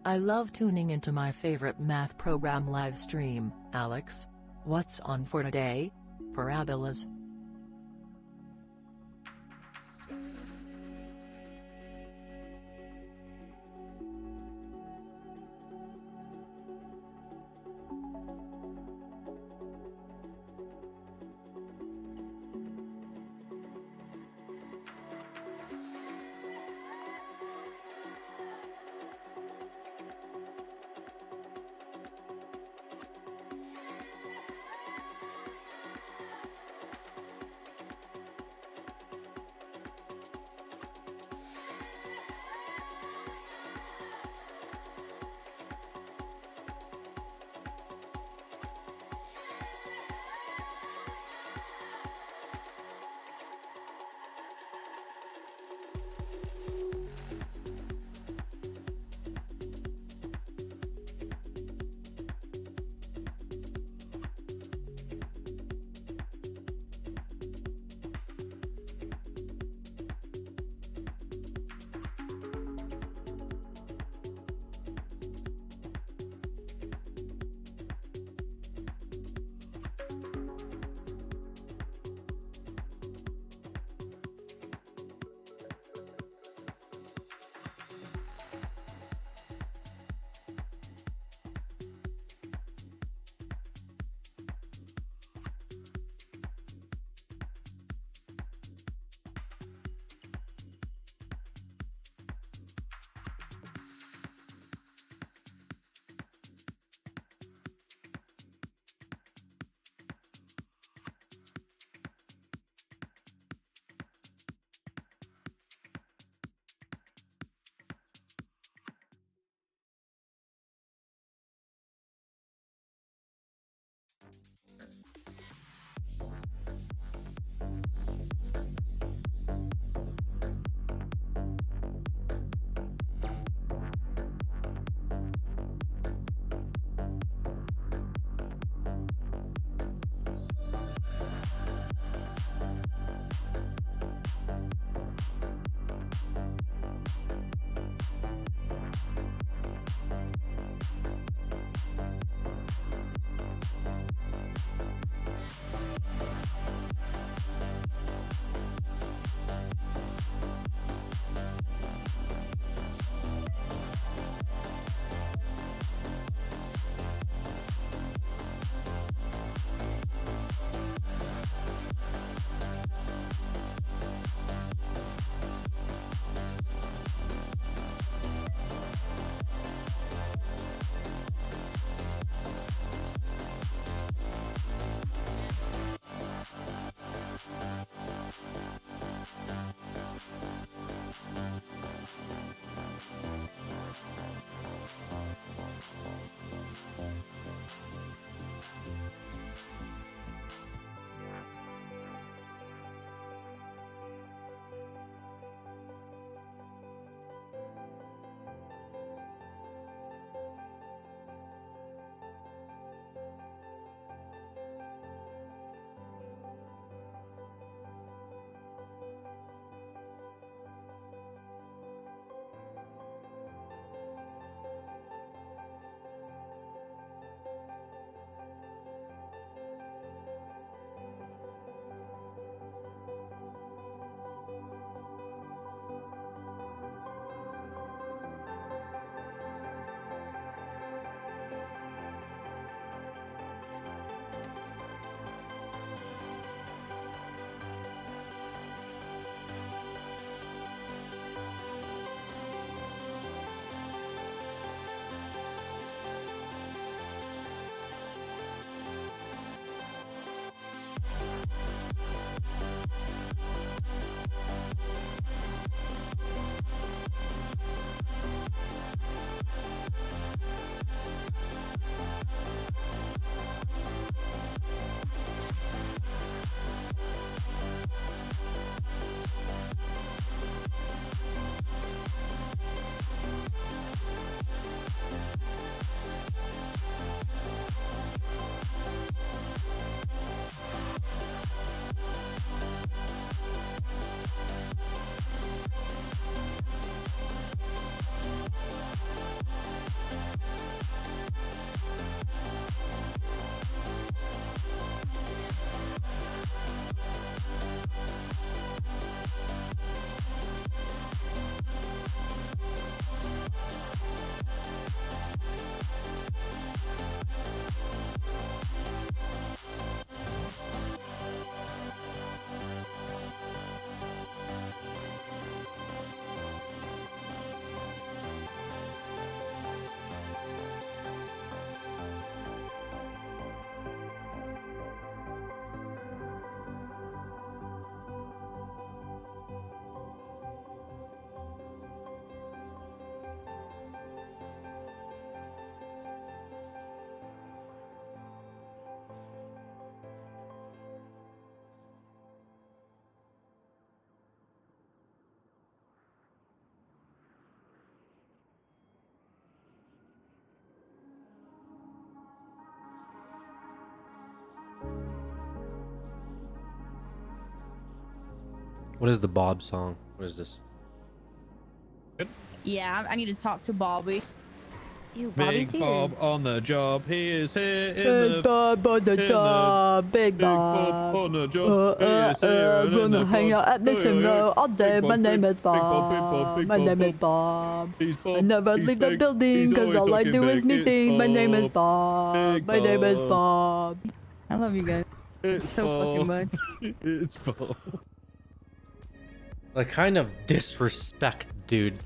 I love tuning into my favorite math program live stream. Aleks, what's on for today? Parabolas. What is the Bob song? What is this? Yeah, I need to talk to Bobby. Ew, Bobby's Big here. Bob on the job. He is here in Big Bob on the job, Big Bob. on the job. He is here in Gonna the hang out club. at Mission Row all day. My name is Bob. My name is Bob. He's Bob. I never He's leave the big. building He's because all I always do is looking big. meeting. My name is Bob. Bob. Big My name is Bob. Bob. I love you guys It's so fucking Bob. much. It's Bob. The kind of disrespect, dude,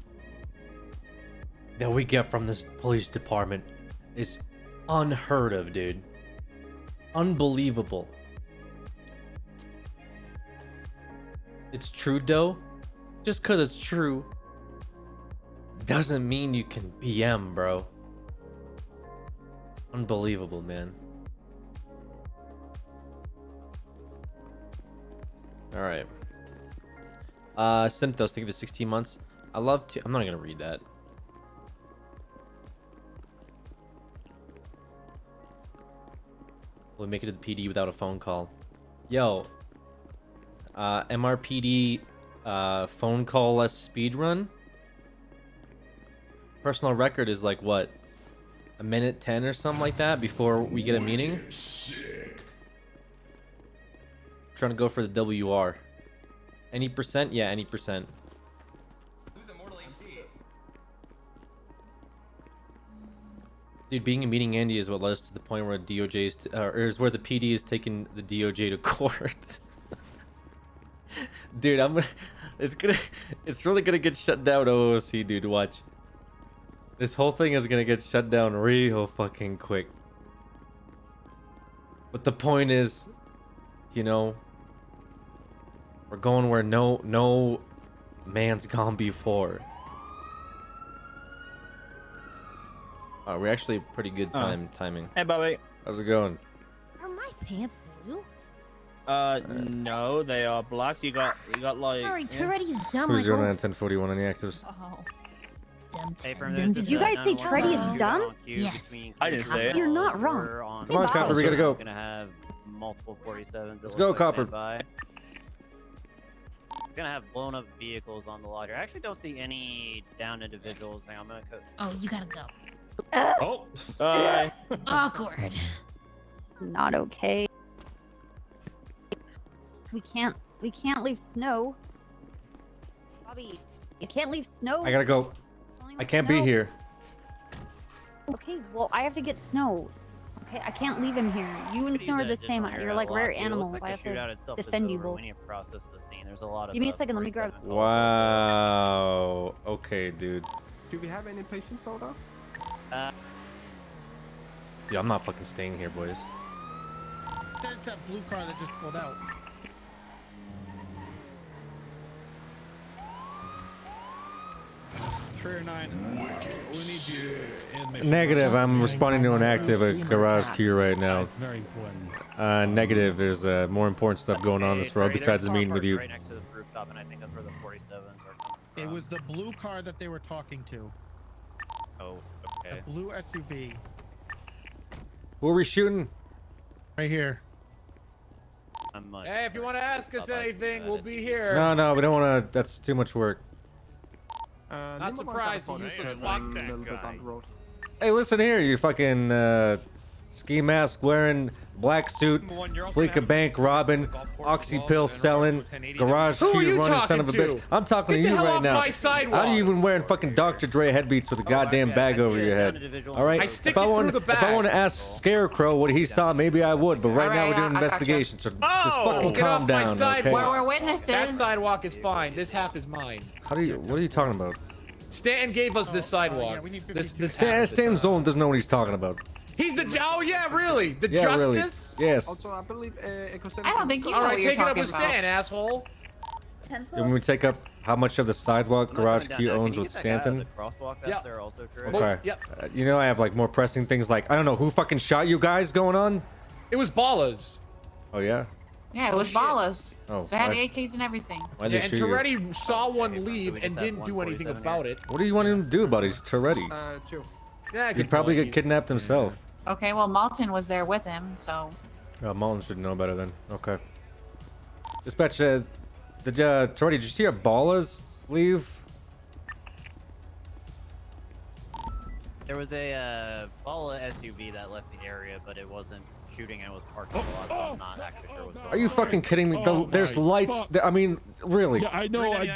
that we get from this police department is unheard of, dude. Unbelievable. It's true, though. Just because it's true doesn't mean you can BM, bro. Unbelievable, man. All right. Synthos, think of the 16 months. I love to. I'm not gonna read that. We'll make it to the PD without a phone call. Yo, MRPD, phone call less speed run. Personal record is like what, a minute 10 or something like that before we get a meeting. Trying to go for the WR. Any percent? Yeah, any percent. Dude, being a meeting Andy is what led us to the point where DOJ is, or is where the PD is taking the DOJ to court. Dude, it's really gonna get shut down, OOC, dude. Watch. This whole thing is gonna get shut down real fucking quick. But the point is, you know, we're going where no man's gone before. We're actually pretty good timing. Hey, Bobby. How's it going? Are my pants blue? No, they are black. You got like. Alright, Toretti's dumb. Who's like doing always. that 1041 any actives? Oh. Dumb. Hey, from Dumb. this Did you guys say Toretti is Hello. dumb? Yes. I didn't say it. You're not wrong. Come on, Copper, we gotta go. Gonna have multiple 47s. Let's go, Copper. Gonna have blown up vehicles on the lot here. I actually don't see any downed individuals. Hang on, I'm gonna go. Oh, you gotta go. Oh. Bye. Awkward. It's not okay. We can't leave snow. Bobby, you can't leave snow. I gotta go. I can't be here. Okay, well, I have to get snow. Okay, I can't leave him here. You and Snow are the same. You're like rare animals. I have to defend you both. We need to process the scene. There's a lot of. Give me a second, let me grab. Wow. Okay, dude. Do we have any patients hold up? Yeah, I'm not fucking staying here, boys. There's that blue car that just pulled out. Trader 9, we need you in mission. Negative. I'm responding to an active at garage queue right now. That's very important. Negative. There's more important stuff going on this road besides the meeting with you. Right next to this rooftop, and I think that's where the 47s are coming from. It was the blue car that they were talking to. Oh, okay. The blue SUV. Who are we shooting? Right here. Hey, if you want to ask us anything, we'll be here. No, we don't want to. That's too much work. Not surprised you useless fuck that guy. Hey, listen here, you fucking ski mask wearing, black suit, fleek a bank robbing, oxy pill selling, garage Who are queue you running son of a talking bitch. to? I'm talking Get to the you hell right off now. my sidewalk. How are you even wearing fucking Dr. Dre headbeats with a goddamn bag over your head? All right. I stick if I it want, through the if I want to bag. ask Scarecrow what he saw, maybe I would. But right now Alright, we're doing I gotcha. investigation, so just Oh, fucking get calm off my down, sidewalk. okay? Where we're That witnesses. sidewalk is fine. This half is mine. How do you? What are you talking about? Stanton gave us this sidewalk. yeah, we need This 52. half Stan, of it. Stan Zolan doesn't know what he's talking about. He's the. Oh yeah, really? The Yeah, justice? really. Yes. Also, I believe I don't think you know All what right, you're take it up talking with about. Stan, asshole. When we take up how much of the sidewalk garage queue owns with Stanton. Crosswalk that's Yeah. there also, correct? Okay. Yep. You know, I have like more pressing things like, I don't know, who fucking shot you guys going on? It was ballers. Oh, yeah? Yeah, it was shit. ballas. Oh, They had why- AKs and everything. why'd Yeah, they and shoot you? Toretti saw one Okay, so leave we and just have didn't do anything 147 about here. it. What do you want him to do about it? He's Toretti. Chill. Yeah, He'd good probably point. get kidnapped himself. Okay, well, Malton was there with him, so. Malton should know better then. Okay. Dispatch says, Tori, did you see our ballers leave? There was a Bala SUV that left the area, but it wasn't shooting. It was parked a lot, so I'm not actually sure what's going on. Are you fucking kidding me? There's lights. I mean, really. Yeah, I know. I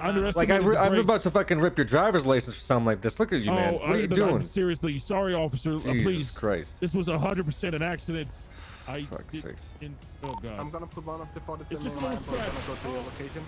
underestimated. Like I'm about to fucking rip your driverner's license for something like this. Look at you, man. What are you doing? Seriously, sorry, officer. Jesus Please. Christ. This was 100% an accident. Fuck's sakes. Oh god. I'm gonna put one of the photos It's in just my a I'm little gonna scratch. go to your location.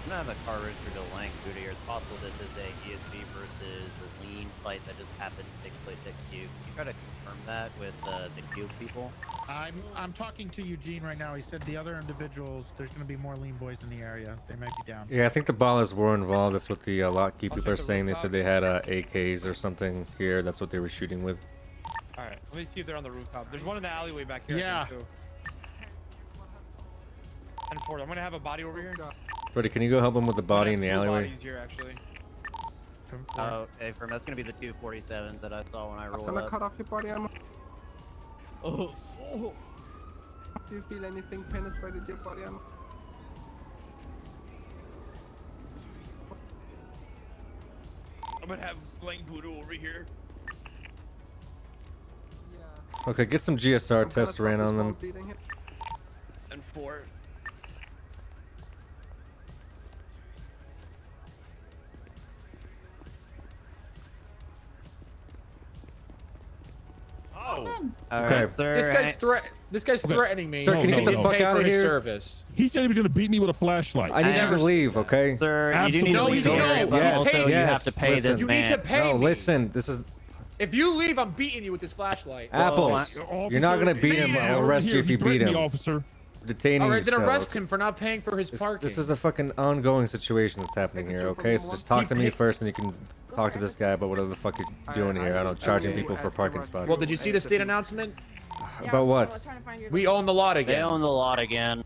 I'm gonna have a car registered to Lancaster here. It's possible this is a ESP versus a lean fight that just happened to take place at Cube. Can you try to confirm that with the Cube people? I'm talking to Eugene right now. He said the other individuals, there's going to be more lean boys in the area. They might be down. Yeah, I think the ballers were involved. That's what the lock-key people are saying. They said they had AKs or something here. That's what they were shooting with. All right, let me see if they're on the rooftop. There's one in the alleyway back here. Yeah. Too. And Ford, I'm gonna have a body over here. Brody, can you go help him with the body in the alleyway? Bodies here, actually. Oh, hey, from that's gonna be the 247s that I saw when I I'm rolled gonna up. cut off your body armor. Do you feel anything penetrated your body armor? I'm gonna have Blank Voodoo over here. Okay, get some GSR tests ran on them. And Ford. Oh. Okay. Sir, This guy's threatening me. Sir, can you get the fuck out of here? Service. He said he was gonna beat me with a flashlight. I need you to leave, okay? Sir, you do need to leave the area, but Yes, also you have to pay listen. this You man. need to pay No, me. listen. This is If you leave, I'm beating you with this flashlight. Apples. You're not gonna beat him. I'll arrest you if you beat him. Officer. Detaining All right, you then still, arrest okay? him for not paying for his parking. This is a fucking ongoing situation that's happening here, okay? So just talk to me first, and you can talk to this guy about whatever the fuck you're doing here. I don't charging people for parking spots. Well, did you see the state announcement? About what? We own the lot They again. own the lot again.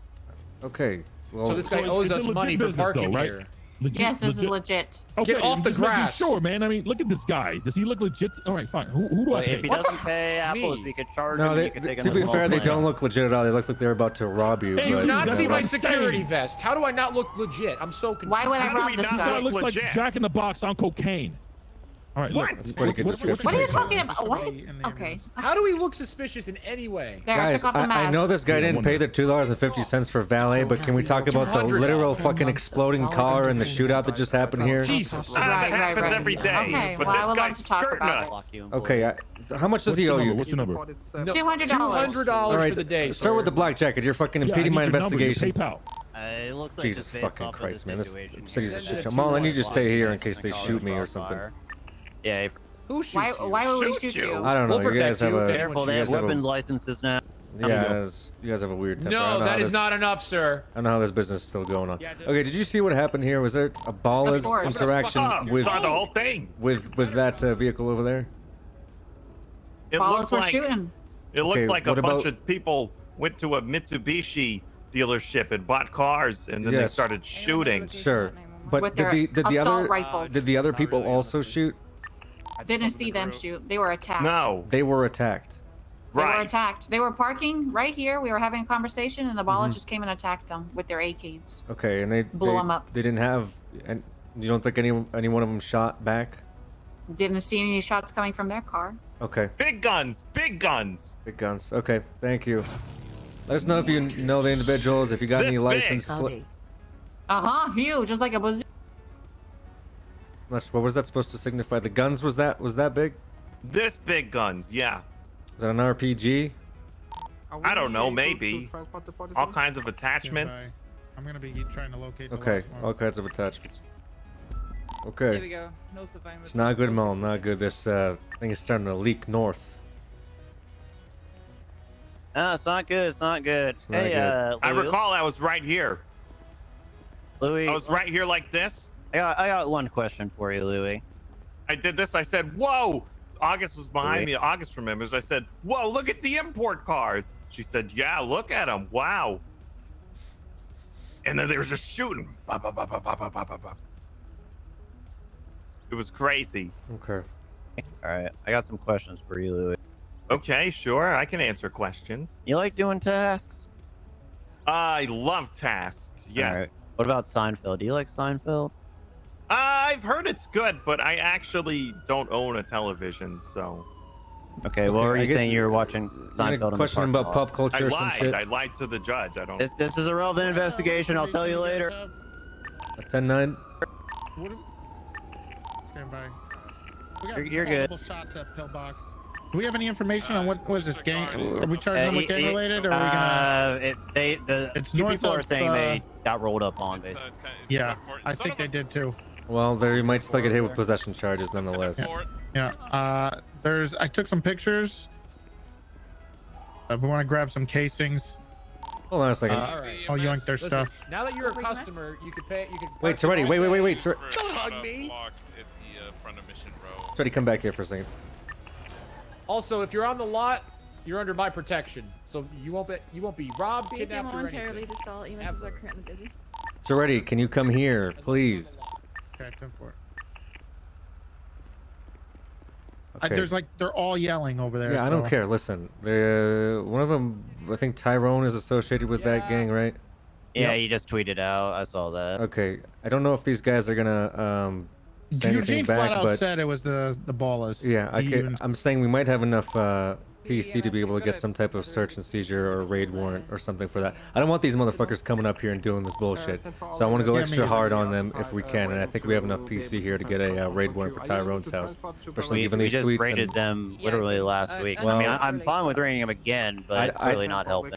Okay. Well, So this guy owes us money for parking here. Legit, Yes, this is legit. Okay, Get off the just making grass. Sure, man. I mean, look at this guy. Does he look legit? All right, fine. Who do I But pay? if he doesn't pay Apples, Me. we could charge no, him. they, You could take him to be as fair, they well. don't look legit at all. They look like they're about to rob you. Do you but, not see what my I'm security saying. vest? How do I not look legit? I'm so confused. Why would I How do rob we this not This guy guy? looks like legit. Jack in the Box on cocaine. All right, look. That's a pretty good description. What are you actually. talking about? What? In the Okay. ambulance. How do we look suspicious in any way? There, I Guys, took off the I mask. know this guy Yeah, I didn't pay the $2.50 for valet, but can we talk about the literal fucking exploding car and the shootout that just happened here? Jesus. That happens every day. Okay, but well, I this would love guy's to talk skirting about us. it. Lock you in Okay, how much does he owe you? What's the number? No, $200. $200 All right, for the day. start with the black jacket. You're fucking Yeah, I impeding need my your number, your investigation. PayPal. It looks like Jesus just based fucking off of Christ, the man. This situation, city's a you shit said show. that Mal, I you need you to want stay here in lock case they and shoot me or crossfire. something. Yeah, Who shoots Why? you? Why would we Shoot shoot you. you? I don't know. We'll You guys protect have you if a anyone careful, they have you guys have a- weapons licenses now. yeah, you guys have a weird temper. I don't No, know that how is this- not enough, sir. I don't know how this business is still going on. Yeah, Okay, did you see what happened here? Was there a baller's course. interaction with Saw the whole thing. that vehicle over there? It Balls looked were like shooting. it looked Okay, like a what bunch about- of people went to a Mitsubishi dealership and bought cars, and then they Yes. started shooting. Sure, but With did their the assault other rifles. did the other people also shoot? Didn't see them shoot. They were attacked. No, They were attacked. They were right. attacked. They were parking right here. We were having a conversation, and the ballers just came and attacked them with their AKs. Okay, and they Blew 'em up. They didn't have, and you don't think any one of them shot back? Didn't see any shots coming from their car. Okay, Big guns, big guns. big guns. Okay, thank you. Let us know if you know the individuals. If you got This any big. license. Howdy. Huge, just like a bazooka. What was that supposed to signify? The guns was that big? This big guns, yeah. Is that an RPG? I don't know, maybe. All kinds of attachments. I'm gonna be trying to locate the Okay, last one. all kinds of attachments. Here Okay, we go. Notifying it's not good, Mom. Not good. This thing is starting to leak north. No, it's not good. It's not good. not Hey, good. I Louis, recall I was right here. Louis, I was right here like this. I got one question for you, Louis. I did this. I said, "Whoa!" August was behind me. August remembers. I said, "Whoa! Look at the import cars." She said, "Yeah, look at them. Wow." And then they were just shooting. Bop, bop, bop, bop, bop, bop, bop, bop. It was crazy. Okay. All right, I got some questions for you, Louis. Okay, sure. I can answer questions. You like doing tasks? I love tasks. All right. What about Seinfeld? Do you like Seinfeld? I've heard it's good, but I actually don't own a television, so. Okay, what were you saying you were watching Seinfeld? Question about pop culture or some shit? I lied to the judge. I don't. This is a relevant investigation. I'll tell you later. 10-9. Stand by. We got You're good. multiple shots at Pillbox. Do we have any information on what was this gang? Are we charging them with gang related, or are we gonna? It's north people are of, saying they got rolled up on, basically. Yeah, I think they did too. Well, they might still get hit with possession charges nonetheless. Yeah. I took some pictures. If we want to grab some casings. Hold on a second. I'll yoink their stuff. Now that you're a customer, you could pay. You could. Wait, Toretti, wait. Don't hug me. Toretti, come back here for a second. Also, if you're on the lot, you're under my protection, so you won't be robbed, Be kidnapped, or anything. momentarily. Just all EMSs are currently busy. Toretti, can you come here, please? Okay, 10-4. Okay. There's they're all yelling over there. Yeah, I don't care. Listen, one of them, I think Tyrone is associated with that gang, right? Yeah, he just tweeted out. I saw that. Okay, I don't know if these guys are gonna say anything Eugene back, flat out but said it was the ballers. yeah, I'm saying we might have enough PC to be able to get some type of search and seizure or raid warrant or something for that. I don't want these motherfuckers coming up here and doing this bullshit. So I want to go extra hard on them if we can, and I think we have enough PC here to get a raid warrant for Tyrone's house, especially given we these just tweets. raided them literally last week. Well, I mean, I'm fine with raiding them again, but it's really not helping.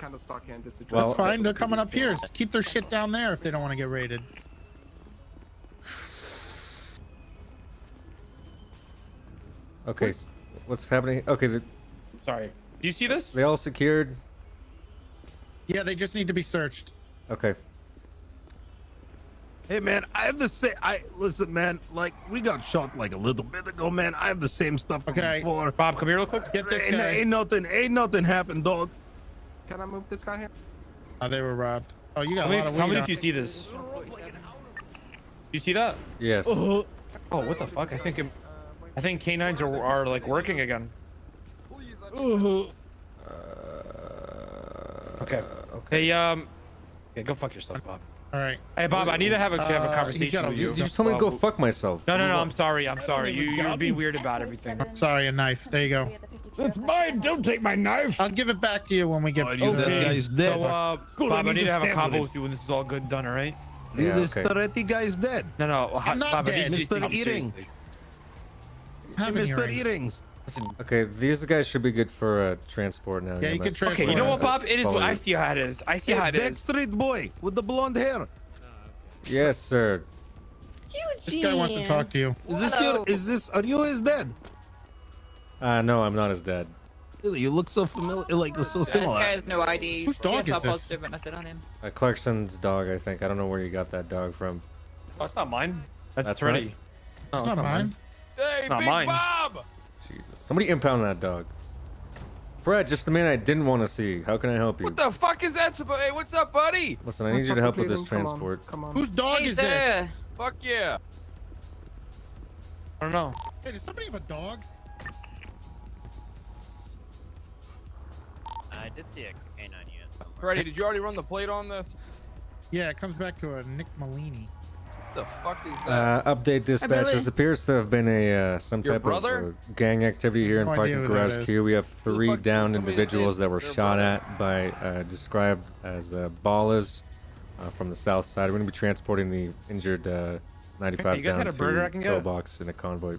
That's fine. They're coming up here. Just keep their shit down there if they don't want to get raided. Okay, what's happening? Okay, Sorry. Do you see this? They all secured. Yeah, they just need to be searched. Okay. Hey man, I have the same. Listen, man. Like we got shot like a little bit ago, man. I have the same stuff from before. Bob, come here real quick. Get this guy. Ain't nothing happened, dog. Can I move this guy here? Oh, they were robbed. Oh, you got Tell a lot of me, tell weed me on. if you see this. You see that? Yes. Oh, what the fuck? I think canines are like working again. Okay. Hey, yeah, go fuck yourself, Bob. All right. Hey, Bob, I need to have a conversation with you. You just told me to go fuck myself. No, I'm sorry. You're being weird about everything. Sorry, a knife. There you go. That's mine. Don't take my knife. I'll give it back to you when we get. That guy's dead. So, Bob, I need to have a convo with you when this is all good and done, all right? This Toretti guy's dead. No. I'm not Bob, dead. Mr. Eating. Mr. Eatings. Okay, these guys should be good for transport now. Yeah, you can transport. Okay, you know what, Bob? It is. I see how it is. I see how it is. Backstreet boy with the blonde hair. Yes, sir. This guy wants to talk to you. Are you his dad? No, I'm not his dad. Really, you look so familiar, like so similar. This guy has no ID. Whose dog is this? Positive, but nothing on him. Clarkson's dog, I think. I don't know where you got that dog from. Oh, it's not mine. That's not- ready. It's not mine. Hey, not Big mine. Bob! Jesus. Somebody impound that dog. Brett, just the man I didn't want to see. How can I help you? What the fuck is that? Hey, what's up, buddy? Listen, I need you to help with this transport. Come on. Whose dog Hey, is this? sir. Fuck yeah. I don't know. Hey, does somebody have a dog? I did see a canine unit. Freddy, did you already run the plate on this? Yeah, it comes back to a Nick Malini. What the fuck is that? Update dispatch. Billy. This appears to have been some Your type brother? of gang activity here in No idea Parking who Garage that is. Q. We have Who the 3 fuck downed did somebody individuals say that were their shot brother? at by described as ballers from the south side. We're going to be transporting the injured 95s You guys down had a burger I to can get? Pillbox in a convoy.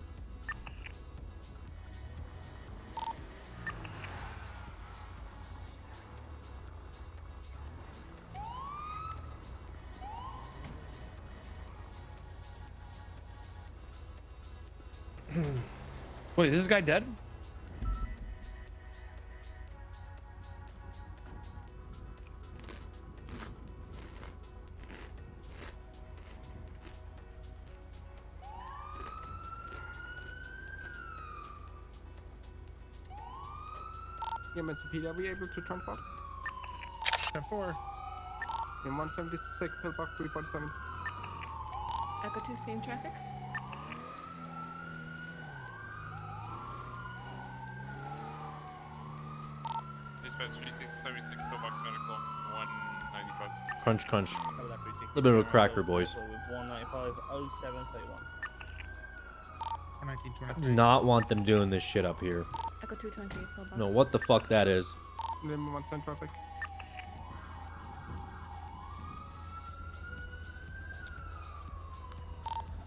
Wait, is this guy dead? Yeah, Mr. P, are we able to transport? 10-4. In 176, pillbox 347. Echo 2, same traffic. Dispatch 366. 76 pillbox medical, 195. Crunch, crunch. A little bit of a cracker, boys. 195, 0731. 1923. I do not want them doing this shit up here. Echo 228 pillbox. No, what the fuck that is. Move on 10 traffic.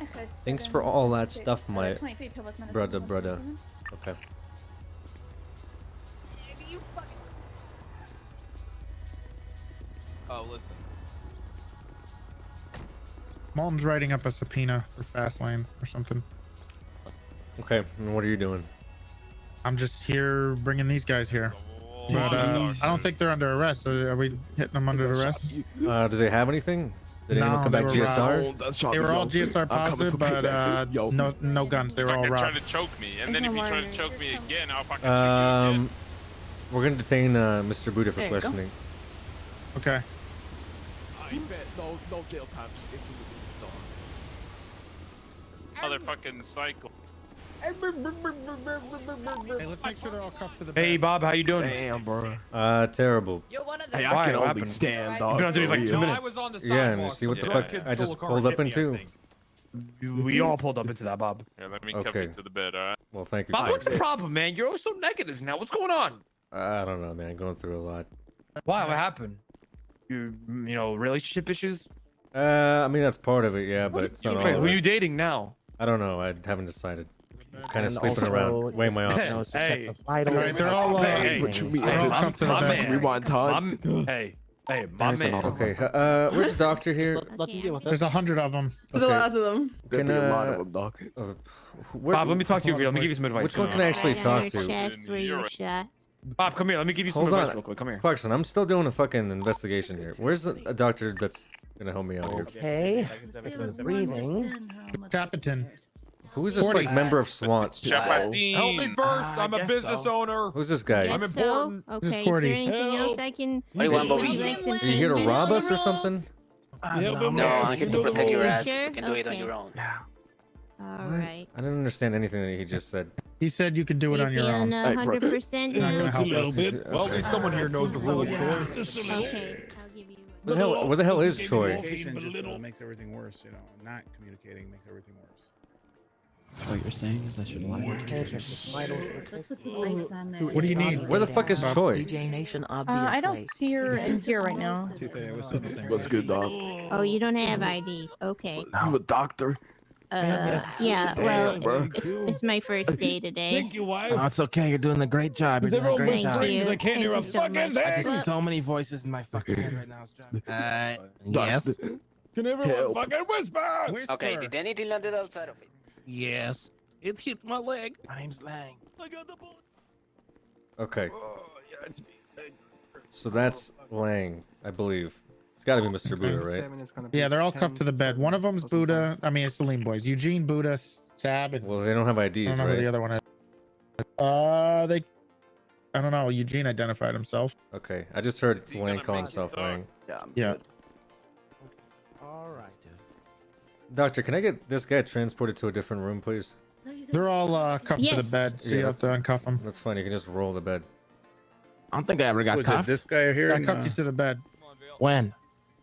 Echo Thanks for all that 7, stuff, my 23 pillbox medical, brother. 147. Okay. You fucking... Oh, listen. Malton's writing up a subpoena for fast lane or something. Okay, and what are you doing? I'm just here bringing these guys here. But I don't think they're under arrest. So are we hitting them under arrest? Do they have anything? Did anyone come back were GSR? They were all GSR positive, but no guns. They were all Fucking trying robbed. to choke me, and then if you try to choke me again, I'll fucking shoot you again. We're gonna detain Mr. Buddha for There you go. questioning. Okay. I bet no jail time. Just get Motherfucking cycle. Hey, let's make sure they're all cuffed to the Hey, bed. Bob, how you doing? Damn, bro. Terrible. Hey, Why? I can What only happened? stand, You've dog. been on duty for like 2 minutes. I was on the Yeah, and you sidewalk. see what the some fuck kid I stole just a car pulled and up hit me, I into? think. We all pulled up into that, Bob. Here, let me cuff Okay. you to the bed, alright? Well, thank you. Bob, what's the Chris. problem, man? You're always so negative now. What's going on? I don't know, man. Going through a lot. Why? What happened? You know, relationship issues? I mean that's part of it, yeah, but it's not all. Wait, of who are it. you dating now? I don't know. I haven't decided. Kind of And sleeping also, around, weighing my options. Hey, Alright, they're all Hey, What you mean? they're all I'm cuffed to the bed. man. Rewind time. Hey, my man. Okay, where's the doctor here? Let them deal with There's 100 of them. There's a lot of them. Can, There'll be a lot of them, dog. Bob, let me talk to you. Let me give you some advice. Which one can I actually talk to? Chest where you were shot. Bob, come here. Let me give you some Hold advice on, real quick. Come here. Clarkson. I'm still doing a fucking investigation here. Where's a doctor that's gonna help me out here? Okay. Breathing. Capitan. Who is this 40. like member of SWAT? Chapatin. Help me first. I'm a guess business so. owner. Who's this guy? I'm Guess important. so? This is Okay, is there Cordy. anything else I can... What do you want, Bobby? Would like some Are you here to payment? rob us or something? No, I'm here to protect your ass. Sure? You can do it on Okay. your own. All right. I didn't understand anything that he just said. He said you can do it You on your feeling own. 100% You're not gonna now? help little us. bit. Well, at least someone here knows the rules, Troy. Okay, I'll give you one. Where the hell is Troy? Communication just makes everything worse, you know. Not communicating makes everything worse. So what you're saying is I should lie. What do you need? Where the fuck is Troy? DJ Nation, I obviously. don't see her in here right now. What's good, dog? Oh, you don't have ID. Okay. I'm a doctor. Yeah, well, bro. it's my first day today. Oh, it's okay. You're doing a great job. You're doing a great job. Thank you. I can't hear a Thank you so fucking much. I thing. see so many voices in my fucking head right now. Yes. Can everyone Help. fucking whisper? Okay, did anything landed outside of it? Yes. It hit my leg. My name's Lang. I got the bullet. Okay. So that's Lang, I believe. It's got to be Mr. Buddha, right? Yeah, they're all cuffed to the bed. One of them's Buddha. I mean, it's the Lean Boys. Eugene, Buddha, Sab, and Well, they don't have I IDs, don't know who the right? other one is. I don't know. Eugene identified himself. Okay, I just heard Is he Lang gonna call make himself it, dog? Lang. Yeah. All right. Doctor, can I get this guy transported to a different room, please? They're all cuffed to the Yes. bed, so you Yeah. have to uncuff them. That's fine. You can just roll the bed. I don't think I ever got Was it cuffed. this guy here? I cuffed you to the bed When?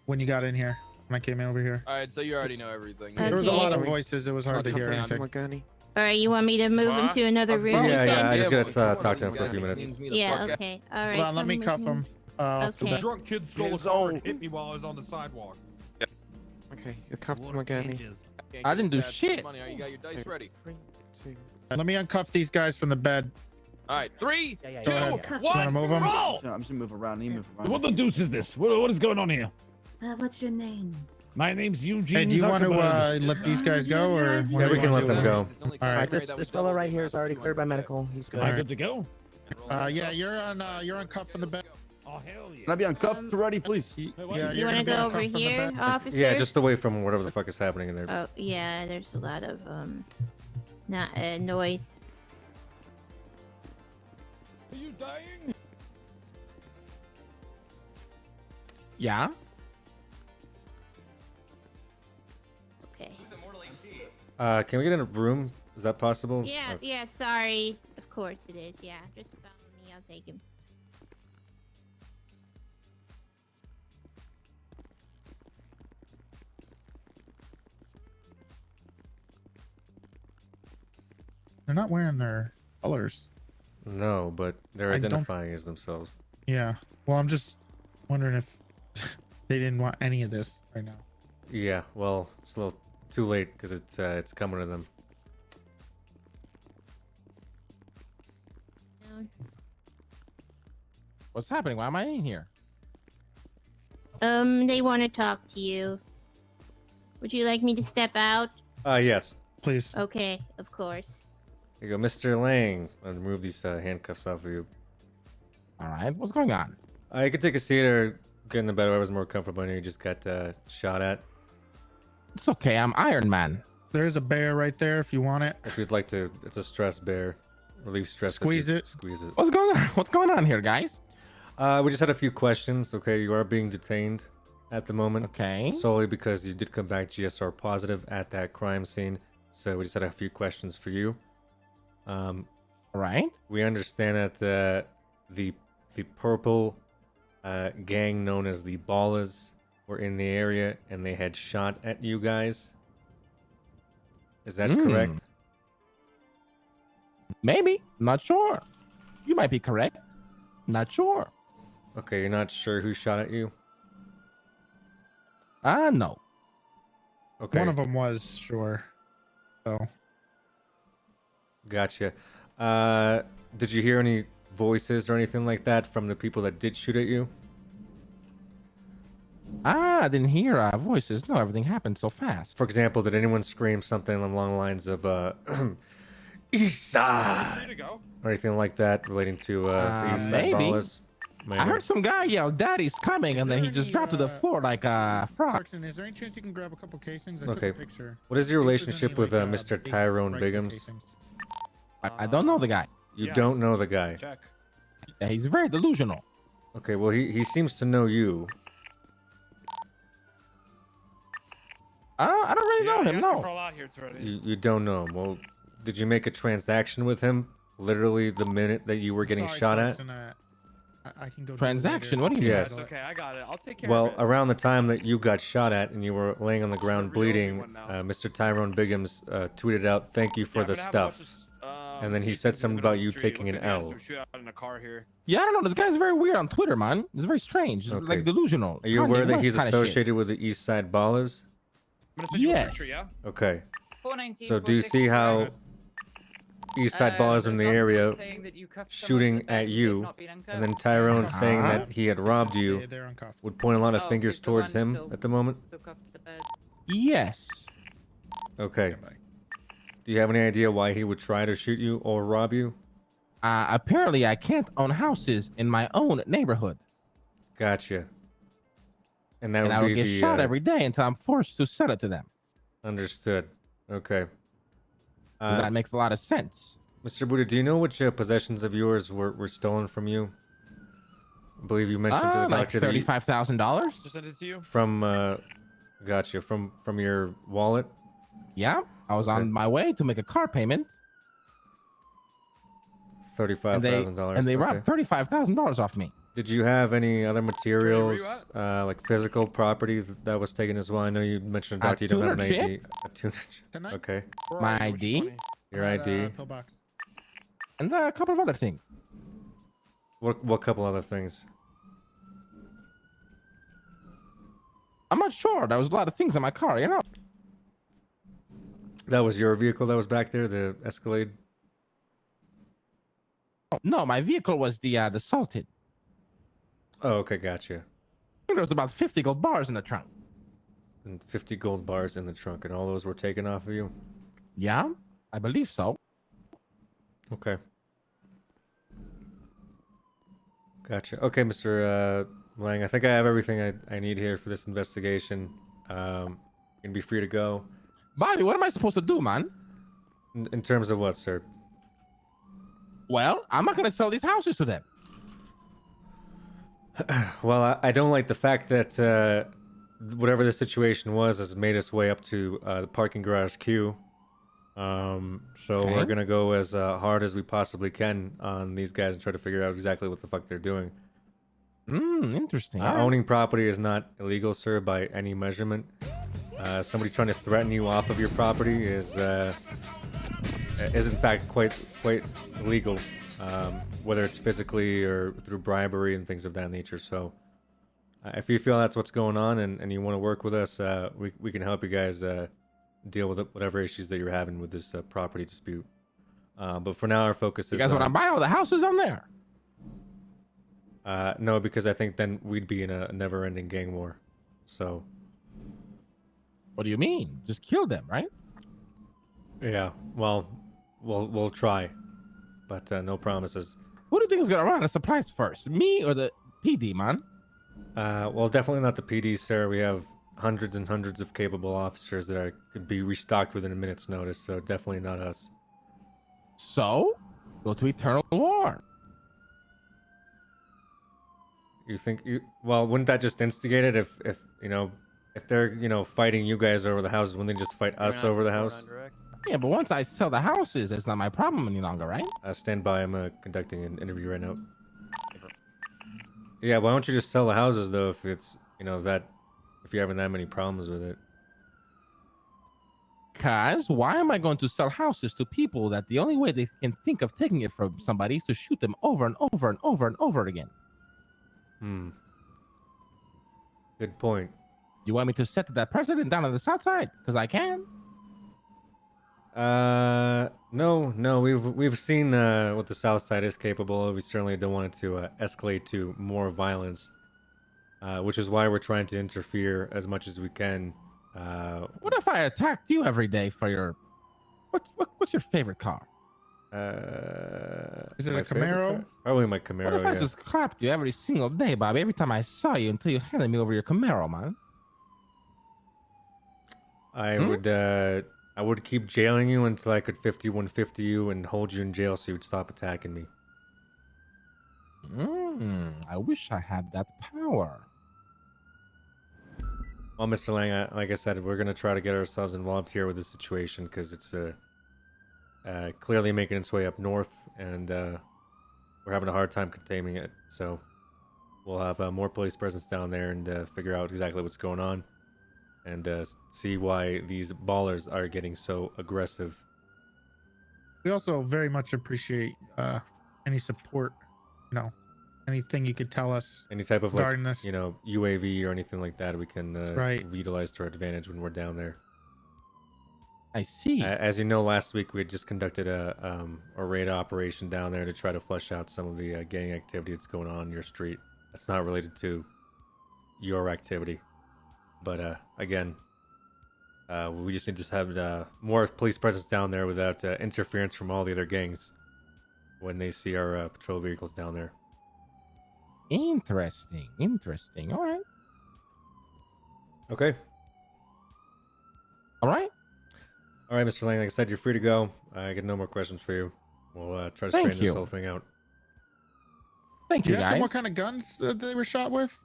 when you got in here. When I came in over here. All right, so you already know everything. Okay. There was a lot of voices. It was hard to hear Okay. anything. All right, you want me to move him to another room? you Yeah, said? yeah. I just Yeah, gotta well, talk to him for a few minutes. Yeah, okay. All right. Hold on, let me come cuff with him. off the Okay. bed. Drunk kid stole a car and hit me while I was on the sidewalk. Okay, you're cuffed him again. I didn't do That's shit. Money. You got your dice ready. Let me uncuff these guys from the bed. All right, 3, Go 2, ahead. 1, You wanna move 'em? roll! No, I'm just gonna move around. You move around. What the deuce is this? What is going on here? What's your name? My name's Eugene. Hey, do you want to Zuckerberg. let these guys go, or Yeah, we can let them go. All right. This fellow right here is already cleared by medical. He's good. Am I good to go? Yeah, you're uncuffed from the bed. Oh hell yeah! Can I be uncuffed already, please? Yeah, You you're want gonna to be go over uncuffed from the here, bed. officer? Yeah, just away from whatever the fuck is happening in there. Oh, yeah, there's a lot of, not, noise. Are you dying? Yeah. Okay. Can we get in a room? Is that possible? Yeah, yeah, sorry. Of course it is, yeah. Just follow me, I'll take him. They're not wearing their colors. No, but they're I don't- identifying as themselves. Yeah. Well, I'm just wondering if they didn't want any of this right now. Yeah, well, it's a little too late because it's coming to them. What's happening? Why am I in here? They want to talk to you. Would you like me to step out? Yes. Please. Okay, of course. Here you go, Mr. Lang. I'll remove these handcuffs off of you. All right, what's going on? You can take a seat or get in the bed where I was more comfortable. I know you just got shot at. It's okay. I'm Iron Man. There's a bear right there if you want it. If you'd like to, it's a stress bear. Relieve stress. Squeeze it. Squeeze it. What's going on? What's going on here, guys? We just had a few questions. Okay, you are being detained at the moment. Okay. Solely because you did come back GSR positive at that crime scene. So we just had a few questions for you. Right. We understand that the purple gang known as the Ballas were in the area and they had shot at you guys. Is that correct? Maybe. Not sure. You might be correct. Not sure. Okay, you're not sure who shot at you? No. Okay. One of them was sure. So. Gotcha. Did you hear any voices or anything like that from the people that did shoot at you? I didn't hear voices. No, everything happened so fast. For example, did anyone scream something along the lines of East Side or anything like that relating to the East Side maybe. Ballas? I heard some guy yell, "Daddy's coming," and then he just dropped to the floor like a frog. Clarkson, is there any chance you can grab a couple casings? I took Okay. a picture. What is your See if there's relationship any, with like, Mr. big Tyrone rifle Biggums? casings. I don't know the guy. You don't know the guy. Check. Yeah, he's very delusional. Okay, well he seems to know you. I don't really know him. No. For a lot here, it's already. You don't know him. Well, did you make a transaction with him literally the minute that you were getting Sorry, shot at? Clarkson, I can go. Transaction? What do you mean? Yes. Okay, I got it. I'll take care Well, of it. around the time that you got shot at and you were laying on the ground bleeding, Mr. Tyrone Biggums tweeted out, "Thank you for the stuff," and then he said something about you taking an L. Yeah, I don't know. This guy's very weird on Twitter, man. It's very strange. It's Okay. like delusional. Are you aware Kanye that West he's kinda shit. associated with the East Side Ballas? Yes. Okay. 419, So do you see how East Side Ballas in the area shooting at you, and then Tyrone saying that he had robbed you, would point a lot of fingers towards him at the moment? Yes. Okay. Do you have any idea why he would try to shoot you or rob you? Apparently, I can't own houses in my own neighborhood. Gotcha. And that And I would would be get the shot every day until I'm forced to sell it to them. Understood. Okay. That makes a lot of sense. Mr. Buddha, do you know which possessions of yours were stolen from you? I believe you mentioned to the Like doctor that you- $35,000. Just send it to you. from gotcha, from your wallet. Yeah, I was on my way to make a car payment. $35,000. And they robbed $35,000 off me. Did you have any other materials, like physical property that was taken as well? I know you mentioned, A Doctor, you don't have an tuner ID. chip? A tuner chip. Okay. My ID. Your ID. Pillbox. And a couple of other things. What couple other things? I'm not sure. There was a lot of things in my car, you know? That was your vehicle that was back there, the Escalade? No, my vehicle was the Salted. Oh, okay, gotcha. I think there was about 50 gold bars in the trunk. And 50 gold bars in the trunk, and all those were taken off of you? Yeah, I believe so. Okay. Gotcha. Okay, Mr. Lang, I think I have everything I need here for this investigation. You can be free to go. Bobby, what am I supposed to do, man? In terms of what, sir? Well, I'm not going to sell these houses to them. Well, I don't like the fact that whatever the situation was has made its way up to the parking garage queue. So we're gonna go as hard as we possibly can on these guys and try to figure out exactly what the fuck they're doing. Interesting. Owning property is not illegal, sir, by any measurement. Somebody trying to threaten you off of your property is is in fact quite illegal, whether it's physically or through bribery and things of that nature. So if you feel that's what's going on and you want to work with us, we can help you guys deal with whatever issues that you're having with this property dispute. But for now, our focus is. You guys want to buy all the houses down there? No, because I think then we'd be in a never-ending gang war. So. What do you mean? Just kill them, right? Yeah. Well, we'll try, but no promises. Who do you think is gonna run a surprise first, me or the PD, man? Well, definitely not the PD, sir. We have hundreds and hundreds of capable officers that could be restocked within a minute's notice. So definitely not us. So, go to eternal war. You think well, wouldn't that just instigate it if if they're fighting you guys over the houses, wouldn't they just fight us over the house? Yeah, but once I sell the houses, it's not my problem any longer, right? Stand by. I'm conducting an interview right now. Yeah, why don't you just sell the houses though if it's if you're having that many problems with it? Cause why am I going to sell houses to people that the only way they can think of taking it from somebody is to shoot them over and over and over and over again? Good point. You want me to set that precedent down on the south side? Because I can. No. We've seen what the south side is capable of. We certainly don't want it to escalate to more violence, which is why we're trying to interfere as much as we can. What if I attacked you every day for your... What's your favorite car? Is it my a favorite Camaro? car? Probably my Camaro. What if I just clapped you every single day, Bobby? Every time I saw you until you handed me over your Camaro, man. I would keep jailing you until I could 5150 you and hold you in jail so you'd stop attacking me. I wish I had that power. Well, Mr. Lang, like I said, we're gonna try to get ourselves involved here with this situation because it's clearly making its way up north, and we're having a hard time containing it. So we'll have more police presence down there and figure out exactly what's going on, and see why these ballers are getting so aggressive. We also very much appreciate any support, anything you could tell us. Any type of regarding this. UAV or anything like that we can right. utilize to our advantage when we're down there. I see. As you know, last week we had just conducted a raid operation down there to try to flush out some of the gang activity that's going on your street. That's not related to your activity, but again, we just need to have more police presence down there without interference from all the other gangs when they see our patrol vehicles down there. Interesting. All right. Okay. All right, Mr. Lang. Like I said, you're free to go. I got no more questions for you. We'll try to straighten this whole thing out. Thank you, guys. What kind of guns they were shot with?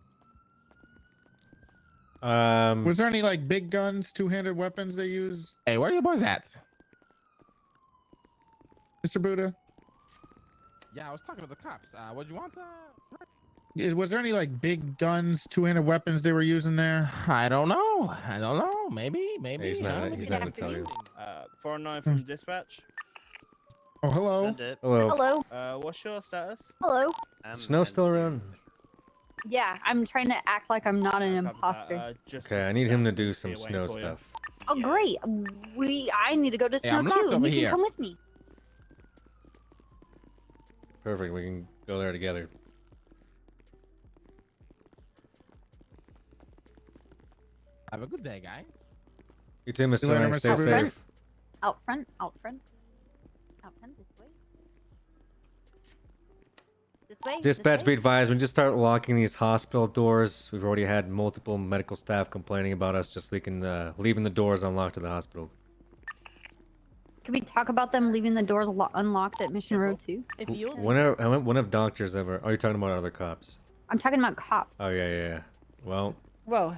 Was there any big guns, two-handed weapons they use? Hey, where are you boys at? Mr. Buddha? Yeah, I was talking to the cops. What do you want? Was there any big guns, two-handed weapons they were using there? I don't know. Maybe. He's not gonna tell you. 409 from dispatch. Oh, hello. Hello. What's your status? Hello. Snow still around? Yeah, I'm trying to act like I'm not an imposter. Okay, I need him to do some snow stuff. Oh, great. I need to go to snow too, and you can come with me. Perfect. We can go there together. Have a good day, guys. You too, Mr. Lang. Stay safe. Out front, this way. Dispatch, be advised, we just start locking these hospital doors. We've already had multiple medical staff complaining about us just leaving the doors unlocked to the hospital. Can we talk about them leaving the doors unlocked at Mission Road too? When have doctors ever... Are you talking about other cops? I'm talking about cops. Oh, yeah. Well... Whoa.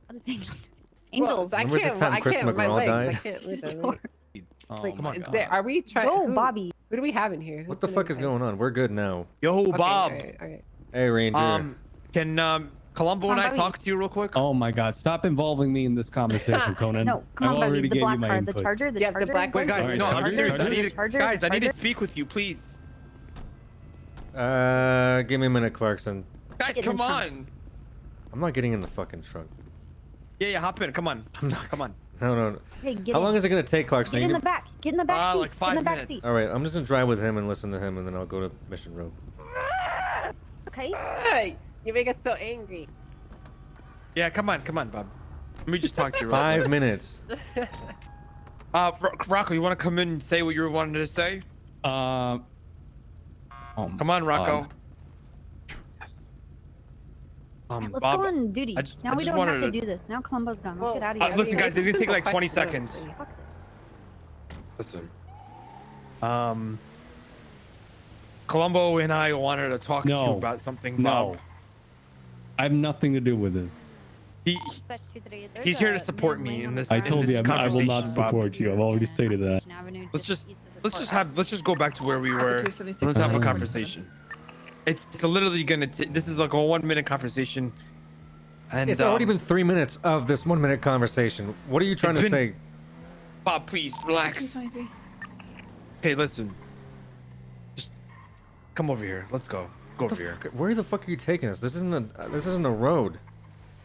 What is Angels? Angels, I can't. My legs. I can't lift my legs. Come on, Are we trying? Go, Bobby. Who do we have in here? What the fuck is going on? We're good now. Yo, Okay, Bob. okay. Hey, Ranger. Can Columbo and I talk to you real quick? Oh my God! Stop involving me in this conversation, Conan. No, come I've on, already Bobby. The gave you black my card, the input. charger, the Yeah, charger. the black. Wait, guys, Alright, no, charger, I'm serious. charger, I need to, charger, guys, I need to charger. speak with you, please. Give me a minute, Clarkson. Guys, Get in come the trunk. on. I'm not getting in the fucking trunk. Yeah, hop in. Come on. Come on. No. Hey, get How in. long is it gonna take, Clarkson? Get in You the back. Get in the back seat. like Get 5 in the back minutes. seat. All right, I'm just gonna drive with him and listen to him, and then I'll go to mission room. Okay. Hey, you make us so angry. Yeah, come on, Bob. Let me just talk to you. 5 minutes. Rocco, you want to come in and say what you wanted to say? Oh, Come on, Rocco. Let's Bob, go on duty. Now we just don't have wanted to do this. Now Columbo's gone. Let's get out of here. listen, guys, it's gonna take like 20 Simple seconds. question. Listen. Columbo and I wanted to talk to you about something. No. Bob. I have nothing to do with this. He's here to support me in this. I told you I will not conversation, support you. I've already stated that. Let's just go back to where we were. Let's have a conversation. It's literally gonna. This is like a 1 minute conversation. And It's already been 3 minutes of this 1 minute conversation. What are you trying to say? Bob, please relax. Okay, listen. Just come over here. Let's go. Go over here. Where the fuck are you taking us? This isn't a road.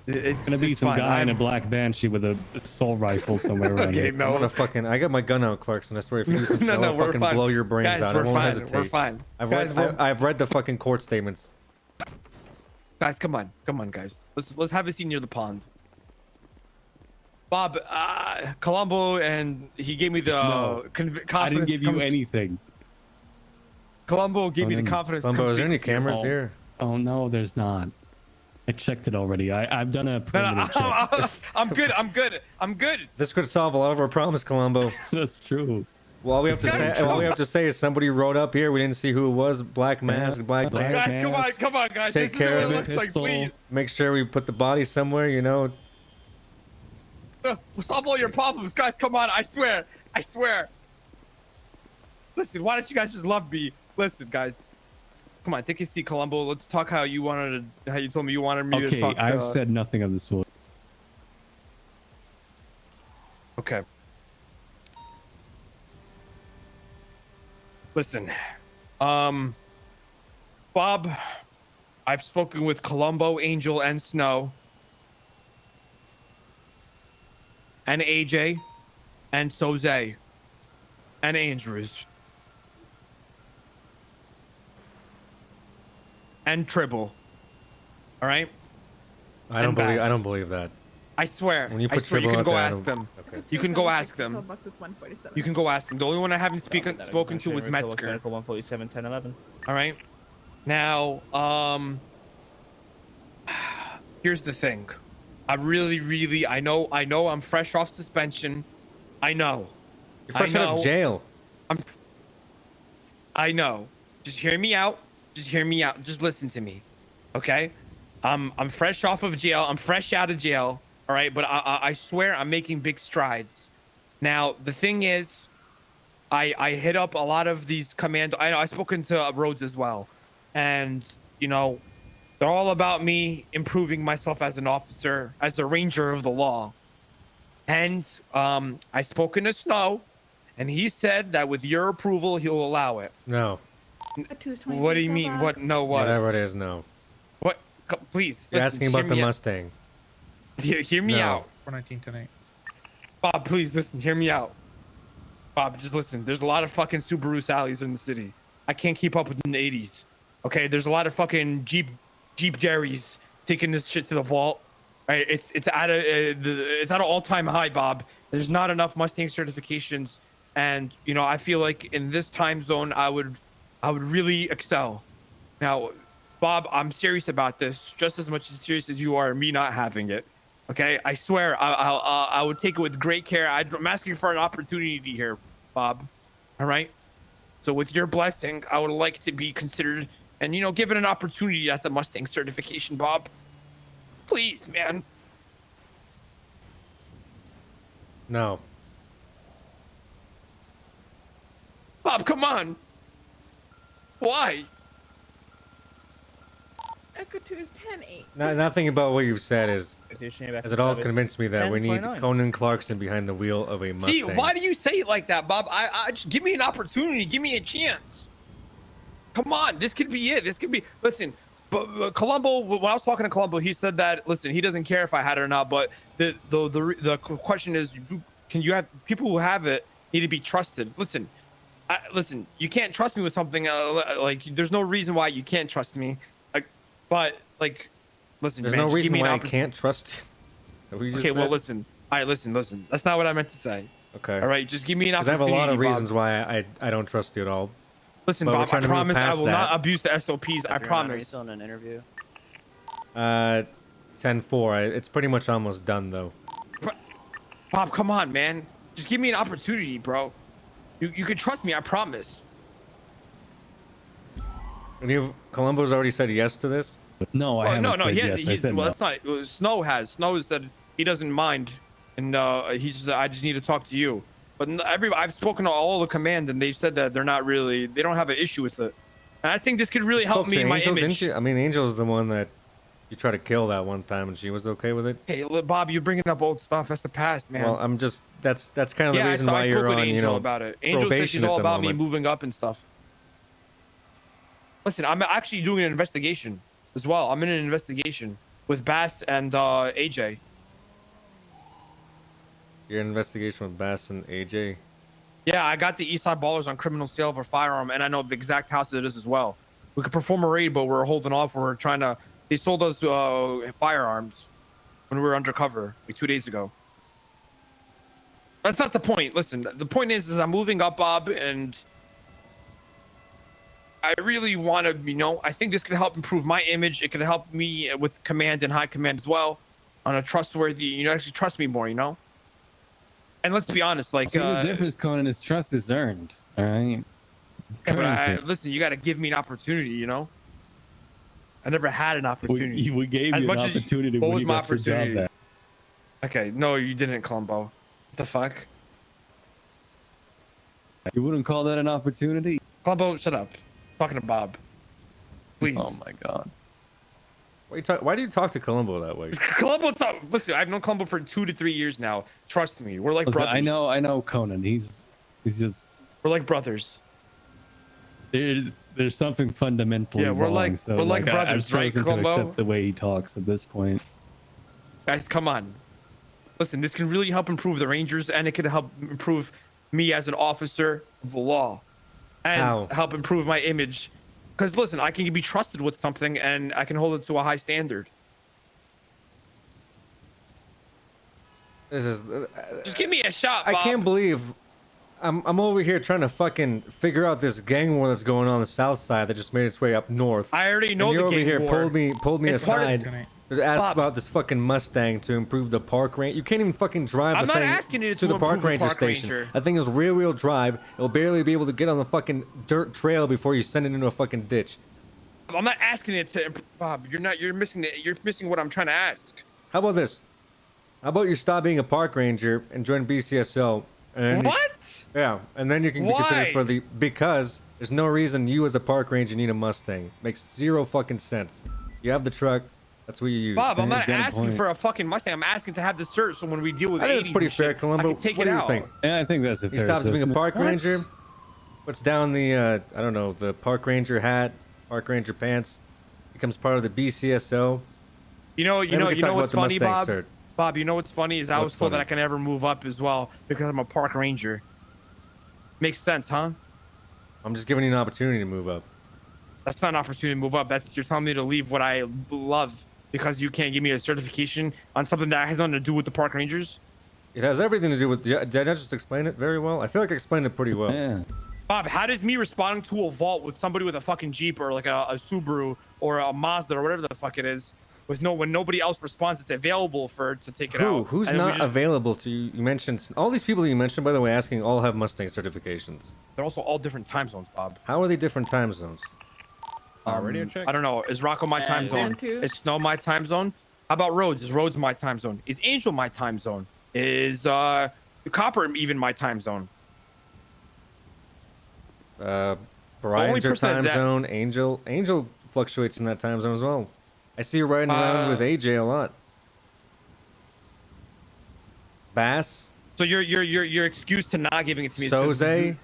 It's gonna be some guy in a black banshee with a assault rifle somewhere around here. I'm gonna fucking. I got my gun out, Clarkson. I swear, if you do some shit, I'll we're fucking fine. blow your brains Guys, out. I we're won't fine. hesitate. We're fine. I've read the fucking court statements. Guys, come on, guys. Let's have a seat near the pond. Bob, Columbo, and he gave me the confidence. I didn't give you anything. Columbo gave me the confidence. Columbo, is there any cameras here? Oh no, there's not. I checked it already. I've done a perimeter check. I'm good. This could solve a lot of our problems, Columbo. That's true. Well, all we have to say is somebody rode up here. We didn't see who it was. Black mask, black pants. Guys, come on, guys. Take This care is of what it. it looks like, please. Make sure we put the body somewhere. You know. We'll solve all your problems, guys. Come on, I swear. Listen, why don't you guys just love me? Listen, guys. Come on, take a seat, Columbo. Let's talk how you told me you wanted me to talk. Okay, I've said nothing of the sort. Okay. Listen, Bob, I've spoken with Columbo, Angel, and Snow, and AJ, and Soze, and Andrews, and Tribble. All right. I don't believe that. I swear. When you put I swear, you Tribble can out go there, I ask don't- them. Okay. You can go ask them. You can go ask them. The only one I haven't spoken to was Metzger. 147, 10, 11. All right. Now, here's the thing. I really, I know I'm fresh off suspension. I know. You're fresh out of jail. I know. Just hear me out. Just listen to me. Okay? I'm fresh off of jail. I'm fresh out of jail. All right, but I swear I'm making big strides. Now, the thing is, I hit up a lot of these commando. I've spoken to Rhodes as well. And, you know, they're all about me improving myself as an officer, as a ranger of the law. And I've spoken to Snow, and he said that with your approval, he'll allow it. No. What do you mean? What? No, what? Whatever it is, no. What? Please. You're listen, asking about hear the me out. Mustang. Hear me No. out. 419 tonight. Bob, please listen. Hear me out. Bob, just listen. There's a lot of fucking Subaru Sallies in the city. I can't keep up with in the 80s. Okay, there's a lot of fucking Jeep Jerrys taking this shit to the vault. Right? It's at an all-time high, Bob. There's not enough Mustang certifications, and you know I feel like in this time zone I would really excel. Now, Bob, I'm serious about this, just as much as serious as you are me not having it. Okay, I swear I would take it with great care. I'm asking for an opportunity here, Bob. All right. So with your blessing, I would like to be considered and, you know, given an opportunity at the Mustang certification, Bob. Please, man. No. Bob, come on. Why? Echo 2 is 10-8. Nothing about what you've said has it all service. convinced me that we need 10:29. Conan Clarkson behind the wheel of a Mustang. See, why do you say it like that, Bob? I just give me an opportunity, give me a chance. Come on, this could be it. This could be. Listen, but Columbo. When I was talking to Columbo, he said that listen, he doesn't care if I had it or not. But the question is, can you have people who have it need to be trusted? Listen, listen, you can't trust me with something like there's no reason why you can't trust me. But listen, there's man, no reason why I opportunity. can't trust you. Okay, well, listen. All right, listen. That's not what I meant to say. Okay. All right, just give me an Because I have a opportunity. lot of Bob. reasons why I don't trust you at all. Listen, But we're Bob, trying I to move promise I past will that. not abuse the SOPs. I Are you promise. still in an interview? 10-4. It's pretty much almost done though. Bob, come on, man. Just give me an opportunity, bro. You can trust me. I promise. And Columbo's already said yes to this. No, I haven't no. said He, yes. I said well, no. that's not. Snow has. Snow said he doesn't mind, and he's just. I just need to talk to you. But I've spoken to all the command, and they've said that they don't have an issue with it. And I think this could really You help spoke me to in my Angel, image. didn't you? I mean, Angel's the one that you tried to kill that one time, and she was okay with it. Hey, look, Bob, you're bringing up old stuff. That's the past, man. Well, I'm just that's kind of the reason I why spoke you're with on, Angel about it. Angel said probation she's at all the about moment. me moving up and stuff. Listen, I'm actually doing an investigation as well. I'm in an investigation with Bass and AJ. You're in investigation with Bass and AJ. Yeah, I got the Eastside Ballers on criminal sale of a firearm, and I know the exact house it is as well. We could perform a raid, but we're holding off. We're trying to. They sold us firearms when we were undercover like 2 days ago. That's not the point. Listen, the point is I'm moving up, Bob, and I really want to. I think this could help improve my image. It could help me with command and high command as well, on a trustworthy. Actually trust me more. And let's be honest, See, the difference, Conan, is trust is earned. All right. Yeah, but Currency. listen, you got to give me an opportunity, I never had an opportunity. We gave As you an much as- opportunity what when was you my got your job opportunity? back. Okay, no, you didn't, Columbo. What the fuck? You wouldn't call that an opportunity? Columbo, shut up. Talking to Bob. Please. Oh my god. Why do you talk to Columbo that way? Columbo, listen, I've known Columbo for 2 to 3 years now. Trust me, we're like Listen, brothers. I know Conan. He's just. We're like brothers. There's something fundamentally Yeah, we're wrong. like- so we're like I've brothers, right, chosen to Columbo? accept the way he talks at this point. Guys, come on. Listen, this can really help improve the Rangers, and it could help improve me as an officer of the law, and How? help improve my image. Because listen, I can be trusted with something, and I can hold it to a high standard. This is. Just give me a shot, I Bob. can't believe I'm over here trying to fucking figure out this gang war that's going on the south side that just made its way up north. I already know and you're the over gang here war. pulled me It's part of- aside to ask Bob. about this fucking Mustang to improve the park range. You can't even fucking drive I'm the not thing asking you to to the park improve the ranger park station. ranger. That thing is rear-wheel drive. It'll barely be able to get on the fucking dirt trail before you send it into a fucking ditch. I'm not asking it to, Bob. You're missing what I'm trying to ask. How about this? How about you stop being a park ranger and join BCSO? And What? Yeah, and then you can be considered Why? for the because there's no reason you as a park ranger need a Mustang. Makes zero fucking sense. You have the truck. That's what you use. Bob, I'm not asking for a fucking Mustang. I'm asking to have the cert so when we deal with I think it's 80s pretty and fair, shit, Columbo. I can take What it do you out. think? Yeah, I think that's a He fair stops being a assessment. park What? ranger. Puts down the I don't know, the park ranger hat, park ranger pants. Becomes part of the BCSO. You know Then we can talk what's about the funny, Bob? Mustang cert. Bob, you know what's funny is I What's was told that funny? I can never move up as well because I'm a park ranger. Makes sense, huh? I'm just giving you an opportunity to move up. That's not an opportunity to move up. You're telling me to leave what I love because you can't give me a certification on something that has nothing to do with the park rangers. It has everything to do with. Did I not just explain it very well? I feel like I explained it pretty well. Yeah. Bob, how does me responding to a vault with somebody with a fucking Jeep or like a Subaru or a Mazda or whatever the fuck it is, when nobody else responds, it's available to take it out. Who's And then we not just- available to you? You mentioned all these people you mentioned, by the way, asking all have Mustang certifications. They're also all different time zones, Bob. How are they different time zones? Radio check. I don't know. Is Rocco my time zone? Zone two. Is Snow my time zone? How about Rhodes? Is Rhodes my time zone? Is Angel my time zone? Is Copper even my time zone? Brian's your person time that- zone. Angel fluctuates in that time zone as well. I see you riding around with AJ a lot. Bass. So your excuse to not giving it to me is 'cause Soze.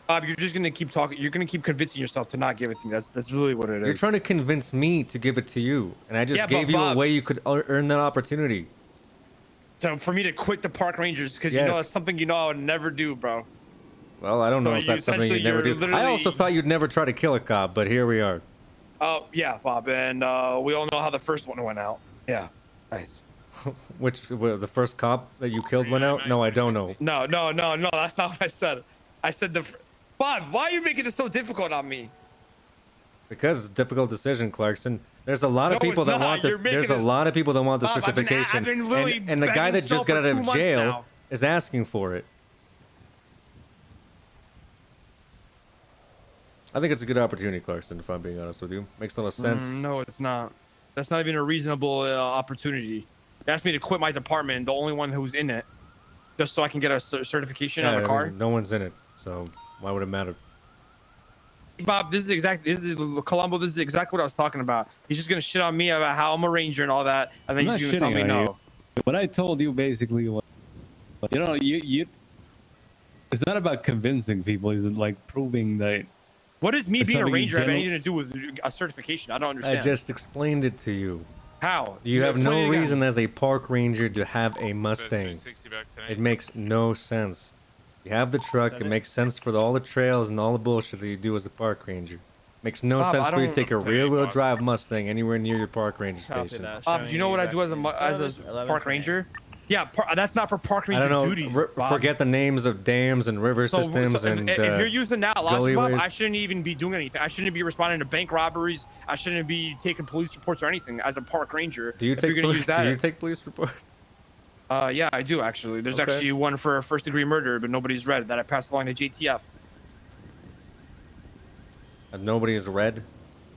Bob, you're just gonna keep talking. You're gonna keep convincing yourself to not give it to me. That's really what it is. You're trying to convince me to give it to you, and I just Yeah, gave but you a Bob- way you could earn that opportunity. So for me to quit the park rangers because you know that's something you know I would never do, bro. Well, I don't So know if that's something essentially you'd never you're do. I literally- also thought you'd never try to kill a cop, but here we are. Oh yeah, Bob, and we all know how the first one went out. Yeah, nice. The first cop that you killed went out? No, I don't know. No, that's not what I said. I said Bob, why are you making this so difficult on me? Because it's a difficult decision, Clarkson. There's a lot of No, people it's that not. want You're this. making There's a it- lot of people that want the Bob, I've been- certification, I've been literally and the guy that begging just got for out of 2 months jail now. is asking for it. I think it's a good opportunity, Clarkson. If I'm being honest with you, makes a lot of sense. No, it's not. That's not even a reasonable opportunity. They asked me to quit my department, the only one who's in it, just so I can get a certification on Yeah, a I car. mean, no one's in it, so why would it matter? Bob, this is Columbo. This is exactly what I was talking about. He's just gonna shit on me about how I'm a ranger and all that, and then I'm he's not gonna tell me shitting on no. you. What I told you basically was, you. It's not about convincing people. It's like proving that. What does me it's being a something you ranger have generally- anything to do with a certification? I don't understand. I just explained it to you. How? You have Explain it no again. reason as a park ranger to have a Mustang. It makes no sense. You have the truck. It makes sense for all the trails and all the bullshit that you do as a park ranger. Makes no Bob, sense I for you to don't- take a rear-wheel drive Mustang anywhere near your park ranger station. Bob, do you know what I do as a park ranger? Yeah, that's not for park I ranger don't know. duties. Bob. Forget the names of dams and river systems and if you're using that logic, Bob, gullyways. I shouldn't even be doing anything. I shouldn't be responding to bank robberies. I shouldn't be taking police reports or anything as a park ranger. Do you if take you're gonna use that? do you take police reports? Yeah, I do actually. There's Okay. actually one for first-degree murder, but nobody's read that I passed along to JTF. And nobody has read.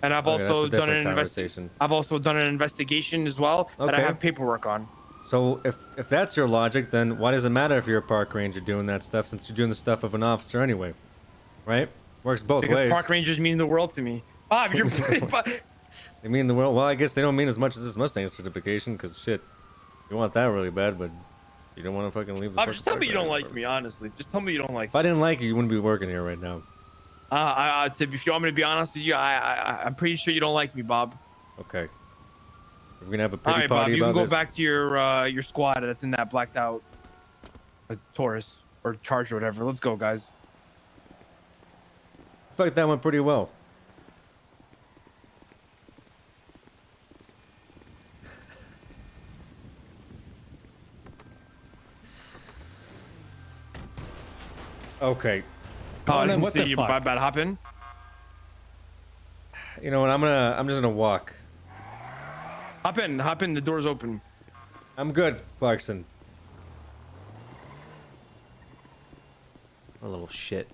And I've Okay, also that's a done different an conversation. I've also done an investigation as well that I Okay. have paperwork on. So if that's your logic, then why does it matter if you're a park ranger doing that stuff since you're doing the stuff of an officer anyway? Right? Works both Because ways. park rangers mean the world to me. Bob, you're They mean the world. Well, I guess they don't mean as much as this Mustang certification, because shit, you want that really bad, but you don't want to fucking leave the Bob, fucking just tell me park you don't ranger. like me, honestly. Just tell me you don't like If I didn't like you, you wouldn't be working here right now. if you want me to be honest with you, I'm pretty sure you don't like me, Bob. Okay. We're gonna have a All pity right, Bob, party you can about go this. back to your squad that's in that blacked out Taurus or Charger or whatever. Let's go, guys. I feel like that went pretty well. Okay. Oh, I didn't what see the you. fuck? My bad. Hop in. You know what? I'm just gonna walk. Hop in. Hop in. The door's open. I'm good, Clarkson. A little shit.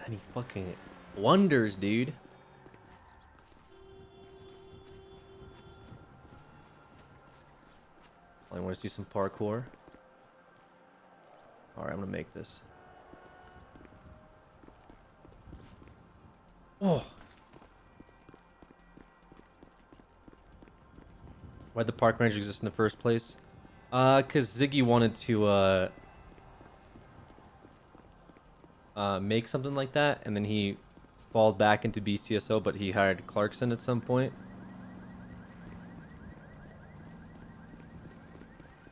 And he fucking wonders, dude. I want to see some parkour. Alright, I'm gonna make this. Oh! Why'd the park ranger exist in the first place? Cause Ziggy wanted to make something like that, and then he falled back into BCSO, but he hired Clarkson at some point.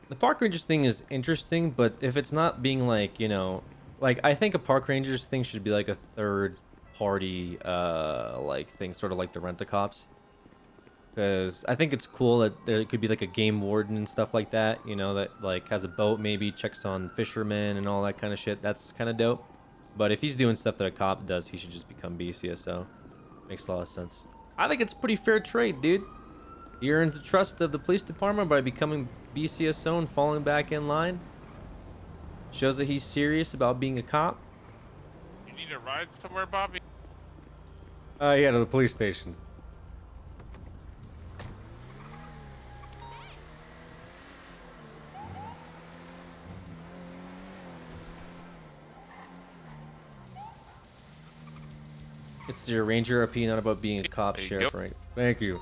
The park rangers thing is interesting, but if it's not being like, you know, like I think a park rangers thing should be like a third party like thing, sort of like the rent-a-cops. Because I think it's cool that there could be like a game warden and stuff like that, you know, that like has a boat, maybe checks on fishermen and all that kind of shit. That's kind of dope. But if he's doing stuff that a cop does, he should just become BCSO. Makes a lot of sense. I think it's pretty fair trade, dude. He earns the trust of the police department by becoming BCSO and falling back in line. Shows that he's serious about being a cop. You need a ride somewhere, Bobby? Yeah, to the police station. It's your Ranger RP, not about being a cop, There you sheriff, go. right? Thank you.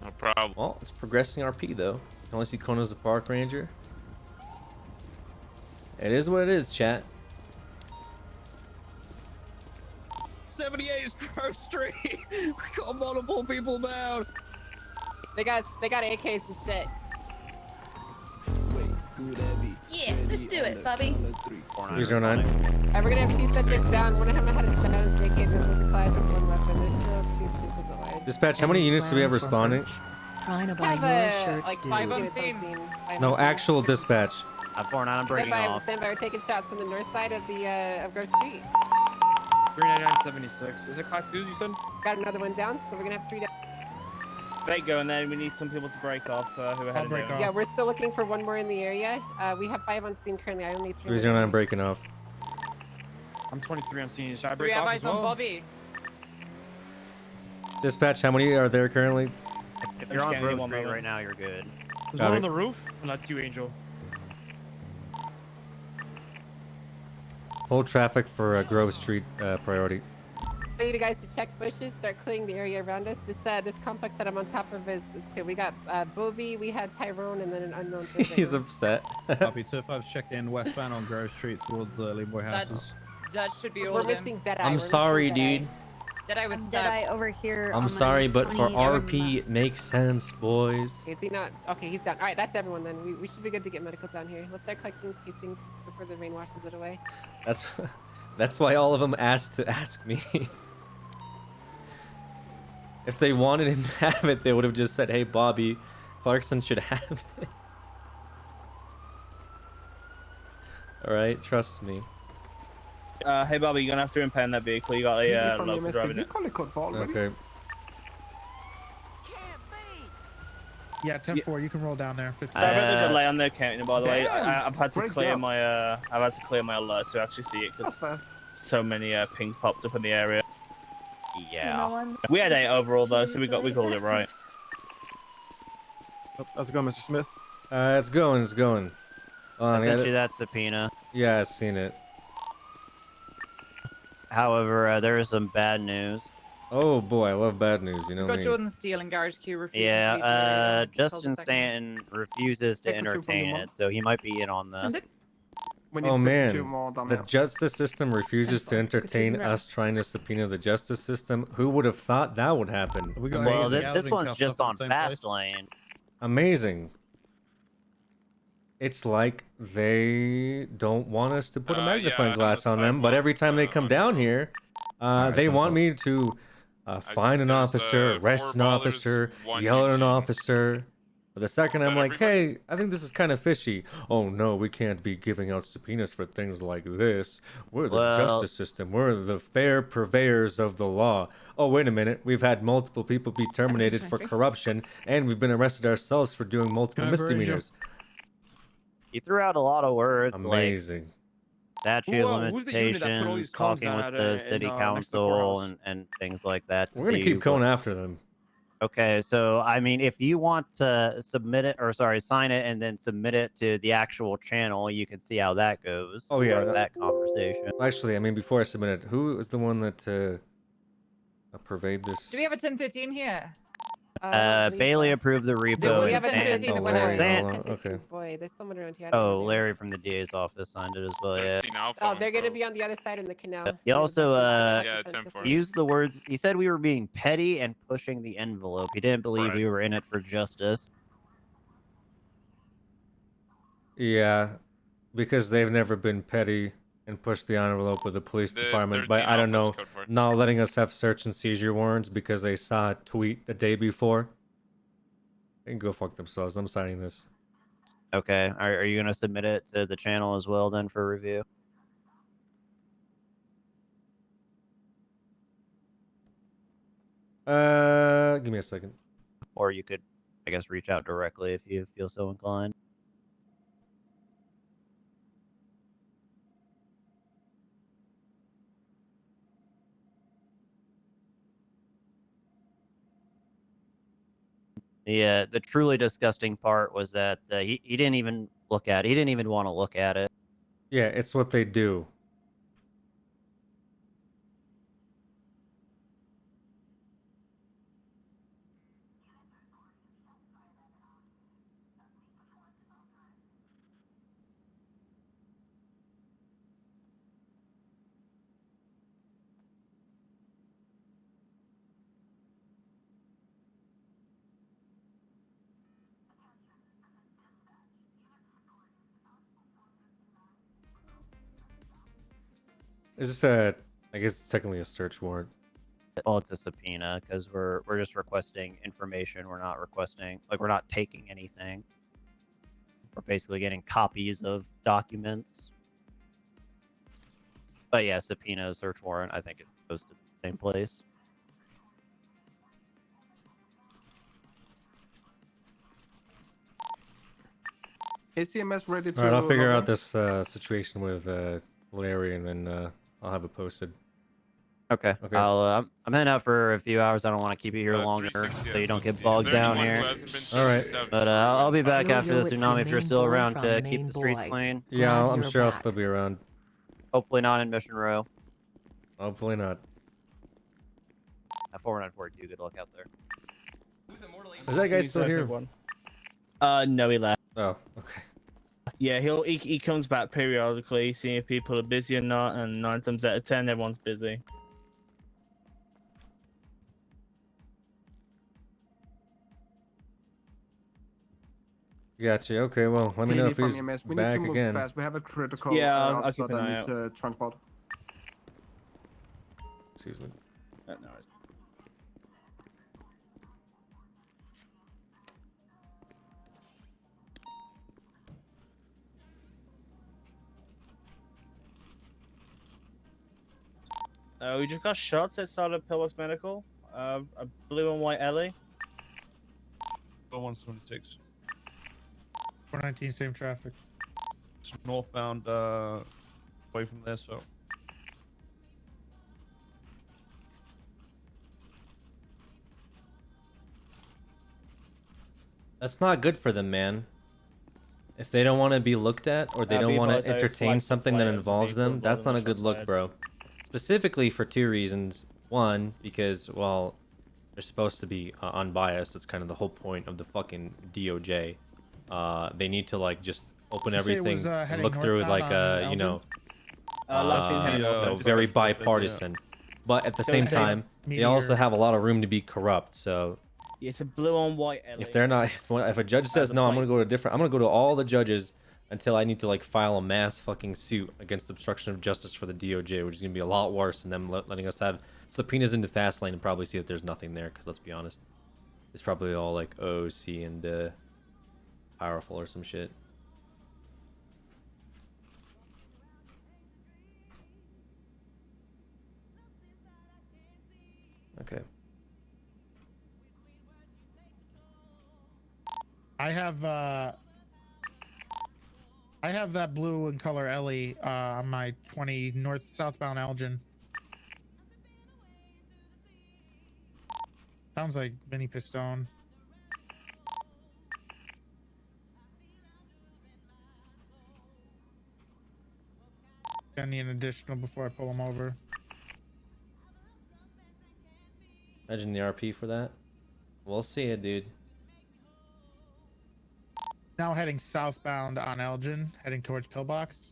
No problem. Well, it's progressing RP though. You can only see Kona as the park ranger. It is what it is, chat. 78 is Grove Street. We got multiple people down. They got AKs and shit. Yeah, let's do it, Bobby. 309. Alright, we're gonna have 2 subjects down. One of them had a status vacated with the class as 1 weapon. There's still 2 bitches alive. Dispatch, how many units do we have responding? Trying to buy Have your shirts, like dude. 5 on scene. No, actual dispatch. I'm 4-9, I'm breaking off. Stand by. We're taking shots from the north side of the of Grove Street. 39976. Is it class 2s you said? Got another one down, so we're gonna have 3 down. They go, and then we need some people to break off. Who are headed down. Yeah, we're still looking for 1 more in the area. We have 5 on scene currently. I only need 3. 309 breaking off. I'm 23 on scene. Should I We break have off eyes as well? on Bobby. Dispatch, how many are there currently? If you're on Grove Street right now, you're good. There's Got one it. on the roof? Well, not you, Angel. Hold traffic for Grove Street priority. I need you guys to check bushes, start clearing the area around us. This complex that I'm on top of is good. We got Bobby, we had Tyrone, and then an unknown. He's upset. Copy 2-5, check in westbound on Grove Street towards the Leroy houses. That should be all. We're missing Deadeye. I'm sorry, dude. Deadeye was Deadeye over here. I'm on sorry, my but for 20, RP, it makes sense, boys. Is he not? Okay, he's done. All right, that's everyone then. We should be good to get medical down here. Let's start collecting these things before the rain washes it away. That's why all of them asked to ask me. If they wanted him to have it, they would have just said, "Hey, Bobby, Clarkson should have it." All right, trust me. Hey, Bobby, you're gonna have to impound that vehicle. You got a local driving it. Okay. Yeah, 10-4, you can roll down there. 50. Sorry about the delay on the counting, by the way. Damn, I've had to break clear up. my I've had to clear my alerts to actually see it because so many pings popped up in the area. Yeah. We had 8 overall though, so we called it right. How's it going, Mr. Smith? It's going. It's going. I sent you that subpoena. Yeah, I've seen it. However, there is some bad news. Oh boy, I love bad news. You know Got me. Jordan Steele and Garage Q refusing to leave the Yeah, area. Justin Stanton refuses to Take the two from the entertain one. it, so he might be in on this. Oh man, more down the there. justice system refuses to entertain us trying to subpoena the justice system. Who would have thought that would happen? Well, this one's just on fast lane. Amazing. It's like they don't want us to put a magnifying glass on them, but every time they come down here, they want me to find an officer, arrest an officer, yell at an officer. But the second I'm like, hey, I think this is kind of fishy. Oh no, we can't be giving out subpoenas for things like this. We're the justice system. We're the fair purveyors of the law. Oh, wait a minute. We've had multiple people be terminated for corruption, and we've been arrested ourselves for doing multiple misdemeanors. He threw out a lot of words. Amazing. Like statute of limitations, talking with the city council, and things like that. We're gonna keep going after them. Okay, so I mean, if you want to submit it, or sorry, sign it and then submit it to the actual channel, you can see how that goes. Oh yeah, that conversation. Actually, I mean, before I submit it, who is the one that purveyed this? Do we have a 1013 here? Bailey approved the repo. We have a and 1013 Oh, that went out. Larry, okay. Boy, there's someone around here. I don't Oh, know. Larry from the DA's office signed it as well. Yeah. Oh, they're gonna be on the other side in the canal. He also Yeah, 10-4. used the words. He said we were being petty and pushing the envelope. He didn't believe we were in it for justice. Yeah, because they've never been petty and pushed the envelope with the police department. But I don't know, not letting us have search and seizure warrants because they saw a tweet the day before. They can go fuck themselves. I'm signing this. Okay. Are you gonna submit it to the channel as well then for review? Give me a second. Or you could, I guess, reach out directly if you feel so inclined. Yeah, the truly disgusting part was that he didn't even look at it. He didn't even want to look at it. Yeah, it's what they do. Is this a? I guess it's technically a search warrant. Well, it's a subpoena because we're just requesting information. We're not requesting, like, we're not taking anything. We're basically getting copies of documents. But yeah, subpoena, search warrant, I think it goes to the same place. ACMS ready to. All right, I'll figure log out in? this situation with Larry, and then I'll have it posted. Okay. Okay. I'm heading out for a few hours. I don't want to keep you here longer, so you don't get bogged down here. All right. But I'll be back Yo, after yo, the it's tsunami your if you're main still boy around from to keep Main the streets Boy. clean. Yeah, Glad I'm you're sure I'll back. still be around. Hopefully not in Mission Row. Hopefully not. At 4942, good luck out there. Is that guy still here? No, he left. Oh, okay. Yeah, he comes back periodically, seeing if people are busy or not, and 9 times out of 10, everyone's busy. Gotcha. Okay, well, let me know PD if from he's EMS. We need back to move again. fast. We have a critical Yeah, I'll officer keep an that eye needs out. to transport. Excuse me. No worries. We just got shots outside of Pillbox Medical. A blue and white Ellie. 176. 419, same traffic. It's northbound, away from there, so. That's not good for them, man. If they don't want to be looked at, or they don't want to entertain something that involves them, that's not a good look, bro. Specifically for 2 reasons. One, because, well, they're supposed to be unbiased. That's kind of the whole point of the fucking DOJ. They need to, like, just open everything and look through, like, you know, very bipartisan. But at the same time, they also have a lot of room to be corrupt, so... Yeah, it's a blue and white Ellie. If they're not, if a judge says no, I'm gonna go to different. I'm gonna go to all the judges until I need to like file a mass fucking suit against obstruction of justice for the DOJ, which is gonna be a lot worse than them letting us have subpoenas into fast lane and probably see that there's nothing there. Because let's be honest, it's probably all like OC and powerful or some shit. Okay. I have that blue and color Ellie on my 20 north southbound Elgin. Sounds like Vinny Pistone. I need an additional before I pull him over. Imagine the RP for that. We'll see it, dude. Now heading southbound on Elgin, heading towards Pillbox.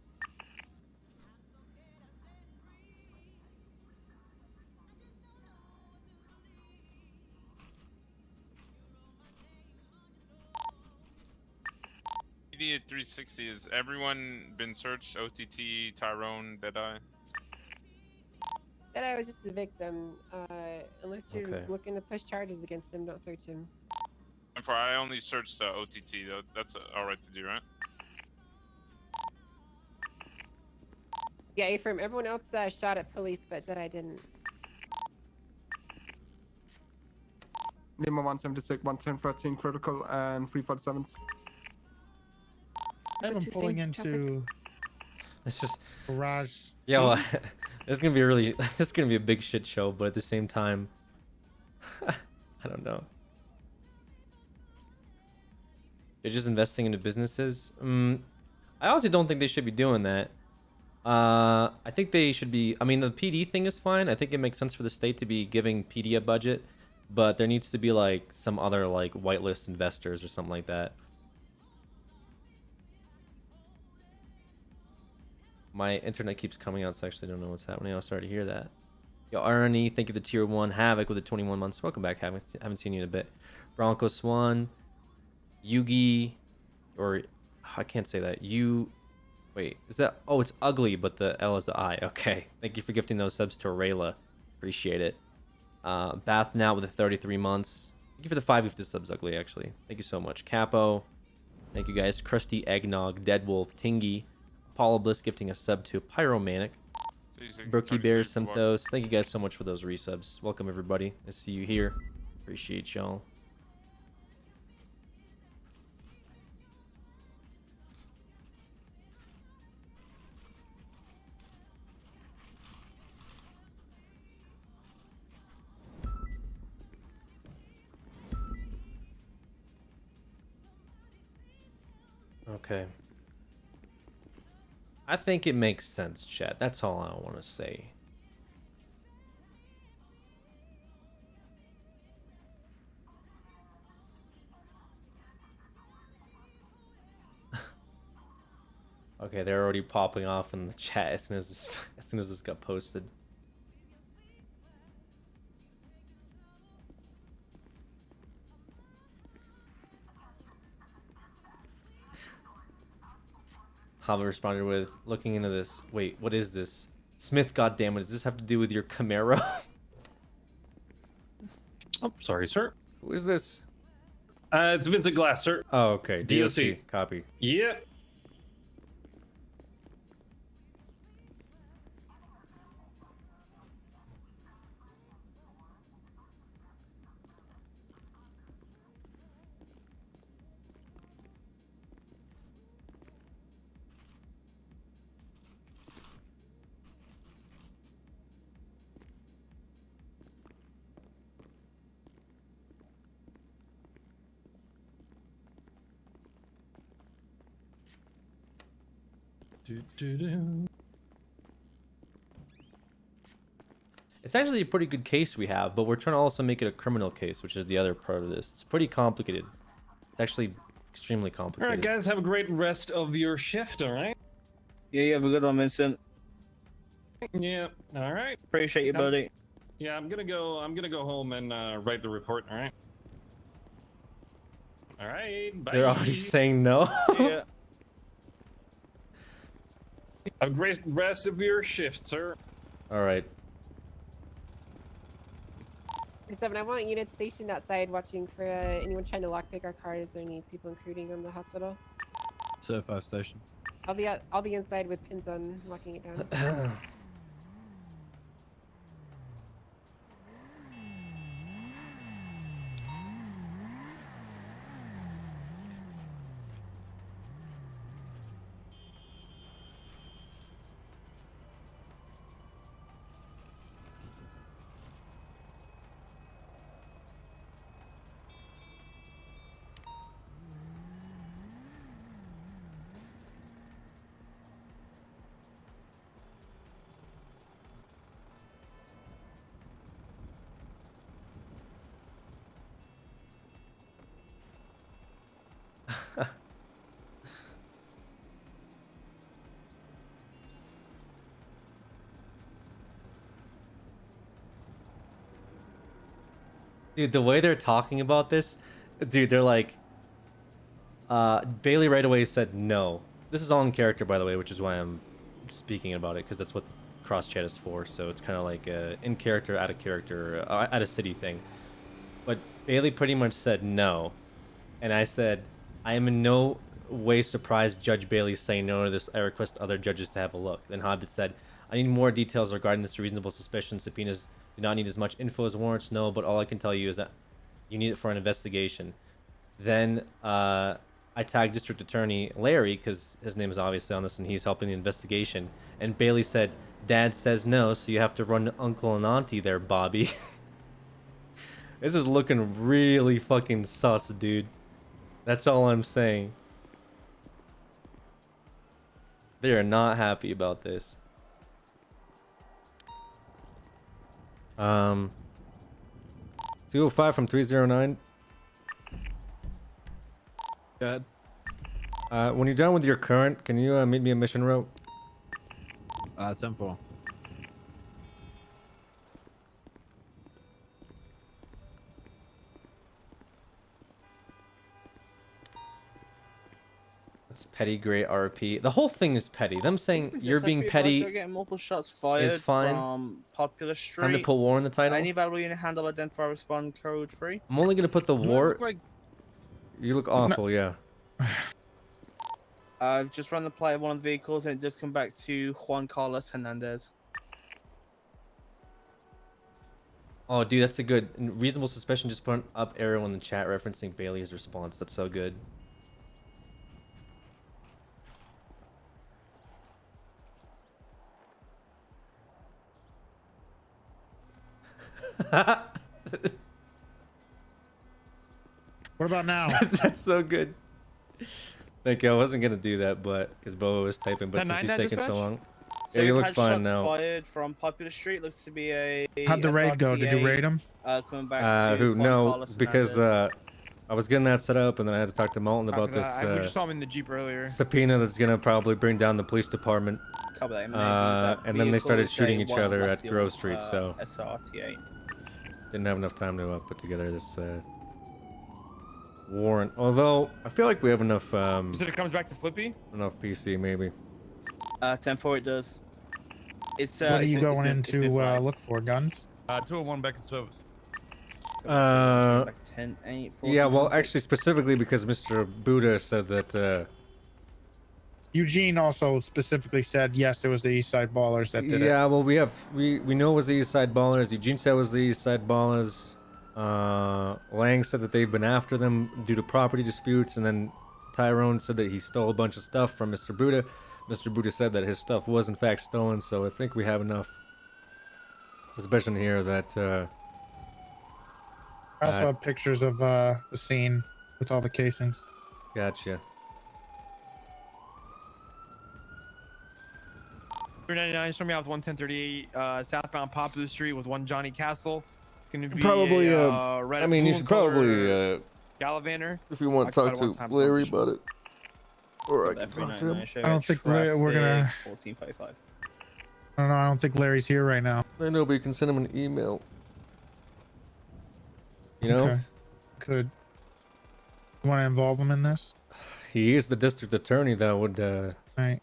PD at 360, has everyone been searched? OTT, Tyrone, Deadeye? Deadeye was just the victim. Unless you're Okay. looking to push charges against him, don't search him. And for I only searched OTT, though. That's alright to do, right? Yeah, Ephraim, everyone else shot at police, but Deadeye didn't. Lima 176, 110, critical, and 347s. I have him pulling into It's just garage. yeah. Well, it's gonna be really. It's gonna be a big shit show, but at the same time, I don't know. They're just investing into businesses. I honestly don't think they should be doing that. I think they should be. I mean, the PD thing is fine. I think it makes sense for the state to be giving PD a budget, but there needs to be like some other like whitelist investors or something like that. My internet keeps coming out, so I actually don't know what's happening. I'm sorry to hear that. Yo, Arnie, thank you for the tier 1. Havoc with the 21 months. Welcome back, Havoc. Haven't seen you in a bit. Bronco Swan, Yugi, or I can't say that. Wait, is that? Oh, it's ugly, but the L is the I. Okay. Thank you for gifting those subs to Rayla. Appreciate it. Bath now with the 33 months. Thank you for the 5 gifted subs, ugly, actually. Thank you so much. Capo. Thank you guys. Krusty Eggnog, Deadwolf, Tingy, Apollo Bliss gifting a sub to Pyromanic. Brookie Bear, Symptos. Thank you guys so much for those resubs. Welcome, everybody. I see you here. Appreciate y'all. Okay. I think it makes sense, chat. That's all I want to say. Okay, they're already popping off in the chat as soon as this got posted. Hava responded with, looking into this. Wait, what is this? Smith, goddammit, does this have to do with your Camaro? Oh, sorry, sir. Who is this? It's Vincent Glass, sir. Oh, okay. DOC. Copy. Yeah. It's actually a pretty good case we have, but we're trying to also make it a criminal case, which is the other part of this. It's pretty complicated. It's actually extremely complicated. All right, guys, have a great rest of your shift, all right? Yeah, you have a good one, Vincent. Yeah, all right. Appreciate you, buddy. Yeah, I'm gonna go home and write the report, all right? All right, bye. They're already saying no. Yeah. Have a great rest of your shift, sir. All right. 7, I want units stationed outside watching for anyone trying to lockpick our cars or any people intruding on the hospital. Sir, 5 station. I'll be inside with pins on locking it down. Dude, the way they're talking about this, dude, they're like, Bailey right away said no. This is all in character, by the way, which is why I'm speaking about it, because that's what cross chat is for. So it's kind of like a in character, out of city thing. But Bailey pretty much said no, and I said, I am in no way surprised Judge Bailey's saying no to this. I request other judges to have a look. Then Hobbit said, I need more details regarding this reasonable suspicion. Subpoenas do not need as much info as warrants. No, but all I can tell you is that you need it for an investigation. Then I tagged District Attorney Larry, because his name is obviously on this and he's helping the investigation. And Bailey said, Dad says no, so you have to run to Uncle and Auntie there, Bobby. This is looking really fucking sus, dude. That's all I'm saying. They are not happy about this. 205 from 309. Go ahead. When you're done with your current, can you meet me at Mission Row? 10-4. It's petty, great RP. The whole thing is petty. Them saying Just you're has to being be advised petty You're getting multiple shots fired fine. from Popular Street. Time to put war in the title. Any valuable unit handle, identify, respond, code 3. I'm only gonna put the Do I war. look like- You look awful, yeah. I've just run the plate of one of the vehicles and it does come back to Juan Carlos Hernandez. Oh, dude, that's a good reasonable suspicion. Just put an up arrow in the chat referencing Bailey's response. That's so good. What about now? That's so good. Thank you. I wasn't gonna do that, but because Boa was typing, but since he's taking so long, So yeah, you we've look had fine shots now. fired from Popular Street. Looks to be a. How'd the raid go? Did you raid him? Coming back to Who? Juan No, Carlos because Hernandez. I was getting that set up, and then I had to talk to Molten about this we just saw him in the Jeep earlier. subpoena that's gonna probably bring down the police department. Copy that. That And then they started vehicle shooting is a each other one at Lexi, Grove Street, so SRT8. didn't have enough time to put together this warrant. Although I feel like we have enough So it comes back to Flippy? enough PC maybe. 10-4 it does. It's What are you going in it's to been fine. look for? Guns? 201 back in service. Back 10-8, Yeah, well, 14, actually, specifically because Mr. Buddha said that. Eugene also specifically said yes, it was the East Side Ballers that did it. Yeah, well, we know it was the East Side Ballers. Eugene said it was the East Side Ballers. Lang said that they've been after them due to property disputes, and then Tyrone said that he stole a bunch of stuff from Mr. Buddha. Mr. Buddha said that his stuff was in fact stolen, so I think we have enough suspicion here that. I also have pictures of the scene with all the casings. Gotcha. 399, show me out with 11038 southbound Popular Street with one Johnny Castle. It's gonna be Probably, a red I mean, you blue should color probably, Gallivant. if you want to talk to Larry about it, or I can talk to him. I don't think we're gonna. 1455. I don't know. I don't think Larry's here right now. I know, but you can send him an email. You know? Okay. Could. You want to involve him in this? He is the district attorney that would. Right.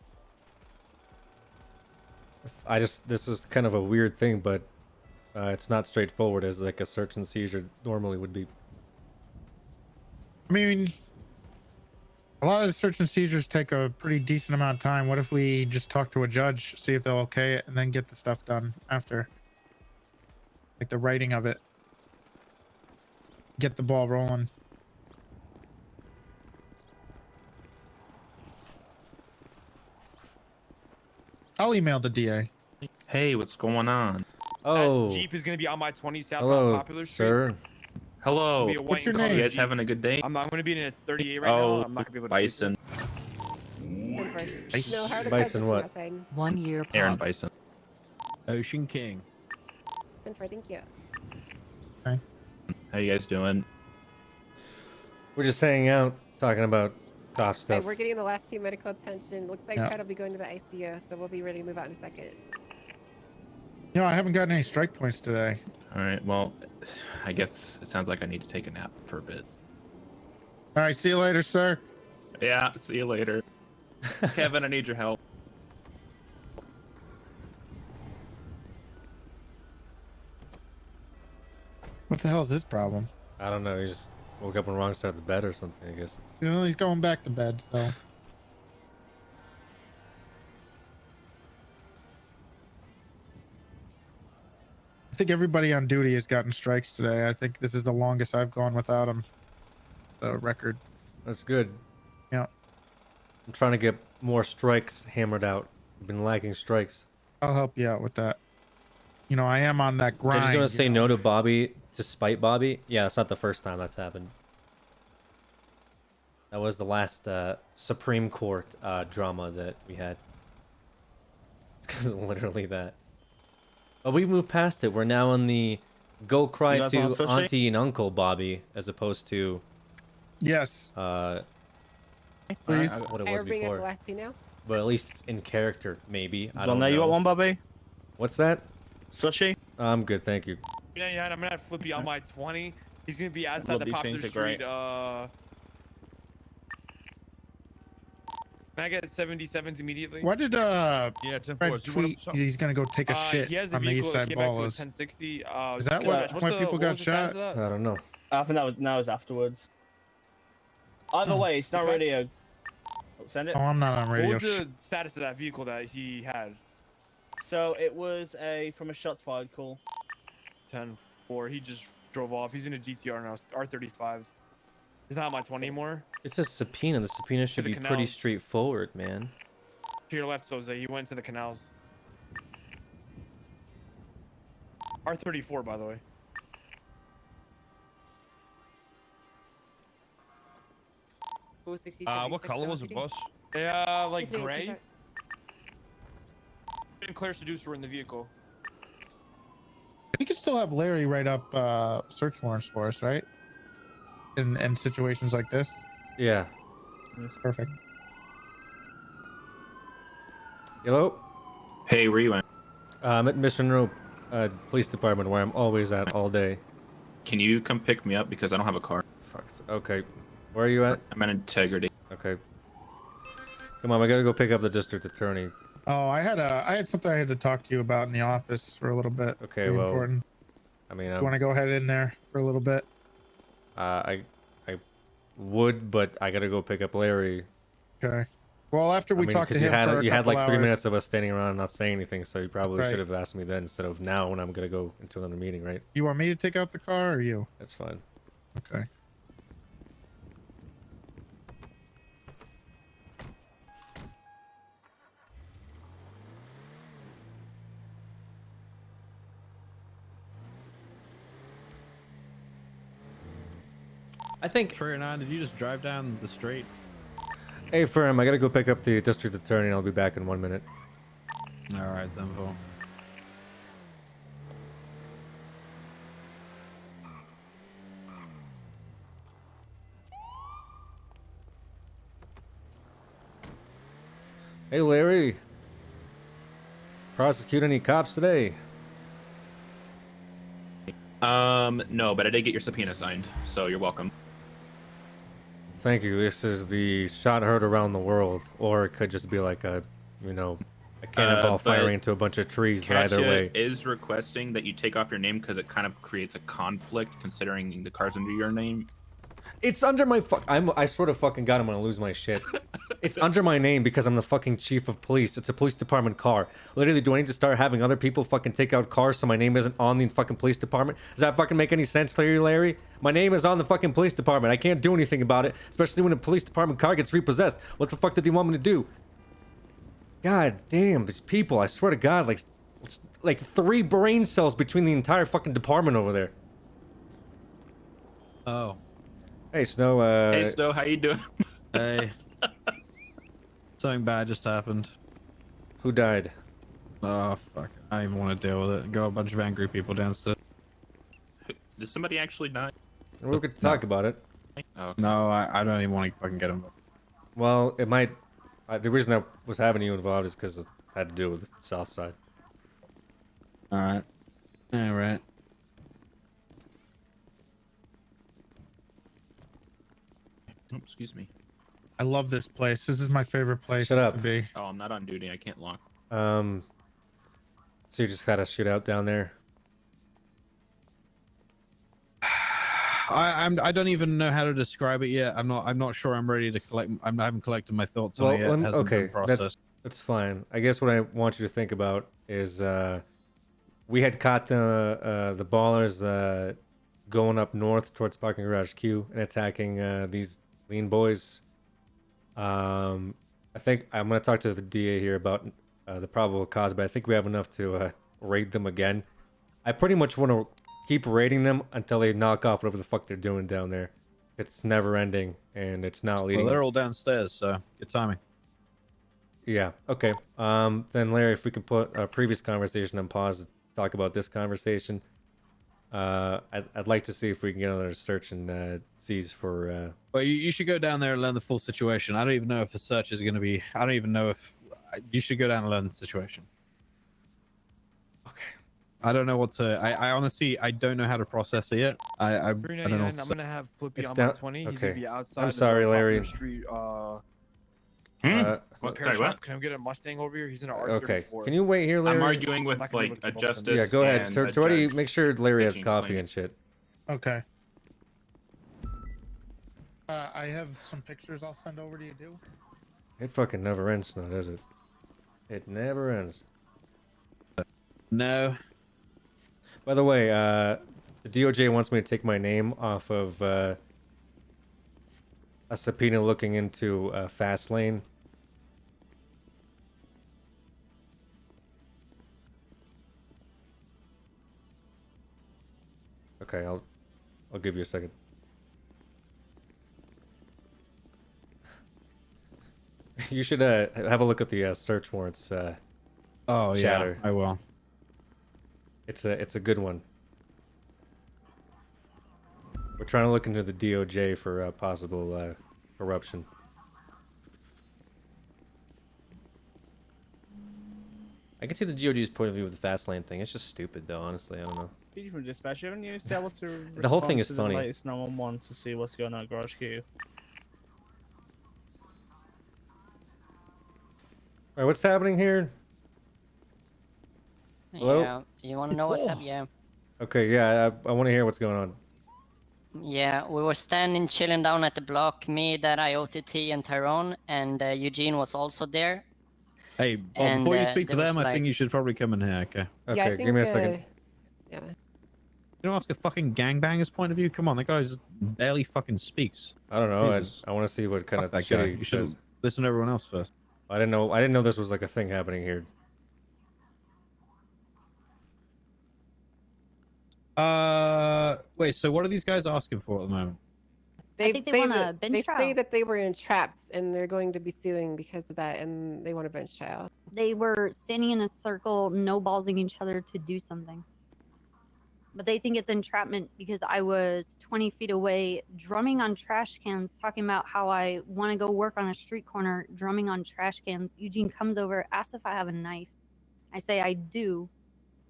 This is kind of a weird thing, but it's not straightforward as like a search and seizure normally would be. I mean, a lot of the search and seizures take a pretty decent amount of time. What if we just talk to a judge, see if they'll okay it, and then get the stuff done after? Like the writing of it. Get the ball rolling. I'll email the DA. Hey, what's going on? Oh. That Jeep is gonna be on my 20 southbound Hello, Popular Street. sir. Hello. It'll be a white What's your and colored name? You guys Jeep. having a good day? I'm gonna be in a 38 right Oh, now. I'm not gonna be able to. Bison. No, how are the Bison cards what? outside? 1 year Aaron pub. Bison. Ocean King. Thank you. How you guys doing? We're just hanging out, talking about cop Right, stuff. we're getting the last two medical attention. Looks like Yeah. Fred will be going to the ICU, so we'll be ready to move out in a second. You know, I haven't gotten any strike points today. All right. Well, I guess it sounds like I need to take a nap for a bit. All right, see you later, sir. Yeah. See you later. Kevin, I need your help. What the hell is his problem? I don't know. He just woke up on the wrong side of the bed or something, I guess. You know, he's going back to bed, so. I think everybody on duty has gotten strikes today. I think this is the longest I've gone without them. The record. That's good. Yeah. I'm trying to get more strikes hammered out. I've been lacking strikes. I'll help you out with that. You know, I am on that grind. Just gonna you say know. no to Bobby to spite Bobby. Yeah, it's not the first time that's happened. That was the last Supreme Court drama that we had. It's because of literally that. But we moved past it. We're now on the go cry You guys wanna to associate? auntie and uncle Bobby, as opposed to Yes. Please. Please. What it Are was we bringing up before. the last two now? But at least it's in character, maybe. I John, don't there know. you got one, Bobby? What's that? Sushi? I'm good, thank you. 399, I'm gonna have Flippy on my 20. He's gonna be outside Love the these Popular things are Street. great. Can I get 77s immediately? Why did Yeah, Fred tweet he's gonna go take a shit he has a on the vehicle east that side came back to a balls? 1060. Is that why people got shot? I don't know. I think that was afterwards. Either way, it's not really a. Oh, send it. Oh, I'm not on radio. What was the status of that vehicle that he had? So it was from a shots fired call. 10-4. He just drove off. He's in a GTR now. R35. He's not on my 20 anymore. It's a subpoena. The subpoena should be pretty straightforward, man. To your left, Jose. He went to the canals. R34, by the way. What color was it, boss? Yeah, like gray. And Claire Seducer were in the vehicle. We could still have Larry write up search warrants for us, right? In situations like this. Yeah. That's perfect. Hello? Hey, where you at? I'm at Mission Row Police Department, where I'm always at all day. Can you come pick me up because I don't have a car? Fuck. Okay. Where are you at? I'm at Integrity. Okay. Come on, I gotta go pick up the district attorney. Oh, I had something I had to talk to you about in the office for a little bit. Okay, Pretty well, important. I mean, You want to go ahead in there for a little bit? I would, but I gotta go pick up Larry. Okay. Well, after we talked to 'cause him for a you had couple like 3 hours. minutes of us standing around and not saying anything, so you probably Right. should have asked me then instead of now when I'm gonna go into another meeting, right? You want me to take out the car or you? That's fine. Okay. I think. 309, did you just drive down the street? Hey, firm, I gotta go pick up the district attorney and I'll be back in 1 minute. Alright, then, Paul. Hey, Larry. Prosecute any cops today? No, but I did get your subpoena signed, so you're welcome. Thank you. This is the shot heard around the world, or it could just be like a, a cannonball firing into a bunch of trees. But either Katya way, is requesting that you take off your name because it kind of creates a conflict considering the car's under your name. it's under my I sort of fucking got. I'm gonna lose my shit. It's under my name because I'm the fucking chief of police. It's a police department car. Literally, do I need to start having other people fucking take out cars so my name isn't on the fucking police department? Does that fucking make any sense to you, Larry? My name is on the fucking police department. I can't do anything about it, especially when a police department car gets repossessed. What the fuck did they want me to do? God damn, these people, I swear to God, like 3 brain cells between the entire fucking department over there. Oh. Hey, Snow, Hey, Snow, how you doing? Hey. Something bad just happened. Who died? Oh, fuck. I don't even want to deal with it. Got a bunch of angry people downstairs. Did somebody actually die? We could talk about it. Oh, okay. No, I don't even want to fucking get involved. Well, it might... the reason I was having you involved is because it had to do with the South Side. Alright. Alright. Oh, excuse me. I love this place. This is my favorite place Shut up. to be. Oh, I'm not on duty. I can't lock. So you just had a shootout down there? I don't even know how to describe it yet. I'm not sure I'm ready to collect. I haven't collected my thoughts on it yet. It hasn't okay, been processed. that's fine. I guess what I want you to think about is we had caught the ballers going up north towards parking garage Q and attacking these lean boys. I think I'm gonna talk to the DA here about the probable cause, but I think we have enough to raid them again. I pretty much want to keep raiding them until they knock off whatever the fuck they're doing down there. It's never ending, and it's not leading. Well, they're all downstairs, so good timing. Yeah. Okay. Then Larry, if we can put a previous conversation on pause to talk about this conversation, I'd like to see if we can get another search and seize for. Well, you should go down there and learn the full situation. I don't even know if the search is going to be. I don't even know if you should go down and learn the situation. Okay. I don't know what to. I honestly, I don't know how to process it yet. I don't know. What to I'm say. gonna have Flippy It's on down- my 20. He's okay. gonna be outside. I'm sorry, of Larry. Poplar Street. Sorry, what? Can I get a Mustang over here? He's in an R34. Okay. Can you wait here, Larry? I'm arguing with like a justice. Yeah, go ahead. and To a already judge make sure Larry has making coffee claim. and shit. Okay. I have some pictures I'll send over to you, too. It fucking never ends now, does it? It never ends. No. By the way, the DOJ wants me to take my name off of a subpoena looking into Fastlane. Okay, I'll give you a second. You should have a look at the search warrants. Oh chatter. yeah, I will. It's a good one. We're trying to look into the DOJ for possible corruption. I can see the DOJ's point of view with the fast lane thing. It's just stupid, though. Honestly, I don't know. Be from dispatch. You haven't used able to The whole thing respond is to funny. The latest 911 to see what's going on at Garage Q. Alright, what's happening here? Hello? Yeah, you want to know what's up? Yeah. Okay, yeah, I want to hear what's going on. Yeah, we were standing chilling down at the block, me, that OTT, and Tyrone, and Eugene was also there. Hey, Bob, And, before you speak to there them, was, I think like- you should probably come in here, okay? Okay, Yeah, I give me a think, second. Yeah. You don't ask a fucking gangbanger's point of view? Come on, that guy just barely fucking speaks. I don't know. Jesus. I want to see what kind Fuck of that shit guy. he You should says. listen to everyone else first. I didn't know this was like a thing happening here. Wait, so what are these guys asking for at the moment? They think they say want a that- bench They trial. say that they were entrapped and they're going to be suing because of that, and they want a bench trial. They were standing in a circle, no ballsing each other to do something. But they think it's entrapment because I was 20 feet away drumming on trash cans, talking about how I want to go work on a street corner, drumming on trash cans. Eugene comes over, asks if I have a knife. I say I do.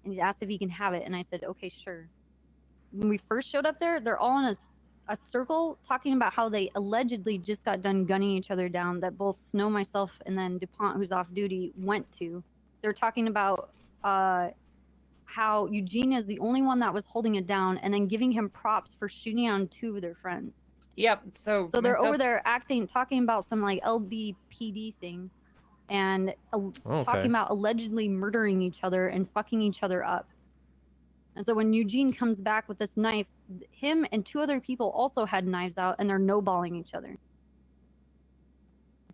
And he asked if he can have it. And I said, okay, sure. When we first showed up there, they're all in a circle talking about how they allegedly just got done gunning each other down, that both Snow, myself, and then DuPont, who's off duty, went to. They're talking about how Eugene is the only one that was holding it down, and then giving him props for shooting on two of their friends. Yep. So they're over there talking about some like LBPD thing, and talking about allegedly murdering each other and fucking each other up. And so when Eugene comes back with this knife, him and two other people also had knives out, and they're no-balling each other.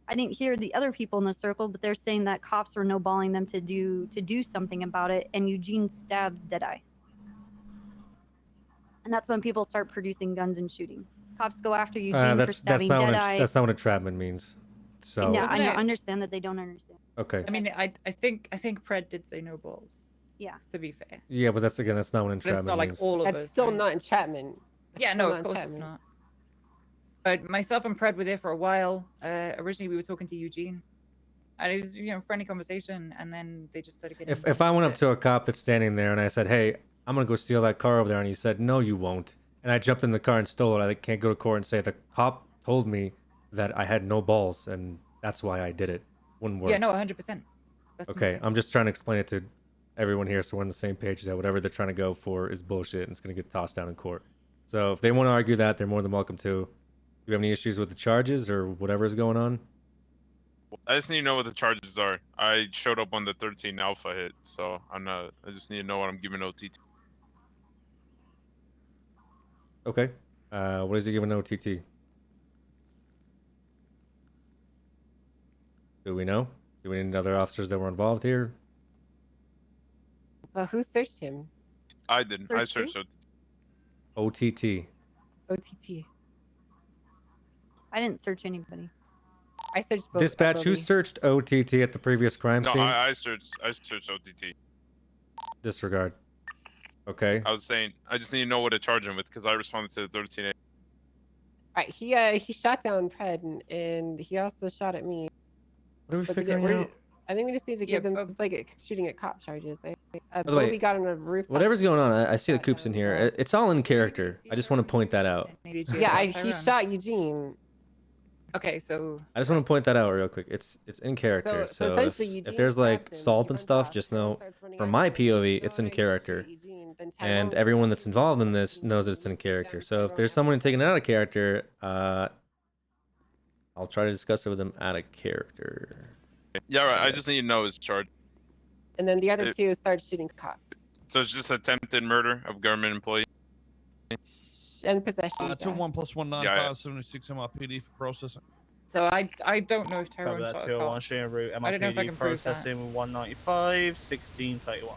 I didn't hear the other people in the circle, but they're saying that cops were no-balling them to do something about it, and Eugene stabs Deadeye. And that's when people start producing guns and shooting. Cops go after Eugene for stabbing Deadeye. That's not what entrapment means. So Yeah, I know, understand that they don't understand. okay. I mean, I think Pred did say no balls. Yeah. To be fair. Yeah, but that's not what But entrapment it's not like means. all of That's us. still right? not entrapment. That's Yeah, still no, of course it's entrapment. not. But myself and Pred were there for a while. Originally, we were talking to Eugene, and it was friendly conversation, and then they just started getting. If I went up to a cop that's standing there and I said, "Hey, I'm gonna go steal that car over there," and he said, "No, you won't," and I jumped in the car and stole it, I can't go to court and say the cop told me that I had no balls and that's why I did it. Wouldn't work. Yeah, no, 100%. Okay, I'm just trying to explain it to everyone here so we're on the same page that whatever they're trying to go for is bullshit and it's gonna get tossed down in court. So if they want to argue that, they're more than welcome to. Do you have any issues with the charges or whatever is going on? I just need to know what the charges are. I showed up on the 13 alpha hit, so I just need to know what I'm giving OTT. Okay. What is he giving OTT? Do we know? Do we need other officers that were involved here? Well, who searched him? I didn't. I Searched searched OTT. OTT. I didn't search anybody. I searched both. Dispatch, who searched OTT at the previous crime No, scene? I searched OTT. Disregard. Okay. I was saying I just need to know what to charge him with because I responded to the 13. All right, he shot down Pred, and he also shot at me. What are we But figuring we're- out? I think we just need to Yeah, give them some, like shooting at cop charges. By the way, Bobby got on a rooftop. Whatever's going on, I see the coops in here. It's all in character. I just want to point that out. Yeah, he shot Eugene. Okay, so I just want to point that out real quick. It's in character. So So, essentially, if Eugene there's like stabs him, salt he and runs stuff, off, just Tyrone know starts running from after my him, he POV, it's in destroys, character. shoot Eugene, then And Tyrone everyone stabs that's Eugene, involved in kills this knows Eugene, it's in shoots character. down So if Tyrone there's after someone that. taken out of character, I'll try to discuss it with them out of character. Yeah, right. I just need to know his charge. And then the other It- two start shooting cops So it's just attempted murder of government employee. and possessions. To 1 + 195 76 MRPD for processing. So I don't know if Cover Tyrone that shot a 201 cop. sharing route. I don't know if I MLPD can prove that. processing 195, 1631.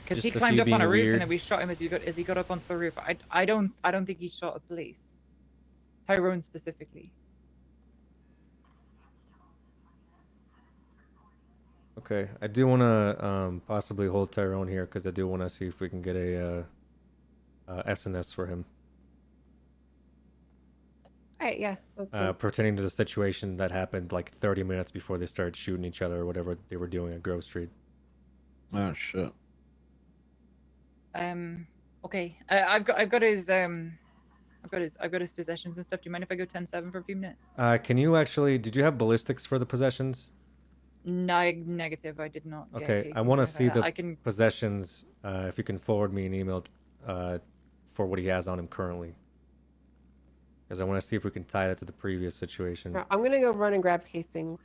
Because Just he the climbed fee up on a being roof weird. and then we shot him as he got up onto the roof. I don't think he shot a police. Tyrone specifically. Okay, I do want to possibly hold Tyrone here because I do want to see if we can get a SNS for him. All right, yeah. Sounds good. Pertaining to the situation that happened like 30 minutes before they started shooting each other or whatever they were doing at Grove Street. Oh shit. Okay. I've got his possessions and stuff. Do you mind if I go 10-7 for a few minutes? Can you actually? Did you have ballistics for the possessions? No, negative. I did not. get Okay, I casings want or to anything see like that. the I can. possessions. If you can forward me an email for what he has on him currently, because I want to see if we can tie that to the previous situation. I'm gonna go run and grab casings.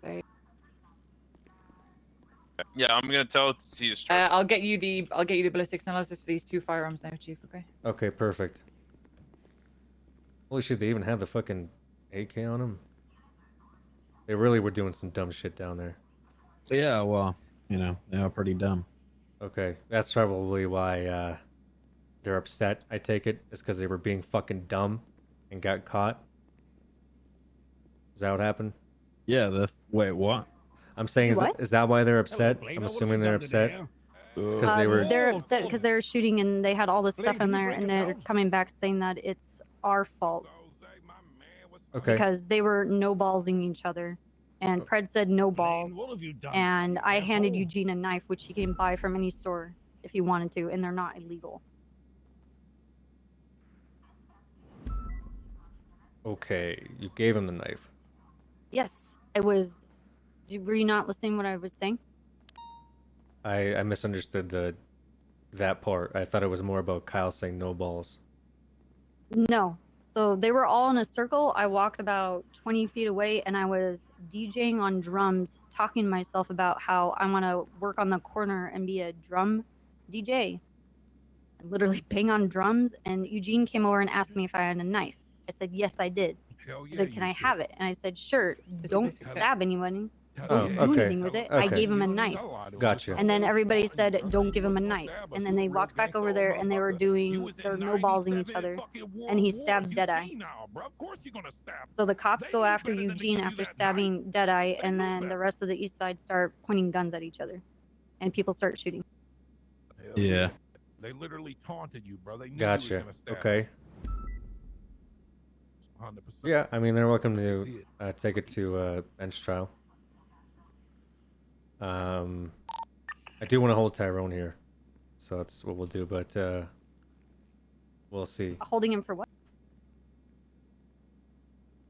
Yeah, I'm gonna tell T his charge. I'll get you the ballistics analysis for these two firearms now, Chief. Okay. Okay, perfect. Holy shit, they even have the fucking AK on them. They really were doing some dumb shit down there. Yeah, well, you know, they are pretty dumb. Okay, that's probably why they're upset, I take it. It's because they were being fucking dumb and got caught. Is that what happened? Yeah, wait, what? I'm saying, is that why they're upset? I'm assuming they're upset. It's because they were... They're upset because they're shooting and they had all this stuff in there, and they're coming back saying that it's our fault. Okay. Because they were no-ballsing each other. And Pred said no balls. And I handed Eugene a knife, which he can buy from any store if he wanted to, and they're not illegal. Okay, you gave him the knife. Yes, I was... Were you not listening to what I was saying? I misunderstood that part. I thought it was more about Kyle saying no balls. No. So they were all in a circle. I walked about 20 feet away and I was DJing on drums, talking to myself about how I want to work on the corner and be a drum DJ. I literally bang on drums, and Eugene came over and asked me if I had a knife. I said, yes, I did. He said, can I have it? And I said, sure. Don't stab anyone. Don't do anything with it. I gave him a knife. Gotcha. And then everybody said, don't give him a knife. And then they walked back over there and they were doing, they're no-ballsing each other. And he stabbed Deadeye. So the cops go after Eugene after stabbing Deadeye, and then the rest of the east side start pointing guns at each other. And people start shooting. Yeah. They literally taunted you, bro. They knew Gotcha. Okay. Yeah, I mean, they're welcome to take it to bench trial. I do want to hold Tyrone here, so that's what we'll do, but we'll see. Holding him for what?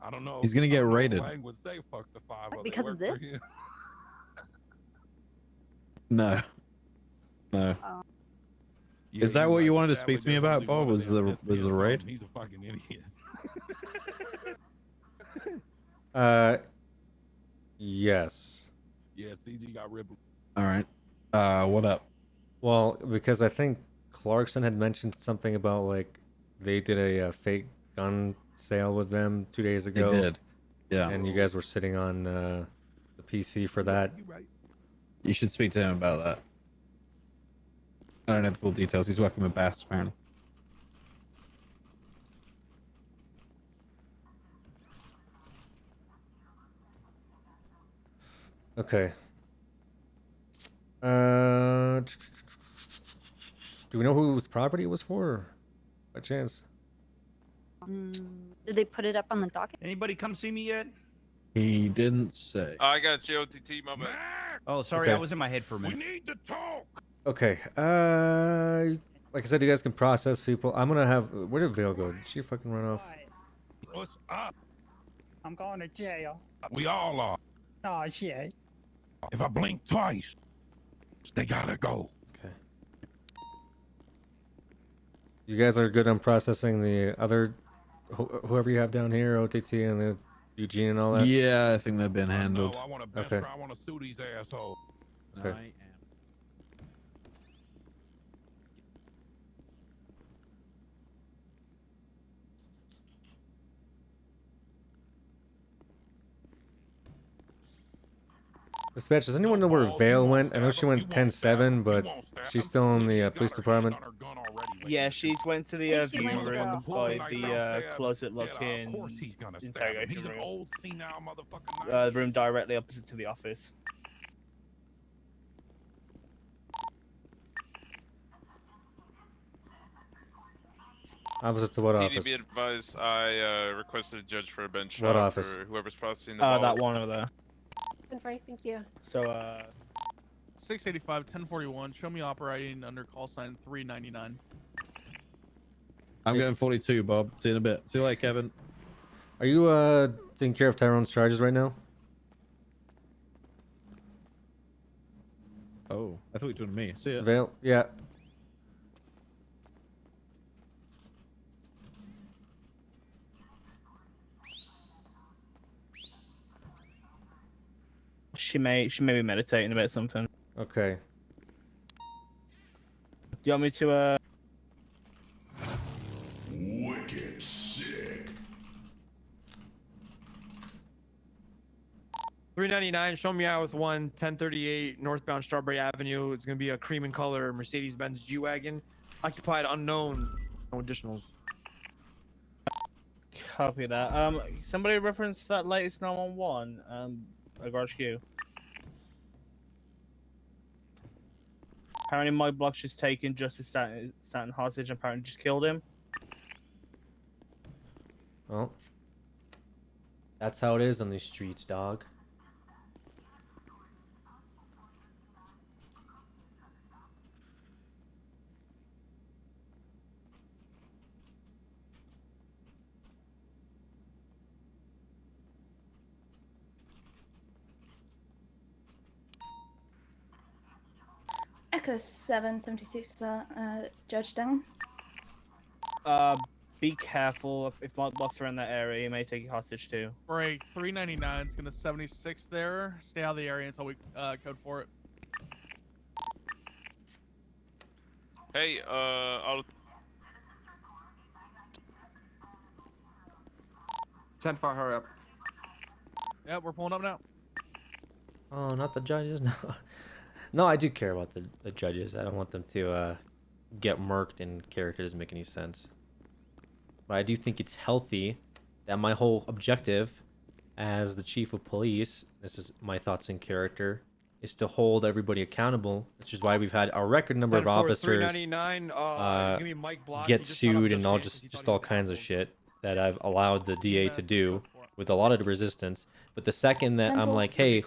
I don't know. He's gonna get raided. Because of this? No. No. Is that what you wanted to speak to me about, Bob? Was the raid? He's a fucking idiot. Yes. Yeah, CG got ripped. All right. What up? Well, because I think Clarkson had mentioned something about like they did a fake gun sale with them 2 days ago. They did. Yeah. And you guys were sitting on the PC for that. You should speak to him about that. I don't know the full details. He's working with Bass, apparently. Okay. Do we know whose property it was for? By chance? Did they put it up on the docket? Anybody come see me yet? He didn't say. I got you, OTT, my bad. Oh, sorry, Okay. I was in my head for a minute. We need to talk. Okay. like I said, you guys can process people. I'm gonna have. Where did Vale go? Did she fucking run off? What's up? I'm going to jail. We all are. Oh shit. If I blink twice, they gotta go. Okay. You guys are good on processing the other, whoever you have down here, OTT and the Eugene and all that. Yeah, I think they've been handled. No, I want to bench Okay. I want to sue these assholes. Okay. Dispatch, does anyone know where Vale went? I know she went 10-7, but she's still in the police department. Yeah, she's went to the think she viewing went to room the by whole the closet-looking interrogation He's an room. old senile motherfucking The room directly opposite to the office. Opposite to what PD office? be advised, I requested a judge for a bench What trial office? for whoever's processing the That balls. one over there. Thank you. So, 685, 1041. Show me operating under call sign 399. I'm going 42, Bob. See you in a bit. See you later, Kevin. Are you taking care of Tyrone's charges right now? Oh, I thought you were talking to me. See ya. Vale? Yeah. she may be meditating about something. Okay. Do you want me to Wicked sick. 399. Show me out with 1038 northbound Strawberry Avenue. It's gonna be a cream in color Mercedes-Benz G-wagon, occupied unknown. No additionals. copy that? Somebody reference that latest 911. Garage Q. Apparently, Mike Block's just taken Justice Stanton hostage and apparently just killed him. Well, that's how it is on these streets, dog. Echo 776 Judge down. Be careful. If Mike Block's around that area, he may take you hostage too. Break 399 is going to 76 there. Stay out of the area until we code for it. Hey, I'll 10-4, hurry up. Yeah, we're pulling up now. Oh, not the judges? No. No, I do care about the judges. I don't want them to get murked and character doesn't make any sense. But I do think it's healthy that my whole objective as the chief of police, this is my thoughts in character, is to hold everybody accountable, which is why we've had a record number of officers 399, it's gonna be Mike Block. get sued and all just all kinds of shit that I've allowed the DA to do with a lot of resistance. But the second that I'm like, hey,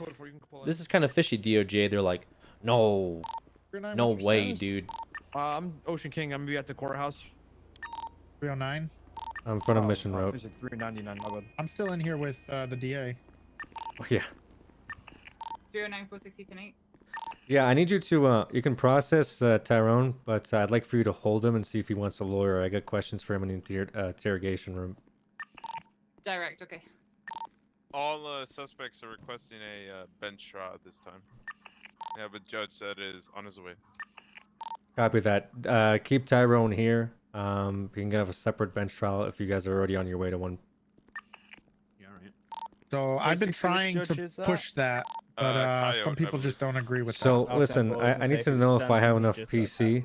this is kind of fishy, DOJ, they're like, no, no way, dude. I'm Ocean King. I'm gonna be at the courthouse. 309. I'm in front of Mission Road. 399. My bad. I'm still in here with the DA. Oh, yeah. 309-460 tonight. Yeah, I need you to, you can process Tyrone, but I'd like for you to hold him and see if he wants a lawyer. I got questions for him in the interrogation room. Direct, okay. all suspects are requesting a bench trial at this time. We have a judge that is on his way. Copy that. Keep Tyrone here. We can have a separate bench trial if you guys are already on your way to one. Yeah, all right. So I've been trying to push that, but some people just don't agree with that. Listen, I need to know if I have enough PC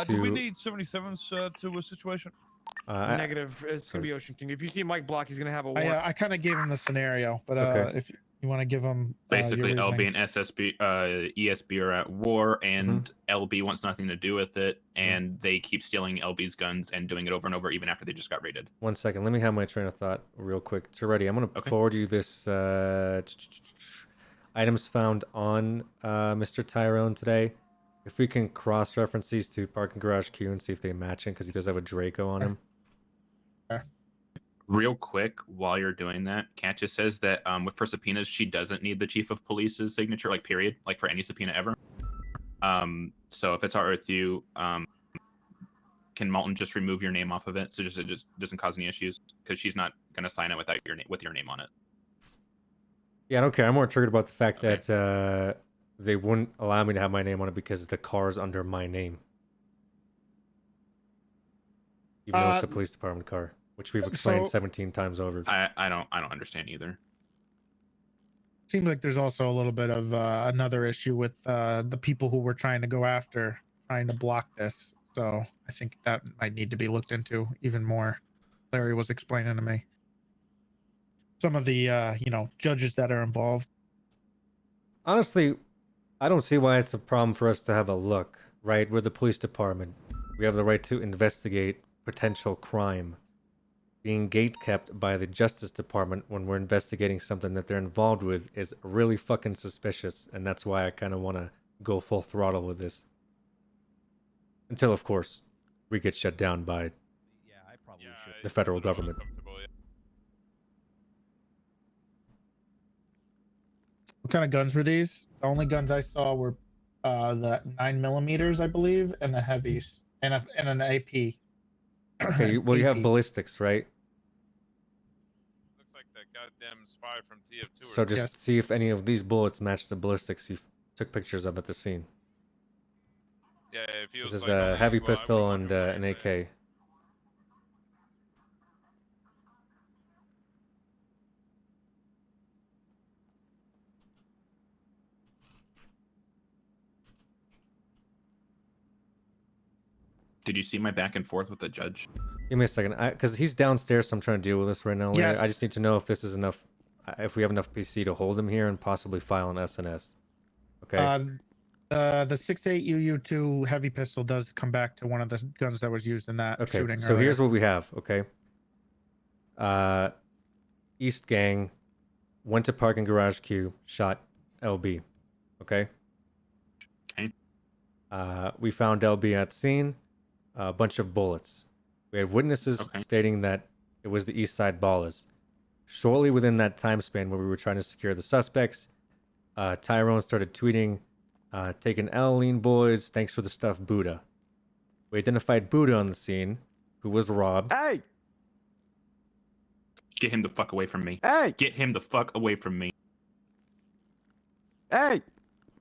Do we to. need 77s to a situation? Negative. It's gonna be Ocean King. If you see Mike Block, he's gonna have a warrant. I kind of gave him the scenario, but Okay. if you want to give him Basically, your LB reasoning. and SSB, ESB are at war, and LB wants nothing to do with it, and they keep stealing LB's guns and doing it over and over, even after they just got raided. 1 second. Let me have my train of thought real quick. Ready? I'm gonna forward you this items found on Mr. Tyrone today. If we can cross-reference these to parking garage Q and see if they match him, because he does have a Draco on him. Real quick, while you're doing that, Kat just says that for subpoenas, she doesn't need the chief of police's signature, like period, like for any subpoena ever. So if it's all right with you, can Malton just remove your name off of it, so it just doesn't cause any issues? Because she's not gonna sign it without your with your name on it. Yeah, I don't care. I'm more triggered about the fact that they wouldn't allow me to have my name on it because the car's under my name. Even though it's a police department car, which we've explained 17 times over. I don't understand either. Seems like there's also a little bit of another issue with the people who were trying to go after, trying to block this. So I think that might need to be looked into even more. Larry was explaining to me some of the judges that are involved. Honestly, I don't see why it's a problem for us to have a look, right? We're the police department. We have the right to investigate potential crime. Being gatekept by the Justice Department when we're investigating something that they're involved with is really fucking suspicious, and that's why I kind of want to go full throttle with this. Until, of course, we get shut down by the federal government. What kind of guns were these? The only guns I saw were the 9mm, I believe, and the heavies, and an AP. Okay, well, you have ballistics, right? Looks like that goddamn spy from TF2. So just see if any of these bullets match the ballistics you took pictures of at the scene. Yeah, if he was This is like, a heavy pistol and an AK. Did you see my back and forth with the judge? Give me a second, because he's downstairs, so I'm trying to deal with this right now. Yes. I just need to know if this is enough, if we have enough PC to hold him here and possibly file an SNS. Okay. The 6.8 UU2 heavy pistol does come back to one of the guns that was used in that Okay, shooting. so earlier. here's what we have, okay? East Gang went to parking garage Q, shot LB, okay? Okay. We found LB at scene, a bunch of bullets. We had witnesses stating that it was the East Side Ballers. Shortly within that time span where we were trying to secure the suspects, Tyrone started tweeting, taking L, lean boys, thanks for the stuff, Buddha. We identified Buddha on the scene, who was robbed. Hey! Get him the fuck away from me. Hey! Get him the fuck away from me. Hey!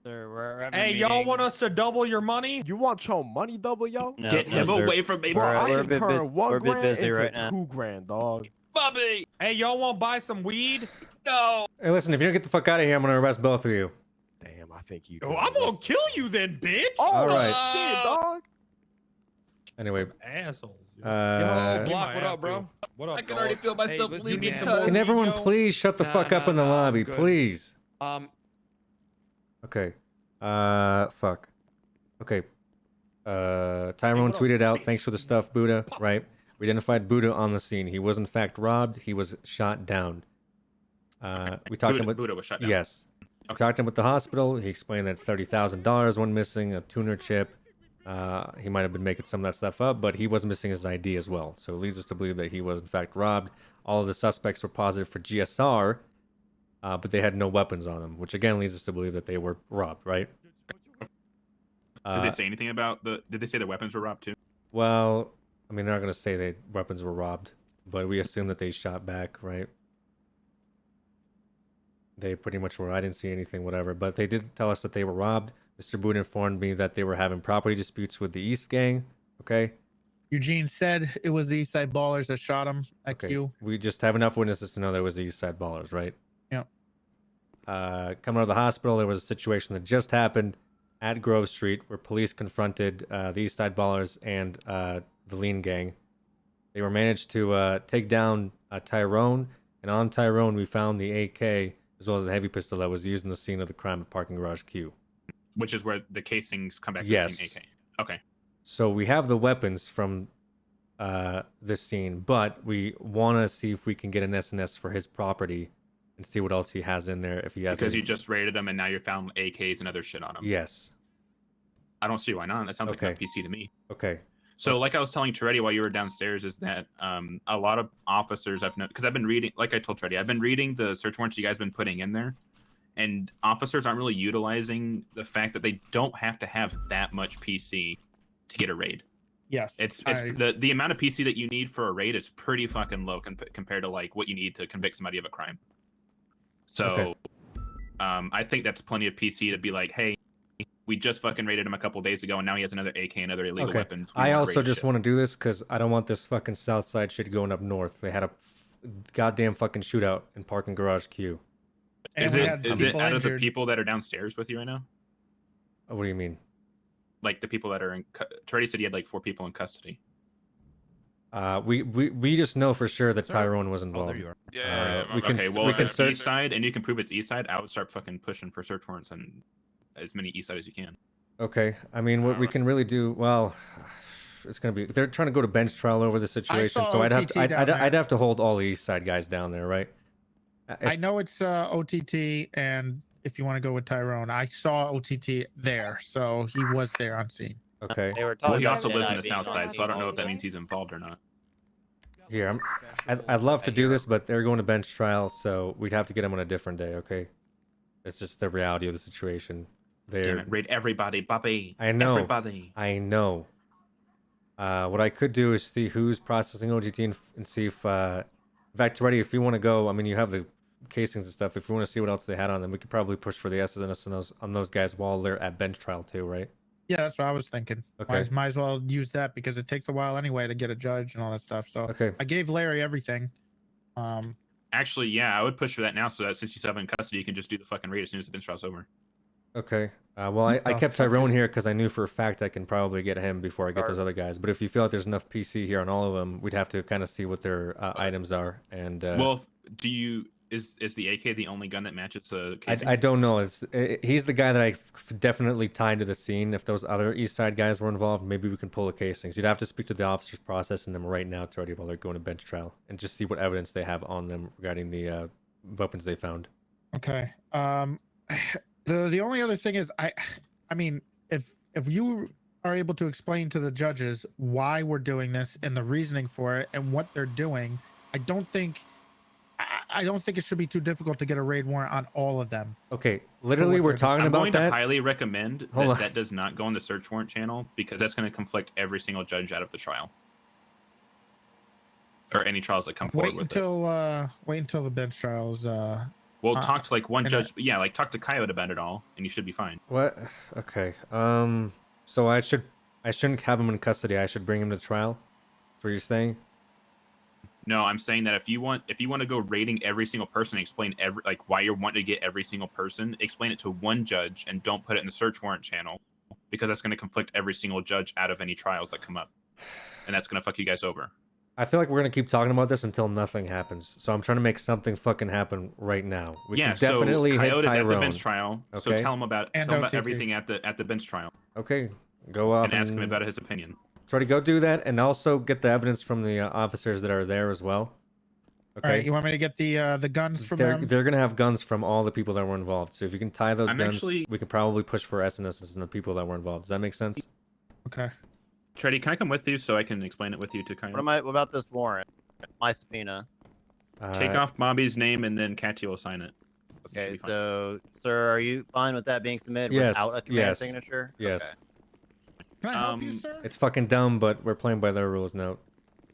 Sir, we're having a Hey, y'all meeting. want us to double your money? You want your money double, yo? No, Get him sir. away from me, Bro, bro. I We're a can bit turn busy. 1 We're a bit grand busy into right now. 2 grand, dog. Bobby! Hey, y'all want to buy some weed? No! Hey, listen, if you don't get the fuck out of here, I'm gonna arrest both of you. Damn, I think you. Oh, I'm gonna kill you then, bitch. Oh, All right. shit, dog. Anyway, Assholes. Yo, Block, what up, bro? What up, I can already feel myself leaking. can everyone please shut the fuck up in the lobby, please? Okay. Fuck. Okay. Tyrone tweeted out, thanks for the stuff, Buddha, right? We identified Buddha on the scene. He was in fact robbed. He was shot down. We talked to him with... Buddha was shot down. Yes. We talked to him at the hospital. He explained that $30,000 went missing, a tuner chip. He might have been making some of that stuff up, but he was missing his ID as well. So it leads us to believe that he was in fact robbed. All of the suspects were positive for GSR, but they had no weapons on them, which again leads us to believe that they were robbed, right? Did they say anything about did they say the weapons were robbed too? Well, I mean, they're not going to say that weapons were robbed, but we assume that they shot back, right? They pretty much were. I didn't see anything, whatever, but they did tell us that they were robbed. Mr. Boone informed me that they were having property disputes with the East Gang, okay? Eugene said it was the East Side Ballers that shot him at Q. We just have enough witnesses to know there was the East Side Ballers, right? Yeah. Coming out of the hospital, there was a situation that just happened at Grove Street where police confronted the East Side Ballers and the Lean Gang. They were managed to take down Tyrone, and on Tyrone we found the AK as well as the heavy pistol that was used in the scene of the crime at parking garage Q. Which is where the casings come back to Yes. the same AK. Okay. So we have the weapons from this scene, but we want to see if we can get an SNS for his property and see what else he has in there. If he has, Because any... you just raided them and now you found AKs and other shit on them. Yes. I don't see why not. That sounds Okay. like a PC to me. Okay. So, like I was telling Toretti while you were downstairs, is that a lot of officers I've known, because I've been reading, like I told Toretti, I've been reading the search warrants you guys have been putting in there, and officers aren't really utilizing the fact that they don't have to have that much PC to get a raid. Yes. It's the amount of PC that you need for a raid is pretty fucking low compared to like what you need to convict somebody of a crime. So, Okay. I think that's plenty of PC to be like, hey, we just fucking raided him a couple days ago, and now he has another AK and other illegal Okay. weapons. We I want also raid just shit. want to do this because I don't want this fucking South Side shit going up north. They had a goddamn fucking shootout in parking garage queue. Is it out of the people that are downstairs with you right now? What do you mean? Like the people that are in. Toretti said he had like 4 people in custody. We just know for sure that Tyrone was Oh, involved. there you are. Yeah, we can okay, well, we if can it's search. east side and you can prove it's east side, I would start fucking pushing for search warrants and as many east side as you can. Okay, I mean what we can really do. Well, it's gonna be. They're trying to go to bench trial over the situation, saw so I'd have OTT to. down there. I'd have to hold all the east side guys down there, right? I know it's OTT, and if you want to go with Tyrone, I saw OTT there, so he was there on scene. Okay. Well, he also lives in the south side, so I don't know if that means he's involved or not. Here, I'd love to do this, but they're going to bench trial, so we'd have to get them on a different day. Okay, it's just the reality of the situation. Damn They're. it, raid everybody, Bobby. I know. Everybody. I know. What I could do is see who's processing OGT and see if, in fact, Toretti, if you want to go, I mean, you have the casings and stuff. If you want to see what else they had on them, we could probably push for the SSNS on those guys while they're at bench trial too, right? Yeah, that's what I was thinking. Okay. Might as well use that because it takes a while anyway to get a judge and all that stuff. So Okay. I gave Larry everything. Actually, yeah, I would push for that now, so that since you still have him in custody, you can just do the fucking raid as soon as the bench trial's over. Okay. Well, I kept Tyrone here because I knew for a fact I can probably get him before I get those other guys. But if you feel like there's enough PC here on all of them, we'd have to kind of see what their items are. And well, do you is the AK the only gun that matches the casing? I don't know. He's the guy that I definitely tied to the scene. If those other East Side guys were involved, maybe we can pull the casings. You'd have to speak to the officers processing them right now, already while they're going to bench trial, and just see what evidence they have on them regarding the weapons they found. Okay. The only other thing is I mean if you are able to explain to the judges why we're doing this and the reasoning for it and what they're doing, I don't think it should be too difficult to get a raid warrant on all of them. Okay, literally we're talking about I'm that. going to highly recommend Hold that on. that does not go on the search warrant channel because that's going to conflict every single judge out of the trial. Or any trials that come forward Wait with until the bench trials. Well, talk to like one and judge. Yeah, like talk to Coyote about it all, and you should be fine. What? Okay. So I shouldn't have him in custody. I should bring him to trial. That's what you're saying? No, I'm saying that if you want to go rating every single person, and explain why you're wanting to get every single person, explain it to one judge and don't put it in the search warrant channel, because that's going to conflict every single judge out of any trials that come up, and that's going to fuck you guys over. I feel like we're gonna keep talking about this until nothing happens. So I'm trying to make something fucking happen right now. We can definitely so hit Coyote's Tyrone. at the bench trial. So Okay. tell him about everything at the bench trial. Okay, go off and ask him about his opinion. Try to go do that, and also get the evidence from the officers that are there as well. Okay. All right, you want me to get the guns from them? They're gonna have guns from all the people that were involved. So if you can tie those I'm guns, actually- we can probably push for SNSs and the people that were involved. Does that make sense? Okay. Treddy, can I come with you so I can explain it with you to Coyote? What about this warrant? My subpoena. Take off Bobby's name and then Cathy will sign it. Okay, so, sir, are you fine with that being submitted Yes. without a command signature? Yes. Okay. Can I help you, sir? It's fucking dumb, but we're playing by their rules now.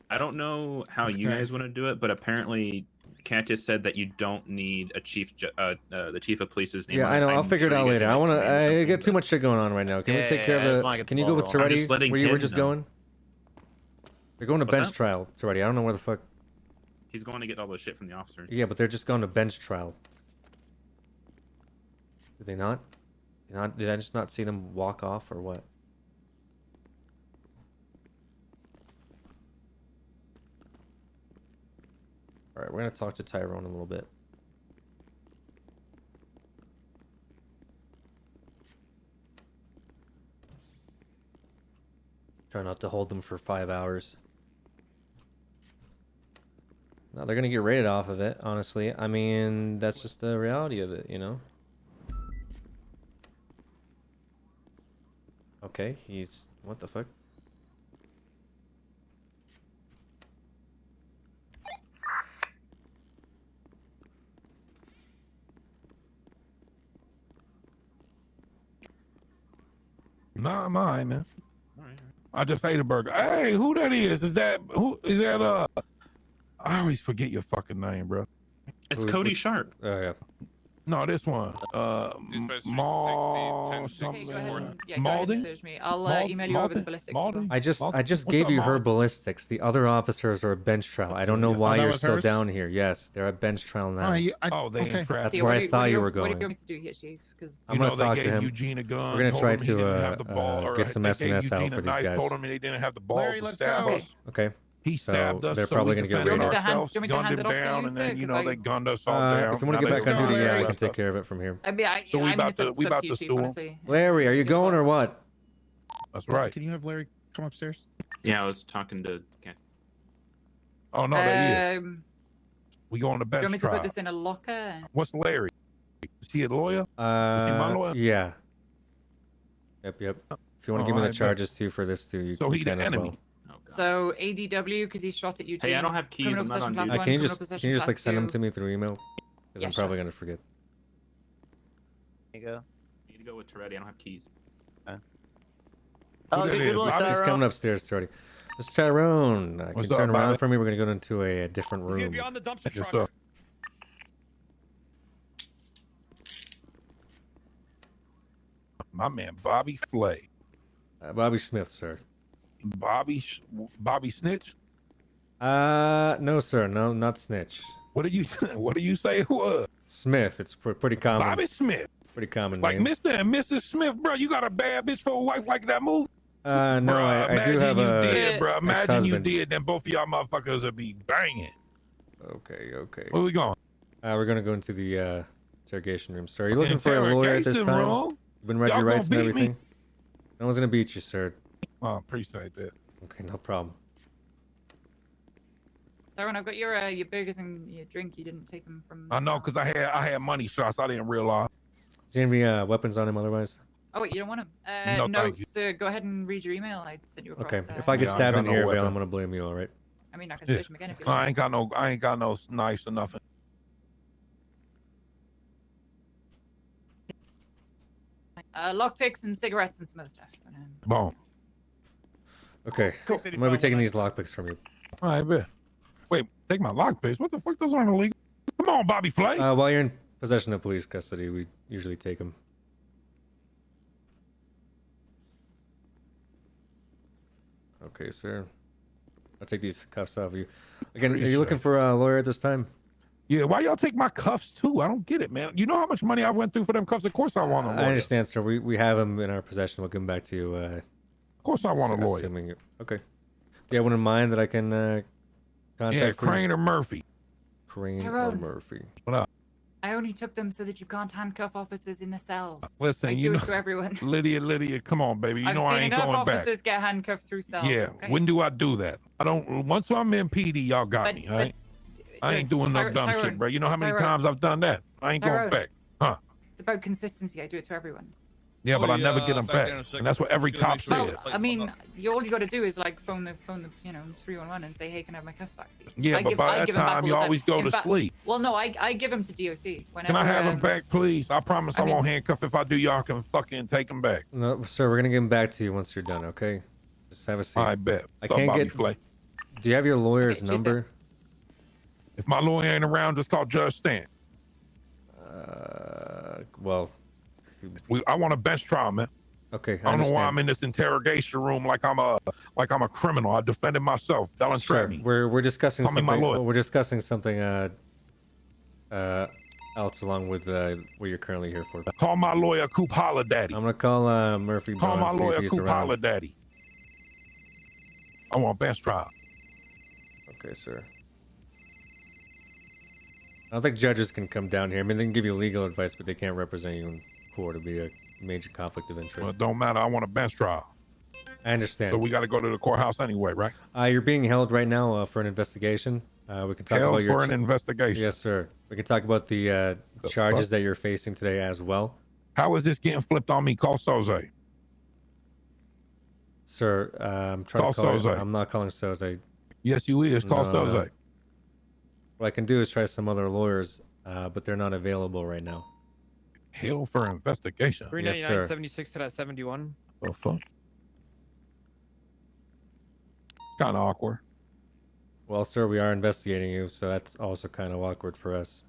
I don't know how you Okay. guys want to do it, but apparently Cathy said that you don't need a the chief of police's name. Yeah, on I know. I'm I'll figure it sure out you guys later. I might want to. command I something, get too much shit going on right now. Can we take care I just of wanna the? get Can the you go ball with rolling. I'm just Toretti, letting where you were him just know. going? They're going to What's bench that? trial, Toretti. I don't know where the fuck. He's going to get all the shit from the officers. Yeah, but they're just going to bench trial. Did they not? Did I just not see them walk off or what? All right, we're gonna talk to Tyrone a little bit. Try not to hold them for 5 hours. No, they're gonna get rated off of it, honestly. I mean, that's just the reality of it, you know? Okay, he's what the fuck? Nah, mine, man. I just ate a burger. Hey, who that is? Is that who? Is that I always forget your fucking name, bro. It's Cody Sharp. Oh yeah. No, this one. Maul Okay, something. go ahead and, yeah, go ahead and Malding? search me. I'll Mald- email you over the Malding? ballistics. as well. Malding? I just What's gave up, you her Mom? ballistics. The other officers are at bench trial. I don't know Oh, why that you're was still hers? down here. Yes, they're at bench trial now. Oh, they okay. in traffic. That's See, where what I do thought what do you were What do going. you want me to do here, Chief? Because I'm You know, gonna they talk gave to him. Eugene a gun. We're gonna told try him he didn't to have the ball, or get some they gave SMS out Eugene for a these knife, guys. Told him they didn't have the balls Larry, to let's stab go. us. Okay. He stabbed So us. they're so probably we gonna get defended raided. ourselves, Do you want me to gunned hand him it off to down, you, and sir? then you 'Cause know I- they gunned us all down. If you want Now to get they back on gonna duty, yeah, I arrest can take us. care of it from here. I mean, So we I'm about gonna to we about to substitute, sue him. honestly. Larry, are you going or what? That's right. Can you have Larry come upstairs? Yeah, I was talking to. Okay. Oh no, they is. We go on the Do you want bench me to trial. put this in a locker? What's Larry? Is he a lawyer? Is he my lawyer? Yeah. Yep. If you want to give me the Alright, charges too for this too, you, So you he the can as enemy. well. So ADW because he shot at Eugene. Hey, I don't have keys. Criminal I'm not possession on class duty. one, Can you criminal just possession like class send them two. to me through email? Because Yeah, I'm probably sure. gonna forget. There you go. I need to go with Toretti. I don't have keys. Oh, Who that good is? luck, He's Tyrone. coming upstairs, Tyrone. Mr. Tyrone, can What's you turn up, around Bobby? for me? We're gonna go into a different He's gonna room. be on the dumpster Yes, truck. sir. My man Bobby Flay. Bobby Smith, sir. Bobby Snitch. No, sir. No, not snitch. What do you What do you say it was? Smith. It's pretty common. Bobby Smith. Pretty common Like name. Mr. and Mrs. Smith, bro. You got a bad bitch for a wife like that movie? No, Bruh, I do have you a did, bro. Imagine you ex-husband. did, then both of y'all motherfuckers would be banging. Okay. Where we going? We're gonna go into the interrogation room, sir. Are you looking for a lawyer at this Interrogation time? room? You've been read Y'all your rights and gonna beat me? everything. No one's gonna beat you, sir. Oh, appreciate that. Okay, no problem. Tyrone, I've got your burgers and your drink. You didn't take them from. I know, cause I had money shots. I didn't realize. Is there any weapons on him otherwise? Oh wait, you don't want them? No, No, thank you. sir. Go ahead and read your email. I sent you across. Okay. If I get Yeah, I stabbed got in no here, Vale, weapon. I'm gonna blame you. All right. I mean, I can Yeah. search them again if you I want. ain't got no knives or nothing. Lockpicks and cigarettes and some other stuff. Boom. Okay. I'm gonna be taking these lockpicks from you. All right, bet. Wait, take my lockpicks. What the fuck? Those aren't illegal. Come on, Bobby Flay. While you're in possession of police custody, we usually take them. Okay, sir. I'll take these cuffs off you. Again, are you looking for a lawyer at this time? Yeah, why y'all take my cuffs too? I don't get it, man. You know how much money I went through for them cuffs? Of course I want a lawyer. I understand, sir. We have them in our possession. We'll give them back to you. Of course I want a lawyer. Okay. Do you have one in mind that I can contact? Yeah, for you? Crane or Murphy. Crane or Tyrone. Murphy. What up? I only took them so that you can't handcuff officers in the cells. Listen, I you do know, it to everyone. Lydia, come on, baby. You I've know seen I ain't enough going back. officers get handcuffed through cells. Yeah, okay? when do I do that? I don't. Once I'm in PD, y'all got me. All right. I ain't doing no dumb shit, bro. You know how many Tyrone. times I've done that? I ain't Tyrone. going back, huh? It's about consistency. I do it to everyone. Yeah, but I never get them back, and that's what every cop said. I mean, all you got to do is like phone the 311 and say, hey, can I have my cuffs back? please? Yeah, I but give- by I that give 'em back time, all you the always go In to fact- sleep. Well, no, I give them to DOC. Whenever, Can I have them back, please? I promise I, mean- won't handcuff. If I do, y'all can fucking take them back. No, sir. We're gonna give them back to you once you're done. Okay. Just have a seat. I bet. I What's up, can't Bobby get. Flay? Do you have your lawyer's Okay, number? If my lawyer ain't around, just call Judge Stan. Well. I want a bench trial, man. Okay. I don't know why understand. I'm in this interrogation room like I'm a criminal. I defended myself. Don't Sure. trap me. We're discussing Call me my something. lawyer. We're discussing something else along with what you're currently here for. Call my lawyer Coop Holladaddy. I'm gonna call Murphy. Call Brown, my see if lawyer he's Coop around. Holladaddy. I want bench trial. Okay, sir. I don't think judges can come down here. I mean, they can give you legal advice, but they can't represent you in court. It'd be a major conflict of interest. Well, it don't matter. I want a bench trial. I understand. So we got to go to the courthouse anyway, right? You're being held right now for an investigation. We can talk Held about your for an investigation. Yes, sir. We can talk about the charges that you're facing today as well. How is this getting flipped on me? Call Soze. Sir, I'm trying Call to call you. Soze. I'm not calling Soze. Yes, you is. Call No, Soze. no. What I can do is try some other lawyers, but they're not available right now. Hell for investigation. 399, 76 to that 71. The fuck? Kind of awkward. Well, sir, we are investigating you, so that's also kind of awkward for us.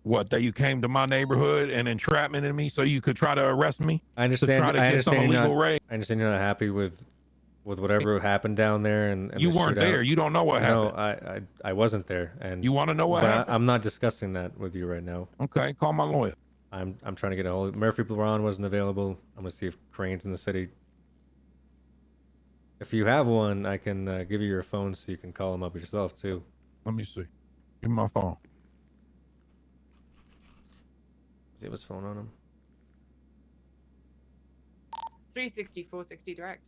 What, that you came to my neighborhood and entrapmented me so you could try to arrest me? I understand. To try to I get some understand you're illegal not. raid? I understand you're not happy with whatever happened down there, and You the weren't shootout. there. You don't know what happened. No, I wasn't there, and You want to know what but happened? I'm not discussing that with you right now. Okay, call my lawyer. I'm trying to get a hold. Murphy Brown wasn't available. I'm gonna see if Crane's in the city. If you have one, I can give you your phone so you can call him up yourself too. Let me see. Give me my phone. Does he have his phone on him? 360, 460 direct.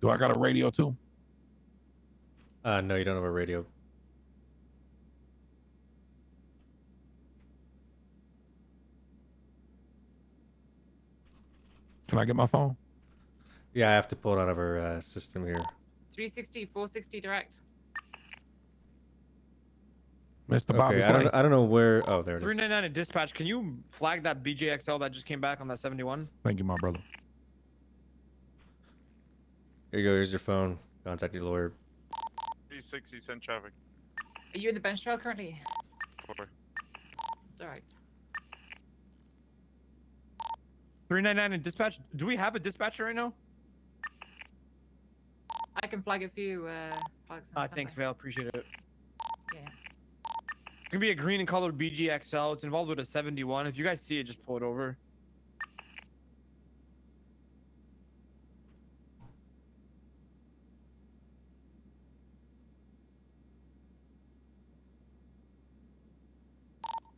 Do I got a radio too? No, you don't have a radio. Can I get my phone? Yeah, I have to pull it out of our system here. 360, 460 direct. Mr. Bobby Okay, Flay. I don't know where. Oh, there it is. 399 in dispatch. Can you flag that BJXL that just came back on that 71? Thank you, my brother. Here you go. Here's your phone. Contact your lawyer. 360, send traffic. Are you in the bench trial currently? 4. Direct. 399 in dispatch. Do we have a dispatcher right now? I can flag it for you, Alex. Thanks, Vale. Appreciate it. Yeah. It's gonna be a green and colored BGXL. It's involved with a 71. If you guys see it, just pull it over.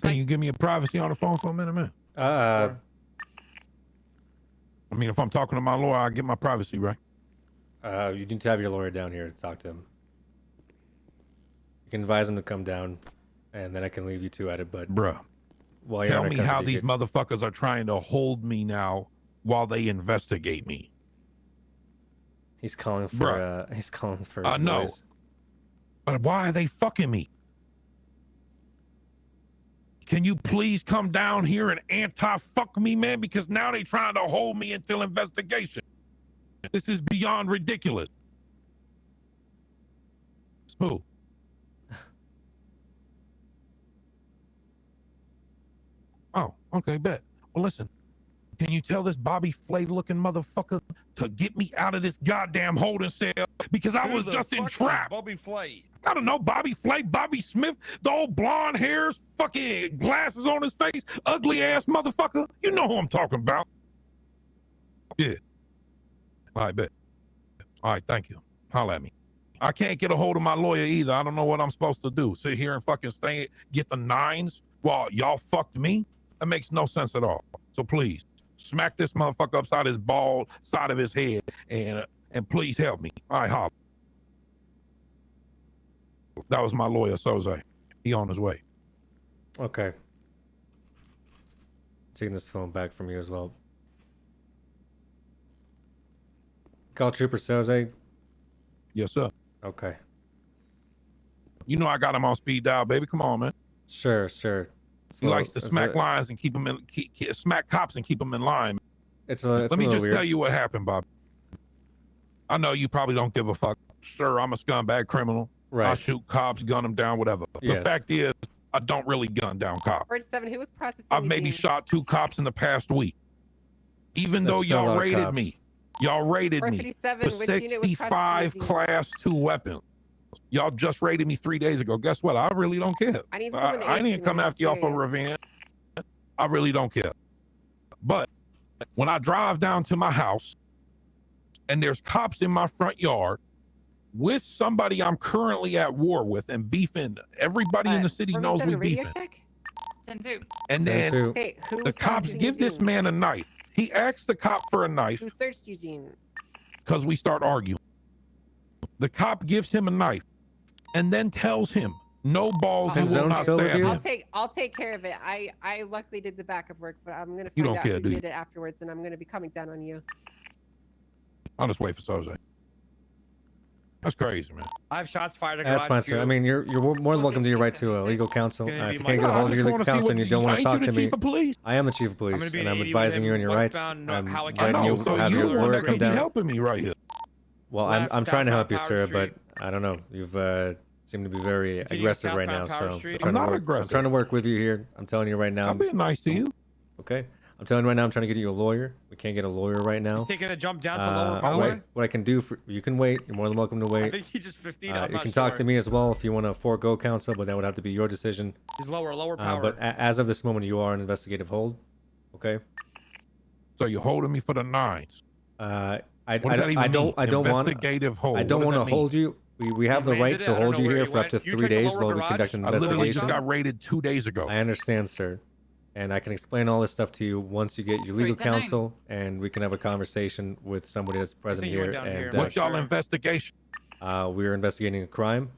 Can you give me a privacy on the phone for a minute, man? I mean, if I'm talking to my lawyer, I get my privacy, right? You need to have your lawyer down here to talk to him. You can advise him to come down, and then I can leave you two at it. But bruh, while you're tell under me how custody, these motherfuckers are trying to hold me now while they investigate me. he's calling for Bruh. he's calling for his No. boys. But why are they fucking me? Can you please come down here and anti-fuck me, man? Because now they trying to hold me until investigation. This is beyond ridiculous. Smooth. Oh, okay, bet. Well, listen. Can you tell this Bobby Flay looking motherfucker to get me out of this goddamn holding cell? Because I was just entrapped. Bobby Flay. I don't know, Bobby Flay, Bobby Smith, the old blonde hairs, fucking glasses on his face, ugly ass motherfucker. You know who I'm talking about. Yeah. All right, bet. All right, thank you. Holla at me. I can't get a hold of my lawyer either. I don't know what I'm supposed to do. Sit here and fucking get the 9s while y'all fucked me? That makes no sense at all. So please, smack this motherfucker upside his bald side of his head and please help me. All right, holla. That was my lawyer, Soze. He on his way. Okay. Taking this phone back from you as well. Call Trooper Soze. Yes, sir. Okay. You know I got him on speed dial, baby. Come on, man. Sure. He likes to smack lines and keep them in, smack cops and keep them in line. Let me just tell you what happened, Bob. I know you probably don't give a fuck. Sure, I'm a scumbag criminal. Right. I shoot cops, gun them down, whatever. Yes. The fact is, I don't really gun down cops. 47, who was processing I've you, maybe Dean? shot 2 cops in the past week. Even though That's still a lot y'all of raided cops. me. Y'all raided me 457, for which unit was 65 processing you? class 2 weapons. Y'all just raided me 3 days ago. Guess what? I really don't care. I need someone to I answer didn't me, come I'm after y'all for serious. revenge. I really don't care. But when I drive down to my house and there's cops in my front yard with somebody I'm currently at war with and beefing, everybody in the city knows we 457, radio beefing. check? 10-2. And then Hey, who the was cops processing give this Eugene? man a knife. He asks the cop for a knife Who searched Eugene? because we start arguing. The cop gives him a knife and then tells him, no balls, you will not stab him. I'll take care of it. I luckily did the backup work, but I'm gonna You find don't out care, who do you? did it afterwards, and I'm gonna be coming down on you. I'll just wait for Soze. That's crazy, man. I have shots fired at That's garage fine, sir. I too. mean, you're more than welcome to your right to a legal counsel. Gonna If be you my- can't get a I hold of just your legal wanna see counsel what and you don't want to ain't you talk the to me, chief of police? I am the chief of I'm gonna police, be and an I'm 80 advising you on within your rights. westbound, I'm Howard I letting know, you so have you're your the one that work come could be down. helping me right here. Well, Left, I'm trying to help you, southbound sir, Power but I don't know. You've seem to be very Continue aggressive right now, southbound Power so Street. I'm trying I'm to not work. I'm aggressive. trying to work with you here. I'm telling you right now. I'm being nice to you. Okay. I'm telling you right now. I'm trying to get you a lawyer. We can't get a lawyer right now. He's taking a jump down to lower power. What I can do for you can wait. You're more than welcome to I wait. think he just 15. You can talk to me as well if you want to forego counsel, but that would have to be your decision. He's lower power. But as of this moment, you are on investigative hold. Okay. So you're holding me for the 9s. I What does that even mean? I don't want Investigative hold. I don't What want does to that hold you. We have the right to hold you here for up to 3 days while we conduct an I literally just investigation. got raided 2 days ago. I understand, sir. And I can explain all this stuff to you once you get your legal it's at 9. counsel, and we can have a conversation with somebody that's present you went here. down And here, What's y'all investigation? we're investigating a crime.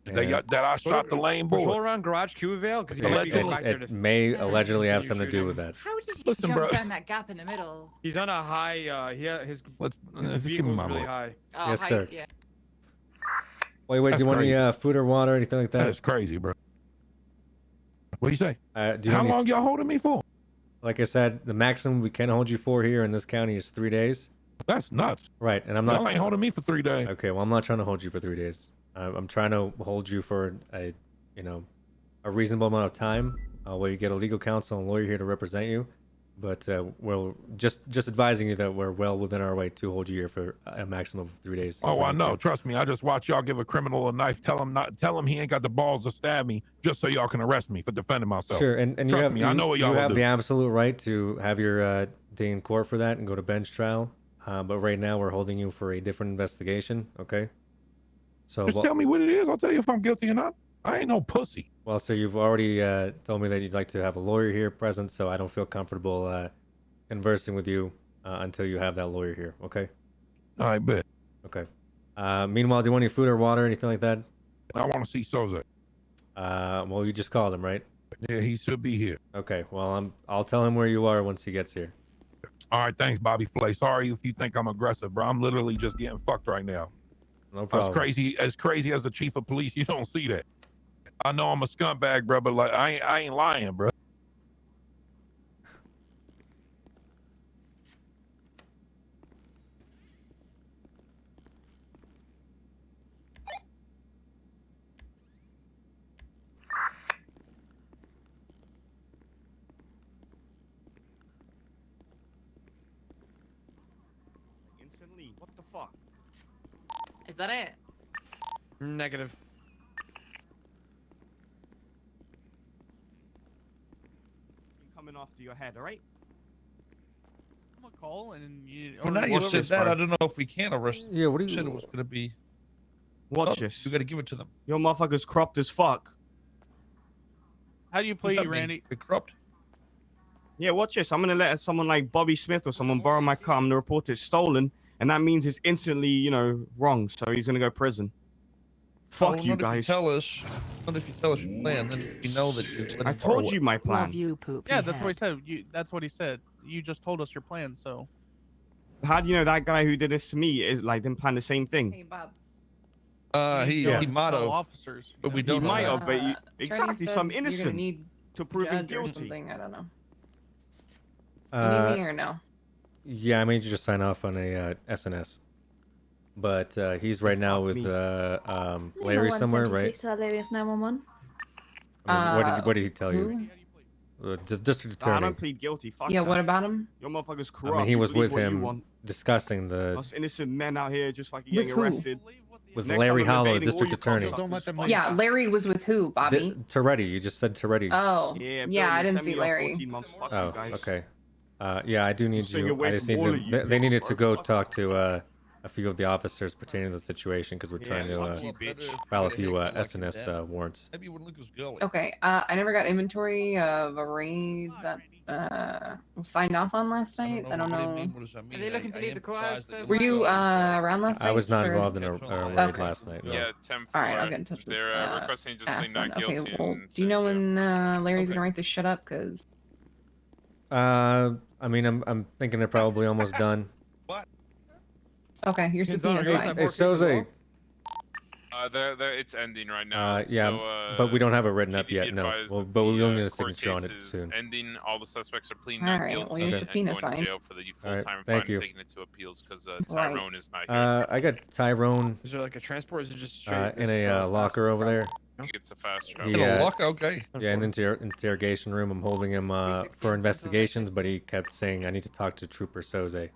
That I shot the lame boy. Patrol around garage Cuvale because It may allegedly have something to do with that. How did you Listen, jump bro. down that gap in the middle? He's on a high. His Let's his give me vehicle's my really boy. high. Oh, Yes, height, sir. Yeah. Wait, do That's you want crazy. any food or water, or anything like that? That's crazy, bro. What do you say? Do you How need- long y'all holding me for? Like I said, the maximum we can hold you for here in this county is 3 days. That's nuts. Right, and I'm Y'all not. ain't holding me for 3 days. Okay, well, I'm not trying to hold you for 3 days. I'm trying to hold you for a reasonable amount of time, where you get a legal counsel and lawyer here to represent you. But we're just advising you that we're well within our right to hold you here for a maximum of 3 days. Oh, if we I need know. to. Trust me. I just watch y'all give a criminal a knife. Tell him he ain't got the balls to stab me, just so y'all can arrest me for defending myself. Sure, and you Trust have me. I know what y'all you will have do. the absolute right to have your day in court for that and go to bench trial. But right now we're holding you for a different investigation. Okay. So Just tell me what it is. I'll tell you if I'm guilty or not. I ain't no pussy. Well, sir, you've already told me that you'd like to have a lawyer here present, so I don't feel comfortable conversing with you until you have that lawyer here. Okay. I bet. Okay. Meanwhile, do you want any food or water, anything like that? I want to see Soze. Well, you just called him, right? Yeah, he should be here. Okay. Well, I'll tell him where you are once he gets here. All right, thanks, Bobby Flay. Sorry if you think I'm aggressive, bro. I'm literally just getting fucked right now. No problem. As crazy as the chief of police, you don't see that. I know I'm a scumbag, bro, but like I ain't lying, bro. Instantly. What the fuck? Is that it? Negative. Coming off to your head, alright? I'm gonna call and you. Well, now you said that, I don't know if we can arrest them. Yeah, what do you said it was going to be? Watch Oh, this. You got to give it to them. Your motherfucker's cropped as fuck. How do you play, What's that mean? Randy? Be corrupt? Yeah, watch this. I'm gonna let someone like Bobby Smith or someone borrow my car. I'm gonna report it stolen, and that means it's instantly, wrong. So he's gonna go prison. Fuck Well, you not guys. If you tell us, not if you tell us your plan, then we know that it's. I told you my plan. Yeah, that's what he said. That's what he said. You just told us your plan, so. How do you know that guy who did this to me is like didn't plan the same thing? Hey, Bob. He might have, officers, but we He don't know might that. have, but exactly. So I'm You're gonna innocent need to prove him judge or guilty. something. I don't know. You need me or no? Yeah, I made you just sign off on a SNS. But he's right now with Larry somewhere, right? Hilarious 911. I mean, what did he tell you? District I attorney. don't plead guilty. Fuck Yeah, that. what about him? Your motherfucker's I corrupt. mean, he You was believe with what you him want. discussing the Us innocent men out here just fucking With getting who? arrested. with Next Larry time I'm Hollow, evading all district you attorney. cocksuckers. Don't let them. Yeah, Larry was with who, Bobby? Toretti. You just said Toretti. Oh, Yeah, yeah, I Bill, didn't send me see your Larry. 14 months. Fuck you Oh, guys. okay. Yeah, I do need Staying you. away I just from need all them. of you They needed bitches, to bro. go talk to a few of the officers pertaining to the situation because we're trying fuck to you, bitch. file a few SNS warrants. Maybe when Lucas go. Okay, I never got inventory of a raid that was signed off on last night. I don't know. What does that mean? Are they looking to leave the car? Were you around last night? I was not for- involved in a raid Okay. last night. No. Yeah, 10 All right, I'll get in touch with They're requesting just plead Aslan. not Okay, guilty. well, and do you send know it to him. when Larry's gonna write this shit up? Cause I mean, I'm thinking they're probably almost done. Okay, your subpoena signed. Hey, Soze. It's ending right now. Yeah, so, but we don't have it written up PD yet. be No. advised Well, that but we will the, need a court signature on case it is soon. Ending. All the suspects are pleading All not right, guilty well, your and subpoena going signed. to jail for the full All right, time thank fine you. and taking it to appeals because Right. Tyrone is not here. I got Tyrone Is there like a transport? Or is it just straight? in a locker over there. I think it's a fast travel. In a locker, okay. Yeah, in the interrogation room. I'm holding him for investigations, but he kept saying I need to talk to Trooper Soze.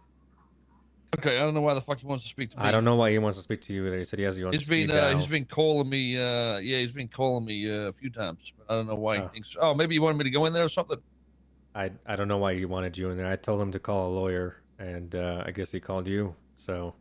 Okay, I don't know why the fuck he wants to speak to me. I don't know why he wants to speak to you either. He said he has you on He's speed been dial. he's been calling me. He's been calling me a few times. But I don't know why he thinks. Oh, maybe he wanted me to go in there or something. I don't know why he wanted you in there. I told him to call a lawyer, and I guess he called you. So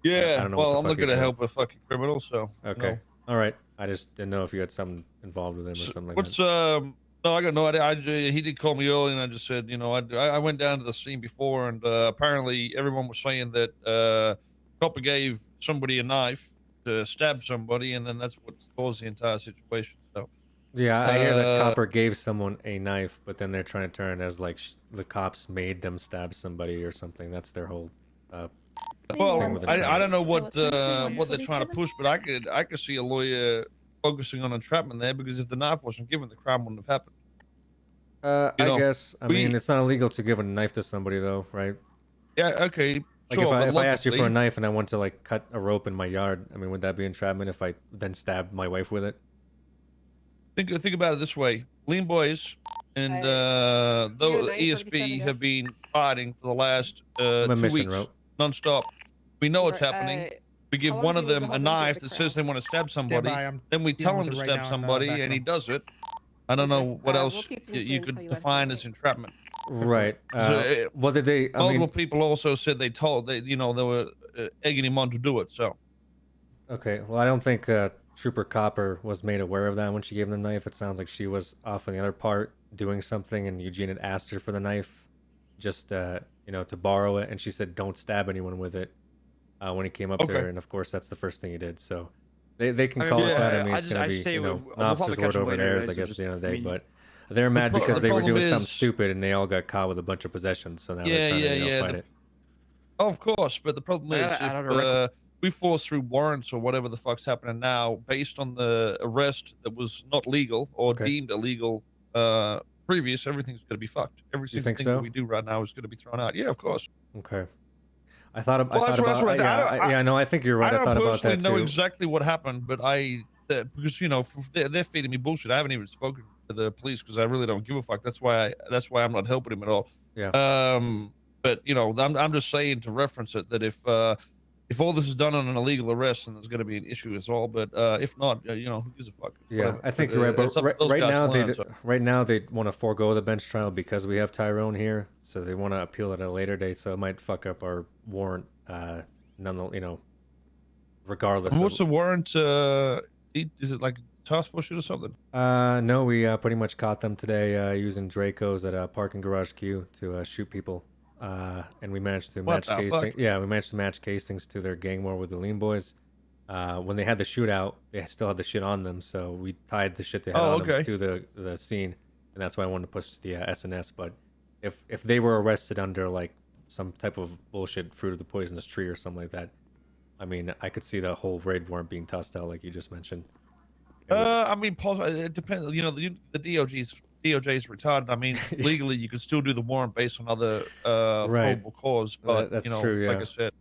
Yeah. I don't know. Well, what the I'm fuck not he's gonna doing. help a fucking criminal, so. Okay. No. All right. I just didn't know if you had something involved with him or something like What's that. No, I got no idea. He did call me early, and I just said, I went down to the scene before, and apparently everyone was saying that copper gave somebody a knife to stab somebody, and then that's what caused the entire situation. So. Yeah, I hear that Copper gave someone a knife, but then they're trying to turn it as like the cops made them stab somebody or something. That's their whole. Well, with I don't know what entrapment. what they're trying to push, but I could see a lawyer focusing on entrapment there because if the knife wasn't given, the crime wouldn't have happened. I guess. I mean, it's not illegal to give a knife to somebody, though, right? Yeah. Okay. Like Sure, if I asked you for a logically- knife and I want to like cut a rope in my yard, I mean, would that be entrapment if I then stabbed my wife with it? Think about it this way: Lean Boys and the ESB have been fighting for the last 2 mission weeks rope. non-stop. We know what's happening. We give how long one do of you need them to a hold on to knife the that crowd? says they want to stab Stand somebody. by, I'm Then we dealing tell with him to it right stab now in the somebody, back and he room. does it. I don't know what we'll else keep you looking could until you define as entrapment. Right. So, what did they? I multiple mean, people also said they were egging him on to do it. So. okay. Well, I don't think Trooper Copper was made aware of that when she gave him the knife. It sounds like she was off on the other part doing something, and Eugene had asked her for the knife, just to borrow it, and she said, "Don't stab anyone with it." When he came up to her, and of course that's the first thing he did. So they can call it that. I mean, it's gonna be an officer's word over theirs, I guess, at the end of the day. But they're mad because they were doing something stupid and they all got caught with a bunch of possessions. So now they're trying to fight it. Of course, but the problem is if we force through warrants or whatever the fuck's happening now, based on the arrest that was not legal or deemed illegal previous, everything's going to be fucked. Every single think thing so? that we do right now is going to be thrown out. Yeah, of course. Okay. I thought Well, that's about what I think you're right. I don't thought about personally that know too. exactly what happened, but because they're feeding me bullshit. I haven't even spoken to the police because I really don't give a fuck. That's why I'm not helping him at all. Yeah. But I'm just saying to reference it that if all this is done on an illegal arrest, then there's going to be an issue as well. But if not, who gives a fuck? Yeah, Whatever. I think you're right. But it's up to those right guys now, to learn, so. right now they want to forego the bench trial because we have Tyrone here, so they want to appeal at a later date. So it might fuck up our warrant. Regardless. What's the warrant? Is it like task force shoot or something? No, we pretty much caught them today using Dracos at a parking garage queue to shoot people. And we managed to match casing. Yeah, we managed to match casings to their gang war with the Lean Boys. When they had the shootout, they still had the shit on them, so we tied the shit they had on them to the scene, and that's why I wanted to push the SNS. But if they were arrested under like some type of bullshit fruit of the poisonous tree or something like that, I mean, I could see the whole raid warrant being tossed out, like you just mentioned. I mean, it depends. The DOJ's retarded. I mean, legally, you could still do the warrant based on other probable cause, but that's true. Yeah. Like I said,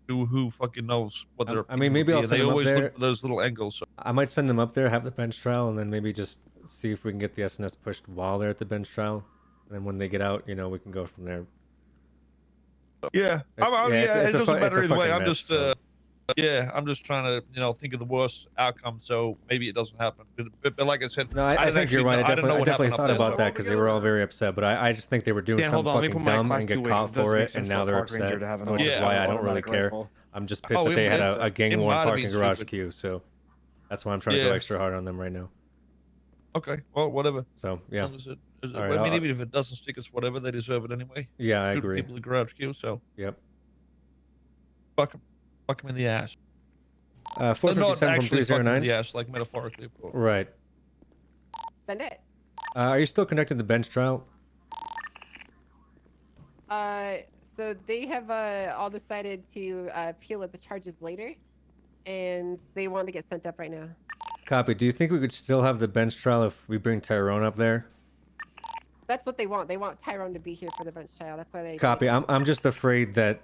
who fucking knows what they're. I mean, maybe I'll send they them always up there. look for those little angles. So. I might send them up there, have the bench trial, and then maybe just see if we can get the SNS pushed while they're at the bench trial. And then when they get out, we can go from there. Yeah, it doesn't matter either way. I'm just, I'm just trying to, think of the worst outcome. So maybe it doesn't happen. But like I said, no, I think you're right. I definitely thought about that because they were all there. very upset. But I just think they were doing something fucking dumb and get caught for it, and now they're upset, which is why I don't really care. I'm just pissed that they had a gang war parking garage queue. So that's why I'm trying to go extra hard on them right now. Okay, well, whatever. So yeah. I mean, even if it doesn't stick us, whatever, they deserve it anyway. Yeah, I Shoot agree. People in the garage queue, so. Yep. Fuck them in the ass. 457 from 309. Yes, like metaphorically, of course. Right. Send it. Are you still conducting the bench trial? So they have all decided to appeal at the charges later, and they want to get sent up right now. Copy. Do you think we could still have the bench trial if we bring Tyrone up there? That's what they want. They want Tyrone to be here for the bench trial. That's why they. Copy. I'm just afraid that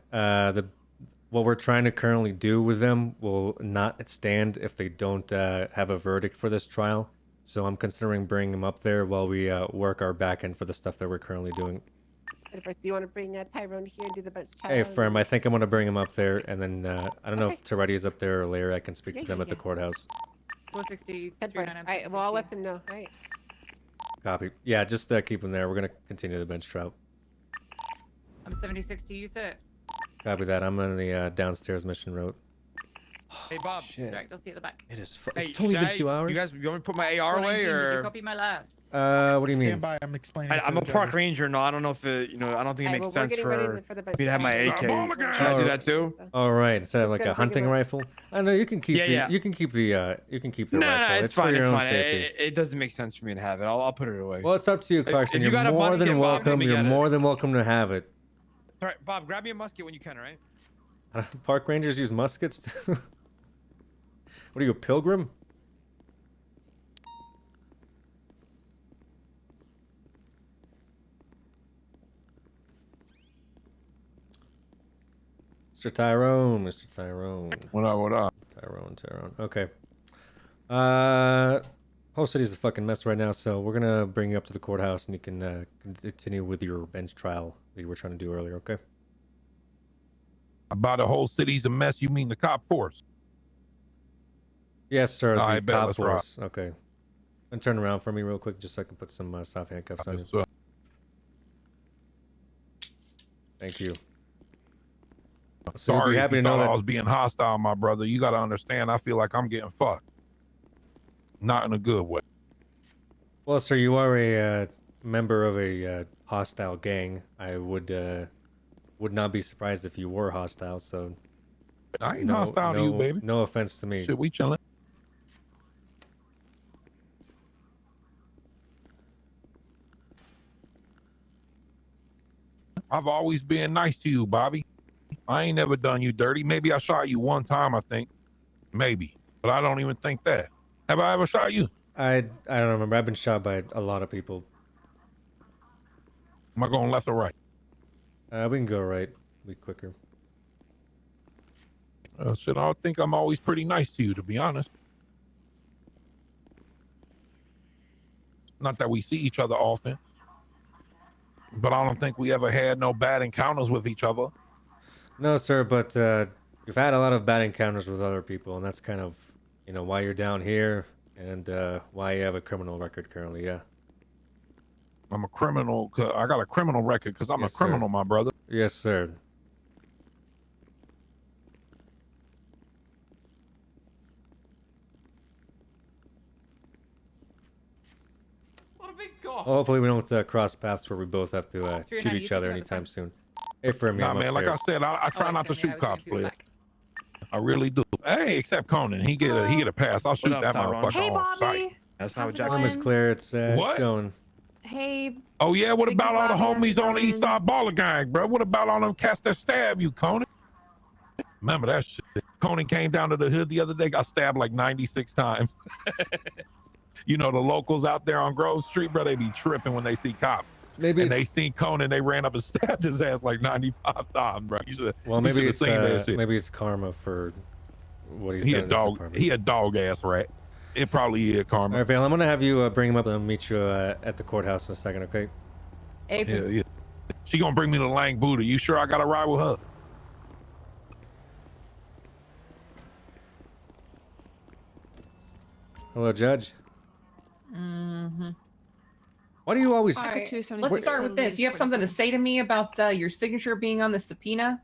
what we're trying to currently do with them will not stand if they don't have a verdict for this trial. So I'm considering bringing them up there while we work our back end for the stuff that we're currently doing. And first, you want to bring Tyrone here and do the bench trial? Hey, firm. I think I'm gonna bring him up there, and then I don't know if Toretti is up there or later. I can speak to them at the courthouse. 460. Alright, well, I'll let them know. Alright. Copy. Yeah, just keep him there. We're gonna continue the bench trial. I'm 76 to you, sir. Copy that. I'm on the downstairs mission road. Hey, Bob. Direct, I'll see you at the back. It is. Hey, It's totally been should 2 hours. You guys, you want me to put my AR away 419, did you or? copy my last? What do you mean? Stand by. I'm explaining. it to I'm the a park judges. ranger. No, I don't know if it. You know, I don't think it Alright, makes well, we're sense getting for ready for the bench me to have my trial. AK. Should I do that too? All right, instead of like gotta a bring hunting him up. rifle. I know you can keep. Yeah. You can keep the rifle. No, it's for fine. your It's own fine. safety. It doesn't make sense for me to have it. I'll put it away. Well, it's up to you, Clarkson. If you You're got a more musket, than Bob, welcome. let me You're get it. more than welcome to have it. All right, Bob, grab me a musket when you can. All right. Park rangers use muskets too. What are you, a pilgrim? Mr. Tyrone, Mr. Tyrone. What up, what up? Tyrone. Okay. Whole city's a fucking mess right now, so we're gonna bring you up to the courthouse and you can continue with your bench trial that you were trying to do earlier, okay? About the whole city's a mess, you mean the cop force? Yes, sir. I The bet, cop let's rock. force. Okay. And turn around for me real quick, just so I can put some soft handcuffs on you. So, Thank you. So we'd sorry be if happy you to know thought that. I was being hostile, my brother. You gotta understand, I feel like I'm getting fucked. Not in a good way. Well, sir, you are a member of a hostile gang. I would not be surprised if you were hostile. So I ain't hostile to you, baby. No offense to me. Shit, we chilling. I've always been nice to you, Bobby. I ain't never done you dirty. Maybe I shot you one time, I think. Maybe. But I don't even think that. Have I ever shot you? I don't remember. I've been shot by a lot of people. Am I going left or right? We can go right. Be quicker. Shit, I think I'm always pretty nice to you, to be honest. Not that we see each other often, but I don't think we ever had no bad encounters with each other. No, sir, but you've had a lot of bad encounters with other people, and that's kind of, why you're down here and why you have a criminal record currently. Yeah. I'm a criminal. I got a criminal record because I'm Yes, a criminal, sir. my brother. Yes, sir. What a big golf. Well, hopefully we don't cross paths where we both have to Through shoot now, each you other think anytime soon. Hey, for me, Nah, I'm man, like I upstairs. said, I try not to okay, I shoot was cops, gonna be player. back. I really do. Hey, except Conan, he get a pass. I'll shoot up, that Tyrone? motherfucker Hey, on sight. Bobby. That's not How's what it Jack. My name is going? Claire. It's What? going. Hey, Oh yeah, what Big about all the Bobby, homies on the East how's it Side Baller Gang, bro? What about all them cats that stab you, Conan? Remember that shit? Conan came down to the hood the other day, got stabbed like 96 times. You know, the locals out there on Grove Street, bro, they be tripping when they see cops. Maybe And it's, they seen Conan, they ran up and stabbed his ass like 95 times, bro. well, maybe it's karma for what he's he done a in this dog. department. He a dog ass rat. It probably is karma. All right, Vale, I'm gonna have you bring him up and meet you at the courthouse in a second, okay? Hey, Yeah. She gonna bring me to Lang Buddha. You sure I gotta ride with her? Hello, Judge. Mm-hmm. Why do you always? All right, let's start with this. You have something to say to me about your signature being on the subpoena?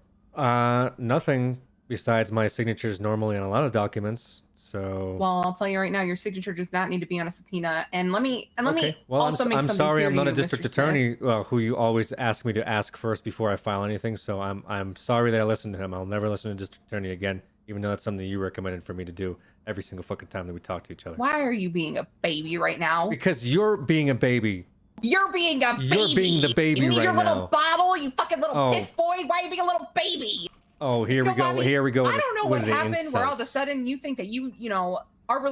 Nothing besides my signatures normally on a lot of documents. So. Well, I'll tell you right now, your signature does not need to be on a subpoena. And let me Okay. Well, also make I'm something sorry, clear I'm to not a you, district Mr. Smith. attorney who you always ask me to ask first before I file anything. So I'm sorry that I listened to him. I'll never listen to a district attorney again, even though that's something you recommended for me to do every single fucking time that we talk to each other. Why are you being a baby right now? Because you're being a baby. You're being a baby. You're being the baby you need right your little now. bottle, you fucking little Oh. piss boy. Why are you being a little baby? Oh, here we go. Here we go. I don't know what with the happened where all of a insults. sudden you think that you know,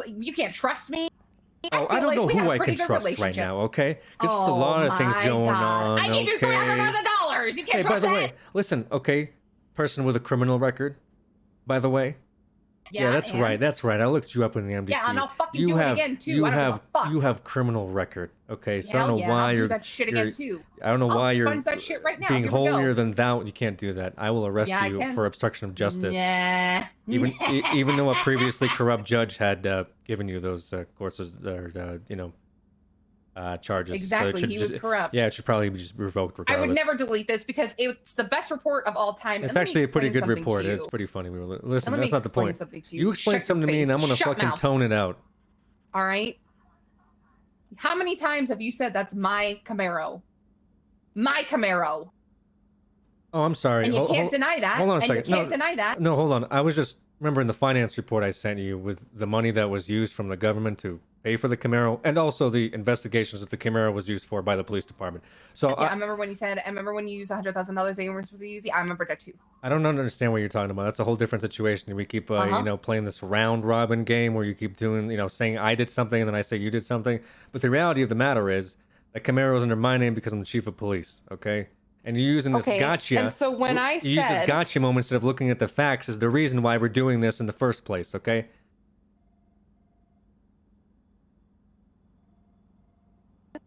you can't trust me. Oh, I feel don't like know we who have a I pretty can good trust right relationship. now, okay? There's just a lot of things my going God. on. I give you okay? $300,000. You can't Hey, by trust the that. way, listen, okay? Person with a criminal record, by the way. Yeah, that's and? right. That's right. I looked you up in the MDT. Yeah, and I'll fucking you do have, it again too. You I don't have give a fuck. you have criminal record, okay? So I Hell don't know yeah, why I'll you're do that shit again too. I don't know I'll why you're expunge that shit right now. being Here we go. holier than thou. You can't do that. I will arrest Yeah, I you can. for obstruction of justice. Nah. Even though a previously corrupt judge had given you those courses or charges. Exactly, So it should he was corrupt. Yeah, it should probably be just revoked regardless. I would never delete this because it's the best report of all time. It's And let me actually a pretty explain good something to report. you. It's pretty funny. Listen, And let me that's not the explain point. something to You you. explain Shut something to your me and I'm face. gonna Shut fucking mouth. tone it out. All right. How many times have you said that's my Camaro? My Camaro. Oh, I'm sorry. And you Hold- can't hold- deny that. Hold on a and second. you can't deny that. No, hold on. I was just remembering the finance report I sent you with the money that was used from the government to pay for the Camaro, and also the investigations that the Camaro was used for by the police department. So Yeah, I remember when you said. I remember when you used $100,000 that you weren't supposed to use. I remember that too. I don't understand what you're talking about. That's a whole different situation. We keep, playing this round robin game where you keep doing, saying I did something and then I say you did something. But the reality of the matter is that Camaro's under my name because I'm the chief of police. Okay. And you're using this Okay, gotcha. and so when I you use this said- gotcha moment instead of looking at the facts is the reason why we're doing this in the first place. Okay.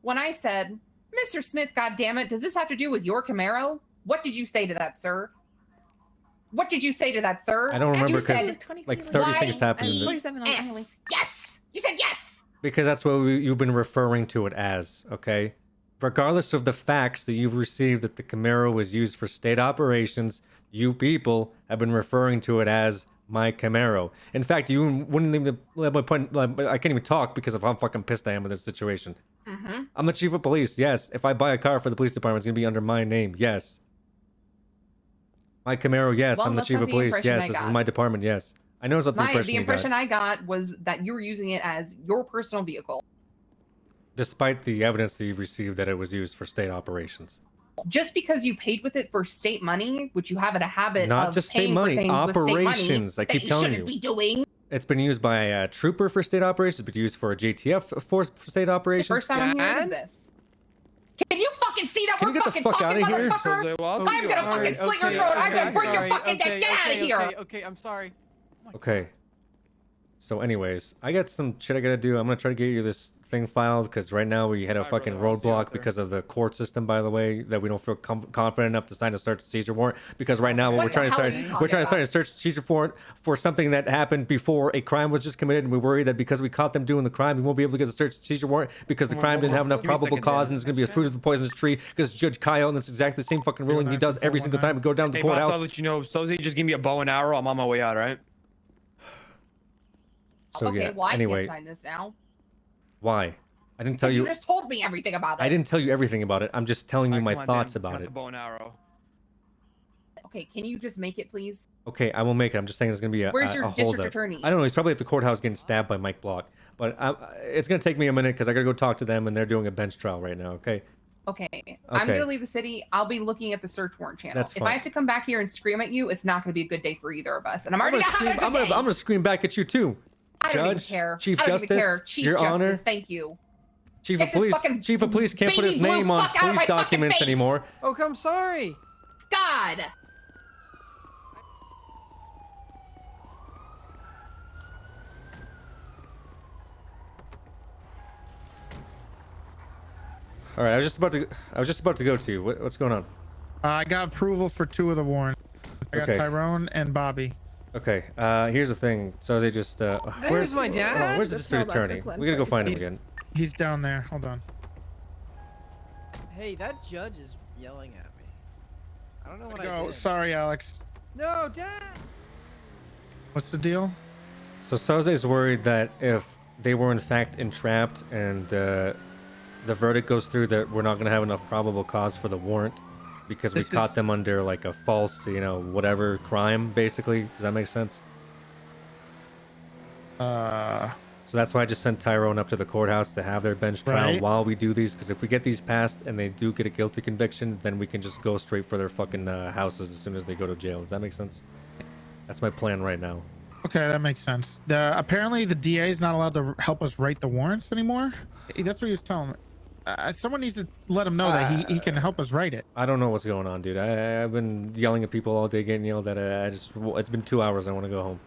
When I said, Mr. Smith, goddammit, does this have to do with your Camaro? What did you say to that, sir? What did you say to that, sir? I don't And you remember because said, like 30 things happened. in the- yes. Yes. You said yes. Because that's what you've been referring to it as, okay? Regardless of the facts that you've received that the Camaro was used for state operations, you people have been referring to it as my Camaro. In fact, you wouldn't even let my point. I can't even talk because of how fucking pissed I am with this situation. Mm-hmm. I'm the chief of police, yes. If I buy a car for the police department, it's gonna be under my name, yes. My Camaro, yes. Well, I'm the that's chief not of the police, impression yes. I This is got. my department, yes. I know it's not the impression The you got. impression I got was that you were using it as your personal vehicle. Despite the evidence that you've received that it was used for state operations. Just because you paid with it for state money, which you have a habit Not of just state paying money, for things with state money operations. I that keep you telling shouldn't you. be doing. It's been used by a trooper for state operations. It's been used for a JTF force for state operations. First time I'm hearing of this. Can you fucking see that Can we're you get the fucking fuck talking, outta here? motherfucker? Well, I'm gonna fucking slit your throat. I'm gonna bring your fucking neck. Get out of here. Okay, I'm sorry. Okay. So anyways, I got some shit I gotta do. I'm gonna try to get you this thing filed because right now we had a fucking roadblock because of the court system, by the way, that we don't feel confident enough to sign a search and seizure warrant because right now What we're trying the to hell start are you we're talking trying to start a about? search and seizure warrant for something that happened before a crime was just committed, and we're worried that because we caught them doing the crime, we won't be able to get the search and seizure warrant because the crime didn't have enough Give me a probable second, cause, Dan. and it's gonna be a fruit of the poisonous tree because Judge Kyle, and that's exactly the same fucking ruling he does every single time we go down to the Hey, Bob, courthouse. I'll let you know. Soze just give me a bow and arrow. I'm on my way out, all right? So Okay, yeah. well, I Anyway, can't sign this now. why? I didn't tell Because you you. just told me everything about it. I didn't tell you everything about it. I'm just telling you my Come on, thoughts Dan. about Got it. The bow and arrow. Okay, can you just make it, please? Okay, I will make it. I'm just saying there's gonna be a Where's your a district holdup. attorney? I don't know. He's probably at the courthouse getting stabbed by Mike Block. But it's gonna take me a minute because I gotta go talk to them, and they're doing a bench trial right now. Okay. Okay, I'm Okay. gonna leave the city. I'll be looking at the search warrant channel. That's If I fine. have to come back here and scream at you, it's not gonna be a good day for either of us. And I'm already gonna not having a scream, good day. I'm gonna scream back at you too. I don't even Judge, care. Chief I don't Justice, even care. Chief Your Justice, Honor. thank you. Chief Get of this police. fucking Chief of police can't put his baby blue name on fuck out of my police fucking documents face! anymore. Oh, I'm sorry. God. All right, I was just about to go to you. What's going on? I got approval for 2 of the warrants. I got Okay. Tyrone and Bobby. Okay. Here's the thing. So they just where's my dad. hold on, where's the district attorney? We gotta go find him again. He's down there. Hold on. Hey, that judge is yelling at me. I don't know what I Go. did. Sorry, Alex. No, Dad. What's the deal? So Soze's worried that if they were in fact entrapped and the verdict goes through, that we're not going to have enough probable cause for the warrant because we This caught is- them under like a false, whatever crime, basically. Does that make sense? Uh, So that's why I just sent Tyrone up to the courthouse to have their bench trial Right. while we do these. Because if we get these passed and they do get a guilty conviction, then we can just go straight for their fucking houses as soon as they go to jail. Does that make sense? That's my plan right now. Okay, that makes sense. Apparently the DA is not allowed to help us write the warrants anymore. That's what he was telling me. Someone needs to let him know that he can help us write it. I don't know what's going on, dude. I've been yelling at people all day, getting yelled at. It's been 2 hours. I want to go home.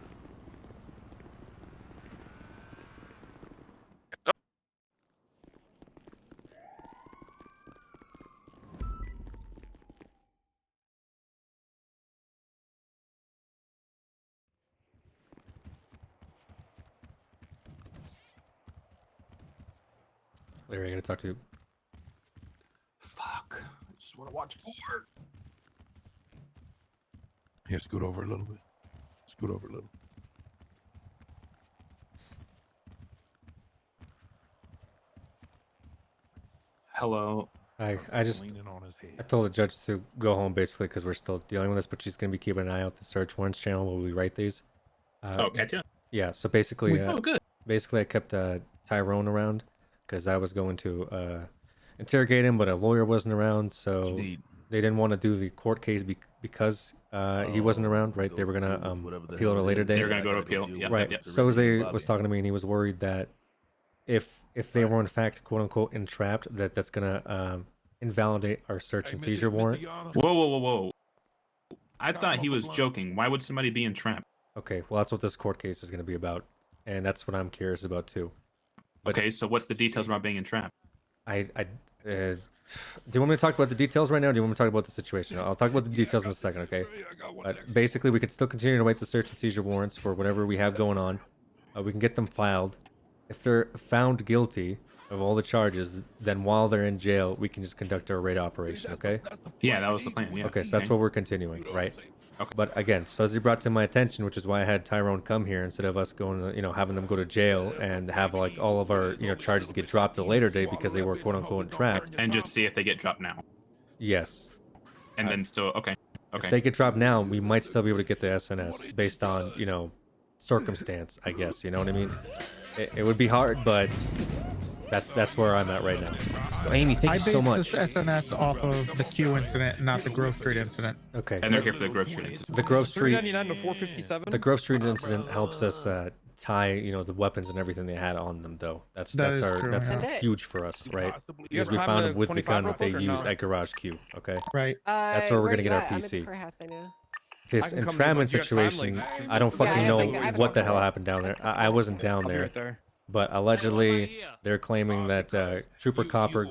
Larry, I gotta talk to you. Fuck. I just want to watch forward. Here, scoot over a little bit. Scoot over a little. Hello. I Leaning on his head. I told the judge to go home basically because we're still dealing with this, but she's gonna be keeping an eye out the search warrants channel while we write these. Okay, too. Yeah. So basically, Oh, good. Basically, I kept Tyrone around because I was going to interrogate him, but a lawyer wasn't around, so they didn't want to do the court case because he wasn't around. Right? They were gonna appeal at a later date. They were gonna go to appeal. Yeah. Right. Yep. Soze was talking to me, and he was worried that if they were in fact quote unquote entrapped, that's gonna invalidate our search and seizure warrant. Whoa. I thought he was joking. Why would somebody be entrapped? Okay, well that's what this court case is gonna be about, and that's what I'm curious about too. But Okay, so what's the details about being entrapped? do you want me to talk about the details right now, or do you want me to talk about the situation? I'll talk about the details in a second, okay? But basically, we could still continue to write the search and seizure warrants for whatever we have going on. We can get them filed. If they're found guilty of all the charges, then while they're in jail, we can just conduct our raid operation, okay? Yeah, that was the plan. Yeah. Okay, so that's what we're continuing, right? Okay. But again, Suzy brought to my attention, which is why I had Tyrone come here instead of us going to, having them go to jail and have like all of our, charges get dropped at a later date because they were quote unquote entrapped. And just see if they get dropped now. Yes. And then still, okay. If they get dropped now, we might still be able to get the SNS based on, circumstance, I guess. You know what I mean? It would be hard, but that's where I'm at right now. Amy, thank you so much. I based this SNS off of the Q incident, not the Grove Street incident. Okay. And they're here for the Grove Street incident. The Grove Street. 399 to 457. The Grove Street incident helps us tie, the weapons and everything they had on them, though. That's huge for us, right? Because we found them with the gun that they used at Garage Q. Okay. Right. That's where we're gonna get our I'm at the PC. courthouse, I know. This entrapment situation, I don't fucking know what the hell happened down there. I wasn't down there. But allegedly, they're claiming that Trooper Copper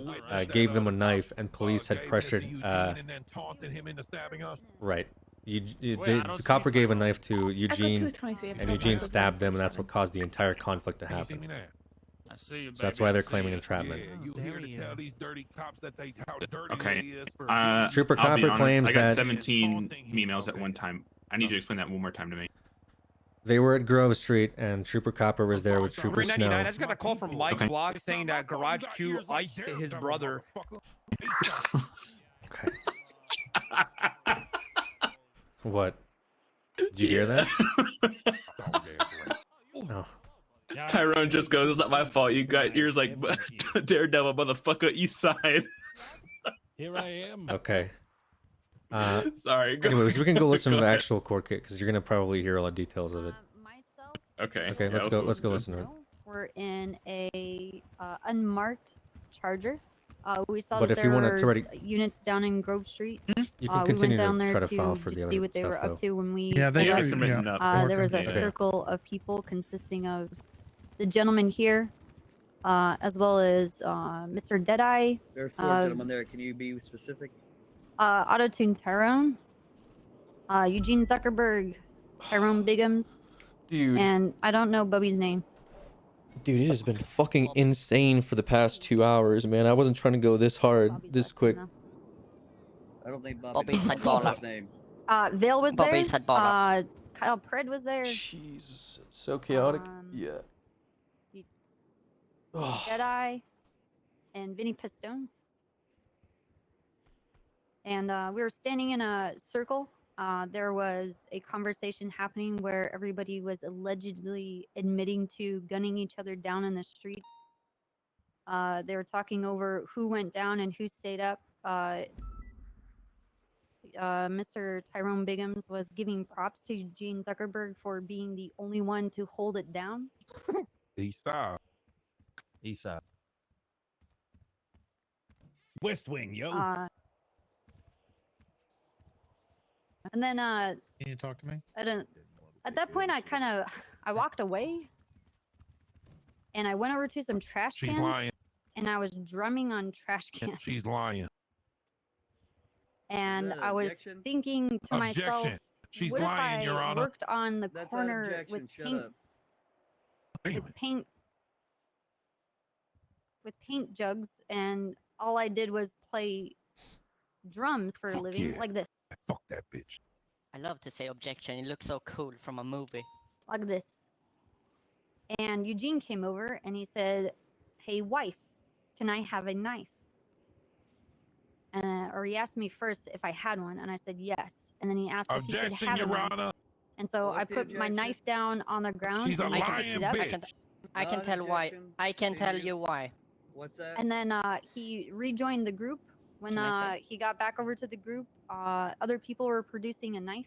gave them a knife, and police had pressured. Right. The Copper gave a knife to Eugene, and Eugene stabbed them, and that's what caused the entire conflict to happen. So that's why they're claiming entrapment. Okay. Trooper I'll be Copper honest, claims I got that 17 emails at one time. I need you to explain that one more time to me. they were at Grove Street, and Trooper Copper was there with Trooper 399. Snow. I just got a call from Mike's blog saying that Garage Q iced his brother. Okay. What? Did you hear that? Oh. Tyrone just goes, "It's not my fault. You got yours like Daredevil, motherfucker, East Side." Here I am. Okay. Sorry. Anyways, we can go listen to the actual court case because you're gonna probably hear all the details of it. Okay. Okay, yeah, let's go. Let's go listen to it. We're in a unmarked Charger. We saw But that if there you wanna were already- units down in Grove Street. You can We continue went down to there try to file for the just other see what they stuff, were up though. to when we. Yeah, they met are. up. There was a Okay. circle of people consisting of the gentleman here, as well as Mr. Deadeye. There's four gentlemen there. Can you be specific? Autotune Tyrone, Eugene Zuckerberg, Tyrone Biggums, Dude. and I don't know Bubby's name. Dude, it has been fucking insane for the past 2 hours, man. I wasn't trying to go this hard, this quick. I don't think Bobby said knows his baller. name. Vale was Bobby there. said baller. Kyle Pred was there. Jesus, it's so chaotic. Yeah. Deadeye, and Vinny Pistone. And we were standing in a circle there was a conversation happening where everybody was allegedly admitting to gunning each other down in the streets. They were talking over who went down and who stayed up. Mr. Tyrone Biggums was giving props to Gene Zuckerberg for being the only one to hold it down. Eastside. Eastside. West Wing, yo. And then Can you talk to me? at that point I walked away and I went over to some trash She's cans lying. and I was drumming on trash cans. She's lying. And that an I was objection? thinking to myself, Objection. She's what lying, if Your I Honor. worked on the That's an corner objection. with Shut paint up. with paint jugs and all I did was play drums for a living yeah. like this. Fuck that bitch. I love to say objection. It looks so cool from a movie. Like this. And Eugene came over and he said, "Hey wife, can I have a knife?" Or he asked me first if I had one, and I said yes. And then he asked if he could Objection, have a Your knife. Honor. And so I What's the put my objection? knife down on the ground. She's a and I picked lying it up. bitch. I can Not tell why. objection. I can tell Continue. you why. What's that? And then he rejoined the group. When Can I say? he got back over to the group, other people were producing a knife.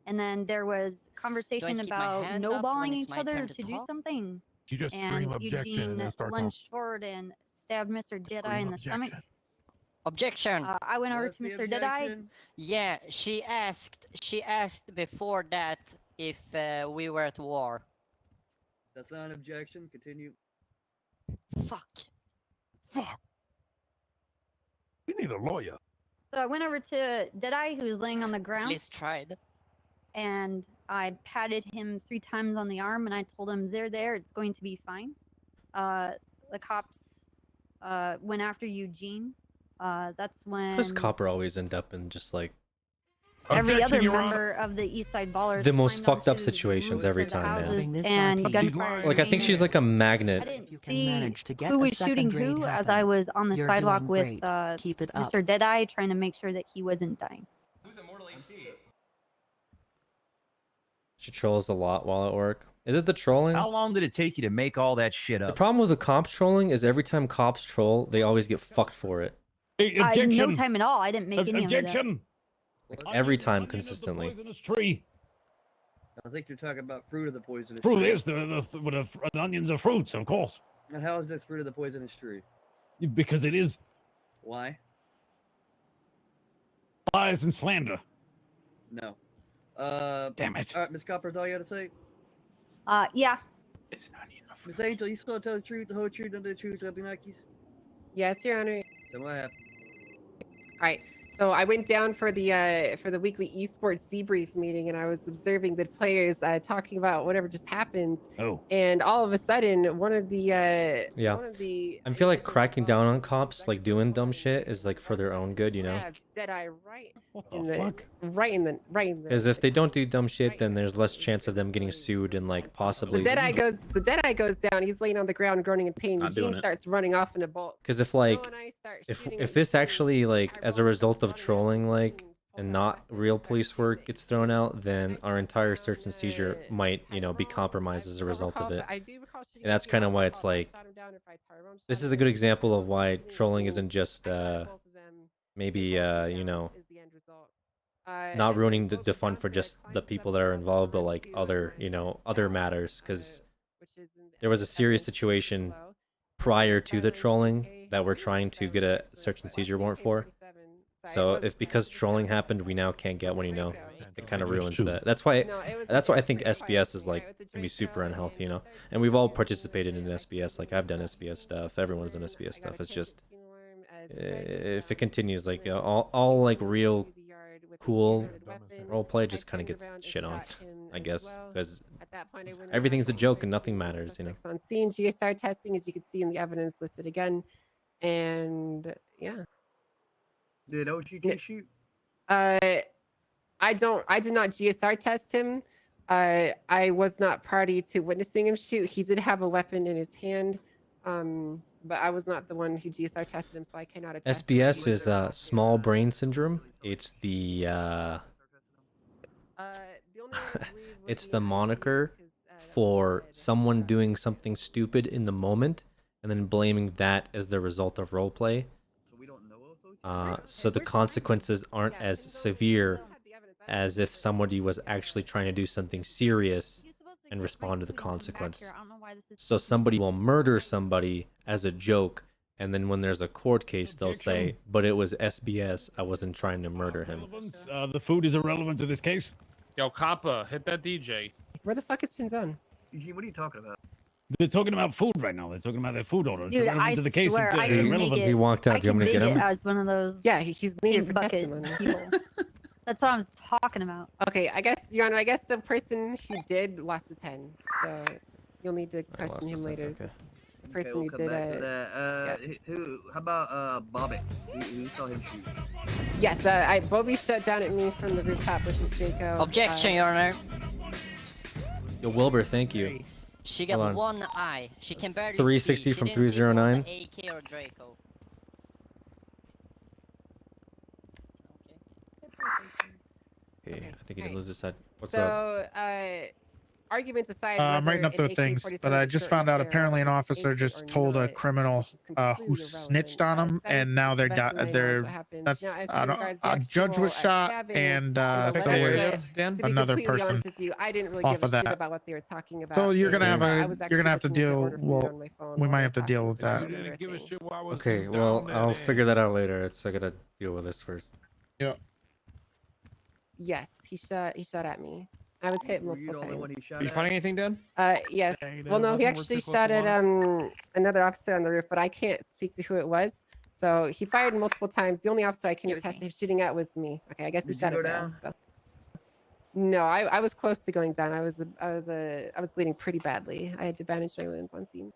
And then there was conversation keep my about hand up when no-balling it's each my other turn to to do talk? something. You just And scream objection and Eugene then start talking. lunged forward and stabbed Mr. Deadeye in the stomach. Objection. I went over What's to the Mr. Deadeye. objection? Yeah, she asked before that if we were at war. That's not an objection. Continue. Fuck. Fuck. We need a lawyer. So I went over to Deadeye, who was laying on the ground. Please tried. And I patted him 3 times on the arm and I told him, there, it's going to be fine. The cops went after Eugene. That's when How does Copper always end up in just like every Objection, other Your Honor. member of the East Side Ballers the most climbed fucked up onto situations the every roofs of the time, houses man? and gunfire. Like I think she's like a I magnet. didn't see who was shooting who as I was on the sidewalk with Mr. Deadeye trying to make sure that he wasn't dying. She trolls a lot while at work. Is it the trolling? How long did it take you to make all that shit The up? problem with the cops trolling is every time cops troll, they always get fucked for it. No time at all. I didn't make any of it. Objection. Like every time consistently. Poisonous tree. I think you're talking about fruit of the poisonous Fruit tree. is onions are fruits, of course, And how is this fruit of the poisonous tree? because it is Why? lies and slander. No. Damn it. All right, Miss Copper, that's all you got to say? Yeah. Miss Angel, you still tell the truth, the whole truth, and the truth, so be Nikes? Yes, Your Honor. Then what happened? All right. So I went down for the weekly esports debrief meeting, and I was observing the players talking about whatever just happened. Oh. And all of a sudden, one of the Yeah. I feel like cracking down on cops, like doing dumb shit, is like for their own good, you know? stabbed Deadeye right What in the the fuck? right in the. Because if they don't do dumb shit, then there's less chance of them getting sued and like So possibly. Deadeye goes down. He's laying on the ground, groaning in pain. Not doing Eugene it. starts running off in a bolt. Because if like, if this actually like as a result of trolling like and not real police work gets thrown out, then our entire search and seizure might, you know, be compromised as a result of it. And that's kind of why it's like, this is a good example of why trolling isn't just maybe you know, not ruining the fun for just the people that are involved, but like other, you know, other matters. Because there was a serious situation prior to the trolling that we're trying to get a search and seizure warrant for. So if because trolling happened, we now can't get one, you know, it kind of ruins that. That's why I think SBS is like can be super unhealthy, you know. And we've all participated in SBS. Like I've done SBS stuff. Everyone's done SBS stuff. It's just if it continues, like all like real cool role play just kind of gets shit on, I guess, because everything's a joke and nothing matters, you know. On scene GSR testing, as you can see in the evidence listed again, and yeah. Did OG shoot? I did not GSR test him. I was not party to witnessing him shoot. He did have a weapon in his hand, but I was not the one who GSR tested him, so I cannot attest. SBS is small brain syndrome. It's the The only one I believe would It's be the Ivy, moniker because, that was for Fred. someone doing something stupid in the moment and then blaming that as the result of roleplay. So we don't know if OT. So the consequences aren't as severe as if somebody was actually trying to do something serious and respond to the consequence. So somebody will murder somebody as a joke, and then when there's a court case, they'll say, but it was SBS, I wasn't trying to murder him. The food is irrelevant to this case. Yo, Kappa, hit that DJ. Where the fuck is Pinzone? Eugene, what are you talking about? They're talking about food right now. They're talking about their food order. It's Dude, irrelevant I to the case. swear, I and can make irrelevant. it. He walked out. I Do you can want me to make get it him? as one of those. Yeah, he's leaning for bucket testimony. people. That's what I was talking about. Okay, I guess, Your Honor, I guess the person who did lost his head. So you'll need to lost question him his head, later. okay. The person we'll who come did back to that. Who? How about Bobby? Who saw him shoot? Yes, Bobby shut down at me from the rooftop, which is Draco. Objection, Your Honor. Yo, Wilbur, thank you. She got Hold on. one eye. She can barely 360 see. She from didn't see if it was 309. an AK or Draco. Okay, I think he did lose his head. What's so, up? Arguments aside, I'm whether writing up an the things, AK-47 but I just short found out barrel apparently an is officer AK just or told a not, criminal which is completely who snitched on him, irrelevant. and now they're That is the best of my knowledge they're what happens. that's Now, as to I don't, regards the a judge was actual, shot, stabbing, and you know, so whatever, was to be another completely person honest with you, I didn't really off give a of shit that. about what they were talking about. So you're gonna have I a was you're gonna have to actually looking deal. at the order for you Well, on my phone we while might we have to were deal talking, with so I that. don't remember a Give a thing. shit while I was Okay, well, down I'll there. figure that out later. I gotta deal with this first. Yeah. Yes, he shot at me. I was hit Were you multiple the only one times. he shot Are you at? finding anything, Dan? Yes. Dang, Well, Dan, no, he nothing worth actually too close shot to at water. another officer on the roof, but I can't speak to who it was. So he fired multiple times. The only officer I can attest to him shooting at was me. Okay, I guess he Did shot you at go Dale. down? So. No, I was close to going down. I was bleeding pretty badly. I had to bandage my wounds on scene.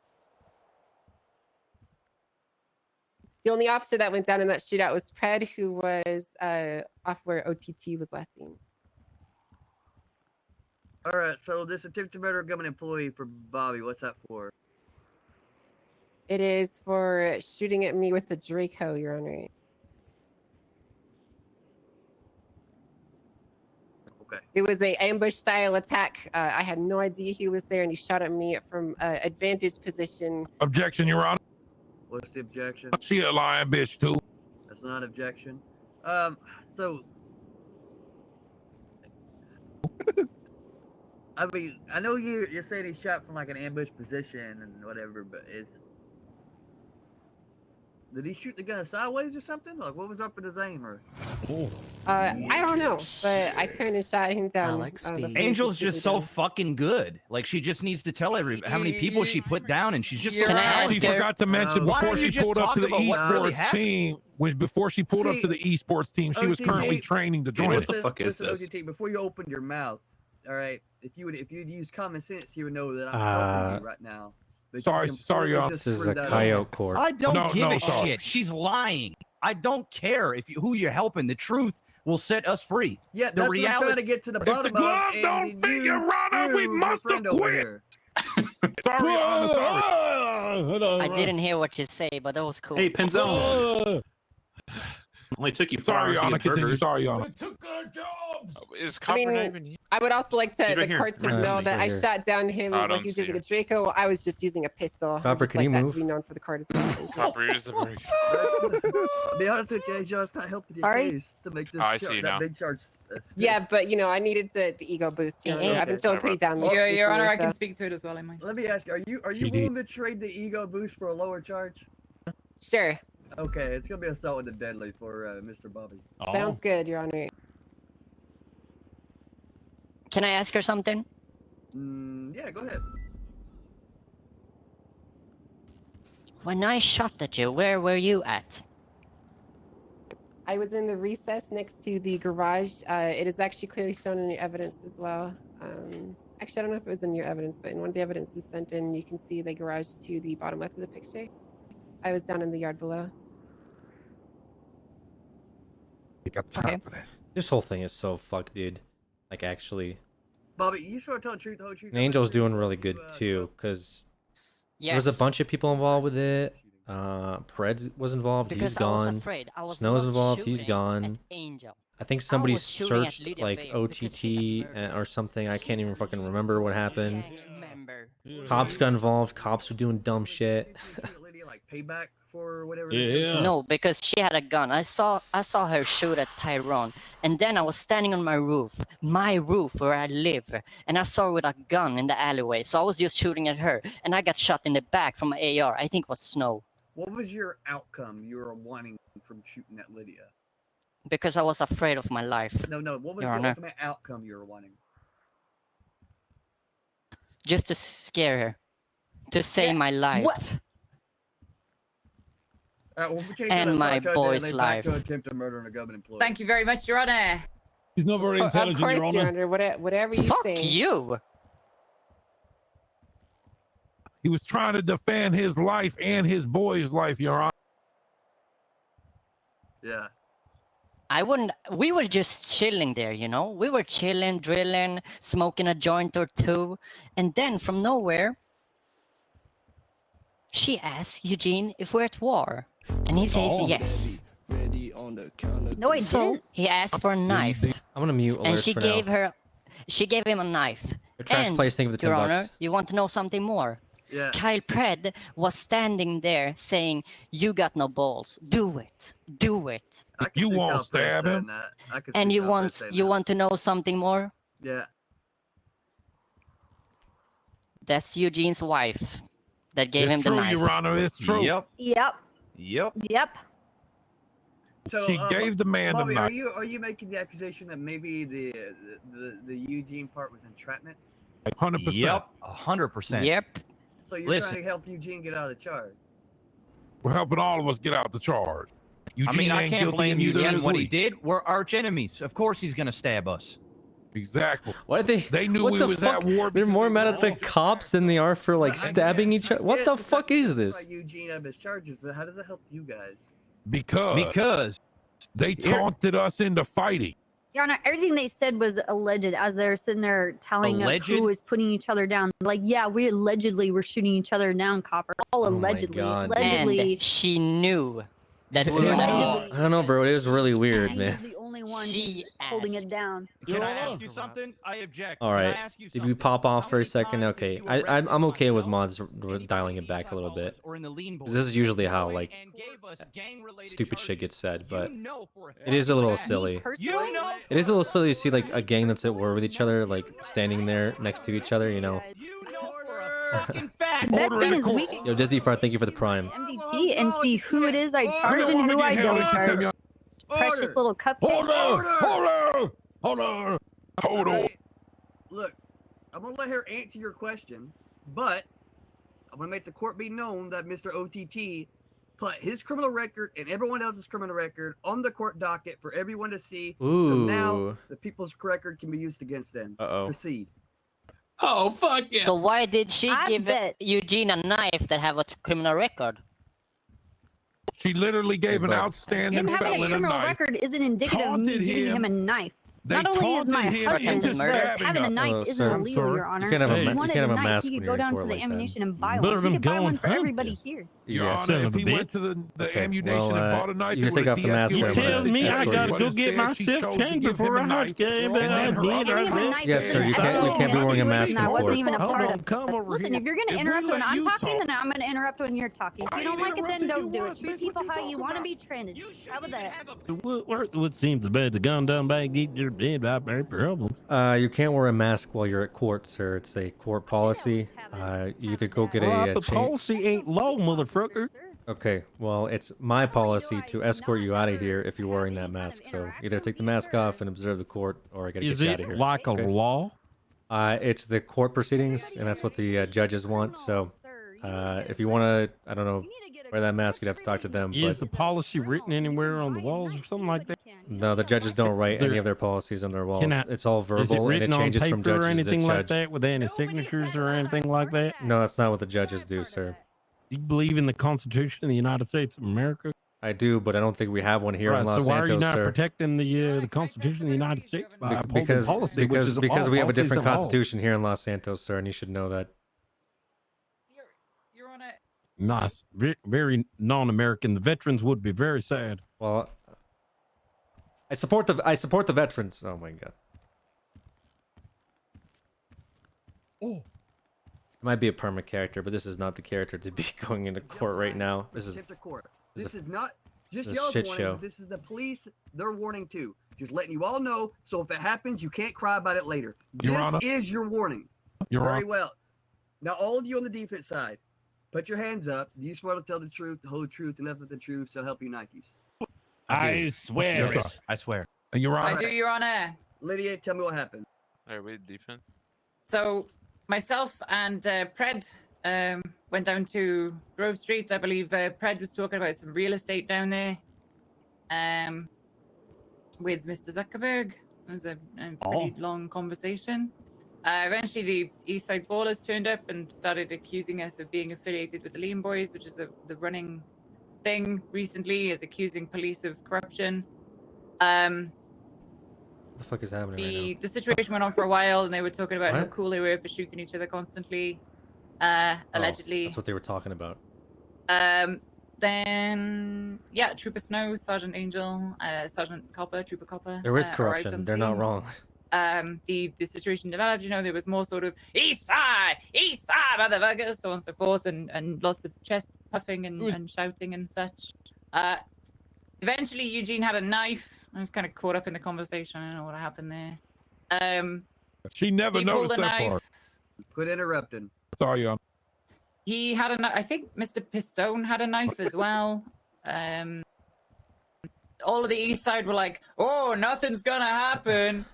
The only officer that went down in that shootout was Pred, who was off where OTT was last seen. All right. So this attempted murder of government employee for Bobby. What's that for? It is for shooting at me with a Draco, Your Honor. Okay. It was a ambush style attack. I had no idea he was there, and he shot at me from advantage position. Objection, Your Honor. What's the objection? She a lying bitch too. That's not objection. So I mean, I know you're saying he shot from like an ambush position and whatever, but did he shoot the gun sideways or something? Like, what was up with his aim? Or I don't know, but I turned and shot him down. before he Angel's shoot me just so down. fucking good. Like, she just needs to tell everybody how many people she put down, and she's just so Can I ask talented. She forgot to mention Why before don't you she just pulled up talk to the about what really esports happened? team, before she pulled up See, to the esports team, she was OTT currently training to join. What the fuck is this? OTT, before you opened your mouth, all right. If you'd use common sense, you would know that I'm helping you right now. But you Sorry, completely Your Honor. just This is screwed a that up. coyote court. I don't No, give no, a sorry. shit. She's lying. I don't care who you're helping. The truth will set us free. Yeah, The that's what I'm trying to reality. get to the If the bottom glove of. don't And fit, you Your Honor, we screwed your must friend over acquit. here. Sorry, Your Honor, sorry. I didn't hear what you say, but that was cool. Hey, Penzone. Only took you 4 Sorry, hours Your to Honor. get Continue. burgers. Sorry, Your Honor. Took our jobs. Is I Copper not mean, even here? I would also like She's to right the here. court to Right know she's that right I here. shot down him I when don't he was see using her. a Draco. I was just using a pistol. I'd Copper, just can like you that move? to be known for the court as well. Thank you. Copper, here's the break. I'll be honest with you, Angel, it's not helping your Sorry? case to make this Oh, I see that now. big charge. Stick. Yeah, but I needed the ego boost here. Hey, I've been okay. feeling pretty down. Well, Your Honor, I recently, can so- speak to it as well. I might. Let me ask you: Are you GD. willing to trade the ego boost for a lower charge? Sure. Okay, it's gonna be assault with the deadly for Mr. Bobby. Sounds good, Your Honor. Can I ask her something? Yeah, go ahead. When I shot at you, where were you at? I was in the recess next to the garage. It is actually clearly shown in your evidence as well. Actually, I don't know if it was in your evidence, but in one of the evidences sent in, you can see the garage to the bottom left of the picture. I was down in the yard below. You got time for that. This whole thing is so fucked, dude. Like, actually. Bobby, you just want to tell the truth, the whole truth. And Angel's doing really good, too, because there was a Yes. bunch of people involved with it. Preds was involved. Because He's I was gone. afraid. I was Snow's not involved. He's shooting gone. at Angel. I think somebody was shooting at searched Lydia like Babe because she's a OTT or something. I can't even fucking remember what happened. gang member. Cops got involved. Cops were doing dumb shit. Lydia like payback for whatever. No, because she had a gun. I saw her shoot at Tyrone, and then I was standing on my roof where I live, and I saw her with a gun in the alleyway. So I was just shooting at her, and I got shot in the back from an AR. I think it was Snow. What was your outcome you were wanting from shooting at Lydia? Because I was afraid of my life. No. What was Your the Honor. ultimate outcome you were wanting? Just to scare her, to save my life. And my boy's life. Attempted murder on a government employee. Thank you very much, Your Honor. He's not very intelligent, Of course, Your Your Honor. Honor. Whatever you Fuck think. you. He was trying to defend his life and his boy's life, Your Honor. Yeah. We were just chilling there, you know? We were chilling, drilling, smoking a joint or two. And then from nowhere, she asked Eugene if we're at war. And he says yes. No, I So didn't. he asked for a knife. I'm gonna mute alerts And she for gave now. him a knife. The trash And, place thing for the Your $10. Honor, you want to know something more? Yeah. Kyle Pred was standing there saying, "You got no balls. Do it. Do it." You won't stab him. And you want to know something more? Yeah. That's Eugene's wife that gave It's him true, the knife. Your Honor. It's true. Yep. Yep. Yep. Yep. So She gave the man the Bobby, knife. are you making the accusation that maybe the Eugene part was entrapment? 100%. Yep. 100%. Yep. So you're Listen. trying to help Eugene get out of the charge? We're helping all of us get out the charge. I mean, I ain't can't guilty blame and neither Eugene is what we. he did. We're arch enemies. Of course he's gonna stab us. Exactly. Why did They knew what we the was fuck? at war. They're more mad at the cops than they are for like stabbing each other. What the fuck is this? Like Eugene out of his charges, but how does it help you guys? Because they taunted us into fighting. Your Honor, everything they said was alleged as they're sitting there telling us Alleged? who was putting each other down. Like, yeah, we allegedly were shooting each other down, Copper. All Oh my allegedly. God. Allegedly. And she knew that we were I don't know, bro. It is really weird, man. the only one who's holding it down. Can I ask you something? I object. All Can right. I ask you If you pop off for a second, okay. I'm okay with mods dialing it back a little bit. This is usually how like stupid shit gets said, but it is a little silly. It is a little silly to see like a gang that's at war with each other, like standing there next to each other, you know. The best thing is we can Yo, Disney Fart, thank you for the prime. MDT and see who it is I charge and who I don't charge. Precious little cupcake. Hold on. Look, I'm gonna let her answer your question, but I'm gonna make the court be known that Mr. OTT put his criminal record and everyone else's criminal record on the court docket for everyone to see. So now Ooh. the people's record can be used against them. Uh-oh. Proceed. Oh, fuck yeah. So why did she I give bet. Eugene a knife that have a criminal record? She literally gave an outstanding Him having a felon a criminal knife. record isn't indicative of me taunted giving him. him a knife. They Not only is my taunted him husband, into but stabbing having a us. knife Oh, isn't sir. illegal, Your Honor. You can't have a If ma- he you wanted can't have a a knife, mask he when could you're go in down to court the like that. ammunition and buy Better one. He them could buy go one and for hurt everybody you. here. Your Yeah. Honor, if he went to the Okay, ammunition well, and bought a knife, you it can take would off the mask. de-escalate there, You I'm gonna tell me I escort gotta you. But go get instead, she myself chose to changed give before him a a hot knife, game, and but then I her did other right Giving him a there. knife Yes, isn't sir, you can't- you can't be wearing a mask in I wasn't court. even a Hold part on, of. come over Listen, here. if you're gonna If we interrupt when let I'm you talking, talk- then I'm gonna interrupt when you're talking. If I you don't ain't like it, then interrupting don't you do it. once, Treat bitch. people What how you you talking want to about? be treated. How about that? So what seems to be the gun down back, get your dead out there problem. You can't wear a mask while you're at court, sir. It's a court policy. You either go get Well, a the chain. policy ain't law, motherfucker. Okay, well, it's my policy to escort you out of here if you're wearing that mask. So either take the mask off and observe the court, or I gotta Is get you it out of here. like a law? It's the court proceedings, and that's what the judges want. So, if you want to, I don't know, wear that mask, you'd have to talk to them. Is But the policy written anywhere on the walls or something like that? no, the judges don't write Is there- any of their policies on their walls. Can I- It's all Is it verbal, and written it on changes paper from judge or to anything like judge. that with any signatures or anything like that? No, that's not what the judges do, sir. You believe in the Constitution of the United States of America? I do, but I don't think we have one here in Right, Los so why Santos, are you not sir. protecting the Constitution of the United States by upholding Because policy, which is a because law? we have a Policy is different law. constitution here in Los Santos, sir, and you should know that. Nice, very non-American. The veterans would be very sad. Well, I support the veterans. Oh my god. Oh. It might be a perma character, but this is not the character to be going into court right now. This is Contempt of court. this This is is not just this y'all's shit warning, show. but this is the police. They're warning too. Just letting you all know. So if it happens, you can't cry about it later. Your This Honor. is your warning. Your Very Honor. well. Now, all of you on the defense side, put your hands up. Do you swear to tell the truth, the whole truth, and nothing but the truth? So help you, Nikes. I swear. Yes, sir. I swear. And Your I Honor. do, Your Honor. Lydia, tell me what happened. Hey, wait, defense. So myself and Pred went down to Grove Street. I believe Pred was talking about some real estate down there with Mr. Zuckerberg. It was a pretty long conversation. Eventually, the East Side Ballers turned up and started accusing us of being affiliated with the Lean Boys, which is the running thing recently, is accusing police of corruption. What the fuck is happening right now? The situation went on for a while, and they were talking about how What? cool they were for shooting each other constantly, Oh, allegedly. that's what they were talking about. Then, yeah, Trooper Snow, Sergeant Angel, Sergeant Copper, Trooper Copper. There is arrived corruption. on They're not scene. wrong. The situation developed, there was more sort of east side, motherfuckers, so on and so forth, and lots of chest puffing and shouting and such. Eventually, Eugene had a knife. I was kind of caught up in the conversation. I don't know what happened there. She never he pulled noticed a that knife. part. Quit interrupting. Sorry, Your Honor. He had a knife. I think Mr. Pistone had a knife as well. All of the east side were like, oh, nothing's gonna happen.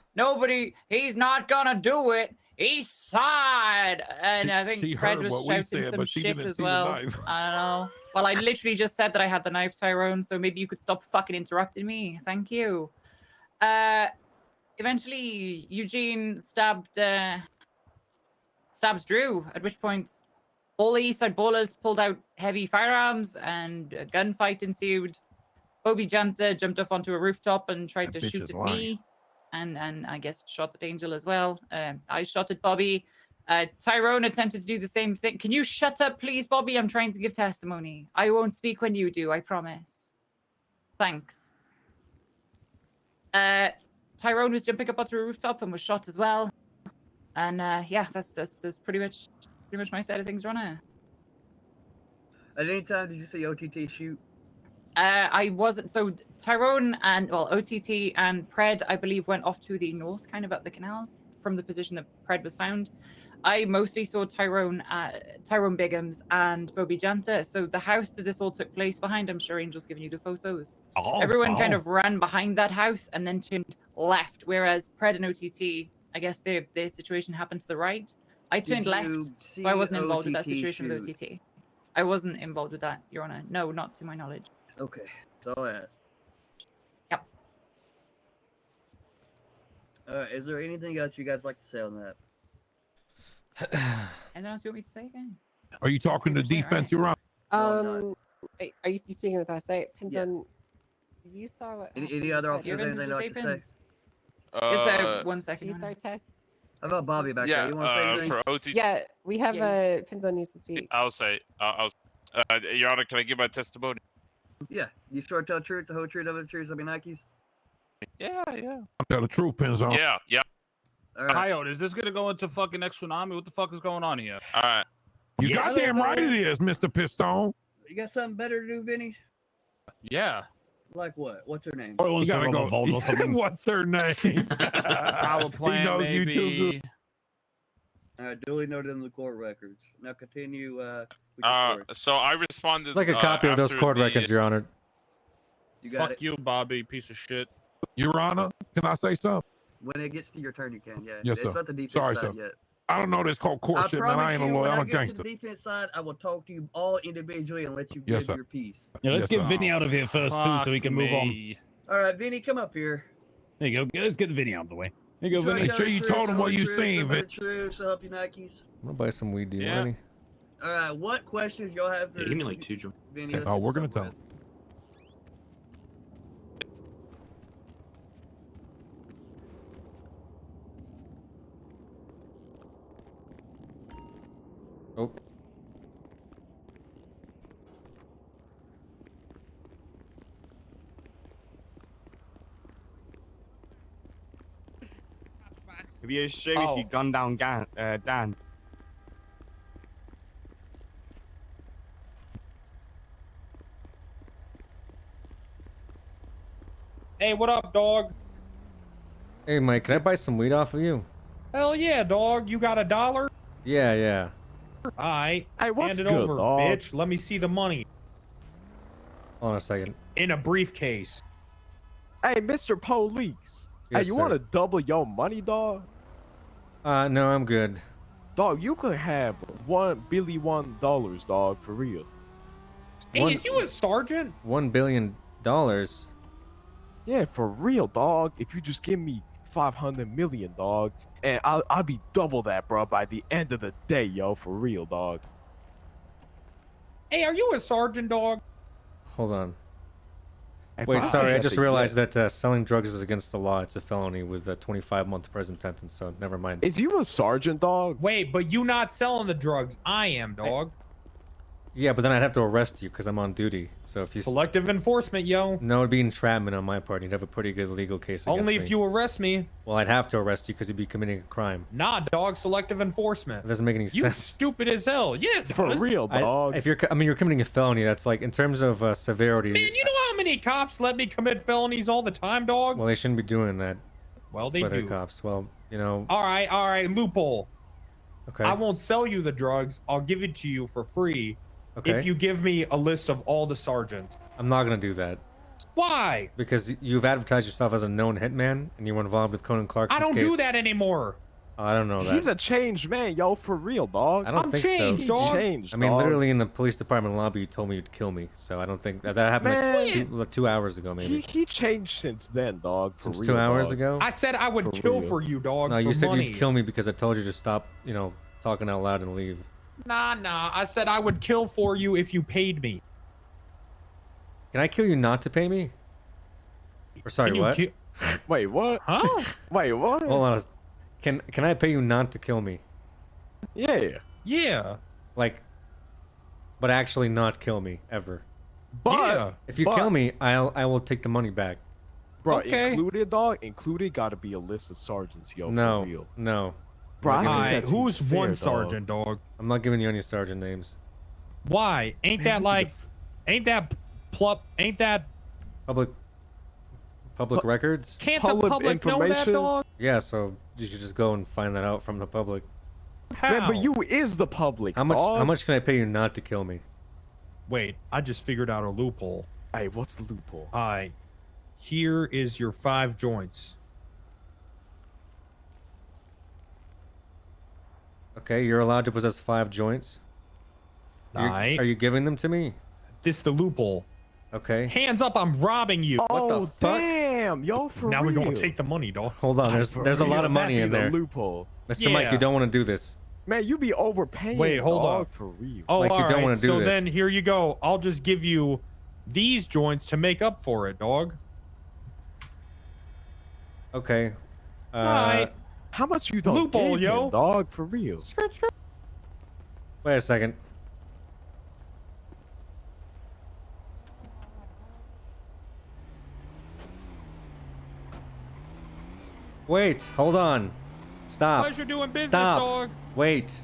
He's not gonna do it. East side. And I think She Fred heard was what we shouting said, some but she shit didn't as see the well. knife. I don't know. Well, I literally just said that I had the knife, Tyrone, so maybe you could stop fucking interrupting me. Thank you. Eventually, Eugene stabbed Drew, at which point all the East Side Ballers pulled out heavy firearms and a gunfight ensued. Bobby Janta jumped off onto a rooftop and tried to bitch shoot is at lying. me, and I guess shot at Angel as well. I shot at Bobby. Tyrone attempted to do the same thing. Can you shut up, please, Bobby? I'm trying to give testimony. I won't speak when you do, I promise. Thanks. Tyrone was jumping up onto a rooftop and was shot as well. And yeah, that's pretty much my side of things, Runner. At any time, did you see OTT shoot? I wasn't. So Tyrone and OTT and Pred, I believe, went off to the north, kind of up the canals from the position that Pred was found. I mostly saw Tyrone Biggums and Bobby Janta. So the house that this all took place behind, I'm sure Angel's giving you the photos. Everyone kind of ran behind that house and then turned left, whereas Pred and OTT, I guess their situation happened to the right. I turned Did left, you so I wasn't involved with that see situation with OTT? OTT. I wasn't involved with that, Your Honor. No, not to my knowledge. Okay, that's all I asked. Yep. Is there anything else you guys like to say on that? Anything else you want me to say, guys? Are you talking to defense, Your Honor? Are you speaking with us? Right? Depends on. You saw what. Any other Do you officers, have anything anything they'd to like say, to say? Pins? Is 1 second. GSR tests. How about Bobby back Yeah, there? You want to say anything? for OTT. Yeah, we have Pinzon needs to speak. I'll say. Your Honor, can I give my testimony? Yeah. You swear to tell the truth, the whole truth, of the truth, of your Nikes? Yeah, yeah. Tell the truth, Pinzon. Yeah, yeah. All right. Coyote, is this gonna go into fucking tsunami? What the fuck is going on here? All right. You goddamn right it is, Mr. Pistone. You got something better to do, Vinny? Yeah. Like what? What's her name? You gotta go. What's her name? Power plant, He knows you too maybe. good. All right, duly noted in the court records. Now continue. With your story. So I responded. Like a copy of those after court the- records, Your Honor. You got Fuck it. you, Bobby, piece of shit. Your Honor, can I say something? When it gets to your turn, you can. Yeah. Yes, it's sir. not the defense Sorry, side sir. yet. I don't know this whole court I shit, man. I promise ain't a you, lawyer. when I'm I a get to gangster. the defense side, I will talk to you all individually and let you Yes, give sir. your piece. Yeah, let's Yes, get sir. Vinny out of here first too, so we can move on. All right, Vinny, come up here. There you go. Let's get Vinny out of the way. There you go, Swear to Vinny. tell sure the you truth, told the him whole what you truth, seen, nothing but Vin. the truth, so help you Nikes. I'm gonna buy some weed. Do you Yeah. want any? All right, what questions y'all have for Yeah, give me like 2, Joe. Vinny? Let's Oh, get we're this gonna over tell with. him. Oh. It'd be a shame if you gunned down Dan. Hey, what up, dog? Hey, Mike, can I buy some weed off of you? Hell yeah, dog. You got $1? Yeah, yeah. Alright. Hey, what's Hand it good, over, dog? bitch. Let me see the money. Hold on a second. In a briefcase. Hey, Mr. Police. Yes, hey, you sir. want to double your money, dog? No, I'm good. Dog, you could have $1 billion, dog, for real. Hey, is you a sergeant? $1 billion? Yeah, for real, dog. If you just give me 500 million, dog, and I'll be double that, bro, by the end of the day, yo, for real, dog. Hey, are you a sergeant, dog? Hold on. Hey, Wait, bro, sorry, I think just that's a realized yes. that selling drugs is against the law. It's a felony with a 25-month prison sentence, so never mind. Is you a sergeant, dog? Wait, but you not selling the drugs. I am, dog. Yeah, but then I'd have to arrest you because I'm on duty. So if you... Selective enforcement, yo. No, it'd be entrapment on my part. You'd have a pretty good legal case against Only me. if you arrest me. Well, I'd have to arrest you because you'd be committing a crime. Nah, dog. Selective enforcement. It doesn't make any You sense. stupid as hell. Yeah, it For does. real, dog. If you're, I mean, you're committing a felony. That's like, in terms of severity. Man, you know how many cops let me commit felonies all the time, dog? Well, they shouldn't be doing that. Well, That's they why they're do. cops. Well, you know. All right, loophole. Okay. I won't sell you the drugs. I'll give it to you for free. Okay. If you give me a list of all the sergeants. I'm not gonna do that. Why? Because you've advertised yourself as a known hitman, and you were involved with Conan Clarkson's I don't case. do that anymore. I don't know that. He's a changed man, yo, for real, dog. I don't think changed, so. dog. Changed, I mean, dog. literally in the police department lobby, you told me you'd kill me. So I don't think that happened Man. like 2 hours ago, maybe. He changed since then, dog. For Since real, 2 hours dog. ago? I said I would For kill real. for you, dog. No, for you said money. you'd kill me because I told you to stop, talking out loud and leave. Nah. I said I would kill for you if you paid me. Can I kill you not to pay me? Or sorry, Can you what? Wait, what? Huh? Wait, what? Hold on. Can I pay you not to kill me? Yeah. Yeah. Like, but actually not kill me ever. But Yeah. If you but- kill me, I will take the money back. Bro, Okay. included, dog. Included gotta be a list of sergeants, yo. No, For real. no. Bro, I think Alright, that seems who's fair, one dog. sergeant, dog? I'm not giving you any sergeant names. Why? Ain't that like? Ain't that Public records? Can't Public the public know that, information? dog? Yeah, so you should just go and find that out from the public. How? Man, but you is the public, How much? dog. How much can I pay you not to kill me? Wait, I just figured out a loophole. Hey, what's the loophole? Alright, here is your 5 joints. Okay, you're allowed to possess 5 joints. Alright. Are you giving them to me? This the loophole. Okay. Hands up! I'm robbing you. Oh, what the fuck? damn, yo, for Now real. we're gonna take the money, dog. Hold on. There's a lot of money in there. Loophole. Mr. Mike, Yeah. you don't want to do this. Man, you be overpaying. Wait, hold dog, on. For real. Oh, Like, you don't alright, wanna do so this. then here you go. I'll just give you these joints to make up for it, dog. Okay. Alright. How much you don't Loophole, give yo. him, dog? For real. Wait a second. Wait, hold on. Stop. Pleasure doing business, Stop. dog. Wait.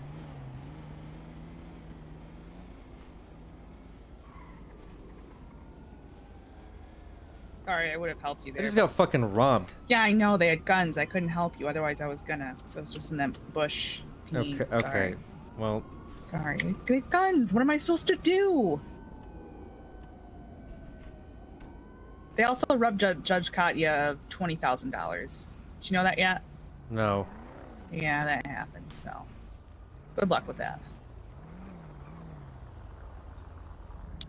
Sorry, I would have helped you I there. just got fucking robbed. Yeah, I know they had guns. I couldn't help you. Otherwise, I was gonna. So I was just in that bush. Pee. Okay. Sorry. Okay. Well, Sorry. They had guns. What am I supposed to do? They also robbed Judge Katya of $20,000. Did you know that yet? no. Yeah, that happened. So, good luck with that.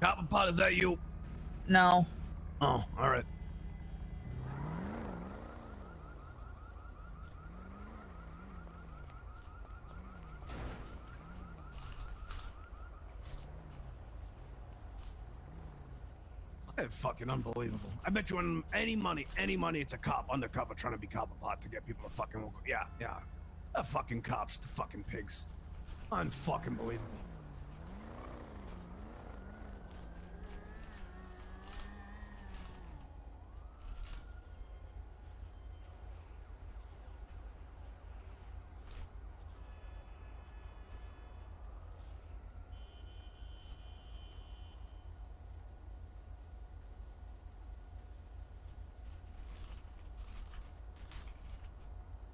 Copper pot, is that you? No. Oh, all right. That's fucking unbelievable. I bet you on any money, it's a cop undercover trying to be copper pot to get people to fucking, yeah. The fucking cops, the fucking pigs. Unfucking believable.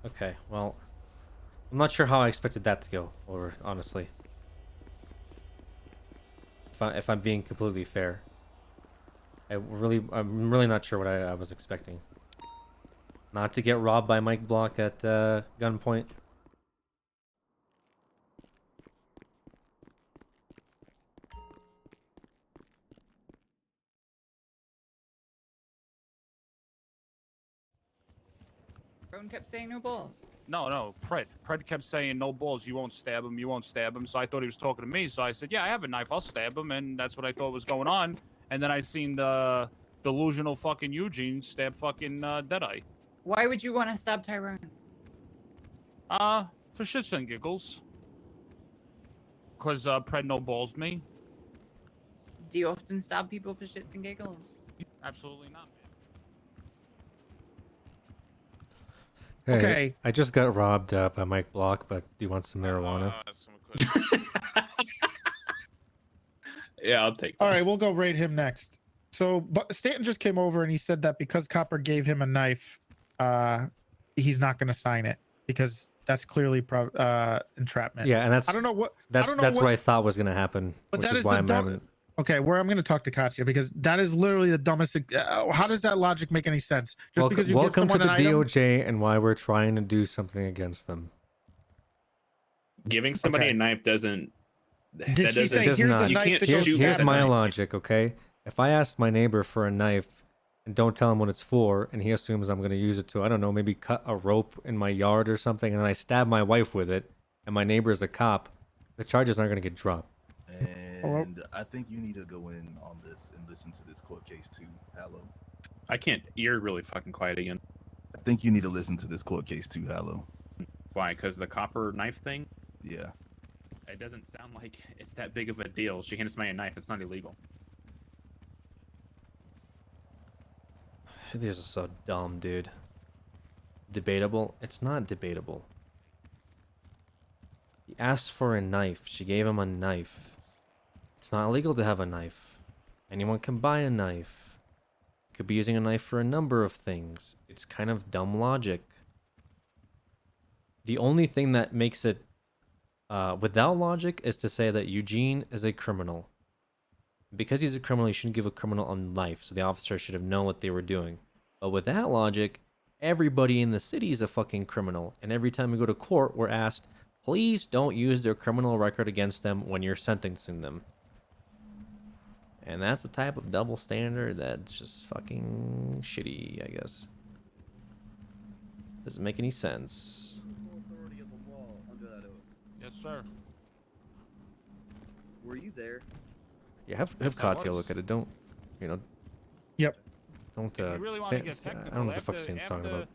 Okay, well, I'm not sure how I expected that to go over, honestly. If I'm being completely fair. I'm really not sure what I was expecting. Not to get robbed by Mike Block at gunpoint. Everyone kept saying no balls. No, Pred. Pred kept saying no balls. You won't stab him. You won't stab him. So I thought he was talking to me. So I said, yeah, I have a knife. I'll stab him. And that's what I thought was going on. And then I seen the delusional fucking Eugene stab fucking Deadeye. Why would you want to stab Tyrone? For shits and giggles. Cause Pred no balls me. Do you often stab people for shits and giggles? Absolutely not. Hey, Okay. I just got robbed by Mike Block, but do you want some marijuana? Yeah, I'll take that. All right, we'll go raid him next. So, but Stanton just came over and he said that because Copper gave him a knife, he's not going to sign it because that's clearly entrapment. Yeah, and I don't know what that's what I thought was gonna happen, But which that is is why the I'm dumb- having. Okay, where I'm going to talk to Katya because that is literally the dumbest. How does that logic make any sense? Just because you give Welcome to someone the an item, DOJ and why we're trying to do something against them. Giving somebody Okay. a knife doesn't. Did that she doesn't. say, Does "Here's the not. knife to go Here's stab here's him"? my logic, okay? If I ask my neighbor for a knife and don't tell him what it's for, and he assumes I'm going to use it to, I don't know, maybe cut a rope in my yard or something, and I stab my wife with it, and my neighbor is a cop, the charges aren't going to get dropped. And I think you need to go in on this and listen to this court case too, Hallow. I can't. You're really fucking quiet again. I think you need to listen to this court case too, Hallow. Why? Because the copper knife thing? Yeah. It doesn't sound like it's that big of a deal. She handed me a knife. It's not illegal. These are so dumb, dude. Debatable? It's not debatable. He asked for a knife. She gave him a knife. It's not illegal to have a knife. Anyone can buy a knife. You could be using a knife for a number of things. It's kind of dumb logic. The only thing that makes it without logic is to say that Eugene is a criminal. Because he's a criminal, you shouldn't give a criminal a knife, so the officer should have known what they were doing. But with that logic, everybody in the city is a fucking criminal, and every time we go to court, we're asked, please don't use their criminal record against them when you're sentencing them. And that's the type of double standard that's just fucking shitty, I guess. Doesn't make any sense. Yes, sir. Were you there? Yeah, have Yes, I Katya was. look at it. Don't, you know. Yep. Don't. If you really want to get I technical, don't know what the fuck Stan's talking about.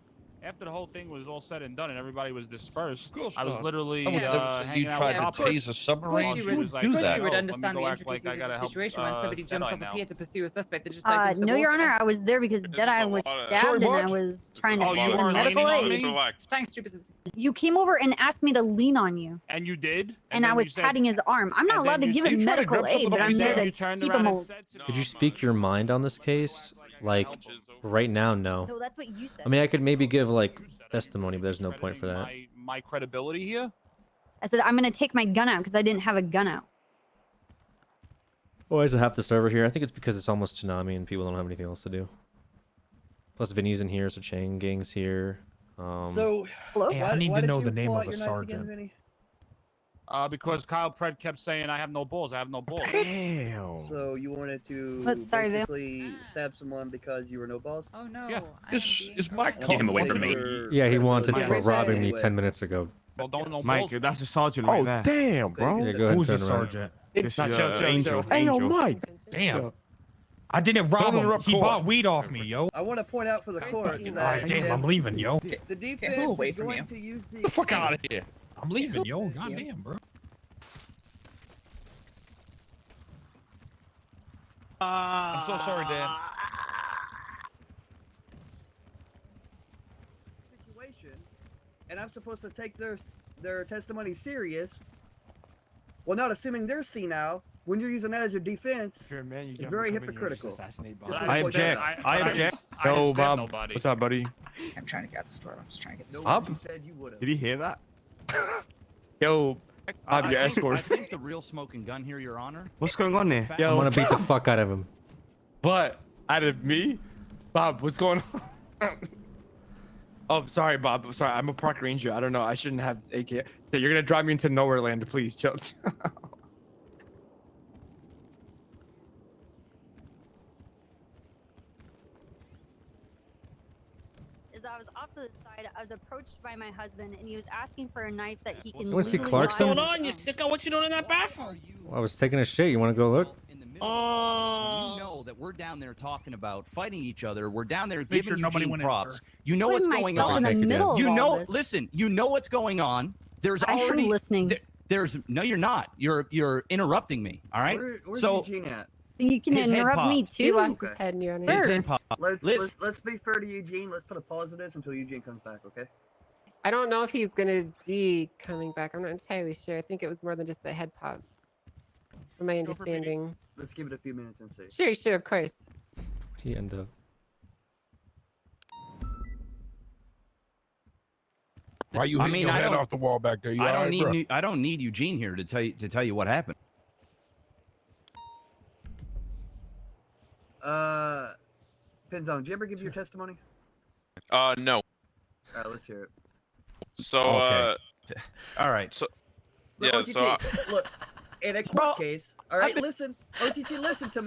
after the whole thing was all said and done and everybody was dispersed, course I was not. literally I would never say hanging you out tried with to coppers. tase a submarine. Well, You she would was do like, that. Of course "Oh, you would let me understand go the act like intricacies I of gotta the help, situation when somebody jumps Deadeye off a now." pier to pursue a suspect. They're just like into the No, Your water. Honor, I was there because Deadeye was stabbed and I was trying to Oh, you get him weren't medical leaning on aid. me? Thanks, stupid sister. You came over and asked me to lean on you, And you did? and I then was you said- patting his arm. I'm not and allowed to then give you him said- medical aid, but I'm And there then you to turned keep around him and alive. said to me- Could you speak your mind on this case? Like, right now, no. No, that's what you said. I mean, I could maybe give, like, testimony, but there's no point for that. my credibility here? I said I'm gonna take my gun out because I didn't have a gun out. Why is it half the server here? I think it's because it's almost tsunami and people don't have anything else to do. Plus, Vinny's in here, so Chang Gang's here. So, Hey, I need why to did know you the name pull of out the your knife again, sergeant. Vinny? Because Kyle Pred kept saying, I have no balls, I have no balls. Damn. So you wanted to What, sorry, Vin? basically stab someone because you were no balls? Oh no. Yeah. This is my Get him away from me. Yeah, he wanted Mike, for where's robbing that? me 10 minutes ago. Well, don't know Mike, balls. that's the sergeant right there. Damn, bro. Yeah, go ahead Who's and the turn around. sergeant? This Nah, is, chill, chill, Angel. chill. Hey, yo, Angel. Mike. Damn. I didn't rob Don't him. interrupt He court. bought weed off me, yo. I want to point out for the court All that right, damn, I'm leaving, yo. the defense move away is from going you. to use the Get the fuck out of here. I'm leaving, yo. Goddamn, bro. I'm so sorry, Dad. situation, and I'm supposed to take their testimony serious. Well, not assuming they're senile, when you're using that as your defense, If you're a man, you it's get very him to come in here and just hypocritical. assassinate Just Bob. wanna I point that object. out. I object. Yo, stabbed Bob. nobody. What's up, buddy? I'm trying to get out the store. I'm just trying to get the No, store. Bob? you said you would have. Did he hear that? Yo, Bob, your escort. I think the real smoking gun here, Your Honor. What's going on there? Yo, I'm gonna beat the fuck out of him. But out of me, Bob, what's going on? Oh, sorry, Bob. Sorry, I'm a park ranger. I don't know. I shouldn't have AK. So you're gonna drive me into nowhere land, please, chill. Is I was off to the side. I was approached by my husband, and he was asking for a knife that he can. You wanna see legally Clarkson? buy What's on going his You own. sicko, what you doing in that bathroom? Well, I was taking a shit. You want to go look? Oh. You know that we're down there talking about fighting each other. We're down there Make giving sure nobody Eugene went in, props. sir. You know Putting what's going myself on. in the middle of You all know, this. listen. You know what's going on. There's I am already listening. there's no, you're not. You're interrupting me. All right. Where's so Eugene at? You can his head interrupt me popped. too. He lost Okay. his head, Your Honor. His Sir. head popped. Let's be fair to Eugene. Let's put a pause to this until Eugene comes back, okay? I don't know if he's gonna be coming back. I'm not entirely sure. I think it was more than just a head pop, from my understanding. Let's give it a few minutes and see. Sure, sure, of course. He end up. Why you I hitting mean, your I head don't- off the wall back there? You I all don't right, need bro? I don't need Eugene here to tell you what happened. Pinzone, did you ever give your testimony? No. All right, let's hear it. So, Okay. All right. So, Look, yeah, OTT, so look, in a court case, all right, listen, OTT, listen to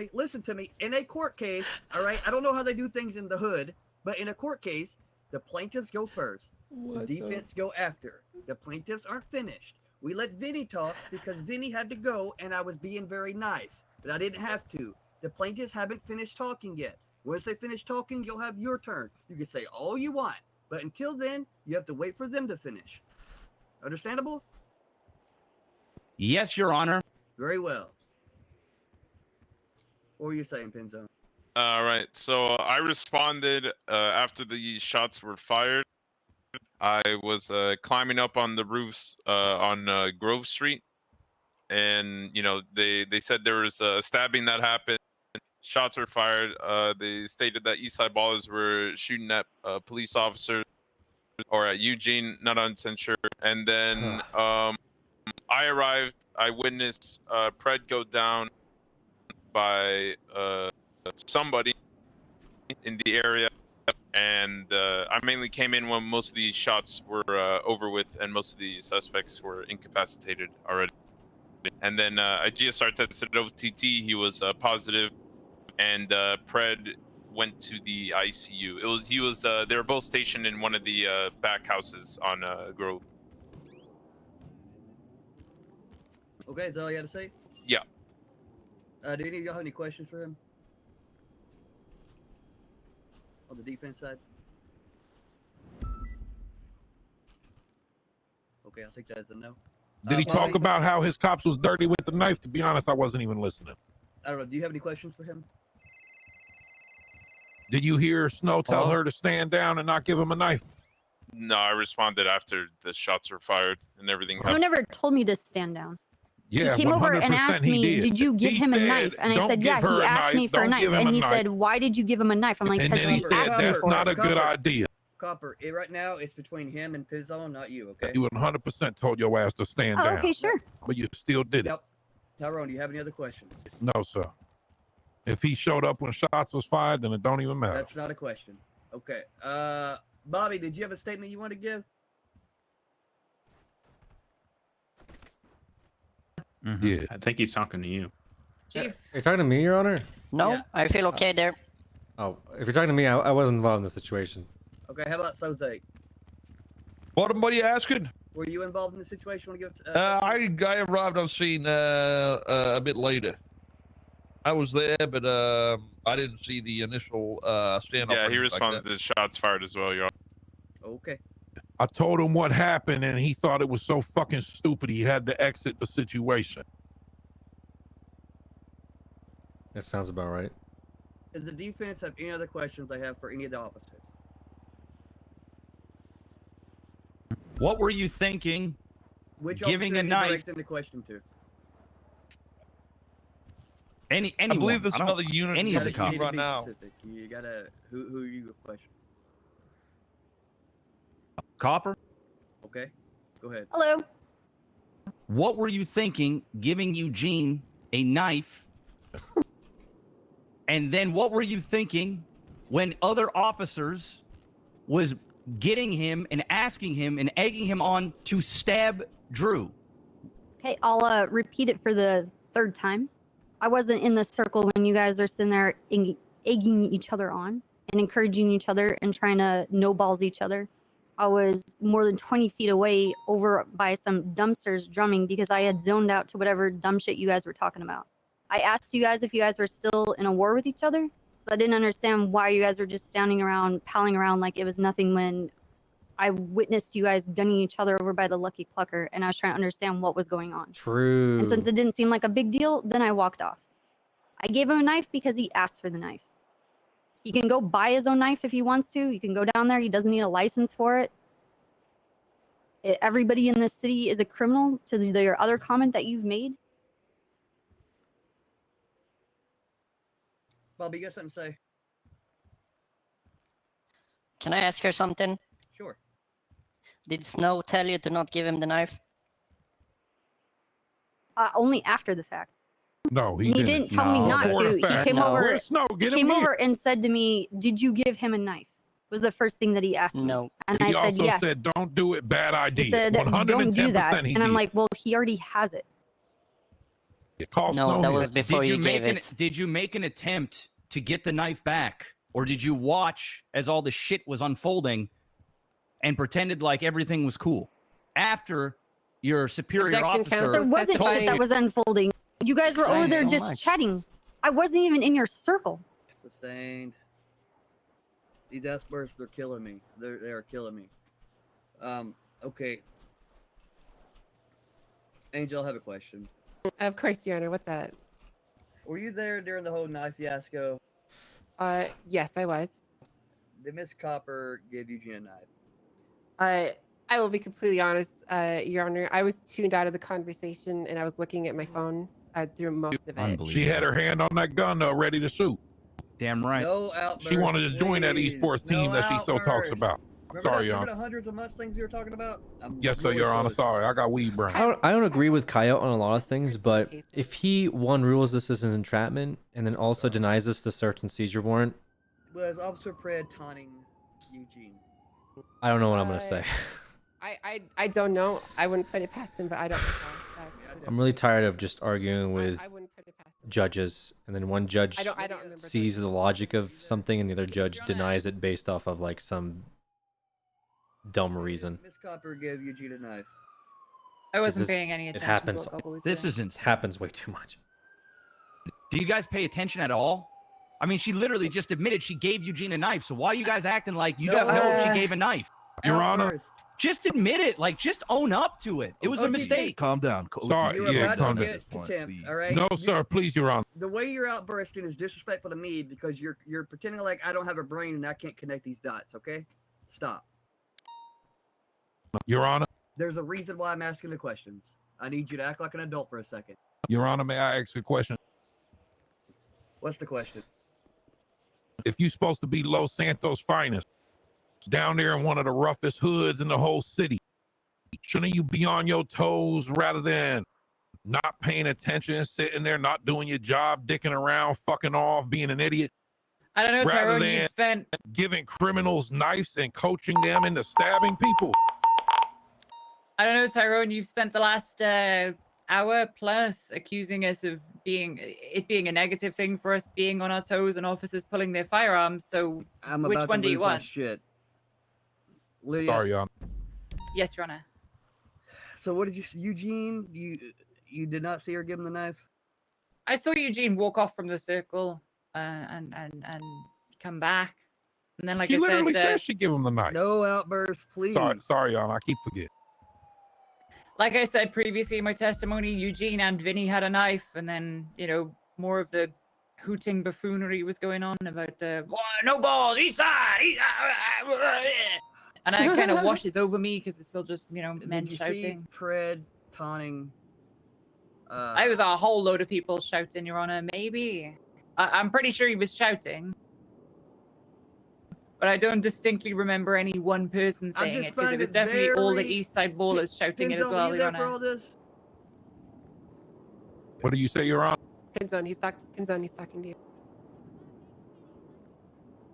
me. In a court case, all right, I don't know how they do things in the hood, but in a court case, the plaintiffs go first, the defense go after. The plaintiffs aren't finished. We let Vinny talk because Vinny had to go, and I was being very nice, but I didn't have to. The plaintiffs haven't finished talking yet. Once they finish talking, you'll have your turn. You can say all you want, but until then, you have to wait for them to finish. Understandable? Yes, Your Honor. Very well. What were you saying, Pinzone? all right. So I responded after the shots were fired. I was climbing up on the roofs on Grove Street, and they said there was a stabbing that happened. Shots were fired. They stated that Eastside Ballers were shooting at police officers or at Eugene, not 100% sure. And then I arrived. I witnessed Pred go down by somebody in the area, and I mainly came in when most of these shots were over with and most of the suspects were incapacitated already. And then I GSR tested OTT. He was positive, and Pred went to the ICU. They were both stationed in one of the back houses on Grove. Okay, is that all you had to say? Yeah. Do any of y'all have any questions for him? On the defense side? Okay, I'll take that as a no. Did he talk about how his cops was dirty with the knife? To be honest, I wasn't even listening. I don't know. Do you have any questions for him? Did you hear Snow tell her to stand down and not give him a knife? No, I responded after the shots were fired and everything No happened. never told me to stand down. Yeah, he came over and 100% asked he me, did. you give He him a said, knife? And I "Don't said, give yeah, her he a asked me knife. for a Don't knife. give him And a he knife." said, why did you give him a knife? I'm like, And because then he he said, asked me that's for not it. a good idea. Copper, right now it's between him and Pizzone, not you, okay? He would 100% told your ass to stand Oh, down. okay, sure. But you still did it. Yep. Tyrone, do you have any other questions? No, sir. If he showed up when shots was fired, then it don't even matter. That's not a question. Okay. Bobby, did you have a statement you want to give? Yeah. I think he's talking to you. Chief. You're talking to me, Your Honor? No, I feel okay there. Oh, if you're talking to me, I wasn't involved in the situation. Okay, how about Soze? What are you asking? Were you involved in the situation? Want to give? I arrived on scene a bit later. I was there, but I didn't see the initial standoff. Yeah, or he anything responded like to the shots fired as well, Your Okay. I told him what happened, and he thought it was so fucking stupid he had to exit the situation. That sounds about right. Does the defense have any other questions I have for any of the officers? What were you thinking? Which Giving officer a are you knife. directing the question to? Anyone. I believe there's I don't- another unit any of the coming cops. right now. Specific. You gotta. Who you question? Copper. Okay, go ahead. Hello. What were you thinking giving Eugene a knife? And then what were you thinking when other officers was getting him and asking him and egging him on to stab Drew? Okay, I'll repeat it for the third time. I wasn't in the circle when you guys are sitting there egging each other on and encouraging each other and trying to no balls each other. I was more than 20 feet away over by some dumpsters drumming because I had zoned out to whatever dumb shit you guys were talking about. I asked you guys if you guys were still in a war with each other because I didn't understand why you guys were just standing around, palling around like it was nothing when I witnessed you guys gunning each other over by the Lucky Plucker, and I was trying to understand what was going on. True. And since it didn't seem like a big deal, then I walked off. I gave him a knife because he asked for the knife. He can go buy his own knife if he wants to. He can go down there. He doesn't need a license for it. Everybody in this city is a criminal, to your other comment that you've made. Bobby, you got something to say? Can I ask her something? Sure. Did Snow tell you to not give him the knife? Only after the fact. No, He didn't tell me not Before to. the He fact. came over. Where's Snow? Get He him came here. over and said to me, "Did you give him a knife?" Was the first thing that he asked me. No. And He I said also yes. said, "Don't do it. Bad idea." He said, "Don't do that." 110% he And I'm did. like, "Well, he already has it." Call No, Snow that here. was before Did you you make gave an it. Did you make an attempt to get the knife back, or did you watch as all the shit was unfolding and pretended like everything was cool after your superior Objection, officer? counsel. There wasn't told shit that you- was unfolding. You guys were over there So just much. chatting. I wasn't even in your circle. Sustained. These outbursts, they're killing me. They are killing me. Okay. Angel, I have a question. Of course, Your Honor. What's that? Were you there during the whole knife fiasco? Yes, I was. Did Miss Copper give Eugene a knife? I will be completely honest, Your Honor. I was tuned out of the conversation and I was looking at my phone through most of it. She had her hand on that gun, though, ready to shoot. Damn right. No outbursts. She wanted to join that please. esports team No that she so talks outbursts. about. Remember Sorry, that, Your remember Honor. the hundreds of Mustangs we were talking about? I'm Yes, sir, really Your Honor. close. Sorry, I got weed brain. I don't agree with Coyote on a lot of things, but if he one rules this as entrapment and then also denies us the search and seizure warrant, Was Officer Pred taunting Eugene? I don't know what I'm gonna say. I don't know. I wouldn't put it past him, but I don't. I'm really tired of just arguing with I wouldn't put it past him. judges, and then one judge I don't remember. sees the logic of something, and the other judge denies it based off of like some dumb reason. Miss Copper gave Eugene a knife. I wasn't This- paying any it attention happens- to what Bubba was This doing. isn't. It happens way too much. Do you guys pay attention at all? I mean, she literally just admitted she gave Eugene a knife. So why are you guys acting like you don't know if she gave a knife? Your Honor. Just admit it. Like, just own up to it. It was a OTT. mistake. Calm down. Sorry, You're yeah, about calm to down. get contempt, all right? No, You- sir, please, Your Honor. The way you're outbursting is disrespectful to me because you're pretending like I don't have a brain and I can't connect these dots, okay? Stop. Your Honor. There's a reason why I'm asking the questions. I need you to act like an adult for a second. Your Honor, may I ask a question? What's the question? If you're supposed to be Los Santos' finest, down there in one of the roughest hoods in the whole city, shouldn't you be on your toes rather than not paying attention, sitting there, not doing your job, dicking around, fucking off, being an idiot? I don't know, rather Tyrone. than You spent. giving criminals knives and coaching them into stabbing people. I don't know, Tyrone. You've spent the last hour plus accusing us of being a negative thing for us being on our toes and officers pulling their firearms. So I'm which about one to do you lose my want? shit. Lydia, Sorry, Your Honor. Yes, Your Honor. so what did you Eugene, you did not see her give him the knife? I saw Eugene walk off from the circle and come back, and then like She I literally said, said she give him the knife. No outbursts, please. Sorry, Your Honor. I keep forgetting. like I said previously in my testimony, Eugene and Vinny had a knife, and then more of the hooting buffoonery was going on about the no balls, east side, and it kind of washes over me because it's still just men Did you see shouting. Pred taunting I was a whole load of people shouting, Your Honor. Maybe. I'm pretty sure he was shouting. But I don't distinctly remember any one person I saying just it, because it find was it definitely all the very- East Side ballers shouting it as Pinzone, were well, you Your there for Honor. all this? What do you say, Your Honor? Pinzone, he's talking to you.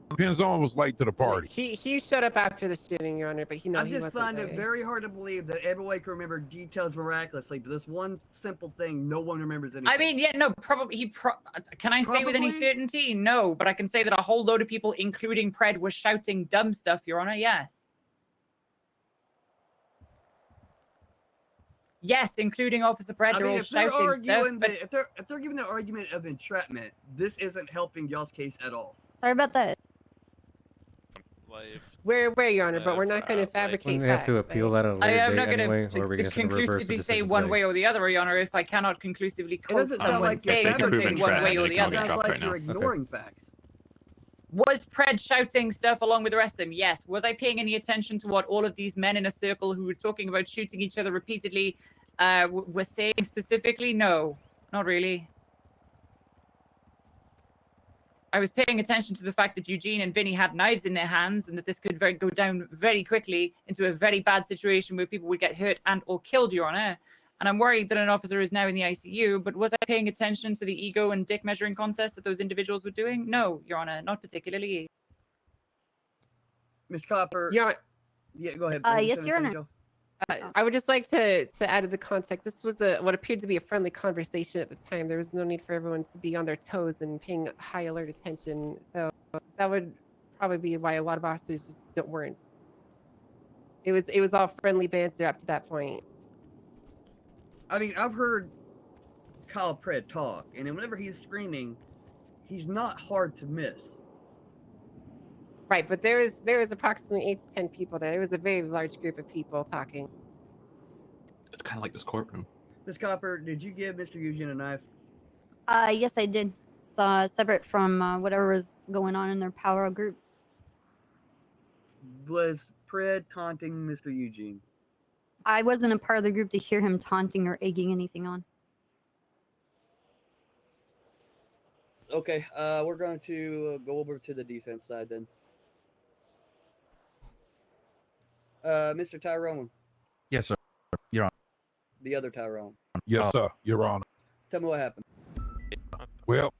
Pinzone was late to the party. He showed up after the shooting, Your Honor, but he I he just wasn't find there. it very hard to believe that everyone can remember details miraculously, but this one simple thing, no one remembers anything. I mean, yeah, no, probably can I say with any Probably? certainty? No, but I can say that a whole load of people, including Pred, were shouting dumb stuff, Your Honor. Yes. Yes, including Officer Pred. I They're mean, all if they're shouting stuff. arguing But if they're giving the argument of entrapment, this isn't helping y'all's case at all. Sorry about that. Where, Your Honor, but we're not going to fabricate Wouldn't they have to facts, appeal right? that at a I later am date not going anyway, or are we to just going to reverse the conclusively say decision one today? way or the other, Your Honor, if I cannot conclusively quote doesn't sound someone like you're saying something fabricating one facts. way or the It other. sounds like you're ignoring facts. Was Pred shouting stuff along with the rest of them? Yes. Was I paying any attention to what all of these men in a circle who were talking about shooting each other repeatedly were saying specifically? No, not really. I was paying attention to the fact that Eugene and Vinny had knives in their hands and that this could go down very quickly into a very bad situation where people would get hurt and or killed, Your Honor. And I'm worried that an officer is now in the ICU, but was I paying attention to the ego and dick measuring contest that those individuals were doing? No, Your Honor, not particularly. Miss Copper. Yeah. Yeah, go ahead. Yes, Your Honor. Joe. I would just like to add to the context. This was what appeared to be a friendly conversation at the time. There was no need for everyone to be on their toes and paying high alert attention. So that would probably be why a lot of officers just weren't. It was all friendly banter up to that point. I mean, I've heard Kyle Pred talk, and whenever he's screaming, he's not hard to miss. Right, but there was approximately 8 to 10 people there. It was a very large group of people talking. It's kind of like this courtroom. Miss Copper, did you give Mr. Eugene a knife? Yes, I did. Separate from whatever was going on in their power group. Was Pred taunting Mr. Eugene? I wasn't a part of the group to hear him taunting or egging anything on. Okay, we're going to go over to the defense side then. Mr. Tyrone, Yes, sir. Your Honor. the other Tyrone. Yes, sir. Your Honor. Tell me what happened. Well,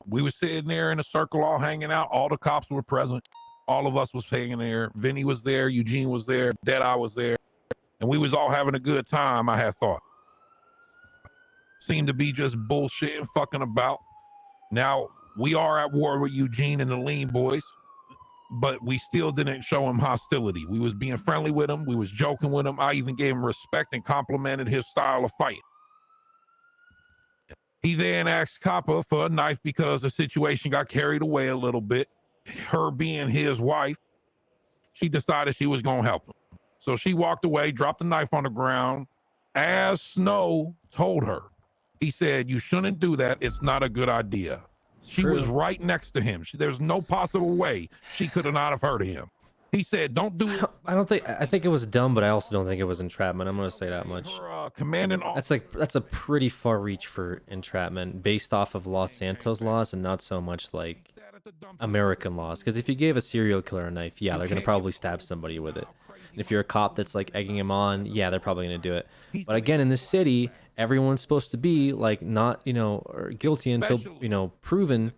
we were sitting there in a circle, all hanging out. All the cops were present. All of us was hanging there. Vinny was there. Eugene was there. Deadeye was there. And we was all having a good time, I had thought. Seemed to be just bullshit and fucking about. Now, we are at war with Eugene and the Lean Boys, but we still didn't show him hostility. We was being friendly with him. We was joking with him. I even gave him respect and complimented his style of fighting. He then asked Copper for a knife because the situation got carried away a little bit. Her being his wife, she decided she was going to help him. So she walked away, dropped the knife on the ground. As Snow told her, he said, "You shouldn't do that. It's not a good idea." She was right next to him. There's no possible way she could have not have heard of him. He said, "Don't do it." I think it was dumb, but I also don't think it was entrapment. I'm gonna say that much. Commanding that's a pretty far reach for entrapment based off of Los Santos laws and not so much like American laws. Because if you gave a serial killer a knife, yeah, they're gonna probably stab somebody with it. And if you're a cop that's like egging him on, yeah, they're probably gonna do it. But again, in this city, everyone's supposed to be like not, or guilty until, proven.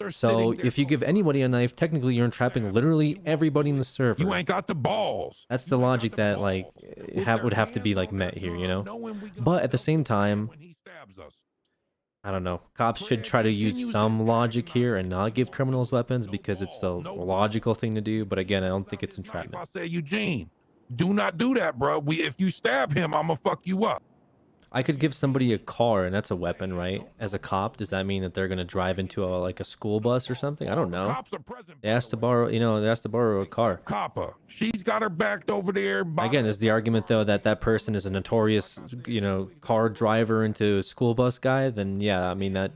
So if you give anybody a knife, technically you're entrapping literally everybody in the server. You ain't got the balls. That's the logic that like would have to be like met here, But at the same time, I don't know. Cops should try to use some logic here and not give criminals weapons because it's the logical thing to do. But again, I don't think it's entrapment. I say, Eugene, do not do that, bro. If you stab him, I'm gonna fuck you up. I could give somebody a car and that's a weapon, right? As a cop, does that mean that they're gonna drive into a school bus or something? I don't know. They asked to borrow, a car. Copper, she's got her backed over there. Again, is the argument though that that person is a notorious, car driver into a school bus guy? Then yeah, I mean that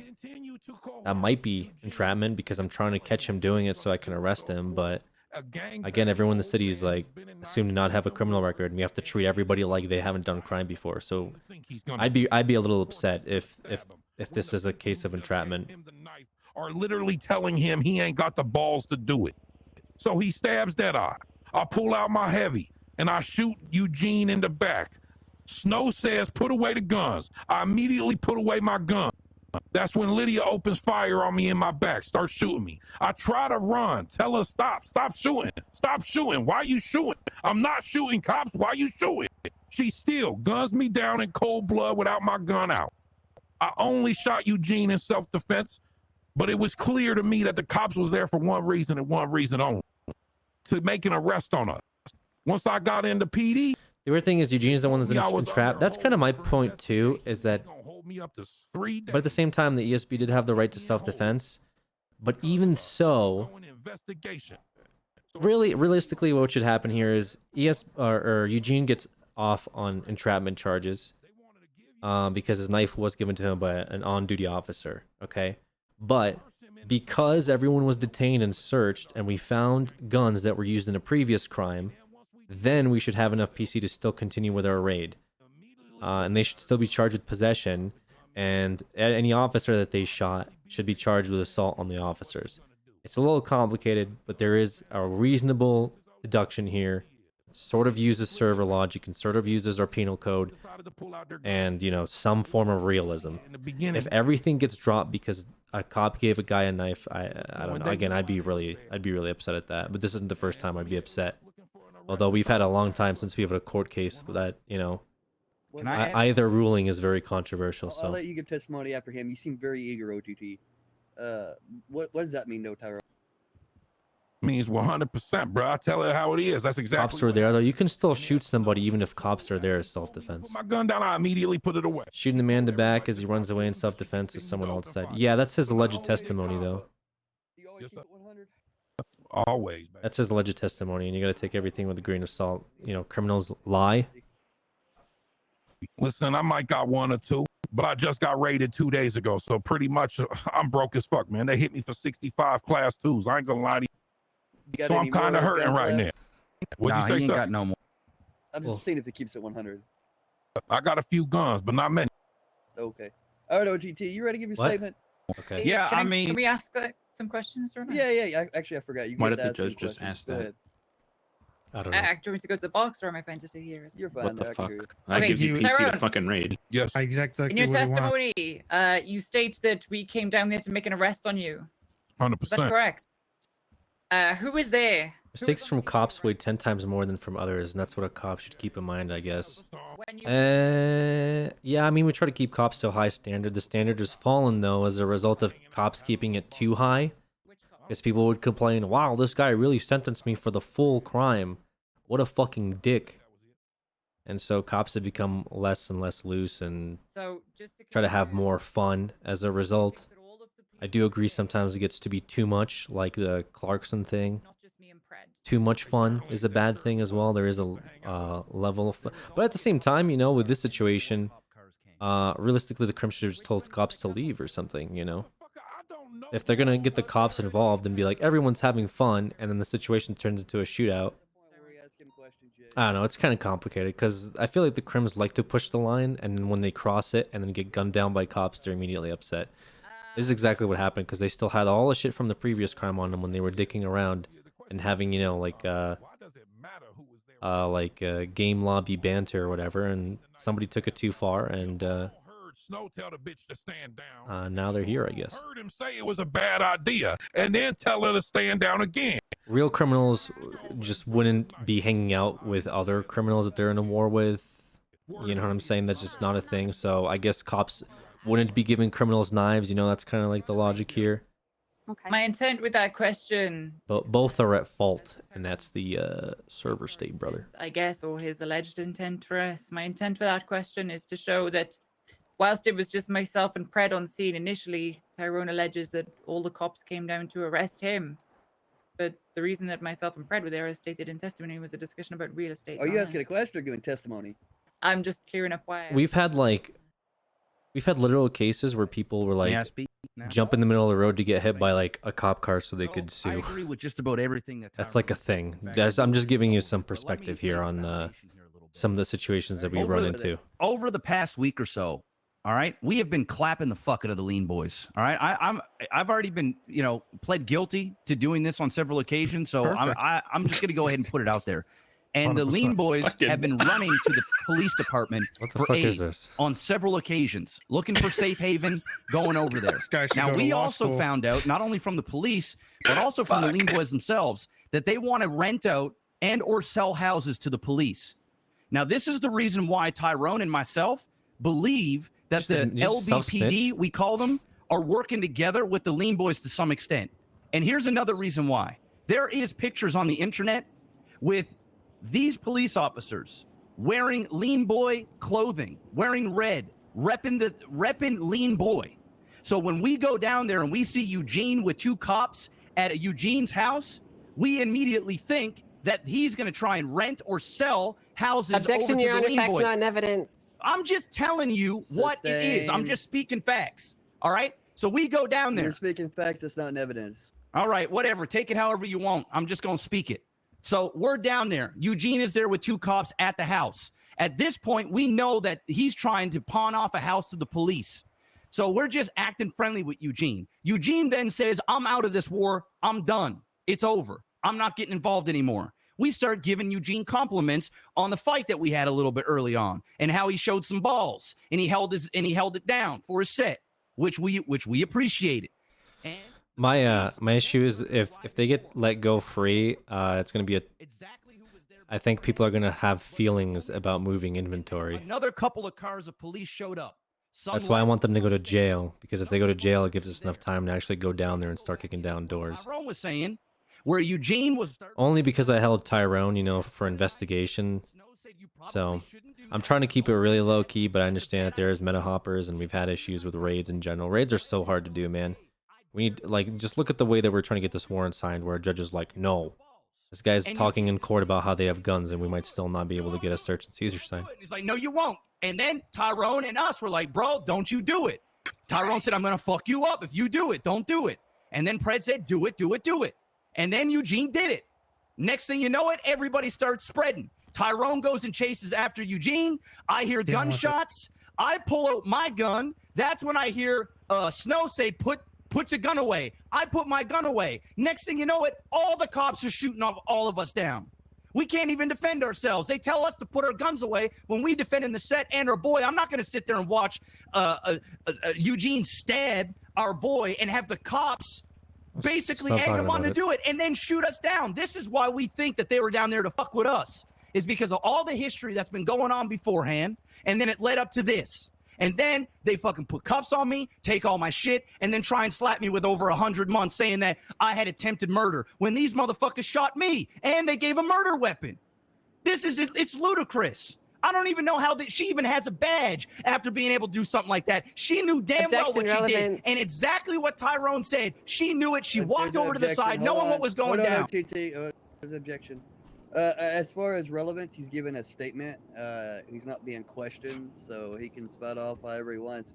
might be entrapment because I'm trying to catch him doing it so I can arrest him. But Again, everyone in the city is like assumed to not have a criminal record, and we have to treat everybody like they haven't done crime before. So I'd be a little upset if this is a case of entrapment. Are literally telling him he ain't got the balls to do it. So he stabs Deadeye. I pull out my heavy and I shoot Eugene in the back. Snow says, put away the guns. I immediately put away my gun. That's when Lydia opens fire on me in my back, starts shooting me. I try to run, tell her stop shooting, stop shooting. Why you shooting? I'm not shooting, cops. Why you shooting? She still guns me down in cold blood without my gun out. I only shot Eugene in self-defense, but it was clear to me that the cops was there for one reason and one reason only, to make an arrest on us. Once I got into PD, the weird thing is Eugene's the one that's entrapped. That's kind of my point too, is that, but at the same time, the ESB did have the right to self-defense. But even so, realistically, what should happen here is Eugene gets off on entrapment charges because his knife was given to him by an on-duty officer. Okay, but because everyone was detained and searched, and we found guns that were used in a previous crime, then we should have enough PC to still continue with our raid. And they should still be charged with possession, and any officer that they shot should be charged with assault on the officers. It's a little complicated, but there is a reasonable deduction here. It sort of uses server logic and sort of uses our penal code and, you know, some form of realism. If everything gets dropped because a cop gave a guy a knife, I don't know. Again, I'd be really upset at that. But this isn't the first time I'd be upset. Although we've had a long time since we have a court case that, you know, either ruling is very controversial. I'll let you give testimony after him. You seem very eager, OTT. What does that mean, though, Tyrone? Means 100%, bro. I tell it how it is. That's exactly. Cops were there, though. You can still shoot somebody even if cops are there as self-defense. Put my gun down. I immediately put it away. Shooting the man in the back as he runs away in self-defense, as someone else said. Yeah, that's his alleged testimony, though. Always. Man. That's his alleged testimony, and you got to take everything with a grain of salt. You know, criminals lie. Listen, I might got one or two, but I just got raided 2 days ago, so pretty much I'm broke as fuck, man. They hit me for 65 class 2s. I ain't gonna lie to you. So I'm kind of hurting right now. What'd you say, ain't sir? got no more. I'm just seeing if it keeps it 100. I got a few guns, but not many. Okay. All right, OTT, you ready to give your statement? Okay. Yeah, Can we ask some questions? Yeah. Actually, I forgot. You Why get did to the ask some judge just questions. ask Go that? ahead. I don't Do you want me to go to the box, or am I fine to stay here? You're fine. What the I can fuck? hear you. I give you PC Tyrone. to fucking raid. Yes. Exactly. In your what he wants. testimony, you state that we came down there to make an arrest on you. 100%. Is that correct? Who was there? Mistakes from cops weigh 10 times more than from others, and that's what a cop should keep in mind, I guess. Yeah, I mean, we try to keep cops to a high standard. The standard has fallen, though, as a result of cops keeping it too high. Because people would complain, wow, this guy really sentenced me for the full crime. What a fucking dick. And so cops have become less and less loose and try to have more fun as a result. I do agree sometimes it gets to be too much, like the Clarkson thing. Too much fun is a bad thing as well. There is a level of fun. But at the same time, you know, with this situation, realistically, the criminals should have just told cops to leave or something, you know? If they're going to get the cops involved and be like, everyone's having fun, and then the situation turns into a shootout, I don't know, it's kind of complicated, because I feel like the crims like to push the line, and then when they cross it and then get gunned down by cops, they're immediately upset. This is exactly what happened, because they still had all the shit from the previous crime on them when they were dicking around and having, you know, like game lobby banter or whatever, and somebody took it too far, and Snow tell the bitch to stand down. now they're here, I guess. Heard him say it was a bad idea, and then tell her to stand down again. Real criminals just wouldn't be hanging out with other criminals that they're in a war with. You know what I'm saying? That's just not a thing. So I guess cops wouldn't be giving criminals knives. You know, that's kind of like the logic here. Okay. My intent with that question, But both are at fault, and that's the server state, brother. I guess, or his alleged intent for us. My intent for that question is to show that whilst it was just myself and Pred on scene initially, Tyrone alleges that all the cops came down to arrest him. But the reason that myself and Pred were there, as stated in testimony, was a discussion about real estate. Are you asking a question or giving testimony? I'm just clearing up why. We've had like We've had literal cases where people were May I like speak now? jump in the middle of the road to get hit by like a cop car so they could I sue. agree with just about everything that That's like a thing. I'm just giving you some perspective here on some of the situations that we run into. Over the past week or so, all right, we have been clapping the fuck out of the Lean Boys. All right, I've already been pled guilty to doing this on several occasions, so I'm just gonna go ahead and put it out there. And the Lean 100%. Boys have been running to the police department the for fuck aid is this? on several occasions, looking for safe haven, going over there. guy should Now go to we law also school. found out, not only from the police, but also from the Lean Boys themselves, that they want to rent out and or sell houses to the police. Now, this is the reason why Tyrone and myself believe that the LBPD, we call them, are working together with the Lean Boys to some extent. And here's another reason why. There is pictures on the internet with these police officers wearing Lean Boy clothing, wearing red, repping Lean Boy. So when we go down there and we see Eugene with 2 cops at Eugene's house, we immediately think that he's going to try and rent or sell houses Objection, over to Your the Honor. Lean Facts Boys. not in evidence. I'm just telling you what it is. I'm just speaking facts. All right? So we go down there. You're speaking facts. That's not in evidence. All right, whatever. Take it however you want. I'm just going to speak it. So we're down there. Eugene is there with 2 cops at the house. At this point, we know that he's trying to pawn off a house to the police. So we're just acting friendly with Eugene. Eugene then says, I'm out of this war. I'm done. It's over. I'm not getting involved anymore. We start giving Eugene compliments on the fight that we had a little bit early on and how he showed some balls and he held it down for his set, which we appreciated. My issue is if they get let go free, it's gonna be I think people are gonna have feelings about moving inventory. Another couple of cars of police showed up. That's why I want them to go to jail, because if they go to jail, it gives us enough time to actually go down there and start kicking down doors. Tyrone was saying, where Eugene was. Only because I held Tyrone, for investigation. So I'm trying to keep it really low key, but I understand that there is meta hoppers and we've had issues with raids in general. Raids are so hard to do, man. We need, just look at the way that we're trying to get this warrant signed, where a judge is like, no. This guy's talking in court about how they have guns and we might still not be able to get a search and seizure signed. He's like, no, you won't. And then Tyrone and us were like, bro, don't you do it. Tyrone said, I'm going to fuck you up if you do it. Don't do it. And then Pred said, do it, do it, do it. And then Eugene did it. Next thing you know it, everybody starts spreading. Tyrone goes and chases after Eugene. I hear gunshots. I pull out my gun. That's when I hear Snow say, put your gun away. I put my gun away. Next thing you know it, all the cops are shooting all of us down. We can't even defend ourselves. They tell us to put our guns away when we defend in the set and our boy. I'm not going to sit there and watch Eugene stab our boy and have the cops basically egg him on to do it and then shoot us down. This is why we think that they were down there to fuck with us, is because of all the history that's been going on beforehand, and then it led up to this. And then they fucking put cuffs on me, take all my shit, and then try and slap me with over 100 months saying that I had attempted murder when these motherfuckers shot me and they gave a murder weapon. It's ludicrous. I don't even know how she even has a badge after being able to do something like that. She knew damn well what she did. And exactly what Tyrone said. She knew it. She walked over to the side knowing what was going down. Objection. As far as relevance, he's given a statement. He's not being questioned, so he can spout off however he wants.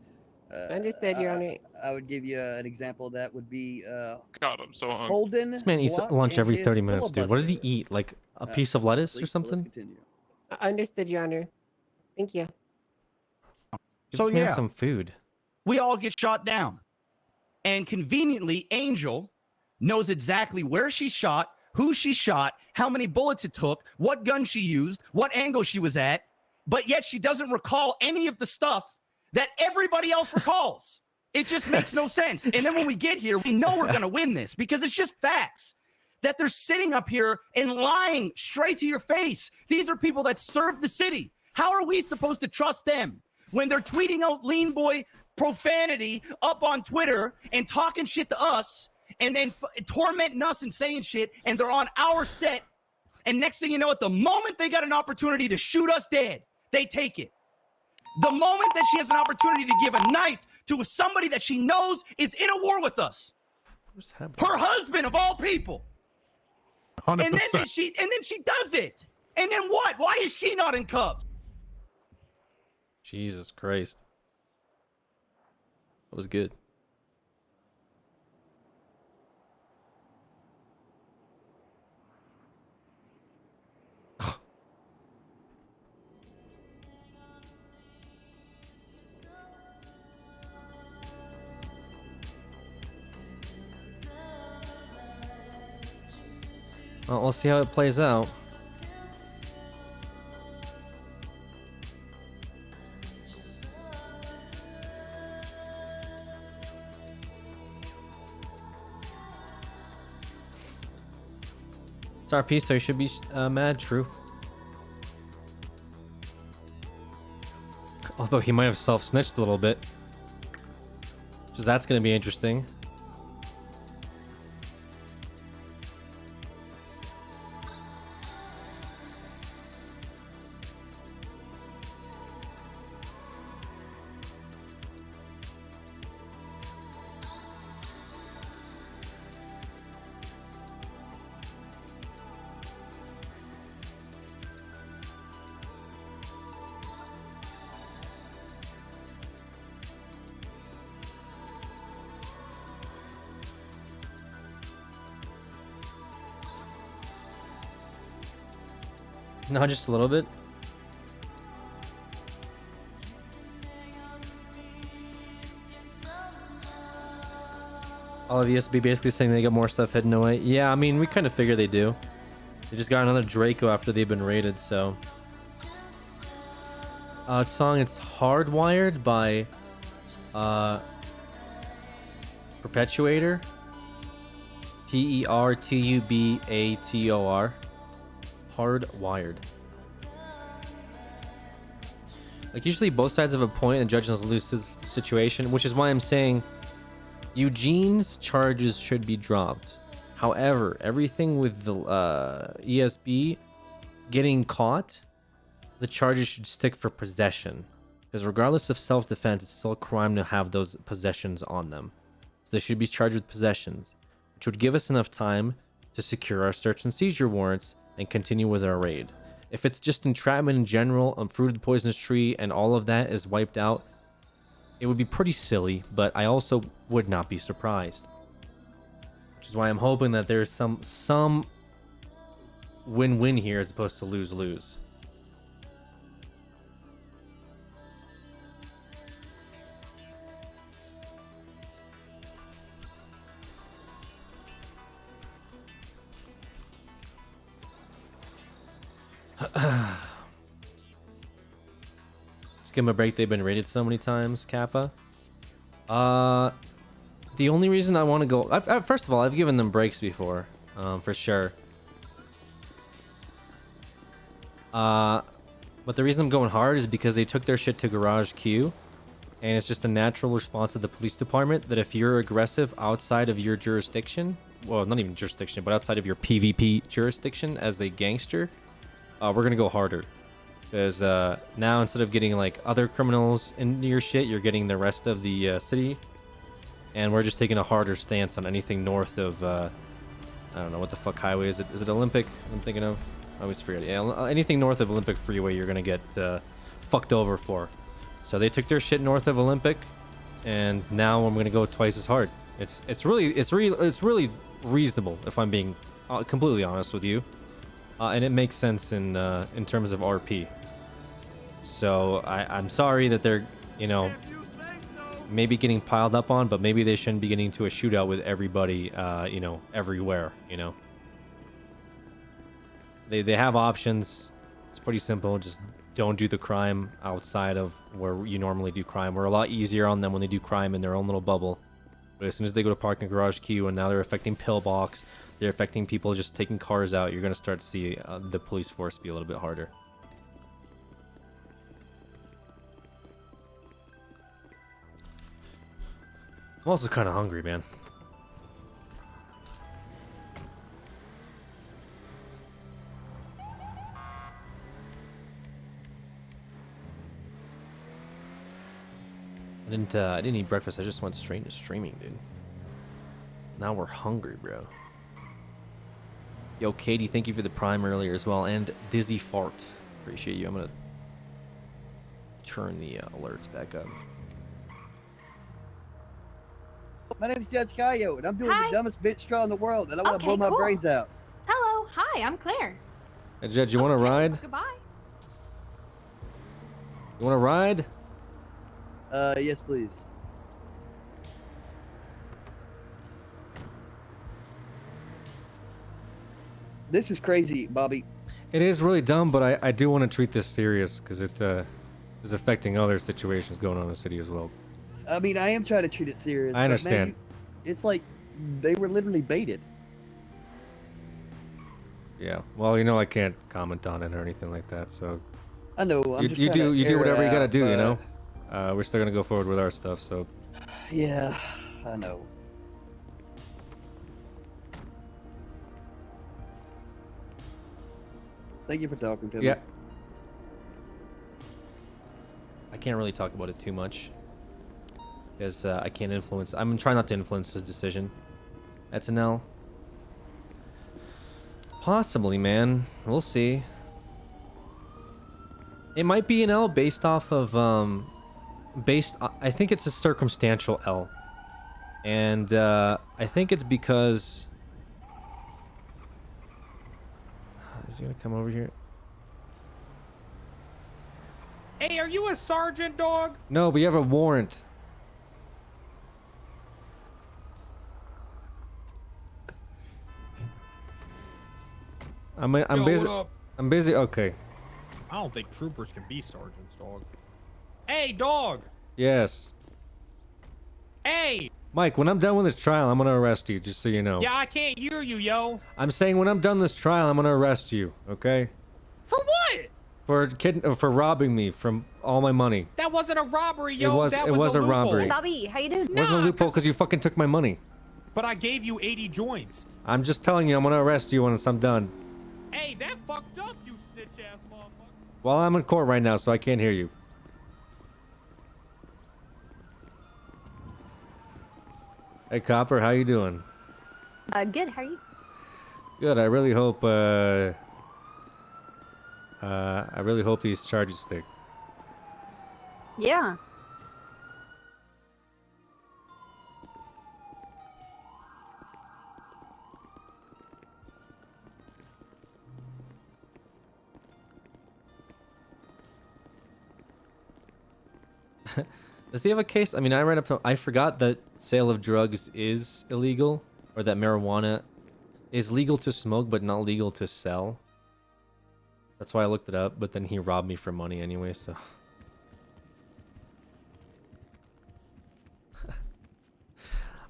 Understood, Your Honor. I would give you an example. That would be God, I'm so hungry. Holden. This man eats lunch every 30 minutes, dude. What does he eat? Like a piece of lettuce or something? Understood, Your Honor. Thank you. Give So this man yeah, some food. we all get shot down. And conveniently, Angel knows exactly where she shot, who she shot, how many bullets it took, what gun she used, what angle she was at, but yet she doesn't recall any of the stuff that everybody else recalls. It just makes no sense. And then when we get here, we know we're going to win this because it's just facts that they're sitting up here and lying straight to your face. These are people that serve the city. How are we supposed to trust them when they're tweeting out Lean Boy profanity up on Twitter and talking shit to us and then tormenting us and saying shit, and they're on our set, and next thing you know, at the moment they got an opportunity to shoot us dead, they take it. The moment that she has an opportunity to give a knife to somebody that she knows is in a war with us, her husband of all people, 100%. and then she does it, and then what? Why is she not in cuffs? Jesus Christ. That was good. Well, we'll see how it plays out. It's RP, so you should be mad, true. Although he might have self-snitched a little bit. Because that's going to be interesting. No, just a little bit. All of ESB basically saying they got more stuff hidden away. Yeah, I mean, we kind of figure they do. They just got another Draco after they've been raided, so. Song, it's Hardwired by Perpetuator. Pertubator. Hardwired. Like, usually both sides have a point and the judge has lose this situation, which is why I'm saying Eugene's charges should be dropped. However, everything with the ESB getting caught, the charges should stick for possession. Because regardless of self-defense, it's still a crime to have those possessions on them. So they should be charged with possessions, which would give us enough time to secure our search and seizure warrants and continue with our raid. If it's just entrapment in general, fruit of the poisonous tree, and all of that is wiped out, it would be pretty silly, but I also would not be surprised. Which is why I'm hoping that there's some win-win here as opposed to lose-lose. Just give them a break. They've been raided so many times, Kappa. The only reason I want to go... first of all, I've given them breaks before, for sure. But the reason I'm going hard is because they took their shit to Garage Q. And it's just a natural response of the police department that if you're aggressive outside of your jurisdiction... Well, not even jurisdiction, but outside of your PvP jurisdiction as a gangster... we're gonna go harder, because now instead of getting like other criminals into your shit, you're getting the rest of the city, and we're just taking a harder stance on anything north of I don't know what the fuck highway is it? Is it Olympic? I'm thinking of. I always forget. Yeah, anything north of Olympic Freeway, you're gonna get fucked over for. So they took their shit north of Olympic, and now I'm gonna go twice as hard. It's really reasonable if I'm being completely honest with you. And it makes sense in terms of RP. So I'm sorry that they're, you know, maybe getting piled up on, but maybe they shouldn't be getting into a shootout with everybody, you know, everywhere, you know. They have options. It's pretty simple. Just don't do the crime outside of where you normally do crime. We're a lot easier on them when they do crime in their own little bubble. But as soon as they go to parking garage queue and now they're affecting pillbox, they're affecting people just taking cars out, you're going to start to see the police force be a little bit harder. I'm also kind of hungry, man. I didn't eat breakfast. I just went straight to streaming, dude. Now we're hungry, bro. Yo, Katie, thank you for the prime earlier as well, and Dizzy Fart. Appreciate you. I'm gonna turn the alerts back up. My name is Judge Cayo, and I'm doing Hi. the dumbest bitch straw in the world, and I want to Okay, blow my cool. brains out. Hello. Hi, I'm Claire. Hey, Judge, you want to ride? Goodbye. You want to ride? Yes, please. This is crazy, Bobby. It is really dumb, but I do want to treat this serious because it is affecting other situations going on in the city as well. I mean, I am trying to treat it serious. I but, man, understand. it's like they were literally baited. Yeah. Well, you know I can't comment on it or anything like that, so. I know. I'm You, just you trying do to you do air it whatever you gotta out, do, you but- know. We're still gonna go forward with our stuff, so. Yeah, I know. Thank you for talking to me. Yeah. I can't really talk about it too much because I can't influence. I'm trying not to influence his decision. That's an L. Possibly, man. We'll see. It might be an L based off of I think it's a circumstantial L, and I think it's because. Is he gonna come over here? Hey, are you a sergeant, dog? No, we have a warrant. I'm Yo, busy. what up? I'm busy. Okay. I don't think troopers can be sergeants, dog. Hey, dog. Yes. Hey. Mike, when I'm done with this trial, I'm gonna arrest you, just so you know. Yeah, I can't hear you, yo. I'm saying when I'm done this trial, I'm gonna arrest you, okay? For what? For robbing me from all my money. That wasn't a robbery, yo. was- that it was a loophole. robbery. Hey, Bobby, how you doing? It wasn't a loophole because you fucking took my money. But I gave you 80 joints. I'm just telling you, I'm gonna arrest you once I'm done. Hey, that fucked up, you snitch ass motherfucker. Well, I'm in court right now, so I can't hear you. Hey, Copper, how you doing? Good. How are you? Good. I really hope these charges stick. Yeah. Does he have a case? I mean, I forgot that sale of drugs is illegal, or that marijuana is legal to smoke but not legal to sell. That's why I looked it up, but then he robbed me for money anyway, so.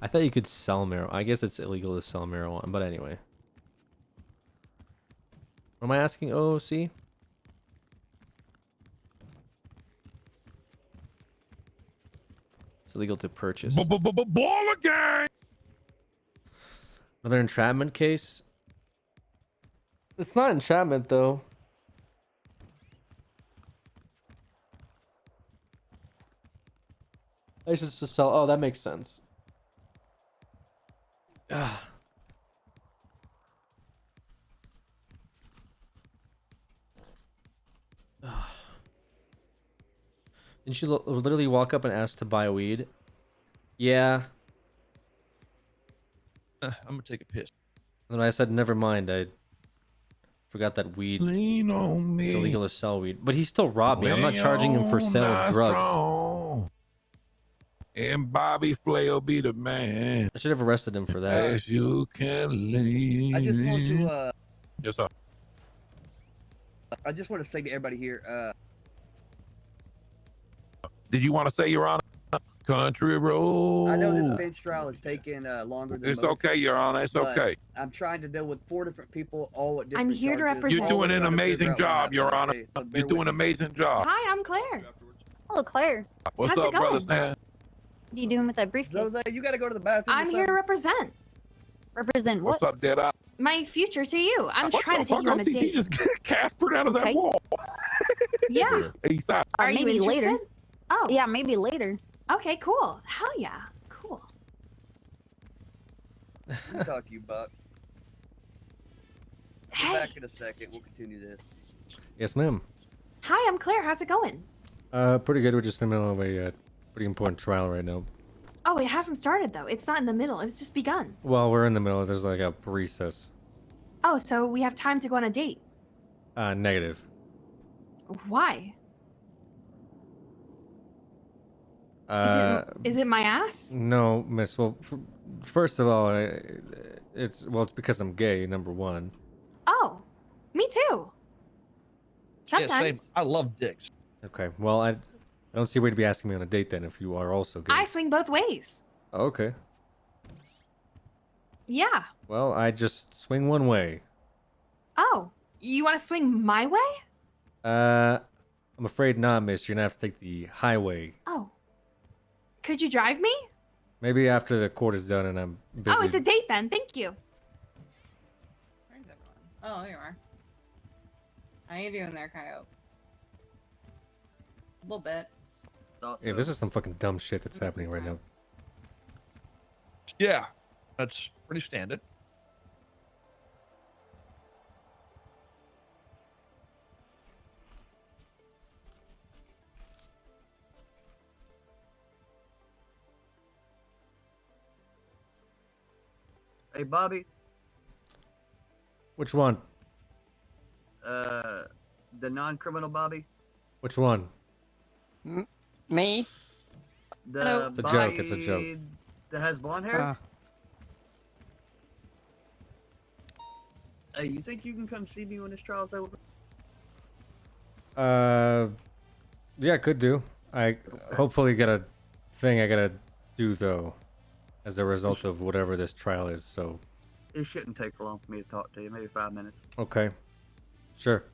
I thought you could sell marijuana. I guess it's illegal to sell marijuana, but anyway. What am I asking OOC? It's illegal to purchase. Baller gang. Another entrapment case? It's not entrapment, though. License to sell. Oh, that makes sense. Ah. Didn't you literally walk up and ask to buy weed? Yeah. I'm gonna take a piss. And then I said, never mind. I forgot that weed. Lean on me. It's illegal to sell weed. But he still robbed me. I'm not charging him for sale of drugs. Strong. And Bobby Flay be the man. I should have arrested him for that. As you can lean. I just want to. Yes, sir. I just want to say to everybody here. Did you want to say, Your Honor? Country road. I know this bench trial is taking longer than It's most, okay, Your Honor. It's but okay. I'm trying to deal with 4 different people, all at different I'm here to charges, represent- You're all doing an trying to figure amazing out what job, Your Honor. happened. Okay, so You're doing an amazing job. Hi, I'm Claire. Hello, Claire. What's How's it up, brother going? Stan? What are you doing with that briefcase? Jose, you got to go to the bathroom. or I'm here to something? represent Represent what? What's up, Deadeye? my future to you. I'm What trying the to take fuck? you on a OTT date. just Caspered out of that Okay. wall. Yeah. East side. Are you maybe later. interested? Oh. Yeah, maybe later. Okay, cool. Hell yeah. Cool. Let me talk to you, Buck. I'll be back in a second. We'll continue this. Yes, ma'am. Hi, I'm Claire. How's it going? Pretty good. We're just in the middle of a pretty important trial right now. Oh, it hasn't started though. It's not in the middle. It's just begun. Well, we're in the middle. There's like a recess. Oh, so we have time to go on a date. Negative. Why? Is it my ass? No, miss. Well, first of all, it's because I'm gay, number one. Oh, me too. Sometimes. Yeah, same. I love dicks. Okay, well, I don't see a way to be asking me on a date then if you are also gay. I swing both ways. Okay. Yeah. Well, I just swing one way. Oh, you want to swing my way? I'm afraid not, miss. You're gonna have to take the highway. Oh. Could you drive me? Maybe after the court is done and I'm busy. Oh, it's a date then. Thank you. Where's everyone? Oh, there you are. How you doing there, Coyote? A little bit. Yeah, this is some fucking dumb shit that's happening right now. Yeah, that's pretty standard. Hey, Bobby. Which one? The non-criminal Bobby. Which one? Me? The It's a Bobby joke. It's a joke. that has blonde hair. Hey, you think you can come see me when this trial's over? Yeah, could do. I hopefully get a thing I gotta do though, as a result of whatever this trial is. So. It shouldn't take long for me to talk to you. Maybe 5 minutes. Okay. Sure.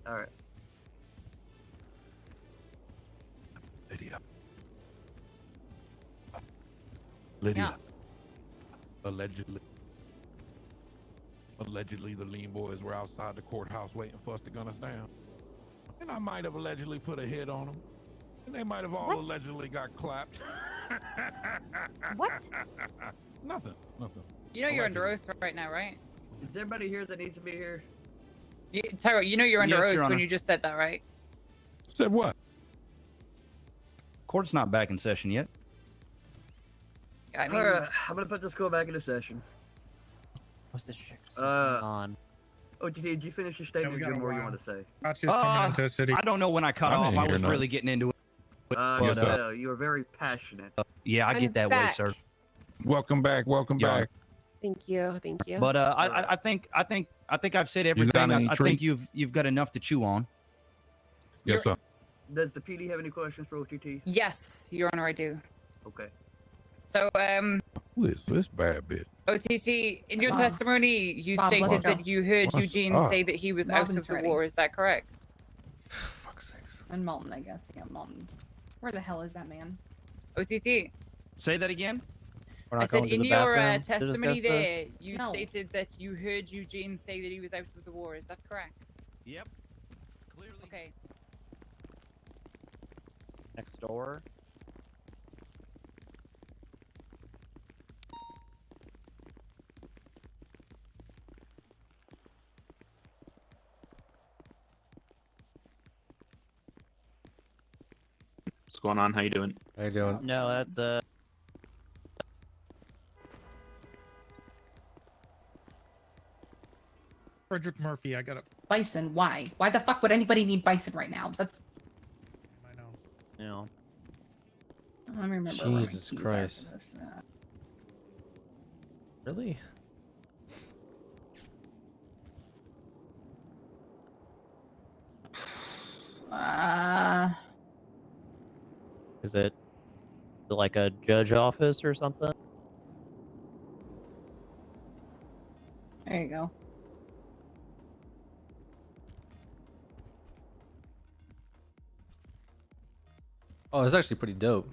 All right. Lydia. Lydia. Allegedly, the lean boys were outside the courthouse waiting for us to gun us down. And I might have allegedly put a hit on them. And they might have all allegedly got clapped. What? Nothing. You know you're under oath right now, right? Is everybody here that needs to be here? Tyro, you know you're under Yes, Your oath when Honor. you just said that, right? Said what? Court's not back in session yet. I All right, I'm gonna put this call back into session. What's this shit on? OTT, did you finish your statement? we Or got a more you while. want to say? Gotcha's coming into the city. I don't know when I cut I off. didn't I hear was nothing. really getting into it. Yes, But, sir. You were very passionate. Yeah, I I'm get that back. way, sir. Welcome back. Welcome Yeah. back. Thank you. Thank you. But I think I've said got everything. any I think treat? you've got enough to chew on. Yes, sir. Does the PD have any questions for OTT? Yes, Your Honor, I do. Okay. So, Who is this bad bitch? OTC, in your Bob. testimony, you Bob, let's stated go. that you heard What's Eugene up? say that he was out of Robin's the ready. war. Is that correct? Fuck's sakes. And Malton, I guess. Yeah, Malton. Where the hell is that man? OTC, Say that again. We're I not said going to in the your bathroom to testimony discuss this? there, you No. stated that you heard Eugene say that he was out of the war. Is that correct? Yep. Clearly. Okay. Next door. What's going on? How you doing? How you doing? No, that's Frederick Murphy, I got a. Bison. Why? Why the fuck would anybody need bison right now? That's. I know. you know. Let me remember. where my Jesus keys are Christ. for this. Really? Is it like a judge office or something? There you go. Oh, it's actually pretty dope.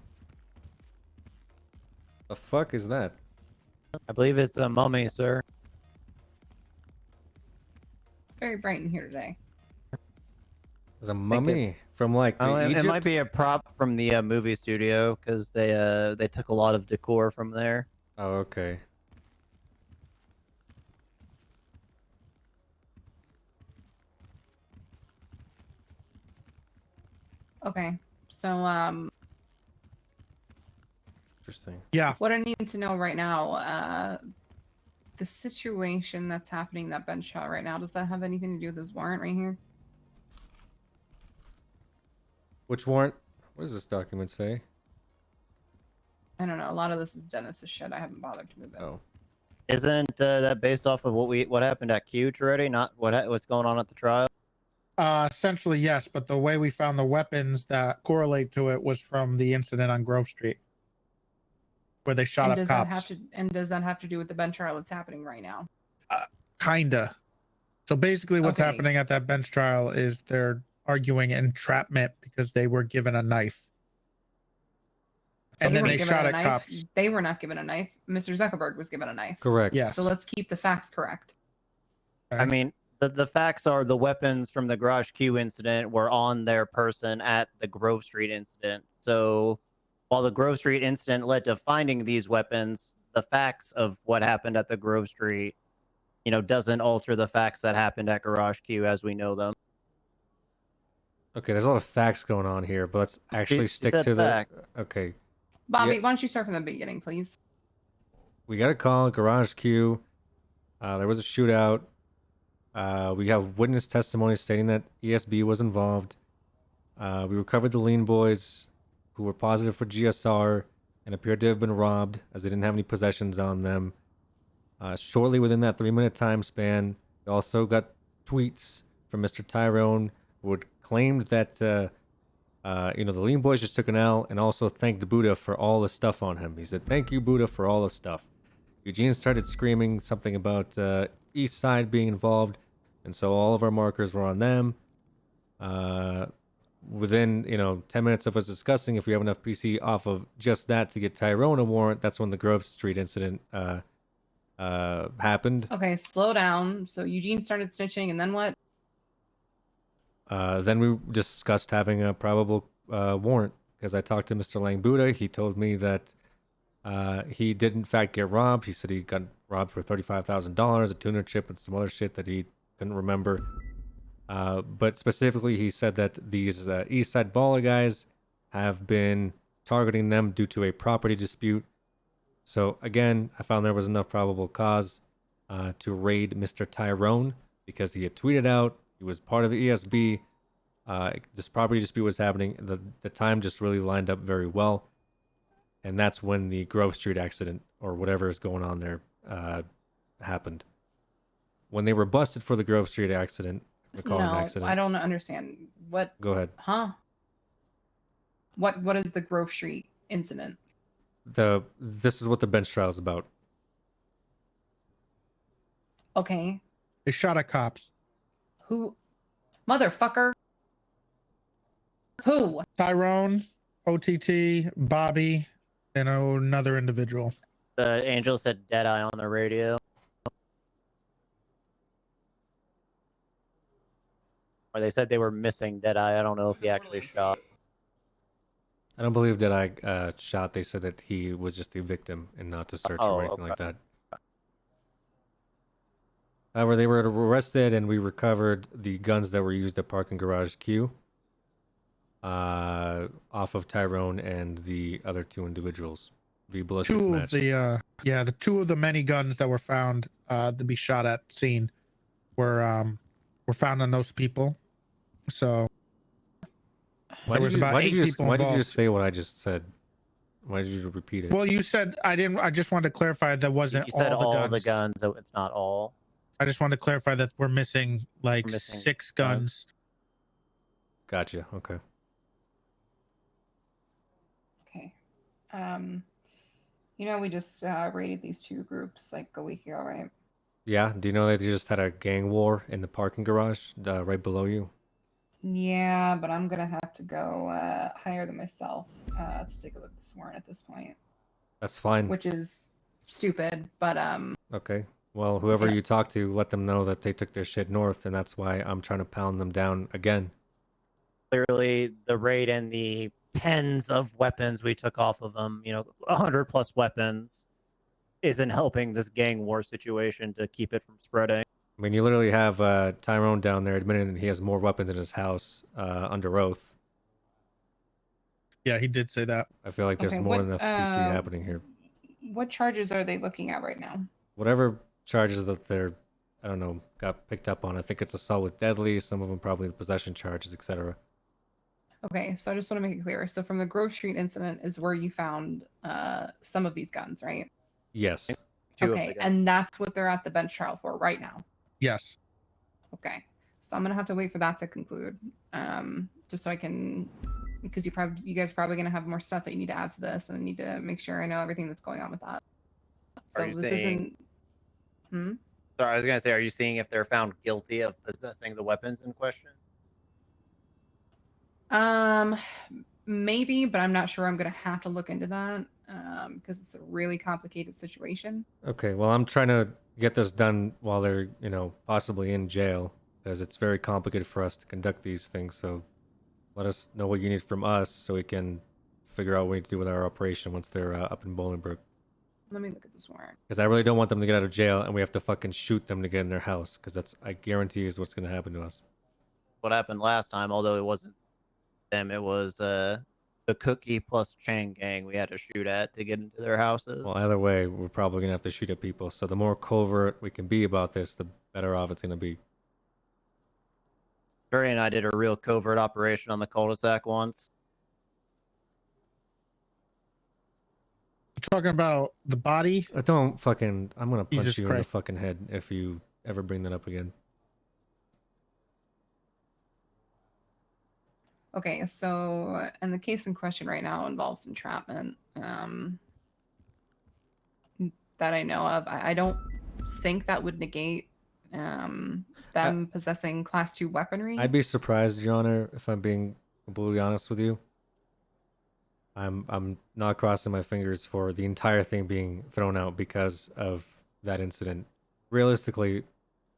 The fuck is that? I believe it's a mummy, sir. It's very bright in here today. It's a mummy from like Oh, the it Egypt? might be a prop from the movie studio because they took a lot of decor from there. Oh, okay. Okay. So Interesting. Yeah. What I need to know right now, the situation that's happening that bench shot right now, does that have anything to do with this warrant right here? Which warrant? What does this document say? I don't know. A lot of this is Dennis's shit. I haven't bothered to move it. Oh. Isn't that based off of what happened at Q already? Not what's going on at the trial? Essentially, yes, but the way we found the weapons that correlate to it was from the incident on Grove Street, where they shot And up does cops. does that have to do with the bench trial that's happening right now? Kinda. So basically, what's Okay. happening at that bench trial is they're arguing entrapment because they were given a knife, and then weren't they given shot a at knife. cops. They were not given a knife. Mr. Zuckerberg was given a knife. Correct. Yes. So let's keep the facts correct. I mean, the facts are the weapons from the Garage Q incident were on their person at the Grove Street incident. So while the Grove Street incident led to finding these weapons, the facts of what happened at the Grove Street, doesn't alter the facts that happened at Garage Q as we know them. Okay, there's a lot of facts going on here, but let's actually You stick said to fact. the. Okay. Bobby, Yeah, why don't you start from the beginning, please? we got a call, Garage Q. There was a shootout. We have witness testimony stating that ESB was involved. We recovered the Lean Boys, who were positive for GSR and appeared to have been robbed, as they didn't have any possessions on them. Shortly within that 3-minute time span, we also got tweets from Mr. Tyrone, who had claimed that the Lean Boys just took an L, and also thanked Buddha for all the stuff on him. He said, "Thank you, Buddha, for all the stuff." Eugene started screaming something about East Side being involved, and so all of our markers were on them. Within 10 minutes of us discussing if we have enough PC off of just that to get Tyrone a warrant, that's when the Grove Street incident happened. Okay, slow down. So Eugene started snitching, and then what? Then we discussed having a probable warrant, because I talked to Mr. Lang Buddha. He told me that he did in fact get robbed. He said he got robbed for $35,000, a tuner chip, and some other shit that he couldn't remember. But specifically, he said that these East Side Baller guys have been targeting them due to a property dispute. So again, I found there was enough probable cause to raid Mr. Tyrone, because he had tweeted out he was part of the ESB. This property dispute was happening. The time just really lined up very well. And that's when the Grove Street accident, or whatever is going on there, happened. When they were busted for the Grove Street accident, we call it an accident. I don't understand. What? Go ahead. Huh? What is the Grove Street incident? This is what the bench trial is about. Okay. They shot at cops. Who? Motherfucker. Who? Tyrone, OTT, Bobby, and another individual. The Angel said Deadeye on the radio. Or they said they were missing Deadeye. I don't know if he actually shot. I don't believe that I shot. They said that he was just a victim and not to search or anything like that. However, they were arrested, and we recovered the guns that were used at Parking Garage Q off of Tyrone and the other two individuals. The ballistics Two match. of the two of the many guns that were found to be shot at scene were found on those people. So Why there was about 8 people why did you involved. just say what I just said? Why did you repeat it? Well, you said I didn't. I just wanted to clarify that wasn't You said all the guns. so it's not all. I just wanted to clarify that we're missing like We're missing 6 guns. Gotcha. Okay. Okay. We just raided these 2 groups like a week ago, right? Yeah. Do you know that they just had a gang war in the parking garage right below you? Yeah, but I'm gonna have to go hire them myself to take a look at this warrant at this point, That's fine. which is stupid. But Okay. Well, whoever you talk to, let them know that they took their shit north, and that's why I'm trying to pound them down again. Clearly, the raid and the tens of weapons we took off of them, 100 plus weapons, isn't helping this gang war situation to keep it from spreading. I mean, you literally have Tyrone down there admitting that he has more weapons in his house under oath. Yeah, he did say that. I feel like there's Okay, more what, than FPC happening here. What charges are they looking at right now? Whatever charges that they're, I don't know, got picked up on. I think it's assault with deadly. Some of them probably possession charges, etc. Okay, so I just want to make it clear. So from the Grove Street incident is where you found some of these guns, right? Yes. Okay, and that's what they're at the bench trial for right now. Yes. Okay, so I'm gonna have to wait for that to conclude, just so I can, because you guys are probably gonna have more stuff that you need to add to this, and I need to make sure I know everything that's going on with that. So you this saying- isn't. Sorry, I was gonna say, are you seeing if they're found guilty of possessing the weapons in question? Maybe, but I'm not sure. I'm gonna have to look into that because it's a really complicated situation. Okay, well, I'm trying to get this done while they're, possibly in jail, because it's very complicated for us to conduct these things. So let us know what you need from us so we can figure out what we need to do with our operation once they're up in Bolingbrook. Let me look at this warrant. Because I really don't want them to get out of jail and we have to fucking shoot them to get in their house, because that's, I guarantee, is what's going to happen to us. What happened last time, although it wasn't them, it was the Cookie plus Chang gang we had to shoot at to get into their houses. Well, either way, we're probably going to have to shoot at people. So the more covert we can be about this, the better off it's going to be. Curry and I did a real covert operation on the cul-de-sac once. Talking about the body. Don't fucking, I'm going to punch Jesus you in the Christ. fucking head if you ever bring that up again. Okay, so and the case in question right now involves entrapment. That I know of. I don't think that would negate them possessing class 2 weaponry. I'd be surprised, Your Honor, if I'm being completely honest with you. I'm not crossing my fingers for the entire thing being thrown out because of that incident. Realistically,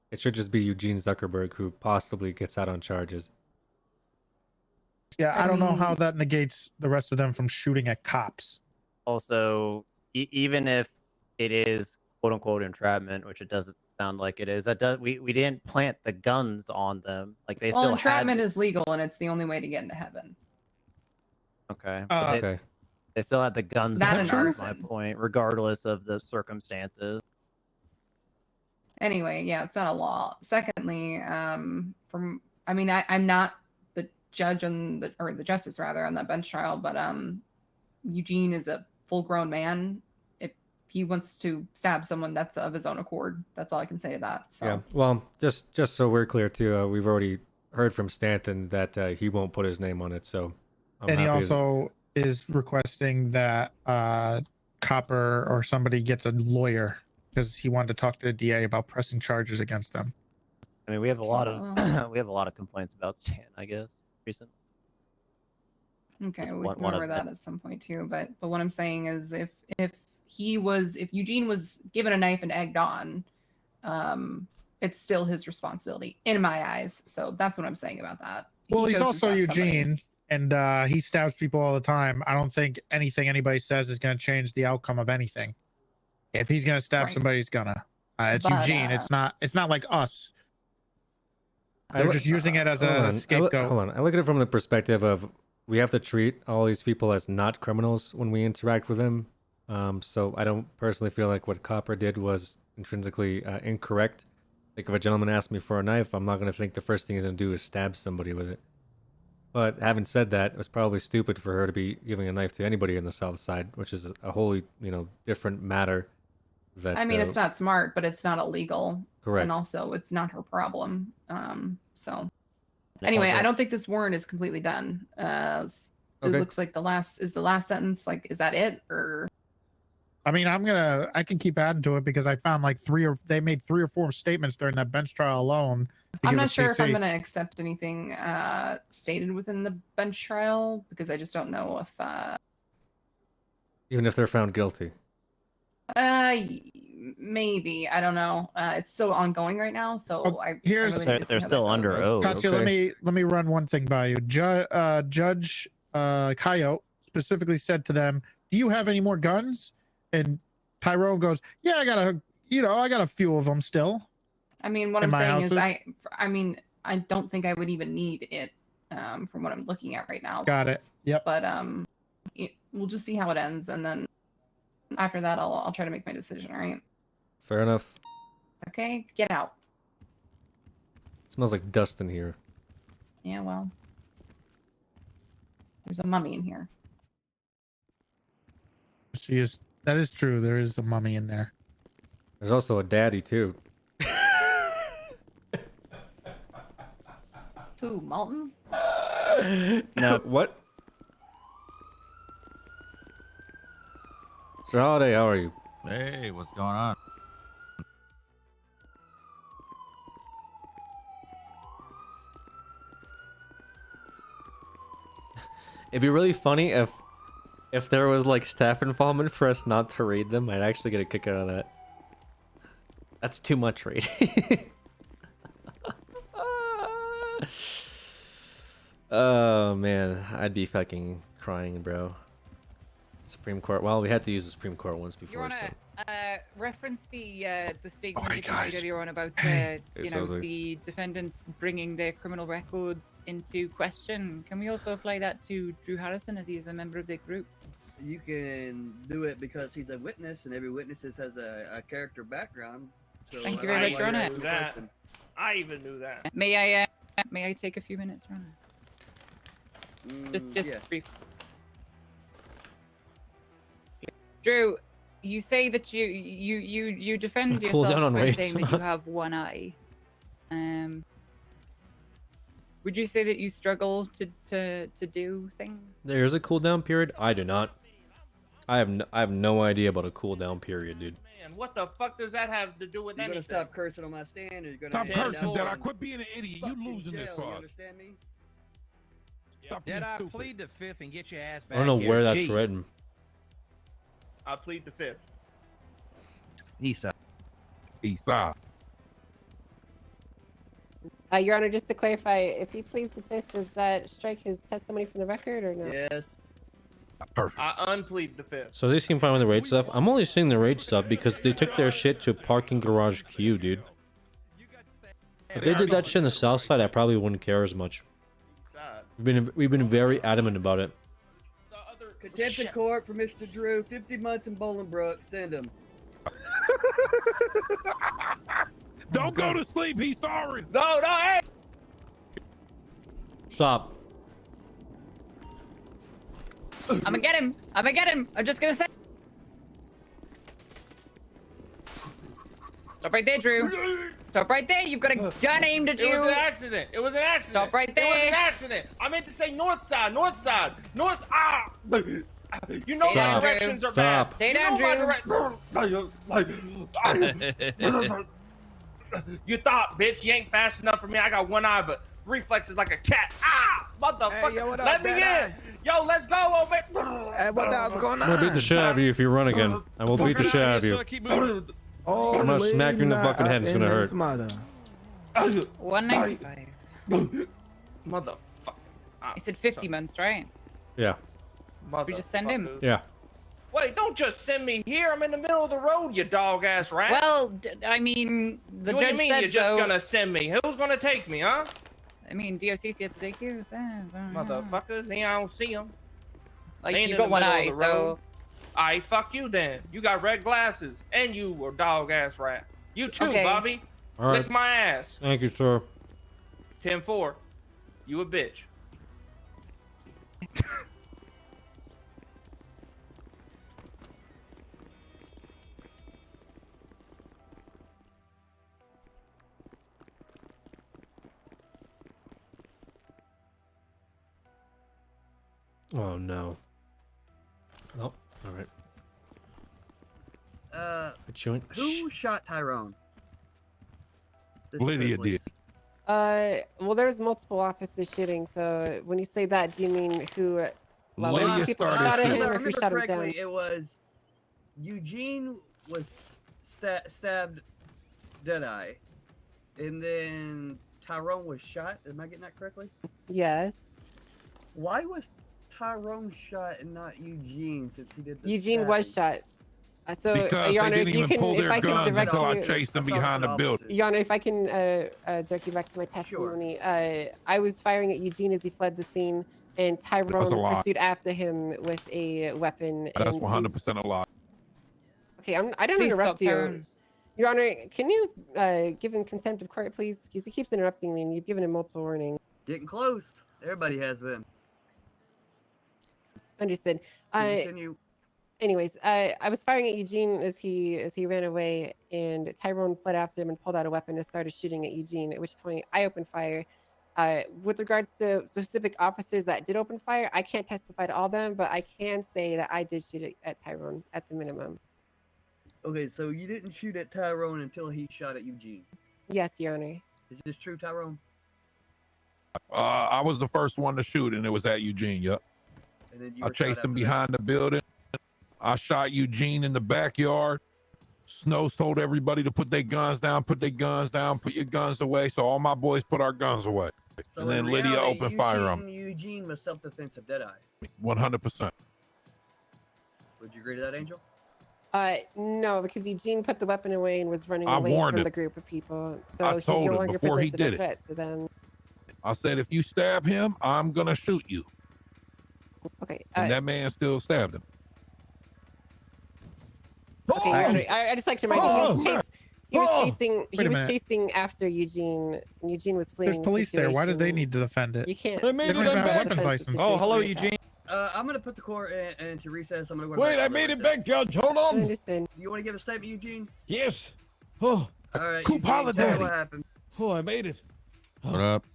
it should just be Eugene Zuckerberg who possibly gets out on charges. Yeah, I don't know how that negates the rest of them from shooting at cops. Also, even if it is quote unquote entrapment, which it doesn't sound like it is, we didn't plant the guns on them. Like they well, still entrapment had. is legal and it's the only way to get into heaven. Okay. But okay. They still had the guns. That on and them, is my arson. point, regardless of the circumstances. Anyway, yeah, it's not a law. Secondly, I'm not the judge on the justice rather on that bench trial, but Eugene is a full-grown man. If he wants to stab someone, that's of his own accord. That's all I can say to that. So. Yeah. Well, just so we're clear too, we've already heard from Stanton that he won't put his name on it. So. And he also is requesting that Copper or somebody gets a lawyer because he wanted to talk to the DA about pressing charges against them. I mean, we have a lot of we have a lot of complaints about Stan, I guess, recently. Okay, Just we one can of remember that them. at some point too. But what I'm saying is, if Eugene was given a knife and egged on, it's still his responsibility in my eyes. So that's what I'm saying about that. Well, He he's chose to also stab somebody. Eugene, and he stabs people all the time. I don't think anything anybody says is going to change the outcome of anything. If he's going to stab Right. somebody, he's gonna. It's But, Eugene. It's not like us. They're look- just using it as hold a on. scapegoat. Hold on. I look at it from the perspective of we have to treat all these people as not criminals when we interact with them. So I don't personally feel like what Copper did was intrinsically incorrect. Like if a gentleman asked me for a knife, I'm not going to think the first thing he's going to do is stab somebody with it. But having said that, it was probably stupid for her to be giving a knife to anybody in the South Side, which is a wholly, different matter. That I mean, it's not smart, but it's not illegal. Correct. And also, it's not her problem. So anyway, I don't think this warrant is completely done. It Okay. looks like the last sentence. Like, is that it? Or I mean, I can keep adding to it because I found like they made 3 or 4 statements during that bench trial alone. to I'm give not us sure if I'm CC. going to accept anything stated within the bench trial because I just don't know if. Even if they're found guilty. Maybe I don't know. It's still ongoing right now, so I Here's I really need to see They're how still that under goes. oath. Katya, let me run one thing by you. Judge Coyote specifically said to them, "Do you have any more guns?" And Tyrone goes, "Yeah, I got a few of them still." I mean, what in I'm my saying is, houses. I mean, I don't think I would even need it from what I'm looking at right now. Got it. Yep. But we'll just see how it ends, and then after that, I'll try to make my decision. All right. Fair enough. Okay. Get out. Smells like dust in here. Yeah. Well, there's a mummy in here. That is true. There is a mummy in there. There's also a daddy too. Who, Malton? No. What? Mr. Holiday, how are you? Hey, what's going on? It'd be really funny if there was like staff involvement for us not to raid them. I'd actually get a kick out of that. That's too much raid. Oh man, I'd be fucking crying, bro. Supreme Court. Well, we had to use the Supreme Court once before. You want So. to reference the statement Alright, that you made guys. earlier on about Hey, you know, Sosley. the defendants bringing their criminal records into question? Can we also apply that to Drew Harrison as he's a member of the group? You can do it because he's a witness, and every witness has a character background. So Thank you very much, Your Honor. I even knew that. May I take a few minutes, Your Honor? Just yeah. brief. Drew, you say that you defend Cool down yourself on by rage. saying that you have one eye. Would you say that you struggle to do things? There's a cooldown period. I do not. I have no idea about a cooldown period, dude. Man, what the fuck does that have to do with You're anything? gonna stop cursing on my stand, or you're gonna Stop hand cursing, down Dead. I one quit being an idiot. You fucking losing this jail, You cause. understand me? Stop being Did I stupid. plead the fifth and get your ass back I don't know here? where that's Jeez. written. I plead the fifth. Eastside. Eastside. Your Honor, just to clarify, if he pleads the fifth, does that strike his testimony from the record or no? Yes. Perfect. I unplead the fifth. So they seem fine with the raid stuff. I'm only seeing the raid stuff because they took their shit to a parking garage queue, dude. If they did that shit in the south side, I probably wouldn't care as much. We've been very adamant about it. Contempt of court for Mr. Drew. 50 months in Bolingbrook. Send him. Don't go to sleep. He's sorry. No, hey! Stop. I'm gonna get him. I'm gonna get him. I'm just gonna say. Stop right there, Drew. Stop right there. You've got a gun aimed at you. It was an accident. It was an accident. Stop right there. It was an accident. I meant to say north side. North side. North. Ah. You know Stop. my directions are Stop. bad. Stay You down, know my You thought, bitch, you ain't fast enough for me. I got one eye, but reflexes like a cat. Ah, motherfucker. Hey, yo, what up, Let me Dead in. Yo, let's go, over. Hey, what the hell's going I'm gonna beat the shit out of you if you run again. I will beat the shit out of you. I'm gonna smack you in the fucking head. It's gonna hurt. 195. Motherfucker. He said 50 months, right? Yeah. We just send him. Yeah. Wait, don't just send me here. I'm in the middle of the road, you dog ass rat. Well, I mean, the what do judge you mean said you're just so. gonna send me? Who's gonna take me, huh? I mean, DOC said to take you. So, Motherfuckers, I don't see them. Like, you got one eye, so. Alright, fuck you then. You got red glasses, and you were dog ass rat. You too, Okay. Bobby. All right. Lick my ass. Thank you, sir. 10-4. You a bitch. Oh no. Oh, all right. A joint. Who shot Tyrone? Lydia did. Well, there's multiple officers shooting. So when you say that, do you mean who? Lydia people started shot at shooting. him, I or who remember shot him down? correctly, it was Eugene was stabbed Deadeye, and then Tyrone was shot. Am I getting that correctly? Yes. Why was Tyrone shot and not Eugene, since he did the Eugene was stabbing? shot. So, Because Your they Honor, didn't if you even can, pull if their I can guns direct until I you, chased them behind the building. Your Honor, if I can direct you back to my testimony, I was firing at Eugene as he fled the scene. and That's a Tyrone lie. pursued after him with a weapon. That's and 100% a lie. Okay, I don't Please interrupt stop, you. Tyrone. Your Honor, can you give him contempt of court, please? Because he keeps interrupting me, and you've given him multiple warnings. Getting close. Everybody has been. Understood. Continue. Anyways, I was firing at Eugene as he ran away, and Tyrone fled after him and pulled out a weapon and started shooting at Eugene. At which point, I opened fire. With regards to specific officers that did open fire, I can't testify to all of them, but I can say that I did shoot at Tyrone at the minimum. Okay, so you didn't shoot at Tyrone until he shot at Eugene. Yes, Your Honor. Is this true, Tyrone? I was the first one to shoot, and it was at Eugene. Yep. And then you I were shot chased him after that. behind the building. I shot Eugene in the backyard. Snows told everybody to put their guns down, put your guns away. So all my boys put our guns away. So and then in Lydia reality, opened you fire on shooting me. Eugene was self-defense of Deadeye. 100%. Would you agree to that, Angel? No, because Eugene put the weapon away and was running I away warned from him. the group of people. I So he told no him longer before he presented did a it. threat to them. I said, if you stab him, I'm going to shoot you. Okay. And that man still stabbed him. Okay, Your Honor, I just like to remind you, he was chasing Wait a minute. chasing after Eugene, and Eugene was fleeing. There's the police there. Why did they situation. need to defend it? You can't. They don't even have a weapons license. Oh, hello, Eugene. I'm gonna put the court into recess. I'm gonna go. Wait, I made it back, Judge. Hold I on. understand. You want to give a statement, Eugene? Yes. Oh, All right, Coop Eugene, tell me Holiday. what happened. Oh, I made it. What up?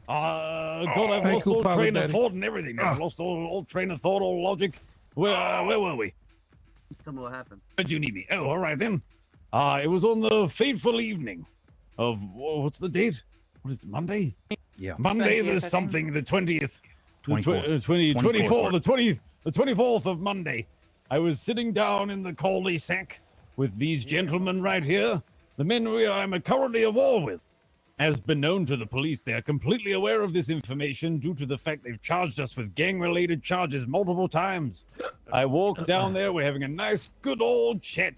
God, I've Hey, lost Coop all train of Holiday. thought and everything. I've lost all train of thought, all logic. Where were we? Tell me what happened. Where'd you need me? Oh, all right then. It was on the fateful evening of what's the date? What is it, Monday? Yeah. Monday 20th, I the think. something, the 20th. 24th. 24th of Monday. I was sitting down in the cul-de-sac with these gentlemen right here, the men I'm currently at war with. As been known to the police, they are completely aware of this information due to the fact they've charged us with gang-related charges multiple times. I walk down there, we're having a nice, good old chat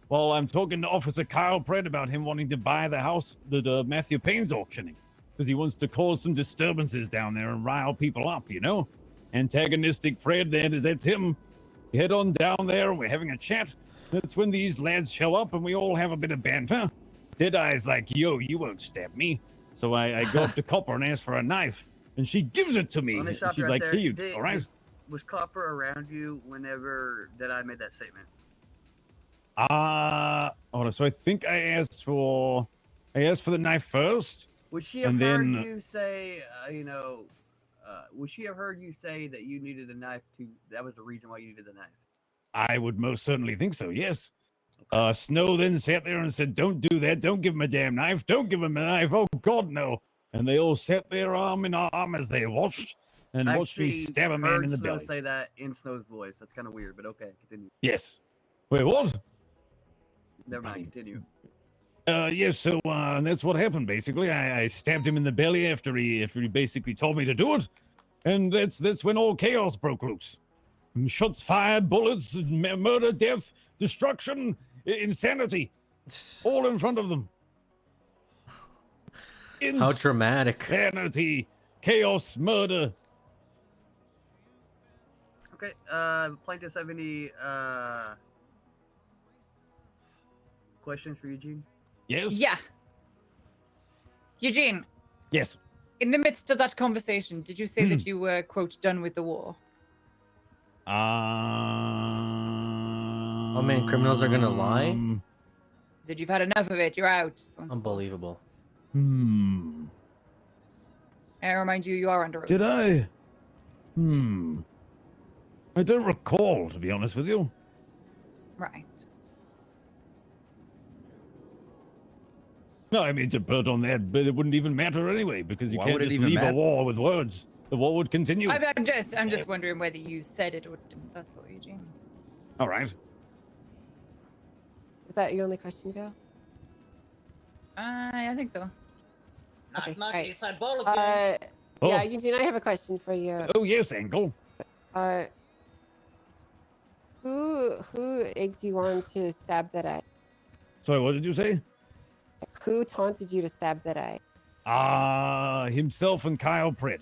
while I'm talking to Officer Kyle Pratt about him wanting to buy the house that Matthew Payne's auctioning, because he wants to cause some disturbances down there and rile people up, you know? Antagonistic Fred, that's him. We head on down there, we're having a chat. That's when these lads show up and we all have a bit of banter. Deadeye's like, yo, you won't stab me. So I go up to Copper and ask for a knife, and she gives it to me. Let me And stop she's you right like, there. here, you, Did- all right? Was Copper around you whenever Deadeye made that statement? Hold on, so I think I asked for the knife first. Would she have and heard then you say, would she have heard you say that you needed a knife that was the reason why you needed the knife? I would most certainly think so, yes. Snow then sat there and said, don't do that. Don't give him a damn knife. Don't give him a knife. Oh, God, no. And they all sat there arm in arm as they watched and watched me stab a man heard in the Snow belly. say that in Snow's voice. That's kind of weird, but okay, continue. Yes. Wait, what? Never mind, continue. Yes, so and that's what happened, basically. I stabbed him in the belly after he basically told me to do it. And that's when all chaos broke loose. Shots fired, bullets, murder, death, destruction, insanity. All in front of them. How dramatic. Insanity, chaos, murder. Okay, plaintiffs have any questions for Eugene? Yes? Yeah. Eugene, Yes. in the midst of that conversation, did you say Hmm. that you were, quote, done with the war? Oh man, criminals are gonna lie? Said you've had enough of it, you're out. So on and so forth. Unbelievable. I remind you, you are under oath. Did I? I don't recall, to be honest with you. Right. No, I mean, to put on that, but it wouldn't even matter anyway, because you Why can't would it just even leave a matter? war with words. The war would continue. I'm just wondering whether you said it or didn't. That's all, Eugene. All right. Is that your only question, Bill? I think so. Okay, knock, alright. East Side Ball Yeah, Oh. Eugene, I have a question for you. Oh, yes, Angle. Who egged you on to stab Deadeye? Sorry, what did you say? Who taunted you to stab Deadeye? Himself and Kyle Pratt.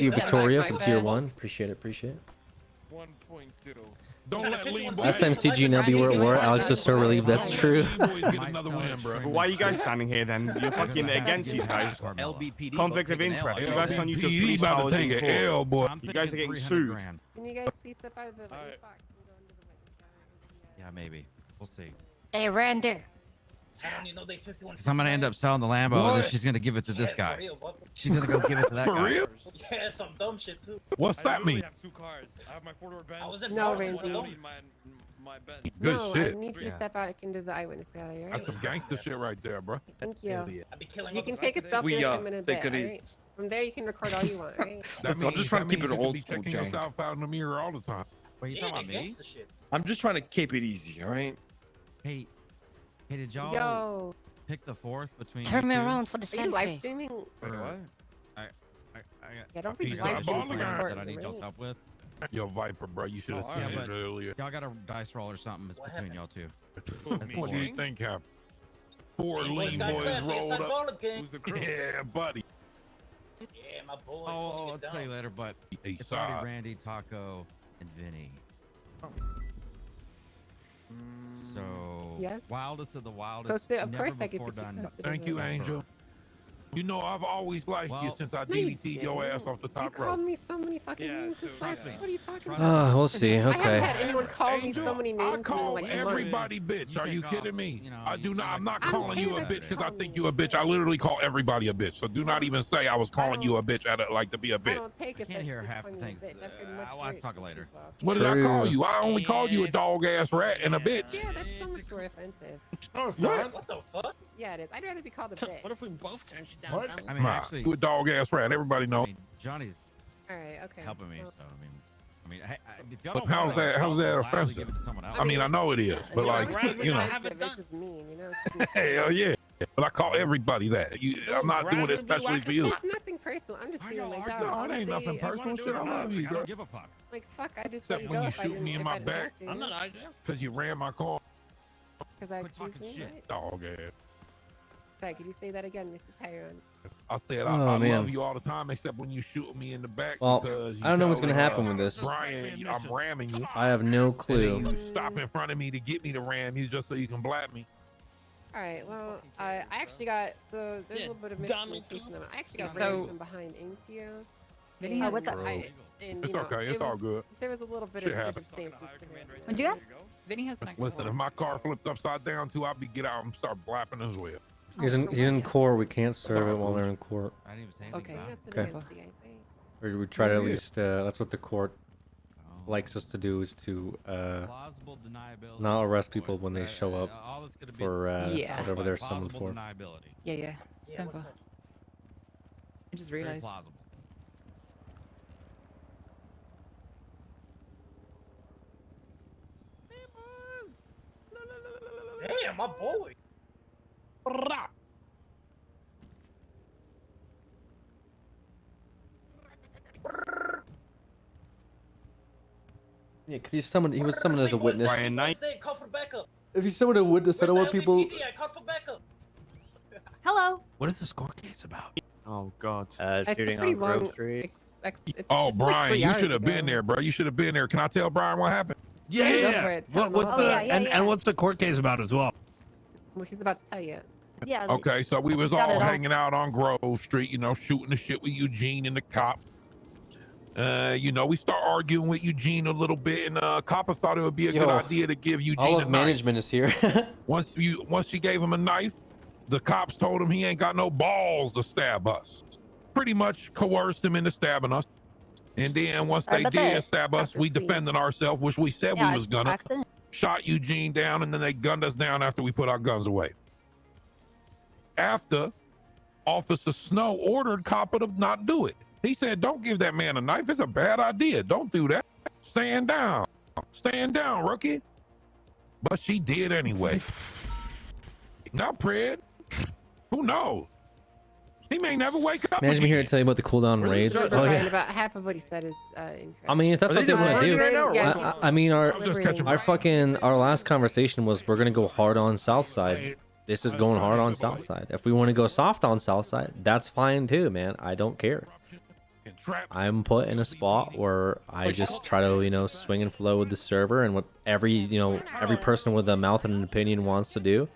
you, Stand by, Victoria, my from bad. tier 1. Appreciate it. Appreciate it. 1.2. Don't let lean boy. Last time CG and LB were at war, Alex was so relieved. That's true. Get another win, bro. Why are you guys standing here then? You're fucking against these guys. LBPD. Conflict of interest. You guys can't use your LBPD police about to powers in take an court. L, boy. You guys are getting sued. Can you guys please step out of the witness box and go into the witness gallery? Yeah, maybe. We'll see. Hey, Randy. Because I'm gonna end up selling the Lambo, and then she's gonna give it to this guy. She's gonna go give it to that For guy. real? Yeah, some dumb shit too. What's that mean? have 2 cars. I have my 4-door Benz. I was in No, Boston Randy. alone. My Benz. Good No, shit. I need you to step out into the eyewitness gallery, That's right? some gangster shit right there, bro. Thank you. I be killing You can take a selfie with him in a bit, take it alright? From there, you can record all you want, right? That I'm just trying to keep it you could old be school, checking Jang. yourself out in the mirror all the time. Wait, you talking about me? Shit. I'm just trying to keep it easy, all right? Hey, did y'all Yo, pick the 4th between Turn you me two? around for the are you live selfie. streaming? Wait, what? Yeah, don't be He's live not streaming balling for out. court, that I need y'all's right? help with. Yo, Viper, bro, you should have Oh, seen yeah, it but- earlier. Y'all got a dice roll or something. It's between y'all two. What do you think happened? 4 lean boys rolled up. Who's the crew? Yeah, buddy. Yeah, my boys. Oh, I'll tell you later, but Hey, it's side. already Randy, Taco, and Vinny. So, Yes? wildest of the wildest. Posted, of never course I could before put you done. posted. Thank you, Angel. You know, I've always liked you Well, since I No, you DDT'd your ass off the You top called rope. me so many fucking names this trust last me. week. What are you talking Trust about? We'll see. I haven't Okay. had anyone call me Angel, so many I names in call like everybody months. bitch. You Are you take off, kidding me? you know, I do you not. like I'm not to I don't calling you care a that bitch you because I call think me you a bitch. I literally call everybody a bitch. So do not even say I was calling you a bitch. I don't like to be a I bitch. don't take I it. can't hear half the things. I'll talk later. What did I call True. you? I only called you a dog ass rat and a bitch. Yeah, that's so much more offensive. What? What the fuck? Yeah, it is. I'd rather be called a bitch. What if we both turned you down? What? I mean, Nah, actually, you a dog ass rat. Everybody I know. mean, Johnny's All right, okay. helping me, Well, so I mean, hey, if y'all But don't how's want that? it, How's that I'll gladly offensive? give it to someone else. I mean, I know it is, but like, you know, it's just mean, you know? It's just- hell yeah. But I call everybody that. I'm not doing it especially for you. It's nothing personal. I'm just doing my job. No, it ain't nothing Honestly, personal. Shit, I love you, I girl. don't give a fuck. Like, fuck, I just Except let you when go you if I shoot didn't, me in if my I didn't back. have to, I'm you not know? arguing. Because you ran my car. Because I Quit accused talking me, shit. right? Dog ass. Sorry, could you say that again, Mr. Tyrone? I said Oh, I man. love you all the time, except when you shoot me in the back. Well, because you I don't know what's tell, gonna happen with this. Brian, I'm ramming you. I have no And clue. then you stop in front of me to get me to ram you just so you can blap me. All right, well, I actually got, so there's a little bit of Donald miscommunication. I actually got So- ran from behind Incio. Vinny And has- what's up? Bro. And, It's you know, okay. It's it all was- good. There was a little bit Shit of happens. circumstances to it. What'd you ask? Vinny has an Listen, if my car flipped upside down too, I'll be get out and start blapping as well. He's in court. We can't serve it while they're in court. I didn't even say anything Okay. about it. Nothing Okay. against you guys, eh? Or we try to at Yeah. least. That's what the court likes us to do, is to Plausible deniability. not arrest people boys. when they show up all this could be for Yeah. whatever they're summoned plausible for. deniability. Yeah, yeah. Yeah, what's Denver. up? I just Very realized. plausible. Damn, my boy. Yeah, because he was summoned as a witness. Brian Knight. Stay, call for backup. If he's summoned a witness, I don't want people. LPPD? I called for backup. Hello. What is this court case about? Oh God. It's a Shooting pretty on Grove long Street. Oh, it's like Brian, 3 you hours should have been ago. there, bro. You should have been there. Can I tell Brian what happened? Yeah, go for it. Tell him What's all the about it. and what's the court case about as well? Well, he's about to tell you. Yeah. Okay, so we was Got all it all. hanging out on Grove Street, you know, shooting the shit with Eugene and the cops. You know, we start arguing with Eugene a little bit, and Copper thought it would be a Yo, good idea to give Eugene All a of knife. management is here. Once she gave him a knife, the cops told him he ain't got no balls to stab us. Pretty much coerced him into stabbing us. And then once they But did they- stab us, we defended ourselves, which we said Yeah, we was it's an gonna. accident. Shot Eugene down, and then they gunned us down after we put our guns away. After Officer Snow ordered Copper to not do it. He said, don't give that man a knife. It's a bad idea. Don't do that. Stand down. Stand down, rookie. But she did anyway. Now, Pred, who knows? He may never wake up. Management here to tell you about the cooldown raids. Remember, Oh Brian, yeah. about half of what he said is incorrect. I mean, if that's what they want to do. I mean, our last conversation was we're gonna go hard on Southside. This is going hard on Southside. If we want to go soft on Southside, that's fine too, man. I don't care. I'm put in a spot where I just try to, you know, swing and flow with the server and what every person with a mouth and an opinion wants to do.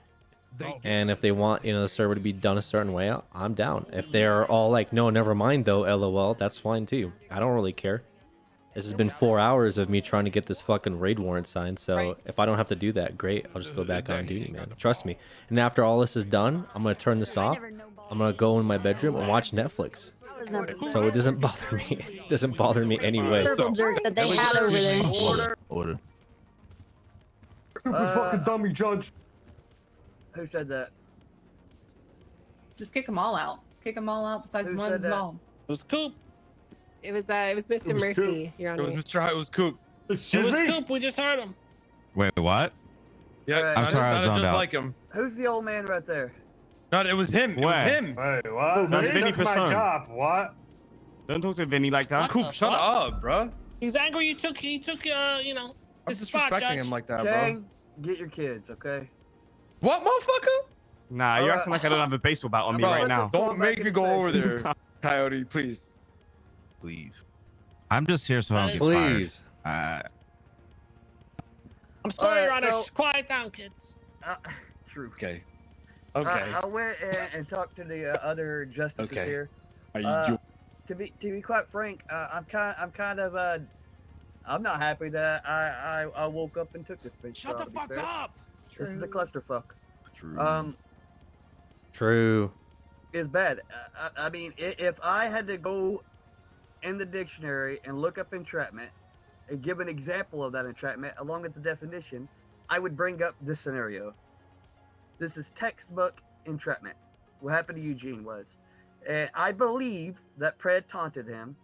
And if they want, you know, the server to be done a certain way, I'm down. If they're all like, no, never mind though, LOL, that's fine too. I don't really care. This has been 4 hours of me trying to get this fucking raid warrant signed, so if I don't have to do that, great. I'll just go back on duty, man. Trust me. And after all this is done, I'm gonna turn this off. I'm gonna go in my bedroom and watch Netflix. So it doesn't bother me. It doesn't bother me anyway. Circle jerk that they had over there. Order. Stupid fucking dummy judge. Who said that? Just kick them all out. Kick them all out besides Who the said one's that? mom. It was Coop. It was Mr. Murphy. Your It was Honor. Mr. It was Coop. It was Coop. We just heard him. Wait, what? Yeah, I'm sorry, I was sounded zoned just out. like him. Who's the old man right there? No, it was him. It Where? was him. Wait, what? That's He Vinny took my Person. job. What? Don't talk to Vinny like that. Coop, shut up, bro. He's angry. He took I'm his spot, disrespecting Judge. him like that, bro. Chang, get your kids, okay? What, motherfucker? Nah, you're acting like I don't have a baseball bat on me right now. Don't make me go over there, Coyote, please. Please. I'm just here so I don't get Please. fired. I'm sorry, Your Alright, Honor. so- Quiet down, kids. True. Okay. I went and talked to the other justices Okay. here. Are you To be quite frank, I'm kind of I'm not happy that I woke up and took this bench. Shut the fuck up. This is a clusterfuck. True. True. It's bad. I mean, if I had to go in the dictionary and look up entrapment and give an example of that entrapment along with the definition, I would bring up this scenario. This is textbook entrapment. What happened to Eugene was, and I believe that Pred taunted him.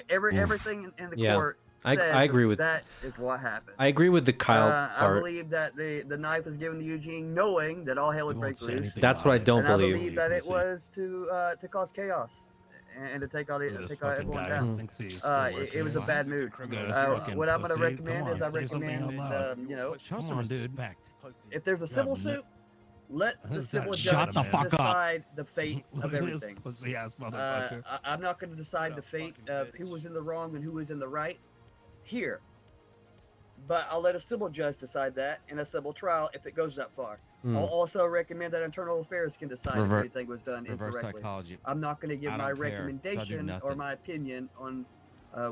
Everything in the Yeah, court I says agree with that is what happened. I agree with the Kyle I part. believe that the knife was given to Eugene knowing that all hell would break loose. That's what I don't And I believe. believe that it was to cause chaos and to take out everyone down. It was a bad mood. What I'm going to recommend is I recommend you know, if there's a civil suit, let the civil judge decide the fate of everything. I'm not going to decide the fate of who was in the wrong and who was in the right here. But I'll let a civil judge decide that in a civil trial if it goes that far. I'll also recommend that internal affairs can decide if anything was done reverse incorrectly. psychology. I'm not going to give I my don't care, so I do recommendation or nothing. my opinion on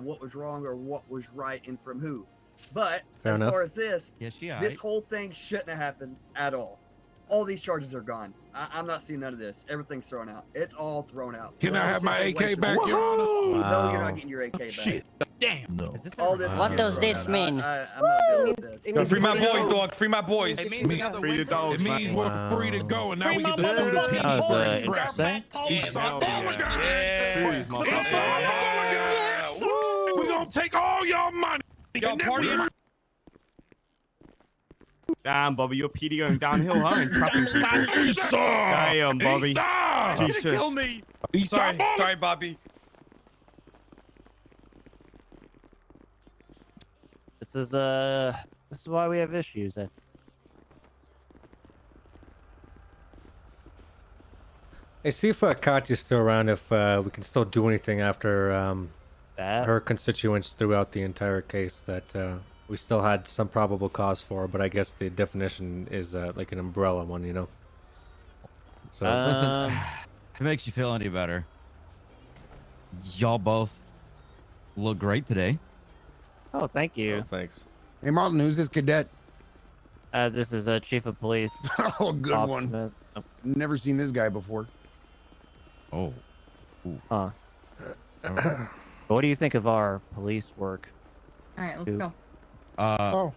what was wrong or what was right and from who. But Fair as enough. far as this, Yeah, she this aight. whole thing shouldn't have happened at all. All these charges are gone. I'm not seeing none of this. Everything's thrown out. It's all thrown out. Can I have my AK Situation- back, Your Honor? No, Wow. you're not getting your AK back. Shit. Damn. No. All this. What is does thrown this out. mean? I'm not dealing with this. It Yo, means free my free to boys, go. dog. Free my boys. It means another Free the window. dogs. It means we're free to go, and now Free we my get to do the motherfucking That was, boys. interesting. East side Mulligan. Yeah. East side Mulligan. We gonna take all your money. Y'all and then party. we- Damn, Bobby, your PD going downhill, huh? And trapping people. Esau. Damn, Bobby. Esau. Jesus. Kill me. Esau. Sorry, Bobby. This is why we have issues. I think. Hey, see if Katya's still around. If we can still do anything after her constituents throughout the entire case that we still had some probable cause for, but I guess the definition is like an umbrella one, you know. So Listen, if it makes you feel any better, y'all both look great today. Oh, thank you. thanks. Hey, Martin, who's this cadet? This is a chief of police. Oh, good Bob one. Smith. Never seen this guy before. Oh. Huh. What do you think of our police work? All right, let's go. Oh,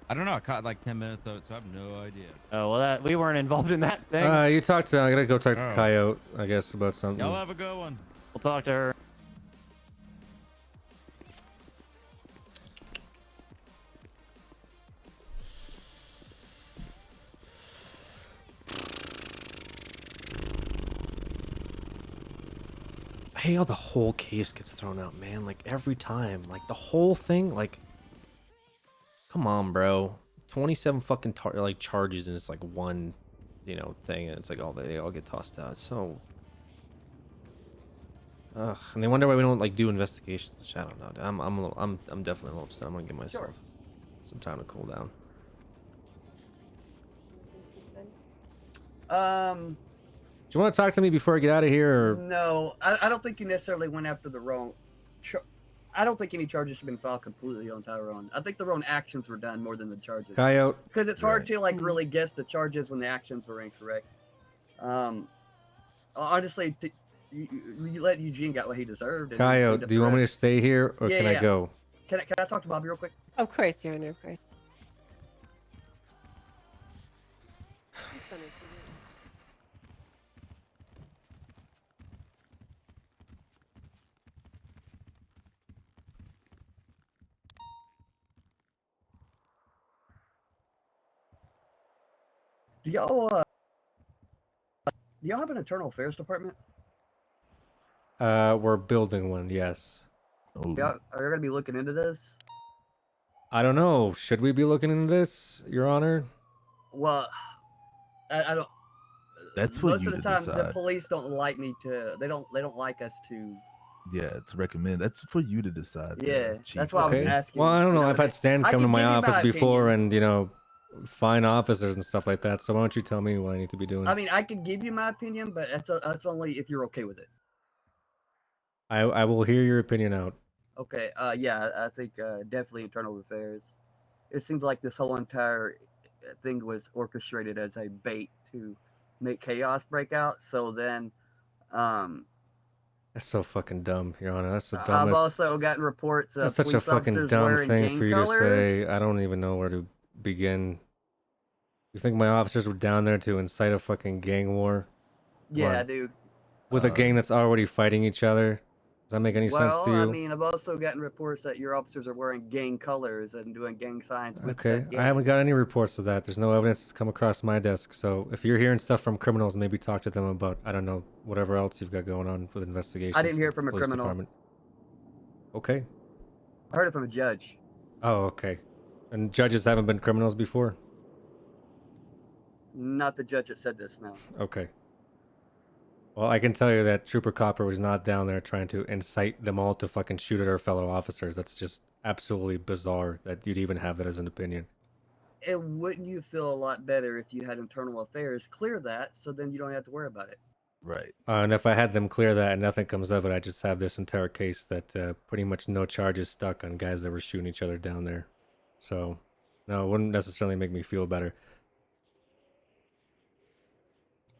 I don't know. I caught like 10 minutes of it, so I have no idea. Oh well, we weren't involved in that thing. You talked to. I gotta go talk to Oh. Coyote, I guess, about something. Y'all have a good one. We'll talk to her. I hate how the whole case gets thrown out, man. Like every time, like the whole thing. Like, come on, bro. 27 fucking charges, and it's like one, you know, thing, and it's like they all get tossed out. It's so. Ugh, and they wonder why we don't like do investigations. I don't know. I'm definitely a little upset. I'm gonna give myself some time to cool down. Do you want to talk to me before I get out of here? Or... No, I don't think you necessarily went after the wrong. I don't think any charges should have been filed completely on Tyrone. I think the wrong actions were done more than the charges. Coyote. Because it's hard to like really guess the charges when the actions were incorrect. Honestly, you let Eugene get what he deserved. Coyote, do you want me to stay here or can I go? Can I talk to Bobby real quick? Of course, Your Honor, of course. Do y'all have an internal affairs department? We're building one, yes. Y'all are you gonna be looking into this? I don't know. Should we be looking into this, Your Honor? Well, I don't. That's for most you of the to time, the decide. police don't like me to. They don't like us to. Yeah, to recommend. That's for you to decide. Yeah, Chief. that's why I was asking. Well, I don't know. I've had Stan I come to can my give you office my before opinion. and, you know, fine officers and stuff like that. So why don't you tell me what I need to be doing? I mean, I can give you my opinion, but that's only if you're okay with it. I will hear your opinion out. Okay. Yeah, I think definitely internal affairs. It seems like this whole entire thing was orchestrated as a bait to make chaos break out. So then, That's so fucking dumb, Your Honor. That's the dumbest. I've also gotten reports of That's such a police fucking officers dumb wearing thing gang for you colors. to say. I don't even know where to begin. You think my officers were down there to incite a fucking gang war? Yeah, What? dude. With a gang that's already fighting each other? Does that make any sense to you? I mean, I've also gotten reports that your officers are wearing gang colors and doing gang signs with Okay, said gang. I haven't got any reports of that. There's no evidence that's come across my desk. So if you're hearing stuff from criminals, maybe talk to them about, I don't know, whatever else you've got going on with investigations. I didn't hear with from the a police criminal. department. Okay. I heard it from a judge. Oh, okay. And judges haven't been criminals before? Not the judge that said this, no. Okay. Well, I can tell you that Trooper Copper was not down there trying to incite them all to fucking shoot at our fellow officers. That's just absolutely bizarre that you'd even have that as an opinion. And wouldn't you feel a lot better if you had internal affairs clear that, so then you don't have to worry about it? Right. And if I had them clear that and nothing comes of it, I just have this entire case that pretty much no charges stuck on guys that were shooting each other down there. So, no, it wouldn't necessarily make me feel better.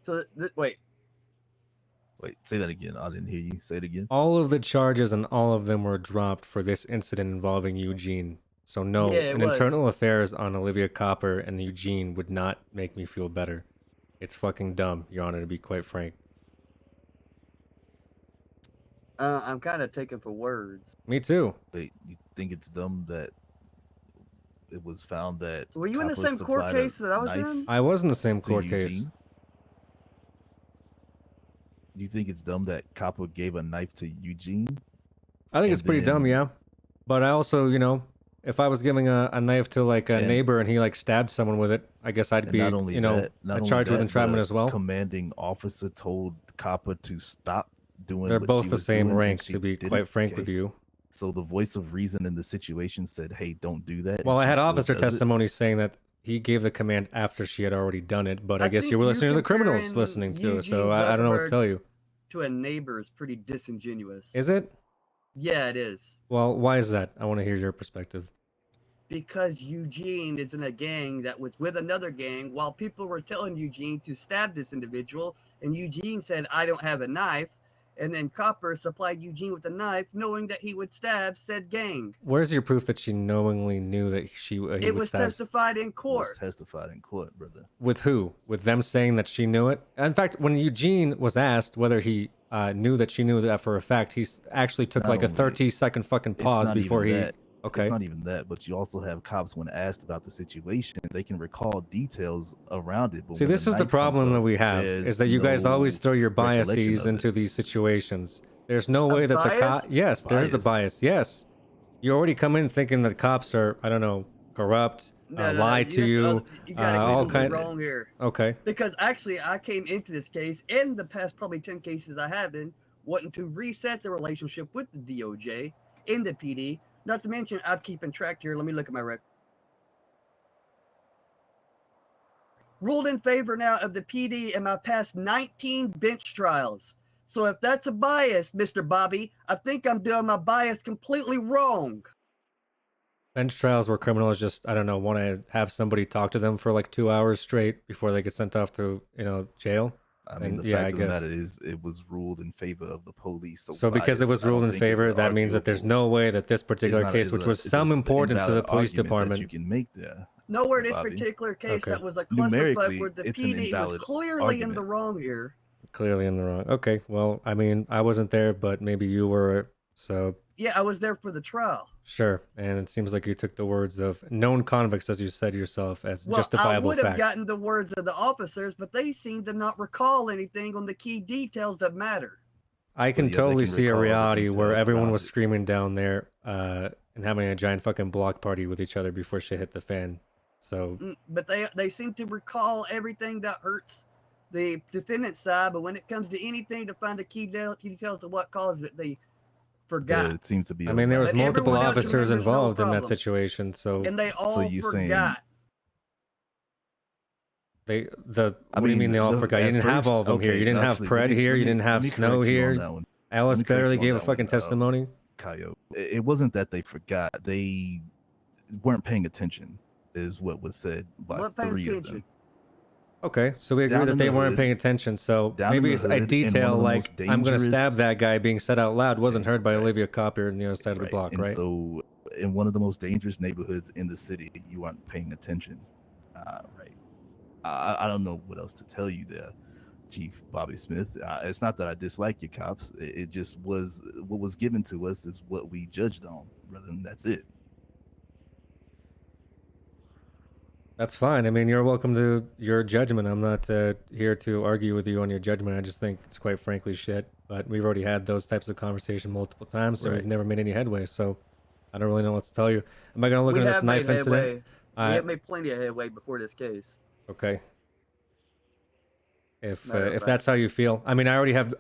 So, wait. Wait, say that again. I didn't hear you. Say it again. All of the charges and all of them were dropped for this incident involving Eugene. So no, Yeah, it an was. internal affairs on Olivia Copper and Eugene would not make me feel better. It's fucking dumb, Your Honor, to be quite frank. I'm kind of taken for words. Me too. Wait, you think it's dumb that it was found that Were you in the Copper same court supplied a case that I was knife in? I was in the same to court case. Eugene? Do you think it's dumb that Copper gave a knife to Eugene? I think it's pretty dumb, yeah. But I also, you know, if I was giving a knife to like a neighbor and he like stabbed someone with it, I guess I'd And be, not only you know, that, not only charged with that, entrapment but as well. Commanding officer told Copper to stop doing. They're what both she the was same doing, and rank, she to be didn't, quite frank okay? with you. So the voice of reason in the situation said, "Hey, don't do that." Well, and I she had still officer does it. testimony saying that he gave the command after she had already done it, but I guess think you were listening to the criminals comparing listening to it, so Eugene I don't know what to Zuckerberg tell you. To a neighbor is pretty disingenuous. Is it? Yeah, it is. Well, why is that? I want to hear your perspective. Because Eugene is in a gang that was with another gang while people were telling Eugene to stab this individual, and Eugene said, "I don't have a knife." And then Copper supplied Eugene with a knife, knowing that he would stab said gang. Where's your proof that she knowingly knew that he It would was stab? testified in It court. was testified in court, brother. With who? With them saying that she knew it? In fact, when Eugene was asked whether he knew that she knew that for a fact, he actually took Not like a only- 30-second fucking It's pause not before even he... that. Okay. It's not even that, but you also have cops when asked about the situation, they can recall details around it. But See, when this is the knife comes problem up, that we have, there's is that you guys no always throw your recollection biases of it. into these situations. There's no way that the bias? cop... Yes, there is a bias. Yes. You already come in thinking that cops are, I don't know, corrupt, lie to you, You got it all completely kind... wrong here. Okay. Because actually, I came into this case, in the past probably 10 cases I have been, wanting to reset the relationship with the DOJ in the PD. Not to mention, I'm keeping track here. Let me look at my record. Ruled in favor now of the PD in my past 19 bench trials. So if that's a bias, Mr. Bobby, I think I'm doing my bias completely wrong. Bench trials where criminals just, I don't know, want to have somebody talk to them for like 2 hours straight before they get sent off to, jail. I mean, And, the fact of the matter is, it was ruled in favor of the police. So because it was ruled in favor, that means that there's no way that this particular case, which was some importance to the police department, you can make there. Nowhere in this Bobby. particular case Okay. that was a Numerically, clusterfuck where the it's an PD was invalid clearly in argument. the wrong here. clearly in the wrong. Okay, well, I mean, I wasn't there, but maybe you were, so Yeah, I was there for the trial. sure. And it seems like you took the words of known convicts, as you said yourself, as Well, I justifiable would have fact. gotten the words of the officers, but they seem to not recall anything on the key details that matter. I can Well, yeah, they totally can see a recall the reality where details everyone around was it. screaming down there and having a giant fucking block party with each other before shit hit the fan. So But they seem to recall everything that hurts the defendant's side, but when it comes to anything to find the key details of what caused it, they forgot. It seems to be. I mean, there was But multiple everyone else officers remembers no involved in that problem. situation, so And they all you're saying- forgot. what do you mean they all forgot? You at didn't have first- all of them here. You okay, didn't have actually, Pred let me- here. let You me- didn't have let me Snow correct you on here. that one. Alice Let me correct barely you on gave a that fucking one, testimony. Coyote. It wasn't that they forgot. They weren't paying attention, is what was said by What paying 3 of attention? them. Okay, so we agree Down that in they the weren't hood- paying attention. So down in maybe the it's a hood, in one detail of the like most I'm going to stab dangerous- that guy being said out loud wasn't heard by Olivia Copper on the other side of the block, And right? so, in one of the most dangerous neighborhoods in the city, you aren't paying attention. Right. I don't know what else to tell you there, Chief Bobby Smith. It's not that I dislike your cops. It just was what was given to us is what we judged on, brother, and that's it. That's fine. I mean, you're welcome to your judgment. I'm not here to argue with you on your judgment. I just think it's quite frankly shit. But we've already had those types of conversations multiple times, so we've Right. never made any headway. So I don't really know what to tell you. Am I going to look We into this have knife made incident? headway. We have made plenty of headway before this case. Okay. If Matter of if fact. that's how you feel, I mean, I already have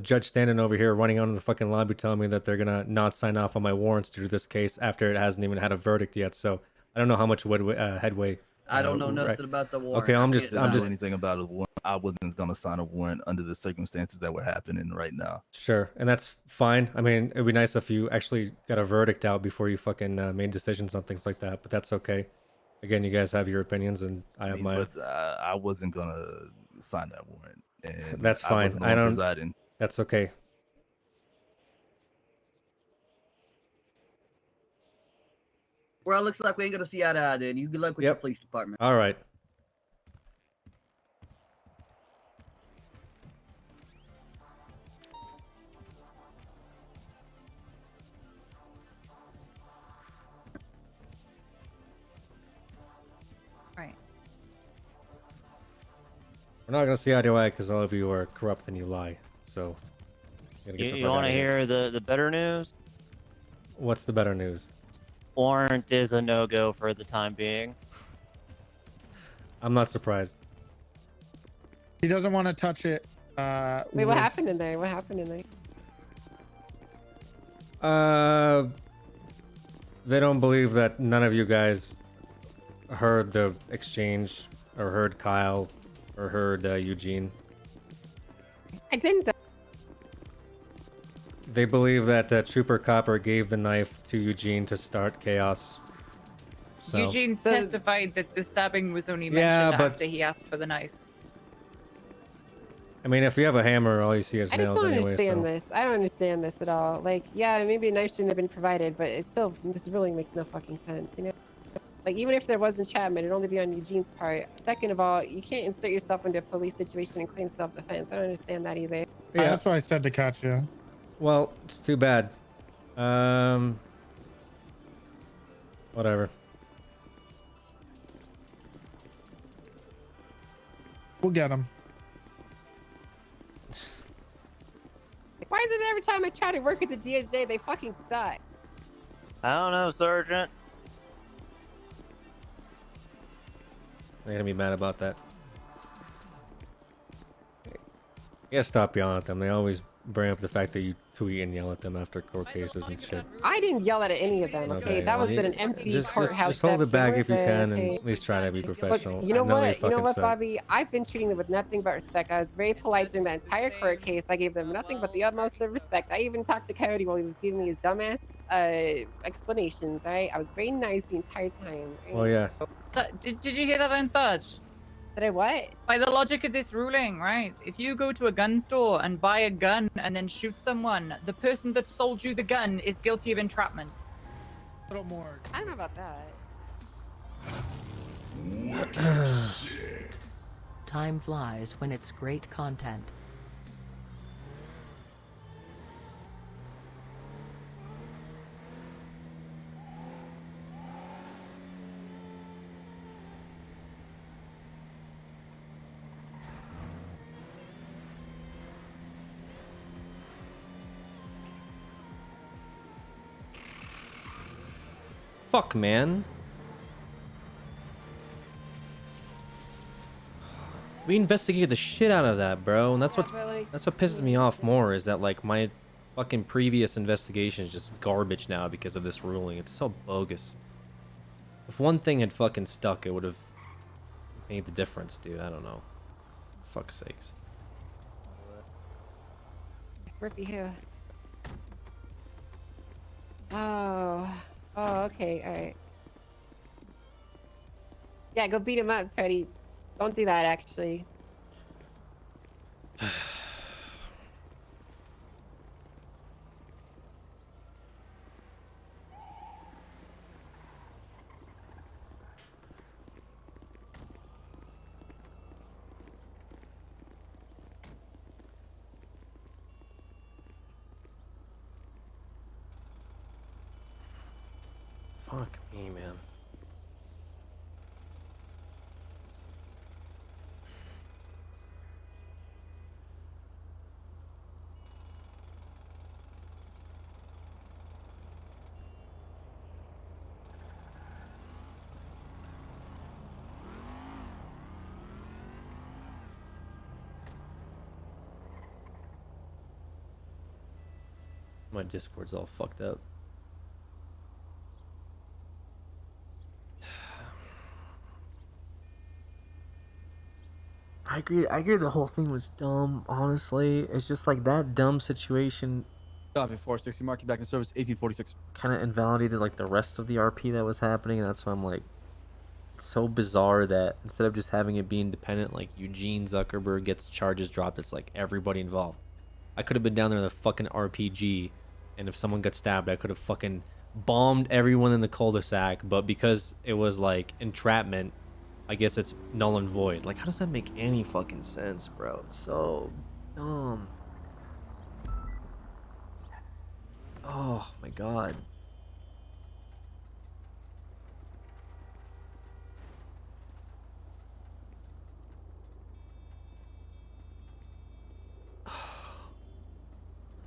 Judge standing over here running out in the fucking lobby telling me that they're gonna not sign off on my warrants to do this case after it hasn't even had a verdict yet. So I don't know how much headway. I don't know right. nothing about the warrant. Okay, I'm I just can't I don't sign know it. anything about a warrant. I wasn't gonna sign a warrant under the circumstances that were happening right now. Sure, and that's fine. I mean, it'd be nice if you actually got a verdict out before you fucking made decisions on things like that. But that's okay. Again, you guys have your opinions, and I have mine. But I wasn't gonna sign that warrant. And That's I fine. wasn't the I one don't. presiding. That's okay. Well, it looks like we ain't gonna see eye to eye then. You good luck with your Yep. police department. All right. Right. We're not gonna see eye to eye because all of you are corrupt and you lie. So. gotta get the You fuck want outta to here. hear the better news? What's the better news? Warrant is a no-go for the time being. I'm not surprised. He doesn't want to touch it. Wait, with- what happened in there? What happened in there? They don't believe that none of you guys heard the exchange or heard Kyle or heard Eugene. I didn't. They believe that Trooper Copper gave the knife to Eugene to start chaos. So, Eugene testified that the stabbing was only Yeah, mentioned but- after he asked for the knife. I mean, if you have a hammer, all you see is I just nails don't anyway. understand So. this. I don't understand this at all. Like, yeah, maybe a knife shouldn't have been provided, but it still, this really makes no fucking sense, you know? Like, even if there was entrapment, it'd only be on Eugene's part. Second of all, you can't insert yourself into a police situation and claim self-defense. I don't understand that either. Yeah. That's why I said to catch you. Well, it's too bad. Whatever. We'll get him. Why is it every time I try to work with the DOJ, they fucking suck? I don't know, Sergeant. They're gonna be mad about that. You gotta stop yelling at them. They always bring up the fact that you tweet and yell at them after court cases and shit. I didn't yell at any of them. Okay, that well, was you- at an empty just courthouse. hold it that back they if you were can, there, and okay? at least try to be professional. Look, you know I know what? You know fucking what, suck. Bobby? I've been treating them with nothing but respect. I was very polite during that entire court case. I gave them nothing but the utmost of respect. I even talked to Coyote while he was giving me his dumbass explanations. All right, I was very nice the entire time. Right? Well, yeah. So, did you hear that then, Sarge? Did I what? By the logic of this ruling, right? If you go to a gun store and buy a gun and then shoot someone, the person that sold you the gun is guilty of entrapment. A little more. I don't know about that. Time flies when it's great content. Fuck, man. We investigated the shit out of that, bro, and that's what pisses me off more is that like my fucking previous investigation is just garbage now because of this ruling. It's so bogus. If one thing had fucking stuck, it would have made the difference, dude. I don't know. Fuck's sakes. Rippy who? Oh, okay, all right. Yeah, go beat him up, Teddy. Don't do that, actually. Fuck me, man. My Discord's all fucked up. I agree the whole thing was dumb, honestly. It's just like that dumb situation Copy 460, mark you back in service, 1846. kind of invalidated like the rest of the RP that was happening, and that's why I'm like, it's so bizarre that instead of just having it be independent, like Eugene Zuckerberg gets charges dropped, it's like everybody involved. I could have been down there in the fucking RPG, and if someone got stabbed, I could have fucking bombed everyone in the cul-de-sac, but because it was like entrapment, I guess it's null and void. Like, how does that make any fucking sense, bro? It's so dumb. Oh my god.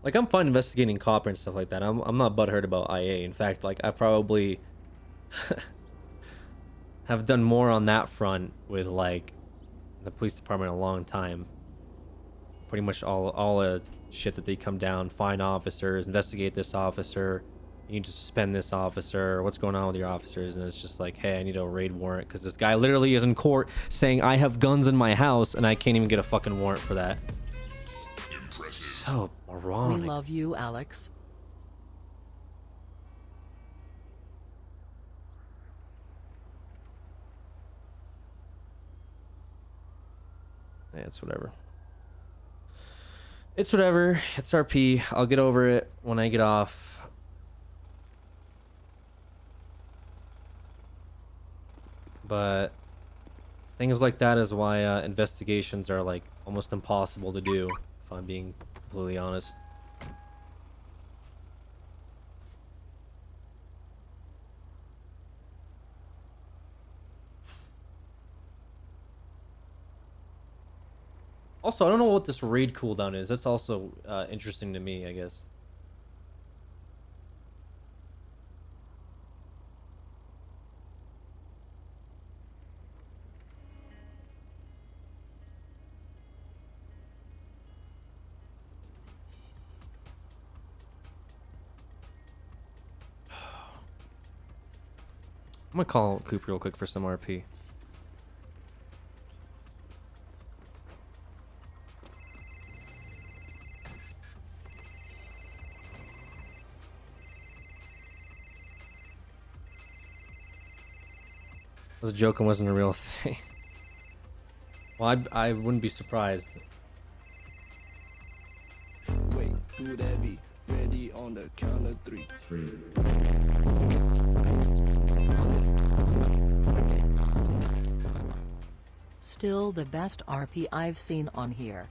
Like, I'm fine investigating copper and stuff like that. I'm not butthurt about IA. In fact, like, I probably have done more on that front with, like, the police department in a long time. Pretty much all the shit that they come down, find officers, investigate this officer, you need to suspend this officer, what's going on with your officers, and it's just like, hey, I need a raid warrant, because this guy literally is in court saying I have guns in my house, and I can't even get a fucking warrant for that. So moronic. We love you, Alex. Yeah, it's whatever. It's whatever. It's RP. I'll get over it when I get off. But things like that is why investigations are like almost impossible to do, if I'm being completely honest. Also, I don't know what this raid cooldown is. That's also interesting to me, I guess. I'm gonna call Coop real quick for some RP. I was joking, wasn't a real thing. Well, I wouldn't be surprised. Wait, who that be? Ready on the count of three. Still the best RP I've seen on here.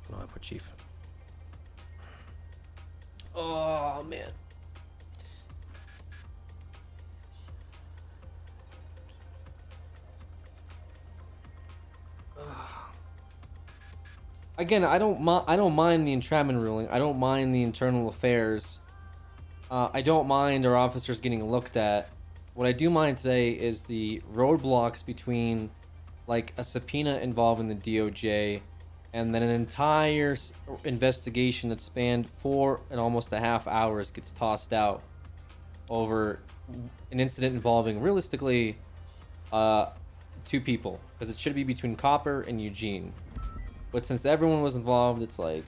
No, I put Chief. Oh man. Again, I don't mind the entrapment ruling. I don't mind the internal affairs. I don't mind our officers getting looked at. What I do mind today is the roadblocks between, like, a subpoena involving the DOJ and then an entire investigation that spanned 4 and almost a half hours gets tossed out over an incident involving, realistically, 2 people, because it should be between Copper and Eugene. But since everyone was involved, it's like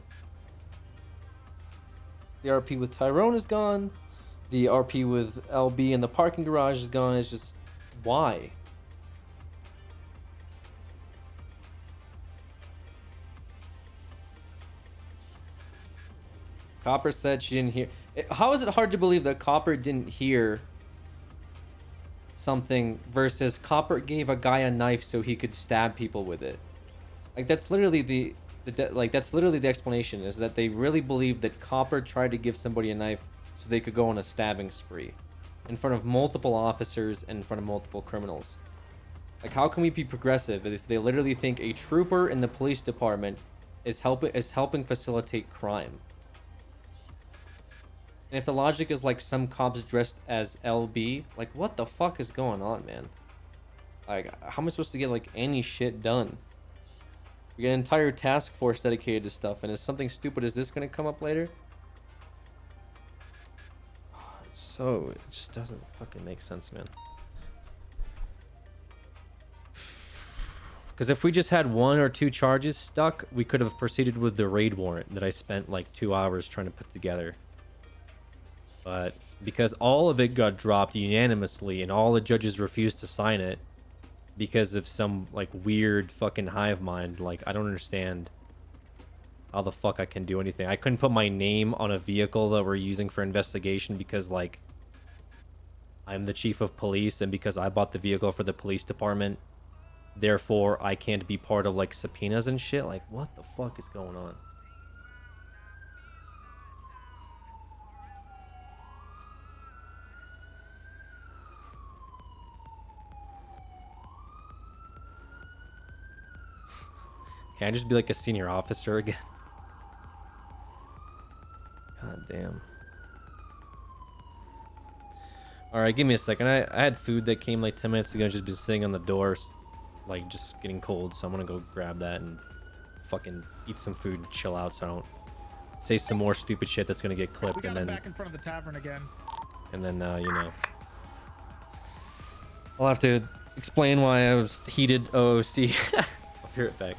the RP with Tyrone is gone, the RP with LB in the parking garage is gone. It's just, why? Copper said she didn't hear. How is it hard to believe that Copper didn't hear something versus Copper gave a guy a knife so he could stab people with it? Like, that's literally that's literally the explanation, is that they really believe that Copper tried to give somebody a knife so they could go on a stabbing spree in front of multiple officers and in front of multiple criminals. Like, how can we be progressive if they literally think a trooper in the police department is helping facilitate crime? And if the logic is like some cops dressed as LB, like, what the fuck is going on, man? Like, how am I supposed to get like any shit done? We got an entire task force dedicated to stuff, and is something stupid as this gonna come up later? So it just doesn't fucking make sense, man. Because if we just had 1 or 2 charges stuck, we could have proceeded with the raid warrant that I spent like 2 hours trying to put together. But because all of it got dropped unanimously and all the judges refused to sign it because of some like weird fucking hive mind, like, I don't understand how the fuck I can do anything. I couldn't put my name on a vehicle that we're using for investigation because, like, I'm the chief of police, and because I bought the vehicle for the police department, therefore I can't be part of like subpoenas and shit. Like, what the fuck is going on? Can I just be like a senior officer again? God damn. Alright, give me a second. I had food that came like 10 minutes ago, just been sitting on the door, like just getting cold, so I'm gonna go grab that and fucking eat some food and chill out so I don't say some more stupid shit that's gonna get clipped. We got and him then back in front of the tavern again. And then you know, I'll have to explain why I was heated OOC. I'll be right back.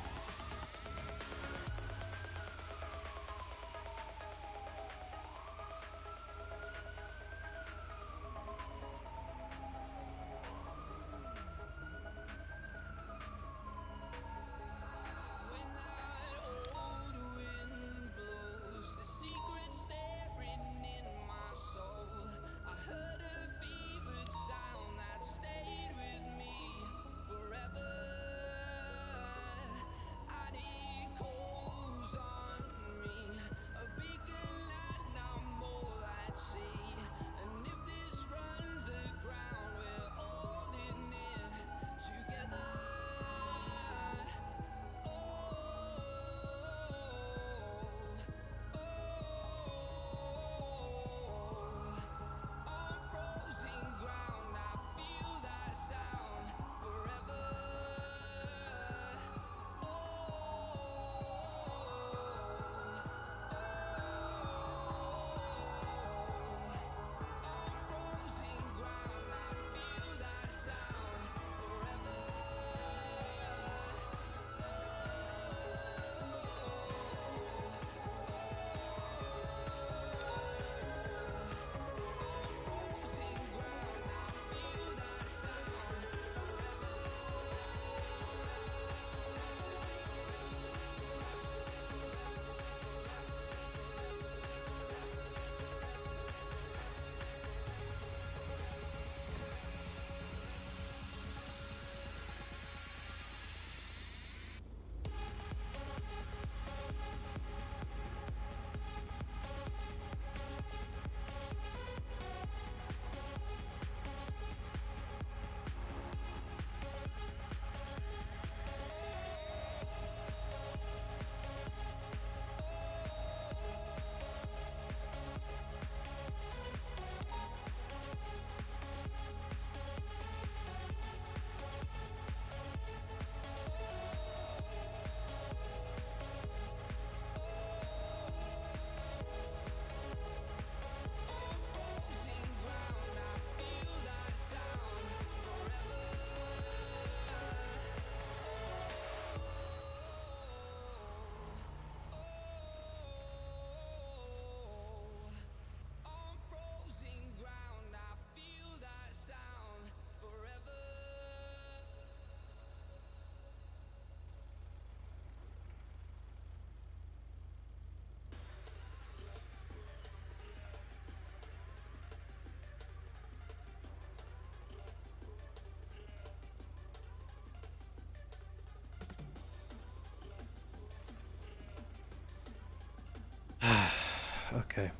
Okay.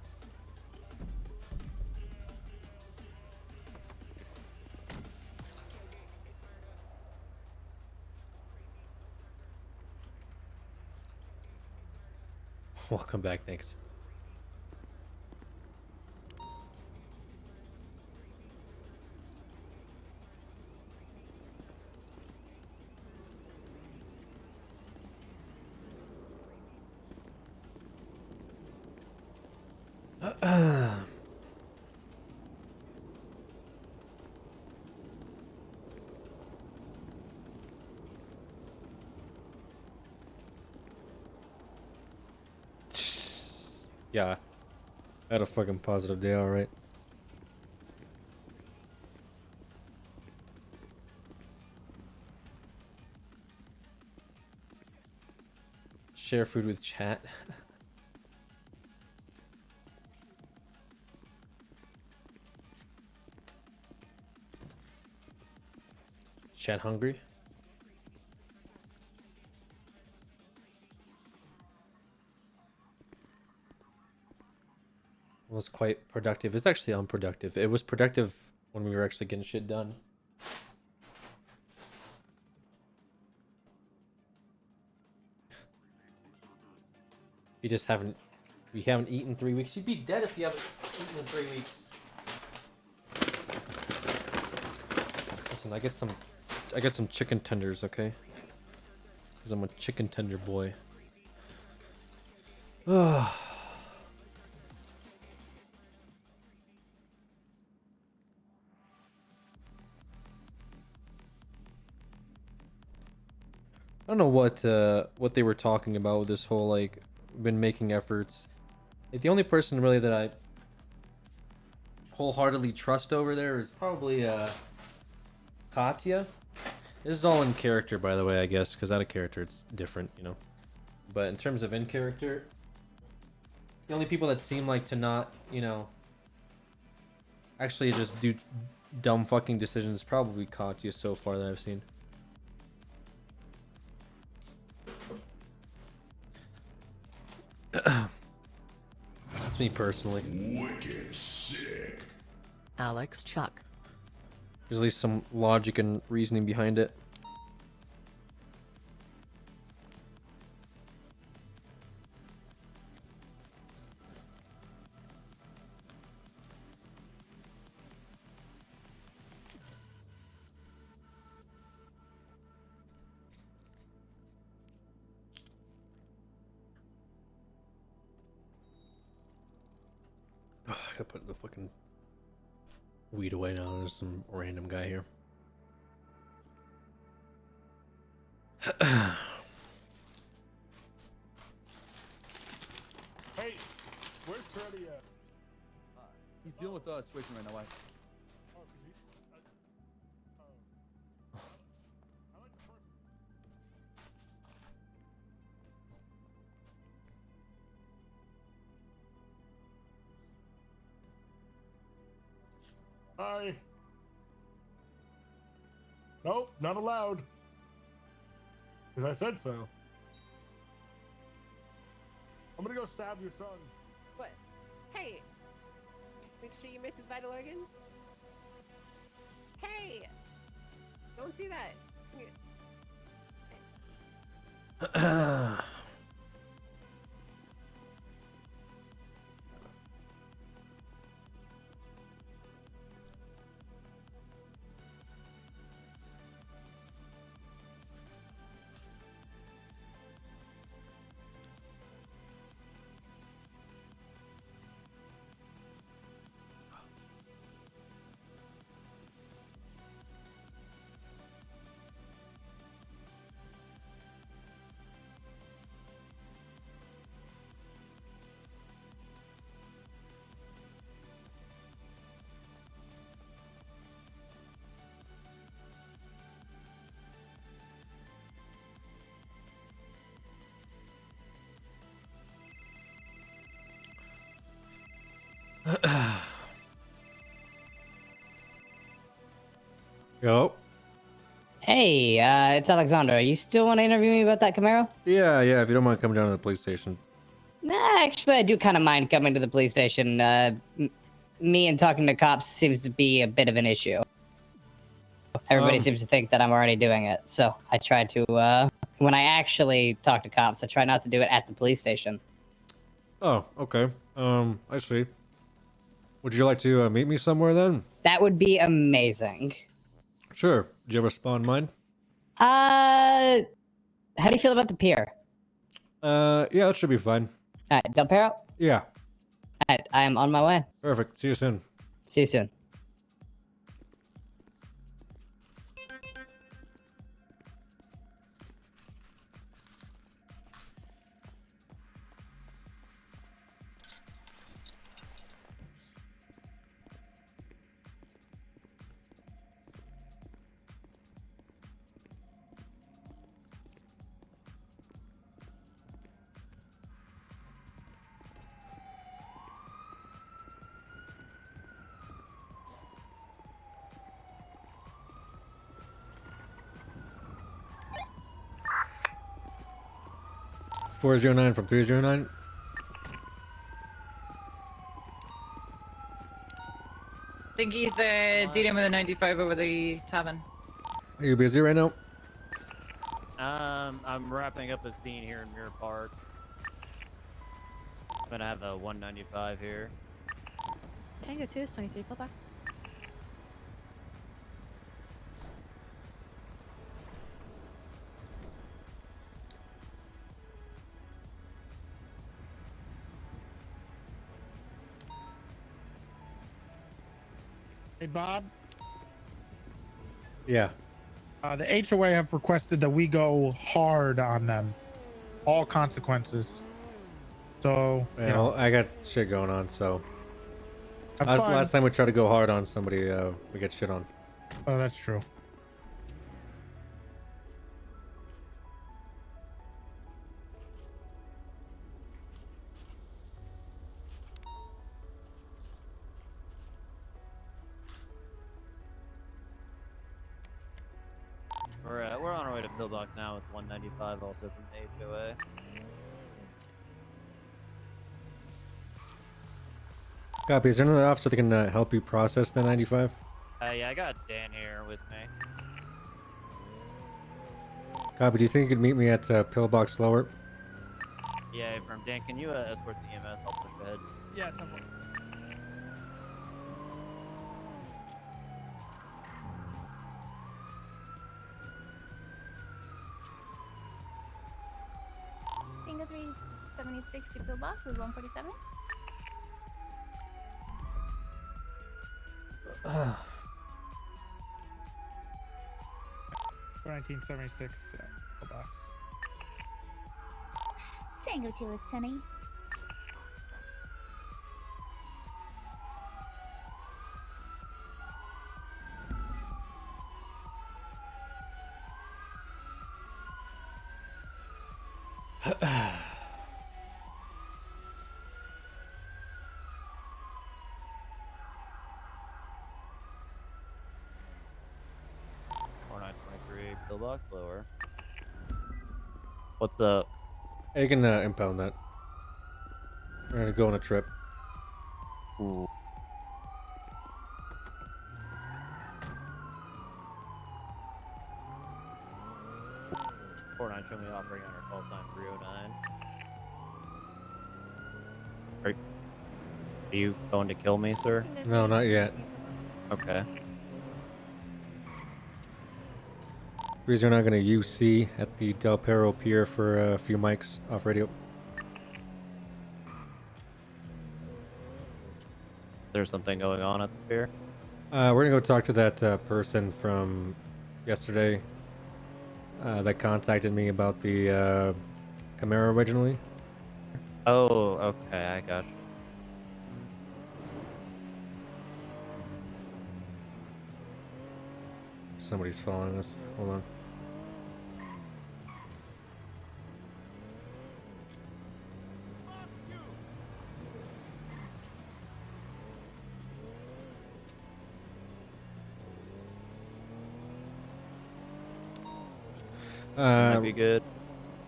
Welcome back, thanks. Yeah, I had a fucking positive day, alright. Share food with chat. Chat hungry? Was quite productive. It's actually unproductive. It was productive when we were actually getting shit done. We haven't eaten in 3 weeks. You'd be dead if you haven't eaten in 3 weeks. Listen, I get some chicken tenders, okay? Because I'm a chicken tender boy. Ugh. I don't know what they were talking about with this whole, like, been making efforts. Like, the only person really that I wholeheartedly trust over there is probably Katya. This is all in character, by the way, I guess, because out of character it's different, you know. But in terms of in character, the only people that seem like to not, you know, actually just do dumb fucking decisions is probably Katya so far that I've seen. That's me personally. Wicked sick. Aleks Chuck. There's at least some logic and reasoning behind it. I gotta put the fucking weed away now. There's some random guy here. Hey, where's Freddy at? He's dealing with a situation right now. Why? Hi. Nope, not allowed. Because I said so. I'm gonna go stab your son. What? Hey! Make sure you miss his vital organs. Hey! Don't do that. Yo. Hey, it's Alexander. You still want to interview me about that Camaro? Yeah, if you don't mind coming down to the police station. Nah, actually, I do kind of mind coming to the police station. Me and talking to cops seems to be a bit of an issue. Everybody seems to think that I'm already doing it, so I try to, when I actually talk to cops, I try not to do it at the police station. Oh, okay. I see. Would you like to meet me somewhere then? That would be amazing. Sure. Do you have a spot in mind? How do you feel about the pier? Yeah, that should be fine. All right, Del Perro? Yeah. All right, I am on my way. Perfect. See you soon. See you soon. $409 from 309. I think he's dealing with a 95 over the tavern. Are you busy right now? I'm wrapping up a scene here in Mirror Park. I'm gonna have a 195 here. Tango 2 is 23 pillbox. Hey, Bob. Yeah. The HOA have requested that we go hard on them. All consequences. So, you Yeah, know. I got shit going on, so. Have fun. Last time we tried to go hard on somebody, we get shit on. Oh, that's true. We're on our way to Pillbox now with 195 also from the HOA. Copy. Is there another officer that can help you process the 95? Yeah, I got Dan here with me. Copy. Do you think you could meet me at Pillbox Lower? Yeah, from Dan, can you escort the EMS? I'll push ahead. Yeah, no problem. Tango 3 is 76 to pillbox was 147. 1976 box. Tango 2 is 10. Pillbox lower. What's up? Hey, you can impound that. We're gonna go on a trip. Ooh. Show me operating on our call sign 309. Are you going to kill me, sir? No, not yet. Okay. 309 gonna UC at the Del Perro Pier for a few mics off radio. There's something going on at the pier? We're gonna go talk to that person from yesterday that contacted me about the Camaro originally. Oh, okay, I got you. Somebody's following us. Hold on. That'd be good.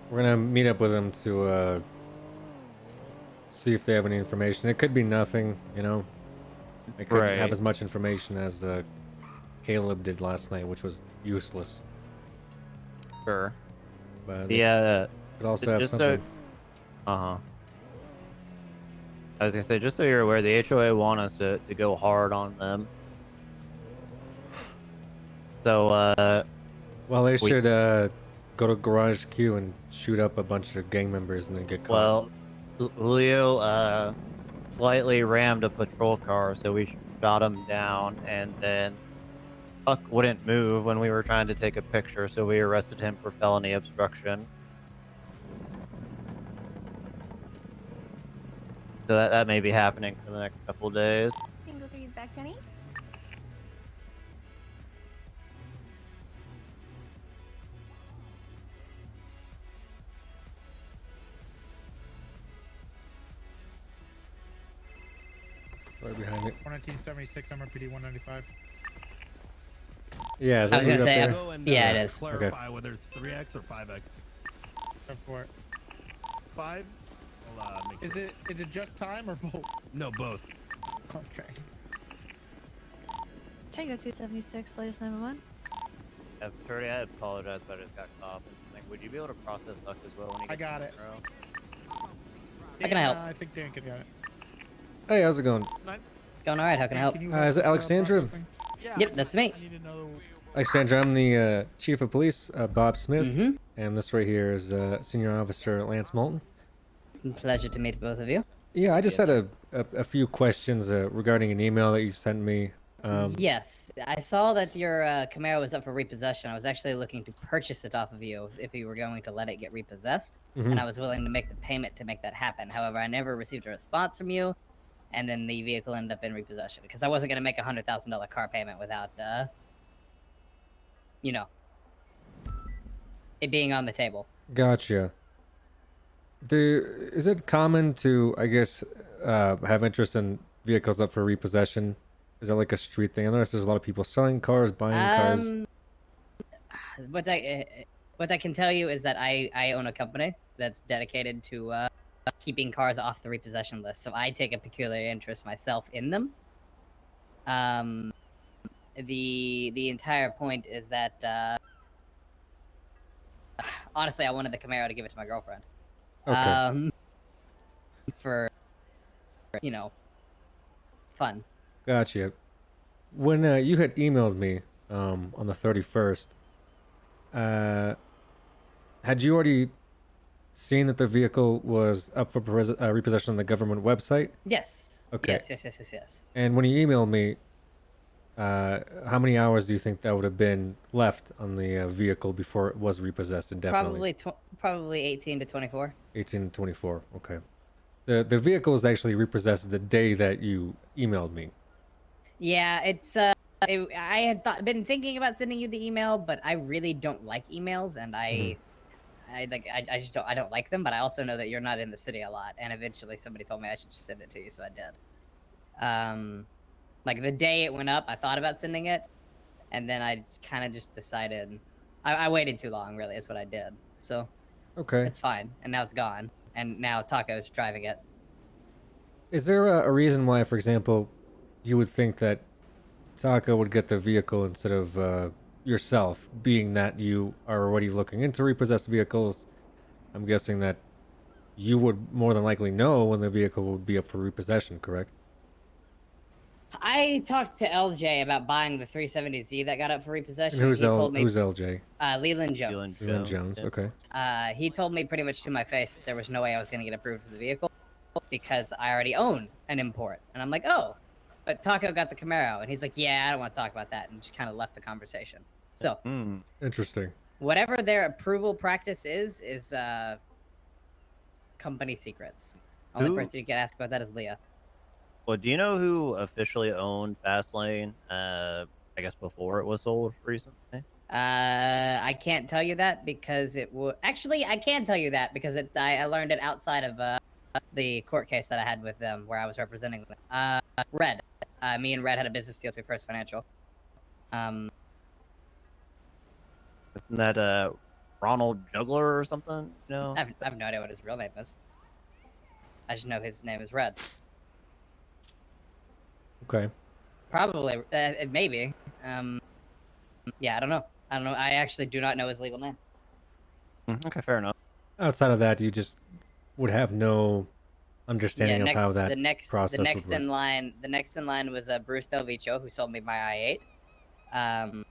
We're gonna meet up with him to see if they have any information. It could be nothing, you know. They couldn't have Right. as much information as Caleb did last night, which was useless. Sure. But they Yeah. could also have just something. so. Uh-huh. I was gonna say, just so you're aware, the HOA want us to go hard on them. So, Well, they we- should go to Garage Q and shoot up a bunch of gang members and then get caught. well, Julio, slightly rammed a patrol car, so we shot him down, and then Buck wouldn't move when we were trying to take a picture, so we arrested him for felony obstruction. So that may be happening for the next couple of days. Single threes back, Kenny. Right behind it. 1976 MRPD 195. Yeah, is I that was loot gonna up say, there? Go and, yeah, it is. Clarify whether it's 3x or 5x. Go for it. 5? Well, Is it just time or both? No, both. Okay. Tango 276, latest 911. Purdy, I apologize, but I just got caught up in something. Would you be able to process luck as well when you get I got it. How can I help? I think Dan can get it. Hey, how's it going? It's going all right. How can I help? Is it Alexandra? Yep, that's me. Alexandra, I'm the chief of police, Bob Smith, Mhm. and this right here is Senior Officer Lance Moulton. Pleasure to meet both of you. Yeah, I just had a few questions regarding an email that you sent me. Yes, I saw that your Camaro was up for repossession. I was actually looking to purchase it off of you if you were going to let it get repossessed, Mhm. and I was willing to make the payment to make that happen. However, I never received a response from you, and then the vehicle ended up in repossession because I wasn't going to make a $100,000 car payment without, you know, it being on the table. Gotcha. Is it common to, I guess, have interest in vehicles up for repossession? Is that like a street thing? I notice there's a lot of people selling cars, buying cars. What I can tell you is that I own a company that's dedicated to keeping cars off the repossession list, so I take a peculiar interest myself in them. The entire point is that honestly, I wanted the Camaro to give it to my girlfriend. Okay. For you know, fun. Gotcha. When you had emailed me on the 31st, had you already seen that the vehicle was up for repossession on the government website? Yes. Okay. Yes. And when you emailed me, how many hours do you think that would have been left on the vehicle before it was repossessed indefinitely? Probably 18 to 24. 18 to 24. Okay. The vehicle was actually repossessed the day that you emailed me. Yeah, it's I had been thinking about sending you the email, but I really don't like emails, and I just don't like them. But I also know that you're not in the city a lot, and eventually somebody told me I should just send it to you, so I did. Like the day it went up, I thought about sending it, and then I kind of just decided I waited too long. Really, is what I did. So Okay. it's fine, and now it's gone, and now Taco's driving it. Is there a reason why, for example, you would think that Taco would get the vehicle instead of yourself, being that you are already looking into repossessed vehicles? I'm guessing that you would more than likely know when the vehicle would be up for repossession, correct? I talked to LJ about buying the 370Z that got up for repossession. And who's He told me, who's LJ? Leland Jones. Leland Jones. Okay. He told me pretty much to my face that there was no way I was going to get approved for the vehicle because I already own an import. And I'm like, oh, but Taco got the Camaro. And he's like, yeah, I don't want to talk about that. And just kind of left the conversation. So Interesting. whatever their approval practice is company secrets. Only Who- person you can ask about that is Leah. Well, do you know who officially owned Fastlane? I guess before it was sold recently. I can't tell you that because it would actually. I can tell you that because it's. I learned it outside of the court case that I had with them, where I was representing them. Red. Me and Red had a business deal through First Financial. Isn't that Ronald Juggler or something? No. I have no idea what his real name is. I just know his name is Red. Okay. Probably, maybe. Yeah, I don't know. I actually do not know his legal name. Okay, fair enough. Outside of that, you just would have no understanding Yeah, of how that the next process would work. in line, the next in line was Bruce Del Vicio, who sold me my I-8.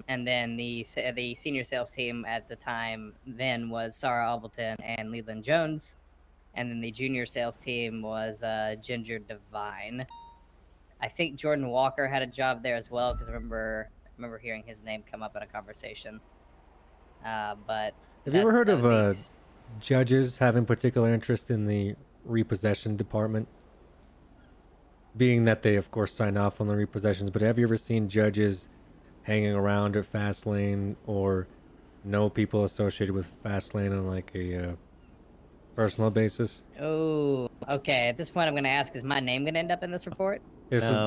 And then the senior sales team at the time then was Sarah Albleton and Leland Jones, and then the junior sales team was Ginger Devine. I think Jordan Walker had a job there as well, because I remember hearing his name come up in a conversation. But Have you ever heard of these- judges having particular interest in the repossession department? Being that they, of course, sign off on the repossessions, but have you ever seen judges hanging around at Fastlane or know people associated with Fastlane on like a personal basis? Oh, okay. At this point, I'm going to ask: is my name going to end up in this report? This is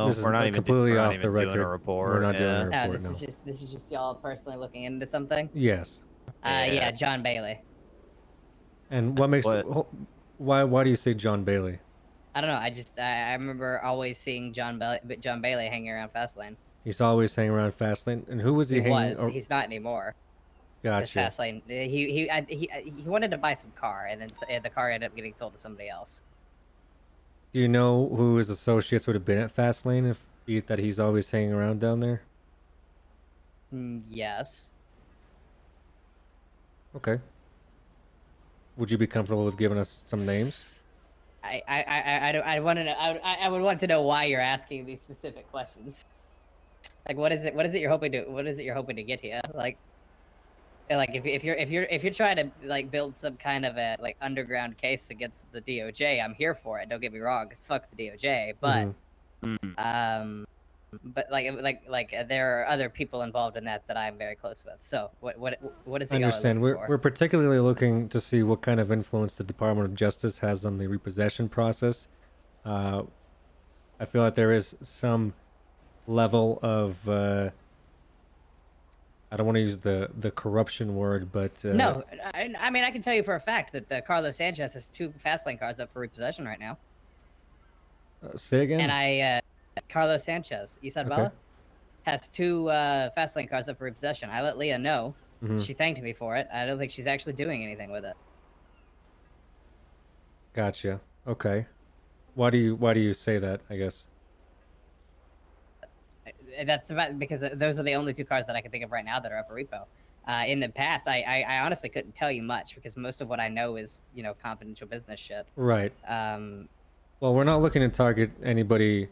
completely off the record. We're not doing a report. This is just y'all personally looking into something. Yes. Yeah, John Bailey. And what makes why do you say John Bailey? I don't know. I remember always seeing John Bailey hanging around Fastlane. He's always hanging around Fastlane. And who was he hanging? He's not anymore. Gotcha. Fastlane. He wanted to buy some car, and then the car ended up getting sold to somebody else. Do you know who his associates would have been at Fastlane that he's always hanging around down there? Yes. Okay. Would you be comfortable with giving us some names? I want to know. I would want to know why you're asking these specific questions. Like, what is it you're hoping to get here? Like if you're trying to like build some kind of a like underground case against the DOJ, I'm here for it. Don't get me wrong, cause fuck the DOJ. But but there are other people involved in that I'm very close with. So what is it? I understand. Y'all are looking for? We're particularly looking to see what kind of influence the Department of Justice has on the repossession process. I feel like there is some level of I don't want to use the corruption word, but No, I mean I can tell you for a fact that Carlos Sanchez has 2 Fastlane cars up for repossession right now. Say again. And Carlos Sanchez, Eastside Bella, has 2 Fastlane cars up for repossession. I let Leah know. She thanked me for it. I don't think she's actually doing anything with it. Gotcha. Okay. Why do you say that? I guess. That's about because those are the only 2 cars that I can think of right now that are up for repo. In the past, I honestly couldn't tell you much because most of what I know is confidential business shit. Right. Well, we're not looking to target anybody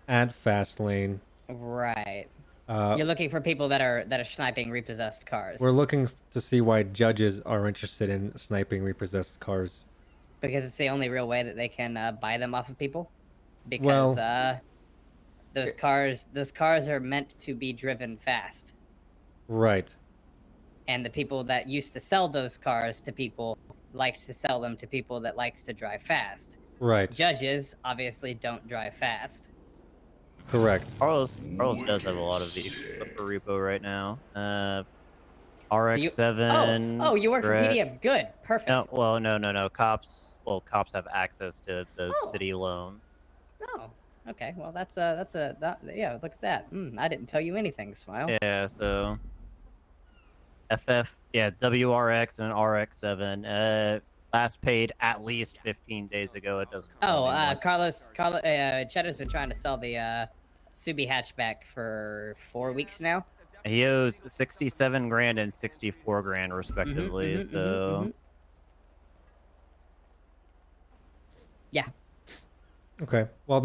at Fastlane. Right. You're looking for people that are sniping repossessed cars. We're looking to see why judges are interested in sniping repossessed cars. Because it's the only real way that they can buy them off of people. Because those cars are meant to be driven fast. Right. And the people that used to sell those cars to people like to sell them to people that likes to drive fast. Right. Judges obviously don't drive fast. Correct. Carlos does have a lot of these up for repo right now. RX-7. Oh, you work for Stretch. PDM. Good. Perfect. No, well, no. Cops have access to the city loans. Oh, okay. Well, yeah. Look at that. I didn't tell you anything, Smile. Yeah, so WRX and RX-7. Last paid at least 15 days ago. It doesn't. Carlos, Cheddar's been trying to sell the Subi hatchback for 4 weeks now. He owes 67 grand and 64 grand respectively. Yeah. Okay. Well,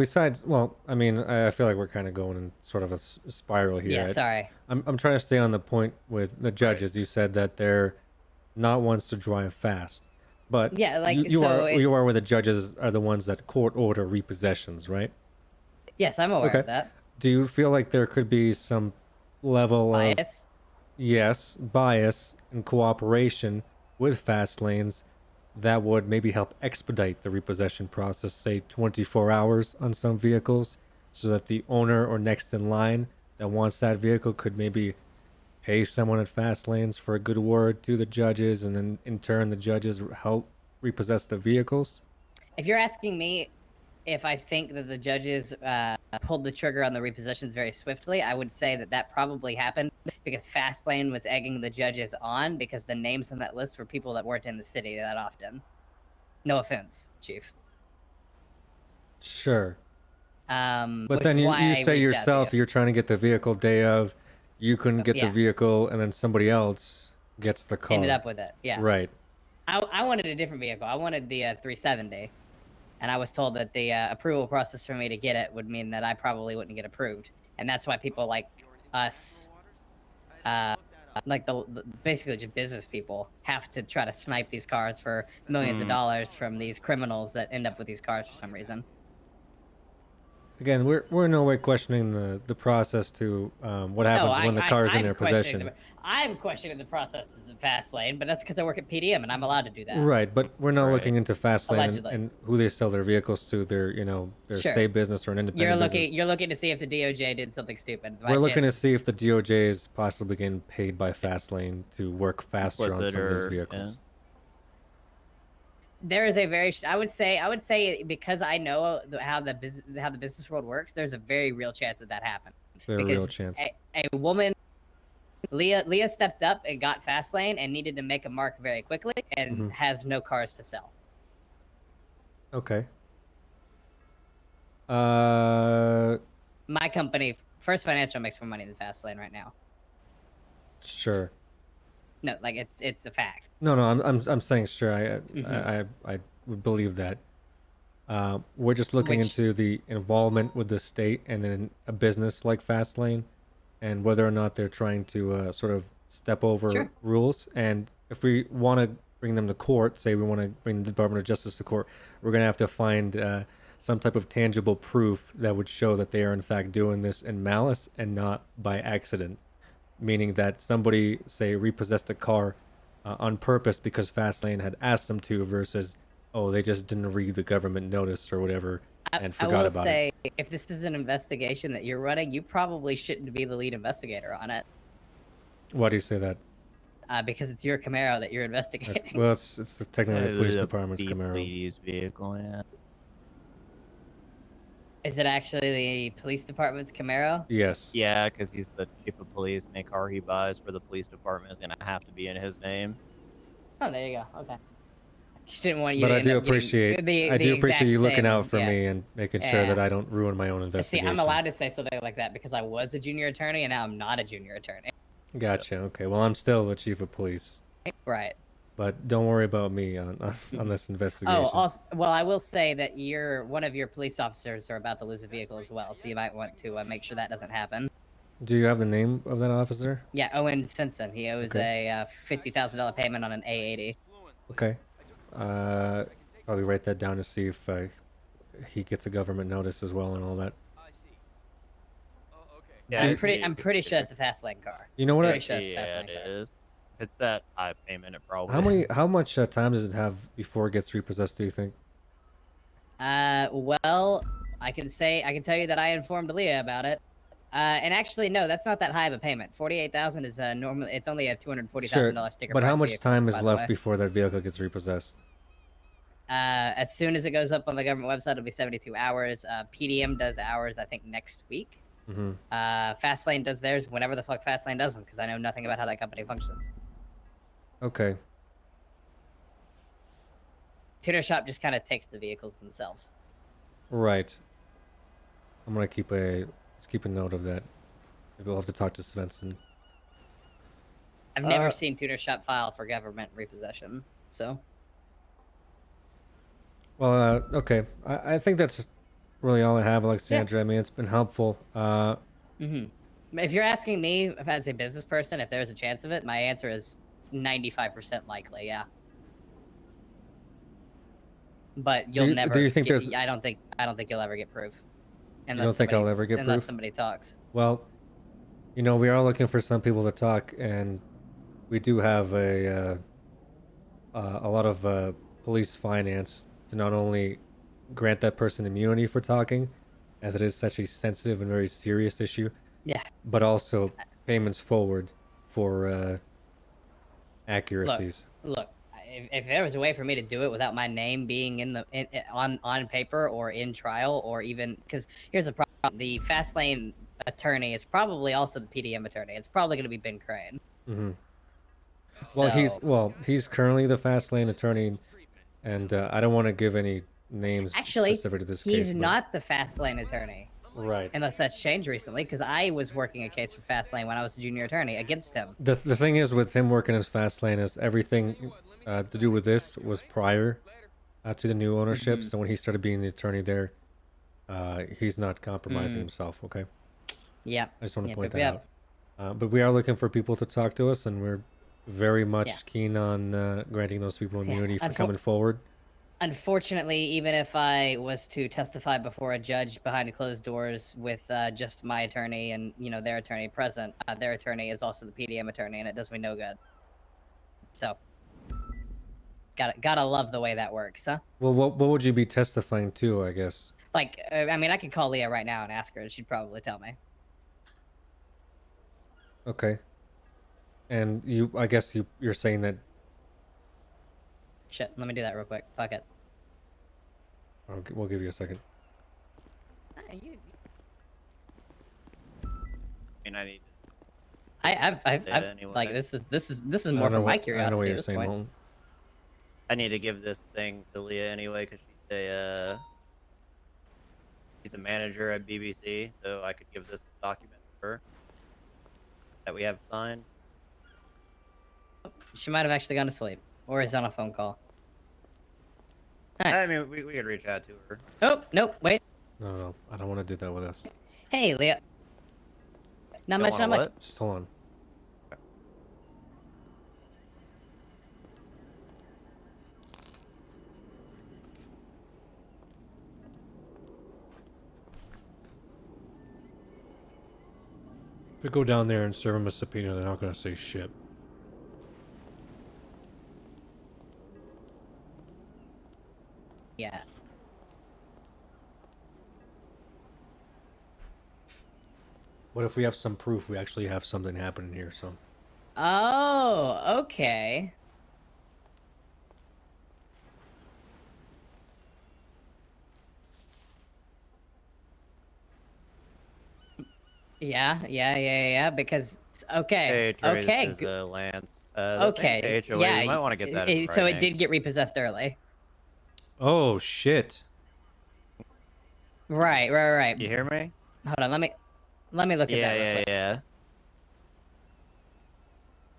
I mean, I feel like we're kind of going in sort of a spiral here. Yeah, sorry. I'm trying to stay on the point with the judges. You said that they're not ones to drive fast. But yeah, like you are where the judges are the ones that court order repossessions, right? Yes, I'm aware of that. Do you feel like there could be some level bias? Bias and cooperation with fast lanes that would maybe help expedite the repossession process, say 24 hours on some vehicles, so that the owner or next in line that wants that vehicle could maybe pay someone at fast lanes for a good word to the judges, and then in turn the judges help repossess the vehicles? If you're asking me if I think that the judges pulled the trigger on the repossessions very swiftly, I would say that that probably happened because Fastlane was egging the judges on because the names on that list were people that weren't in the city that often. No offense, Chief. Sure. But which then is you why I say reached out to yourself you. you're trying to get the vehicle day of, you couldn't get the Yeah. vehicle, and then somebody else gets the car. Ended up with it, yeah. Right. I wanted a different vehicle. I wanted the 370, and I was told that the approval process for me to get it would mean that I probably wouldn't get approved, and that's why people like us, like basically just business people, have to try to snipe these cars for millions of dollars from these criminals that end up with these cars for some reason. Again, we're in no way questioning the process to what happens when the car is in their possession. I'm questioning the processes of Fastlane, but that's because I work at PDM and I'm allowed to do that. Right, but we're not looking into Fastlane and, Allegedly. and who they sell their vehicles to, their their Sure. state business or an independent business. You're looking to see if the DOJ did something stupid. My We're looking to chances- see if the DOJ is possibly getting paid by Fastlane to work faster on some of these Solicitor, vehicles. There is a very I would say because I know how the business world works, there's a very real chance that happened. Very because real chance. A woman, Leah stepped up and got Fastlane and needed to make a mark very quickly and has no cars to sell. Okay. My company, First Financial, makes more money than Fastlane right now. Sure. No, like it's a fact. No, I'm saying sure. I would believe that. We're just looking into the involvement with the state and in a business like Fastlane, and whether or not they're trying to sort of step over rules. And if we want to bring them to court, say we want to bring the Department of Justice to court, we're gonna have to find some type of tangible proof that would show that they are in fact doing this in malice and not by accident. Meaning that somebody, say, repossessed a car on purpose because Fastlane had asked them to, versus, oh, they just didn't read the government notice or whatever and forgot about it. I will say, if this is an investigation that you're running, you probably shouldn't be the lead investigator on it. Why do you say that? Because it's your Camaro that you're investigating. Well, it's technically the police a department's beep Camaro. lady's vehicle, yeah. Is it actually the police department's Camaro? Yes. Yeah, because he's the chief of police, and any car he buys for the police department is gonna have to be in his name. Oh, there you go. Okay. Just didn't want you But to I end do up getting appreciate the I do appreciate exact you looking same- out for yeah. me and making sure Yeah. that I don't ruin my own See, investigation. I'm allowed to say something like that because I was a junior attorney and now I'm not a junior attorney. Gotcha. Okay. Well, I'm still the chief of police. Right. But don't worry about me on this investigation. Oh, also, well, I will say that one of your police officers are about to lose a vehicle as well, so you might want to make sure that doesn't happen. Do you have the name of that officer? Yeah, Owen Svensson. He owes a $50,000 payment on an A80. Okay. Probably write that down to see if he gets a government notice as well and all that. Yeah, I'm pretty sure it's a Fastlane car. You know what? Pretty sure it's a Yeah, Fastlane it car. is. If it's that high payment, it probably. How much time does it have before it gets repossessed? Do you think? Well, I can tell you that I informed Leah about it. And actually, no, that's not that high of a payment. $48,000 is normal. It's only a $240,000 sticker. But how price much vehicle, time is by the left way. before that vehicle gets repossessed? As soon as it goes up on the government website, it'll be 72 hours. PDM does ours, I think, next week. Mm-hmm. Fastlane does theirs whenever the fuck Fastlane does them, because I know nothing about how that company functions. Okay. Tuner Shop just kind of takes the vehicles themselves. Right. I'm gonna let's keep a note of that. Maybe we'll have to talk to Svensson. I've never seen Tuner Shop file for government repossession, so. Well, okay. I think that's really all I have, Alexandra. I mean, it's been helpful. If you're asking me if as a business person if there's a chance of it, my answer is 95% likely, yeah. But you'll never. Do you think get, there's? I don't think you'll ever get proof. You don't think I'll ever get unless proof? somebody talks. Well, we are looking for some people to talk, and we do have a lot of police finance to not only grant that person immunity for talking, as it is such a sensitive and very serious issue. Yeah. But also payments forward for accuracies. Look, if there was a way for me to do it without my name being on paper or in trial, or even because here's the problem: the fast lane attorney is probably also the PDM attorney. It's probably going to be Ben Crane. Mm-hmm. Well, he's currently the fast lane attorney, and I don't want to give any names Actually, specific to this he's case. but- not the fast lane attorney. Right. Unless that's changed recently, because I was working a case for fast lane when I was a junior attorney against him. The thing is with him working as fast lane is everything to do with this was prior to the new ownership. So when he started being the attorney there, he's not compromising himself. Okay. Yeah. I just want to point that out. But we are looking for people to talk to us, and we're very much keen on granting those people immunity for coming forward. Unfortunately, even if I was to testify before a judge behind closed doors with just my attorney and their attorney present, their attorney is also the PDM attorney, and it does me no good. So, gotta love the way that works, huh? Well, what would you be testifying to? I guess. Like, I mean, I could call Leah right now and ask her, and she'd probably tell me. Okay. And I guess you're saying that. Shit, let me do that real quick. Fuck it. We'll give you a second. I mean, I need. I've anyway. like this is more for my curiosity. I know what at you're this saying. point. Well, I need to give this thing to Leah anyway because she's a manager at BBC, so I could give this document to her that we have signed. She might have actually gone to sleep, or is on a phone call. I mean, we could reach out to her. Oh, nope, wait. No, I don't want to do that with us. Hey, Leah. Not much, not much. Just hold on. If we go down there and serve them a subpoena, they're not going to say shit. Yeah. What if we have some proof we actually have something happening here? So. Oh, okay. Yeah. Because okay, okay, This is, Lance. okay, HOA, yeah. you might want to get that. In So it writing. did get repossessed early. Oh shit. Right. You hear me? Hold on, let me look at that real quick. Yeah.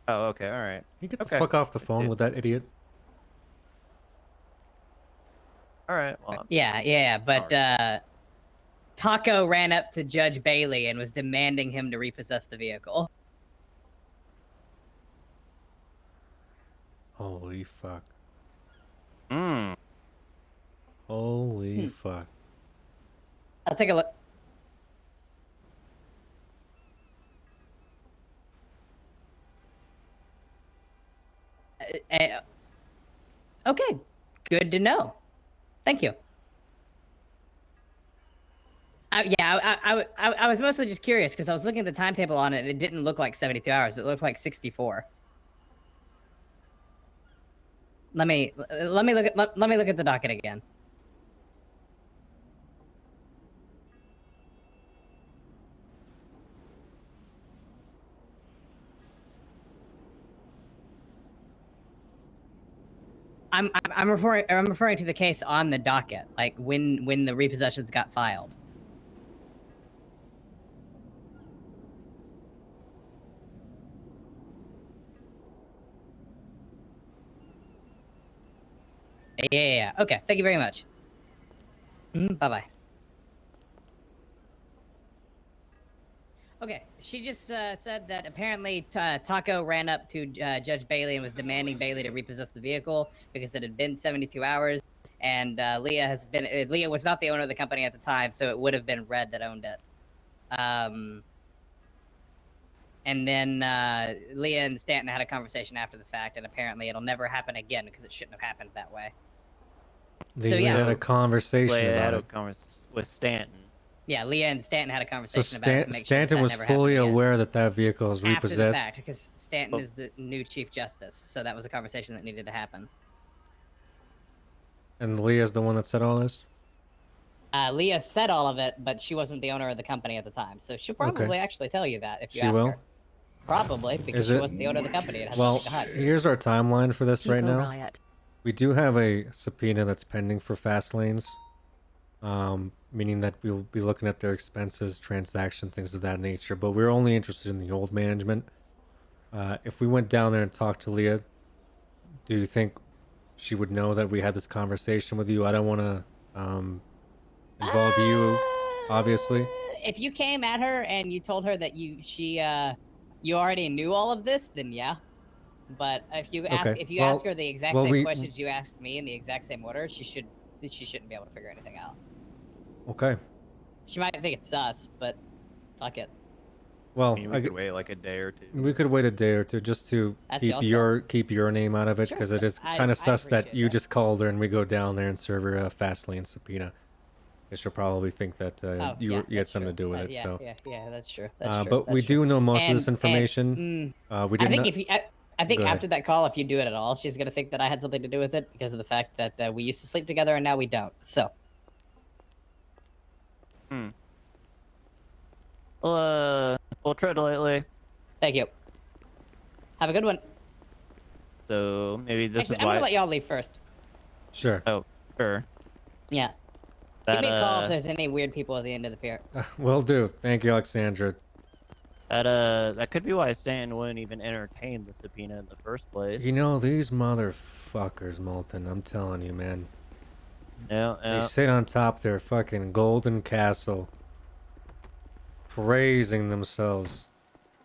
Oh, okay, all right. You get the fuck off the phone with that idiot. All right. Well, Yeah, but Taco ran up to Judge Bailey and was demanding him to repossess the vehicle. Holy fuck. Hmm. Fuck. I'll take a look. Okay, good to know. Thank you. I was mostly just curious because I was looking at the timetable on it and it didn't look like 72 hours. It looked like 64. Let me look at the docket again. I'm referring to the case on the docket, like when the repossessions got filed. Yeah. Okay. Thank you very much. Bye-bye. Okay. She just said that apparently Taco ran up to Judge Bailey and was demanding Bailey to repossess the vehicle because it had been 72 hours, and Leah was not the owner of the company at the time, so it would have been Red that owned it. And then Leah and Stanton had a conversation after the fact, and apparently it'll never happen again because it shouldn't have happened that way. They had a conversation Leah about had it. with Stanton. Yeah, Leah and Stanton had a So conversation about it to make Stanton sure was that never fully happened again. aware that that vehicle was After the repossessed. fact, because Stanton is the new Chief Justice, so that was a conversation that needed to happen. And Leah's the one that said all this? Leah said all of it, but she wasn't the owner of the company at the time, so she'll probably actually tell you that if you She ask will? her. Probably, because Is she it? wasn't the owner of the company. It has Well, nothing to hide. here's our timeline for this right Eco now. Riot. We do have a subpoena that's pending for fast lanes, meaning that we'll be looking at their expenses, transaction, things of that nature. But we're only interested in the old management. If we went down there and talked to Leah, do you think she would know that we had this conversation with you? I don't want to involve you, obviously. If you came at her and you told her that you already knew all of this, then yeah. But if you ask her the exact same questions you asked me in the exact same order, she shouldn't be able to figure anything out. Okay. She might think it's sus, but fuck it. Well, I mean, we could wait like a day or two. We could wait a day or two just to That's keep your name out of it, Sure, because it is I kind of sus that appreciate you just called her and we go down there and serve her a fast lane subpoena. Because she'll probably think that you had that's something to do with it. Yeah, so. yeah, that's true. That's true. But we do know most of this information. We did I think not... I think Go after ahead. that call, if you do it at all, she's gonna think that I had something to do with it because of the fact that we used to sleep together and now we don't. So. We'll tread lightly. Thank you. Have a good one. So maybe this Actually, is I'm why. gonna let y'all leave first. Sure. Oh, sure. Yeah. Give me a call if there's any weird people at the end of the pier. Will do. Thank you, Alexandra. That could be why Stan wouldn't even entertain the subpoena in the first place. You know, these motherfuckers, Molten, I'm telling you, man. Yeah, They sit on top their fucking golden castle, praising themselves.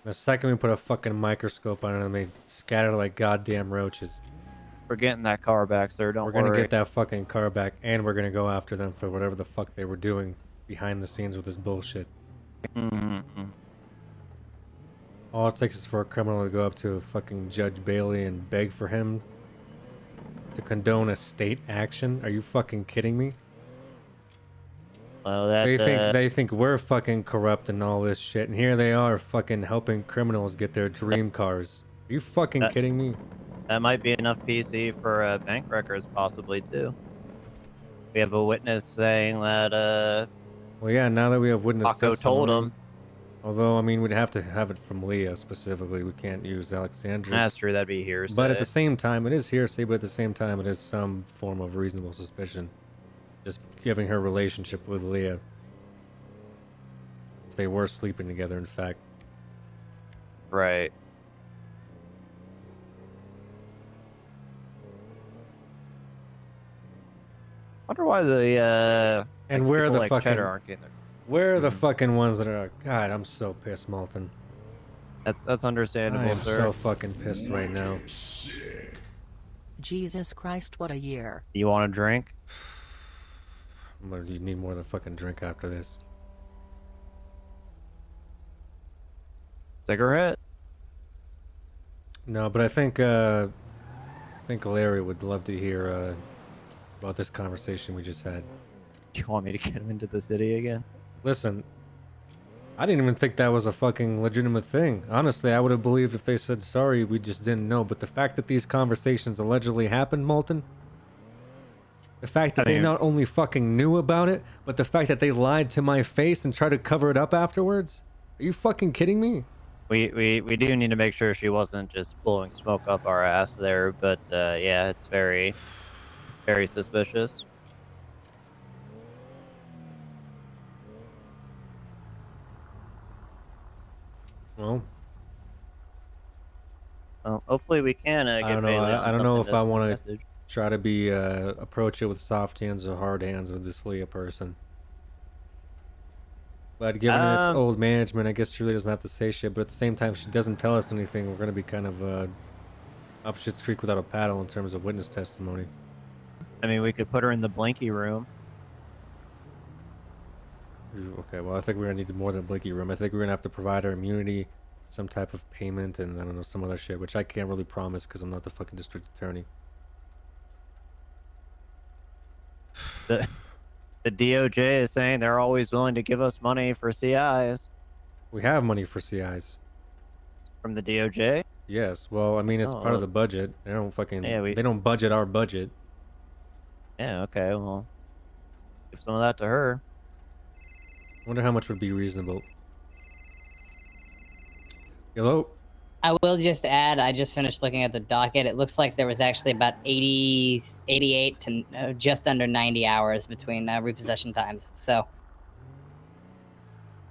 The second we put a fucking microscope on them, they scatter like goddamn roaches. We're getting that car back, sir. Don't We're worry. gonna get that fucking car back, and we're gonna go after them for whatever the fuck they were doing behind the scenes with this bullshit. Mm-hmm. All it takes is for a criminal to go up to fucking Judge Bailey and beg for him to condone a state action. Are you fucking kidding me? Well, that They think we're fucking corrupt and all this shit, and here they are fucking helping criminals get their dream cars. Are you fucking kidding me? That might be enough PC for bank records, possibly too. We have a witness saying that. Well, yeah. Now that we have witness Paco told testimony, him. Although, I mean, we'd have to have it from Leah specifically. We can't use Alexandra's. That's true. That'd be hearsay. But at the same time, it is hearsay. But at the same time, it is some form of reasonable suspicion. Just giving her relationship with Leah. If they were sleeping together, in fact. Right. Wonder why the and like, where are people the like fucking Cheddar aren't getting their... Where are the fucking ones that are? God, I'm so pissed, Molten. That's understandable, I am sir. so fucking pissed right now. Jesus Christ, what a year. You want a drink? You need more than a fucking drink after this. Cigarette? No, but I think Larry would love to hear about this conversation we just had. You want me to get him into the city again? Listen, I didn't even think that was a fucking legitimate thing. Honestly, I would have believed if they said sorry, we just didn't know. But the fact that these conversations allegedly happened, Molten, the fact that they not only fucking knew about it, but the fact that they lied to my face and tried to cover it up afterwards? Are you fucking kidding me? We do need to make sure she wasn't just blowing smoke up our ass there, but yeah, it's very, very suspicious. Well, hopefully we can get I don't know. Bailey on I don't know something if I to want message. to try to be approach it with soft hands or hard hands with this Leah person. But given it's old management, I guess she really doesn't have to say shit. But at the same time, if she doesn't tell us anything, we're gonna be kind of up shit's creek without a paddle in terms of witness testimony. I mean, we could put her in the blanky room. Okay, well, I think we're gonna need more than a blinky room. I think we're gonna have to provide her immunity, some type of payment, and I don't know, some other shit, which I can't really promise because I'm not the fucking district attorney. The DOJ is saying they're always willing to give us money for CIs. We have money for CIs. From the DOJ? Yes. Well, I mean, it's part of the budget. They don't fucking. Yeah, they don't budget our budget. Yeah, okay, well, give some of that to her. Wonder how much would be reasonable. Hello? I will just add, I just finished looking at the docket. It looks like there was actually about 88 to just under 90 hours between repossession times. So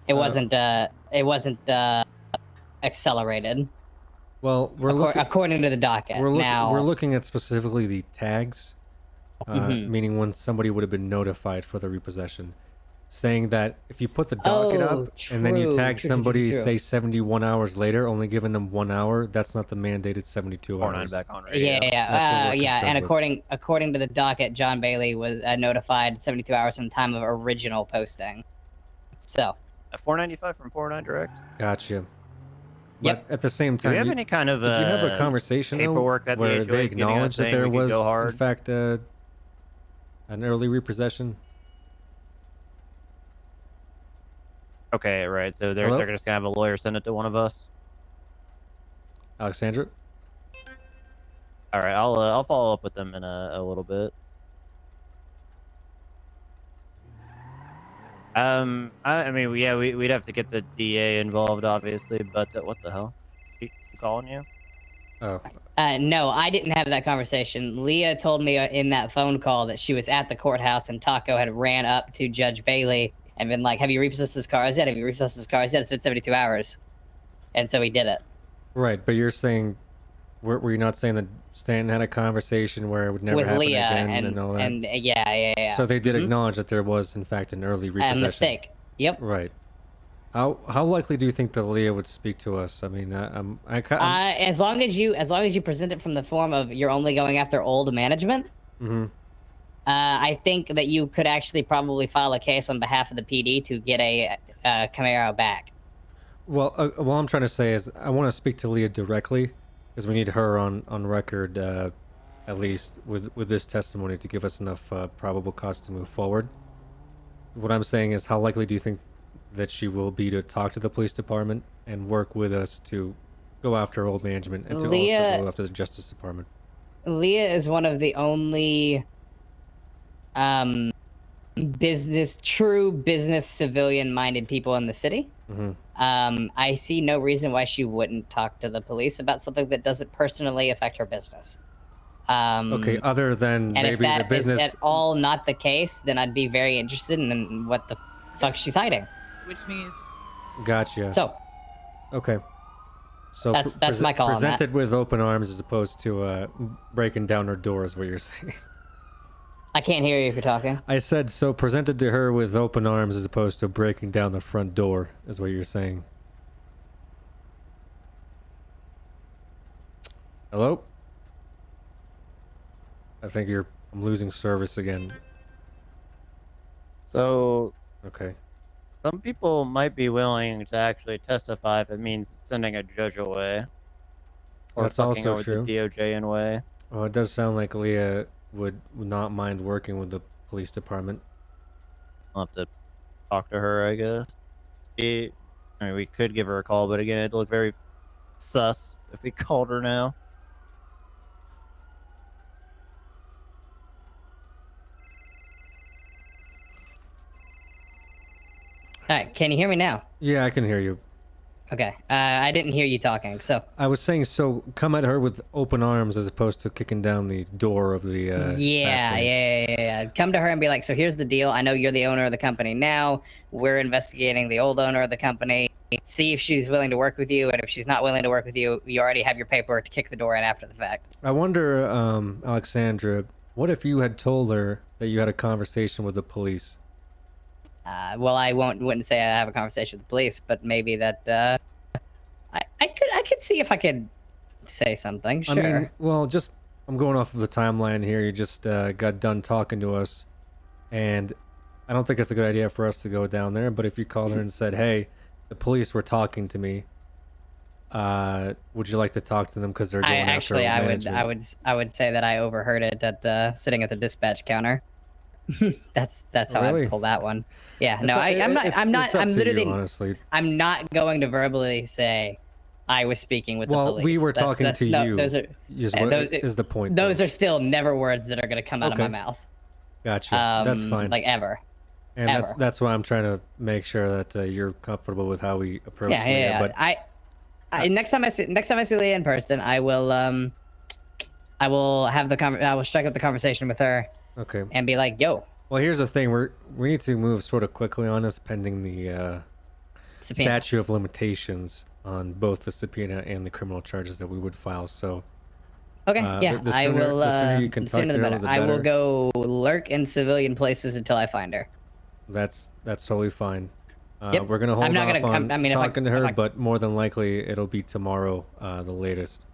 it wasn't accelerated. Well, we're according to the docket. We're looking at specifically the tags, meaning when somebody would have been notified for the repossession. Saying that if you put the docket up and then you tag somebody, say 71 hours later, only giving them 1 hour, that's not the mandated 72 hours. Back on radio. Yeah. And according to the docket, John Bailey was notified 72 hours from the time of original posting. So. 495 from 49 direct. Gotcha. But at the same time, do we have any kind of did you have a conversation paperwork that where they acknowledged that there was, in in fact, an early repossession? Okay, right. So they're just gonna have a lawyer send it to one of us. Alexandra? All right, I'll follow up with them in a little bit. I mean, yeah, we'd have to get the DA involved, obviously, but what the hell? He calling you? Oh. No, I didn't have that conversation. Leah told me in that phone call that she was at the courthouse and Taco had ran up to Judge Bailey and been like, have you repossessed his cars yet? Have you repossessed his cars yet? It's been 72 hours. And so he did it. Right, but you're saying, were you not saying that Stanton had a conversation where it would never with happen Leah again and all that? And yeah. So they did acknowledge that there was, in fact, an early repossession. A mistake. Yep. Right. How likely do you think that Leah would speak to us? I mean, as long as you present it from the form of you're only going after old management. Mm-hmm. I think that you could actually probably file a case on behalf of the PD to get a Camaro back. Well, what I'm trying to say is I want to speak to Leah directly because we need her on record, at least with this testimony to give us enough probable cause to move forward. What I'm saying is, how likely do you think that she will be to talk to the police department and work with us to go after old management and to also go after the Justice Department? Leah is one of the only true business civilian-minded people in the city. Mm-hmm. I see no reason why she wouldn't talk to the police about something that doesn't personally affect her business. Okay, other than and maybe if that the business is at all not the case, then I'd be very interested in what the fuck she's hiding. Which means. Gotcha. So. Okay. So that's my call on that. Presented with open arms as opposed to breaking down her door is what you're saying. I can't hear you if you're talking. I said so presented to her with open arms as opposed to breaking down the front door is what you're saying. Hello? I think I'm losing service again. So. Okay. Some people might be willing to actually testify if it means sending a judge away. Or That's fucking also over true. the DOJ in way. Oh, it does sound like Leah would not mind working with the police department. I'll have to talk to her, I guess. I mean, we could give her a call, but again, it'd look very sus if we called her now. All right, can you hear me now? Yeah, I can hear you. Okay, I didn't hear you talking, so. I was saying, so come at her with open arms as opposed to kicking down the door of the. Yeah. Come to her and be like, so here's the deal. I know you're the owner of the company now. We're investigating the old owner of the company. See if she's willing to work with you, and if she's not willing to work with you, you already have your paperwork to kick the door in after the fact. I wonder, Alexandra, what if you had told her that you had a conversation with the police? Well, I wouldn't say I have a conversation with the police, but maybe that I could see if I could say something. Sure. I mean, well, I'm going off of the timeline here. You just got done talking to us, and I don't think it's a good idea for us to go down there. But if you called her and said, "Hey, the police were talking to me. Would you like to talk to them because they're going after management?" I would say that I overheard it at sitting at the dispatch counter. that's how I pull that one. Yeah, no, I'm literally honestly. I'm not going to verbally say I was speaking with the police. Well, we were talking to you. Those are is the point. Those are still never words that are going to come out of my mouth. Gotcha. That's fine. Like ever. And ever. that's why I'm trying to make sure that you're comfortable with how we approach Yeah, Leah. yeah. But I next time I see Leah in person, I will have I will strike up the conversation with her. Okay. And be like, yo. Well, here's the thing. We need to move sort of quickly on this, pending the statute of limitations on both the subpoena and the criminal charges that we would file. So. Okay. Yeah. The I sooner, will. The sooner you can The talk sooner to the her, better. the I will better. go lurk in civilian places until I find her. That's totally fine. Yep. We're gonna hold I'm not off gonna. on I mean, talking to her, if I, but more than likely it'll be tomorrow, the latest.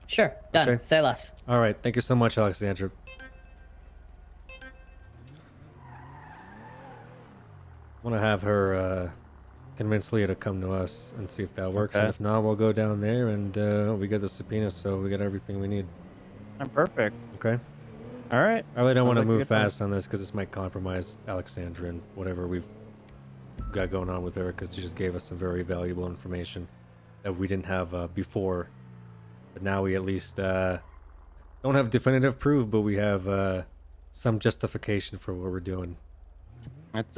Sure. Done. Okay. Say less. All right. Thank you so much, Alexandra. I want to have her convince Leah to come to us and see if that works. Okay. And if not, we'll go down there and we get the subpoena, so we get everything we need. Perfect. Okay. All right. I really don't want to Sounds like a move good plan. fast on this because this might compromise Alexandra and whatever we've got going on with her, because she just gave us some very valuable information that we didn't have before. But now we at least don't have definitive proof, but we have some justification for what we're doing. It's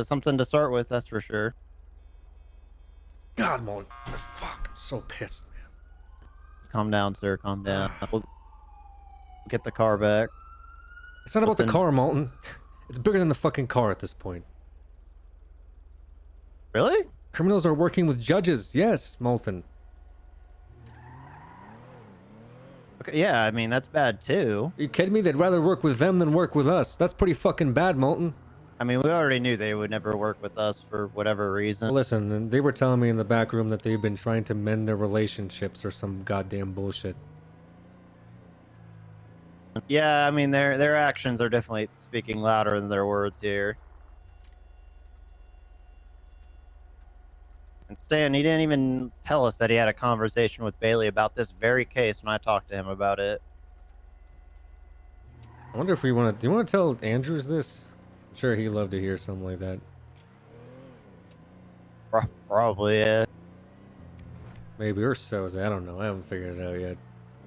something to start with, that's for sure. God, Molten. Fuck. I'm so pissed, man. Calm down, sir. Calm down. We'll get the car back. It's not about the Listen. car, Molten. It's bigger than the fucking car at this point. Really? Criminals are working with judges. Yes, Molten. Okay, yeah, I mean, that's bad too. Are you kidding me? They'd rather work with them than work with us. That's pretty fucking bad, Molten. I mean, we already knew they would never work with us for whatever reason. Well, listen, and they were telling me in the back room that they've been trying to mend their relationships or some goddamn bullshit. Yeah, I mean, their actions are definitely speaking louder than their words here. And Stan, he didn't even tell us that he had a conversation with Bailey about this very case when I talked to him about it. I wonder if we want to... Do you want to tell Andrews this? I'm sure he'd love to hear something like that. Probably, yeah. Maybe, or so. I don't know. I haven't figured it out yet.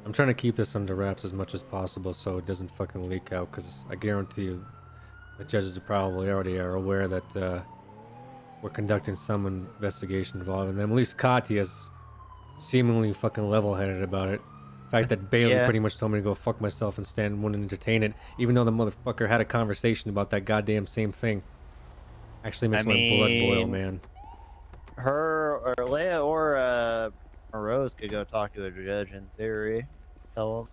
I'm trying to keep this under wraps as much as possible so it doesn't fucking leak out, because I guarantee you the judges probably already are aware that we're conducting some investigation involving them. At least Katya's seemingly fucking level-headed about it. The fact that Bailey Yeah. pretty much told me to go fuck myself and Stan wouldn't entertain it, even though the motherfucker had a conversation about that goddamn same thing. Actually makes my blood boil, man. Her, or Leia, or Rose could go talk to a judge in theory. Tell him.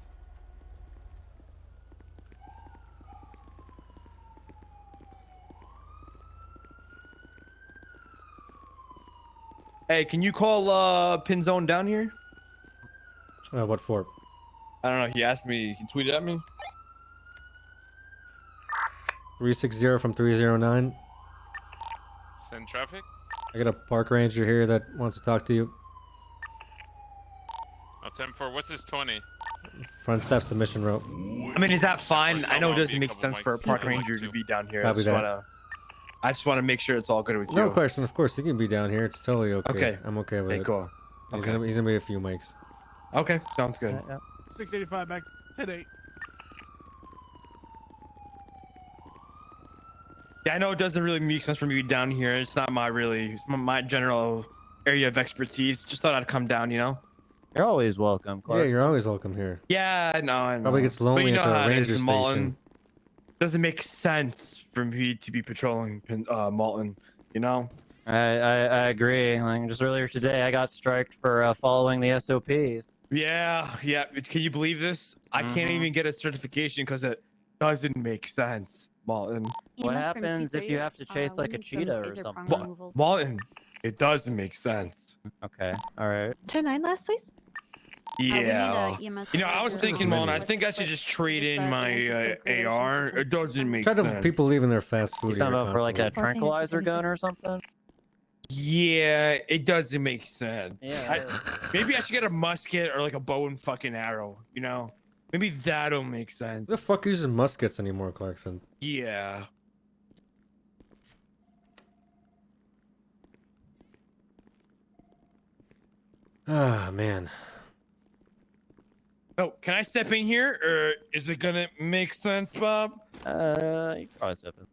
Hey, can you call Pinzone down here? What for? I don't know. He asked me. He tweeted at me. 360 from 309. Send traffic. I got a park ranger here that wants to talk to you. I'll 10-4. What's his 20? Front step submission rope. I mean, is that fine? I know it doesn't make sense for a park ranger to be down here. Copy I just wanna make sure it's all good with you. No question. Of course, he can be down here. It's totally okay. Okay. I'm okay with Okay, it. cool. He's Okay. gonna be a few mics. Okay, sounds good. 685 back 10-8. Yeah, I know it doesn't really make sense for me to be down here. It's not my general area of expertise. Just thought I'd come down, you know? You're always welcome, Clark. Yeah, you're always welcome here. Yeah, I know. Probably gets lonely But you know at the how it ranger is, station. Malton. Doesn't make sense for me to be patrolling Malton, you know? I agree. Like, just earlier today, I got striked for following the SOPs. Yeah. Can you believe this? I can't even get a certification because it doesn't make sense, Malton. What happens if you have to chase like a cheetah or something? Malton, it doesn't make sense. Okay, all right. 10-9 last, please. Yeah. EMS You know, I was thinking, Malton, I think I should just trade in my AR. It doesn't make Try to sense. people leaving their fast food. You talking here about for like a constantly. tranquilizer gun or something? Yeah, it doesn't make sense. Yeah. Maybe I should get a musket or like a bow and fucking arrow, you know? Maybe that'll make sense. Who the fuck uses muskets anymore, Clarkson? Yeah. Ah, man. Oh, can I step in here, or is it gonna make sense, Bob? You can probably step in.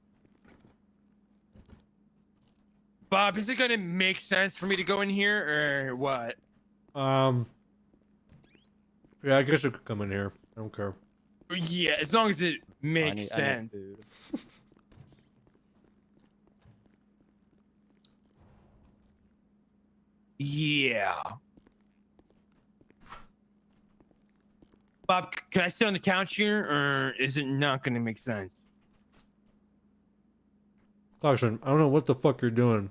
Bob, is it gonna make sense for me to go in here, or what? Yeah, I guess you could come in here. I don't care. Yeah, as long as it makes I need sense. food. Yeah. Bob, can I sit on the couch here, or is it not gonna make sense? Caution, I don't know what the fuck you're doing,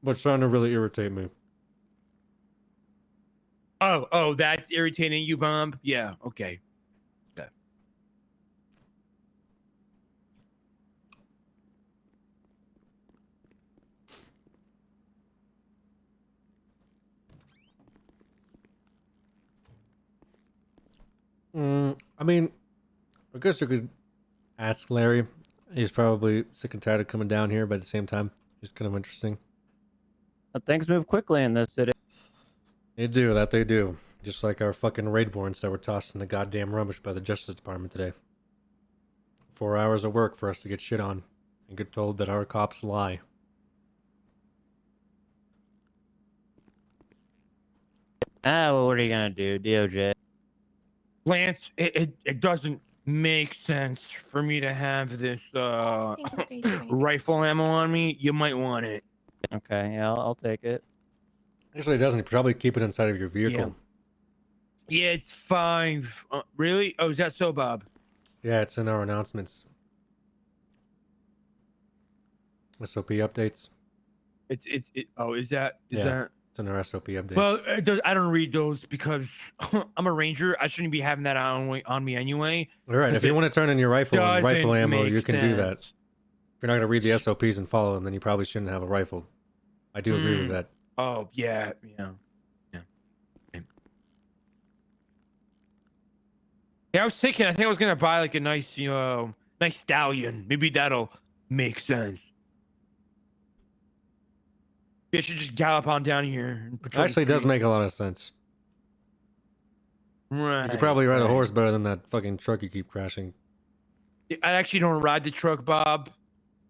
but it's starting to really irritate me. Oh, that's irritating you, Bob? Yeah, okay. Okay. I mean, I guess you could ask Larry. He's probably sick and tired of coming down here, but at the same time, he's kind of interesting. But things move quickly in this city. They do, that they do. Just like our fucking raid warrants that were tossed in the goddamn rubbish by the Justice Department today. 4 hours of work for us to get shit on and get told that our cops lie. Well, what are you gonna do, DOJ? Lance, it doesn't make sense for me to have this rifle ammo on me. You might want it. Okay, yeah, I'll take it. Actually, it doesn't. You probably keep it inside of your vehicle. Yeah, it's 5. Really? Oh, is that so, Bob? Yeah, it's in our announcements. SOP updates. Oh, is that? It's in our SOP updates. Well, I don't read those because I'm a ranger. I shouldn't be having that on me anyway. All right, if you want to turn in your rifle and rifle ammo, you can do that. If you're not going to read the SOPs and follow them, then you probably shouldn't have a rifle. I do agree with that. Oh, yeah. Yeah, I was thinking, I think I was going to buy like a nice stallion. Maybe that'll make sense. I should just gallop on down here. And patrol Actually, it does make a lot of sense. Right. You could probably ride a horse better than that fucking truck you keep crashing. I actually don't ride the truck, Bob.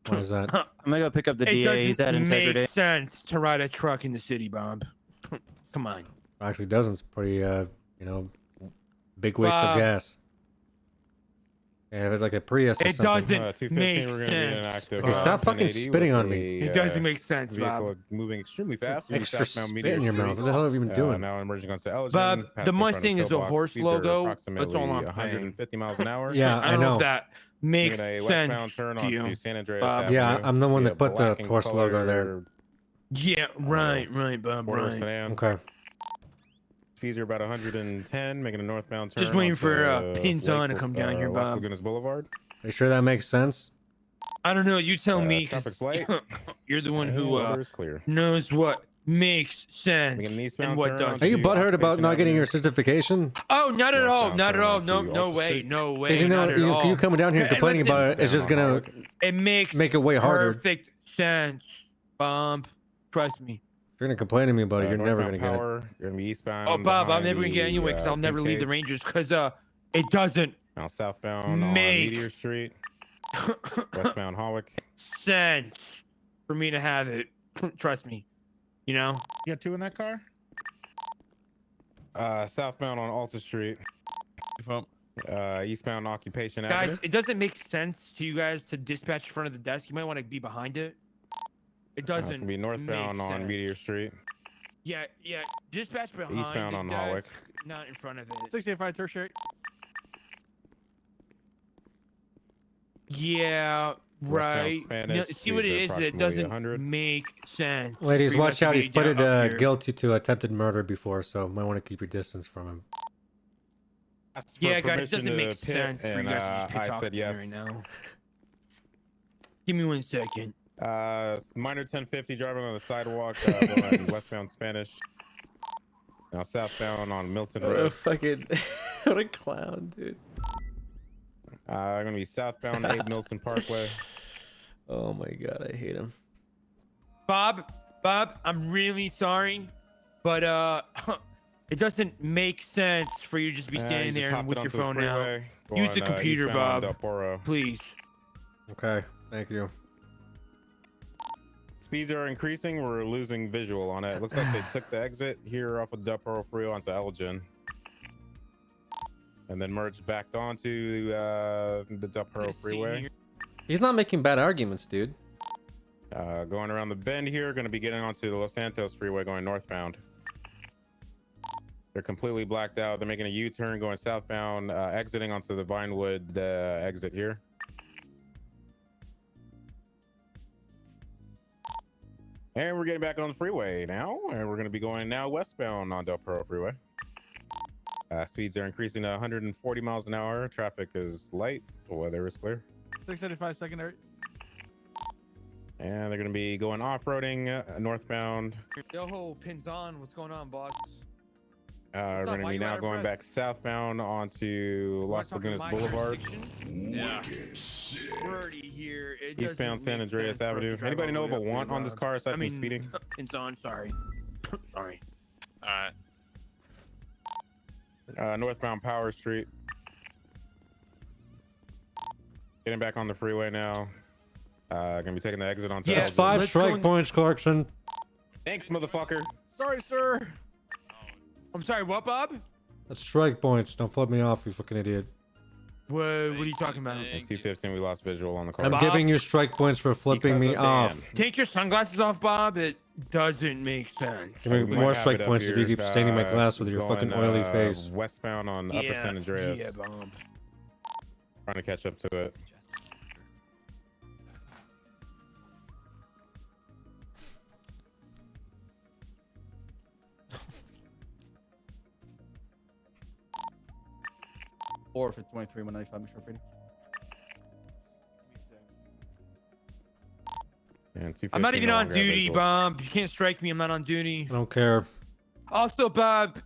Why is that? I'm gonna go pick up the DA. He's at integrity. It doesn't make sense to ride a truck in the city, Bob. Come on. Actually doesn't. It's pretty, big waste of gas. Yeah, like a Prius or something. It doesn't make sense. Okay, stop fucking spitting on me. It doesn't make sense, vehicle Bob. moving extremely fast. Extra spit in your mouth. What the hell have you been doing? Now emerging onto Elgin. Bob, the Mustang is a horse logo. That's all I'm 150 miles an hour. Yeah, I don't know know. if that makes a sense westbound turn to onto you. San Andreas Bob. Avenue. Yeah, I'm the one that put the black and horse logo there. color Yeah, right, Bob, border right. sedan. Okay. Speeds are about 110, making a northbound turn. Just waiting onto, for Pinzon to Lake- come down here, Las Bob. Lagunas Boulevard. Are you sure that makes sense? I don't know. You tell me. 'cause traffic's light. You're the one And who order is clear. knows what makes sense Making an eastbound and what turn doesn't. Are you onto butthurt about Occupation not getting Avenue. your certification? Oh, not at all. Northbound Not at turn all. No, onto no Alta way. Street. No way. Because not at all. you coming down here and Hey, complaining listen, about it is just gonna it makes make it way harder. perfect sense, Bob. Trust me. If you're gonna complain to me about it, you're never gonna northbound get it. power, You're gonna be eastbound. Oh, Bob, I'm behind never gonna get the, anyway because I'll never leave the Kincaid's. Rangers because it doesn't Now southbound on Make- Meteor Street, westbound Hawick. sense for me to have it. Trust me. You know. You got 2 in that car? Southbound on Alta Street. Eastbound Occupation Guys, Avenue. it doesn't make sense to you guys to dispatch in front of the desk. You might want to be behind it. It It's doesn't gonna be northbound make on sense. Meteor Street. Yeah, dispatch behind Eastbound the on desk, Hawick. not in front of it. 685 tertiary. Yeah, right. Spanish, No, see what it speeds is? are It approximately doesn't 100. make sense. Ladies, for you guys watch to out. be He's pleaded down up here. guilty to attempted murder before, so might want to keep your distance from him. Asked for Yeah, guys, it permission doesn't to make pit, sense for you and, guys to just I talk said to me yes. right now. Give me 1 second. Minor 1050 driving on the sidewalk, going westbound Spanish. Now southbound on Milton Road. Fucking, what a clown, dude. Gonna be southbound Abe Milton Parkway. Oh my god, I hate him. Bob, I'm really sorry, but It doesn't make sense for you to just be standing he's just there hopping with your onto the phone out. freeway, Use the going, computer, eastbound on Bob. Del Poro. Please. Okay, thank you. Speeds are increasing. We're losing visual on it. It looks like they took the exit here off of Del Poro Freeway onto Elgin. And then merged back onto the Del Poro Freeway. He's not making bad arguments, dude. Going around the bend here, going to be getting onto the Los Santos Freeway going northbound. They're completely blacked out. They're making a U-turn going southbound, exiting onto the Vinewood exit here. And we're getting back on the freeway now, and we're going to be going now westbound on Del Poro Freeway. Speeds are increasing to 140 miles an hour. Traffic is light. The weather is clear. 685 secondary. And they're going to be going off-roading northbound. Yo, Pinzon, what's going on, boss? We're going to be now going back southbound onto Los Lagunas Boulevard. Yeah. Already here. It Eastbound doesn't San make Andreas sense for us to Avenue. drive Anybody know all of the a way up want here, on this Bob. car aside I from mean, speeding? Pinzon, sorry. Sorry. Alright. Northbound Power Street. Getting back on the freeway now. Gonna be taking the exit onto That's Elgin. 5 strike points, Clarkson. Thanks, motherfucker. Sorry, sir. I'm sorry, what, Bob? That's strike points. Don't flip me off, you fucking idiot. What are you talking about? At 215, we lost visual on the car. I'm giving you strike points for flipping me off. Take your sunglasses off, Bob. It doesn't make sense. Give me more strike points if you keep staining my glass with your fucking oily face. Westbound on Upper San Andreas. Yeah, Bob. Trying to catch up to it. Or if it's 23, 195, Mr. Brady. And I'm not even no on longer have duty, visual. Bob. You can't strike me. I'm not on duty. I don't care. Also, Bob,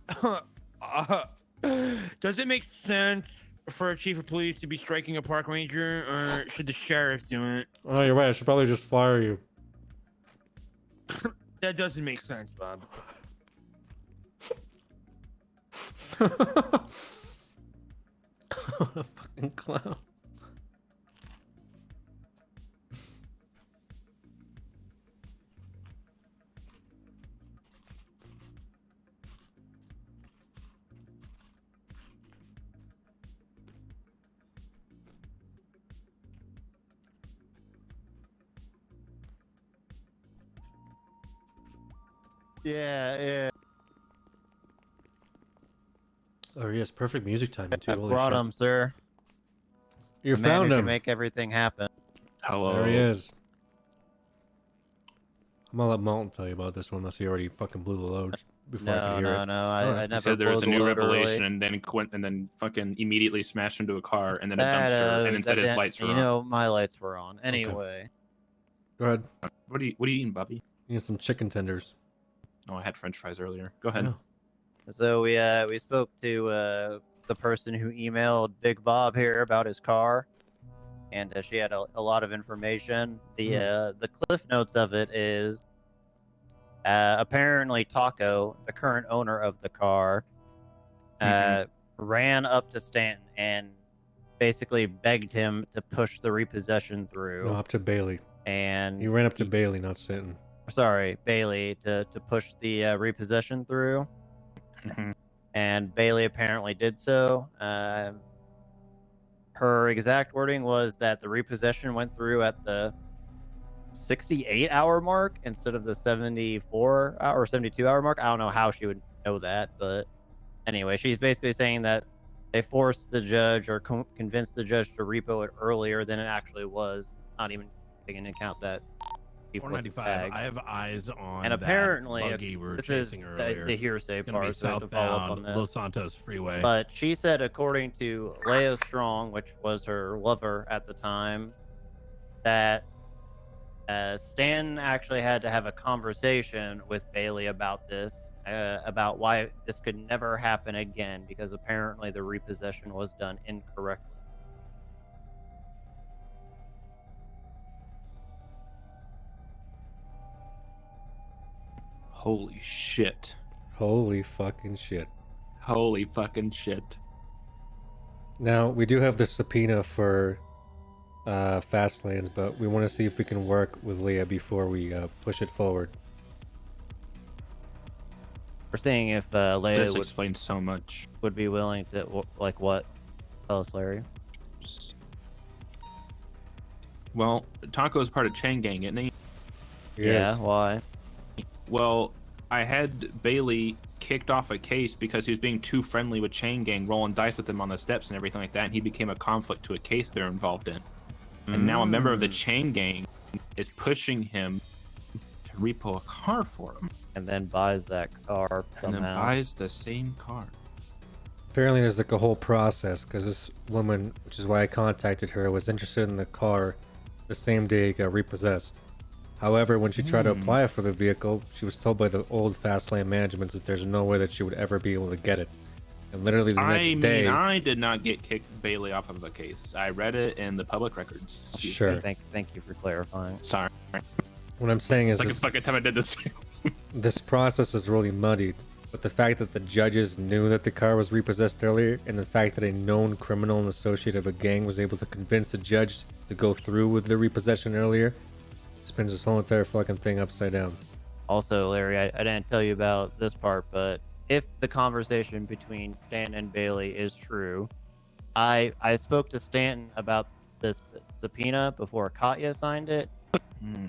does it make sense for a chief of police to be striking a park ranger, or should the sheriff do it? Oh, you're right. I should probably just fire you. That doesn't make sense, Bob. What a fucking clown. Yeah. Oh yes, perfect music timing too. I Holy brought shit. him, sir. You The man found who can him. make everything happen. There he is. I'm gonna let Malton tell you about this one unless he already fucking blew the load before I could hear it. I He never said there was a blew new the load early. revelation, and then went and then fucking immediately smashed into a car, and then a That, dumpster, and then said that his didn't- lights were You on. know, my lights were on. Anyway. Go ahead. What are you eating, Bobby? Eating some chicken tenders. Oh, I had French fries earlier. Go ahead. So we spoke to the person who emailed Big Bob here about his car, and she had a lot of information. The cliff notes of it is apparently Taco, the current owner of the car, ran up to Stanton and basically begged him to push the repossession through. No, up to Bailey. And He ran up to Bailey, not Stanton. sorry, Bailey, to push the repossession through. And Bailey apparently did so. Her exact wording was that the repossession went through at the 68-hour mark instead of the 74 or 72-hour mark. I don't know how she would know that, but anyway, she's basically saying that they forced the judge or convinced the judge to repo it earlier than it actually was, not even taking into account that he was 495. tagged. I have eyes on And apparently, that buggy we were this is chasing earlier. the hearsay It's gonna be part, so I have to follow up on southbound this. Los Santos Freeway. But she said, according to Leo Strong, which was her lover at the time, that Stan actually had to have a conversation with Bailey about this, about why this could never happen again, because apparently the repossession was done incorrectly. Holy shit. Holy fucking shit. Holy fucking shit. Now, we do have the subpoena for fast lanes, but we want to see if we can work with Leah before we push it forward. We're seeing if Leia This explains so much. would be willing to, like, what? Tell us, Larry. Well, Taco's part of Chain Gang, isn't he? Yeah, why? Well, I had Bailey kicked off a case because he was being too friendly with Chain Gang, rolling dice with them on the steps and everything like that, and he became a conflict to a case they're involved in. And now a member of the Chain Gang is pushing him to repo a car for him. And then buys that car somehow. And then buys the same car. Apparently there's like a whole process, because this woman, which is why I contacted her, was interested in the car the same day it got repossessed. However, when she tried to apply for the vehicle, she was told by the old fast lane management that there's no way that she would ever be able to get it. And literally the next day... I did not get kicked Bailey off of the case. I read it in the public records. Sure. Thank you for clarifying. Sorry. What I'm saying is It's like the fucking time I did this. this process is really muddied, but the fact that the judges knew that the car was repossessed earlier, and the fact that a known criminal and associate of a gang was able to convince the judge to go through with the repossession earlier, spins this whole entire fucking thing upside down. Also, Larry, I didn't tell you about this part, but if the conversation between Stanton and Bailey is true, I spoke to Stanton about this subpoena before Katya signed it,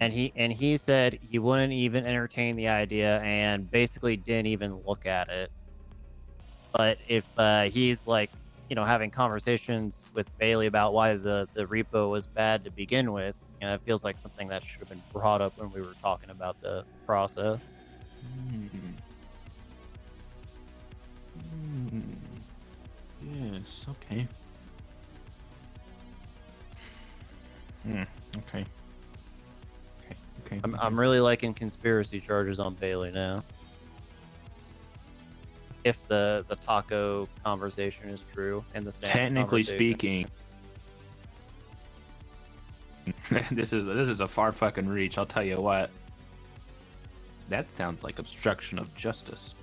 and he said he wouldn't even entertain the idea and basically didn't even look at it. But if he's like, you know, having conversations with Bailey about why the repo was bad to begin with, you know, it feels like something that should have been brought up when we were talking about the process. Yes, okay. Okay. Okay. I'm really liking conspiracy charges on Bailey now. If the taco conversation is true and the Stanton Technically conversation. speaking, this is a far fucking reach. I'll tell you what. That sounds like obstruction of justice.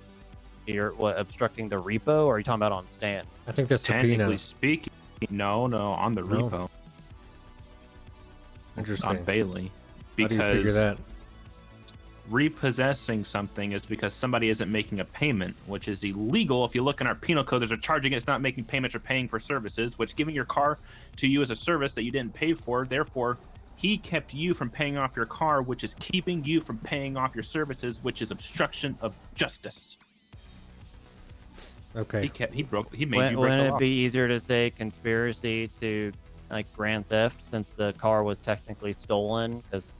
You're what, obstructing the repo, or are you talking about on Stanton? I think that's Technically subpoena. speaking, no, on the No. repo. Interesting. On Bailey. How do you figure that? Repossessing something is because somebody isn't making a payment, which is illegal. If you look in our penal code, there's a charge against not making payments or paying for services, which giving your car to you as a service that you didn't pay for. Therefore, he kept you from paying off your car, which is keeping you from paying off your services, which is obstruction of justice. Okay. He made you break the Wouldn't law. it be easier to say conspiracy to like grand theft, since the car was technically stolen because,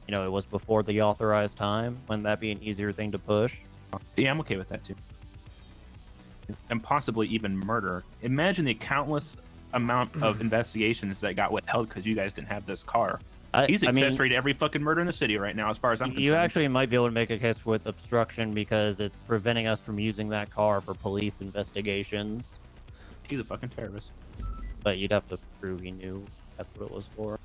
you know, it was before the authorized time? Wouldn't that be an easier thing to push? Yeah, I'm okay with that too. And possibly even murder. Imagine the countless amount of investigations that got withheld because you guys didn't have this car. He's accessory to every fucking murder in the city right now, as far as I'm concerned. You actually might be able to make a case with obstruction because it's preventing us from using that car for police investigations. He's a fucking terrorist. But you'd have to prove he knew that's what it was for.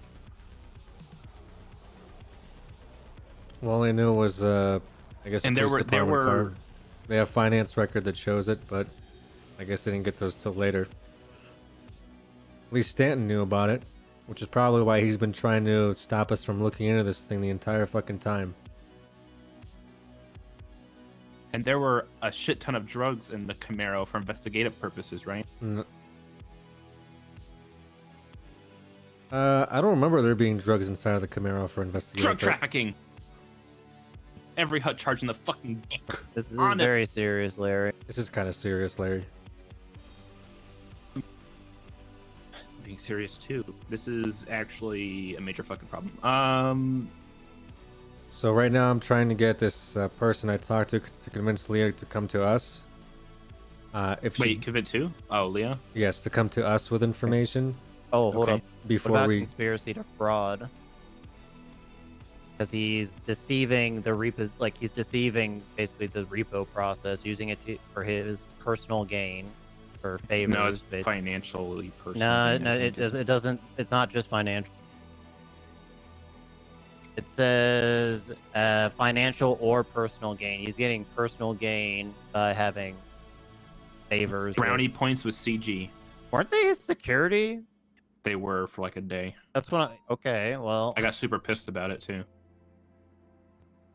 Well, all I knew was, I guess, And the there police were- there department were- card. They have finance record that shows it, but I guess they didn't get those till later. At least Stanton knew about it, which is probably why he's been trying to stop us from looking into this thing the entire fucking time. And there were a shit ton of drugs in the Camaro for investigative purposes, right? I don't remember there being drugs inside of the Camaro for investigation. Drug trafficking! Every hut charge in the fucking book. This is On it. very serious, Larry. This is kind of serious, Larry. Being serious too. This is actually a major fucking problem. So right now I'm trying to get this person I talked to convince Leah to come to us. If she, Wait, convince who? Oh, Leah? yes, to come to us with information. Oh, hold Okay. up. Before what about we- conspiracy to fraud? Because he's deceiving he's deceiving basically the repo process, using it for his personal gain, for favors. No, it's basically. financially personal. No, gain, no, I it think is- doesn't. It's not just financial. It says financial or personal gain. He's getting personal gain by having favors. Brownie points with CG. Weren't they his security? They were for like a day. That's what okay, well. I got super pissed about it too.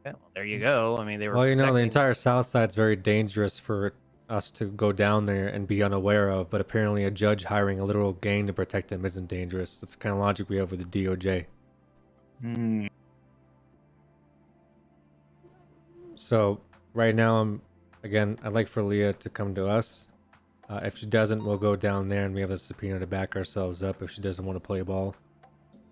Okay, well, there you go. I mean, they were. Well, you know, the protecting- entire South Side's very dangerous for us to go down there and be unaware of, but apparently a judge hiring a literal gang to protect him isn't dangerous. That's the kind of logic we have with the DOJ. So, right now, I'd like for Leah to come to us. If she doesn't, we'll go down there and we have a subpoena to back ourselves up if she doesn't want to play ball.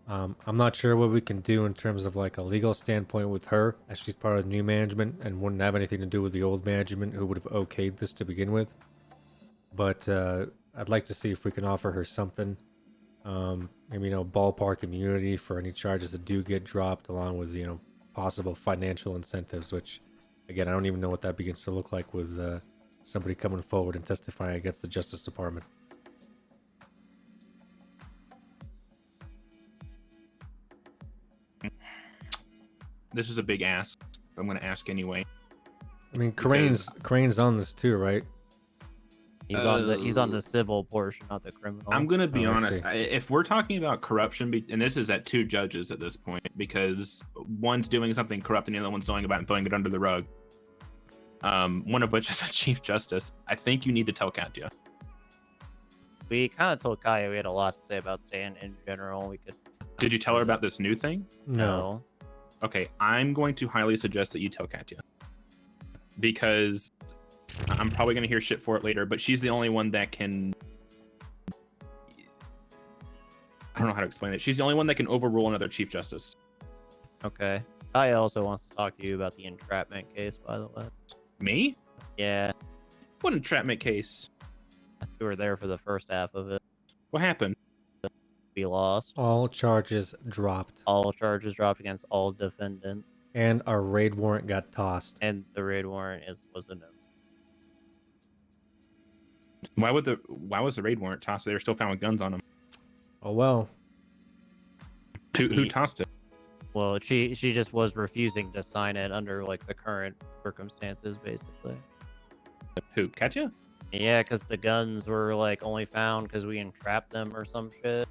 I'm not sure what we can do in terms of like a legal standpoint with her, as she's part of new management and wouldn't have anything to do with the old management who would have okayed this to begin with. But I'd like to see if we can offer her something. Maybe, ballpark immunity for any charges that do get dropped, along with, possible financial incentives, which, again, I don't even know what that begins to look like with somebody coming forward and testifying against the Justice Department. This is a big ask. I'm going to ask anyway. I mean, Crane's on this too, right? He's on the civil portion, not the criminal. I'm gonna be Oh, I honest. see. If we're talking about corruption, and this is at two judges at this point, because one's doing something corrupt and the other one's knowing about it and throwing it under the rug. One of which is a chief justice. I think you need to tell Katya. We kind of told Kaya we had a lot to say about Stan in general. We could. Did you tell her about this new thing? No. Okay, I'm going to highly suggest that you tell Katya, because I'm probably going to hear shit for it later, but she's the only one that can... I don't know how to explain it. She's the only one that can overrule another chief justice. Okay. Kaya also wants to talk to you about the entrapment case, by the way. Me? Yeah. What entrapment case? You were there for the first half of it. What happened? We lost. All charges dropped. All charges dropped against all defendants. And our raid warrant got tossed. And the raid warrant was a no. Why was the raid warrant tossed? They were still found with guns on them. Oh well. Who tossed it? Well, she just was refusing to sign it under like the current circumstances, basically. Who, Katya? Yeah, because the guns were like only found because we entrapped them or some shit.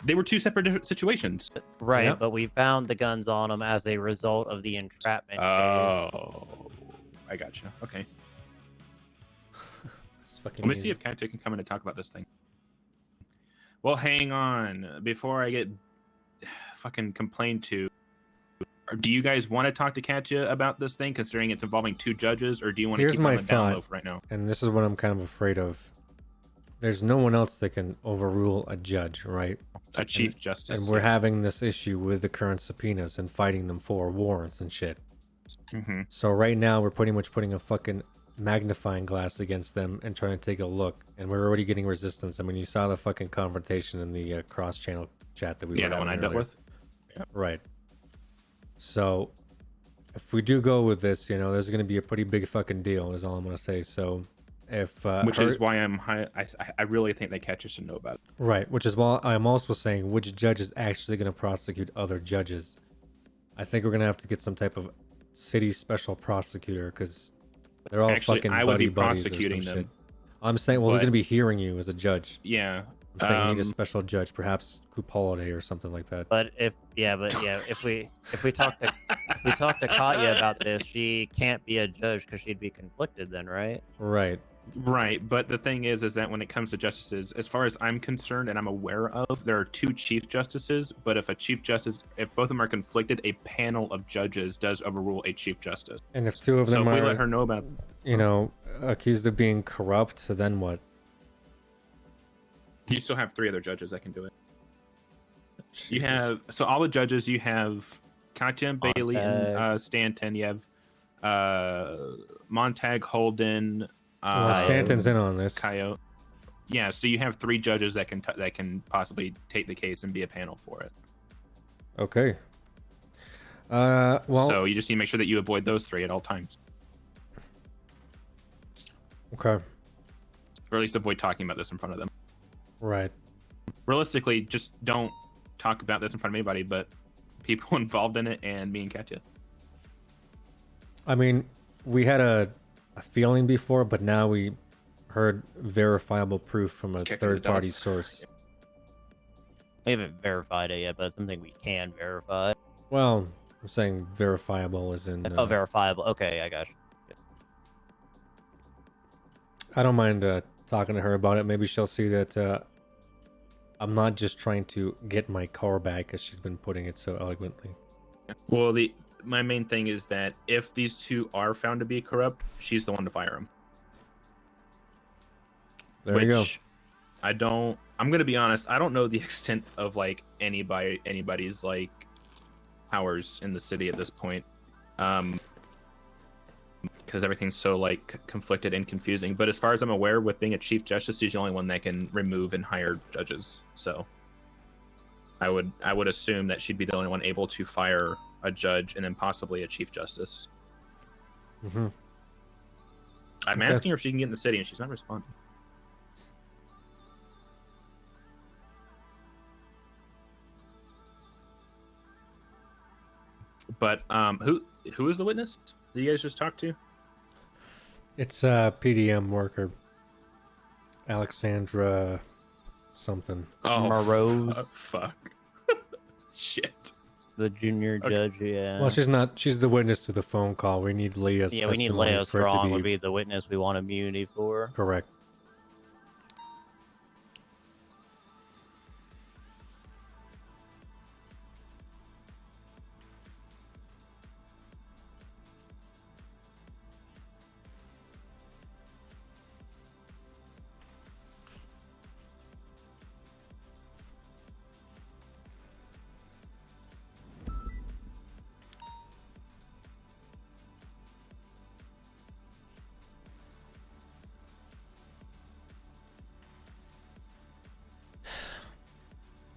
They were two separate situations. Right, Yep. but we found the guns on them as a result of the entrapment case. Oh, I gotcha. Okay. Let me see if Katya can come in and talk about this thing. Well, hang on. Before I get fucking complained to, do you guys want to talk to Katya about this thing, considering it's involving two judges, or do you want to Here's keep it my on the down low thought, for right now? and this is what I'm kind of afraid of. There's no one else that can overrule a judge, right? A chief justice. And we're yes. having this issue with the current subpoenas and fighting them for warrants and shit. Mm-hmm. So right now we're pretty much putting a fucking magnifying glass against them and trying to take a look, and we're already getting resistance. I mean, you saw the fucking confrontation in the cross-channel chat that we were the one I having dealt earlier. with. Yep. Right. So if we do go with this, there's going to be a pretty big fucking deal, is all I'm going to say. So if Which is why I really think that Katya should know about it. Right, which is why I'm also saying which judge is actually going to prosecute other judges. I think we're going to have to get some type of city special prosecutor, because they're all Actually, fucking I would be buddy-buddies or prosecuting some them. shit. I'm saying, well, who's But- going to be hearing you as a judge? Yeah. I'm saying we need a special judge, perhaps Coop Holiday or something like that. But if we talk to Katya about this, she can't be a judge because she'd be conflicted then, right? Right. Right, but the thing is that when it comes to justices, as far as I'm concerned and I'm aware of, there are two chief justices, but if both of them are conflicted, a panel of judges does overrule a chief justice. And if two of them so if are, we let her know about, accused of being corrupt, then what? you still have three other judges that can do it. You have, so all the judges, you have Katya and Bailey and Stanton, you have Montag, Holden, Well, Stanton's in on this. Coyote. Yeah, so you have three judges that can possibly take the case and be a panel for it. Okay. Well. So you just need to make sure that you avoid those three at all times, Okay. or at least avoid talking about this in front of them. Right. Realistically, just don't talk about this in front of anybody, but people involved in it and me and Katya. I mean, we had a feeling before, but now we heard verifiable proof from a third-party source. We haven't verified it yet, but it's something we can verify. Well, I'm saying verifiable as in... Oh, verifiable. Okay, I got you. I don't mind talking to her about it. Maybe she'll see that I'm not just trying to get my car back, as she's been putting it so eloquently. Well, my main thing is that if these two are found to be corrupt, she's the one to fire them. There you go. I'm gonna be honest, I don't know the extent of like anybody's like powers in the city at this point. Because everything's so like conflicted and confusing. But as far as I'm aware, with being a chief justice, she's the only one that can remove and hire judges. So I would assume that she'd be the only one able to fire a judge and then possibly a chief justice. Mm-hmm. I'm asking her if she can get in the city, and she's not responding. But who is the witness that you guys just talked to? It's a PDM worker, Alexandra something. Oh, Morose. Fuck. Shit. The junior judge, yeah. Well, she's not. She's the witness to the phone call. We need Leah's Yeah, we need testimony Leo for it to Strong would be the witness we want immunity for. correct.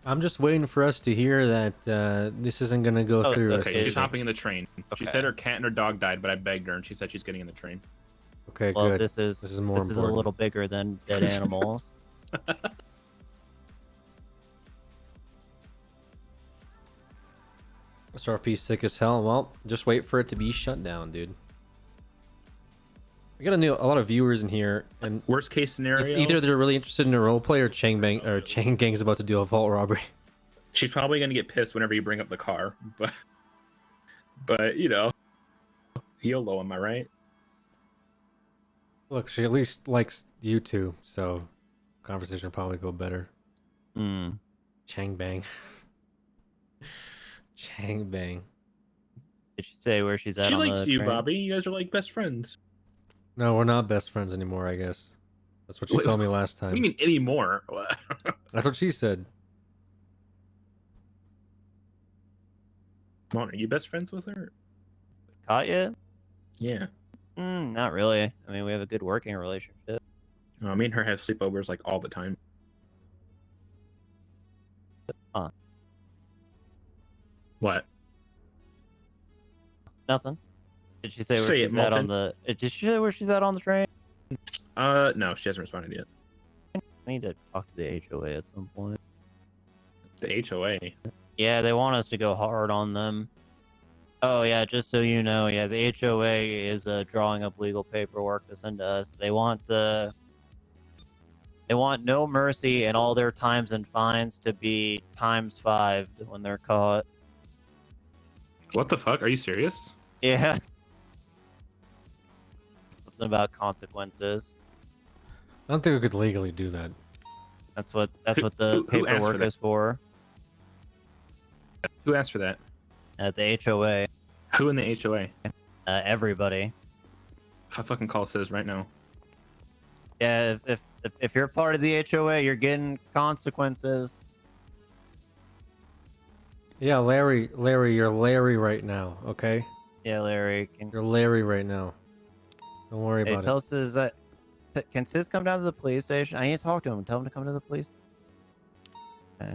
I'm just waiting for us to hear that this isn't gonna go through. Okay, she's hopping in the train. She said her cat and her dog died, but I begged her, and she said she's getting in the train. Okay, Well, good. this is more a important. little bigger than dead animals. SRP sick as hell. Well, just wait for it to be shut down, dude. We got a lot of viewers in here, and worst case scenario, it's either they're really interested in a roleplay or Chain Gang's about to do a vault robbery. She's probably gonna get pissed whenever you bring up the car, but you know, YOLO, am I right? Look, she at least likes you two, so conversation will probably go better. Chang Bang. Chang Bang. Did she say where she's at? She on likes the you, train? Bobby. You guys are like best friends. No, we're not best friends anymore, I guess. That's what she told me last time. What do you mean anymore? That's what she said. Come on, are you best friends with her? Katya? Yeah. Not really. I mean, we have a good working relationship. No, me and her have sleepovers like all the time. Huh. What? Nothing. Did she say where Say it, she's at on Molten. the? Did she say where she's at on the train? No, she hasn't responded yet. I need to talk to the HOA at some point. The HOA. Yeah, they want us to go hard on them. Oh yeah, just so you know, yeah, the HOA is drawing up legal paperwork to send to us. They want no mercy and all their times and fines to be ×5 when they're caught. What the fuck? Are you serious? Yeah. Something about consequences. I don't think we could legally do that. That's what the who asked for paperwork that? is for. Who asked for that? At the HOA. Who in the HOA? Everybody. If I fucking call Sis right now. Yeah, if you're part of the HOA, you're getting consequences. Yeah, Larry, you're Larry right now, okay? Yeah, Larry. You're Larry right now. Don't worry Hey, about tell it. Sis that. Can Sis come down to the police station? I need to talk to him. Tell him to come to the police. Okay.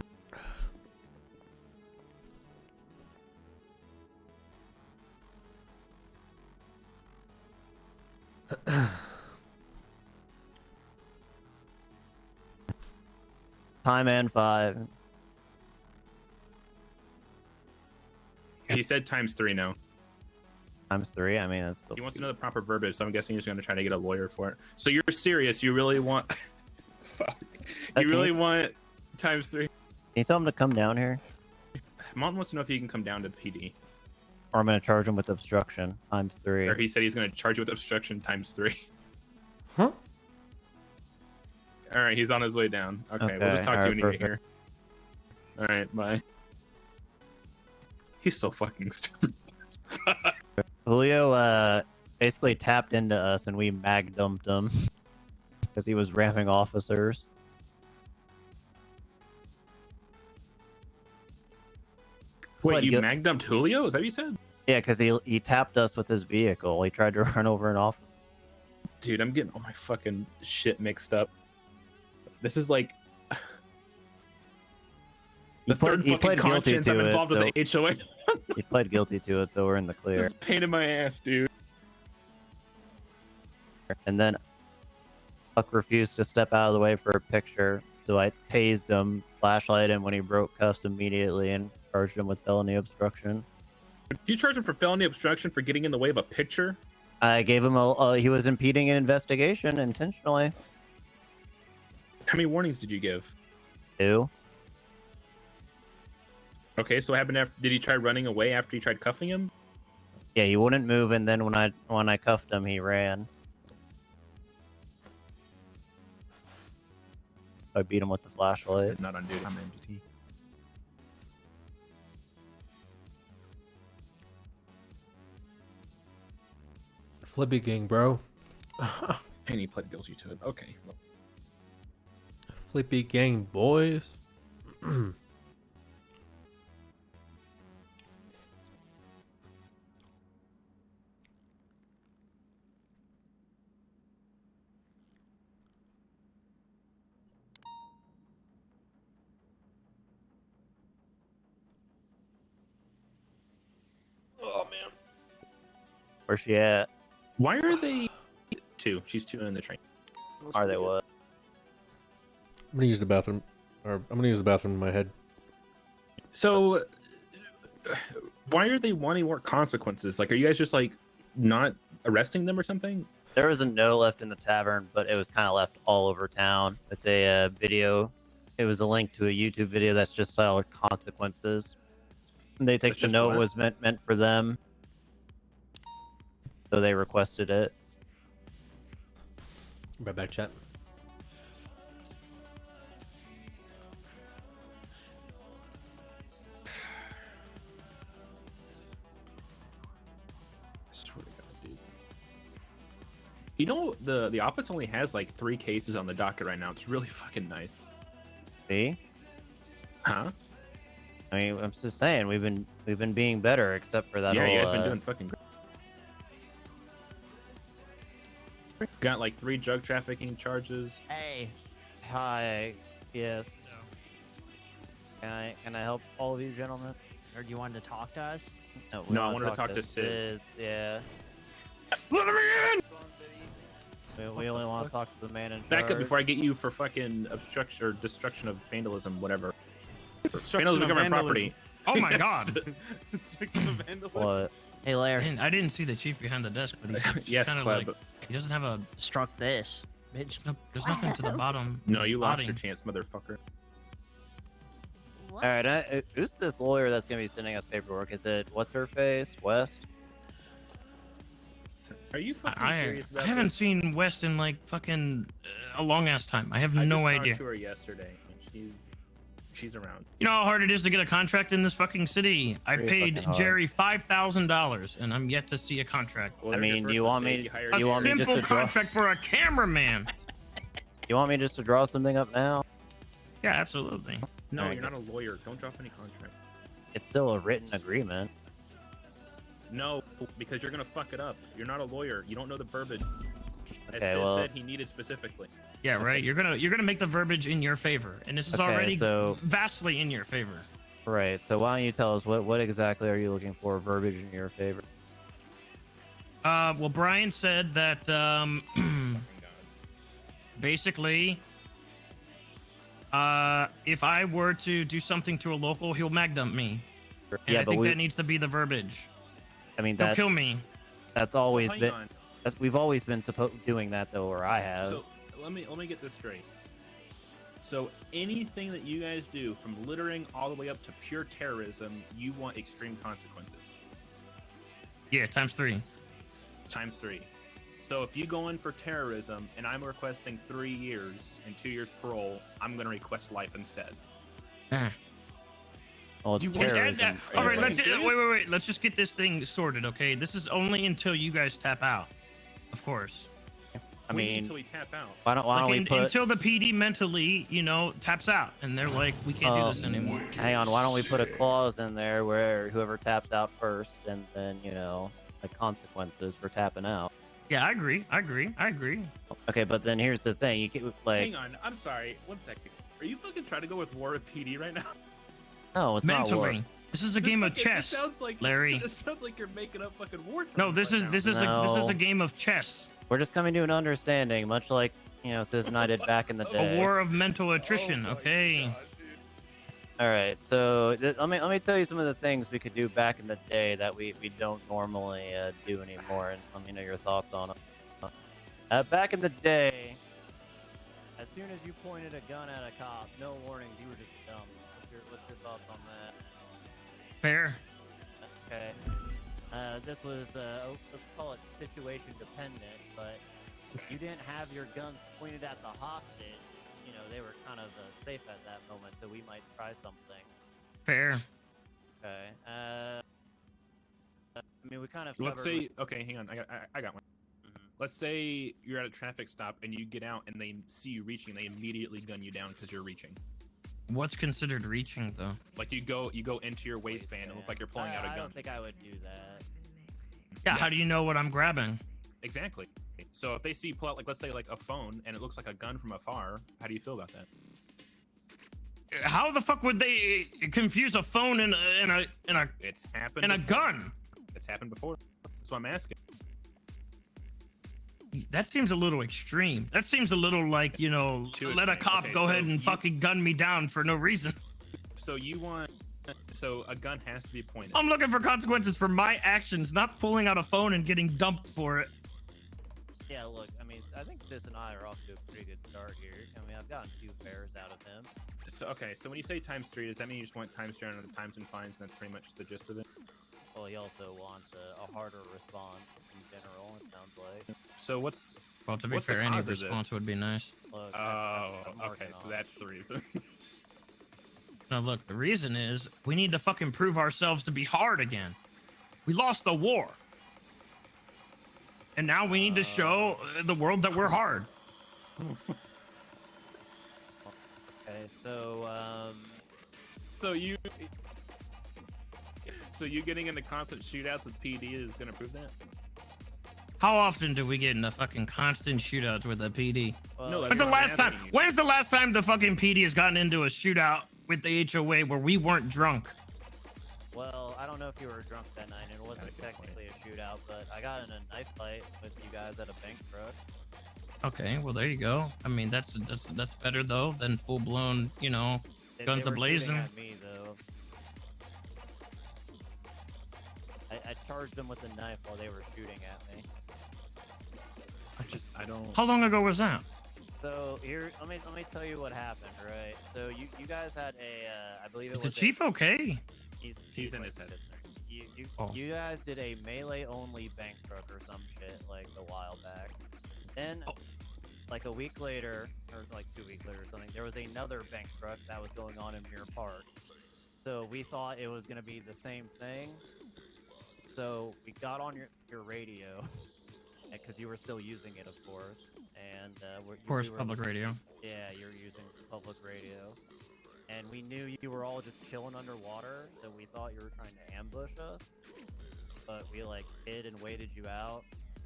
Time and 5. He said *3 now. ×3. I mean, that's still He wants to know the proper verbiage, so I'm guessing he's going to try to get a lawyer for it. So you're serious? You really want? Fuck. You really want *3? Can you tell him to come down here? Mont wants to know if he can come down to PD. Or I'm gonna charge him with obstruction ×3. Or he said he's going to charge you with obstruction *3. Huh? All right, he's on his way down. Okay, we'll just talk to you when you get here. All right, bye. He's so fucking stupid. Julio basically tapped into us and we mag dumped him because he was ramming officers. Wait, you mag dumped Julio? Is that what you said? Yeah, because he tapped us with his vehicle. He tried to run over an officer. Dude, I'm getting all my fucking shit mixed up. This is like the third fucking conscience I'm involved with the HOA. He pled guilty to it, so we're in the clear. This is a pain in my ass, dude. And then Buck refused to step out of the way for a picture, so I tased him, flashlight him when he broke cuffs immediately, and charged him with felony obstruction. You charged him for felony obstruction for getting in the way of a picture? I gave him he was impeding an investigation intentionally. How many warnings did you give? 2. Okay, so what happened after? Did he try running away after you tried cuffing him? Yeah, he wouldn't move, and then when I cuffed him, he ran. I beat him with the flashlight. Not on duty. I'm MDT. Flippy gang, bro. And he pled guilty to it. Okay. Well. Flippy gang, boys. Oh man. Where's she at? Why are they 2? She's 2 in the train. Are they what? I'm gonna use the bathroom, or I'm gonna use the bathroom in my head. So, why are they wanting more consequences? Like, are you guys just like not arresting them or something? There was a no left in the tavern, but it was kind of left all over town with a video. It was a link to a YouTube video that's just titled "Consequences." They think the note was meant for them, so they requested it. Right back, chat. Swear to God, dude. You know, the office only has like 3 cases on the docket right now. It's really fucking nice. See? Huh? I mean, I'm just saying we've been being better, except for that. Yeah, whole, you guys been doing fucking great. Got like 3 drug trafficking charges. Hey. Hi. Yes. Can I help all of you gentlemen? Or do you want to talk to us? No, No, I wanted to talk to Sis. Yeah. Let me in! We only want to talk to the man in charge. Back up before I get you for fucking obstruction or destruction of vandalism, whatever. Destruction Vandalism of of government vandalism. property. Oh my god. Destruction of vandalism. What? Hey, Larry. I didn't see the chief behind the desk, but he's Yes, kind of Cleb. like, he doesn't have a Struck this. bitch. There's nothing to the bottom. No, you lost Spotting. your chance, motherfucker. All right, who's this lawyer that's gonna be sending us paperwork? Is it what's her face, West? Are you fucking I serious about haven't this? seen West in like fucking a long ass time. I have I no just idea. talked to her yesterday, and she's around. You know how hard it is to get a contract in this fucking city. I Pretty paid fucking hard. Jerry $5,000, and I'm yet to see a contract. Well, I there's your mean, first you want mistake. me? hired A You want me just simple to draw? contract for a cameraman. You want me just to draw something up now? Yeah, absolutely. No, Alright. you're not a lawyer. Don't drop any contract. It's still a written agreement. No, because you're gonna fuck it up. You're not a lawyer. You don't know the verbiage. As Okay, Sis well- said he needed specifically. Yeah, right. You're gonna make the verbiage in your favor, and this is Okay, already so- vastly in your favor. Right. So why don't you tell us what exactly are you looking for verbiage in your favor? Well, Brian said that basically, if I were to do something to a local, he'll mag dump me. And Yeah, I but think that needs to be the verbiage. I mean, Don't that kill me. that's always hang been. on. We've always been doing that though, or I have. So let me get this straight. So anything that you guys do, from littering all the way up to pure terrorism, you want extreme consequences. Yeah, ×3. ×3. So if you go in for terrorism and I'm requesting 3 years and 2 years parole, I'm going to request life instead. Well, it's You want to add terrorism. that? All right, let's serious? wait. Let's just get this thing sorted, okay? This is only until you guys tap out, of course. I Wait mean, until we tap out. why don't we put until the PD mentally, taps out, and they're like, we can't do this anymore. Hang on, why don't we put a clause in there where whoever taps out first, and then the consequences for tapping out. Yeah, I agree. Okay, but then here's the thing: you can Hang on, I'm sorry. 1 second. Are you fucking trying to go with war with PD right now? No, it's mentally. not war. This is a game of chess, This sounds like, Larry. This sounds like you're making up fucking war terms. No, this is No. a game of chess. We're just coming to an understanding, much like Sis and I did back in the day. A war of mental attrition. Okay. All right, so let me tell you some of the things we could do back in the day that we don't normally do anymore, and let me know your thoughts on it. Back in the day, as soon as you pointed a gun at a cop, no warnings, you were just dumb. What's your thoughts on that? Fair. Okay. This was let's call it situation dependent, but you didn't have your guns pointed at the hostage. They were kind of safe at that moment, so we might try something. Fair. Okay. I mean, we kind of. Let's say, okay, hang on, I got one. Let's say you're at a traffic stop and you get out and they see you reaching, they immediately gun you down because you're reaching. What's considered reaching, though? Like you go into your waistband and look like you're pulling out a gun. I don't think I would do that. Yeah. How do you know what I'm grabbing? Exactly. So if they see you pull out, like, let's say like a phone and it looks like a gun from afar, how do you feel about that? How the fuck would they confuse a phone and a It's happened. and a gun? It's happened before. That's what I'm asking. That seems a little extreme. That seems a little like, let a cop go ahead and fucking gun me down for no reason. So a gun has to be pointed. I'm looking for consequences for my actions, not pulling out a phone and getting dumped for it. Yeah, look, I mean, I think Sis and I are off to a pretty good start here. I mean, I've gotten 2 fares out of him. So okay, so when you say ×3, does that mean you just want ×3 on the times and fines, and that's pretty much the gist of it? Well, he also wants a harder response in general, it sounds like. So what's... Well, to be what's the fair, any cause of this? response would be nice. Look, Oh, I'm okay, working so on that's the reason. Now, look, the reason is we need to fucking prove ourselves to be hard again. We lost the war. And now we need to show the world that we're hard. Okay, so, So you getting into constant shootouts with PD is gonna prove that? How often do we get into fucking constant shootouts with the PD? No, When's the last time? When's the last time the fucking PD has gotten into a shootout with the HOA where we weren't drunk? well, I don't know if you were drunk that night, and it wasn't technically a shootout, but I got in a knife fight with you guys at a bank truck. Okay, well there you go. I mean that's better though than full blown, They guns were shooting a-blazing. at me, though. I charged them with a knife while they were shooting at me. I don't... How long ago was that? So here, let me tell you what happened, right? So you guys had I believe it Is was the chief okay? He's in his head. You guys did a melee only bank truck or some shit like a while back. Then like a week later, or like 2 weeks later or something, there was another bank truck that was going on in Mirror Park. So we thought it was gonna be the same thing. So we got on your radio, because you were still using it, of course. And Of course, public radio. Yeah, you're using public radio. And we knew you were all just chilling underwater, so we thought you were trying to ambush us. But we hid and waited you out,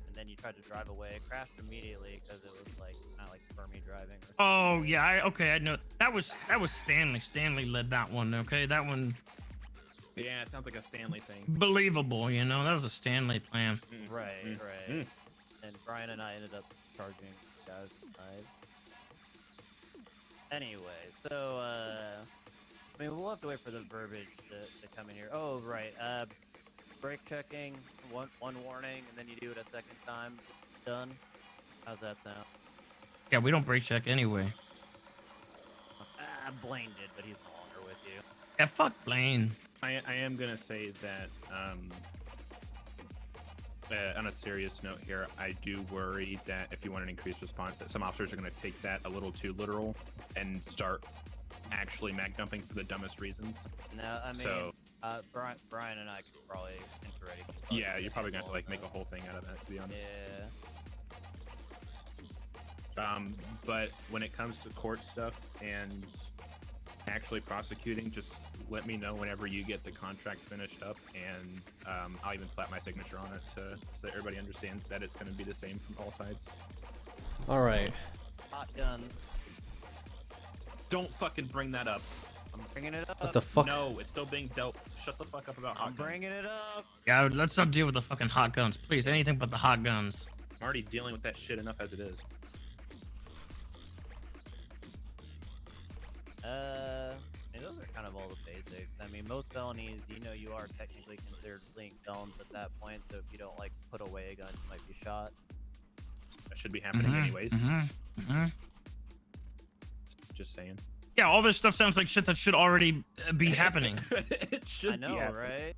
and then you tried to drive away. It crashed immediately because it was kind of like Fermi driving. Oh yeah, I know that was Stanley. Stanley led that one. Okay, that one. Yeah, it sounds like a Stanley thing. Believable, that was a Stanley plan. Right. And Brian and I ended up charging guys with knives. Anyway, so I mean, we'll have to wait for the verbiage to come in here. Oh, right. Brake checking, one warning, and then you do it a second time. Done. How's that sound? Yeah, we don't brake check anyway. Blaine did, but he's no longer with you. Yeah, fuck Blaine. I am gonna say that on a serious note here, I do worry that if you want an increased response, that some officers are gonna take that a little too literal and start actually mag dumping for the dumbest reasons. No, I mean, so, Brian and I could probably interact. yeah, you're probably gonna have to like make a whole thing out of that, to be honest. Yeah. But when it comes to court stuff and actually prosecuting, just let me know whenever you get the contract finished up, and I'll even slap my signature on it so that everybody understands that it's going to be the same from all sides. All right. Hot guns. Don't fucking bring that up. I'm bringing it up. What the fuck? No, it's still being dealt. Shut the fuck up about hot guns. I'm bringing it up. Yeah, let's not deal with the fucking hot guns, please. Anything but the hot guns. I'm already dealing with that shit enough as it is. And those are kind of all the basics. I mean, most felonies, you are technically considered fleeing felons at that point. So if you don't like put away a gun, you might be shot. That should be happening anyways. Just saying. Yeah, all this stuff sounds like shit that should already be happening. It should I know, be happening. right?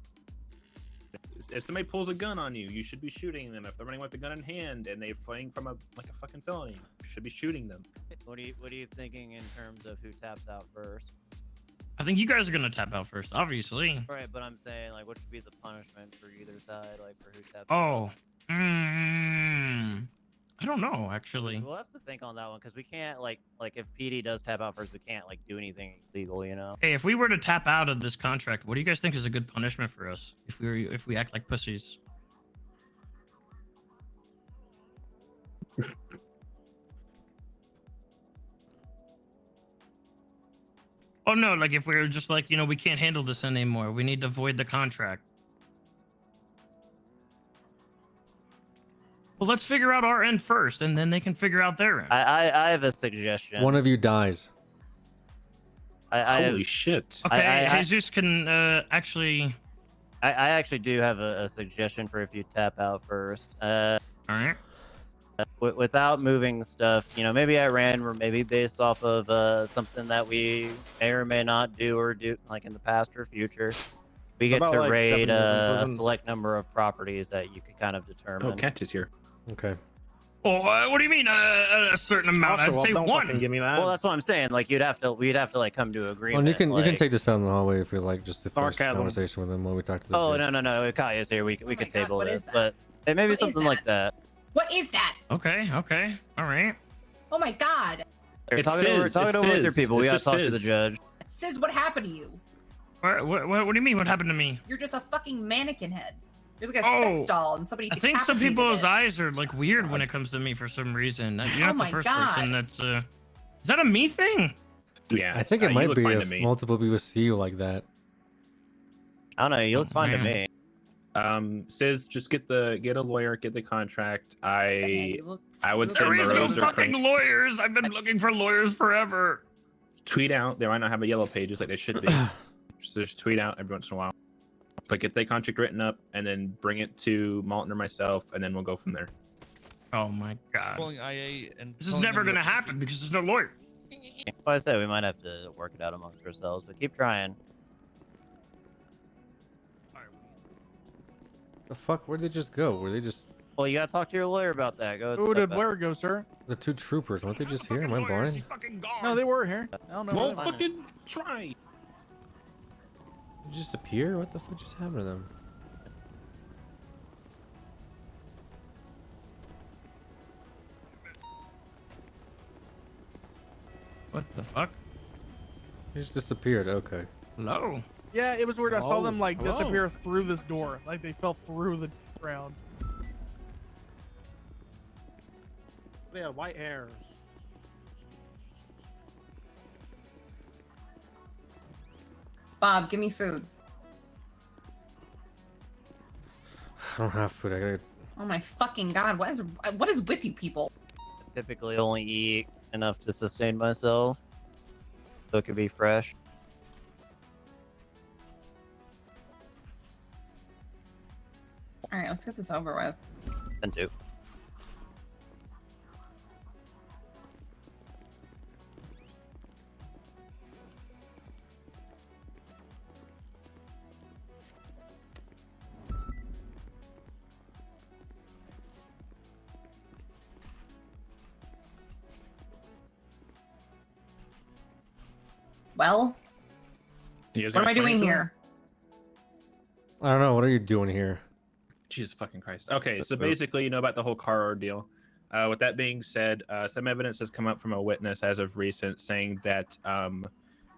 If somebody pulls a gun on you, you should be shooting them. If they're running with the gun in hand and they're fleeing from a fucking felony, you should be shooting them. What are you thinking in terms of who taps out first? I think you guys are gonna tap out first, obviously. Right, but I'm saying, like, what should be the punishment for either side, like, for who taps out? Oh. I don't know, actually. We'll have to think on that one, because we can't, like if PD does tap out first, we can't, like, do anything illegal, you know? Hey, if we were to tap out of this contract, what do you guys think is a good punishment for us if we act like pussies? Oh no, like if we were just like, we can't handle this anymore. We need to void the contract. Well, let's figure out our end first, and then they can figure out their end. I have a suggestion. One of you dies. Holy shit. Okay, Jesus can actually... I actually do have a suggestion for if you tap out first. All right. Without moving stuff, maybe I ran, or maybe based off of something that we may or may not do or do, like in the past or future. We get to raid a select number of properties that you could kind of determine. Oh, Kent is here. Okay. Oh, what do you mean a certain amount? I'd say one. Give me that. Well, that's what I'm saying. Like we'd have to like come to agreement. Well, you can like... take this out in the hallway if you like, just the first Sarcasm. conversation with him while we talk to the Oh, judge. no. Kaya's here. We could table what this, is that? but it may be What is something like that. What is that? Okay, all right. Oh my god. Here, It's talk it over Sis, with your Sis. people. It's We gotta just talk to the Sis. judge. Sis, what happened to you? What do you mean? What happened to me? You're just a fucking mannequin head. You're like a Oh, sex doll, and somebody I think some decapitated people's it. eyes are like weird when it comes to me for some reason. You're not Oh the my first God. person that's Is that a me thing? Yeah, I think you it might look be fine to if me. multiple people see you like that. I don't know. You look fine to man. me. Sis, just get a lawyer, get the contract. I would say There is no Morose or fucking Crank. lawyers. I've been looking for lawyers forever. Tweet out. They might not have a yellow pages like they should be. just tweet out every once in a while. But get the contract written up and then bring it to Malton or myself, and then we'll go from there. Oh my god. Calling IA and This is never gonna happen because there's no lawyer. Well, I said we might have to work it out amongst ourselves, but keep trying. The fuck? Where'd they just go? Were they just Well, you gotta talk to your lawyer about that. Go. Who did where go, sir? the two troopers? Weren't they just here? Am I blind? No, they were here. I don't know. Well, where they- fucking try. Did they just appear? What the fuck just happened to them? What the fuck? They just disappeared. Okay. Hello. Yeah, it was weird. I saw Hello? them like Hello? disappear through this door, like they fell through the ground. They had white hair. Bob, give me food. I don't have food. I gotta. Oh my fucking god, what is with you people? Typically, only eat enough to sustain myself, so it could be fresh. All right, let's get this over with. And two. Well, You guys what am gonna I explain doing it to him? here? I don't know. What are you doing here? Jesus fucking Christ. Okay, so basically, you know about the whole car ordeal. With that being said, some evidence has come up from a witness as of recent saying that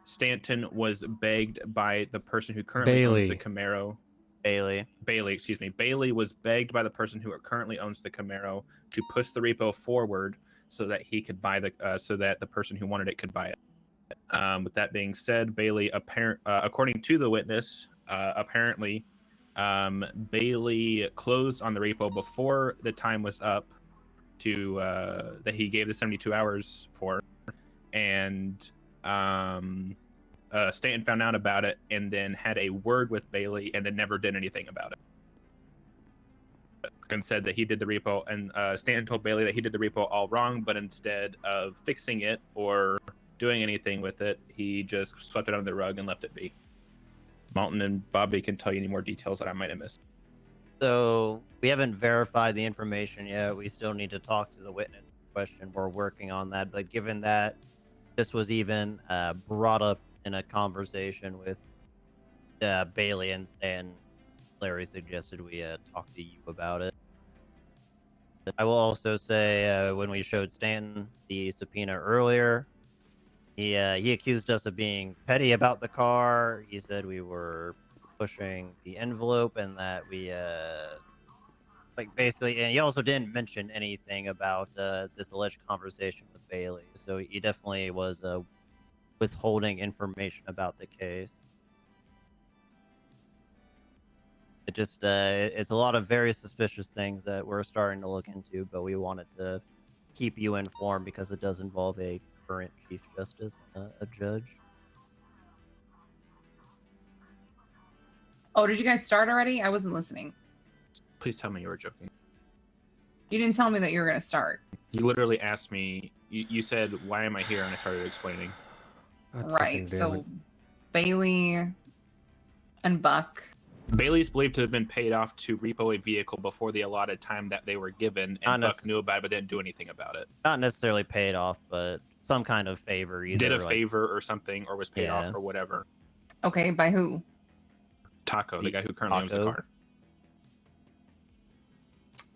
Stanton was begged by the person who currently owns the Camaro. Bailey, excuse me. Bailey was begged by the person who currently owns the Camaro to push the repo forward so that he could buy so that the person who wanted it could buy it. With that being said, Bailey, according to the witness, apparently, Bailey closed on the repo before the time was up to that he gave the 72 hours for, and Stanton found out about it and then had a word with Bailey and then never did anything about it. And said that he did the repo, and Stanton told Bailey that he did the repo all wrong, but instead of fixing it or doing anything with it, he just swept it under the rug and left it be. Malton and Bobby can tell you any more details that I might have missed. So we haven't verified the information yet. We still need to talk to the witness in question. We're working on that. But given that this was even brought up in a conversation with Bailey and Stan, Larry suggested we talk to you about it. I will also say when we showed Stanton the subpoena earlier, he accused us of being petty about the car. He said we were pushing the envelope and that we like basically, and he also didn't mention anything about this alleged conversation with Bailey. So he definitely was withholding information about the case. It just it's a lot of very suspicious things that we're starting to look into, but we wanted to keep you informed because it does involve a current Chief Justice, a judge. Oh, did you guys start already? I wasn't listening. Please tell me you were joking. You didn't tell me that you were gonna start. You literally asked me, you said, why am I here? And I started explaining. Right. So Bailey and Buck. Bailey's believed to have been paid off to repo a vehicle before the allotted time that they were given, and Buck knew about it but didn't do anything about it. Not necessarily paid off, but some kind of favor. Either, Did a favor or something, or was paid off or whatever. Okay, by who? Taco, the guy who currently owns the car.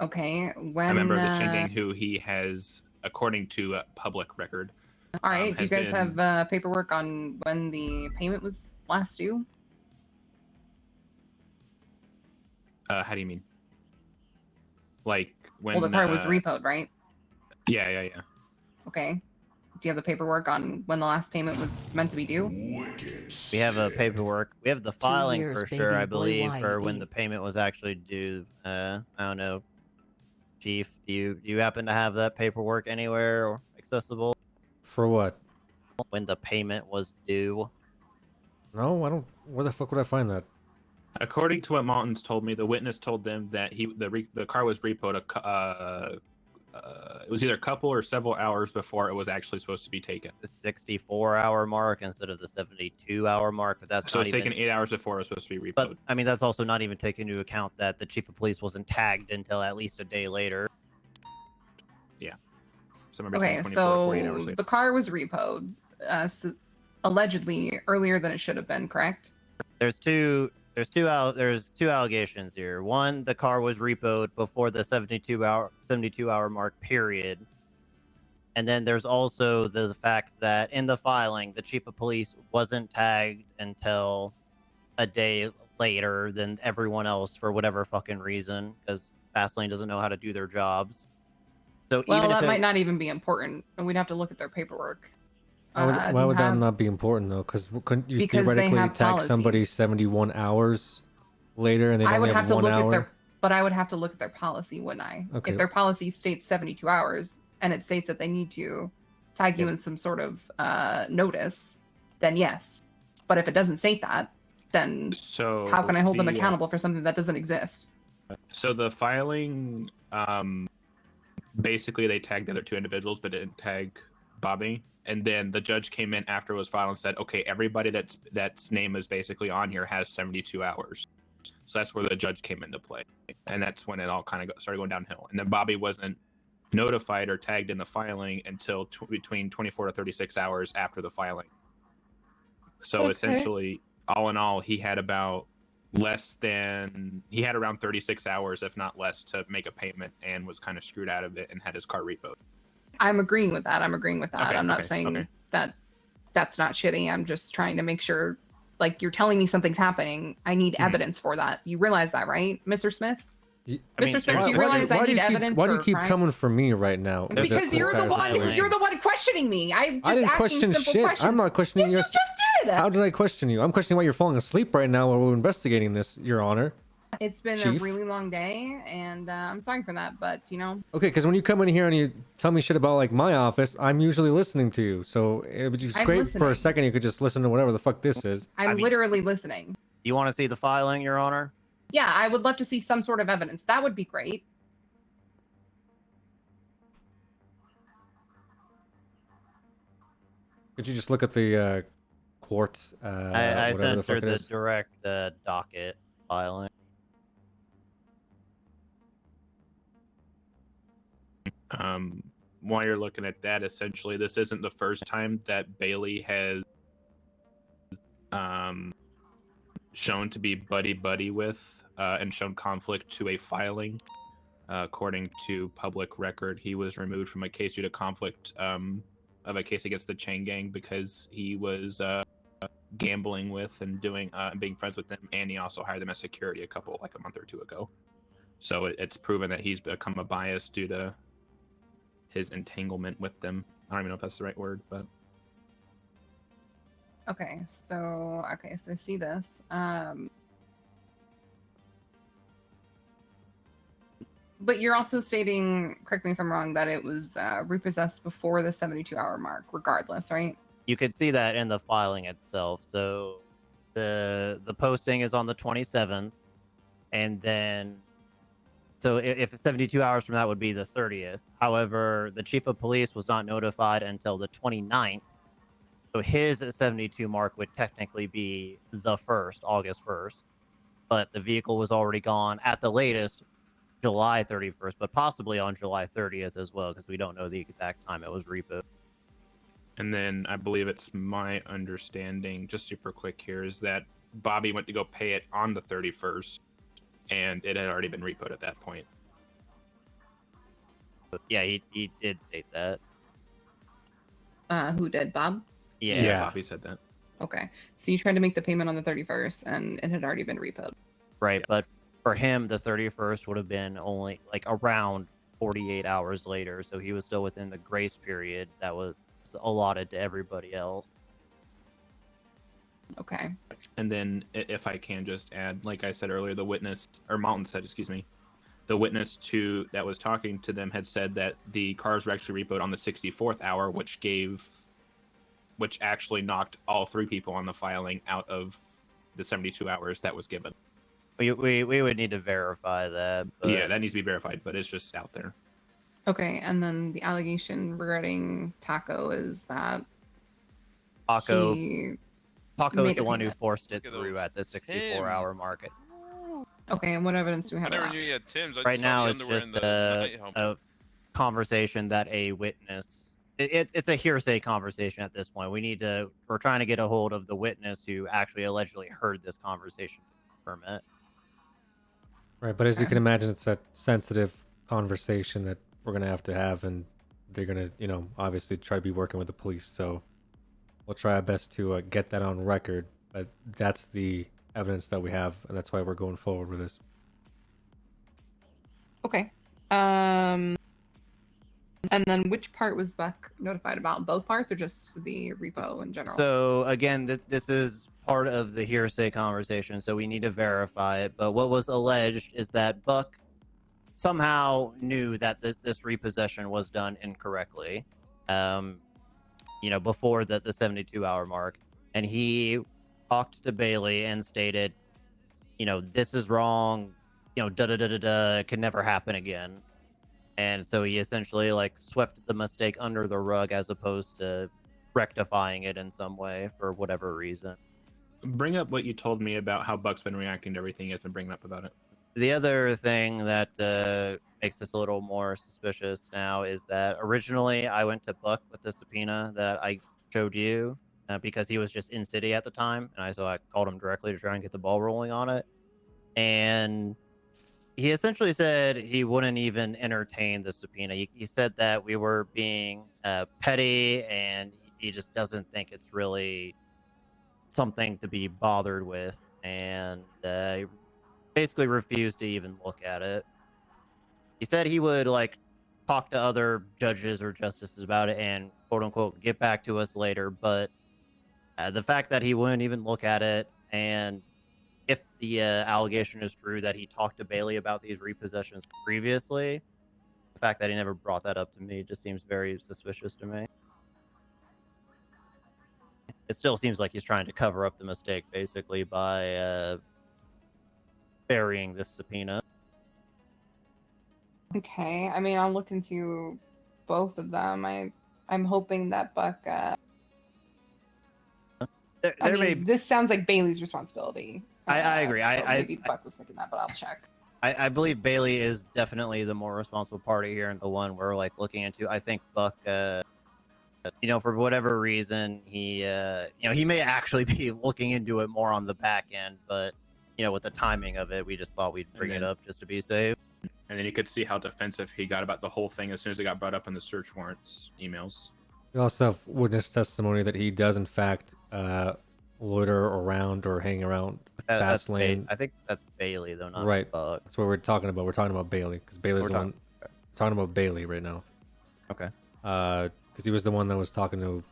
Okay, when I remember the Chinding who he has, according to public record. All right, do you guys have paperwork on when the payment was last due? How do you mean? Like when? Well, the car was repoed, right? Yeah. Okay. Do you have the paperwork on when the last payment was meant to be due? We have a paperwork. We have the filing years, for sure, baby I boy, believe, why for you when be? the payment was actually due. I don't know. Chief, do you happen to have that paperwork anywhere or accessible? For what? When the payment was due. No, I don't. Where the fuck would I find that? According to what Malton's told me, the witness told them that the car was repoed. It was either a couple or several hours before it was actually supposed to be taken. The 64-hour mark instead of the 72-hour mark, but that's So not it's even... taken 8 hours before it was supposed to be repoed. But I mean, that's also not even taking into account that the chief of police wasn't tagged until at least a day later. Yeah. Okay, so the car was repoed, allegedly earlier than it should have been, correct? There's two allegations here. One, the car was repoed before the 72-hour mark period. And then there's also the fact that in the filing, the chief of police wasn't tagged until a day later than everyone else for whatever fucking reason, because Fastlane doesn't know how to do their jobs. So Well, even if that might not even be important, and we'd have to look at their paperwork. Why would that not be important though? Because couldn't you Because they theoretically have tag somebody policies. 71 hours later and they I only would have have to 1 look at hour? their, but I would have to look at their policy, wouldn't I? Okay. If their policy states 72 hours and it states that they need to tag you in some sort of notice, then yes. But if it doesn't state that, then So how can I hold them the, accountable for something that doesn't exist? So the filing, basically they tagged the other two individuals, but didn't tag Bobby. And then the judge came in after it was filed and said, okay, everybody that's name is basically on here has 72 hours. So that's where the judge came into play. And that's when it all kind of started going downhill. And then Bobby wasn't notified or tagged in the filing until between 24 to 36 hours after the filing. So essentially, all in all, he had around 36 hours, if not less, to make a payment, and was kind of screwed out of it and had his car repoed. I'm agreeing with that. Okay, I'm not saying that that's not shitty. I'm just trying to make sure, like, you're telling me something's happening. I need evidence for that. You realize that, right, Mr. Smith? Mr. Smith, do you realize I need evidence? Why do you keep crime? coming for me right now? Because you're the one questioning me. I didn't asking question simple shit. questions. I'm not questioning yes, you just did. How did I question you? I'm questioning why you're falling asleep right now while we're investigating this, Your Honor. It's been Chief? a really long day, and I'm sorry for that. But Okay, because when you come in here and you tell me shit about like my office, I'm usually listening to you. So it would just I'm great listening. for a second. You could just listen to whatever the fuck this is. I'm literally listening. You want to see the filing, Your Honor? Yeah, I would love to see some sort of evidence. That would be great. Could you just look at the court? I whatever sent the fuck her it the is? direct docket filing. While you're looking at that, essentially, this isn't the first time that Bailey has shown to be buddy with and shown conflict to a filing. According to public record, he was removed from a case due to conflict of a case against the Chain Gang because he was gambling with and doing being friends with them, and he also hired them as security a month or two ago. So it's proven that he's become a bias due to his entanglement with them. I don't even know if that's the right word, but Okay, so I see this. But you're also stating, correct me if I'm wrong, that it was repossessed before the 72-hour mark, regardless, right? You could see that in the filing itself. So the posting is on the 27th, and then if 72 hours from that would be the 30th. However, the chief of police was not notified until the 29th. So his 72 mark would technically be the 1st, August 1st. But the vehicle was already gone at the latest July 31st, but possibly on July 30th as well, because we don't know the exact time it was repoed. and then I believe it's my understanding, just super quick here, is that Bobby went to go pay it on the 31st, and it had already been repoed at that point. Yeah, he did state that. Who did, Bob? Yeah. Bobby said that. Okay, so you tried to make the payment on the 31st, and it had already been repoed. Right, but for him, the 31st would have been only like around 48 hours later, so he was still within the grace period that was allotted to everybody else. Okay. And then, if I can just add, like I said earlier, the witness, or Mountain said, excuse me, the witness that was talking to them had said that the cars were actually repoed on the 64th hour, which actually knocked all three people on the filing out of the 72 hours that was given. We would need to verify that. But... Yeah, that needs to be verified, but it's just out there. Okay, and the allegation regarding Taco is that Taco he Paco is made the a one who payment. forced it through at the 64-hour market. Okay, and what evidence do we I have of never that? knew you had Tim's. I Right just saw now, the it's underwear just and the night helmet. a conversation that a witness. It's a hearsay conversation at this point. We're trying to get a hold of the witness who actually allegedly heard this conversation. Permit. Right, but as you can imagine, it's a sensitive conversation that we're gonna have, and they're gonna, obviously try to be working with the police. So we'll try our best to get that on record. But that's the evidence that we have, and that's why we're going forward with this. Okay. And then which part was Buck notified about? Both parts or just the repo in general? So again, this is part of the hearsay conversation, so we need to verify it. But what was alleged is that Buck somehow knew that this repossession was done incorrectly, before the 72-hour mark, and he talked to Bailey and stated, this is wrong. da da da da da can never happen again. And so he essentially like swept the mistake under the rug as opposed to rectifying it in some way for whatever reason. Bring up what you told me about how Buck's been reacting to everything he's been bringing up about it. The other thing that makes this a little more suspicious now is that originally I went to Buck with the subpoena that I showed you because he was just in city at the time, and so I called him directly to try and get the ball rolling on it. And he essentially said he wouldn't even entertain the subpoena. He said that we were being petty, and he just doesn't think it's really something to be bothered with, and he basically refused to even look at it. He said he would like talk to other judges or justices about it and quote unquote get back to us later, but the fact that he wouldn't even look at it, and if the allegation is true that he talked to Bailey about these repossessions previously, the fact that he never brought that up to me just seems very suspicious to me. It still seems like he's trying to cover up the mistake basically by burying this subpoena. Okay, I mean, I'll look into both of them. I'm hoping that Buck. This sounds like Bailey's responsibility. I agree. So maybe Buck was thinking that, but I'll check. I believe Bailey is definitely the more responsible party here and the one we're like looking into. I think Buck, for whatever reason, he may actually be looking into it more on the back end, but with the timing of it, we just thought we'd bring it up just to be safe. And then you could see how defensive he got about the whole thing as soon as it got brought up in the search warrants emails. We also have witness testimony that he does in fact loiter around or hang around fast lane. I think that's Bailey though, not right. Buck. That's what we're talking about. We're talking about Bailey because Bailey's the one. Talking about Bailey right now. Okay. Because he was the one that was talking to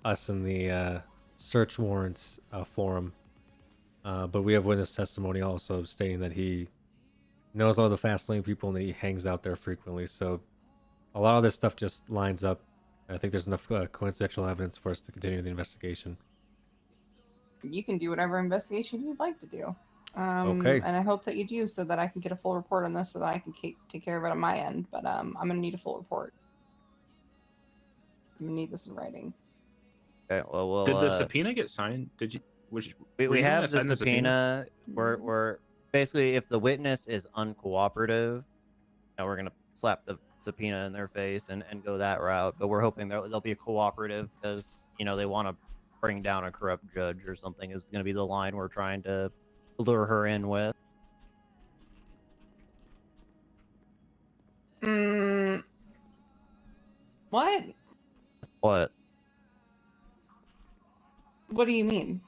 us in the search warrants forum. But we have witness testimony also stating that he knows all the fast lane people and that he hangs out there frequently. So a lot of this stuff just lines up. I think there's enough coincidental evidence for us to continue the investigation. You can do whatever investigation you'd like to do. Okay. And I hope that you do so that I can get a full report on this so that I can take care of it on my end. But I'm going to need a full report. I'm going to need this in writing. Okay, well, did the subpoena get signed? Did you? We have the subpoena. We're basically, if the witness is uncooperative, we're gonna slap the subpoena in their face and go that route. But we're hoping they'll be cooperative because they want to bring down a corrupt judge or something. Is going to be the line we're trying to lure her in with. What? What? What do you mean?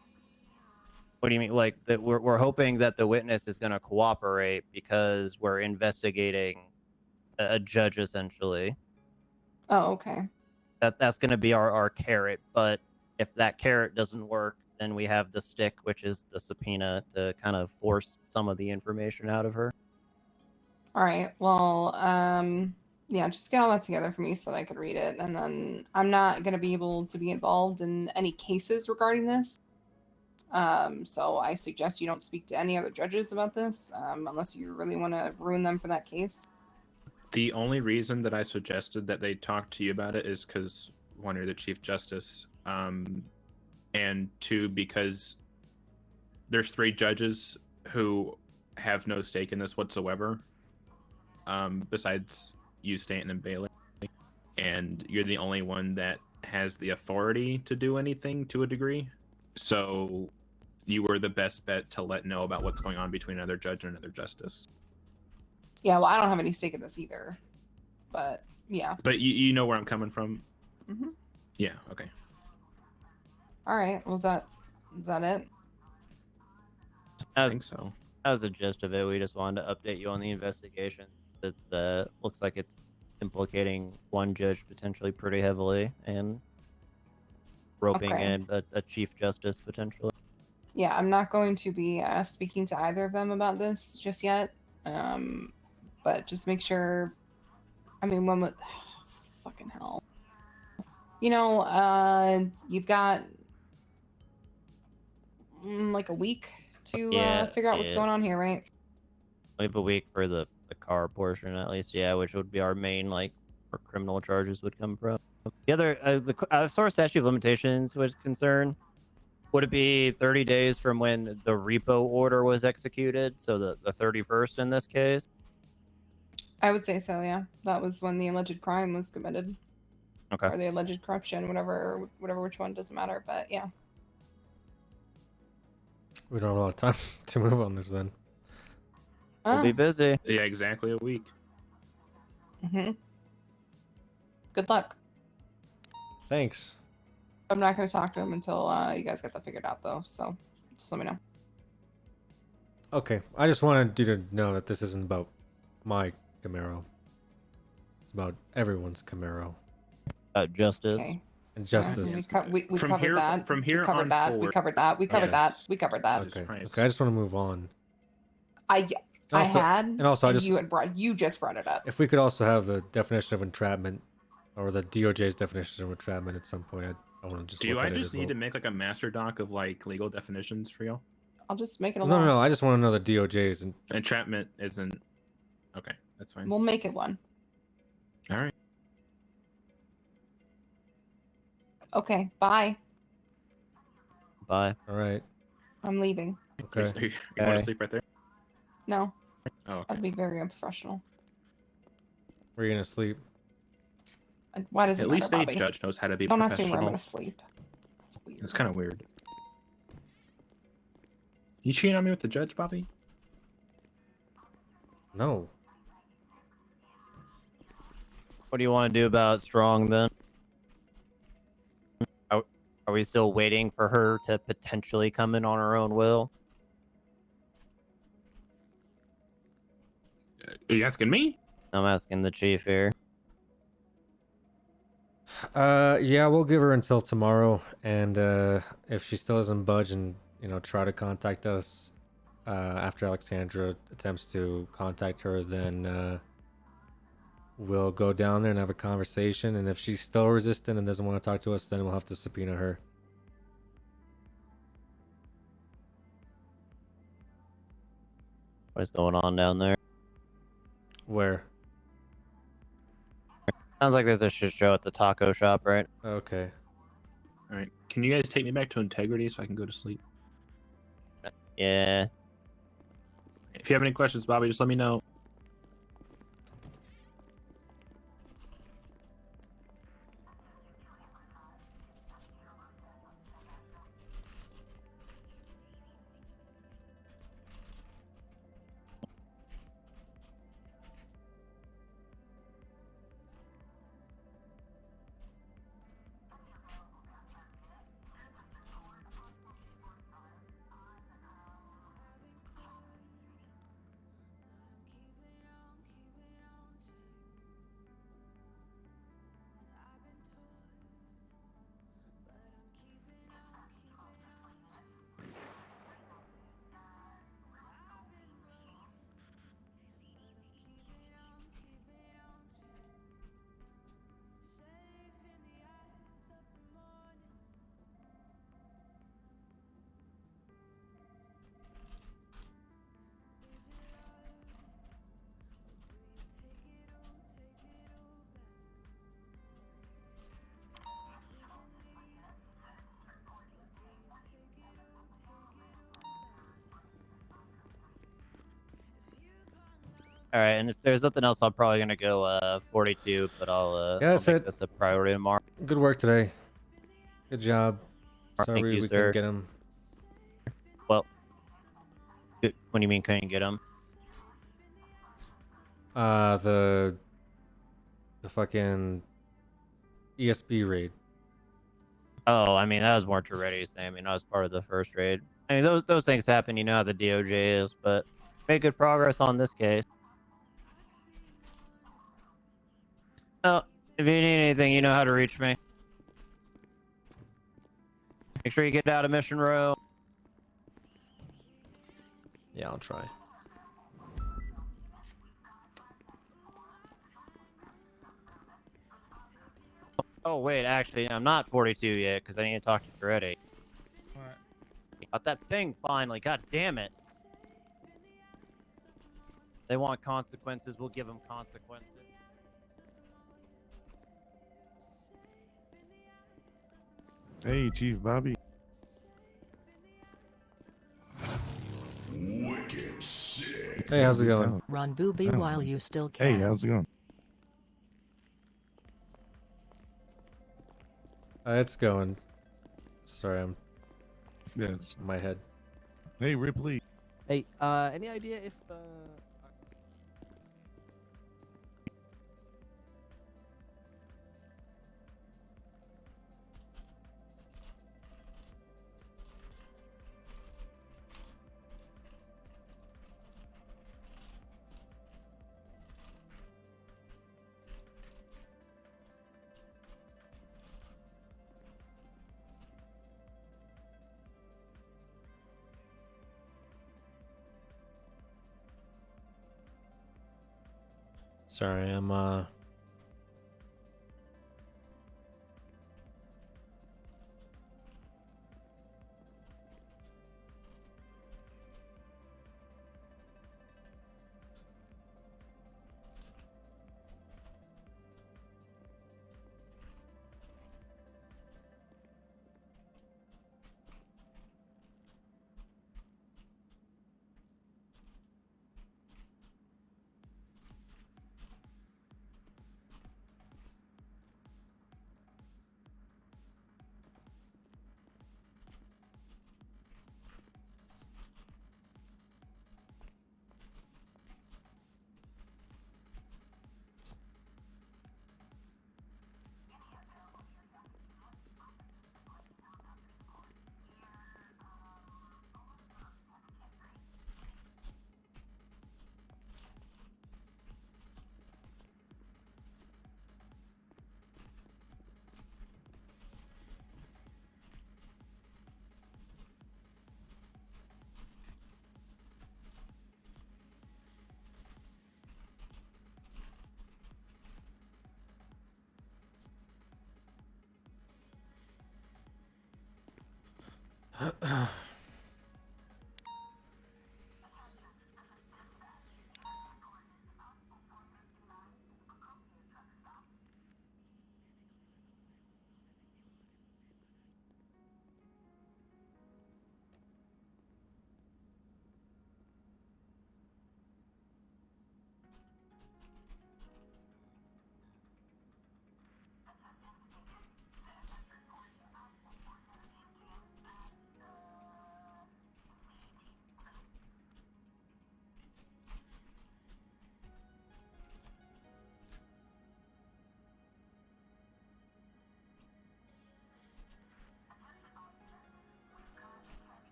What do you mean? Like that? We're hoping that the witness is going to cooperate because we're investigating a judge essentially. Oh, okay. That's going to be our carrot. But if that carrot doesn't work, then we have the stick, which is the subpoena, to kind of force some of the information out of her. All right. Well, yeah, just get all that together for me so that I could read it. And then I'm not going to be able to be involved in any cases regarding this. So I suggest you don't speak to any other judges about this, unless you really want to ruin them for that case. The only reason that I suggested that they talk to you about it is because, one, you're the Chief Justice, and two, because there's 3 judges who have no stake in this whatsoever, besides you, Stanton, and Bailey, and you're the only one that has the authority to do anything to a degree. So you were the best bet to let know about what's going on between another judge and another justice. Yeah, well, I don't have any stake in this either. But, yeah. But you know where I'm coming from? Mm-hmm. Yeah, okay. All right. Well, is that it? I think so. That was the gist of it. We just wanted to update you on the investigation. It looks like it's implicating one judge potentially pretty heavily and roping in a chief justice potentially. Yeah, I'm not going to be speaking to either of them about this just yet. But just make sure. I mean, one with fucking hell. You've got like a week to figure out what's going on here, right? Leave a week for the car portion at least, yeah, which would be our main like where criminal charges would come from. The other as far as statute of limitations was concerned, would it be 30 days from when the repo order was executed? So the 31st in this case? I would say so, yeah. That was when the alleged crime was committed. Okay. Or the alleged corruption, whatever which one, doesn't matter, but yeah. We don't have a lot of time to move on this then. We'll be busy. Yeah, exactly a week. Good luck. Thanks. I'm not going to talk to him until you guys get that figured out, though. So just let me know. Okay, I just wanted you to know that this isn't about my Camaro. It's about everyone's Camaro. Justice. Okay. And justice. We covered that. From here we covered on that. forward. We covered that. We covered that. We covered that. Okay. Okay, I just want to move on. I Also- had, and also I just- you just brought it up. If we could also have the definition of entrapment, or the DOJ's definition of entrapment at some point, I want to just. Do look I at it just as need well. to make like a master doc of like legal definitions for y'all? I'll just make it a No, law. no, I just want to know the DOJ's and Entrapment isn't. Okay, that's fine. We'll make it one. All right. Okay, bye. Bye. All right. I'm leaving. Okay. You want to sleep right there? No, Oh, okay. that'd be very unprofessional. Where are you gonna sleep? And why does it At matter, least Bobby? a judge knows how to be Don't ask me professional. where I'm gonna sleep. It's kind of weird. You cheating on me with the judge, Bobby? No. What do you want to do about Strong then? Are we still waiting for her to potentially come in on her own will? Are you asking me? I'm asking the chief here. Yeah, we'll give her until tomorrow, and if she still doesn't budge and try to contact us after Alexandra attempts to contact her, then we'll go down there and have a conversation. And if she's still resistant and doesn't want to talk to us, then we'll have to subpoena her. What's going on down there? Where? Sounds like there's a shit show at the taco shop, right? Okay. All right. Can you guys take me back to integrity so I can go to sleep? Yeah. If you have any questions, Bobby, just let me know. All right, and if there's nothing else, I'm probably gonna go 42, but I'll Yeah, I'll that's make it. this a priority tomorrow. Good work today. Good job. Sorry Thank you, we sir. couldn't get him. Well, what do you mean couldn't get him? The fucking ESB raid. Oh, I mean that was more Toretti's thing. I mean, that was part of the first raid. I mean, those things happen. You know how the DOJ is, but made good progress on this case. Oh, if you need anything, you know how to reach me. Make sure you get out of Mission Row. Yeah, I'll try. Oh wait, actually, I'm not 42 yet because I need to talk to Toretti. What? Got that thing finally. God damn it. They want consequences. We'll give them consequences. Hey, Chief Bobby. Hey, how's it going? Run booby Oh. while you still can. Hey, how's it going? It's going. Sorry, I'm. Yes. In my head. Hey, Ripley. Hey, any idea if Sorry,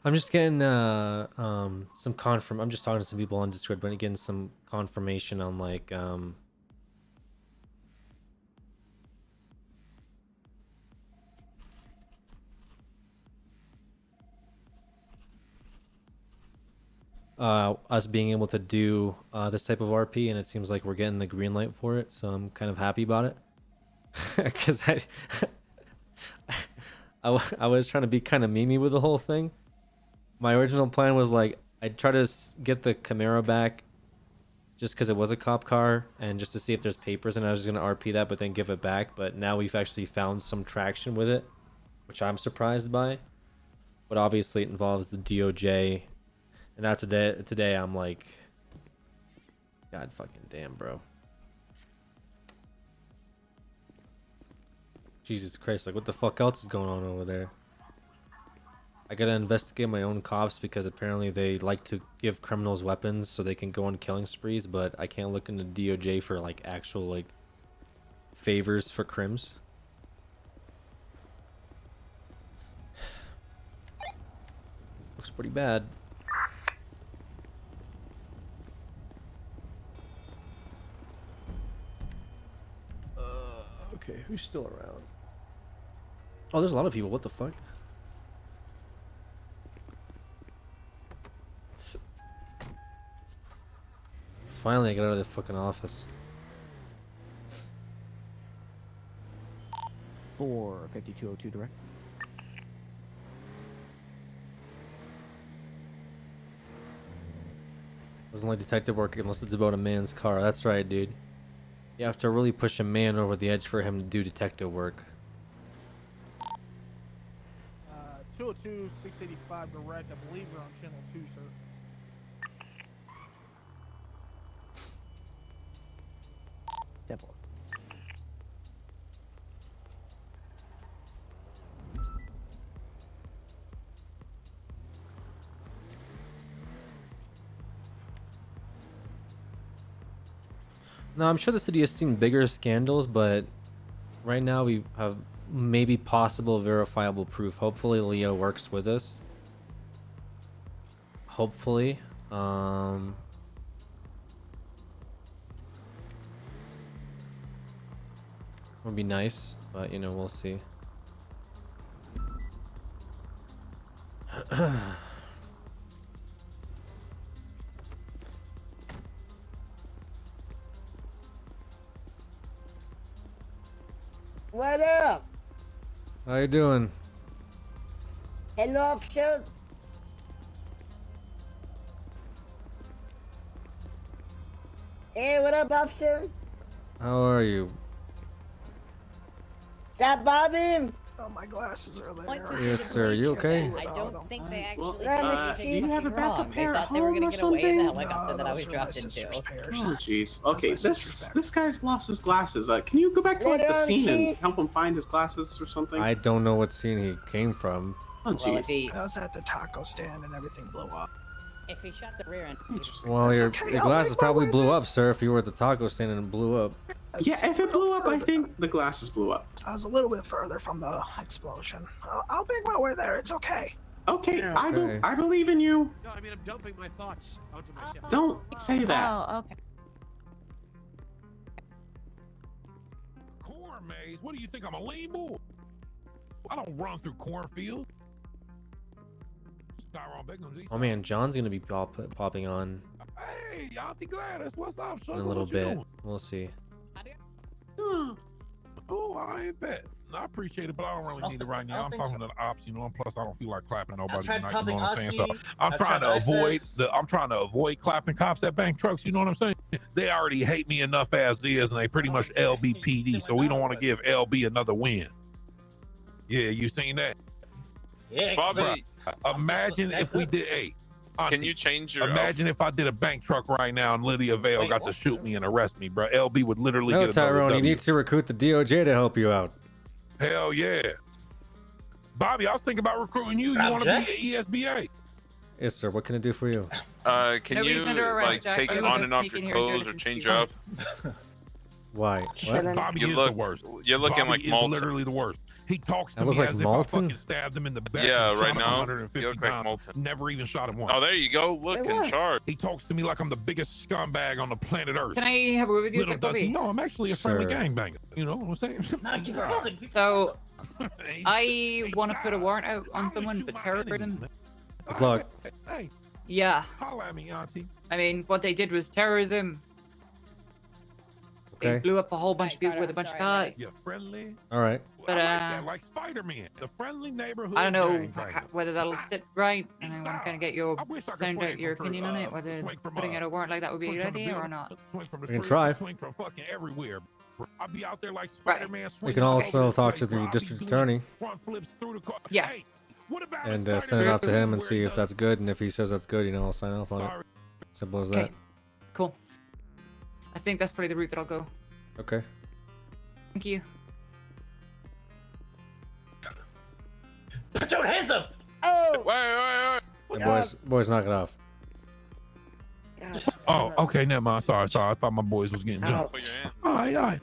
I'm just getting some I'm just talking to some people on Discord, but getting some confirmation on like us being able to do this type of RP, and it seems like we're getting the green light for it, so I'm kind of happy about it. Because I was trying to be kind of memey with the whole thing. My original plan was like I'd try to get the Camaro back just because it was a cop car and just to see if there's papers, and I was just going to RP that but then give it back. But now we've actually found some traction with it, which I'm surprised by. But obviously it involves the DOJ. And now today I'm like, God fucking damn, bro. Jesus Christ, like what the fuck else is going on over there? I gotta investigate my own cops because apparently they like to give criminals weapons so they can go on killing sprees, but I can't look into DOJ for like actual like favors for crims. Looks pretty bad. Okay, who's still around? Oh, there's a lot of people. What the fuck? Finally, I got out of the fucking office. 45202 direct. Doesn't like detective work unless it's about a man's car. That's right, dude. You have to really push a man over the edge for him to do detective work. 202 685 direct. I believe we're on channel 2, sir. Temple. No, I'm sure the city has seen bigger scandals, but right now we have maybe possible verifiable proof. Hopefully Leo works with us. Hopefully. Would be nice, but you know, we'll see. What up? How you doing? Hello, officer. Hey, what up, officer? How are you? Is that Bobby? Oh, my glasses are there. Yes, sir. You okay? I don't think they actually. Do you have a backup They thought they were gonna get away in the helicopter that I was dropped into. Oh, jeez. Okay, this guy's lost his glasses. Can you go back to like the scene and help him find his glasses or something? I don't know what scene he came from. Oh, jeez. I was at the taco stand and everything blew up. If he shot the rear end. Well, your glasses probably blew up, sir, if you were at the taco stand and it blew up. Yeah, if it blew up, I think the glasses blew up. I was a little bit further from the explosion. I'll make my way there. It's okay. Okay, Yeah, I believe in you. No, I mean, I'm dumping my thoughts onto myself. Don't say that. Oh, okay. Corn maze? What do you think? I'm a lame bull? I don't run through cornfields. Oh man, John's gonna be popping on Hey, Auntie Gladys, what's up, son? in a little What you bit. doing? We'll see. Oh, I ain't bet. I appreciate it, but I don't really need it right now. I'm talking to the ops, you know. And plus, I don't feel like clapping nobody tonight. You know what I'm saying? So I'm trying to avoid clapping cops at bank trucks. You know what I'm saying? They already hate me enough as is, and they pretty much LBPD. So we don't want to give LB another win. Yeah, you seen that? Yeah, Bobby. Imagine if we did. Hey, Auntie, Can you change your? imagine if I did a bank truck right now and Lydia Vale got to shoot me and arrest me, bro. LB would literally No, get another Tyrone, you W. need to recruit the DOJ to help you out. Hell yeah. Bobby, I was thinking about recruiting you. You want to be an ESBA? Yes, sir. What can I do for you? Can Nobody's you under arrest, like Jack. take I'm on gonna and off sneak your in here and clothes do or it change to you. up? Why? What? Bobby You is look- the worst. you're looking Bobby like is Malton. literally the worst. He talks to I look me like as Malton? if I fucking stabbed him in the back. Yeah, and right shot him now, 150 you look like pounds. Malton. Never even shot him once. Oh, there you go. Look in charge. He talks to me like I'm the biggest scumbag on the planet Earth. Can I have a word with you, Little sir, does he Bobby? know I'm actually a friendly Sure. gangbanger. You know what I'm saying? So, I want to put a warrant out on someone for terrorism. Good luck. Hey, Yeah. holla at me, Auntie. I mean, what they did was terrorism. They Okay. blew up a whole bunch of people with a bunch of cars. You're friendly. All right. But, I like that, like Spider-Man, the friendly neighborhood. I don't know gangbanger. whether that'll sit right, and I want to kind of get your I wish I could sound swing out your from opinion on it, whether swing from, putting out a warrant like that would be a swing good from the idea or building, not. Swing from the We can tree, try. Swing from fucking everywhere. I'll be out there like Spider-Man. We swinging can all also over this talk place, to bro. the I'll be district doing attorney front flips through the car. Yeah. Hey, what about and a send it off to him and where see it if that's good. And if he says that's good, you know, I'll sign off on Sorry. it. Simple as Okay. that. Cool. I think that's probably the route that I'll go. Okay. Thank you. Put your hands up! Oh! Wait. Hey, boys, knock it off. Oh, okay, never mind. Sorry. I thought my boys was getting jumped. Put your hand. All right.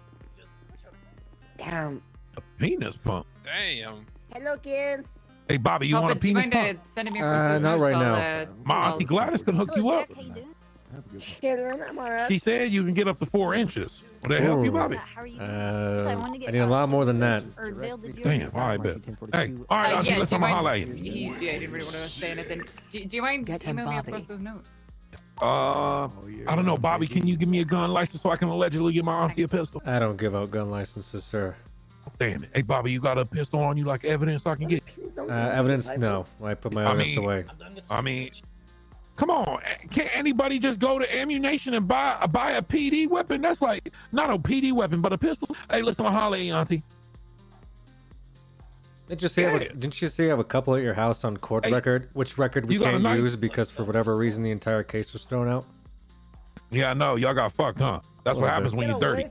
Damn. A penis pump. Damn. Hello, kid. Hey, Bobby, you Oh, want a but do you penis mind pump? sending me across those not notes? right I'll, now. My auntie Gladys can hook you up. How you doing? Chilling, I'm alright. She said you can get up to 4 inches. Will that help you, Ooh. Bobby? How are you doing? I wanted to get I need a lot more than that. Or Vale, did you Damn, all right, bet. Hey, all right, auntie, yeah, let's do you holla mind? at you. Yeah, I didn't really want to say anything. Do you mind Get him, emailing me Bobby. across those notes? I don't know, Bobby. Can you give me a gun license so I can allegedly give my auntie a pistol? I don't give out gun licenses, sir. Damn it. Hey, Bobby, you got a pistol on you like evidence I can get? Evidence? No. I put my evidence away. I mean, come on. Can't anybody just go to ammunition and buy a PD weapon? That's like, not a PD weapon, but a pistol. Hey, listen, I'll holler at you, auntie. Didn't you say you have a couple at your house on court record? Which record we you got a can't knife? use because for whatever reason the entire case was thrown out? Yeah, I know. Y'all got fucked, huh? That's what happens when you're dirty.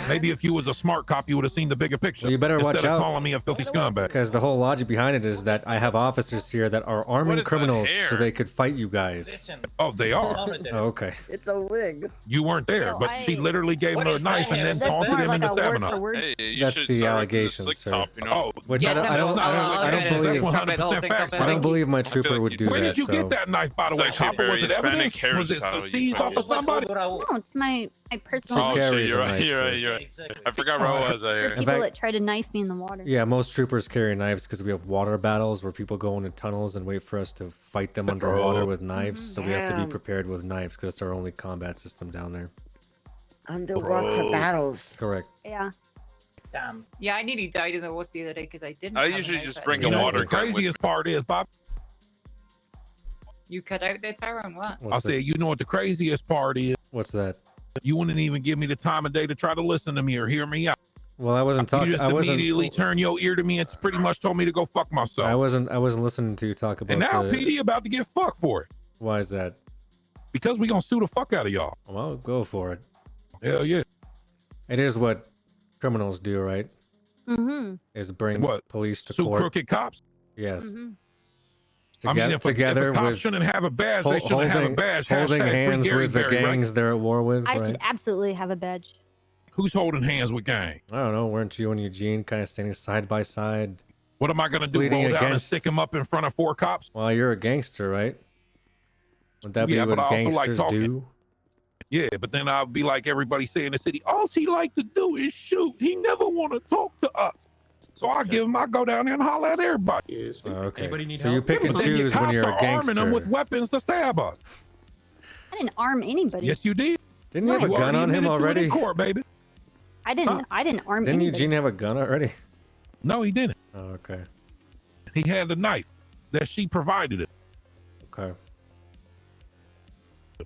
Maybe if you was a smart cop, you would have seen the bigger picture. Well, you better watch instead out. of calling me a filthy scumbag. Because the whole logic behind it is that I have officers here that are arming criminals so they could fight you guys. Oh, they are? Oh, okay. It's a wig. You weren't there, but she literally gave him a knife and then taunted him into stabbing him. Hey, That's the allegation, sir. Oh, Which I don't believe my trooper would do that. Where did you get that knife, by the way, Chopper? Was it evidence? Was it seized off of somebody? No, it's my personal. Oh shit, you're a knife, right. I forgot where I was there. People that try to knife me in the water. Yeah, most troopers carry knives because we have water battles where people go into tunnels and wait for us to fight them underwater with knives. So we have to be prepared with knives because it's our only combat system down there. Underwater battles. Correct. Yeah. Damn. Yeah, I nearly died in the water the other day because I didn't. I have a usually knife just at bring home. a water The gun with craziest part is, Bob. You cut out there, Tyrone. What? I said, you know what the craziest part is? What's that? You wouldn't even give me the time of day to try to listen to me or hear me out. Well, I wasn't talking. You just immediately turned your ear to me and pretty much told me to go fuck myself. I wasn't listening to you talk about. And now the... PD about to get fucked for it. Why is that? Because we gonna sue the fuck out of y'all. Well, go for it. Hell yeah. It is what criminals do, right? Mm-hmm. Is bring police to Sue court. crooked cops? Yes. Mm-hmm. I mean, if a cop shouldn't have a badge, they shouldn't have a badge. Holding Hashtag hands free with the Gary Berry, gangs right? they're at war with. I right? should absolutely have a badge. Who's holding hands with gang? I don't know. Weren't you and Eugene kind of standing side by side? What am I gonna do? Bleeding Roll down and against- stick him up in front of 4 cops? Well, you're a gangster, right? Would that be Yeah, what but I also like gangsters talking. do? Yeah, but then I'll be like everybody say in the city, all he like to do is shoot. He never want to talk to us. So I go down there and holler at everybody. Okay. So you pick and But then your choose when cops you're a are arming them with gangster. weapons to stab us. I didn't arm anybody. Yes, you did. Didn't you have a gun on him admitted to it already? in court, baby. I didn't. I didn't arm Didn't anybody. Eugene have a gun already? No, he didn't. Oh, okay. He had the knife that she provided it. Okay.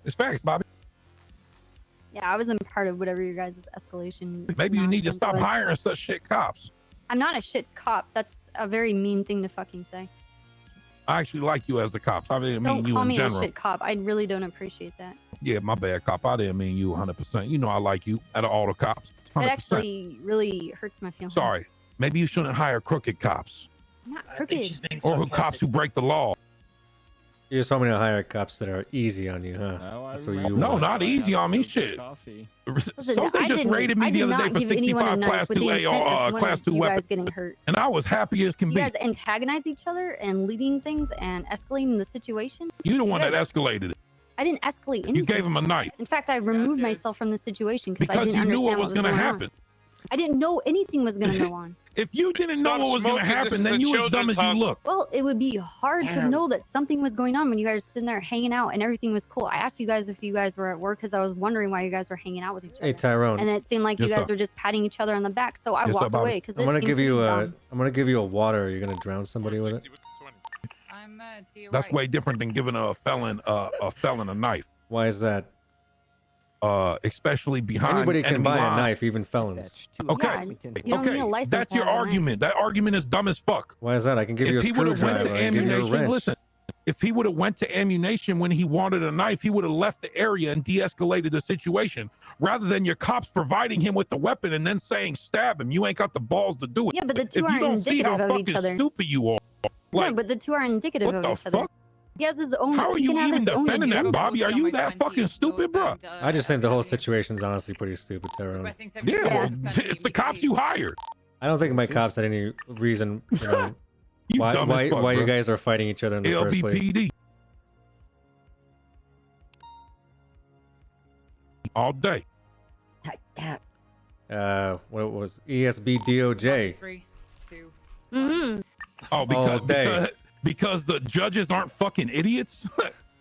It's facts, Bobby. Yeah, I wasn't part of whatever your guys' escalation. Maybe you need to nonsense stop was. hiring such shit cops. I'm not a shit cop. That's a very mean thing to fucking say. I actually like you as the cops. I didn't mean Don't you call in me general. a shit cop. I really don't appreciate that. Yeah, my bad, cop. I didn't mean you 100%. You know I like you out of all the cops. 100%. That actually really hurts my feelings. Sorry. Maybe you shouldn't hire crooked cops I'm not crooked. or who cops who break the law. You just want me to hire cops that are easy on you, huh? That's what you No, want. not easy on me. Shit. Listen, So they I just didn't- raided me I the did other day not for give anyone a 65 knife class with 2 the intent of AR, one class of 2 you weapons. guys getting hurt. And I was happy as can You be. guys antagonize each other and leading things and escalating the situation. You the one that guys- escalated it. I didn't escalate anything. You gave him a knife In fact, I removed myself from the situation because I because didn't you knew understand what was going to going on. happen. I didn't know anything was going to go on. If you didn't know Stop what was going to smoking. This happen, is then a you as dumb as you children's look. Well, it would be hard to know that something was going on when you guys were sitting there hanging out and everything was cool. I asked you guys if you guys were at work because I was wondering why you guys were hanging out with each other. Hey, Tyrone. And it seemed like you Yes, guys sir. were just patting each other on the back, so I Yes, sir, walked Bobby. away because I'm gonna give you a. I'm gonna give you a water. You're gonna drown somebody with it. I'm to your That's right. way different than giving a felon a knife. Why is that? Especially behind Anybody can enemy buy lines. a knife, even felons. Okay, you don't need a license that's to your have a knife. argument. That argument is dumb as fuck. Why is that? I can give you a If he would have went screwdriver. to I can give you a ammunition, wrench. listen. If he would have went to ammunition when he wanted a knife, he would have left the area and de-escalated the situation, rather than your cops providing him with the weapon and then saying stab him. You ain't got the balls to do it. Yeah, but the two if you aren't don't see how indicative of each fucking other. stupid you are, like, no, but the two are indicative what of the each other. fuck? He has his own. How are he you can have even his own defending that, agenda. Bobby? Are you that fucking stupid, bro? I just think the whole situation's honestly pretty stupid, Tyrone. Yeah, well, it's the cops you hired. I don't think my cops had any reason, you know, You why dumb as fuck, you bro. guys are fighting each other in the first place. LBPD. All day. What was ESB DOJ? 3, 2. Mm-hmm. Oh, All day. because the judges aren't fucking idiots.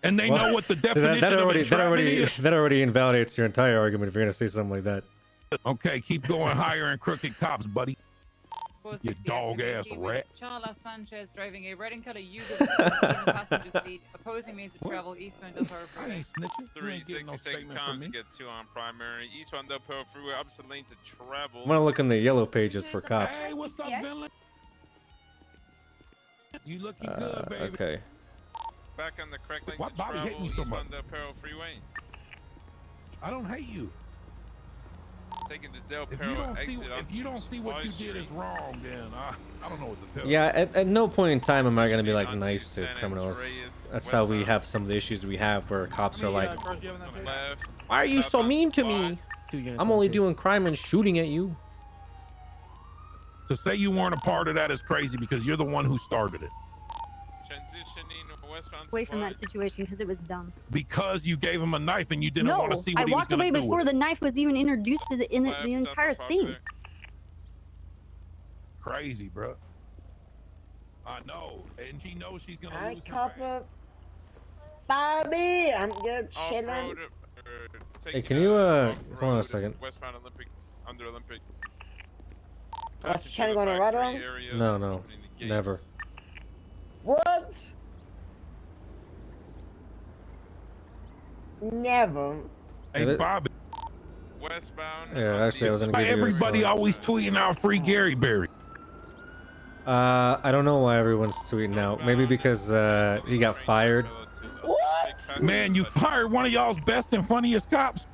and they know what the See, definition of entrapment is. that already invalidates your entire argument if you're gonna say something like that. Okay, keep going higher and crooked cops, buddy. You 460 dog Avenue ass D with rat. Charles Sanchez driving a red and color Yugo in the passenger seat, opposing means of travel eastbound Del Toro I Freeway. ain't snitching. You ain't getting no 360 taking statement from comms me. to get 2 on primary. Eastbound Del Perro Freeway, opposite lane to travel. I'm gonna look in the yellow pages for cops. Hey, what's up, villain? You looking good, baby. Okay. Back on the correct lane Why to Bobby travel. hate me so much? Eastbound Del Perro Freeway. I don't hate you. Taking the Del If Perro you don't see, exit if you don't see what you did is wrong, then I don't know what to tell you. Yeah, at no point in time am I gonna be like nice to criminals. That's how we have some of the issues we have where cops are like, "Why are you so mean to me? I'm only doing crime and shooting at you." To say you weren't a part of that is crazy because you're the one who started it. Transitioning westbound Away from that situation because it was dumb. Because you gave him a knife and you didn't No, want to see I what he was walked going away to do before with the it. knife was even introduced to the entire thing. Crazy, bro. I know, and she knows she's gonna Hi, lose. copper. Bobby, I'm good chilling. Hey, can you hold on a second? Westbound Olympic, under Olympic. What's trying to go on a ride along? No, never. What? Never. Hey, Bobby. Westbound. Yeah, actually, I was gonna give you Everybody this always tweeting out free Gary Berry. I don't know why everyone's tweeting out. Maybe because he got fired. What? Man, you fired one of y'all's best and funniest cops.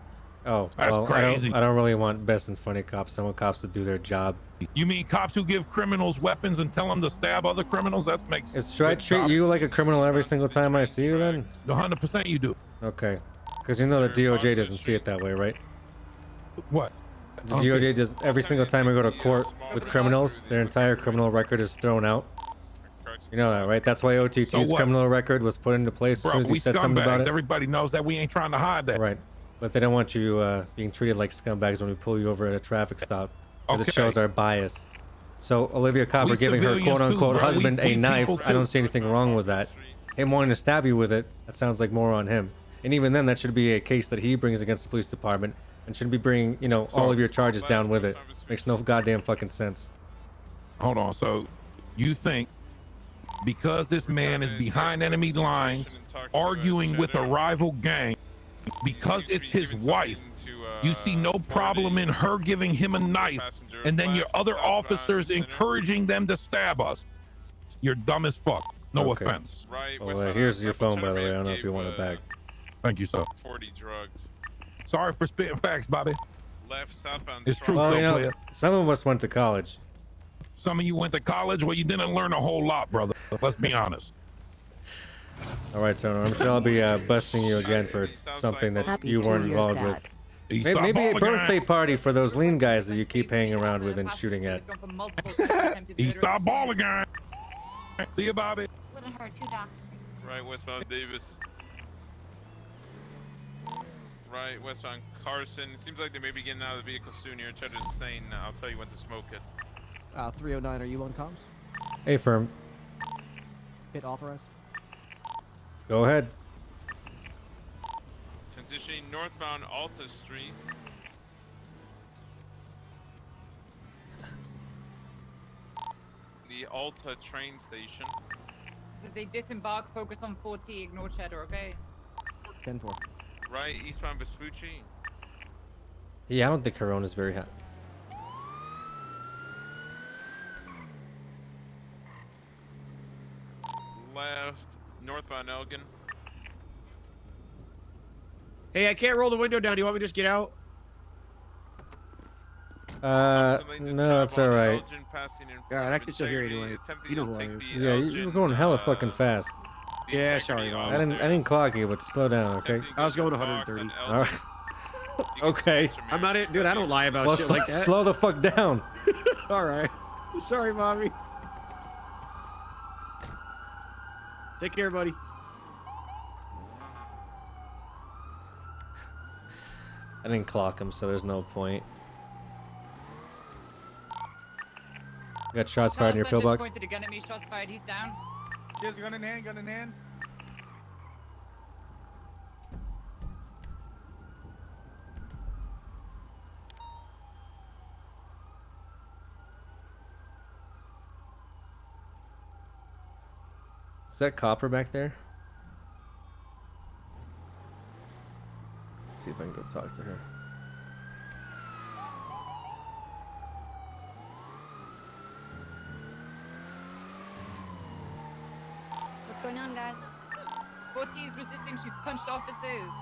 Oh, That's well, crazy. I don't really want best and funny cops. I want cops to do their job. You mean cops who give criminals weapons and tell them to stab other criminals? That makes. Should I good treat cop. you like a criminal every single time I see you then? 100% you do. Okay. Because you know the DOJ doesn't see it that way, right? What? The DOJ does every single time I go to court with criminals, their entire criminal record is thrown out. You know that, right? That's why OTT's So what? criminal record was put into place as Bro, soon as he we said something about scumbags. it. Everybody knows that. We ain't trying to hide that. Right. But they don't want you being treated like scumbags when we pull you over at a traffic stop. Because it Okay. shows our bias. So Olivia Copper We giving her civilians quote-unquote too, bro. husband We a knife, people I don't too. see anything wrong with that. Him wanting to stab you with it, that sounds like more on him. And even then, that should be a case that he brings against the police department and shouldn't be bringing, you know, all of your charges down with it. Makes no goddamn fucking sense. Hold on. So, you think because this man is behind enemy lines, arguing with a rival gang, because it's his wife, you see no problem in her giving him a knife, and then your other officers encouraging them to stab us? You're dumb as fuck. No Okay. offense. Well, here's your phone, by the way. I don't know if you want it back. Thank you, sir. 40 drugs. Sorry for spitting facts, Bobby. Left southbound. It's true, Well, though, you know, player. some of us went to college. Some of you went to college. Well, you didn't learn a whole lot, brother. Let's be honest. All right, Tono. I'm sure I'll be busting you again for something that Happy you weren't 2 years, involved with. Dad. Eastside Maybe a ball birthday again. party for those lean guys that you keep hanging around with and shooting at. Eastside ball again. See you, Bobby. Wouldn't hurt you, Doc. Right, westbound Davis. Right, westbound Carson. It seems like they may be getting out of the vehicle soon here. Cheddar's saying, I'll tell you when to smoke it. 309, are you on comms? Hey, firm. Hit authorized. Go ahead. Transitioning northbound Alta Street. The Alta train station. So they disembark, focus on 4T, ignore Cheddar, okay? 10-4. Right, eastbound Vespucci. Yeah, I don't think Corona's very hot. Left, northbound Elgin. Hey, I can't roll the window down. Do you want me to just get out? No, it's all right. All right, I can still hear you anyway. You know who I am. Yeah, you were going hella fucking fast. Yeah, sorry, Bob. I didn't clock you, but slow down, okay? I was going 130. All right. Okay. I'm not it, dude. I don't lie about Well, shit like that. slow the fuck down. All right. Sorry, Bobby. Take care, buddy. I didn't clock him, so there's no point. Got shots fired in your pillbox. Pointed a gun at me, shots fired, he's down. Cheers, gun in hand, gun in hand. that Copper back there? See if I can go talk to her. What's going on, guys? 40 is resisting. She's punched officers.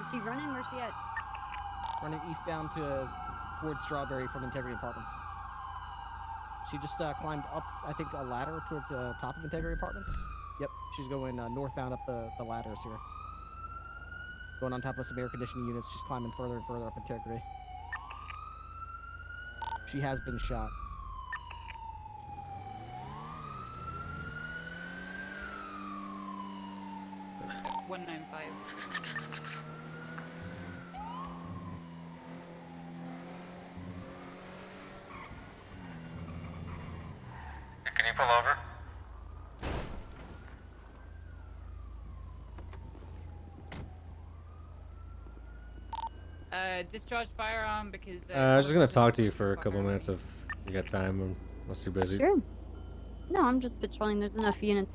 Is she running? Where's she at? Running eastbound towards Strawberry from Integrity Apartments. She just climbed up, I think, a ladder towards the top of Integrity Apartments. Yep, she's going northbound up the ladders here. Going on top of some air conditioning units. She's climbing further and further up Integrity. She has been shot. At 195. Can you pull over? Discharge firearm because. I was just gonna talk to you for a couple minutes if you got time, unless you're busy. Sure. No, I'm just patrolling. There's enough units.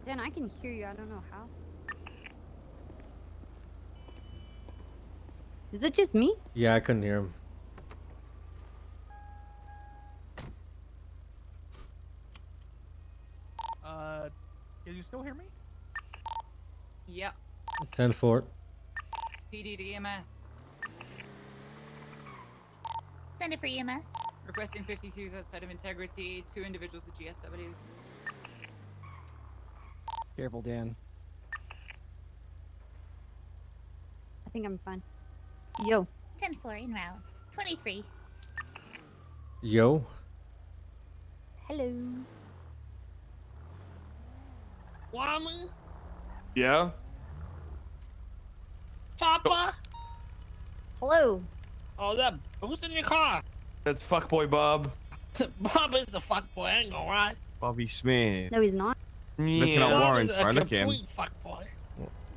Dan, I can hear you. I don't know how. Is it just me? Yeah, I couldn't hear him. Can you still hear me? Yep. 10-4. PD to EMS. Send it for EMS. Requesting 52s outside of Integrity. 2 individuals with GSWs. Careful, Dan. I think I'm fine. Yo. 10-4 en route. 23. Yo. Hello. Wami? Yeah? Chopper? Hello. Oh, who's in your car? That's fuckboy Bob. Bob is a fuckboy, I ain't gonna lie. Bobby Smith. No, he's not. Looking at Bob warrants, is a bro. Look at him. complete fuckboy.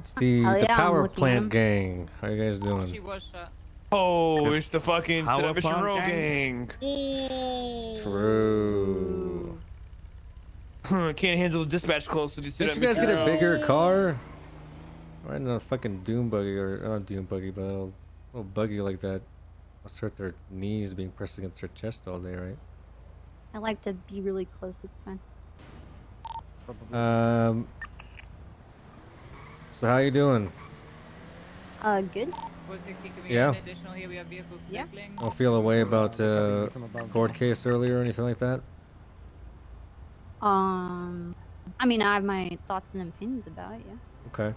It's the Hell yeah, I'm power looking at plant him. gang. How you guys She doing? was shot. Oh, it's the fucking Power Mission plant Row gang? gang. True. Can't handle the dispatch calls, so just Didn't you guys get a bigger car? Riding on a fucking doom buggy, or not doom buggy, but a little buggy like that. Must hurt their knees being pressed against their chest all day, right? I like to be really close. It's fine. So how you doing? Good. 460, can we Yeah. get an additional here? We have vehicles Yeah. circling. Don't feel a way about court case earlier or anything like that? I mean, I have my thoughts and opinions about it. Yeah. Okay.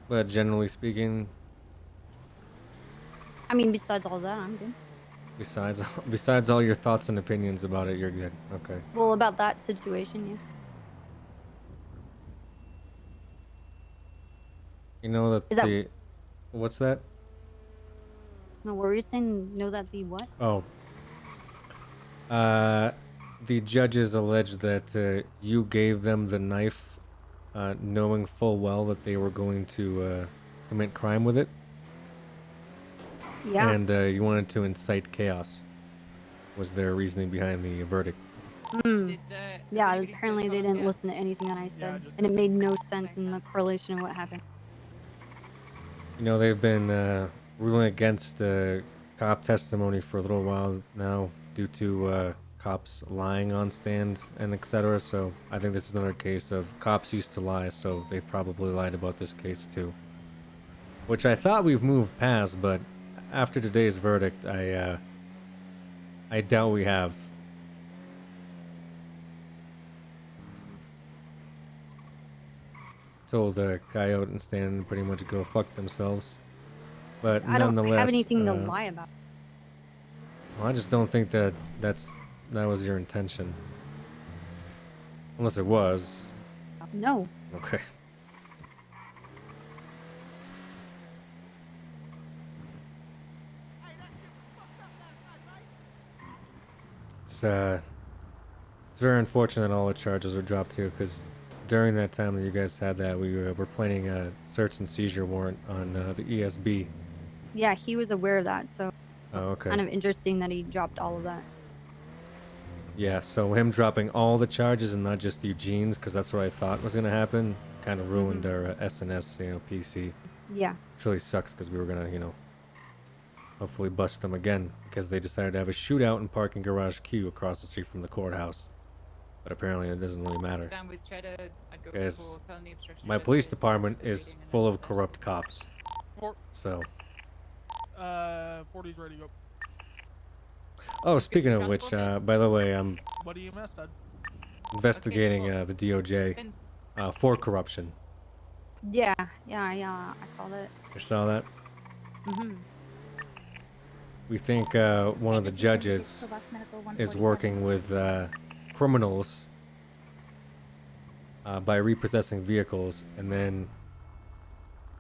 But generally speaking, I mean, besides all that, I'm good. besides all your thoughts and opinions about it, you're good. Okay. Well, about that situation, yeah. You know that Is that- the what's that? No, what were you saying? Know that the what? Oh. The judges allege that you gave them the knife, knowing full well that they were going to commit crime with it. Yeah. And you wanted to incite chaos. Was their reasoning behind the verdict? Yeah, apparently they didn't listen to anything that I said, and it made no sense in the correlation of what happened. You know, they've been ruling against cop testimony for a little while now due to cops lying on stand and etc. So I think this is another case of cops used to lie, so they've probably lied about this case too. Which I thought we've moved past, but after today's verdict, I doubt we have. Told the coyote and stand to pretty much go fuck themselves. But I don't nonetheless, have anything to lie about. well, I just don't think that that was your intention. Unless it was. No. Okay. It's very unfortunate that all the charges were dropped too, because during that time that you guys had that, we were planning a search and seizure warrant on the ESB. Yeah, he was aware of that, so Oh, it's okay. kind of interesting that he dropped all of that. Yeah, so him dropping all the charges and not just Eugene's, because that's what I thought was gonna happen, kind of ruined our SNS, PC. Yeah. Which really sucks because we were gonna, hopefully bust them again because they decided to have a shootout in parking garage Q across the street from the courthouse. But apparently it doesn't really matter. Down with Cheddar, I'd go Because for felony obstruction of my police justice, department is disobeying an full of officer. corrupt cops. So. 40's ready to go. Oh, speaking of which, by the way, I'm What do you mess up? investigating the DOJ for corruption. Yeah, I saw that. You saw that? Mm-hmm. We think one of the judges is working with criminals by repossessing vehicles and then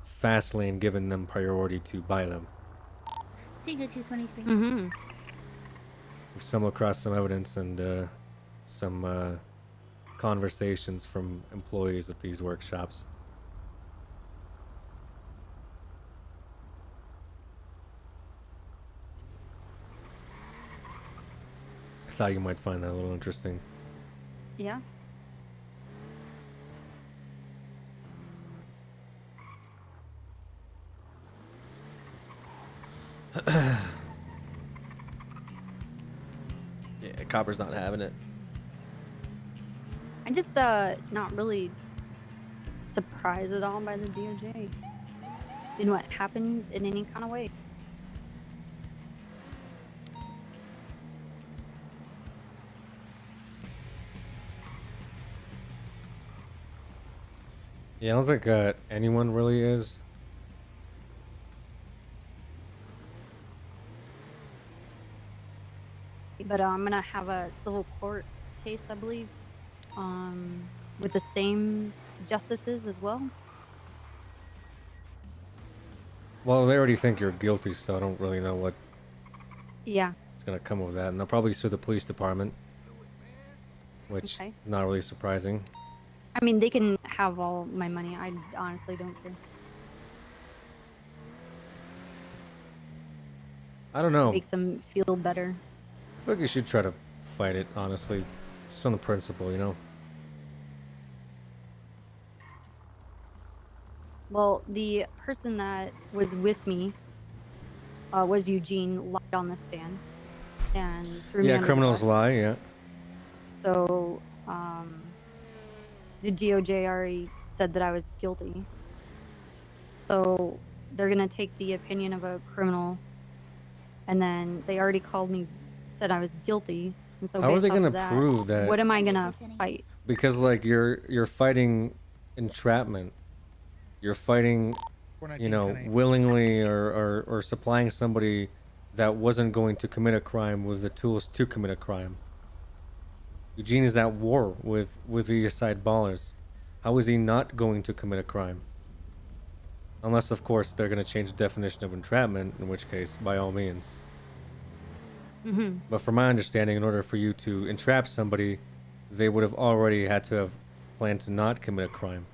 fast lane giving them priority to buy them. Tango 223. Mm-hmm. We've stumbled across some evidence and some conversations from employees at these workshops. I thought you might find that a little interesting. Yeah. Yeah, Copper's not having it. I'm just not really surprised at all by the DOJ in what happened in any kind of way. Yeah, I don't think anyone really is. But I'm gonna have a civil court case, I believe, with the same justices as well. Well, they already think you're guilty, so I don't really know what Yeah. is gonna come of that. And they'll probably sue the police department, which Okay. not really surprising. I mean, they can have all my money. I honestly don't care. I don't know. Makes them feel better. I feel like you should try to fight it, honestly. Just on the principle, you know? Well, the person that was with me was Eugene, lied on the stand and threw me Yeah, under the criminals bus. lie, yeah. So, the DOJ already said that I was guilty. So, they're gonna take the opinion of a criminal, and then they already called me, said I was guilty. And so, How are based they off gonna of that, prove that? what am I gonna fight? Because like you're fighting entrapment. You're fighting, willingly or supplying somebody that wasn't going to commit a crime with the tools to commit a crime. Eugene is at war with the side ballers. How is he not going to commit a crime? Unless, of course, they're going to change the definition of entrapment, in which case, by all means. Mm-hmm. But from my understanding, in order for you to entrap somebody, they would have already had to have planned to not commit a crime.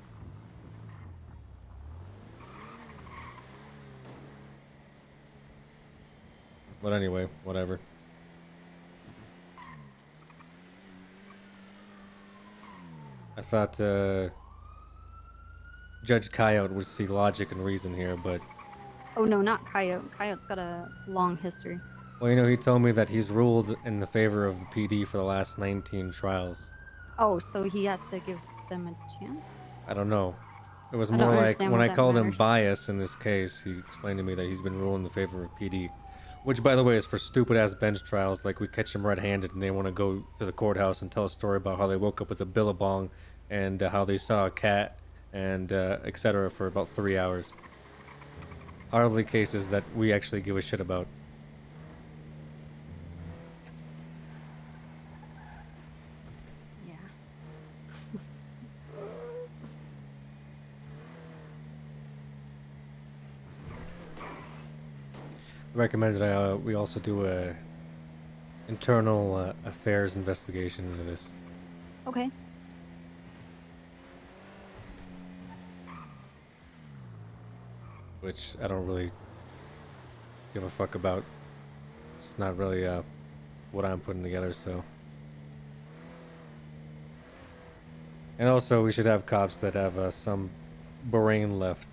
But anyway, whatever. I thought Judge Coyote would see logic and reason here, but... Oh no, not Coyote. Coyote's got a long history. Well, he told me that he's ruled in the favor of the PD for the last 19 trials. Oh, so he has to give them a chance? I don't know. It was I don't more like, understand when why I that called him matters. bias in this case, he explained to me that he's been ruled in the favor of PD. Which, by the way, is for stupid-ass bench trials, like we catch them red-handed and they want to go to the courthouse and tell a story about how they woke up with a billabong and how they saw a cat and etc. for about 3 hours. Hardly cases that we actually give a shit about. Yeah. Recommended we also do a internal affairs investigation into this. Okay. Which I don't really give a fuck about. It's not really what I'm putting together, so And also, we should have cops that have some brain left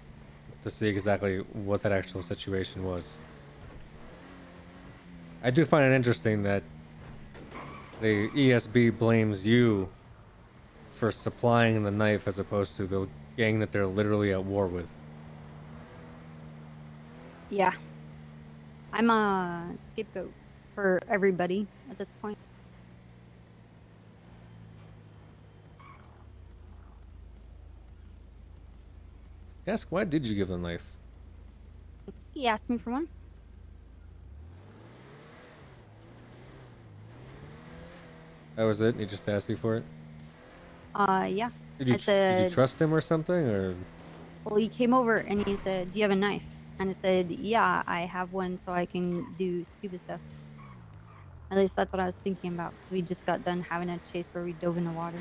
to see exactly what that actual situation was. I do find it interesting that the ESB blames you for supplying the knife as opposed to the gang that they're literally at war with. Yeah. I'm a scapegoat for everybody at this point. Ask, why did you give the knife? He asked me for one. That was it? He just asked you for it? Yeah. Did you, I said, did you trust him or something? Or well, he came over and he said, do you have a knife? And I said, yeah, I have one so I can do scuba stuff. At least that's what I was thinking about, because we just got done having a chase where we dove in the water.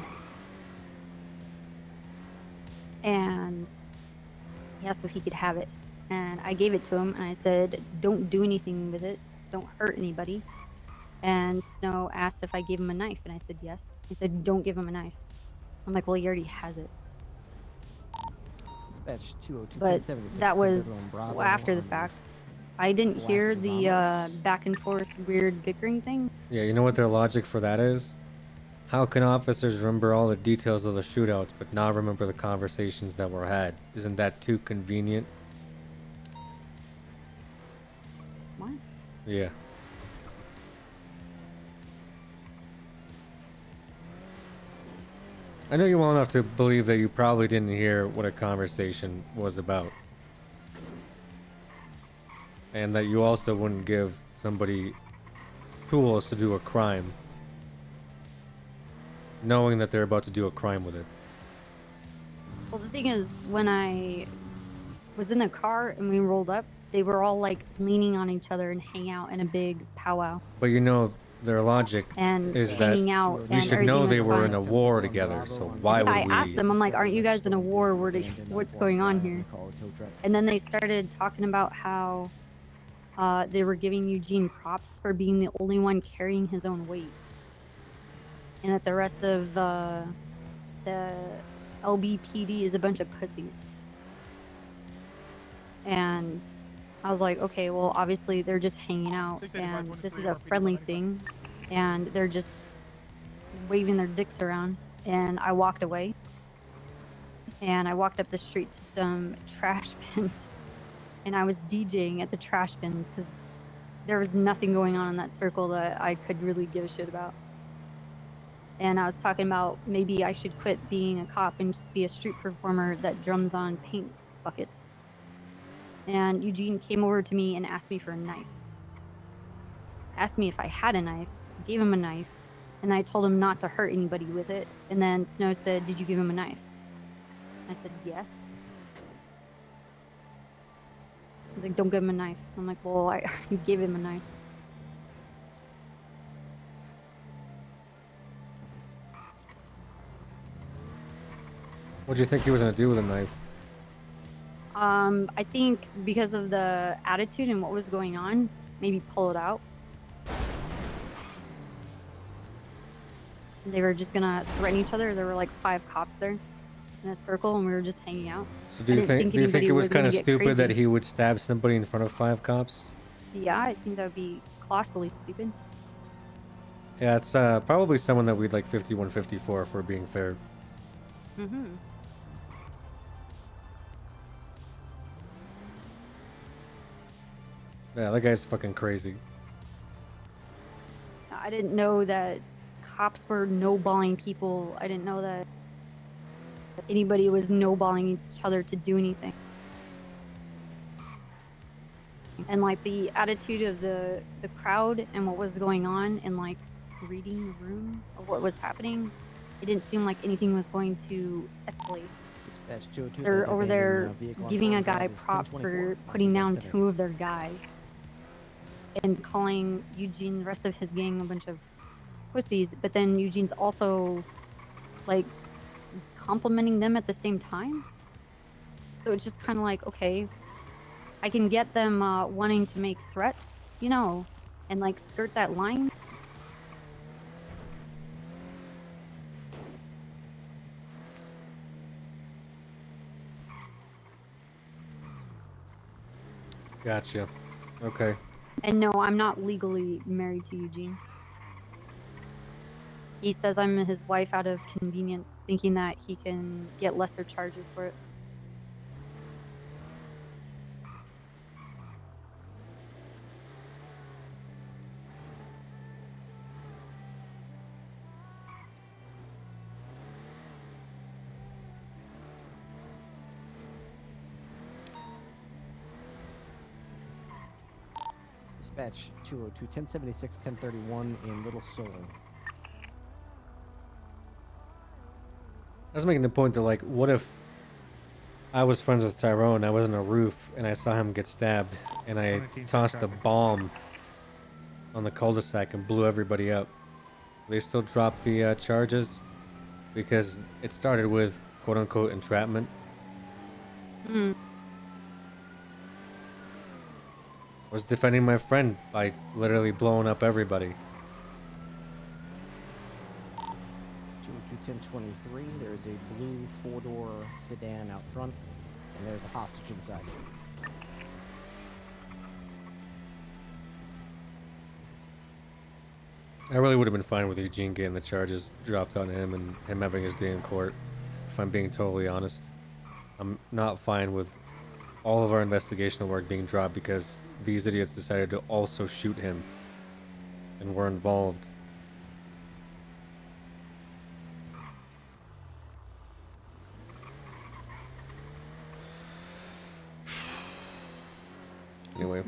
And he asked if he could have it. And I gave it to him, and I said, don't do anything with it. Don't hurt anybody. And Snow asked if I gave him a knife, and I said yes. He said, don't give him a knife. I'm like, well, he already has it. Dispatch 202 But 1076, that was Timberland Bravo after the on fact. I didn't hear Black the Vamos. back and forth weird bickering thing. yeah, you know what their logic for that is? How can officers remember all the details of the shootouts but not remember the conversations that were had? Isn't that too convenient? What? Yeah. I know you well enough to believe that you probably didn't hear what a conversation was about. And that you also wouldn't give somebody tools to do a crime, knowing that they're about to do a crime with it. Well, the thing is, when I was in the car and we rolled up, they were all like leaning on each other and hang out in a big powwow. But you know, their logic And is that hanging out we and should know everything they was were in fine. a war together, so why Yeah, would I we... asked them, I'm like, aren't you guys in a war? What's going on here? And then they started talking about how they were giving Eugene props for being the only one carrying his own weight. And that the rest of the LBPD is a bunch of pussies. And I was like, okay, well, obviously they're just hanging out, and this is a friendly thing, and they're just waving their dicks around. And I walked away, and I walked up the street to some trash bins, and I was DJing at the trash bins because there was nothing going on in that circle that I could really give a shit about. And I was talking about maybe I should quit being a cop and just be a street performer that drums on paint buckets. And Eugene came over to me and asked me for a knife. Asked me if I had a knife, gave him a knife, and I told him not to hurt anybody with it. And then Snow said, did you give him a knife? I said, yes. He's like, don't give him a knife. I'm like, well, I gave him a knife. What do you think he was gonna do with a knife? I think because of the attitude and what was going on, maybe pull it out. They were just gonna threaten each other. There were like 5 cops there in a circle, and we were just hanging out. So do you think it was kind of stupid that he would stab somebody in front of 5 cops? Yeah, I think that would be colossally stupid. Yeah, it's probably someone that we'd like 5154 if we're being fair. Mm-hmm. Yeah, that guy's fucking crazy. I didn't know that cops were no-balling people. I didn't know that anybody was no-balling each other to do anything. And like the attitude of the crowd and what was going on and like reading the room of what was happening, it didn't seem like anything was going to escalate. They're over there giving a guy props for putting down 2 of their guys and calling Eugene, the rest of his gang, a bunch of pussies, but then Eugene's also like complimenting them at the same time. So it's just kind of like, okay, I can get them wanting to make threats, you know, and like skirt that line. Gotcha. Okay. And no, I'm not legally married to Eugene. He says I'm his wife out of convenience, thinking that he can get lesser charges for it. Dispatch 202, 1076, 1031 in Little Seoul. I was making the point that, like, what if I was friends with Tyrone, I was on a roof, and I saw him get stabbed, and I tossed a bomb on the cul-de-sac and blew everybody up. They still drop the charges because it started with quote-unquote entrapment. Hmm. I was defending my friend by literally blowing up everybody. 1023, there's a blue 4-door sedan out front, and there's a hostage inside. I really would have been fine with Eugene getting the charges dropped on him and him having his day in court, if I'm being totally honest. I'm not fine with all of our investigational work being dropped because these idiots decided to also shoot him and were involved. Anyway.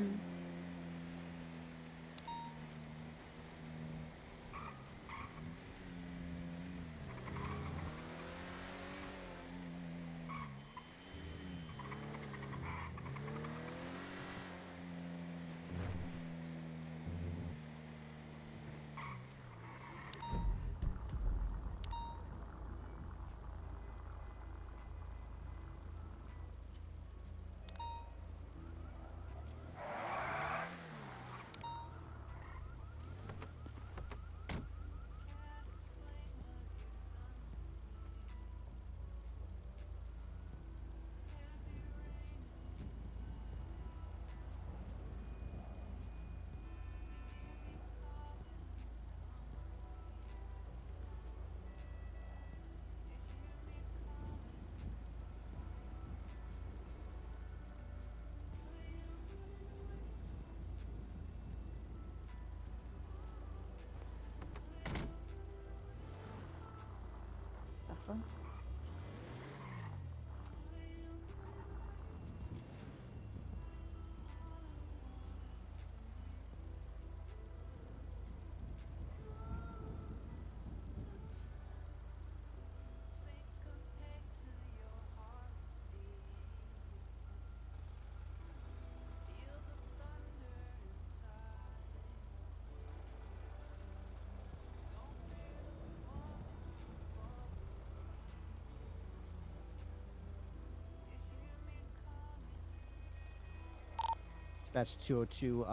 Dispatch 202,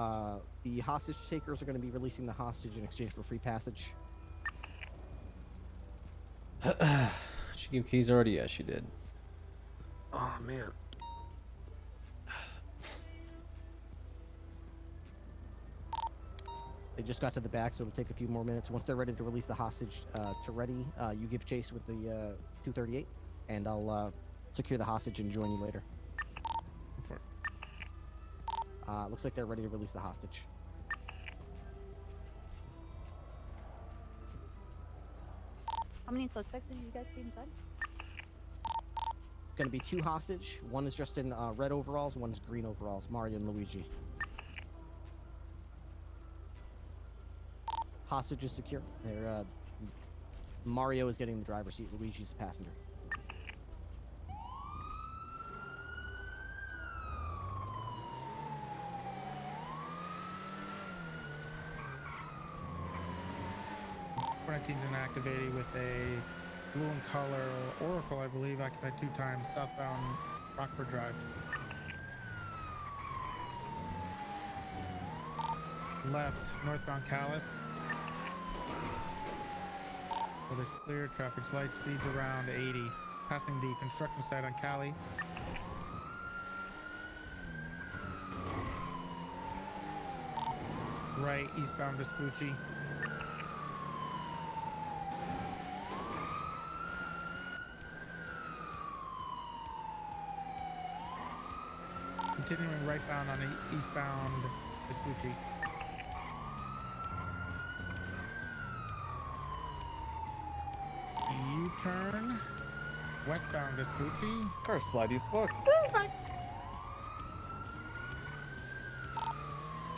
the hostage takers are going to be releasing the hostage in exchange for free passage. She gave keys already? Yeah, she did. Oh, man. They just got to the back, so it'll take a few more minutes. Once they're ready to release the hostage to Reddy, you give chase with the 238, and I'll secure the hostage and join you later. Looks like they're ready to release the hostage. How many suspects did you guys see inside? Going to be 2 hostage. One is dressed in red overalls, one is green overalls. Mario and Luigi. Hostage is secure. They're, Mario is getting the driver's seat. Luigi's the passenger. Quarantine's inactivated with a blue and color Oracle, I believe, occupied 2 times, southbound Rockford Drive. Left, northbound Callis. Well, there's clear traffic light, speeds around 80. Passing the construction site on Cali. Right, eastbound Vespucci. Continuing rightbound on the eastbound Vespucci. U-turn. Westbound Vespucci. Car's slidey as fuck.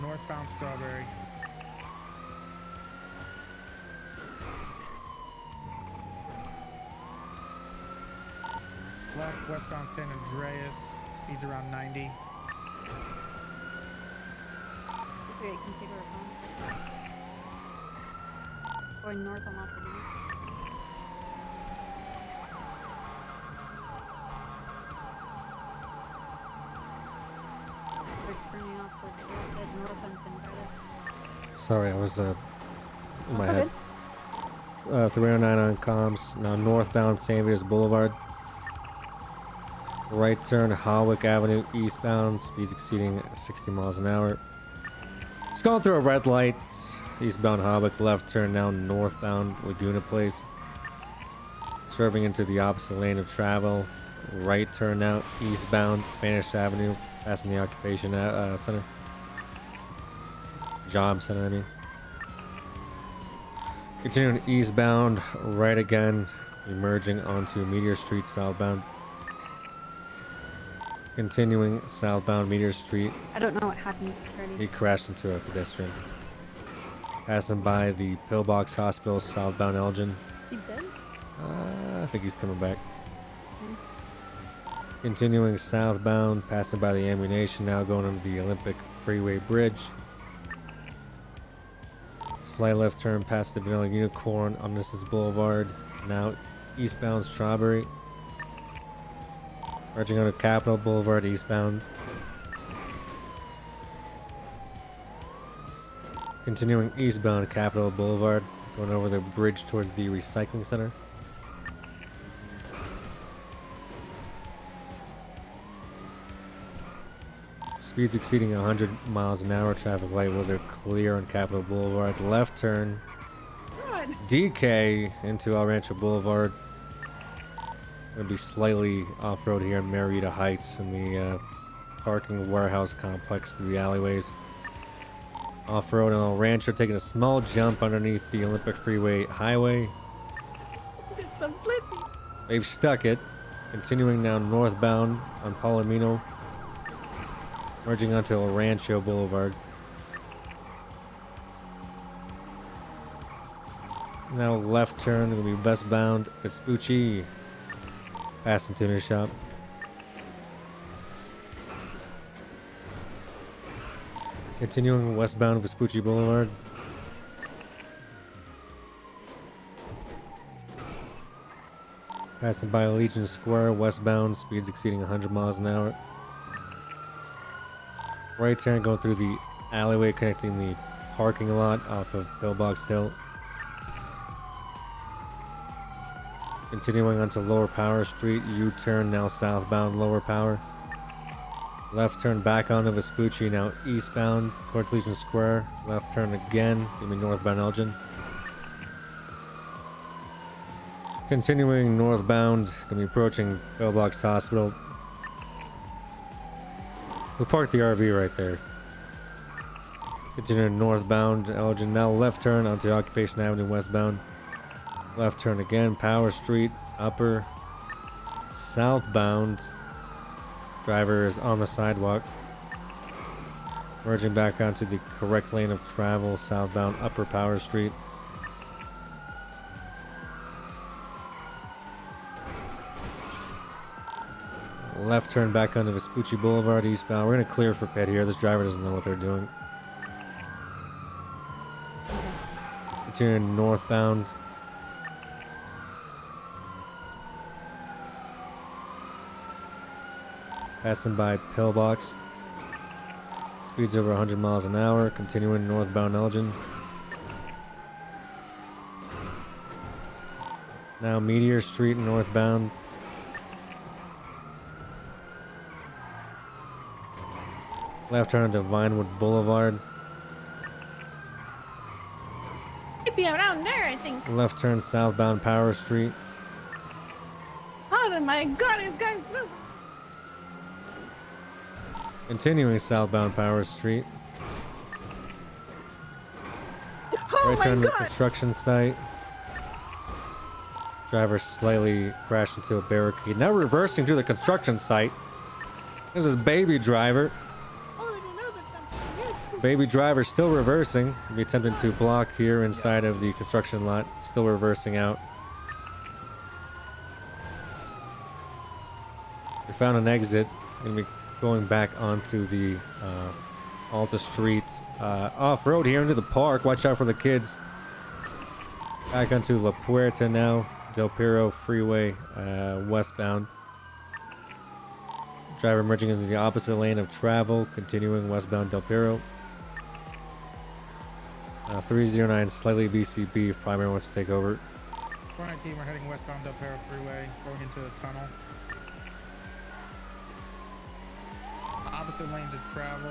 Northbound Strawberry. Left, westbound San Andreas. Speeds around 90. Wait, can take over phone. Going north on Los Angeles. They're turning off towards north on San Andreas. Sorry, I was in my That's head. 309 on comms. Now northbound San Diego Boulevard. Right turn Hawick Avenue eastbound. Speeds exceeding 60 miles an hour. It's going through a red light. Eastbound Hawick. Left turn now northbound Laguna Place. Swerving into the opposite lane of travel. Right turn now eastbound Spanish Avenue. Passing the occupation center. Job center, I mean. Continuing eastbound, right again, emerging onto Meteor Street southbound. Continuing southbound Meteor Street. I don't know what happened to Charlie. He crashed into a pedestrian. Passing by the Pillbox Hospital southbound Elgin. Is he dead? I think he's coming back. Continuing southbound, passing by the Ammunition, now going under the Olympic Freeway Bridge. Slight left turn past the Vanilla Unicorn on Mrs. Boulevard. Now eastbound Strawberry. Merging onto Capitol Boulevard eastbound. Continuing eastbound Capitol Boulevard. Going over the bridge towards the recycling center. Speeds exceeding 100 miles an hour. Traffic light where they're clear on Capitol Boulevard. Left turn. DK into El Rancho Boulevard. Gonna be slightly off-road here in Marietta Heights in the parking warehouse complex through the alleyways. Off-road in El Rancho, taking a small jump underneath the Olympic Freeway Highway. They've stuck it. Continuing now northbound on Palomino. Merging onto El Rancho Boulevard. Now left turn, gonna be westbound Vespucci. Passing tuner shop. Continuing westbound Vespucci Boulevard. Passing by Legion Square, westbound, speeds exceeding 100 miles an hour. Right turn going through the alleyway connecting the parking lot off of Pillbox Hill. Continuing onto Lower Power Street, U-turn now southbound Lower Power. Left turn back onto Vespucci, now eastbound towards Legion Square. Left turn again, gonna be northbound Elgin. Continuing northbound, gonna be approaching Pillbox Hospital. We parked the RV right there. Continuing northbound Elgin, now left turn onto Occupation Avenue westbound. Left turn again, Power Street, upper, southbound. Driver is on the sidewalk. Merging back onto the correct lane of travel, southbound, upper Power Street. Left turn back onto Vespucci Boulevard, eastbound. We're gonna clear for pit here. This driver doesn't know what they're doing. Continuing northbound. Passing by Pillbox. Speeds over 100 miles an hour. Continuing northbound Elgin. Now Meteor Street northbound. Left turn to Vinewood Boulevard. might be around there, I think. Left turn southbound Power Street. Oh my god, this guy's... Continuing southbound Power Street. Oh Right my turn to the god! construction site. Driver slightly crashed into a barricade. Now reversing through the construction site. This is Baby Driver. Baby Driver still reversing. Be attempting to block here inside of the construction lot. Still reversing out. We found an exit. Gonna be going back onto the Alta Street off-road here into the park. Watch out for the kids. Back onto La Puerta now. Del Perro Freeway westbound. Driver merging into the opposite lane of travel. Continuing westbound Del Perro. 309 slightly VCB if primary wants to take over. 419, we're heading westbound Del Perro Freeway, going into the tunnel. Opposite lanes of travel.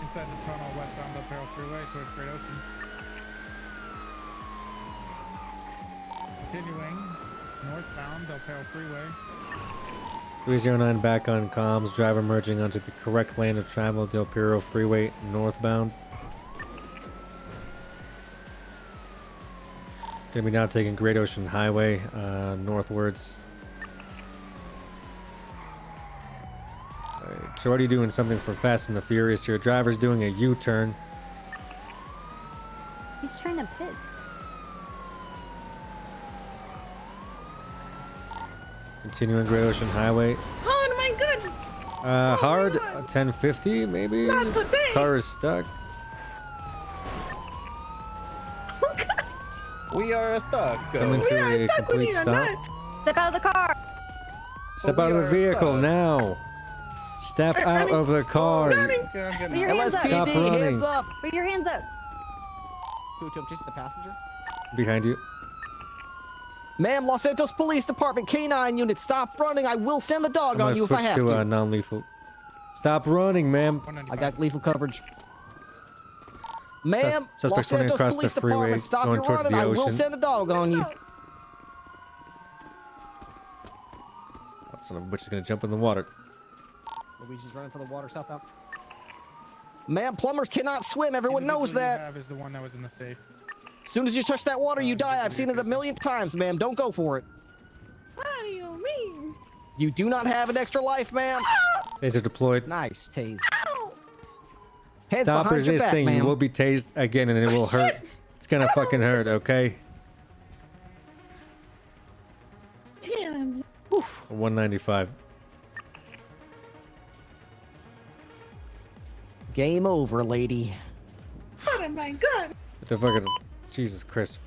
Inside the tunnel, westbound Del Perro Freeway towards Great Ocean. Continuing northbound Del Perro Freeway. 309 back on comms. Driver merging onto the correct lane of travel. Del Perro Freeway northbound. Gonna be now taking Great Ocean Highway northwards. So already doing something for Fast and the Furious here. Driver's doing a U-turn. He's trying to pit. Continuing Great Ocean Highway. Oh my goodness! Hard 1050 maybe. Not today. Car is stuck. We are stuck. Coming to a complete stop. Step out of the car. Step out of the vehicle now. Step out of the car. Put your hands up. Stop running. Hands up. Put your hands up. Who to chase the passenger? Behind you. Ma'am, Los Santos Police Department K9 unit, stop running. I will send the dog I'm on gonna you if I switch have to to. non-lethal. Stop running, ma'am. I got lethal coverage. Ma'am, Suspect's Los running Santos across Police the freeway, Department, stop going your towards running. the I will ocean. send a dog on you. That son of a bitch is gonna jump in the water. Luigi's running for the water southbound. Ma'am, plumbers cannot swim. Everyone knows that. Have is the one that was in the safe. As soon as you touch that water, you die. I've seen it a million times, ma'am. Don't go for it. What do you mean? You do not have an extra life, ma'am. Taser deployed. Nice tase. Heads Stop behind your back, resisting. You ma'am. will be tased again, and it will hurt. It's gonna fucking hurt. Okay. Damn. 195. Game over, lady. Oh my god. What the fucking Jesus Christ.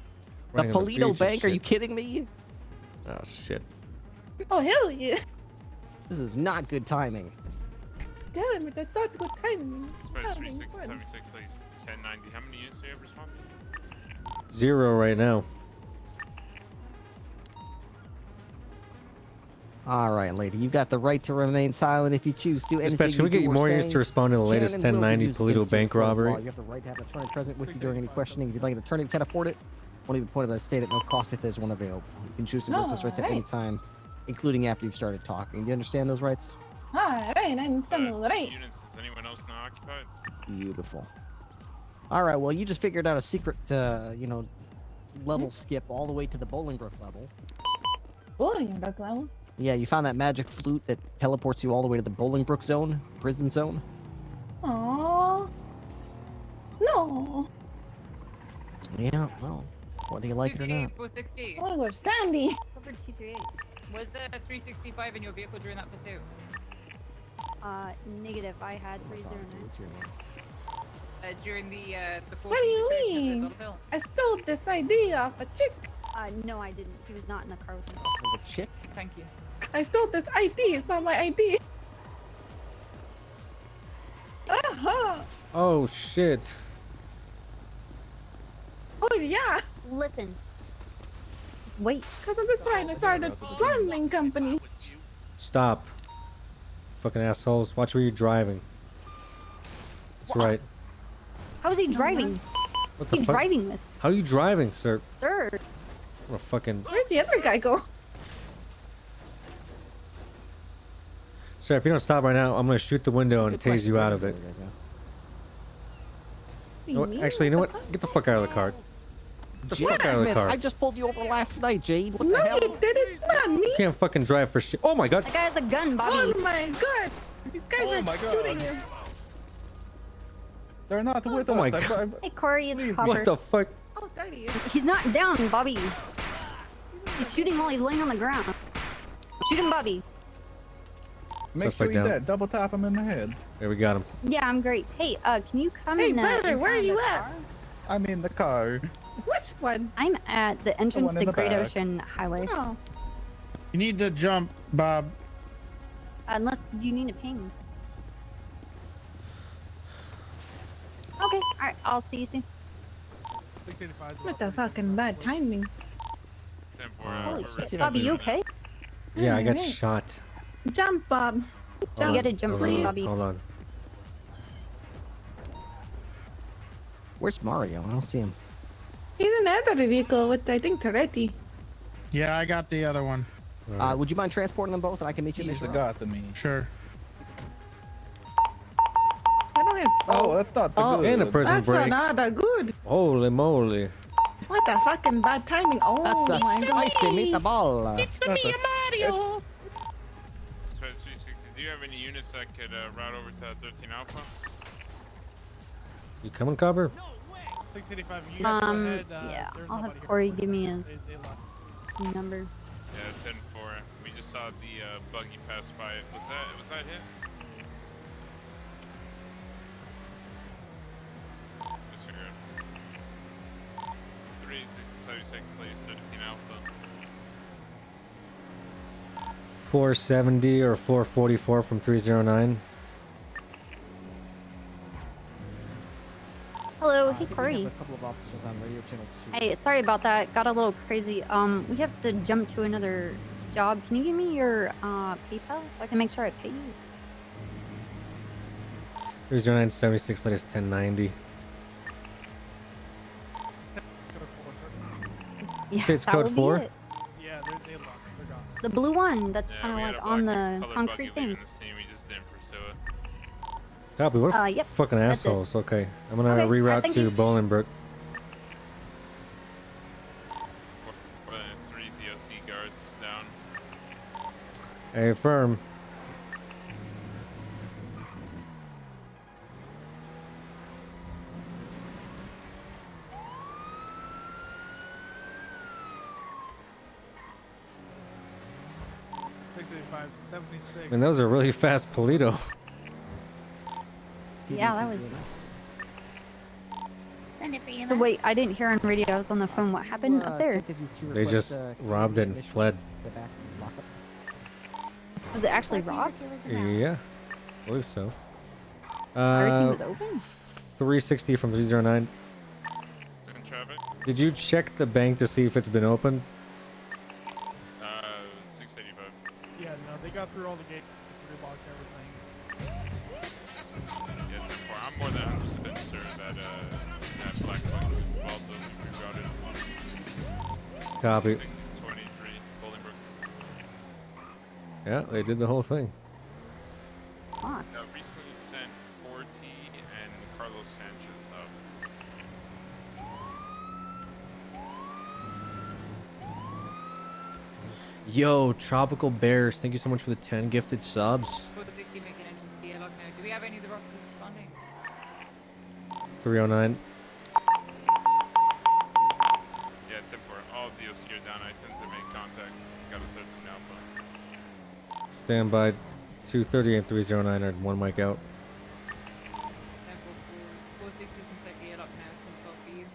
The Running on Polito beach and Bank? Are you shit. kidding me? Oh shit. Oh hell yeah. This is not good timing. Damn it, that's not good timing. Space 3676, so he's 1090. How many units do you have responding? 0 right now. All right, lady. You've got the right to remain silent if you choose to. Dispatch, can we get more units to respond to the latest 1090 Polito Bank robbery? You have the right to have an attorney present with you during any questioning. If you'd like an attorney, you can afford it. Only the point of that state at no cost if there's one available. You can choose to invoke those rights at any time, including after you've started talking. Do you understand those rights? Alright, I understand all right. Units, is anyone else not occupied? Beautiful. All right. Well, you just figured out a secret, level skip all the way to the Bolingbrook level. Bolingbrook level? Yeah, you found that magic flute that teleports you all the way to the Bolingbrook zone, prison zone. Aww. No. Yeah, well, whether you like it or not. 460. I wanna go to Sandy. Over 238. Was 365 in your vehicle during that pursuit? Negative. I had 309. During the What do you mean? I stole this ID off a chick. No, I didn't. He was not in the car with me. With a chick? Thank you. I stole this ID. It's not my ID. Oh shit. Oh yeah. Listen. Just wait. Cause I'm just trying to start a plumbing company. Stop. Fucking assholes. Watch where you're driving. That's right. How is he driving? What What are you fuck? driving with? How are you driving, sir? Sir. What a fucking... Where'd the other guy go? Sir, if you don't stop right now, I'm gonna shoot the window and tase you out of it. You know what? Actually, you know what? Get the fuck out of the car. Get the fuck out of the Smith, car. I just pulled you over last night, Jade. What the No, hell? you didn't. It's not me. You can't fucking drive for shit. Oh my god. That guy has a gun, Bobby. Oh my god. These guys are shooting you. They're not with Oh us. my god. Hey, Corey, it's Copper. What the fuck? Oh, there he is. He's not down, Bobby. He's shooting while he's laying on the ground. Shoot him, Bobby. Make Suspect sure he's down. dead. Double tap him in the head. There, we got him. Yeah, I'm great. Hey, can you come Hey, in? brother, where are you at? I'm in the car. Which one? I'm at the entrance one to in the Great back. Ocean Highway. Oh. You need to jump, Bob. Unless, do you need a ping? Okay, alright, I'll see you soon. 685. What the fucking bad timing. Holy shit, Bobby, you okay? Yeah, I got Alright. shot. Jump, Bob. You Jump. gotta jump, Hold on, Bobby. hold on. Where's Mario? I don't see him. He's in the other vehicle with, I think, Toretti. Yeah, I got the other one. Would you mind transporting them both, and I can meet you? He's the god to me. Sure. I don't have. Oh, that's not the good. And a prison That's break. not a good. Holy moly. What the fucking bad timing. Oh That's a my god. spicy meatball. It's me, Mario. Dispatch 360, do you have any units that could route over to that 13 Alpha? You coming, Copper? 685. You guys go ahead. Yeah, there's I'll nobody have here. Corey give me his They left. number. Yeah, 10-4. We just saw the buggy pass by. Was that hit? Disregard. 3676, please, 17 Alpha. 470 or 444 from 309. Hello, hey I think we Corey. have a couple of officers on radio channel 2. Hey, sorry about that. Got a little crazy. We have to jump to another job. Can you give me your PayPal so I can make sure I pay you? 309 76, latest 1090. You say it's that code would be 4? it. Yeah, they left. They're gone. The blue one that's Yeah, kind we of had like a on black the colored concrete buggy leaving thing. the scene, we just didn't pursue it. Copy. What a Yep, fucking that's it. assholes. Okay. I'm gonna Okay, reroute thank to you. Bolingbrook. 3 DOC guards down. Hey, firm. Man, that was a really fast Polito. Yeah, that was. Send it for you. So wait, I didn't hear on radio. I was on the phone. What happened up there? They just robbed it and fled. Was it actually robbed? Yeah, I believe so. Everything was open? 360 from 309. In traffic. Did you check the bank to see if it's been opened? 685. Yeah, no, they got through all the gates, relocked everything. Yeah, 10-4. I'm more than 100% sure that that black buggy was involved with rerouted. Copy. 60s 23, Bolingbrook. Yeah, they did the whole thing. Fuck. Recently sent 4T and Carlos Sanchez up. Yo, Tropical Bears, thank you so much for the 10 gifted subs. 460 making entrance to the airlock now. Do we have any of the officers responding? 309. Yeah, 10-4. All deals geared down. I tend to make contact. Got a 13 Alpha. Stand by 230 and 309 are one mic out. 460 inside the airlock now. 10-12 for you.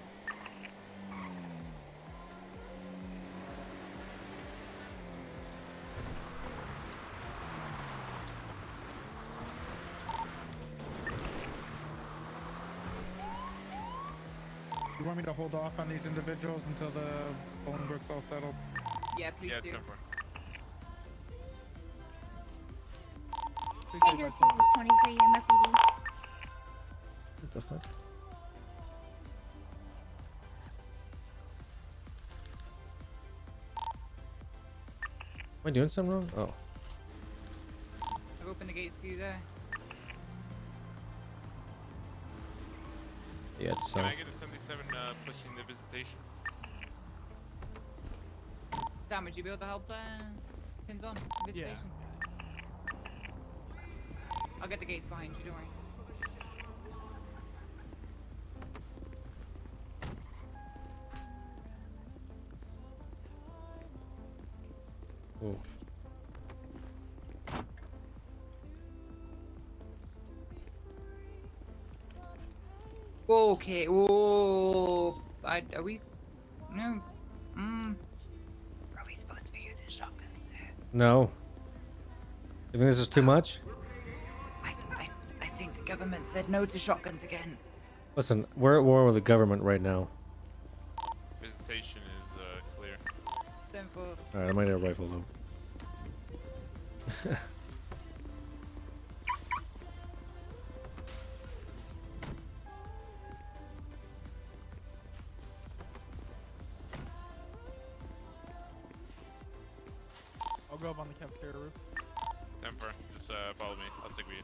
You want me to hold off on these individuals until the Bolingbrook's all settled? Yeah, please do. 10-4. Tiger 2 is 23 MFPD. What the fuck? I doing something wrong? Oh. I've opened the gates for you there. Yeah, it's so. Can I get a 77 pushing the visitation? Dan, would you be able to help pins on visitation? I'll get the gates behind you, don't worry. Ooh. Okay. Whoa. Are we? No. Are we supposed to be using shotguns, sir? No. You think this is too much? I think the government said no to shotguns again. Listen, we're at war with the government right now. Visitation is clear. 10-4. Alright, I might have a rifle though. I'll go up on the cafeteria roof. 10-4. Just follow me. I'll stick with you.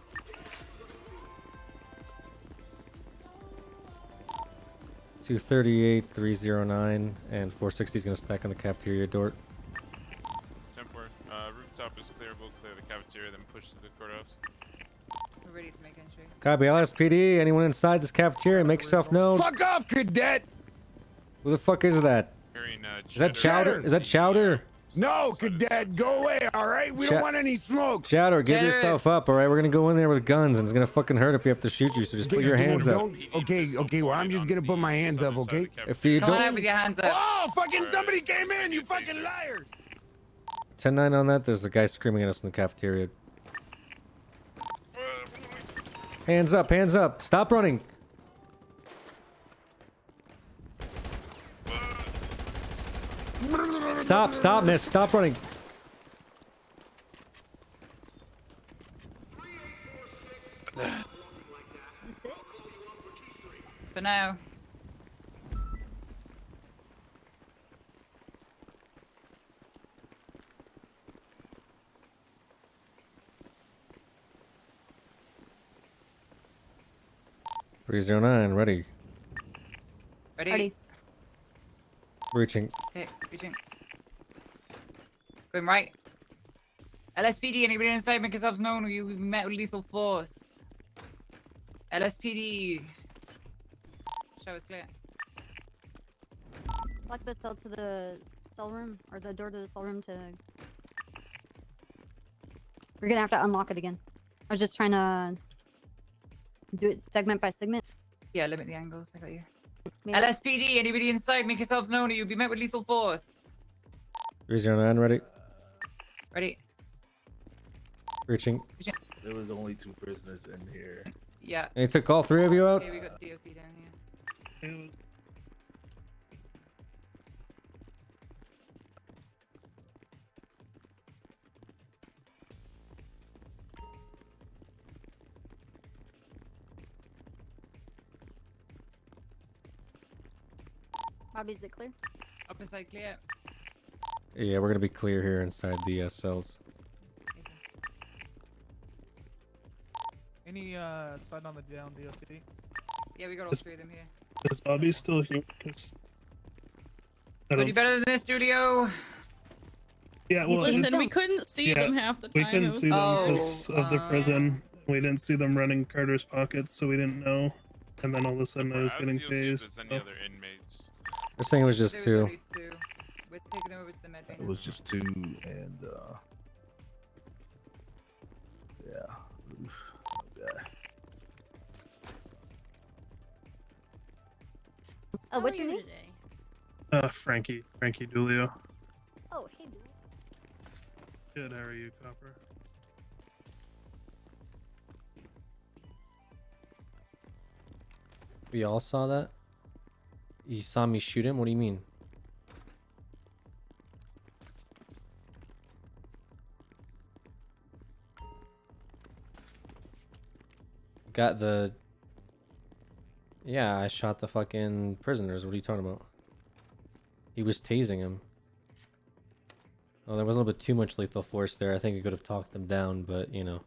Two 38, 309, and 460 is gonna stack on the cafeteria door. 10-4. Rooftop is clear. We'll clear the cafeteria, then push to the courthouse. We're ready to make entry. Copy, LSPD. Anyone inside this cafeteria? Make yourself known. Fuck off, cadet! Who the fuck is that? Hearing, Is that Chowder? Is that Chowder? No, cadet, go away, all right? We don't want any smoke. Chowder, give yourself up, all right? We're gonna go in there with guns, and it's gonna fucking hurt if we have to shoot you. So just put your hands up. Okay, well, I'm just gonna put my hands up, okay? If you Come on out don't, with your hands up. Oh, fucking somebody came in, you fucking liars! 10-9 on that. There's a guy screaming at us in the cafeteria. Hands up! Hands up! Stop running! Stop! Stop, miss! Stop running! For now. Three 309, ready. Ready? Reaching. Okay, reaching. Going right. LSPD, anybody inside make yourselves known or you will be met with lethal force. LSPD. Show is clear. Lock the cell to the cell room, or the door to the cell room to... We're gonna have to unlock it again. I was just trying to do it segment by segment. Yeah, limit the angles. I got you. Yeah. LSPD, anybody inside make yourselves known or you'll be met with lethal force. 309, ready. Ready? Reaching. There was only 2 prisoners in here. Yeah. And he took all 3 of you out? Okay, we got DOC down here. Bobby, is it clear? Upper side clear. Yeah, we're gonna be clear here inside the cells. Any side on the down DOC? Yeah, we got all 3 of them here. Is Bobby still here? Could you better than this, Studio? Yeah, well, Listen, we couldn't see them half the time. We couldn't see them because of the Oh, prison. We didn't see them running Carter's pockets, so we didn't know. And then all of a sudden I was getting tased. Any other inmates? They're saying it was just There was 2. only 2. We're taking them over to the med bay It now. was just 2, and yeah. Oof. Okay. Oh, what's your name? Frankie Dulio. Oh, hey, dude. Good, how are you, Copper? We all saw that? You saw me shoot him? What do you mean? Got the... Yeah, I shot the fucking prisoners. What are you talking about? He was tasing him. Well, there was a little bit too much lethal force there. I think we could have talked them down, but you know.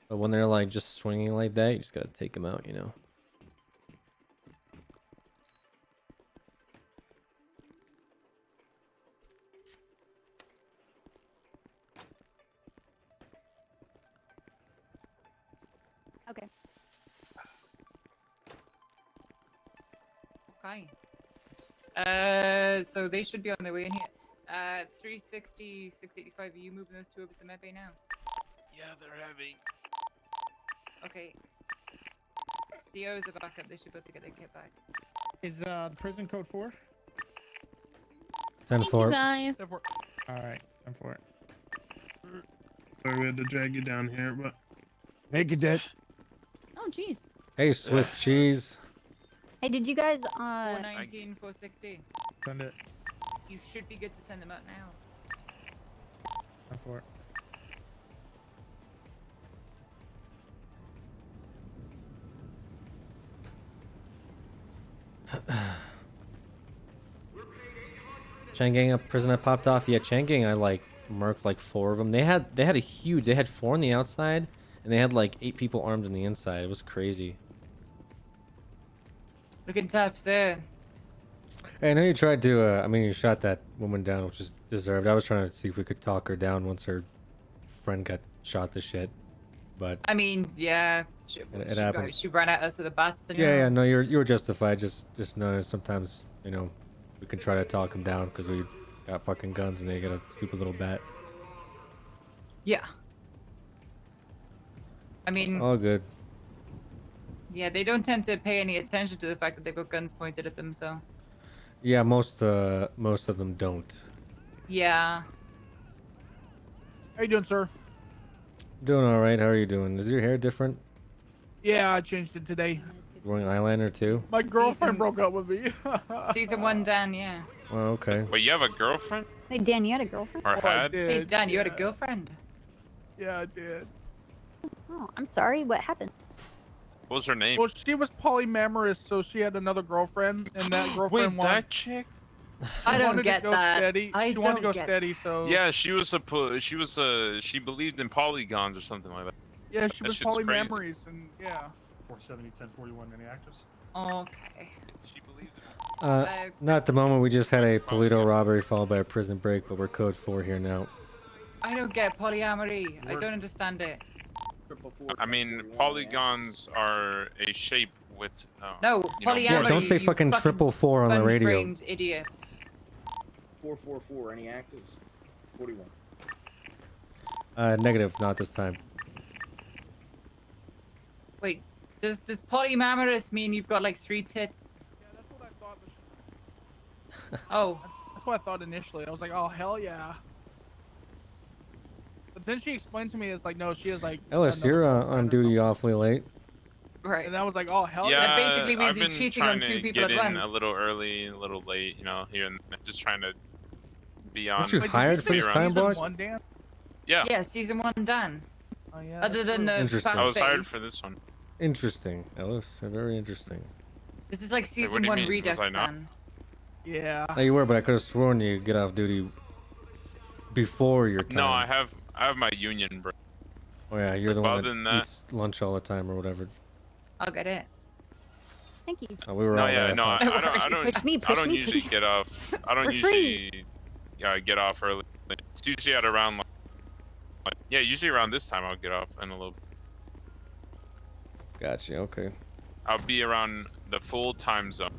But when they're like just swinging like that, you just gotta take them out, you know. Okay. Okay. So they should be on their way in here. 360, 685. Are you moving those two over to the med bay now? Yeah, they're heavy. Okay. COs are back up. They should be able to get their kit back. Is the prison code 4? 10 4. guys. All right, 10 4. Sorry we had to drag you down here, but Hey, cadet. Oh, jeez. Hey, Swiss cheese. Hey, did you guys 419, 460. Send it. You should be good to send them out now. 10 4. Chang'an up prison I popped off. Yeah, Chang'an I like murked like 4 of them. They had a huge. They had 4 on the outside, and they had like 8 people armed on the inside. It was crazy. Looking tough, sir. Hey, I know you tried to. I mean, you shot that woman down, which is deserved. I was trying to see if we could talk her down once her friend got shot to shit, but I mean, yeah. it happens. She ran at us with a bat. Yeah, no, you were justified. Just know sometimes, you know, we can try to talk them down because we got fucking guns and they got a stupid little bat. Yeah. I mean, All good. yeah, they don't tend to pay any attention to the fact that they've got guns pointed at them, so. Yeah, most of them don't. Yeah. How you doing, sir? Doing all right. How are you doing? Is your hair different? Yeah, I changed it today. Wearing eyeliner too? My girlfriend broke up with me. Season 1, Dan, yeah. Oh, okay. Wait, you have a girlfriend? Hey, Dan, you had a girlfriend? Or had? Hey, Dan, you had a girlfriend? Yeah, I did. Oh, I'm sorry. What happened? What was her name? Well, she was polyamorous, so she had another girlfriend, and that girlfriend Wait, that chick? I don't wanted get to go that. Steady. I She wanted to don't go get steady, so Yeah, she believed in polygons or something like that. yeah, she That was shit's crazy. polyamories, and yeah. 470, 1041, many actors. Okay. She believed Not at the moment. We just had a Polito robbery followed by a prison break, but we're code 4 here now. I don't get polyamory. I don't understand it. I mean, polygons are a shape with. No, you know, polyamory. Yeah, don't say you fucking 444 on the radio. sponge-brained idiot. 444, any actors? 41. Negative, not this time. Wait, does polyamorous mean you've got like 3 tits? Yeah, that's what I thought. Oh. That's what I thought initially. I was like, oh hell yeah. But then she explained to me, it's like, no, she is like. Ellis, you're on duty awfully late. Right. And I was like, oh hell Yeah, That basically means I've you're been cheating trying on 2 to people get at in once. a little early, a little late, you know, here and there, just trying to be on. Weren't you hired for this time block? Yeah. Yeah, season 1 done. Oh, yeah, Other than the Interesting. fat I was hired face. for this one. Interesting, Ellis. Very interesting. This is like what season do you 1 mean? Was redux I not? done. Yeah. Oh, you were, but I could have sworn you get off duty before your time. No, I have my union break. Oh yeah, you're the But one other that than that- eats lunch all the time or whatever. I'll get it. Thank you. Oh, we were No, all yeah, there, no, I thought. don't. Push me, I push don't me, usually push me. get off. I don't For usually get off early. It's usually at around yeah, usually around this time I'll get off in a little. Gotcha. Okay. I'll be around the full time zone.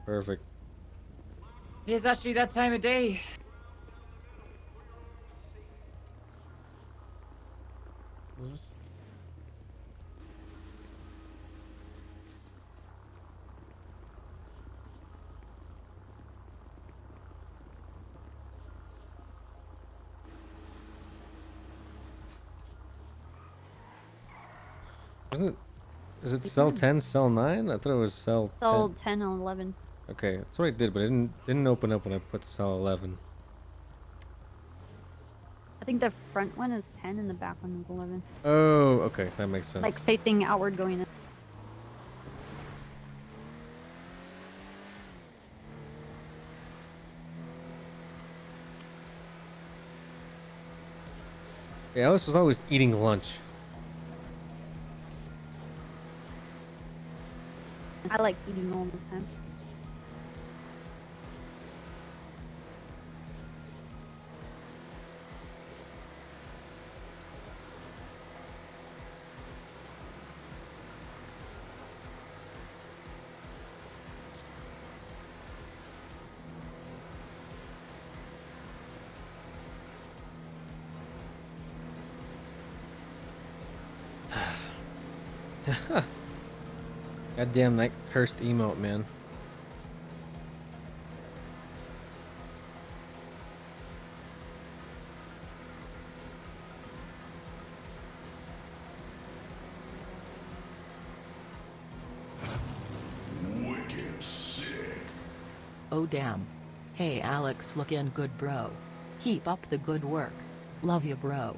Perfect. It is actually that time of day. What is this? Isn't it? Is it cell 10, cell 9? I thought it was cell 10. Cell 10 and 11. Okay, that's what I did, but it didn't open up when I put cell 11. I think the front one is 10 and the back one is 11. Oh, okay, that makes sense. Like facing outward going in. Yeah, Alice was always eating lunch. I like eating all the time. God damn that cursed emote, man. Oh damn. Hey Alex, looking good bro. Keep up the good work. Love you bro.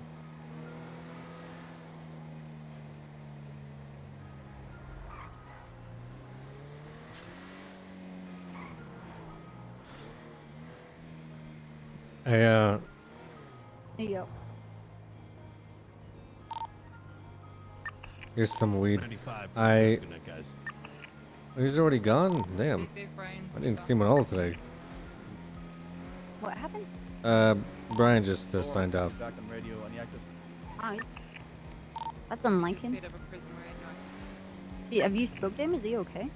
I There you go. here's some weed. 95 for I good night, guys. he's already gone? Damn. Stay safe, Brian. I didn't see him at all today. What happened? Brian just signed off. Back on radio on the active. Nice. That's unlike him. See, have you spoke to him? Is he okay?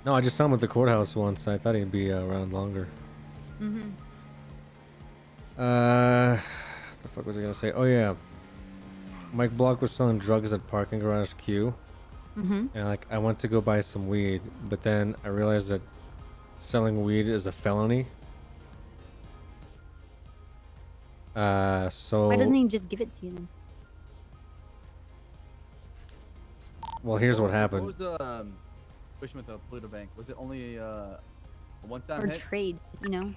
No, I just saw him at the courthouse once. I thought he'd be around longer. Mm-hmm. What the fuck was I gonna say? Oh yeah. Mike Block was selling drugs at parking garage Q. Mm-hmm. And like I went to go buy some weed, but then I realized that selling weed is a felony. So Why doesn't he just give it to you then? well, here's what happened. What was push with the Pluto Bank? Was it only a one-time Or hit? trade, you know?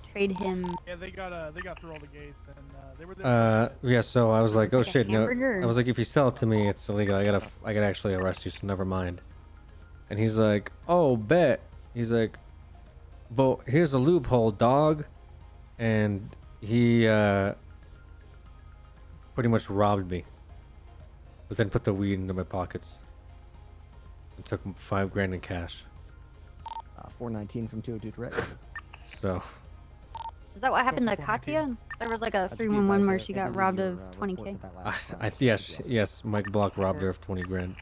Trade him. Yeah, they got through all the gates and they were there. Yeah, so I was like, oh Like a shit, no. hamburger? I was like, if you sell it to me, it's illegal. I gotta actually arrest you, so never mind. And he's like, oh, bet. He's like, but here's a loophole, dog. And he pretty much robbed me. But then put the weed into my pockets. And took $5 grand in cash. 419 from 202 direct. So. Is that what happened to Katya? There was like a 311 where she got robbed of 20K. Yes, Mike Block robbed her of 20 grand.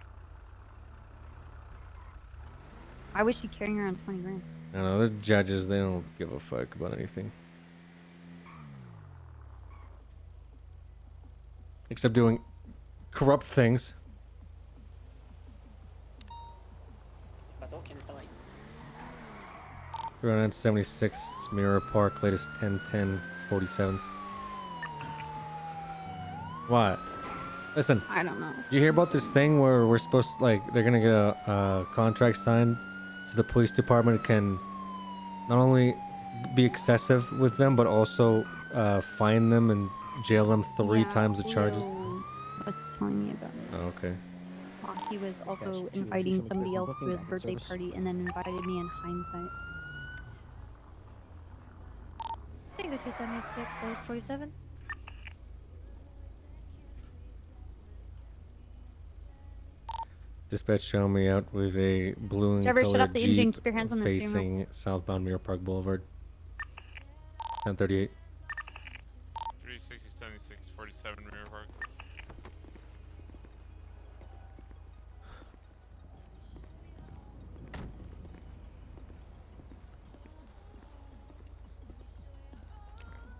Why was she carrying around 20 grand? I don't know, the judges, they don't give a fuck about anything. Except doing corrupt things. 376 Mirror Park, latest 10-10-47s. What? Listen. I don't know. Did you hear about this thing where we're supposed to, like, they're gonna get a contract signed so the police department can not only be excessive with them, but also fine them and jail them 3 times the charges? Was telling me about it. Oh, okay. He was also inviting somebody else to his birthday party and then invited me in hindsight. Tango 276, latest 47. Dispatch showing me out with a blue and Driver, shut colored off the engine, Jeep keep your hands on the steering wheel. facing southbound Mirror Park Boulevard. 1038. 360, 76, 47 Mirror Park.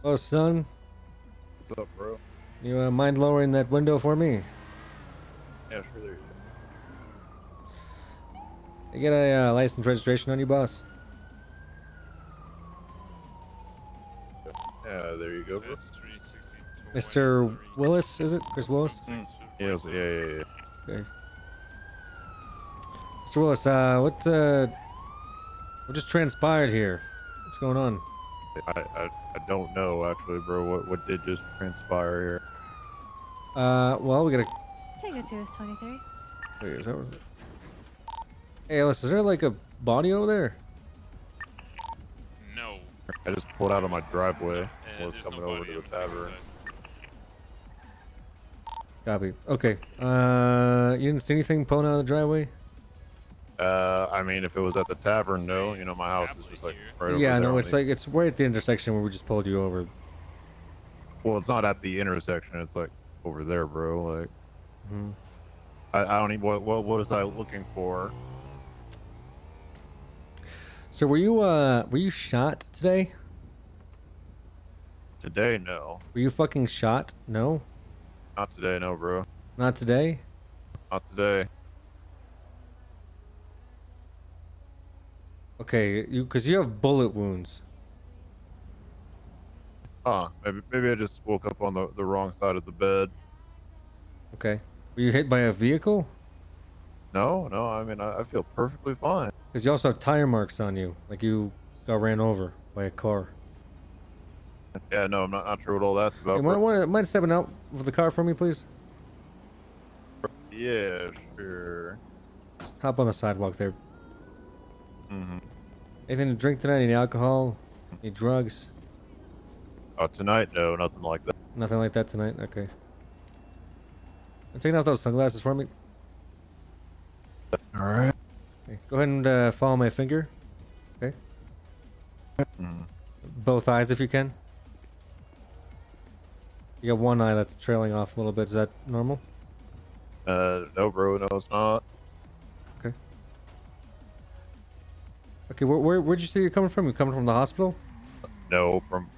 Oh, son. What's up, bro? You mind lowering that window for me? Yeah, sure, there you You get a license registration on you, boss? go. Yeah, there you go, bro. Mr. Willis, is it? Chris Willis? Yeah, yeah. Okay. Mr. Willis, what just transpired here? What's going on? I don't know actually, bro. What did just transpire here? Well, we gotta. Tango 2 is 23. Wait, is that? Hey, Alice, is there like a body over there? No. I just pulled out of my driveway. Yeah, Was there's coming no over body to the on the tavern. Copy. Okay. You didn't see anything pulling out of the driveway? I mean, if it was at the tavern, no. You know, my house is just like right over Yeah, there. no, on it's the- like it's right at the intersection where we just pulled you over. Well, it's not at the intersection. It's like over there, bro. Like, Mhm. I don't even. What was I looking for? So were you shot today? Today, no. Were you fucking shot? No, Not today, no, bro. not today. Not today. Okay, because you have bullet wounds. Maybe I just woke up on the wrong side of the bed. Okay. Were you hit by a vehicle? No, no. I mean, I feel perfectly fine. Because you also have tire marks on you, like you got ran over by a car. Yeah, no, I'm not sure what all that's about. You bro. mind stepping out of the car for me, please? Yeah, sure. Just hop on the sidewalk there. Mm-hmm. Anything to drink tonight? Any alcohol? Any drugs? Oh, tonight, no, nothing like that. Nothing like that tonight? Okay. I'm taking off those sunglasses for me. Alright. Okay. Go ahead and follow my finger. Okay. Both eyes if you can. You got one eye that's trailing off a little bit. Is that normal? No, bro, no, it's not. Okay. Okay, where'd you say you're coming from? You coming from the hospital? No, from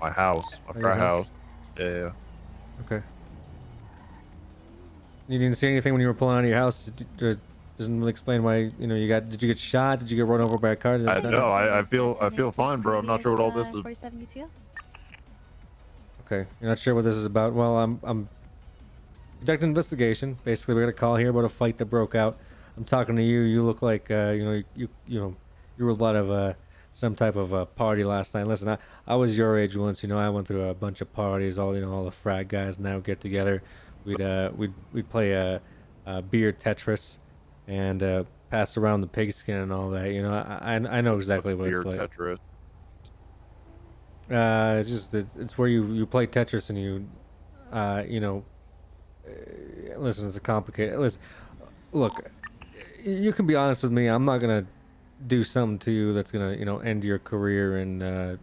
my house, my your frat house? house. Yeah. Okay. You didn't see anything when you were pulling out of your house? Doesn't really explain why, you know, did you get shot? Did you get run over by a car? I feel fine, bro. I'm not sure what all this is. 47 UTO. Okay, you're not sure what this is about. Well, I'm conducting an investigation. Basically, we got a call here about a fight that broke out. I'm talking to you. You look like you were a lot of some type of party last night. Listen, I was your age once. You know, I went through a bunch of parties. All the frat guys now get together. We'd play a beer Tetris and pass around the pigskin and all that. You know, I know exactly what it's Beer like. Tetris. It's where you play Tetris and listen, it's a complicated. Listen, look, you can be honest with me. I'm not gonna do something to you that's gonna end your career and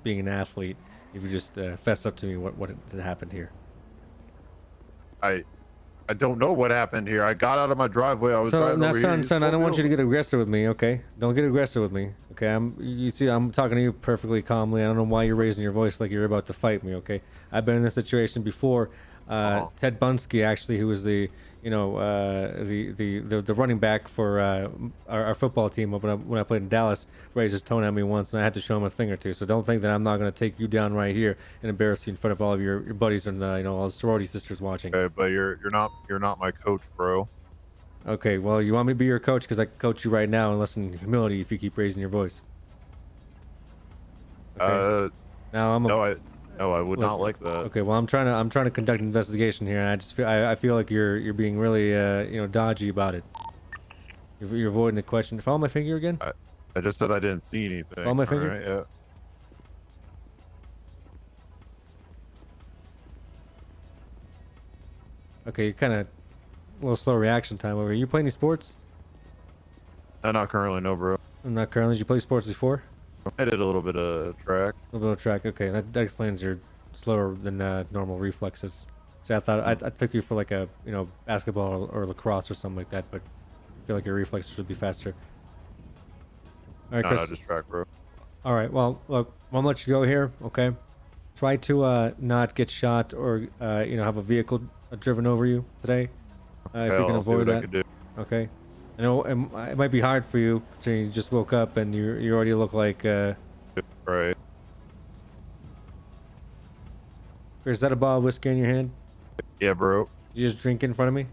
being an athlete if you just fess up to me what had happened here. I don't know what happened here. I got out of my driveway. I was driving over here. Son, I don't want you to get aggressive with me, okay? Don't get aggressive with me, okay? I'm talking to you perfectly calmly. I don't know why you're raising your voice like you're about to fight me, okay? I've been in this situation before. Ted Bunsky, actually, who was the running back for our football team when I played in Dallas, raised his tone at me once, and I had to show him a thing or two. So don't think that I'm not going to take you down right here and embarrass you in front of all of your buddies and all the sorority sisters watching. Okay, but you're not my coach, bro. Okay, well, you want me to be your coach because I can coach you right now, and listen in humility if you keep raising your voice. Okay. Now No, I would not like that. Okay, well, I'm trying to conduct an investigation here, and I feel like you're being really dodgy about it. You're avoiding the question. Follow my finger again. I just said I didn't see anything. Follow my finger. All right, yeah. Okay, you're kind of a little slow reaction time over here. You play any sports? Not currently, no, bro. Not currently. Did you play sports before? I did a little bit of track. A little bit of track. Okay, that explains your slower than normal reflexes. So I thought I took you for like a basketball or lacrosse or something like that, but I feel like your reflexes would be faster. All right, Chris. No, just track, bro. All right. Well, look, I'm gonna let you go here. Okay. Try to not get shot or have a vehicle driven over you today. If you can avoid that. Okay. I know it might be hard for you considering you just woke up and you already look like. Right. Is that a bottle of whiskey in your hand? Yeah, bro. You just drink in front of me?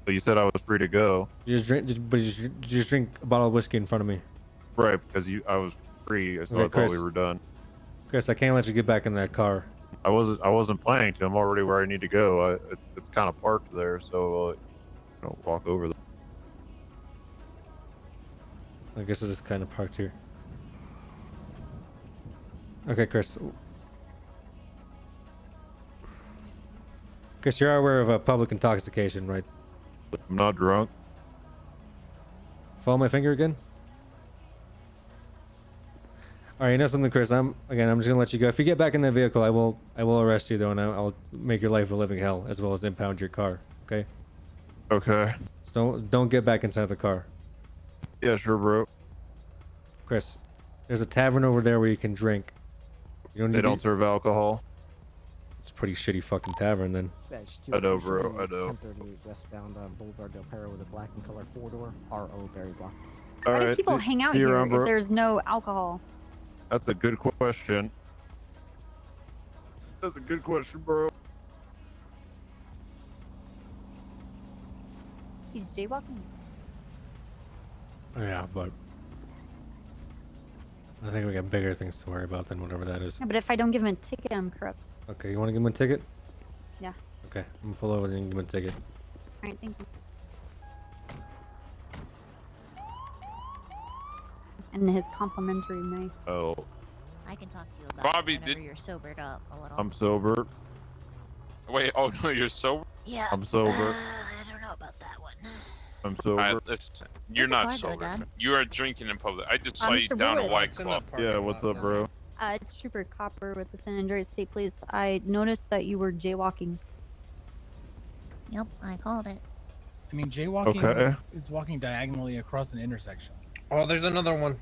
But you said I was free to go. You just drink, but you just drink a bottle of whiskey in front of me. Right, because I was free, so Okay, I thought Chris. we were done. Chris, I can't let you get back in that car. I wasn't planning to. I'm already where I need to go. It's kind of parked there, so walk over there. I guess it is kind of parked here. Okay, Chris. Chris, you're aware of public intoxication, right? I'm not drunk. Follow my finger again. All right, you know something, Chris? I'm just gonna let you go. If you get back in that vehicle, I will arrest you though, and I'll make your life a living hell, as well as impound your car. Okay? Okay. So don't get back inside the car. Yeah, sure, bro. Chris, there's a tavern over there where you can drink. You don't. They don't serve alcohol. It's a pretty shitty fucking tavern then. I know, bro. I know. 10:30 westbound on Boulevard Del Perro with a black and color 4-door RO Berry Block. All Why do right. people hang out see you here around, if bro. there's no alcohol? That's a good question. That's a good question, bro. He's jaywalking. Yeah, but I think we got bigger things to worry about than whatever that is. Yeah, but if I don't give him a ticket, I'm corrupt. Okay, you want to give him a ticket? Yeah. Okay, I'm gonna pull over and give him a ticket. All right, thank you. And his complimentary knife. Oh, I can talk to you about Bobby, it whenever did- you're sobered up a little. I'm sober. Wait, oh no, you're sober? Yeah. I'm sober. I don't know about that one. I'm sober. Alright, listen. You're What's not the car doing, sober. Dad? You are drinking in public. I just saw you Mr. down a Willis. White Claw. Yeah, what's up, bro? It's Trooper Copper with the San Andreas State Police. I noticed that you were jaywalking. Yep, I called it. I mean, jaywalking Okay. is walking diagonally across an intersection. Oh, there's another one.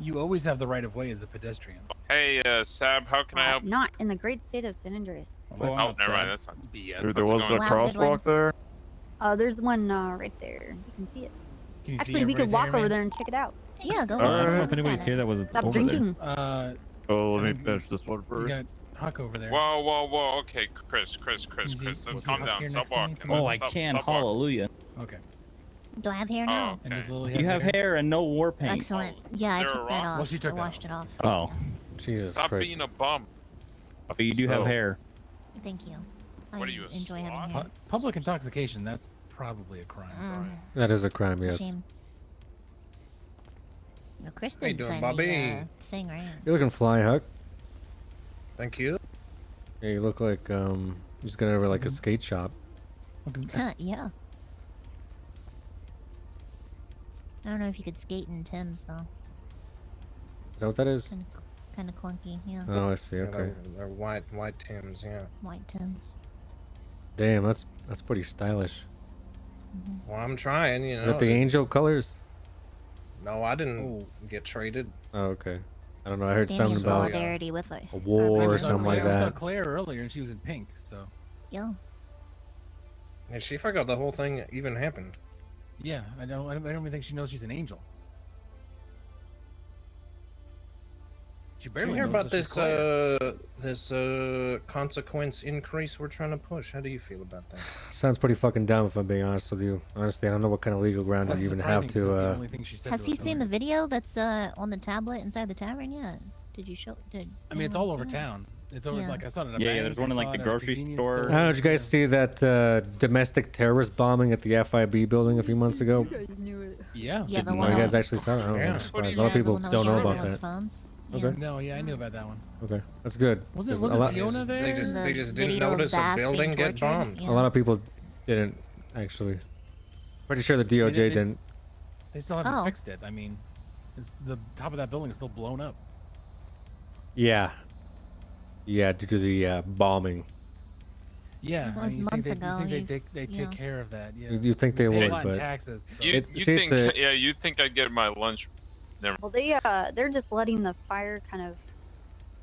You always have the right of way as a pedestrian. Hey, Sab, how can I help? Not in the great state of San Andreas. Oh, never mind. That's not BS. Dude, there wasn't a Wow, good one. crosswalk there. There's one right there. You can see it. Can you see Actually, we could everybody's walk hair, over man? there and check it out. Yeah, go All on. right. I don't know if Look anybody's at here it. that was Stop over there. drinking. Oh, let me finish this one You first. got Huck over there. Whoa, whoa, whoa. Okay, Chris. Was he- Let's was he calm up down. here Stop next to me? walking. Oh, Let's I stop, can. stop walking. Hallelujah. Okay. Do I have hair now? And his Okay. little You have hair and no war paint. Excellent. Yeah, I there a took that rock? off. Well, she took I that washed it off. Oh, Jesus Stop Christ. being a bum. but you do have Oh. hair. Thank you. I What are you, a enjoy having sloth? hair. Public intoxication, that's probably a crime. That is a crime, It's a yes. shame. No, Chris How you didn't doing, sign Bobby? the thing, right? You're looking fly, Huck. Thank you. Yeah, you look like you just got over like a skate shop. Yeah. I don't know if you could skate in Tim's though. Is that what that is? Kind of clunky, yeah. Oh, I see. Yeah, Okay. they're white Tims, yeah. White Tim's. Damn, that's pretty stylish. Well, I'm trying, you know. Is that the angel colors? No, I didn't get traded. Oh, okay. I don't know. I heard Standing something in about solidarity with it. a war or something like I saw that. Claire earlier, and she was in pink. So Yeah. And she forgot the whole thing even happened. yeah, I don't even think she knows she's an angel. She Did barely you hear knows about that she's this Claire. consequence increase we're trying to push? How do you feel about that? Sounds pretty fucking dumb if I'm being honest with you. Honestly, I don't know what kind of legal ground That's you even surprising have 'cause that's the to. only thing she said Has to he us seen the earlier. video that's on the tablet inside the tavern yet? Did you show? Did I mean, it's anyone all over see it? town. It's over Yeah. like I saw it at a Yeah, bank, yeah, there's one I in, like, saw the it at a grocery convenience store. I don't know. Did you guys see that domestic terrorist bombing at the FIB building a few months ago? Yeah. Yeah, the Oh, one you that guys was- actually saw it? Oh, Yeah. I'm surprised. A Yeah, lot of the people one that don't was know on about everyone's that. phones. Okay. No, yeah, I knew about that one. Okay, that's good. Wasn't 'Cause wasn't a lot, Fiona They there? just The they just didn't video of notice a Bass being building get tortured? bombed. Yeah. a lot of people didn't actually. Pretty sure the DOJ they- didn't. They still haven't Oh. fixed it. I mean, the top of that building is still blown up. Yeah. Yeah, due to the bombing. Yeah, That I was mean, you months think ago, they you've- take yeah. care of that? Yeah. You think they Pay a would, lot in but taxes. So. You see, it's think? a- Yeah, you think I'd get my lunch? Never. Well, they're just letting the fire kind of,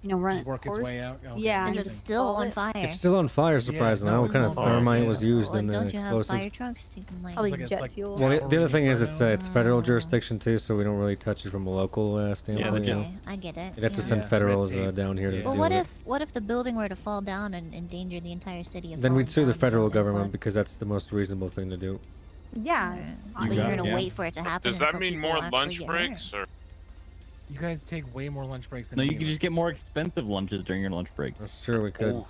run Just its work its course. way out? Okay, Yeah. Is it interesting. still on Solve it. fire? It's still on fire, surprisingly. no, What it's kind still of on fire, thermite yeah. was used Well, in the don't you have explosive? fire trucks? You can like. Probably It's like- jet it's like- fuel. Well, the other thing is Cavalry it's federal Oh. jurisdiction too, so we don't really touch it from a local standpoint. the you know? Okay, I get it. You'd have to yeah. send Yeah, federals red tape. down here to Yeah. deal Well, with it. what if the building were to fall down and endanger the entire city of? Then we'd sue the falling federal down, government what? because that's the most reasonable thing to do. Yeah. But got you're it, gonna yeah. wait for it to happen. Does that until mean people more actually lunch get breaks, hurt. or You guys take way more lunch breaks than No, you any can of just us. get more expensive lunches during your lunch break. That's true, we could.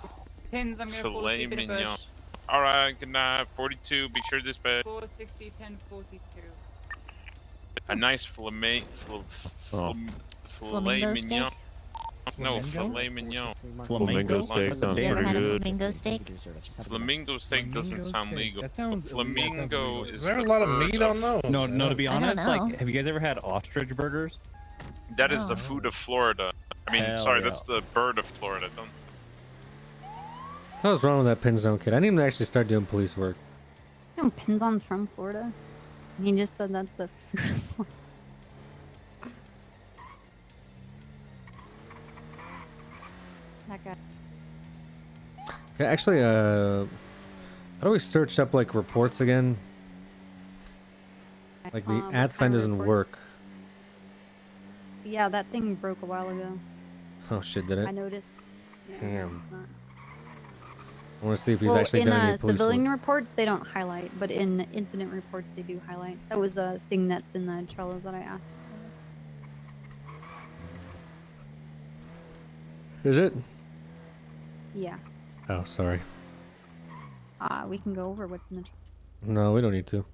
Pins, I'm gonna fall filet asleep in a mignon? bush. All right, good night. 42. Be sure this bed. 460, 10, 42. A nice filet Oh. filet Flamingo mignon. steak? No, filet mignon. Flamingo steak sounds You ever pretty had a good. flamingo steak? Flamingo steak doesn't sound legal. That sounds Flamingo is there a the lot of bird meat on those? No, no. To be I don't honest, like, know. have you guys ever had ostrich burgers? That is the Oh. food of Florida. I mean, Hell sorry, yeah. that's the bird of Florida. Don't. What was wrong with that pin zone kid? I didn't even actually start doing police work. You know, Pinzon's from Florida. He just said that's the. That guy. Okay, actually, how do we search up like reports again? Like the what @ sign kind of doesn't reports? work. Yeah, that thing broke a while ago. Oh shit, did it? I noticed. Yeah, Damn. it's not- I want to see if he's well, actually in done any police civilian work. reports, they don't highlight, but in incident reports, they do highlight. That was a thing that's in the Trello that I asked for. Is it? Yeah. Oh, sorry. We can go over what's in the. No, we don't need to.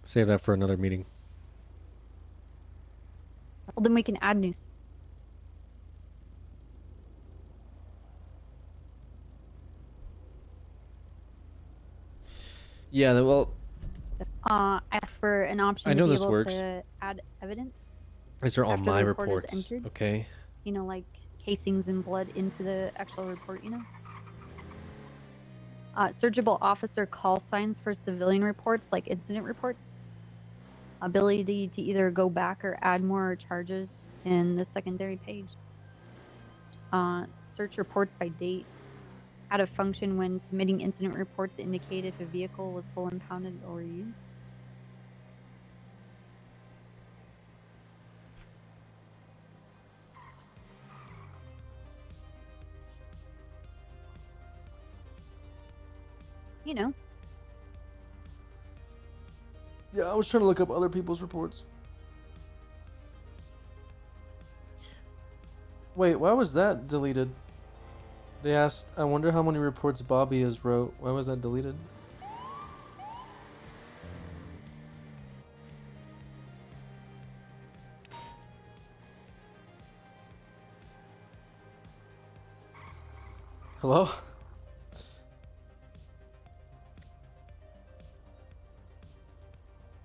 Save that for another meeting. Well, then we can add news. Yeah, well, I asked for an option I know to be this able works. to add evidence. These are all after the my report is reports. entered. Okay. You know, like casings and blood into the actual report, you know? Searchable officer call signs for civilian reports, like incident reports. Ability to either go back or add more charges in the secondary page. Search reports by date. Add a function when submitting incident reports to indicate if a vehicle was full impounded or used. You know. Yeah, I was trying to look up other people's reports. Wait, why was that deleted? They asked, I wonder how many reports Bobby has wrote. Why was that deleted? Hello?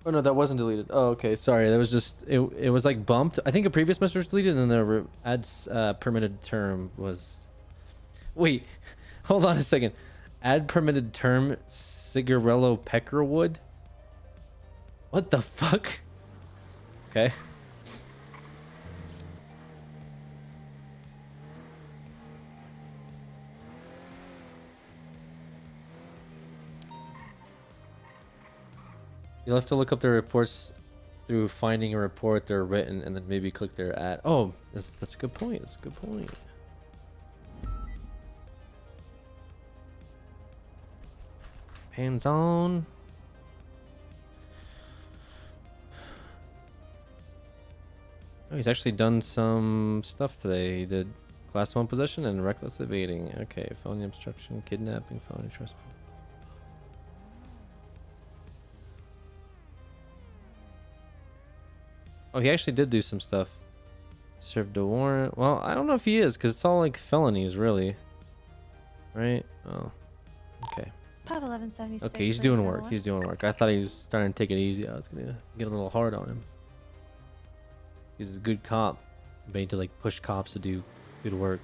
Oh no, that wasn't deleted. Oh, okay, sorry. That was just it was like bumped. I think a previous message was deleted, and then the adds permitted term was. Wait, hold on a second. Add permitted term Cigarello Peckerwood. What the fuck? Okay. You'll have to look up their reports through finding a report they're written and then maybe click their ad. Oh, that's a good point. That's a good point. Hands on. Oh, he's actually done some stuff today. He did class 1 possession and reckless evading. Okay, felony obstruction, kidnapping, felony trespass. Oh, he actually did do some stuff. Served a warrant. Well, I don't know if he is, because it's all like felonies, really. Right? Oh. Okay. Pub 1176. Okay, he's doing work. He's doing work. I thought he was starting to take it easy. I was gonna get a little hard on him. He's a good cop. Made to like push cops to do good work.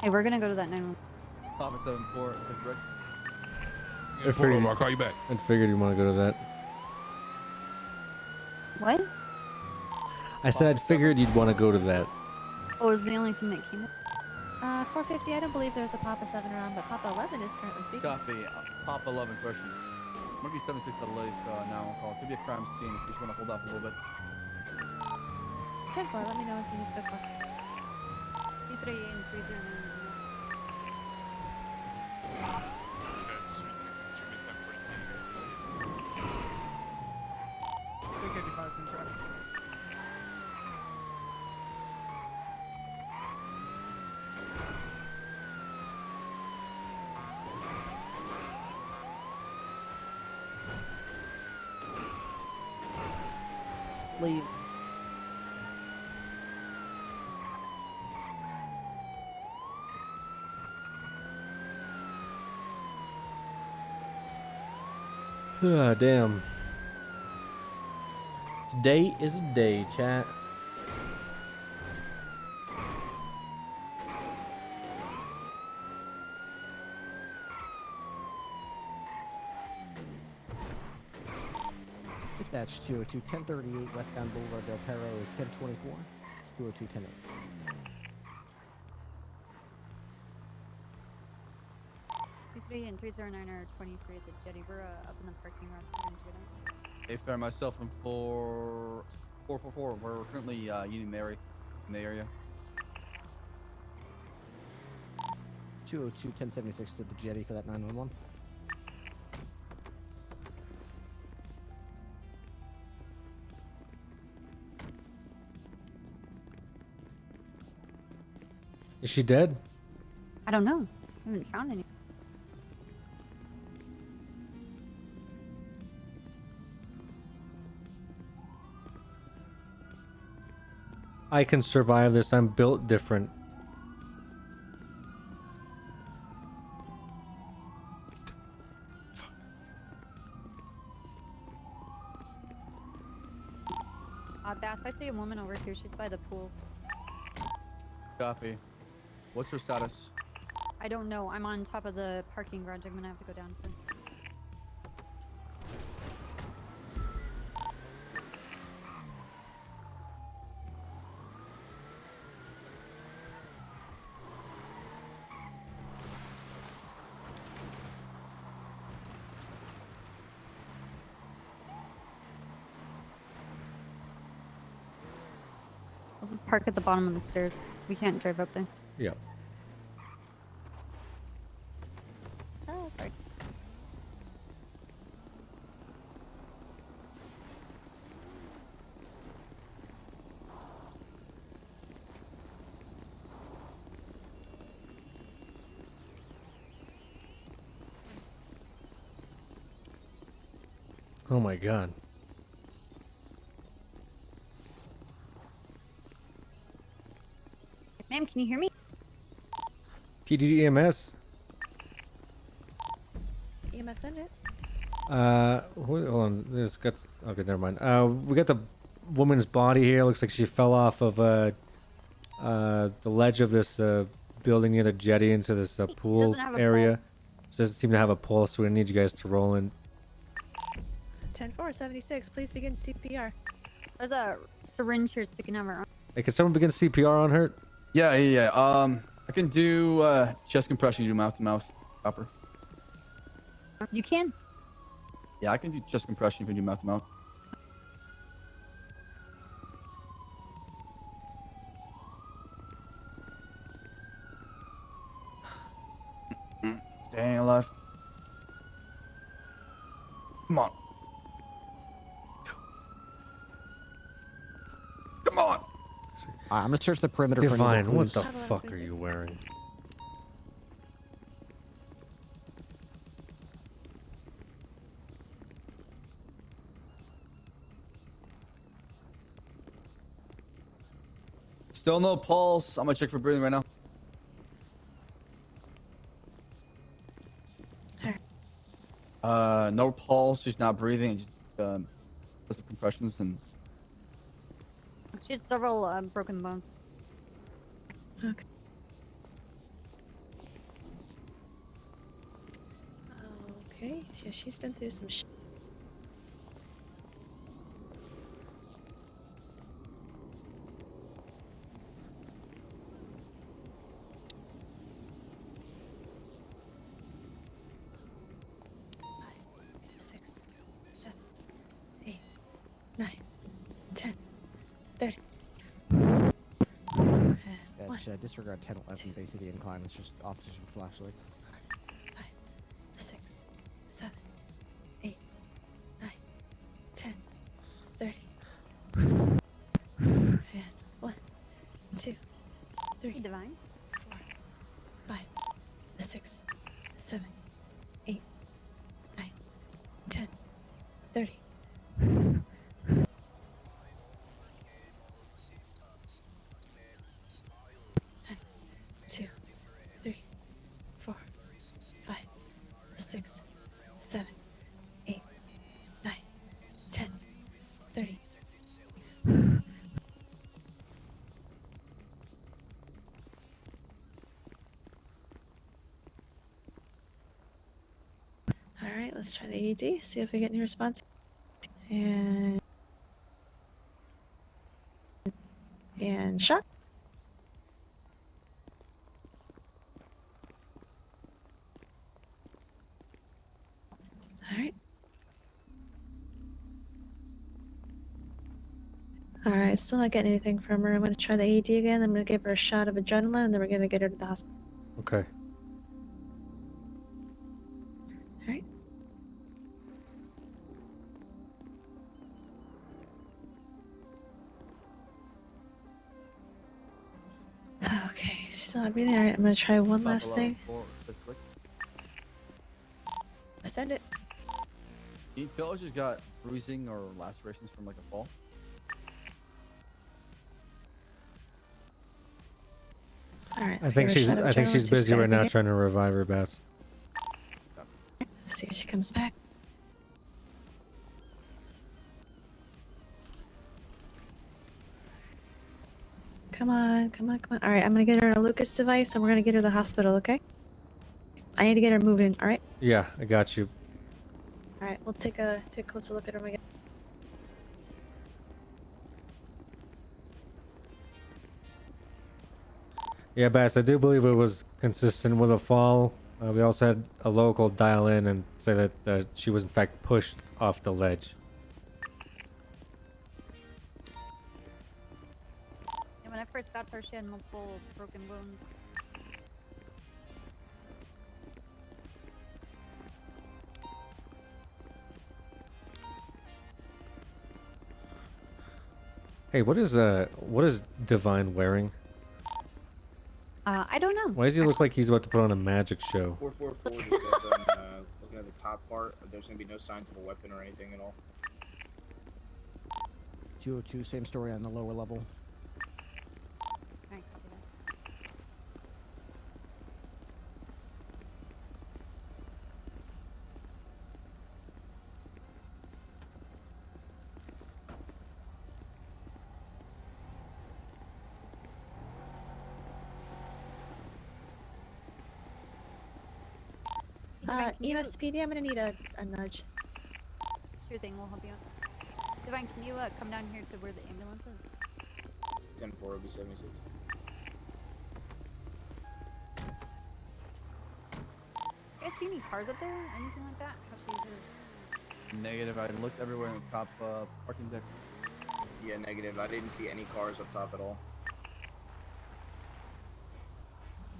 Hey, we're gonna go to that 911. Papa 74, correct? I figured, I'll call you back. I figured you want to go to that. What? I said I'd figured you'd want to go to that. What was the only thing that came up? 450, I don't believe there's a Papa 7 around, but Papa 11 is currently speaking. Copy. Papa 11 question. Might be 76 at least now on call. Could be a crime scene if you just want to hold off a little bit. 10-4, let me know when scene is good for. 23 and 30. Leave. Ah, damn. Day is a day, chat. Dispatch 202 1038 westbound Boulevard Del Perro is 1024. 202 10. 23 and 309 are 23 at the jetty. We're up in the parking lot. Hey, fair, myself and 444. We're currently Union Mary in the area. 202 1076 to the jetty for that 911. Is she dead? I don't know. I haven't found any. I can survive this. I'm built different. Bass, I see a woman over here. She's by the pools. Copy. What's her status? I don't know. I'm on top of the parking garage. I'm gonna have to go down to her. I'll just park at the bottom of the stairs. We can't drive up there. Yeah. Oh, sorry. Oh my god. Ma'am, can you hear me? PDDMS. EMS send it. Hold on. This got. Okay, never mind. We got the woman's body here. Looks like she fell off of the ledge of this building near the jetty into this pool have a area. Doesn't seem to have a pulse, so we need you guys to roll in. 10-4-76. Please begin CPR. There's a syringe here sticking out of her arm. Hey, can someone begin CPR on her? Yeah. I can do chest compression. You do mouth to mouth. Copper. You can. Yeah, I can do chest compression if you do mouth to mouth. Staying alive. Come on. Come on. I'm gonna search the perimeter for any Divine, more what clues. the fuck are you wearing? Still no pulse. I'm gonna check for breathing right now. No pulse. She's not breathing. Just does the compressions and. She has several broken bones. Okay. Okay. Yeah, she's been through some. Six, 7, 8, 9, 10, 30. Dispatch, disregard 1011 base of the incline. It's just officers with flashlights. 6, 7, 8, 9, 10, 30. And 1, 2, 3. Divine. 4, 5, 6, 7, 8, 9, 10, 30. let's try the AED. See if we get any response. And shock. All right. All right, still not getting anything from her. I'm gonna try the AED again. I'm gonna give her a shot of adrenaline, and then we're gonna get her to the hospital. Okay. All right. Okay, she's not breathing. All right, I'm gonna try one last thing. Send it. Can you tell if she's got bruising or lacerations from like a fall? All right. I think she's busy right now trying to revive her, Bass. Let's see if she comes back. Come on, come on, come on. All right, I'm gonna get her a Lucas device, and we're gonna get her to the hospital. Okay? I need to get her moving. All right. Yeah, I got you. All right, we'll take a closer look at her again. Yeah, Bass, I do believe it was consistent with a fall. We also had a local dial in and say that she was in fact pushed off the ledge. And when I first got to her, she had multiple broken bones. Hey, what is Divine wearing? I don't know. Why does he look like he's about to put on a magic show? 444 just got done looking at the top part. There's gonna be no signs of a weapon or anything at all. 202, same story on the lower level. Alright, copy that. Eva Speedy, I'm gonna need a nudge. Sure thing, we'll help you out. Divine, can you come down here to where the ambulance is? 10-4 will be 76. You guys see any cars up there? Anything like that? How should you do? Negative. I looked everywhere in the top parking deck. Yeah, negative. I didn't see any cars up top at all.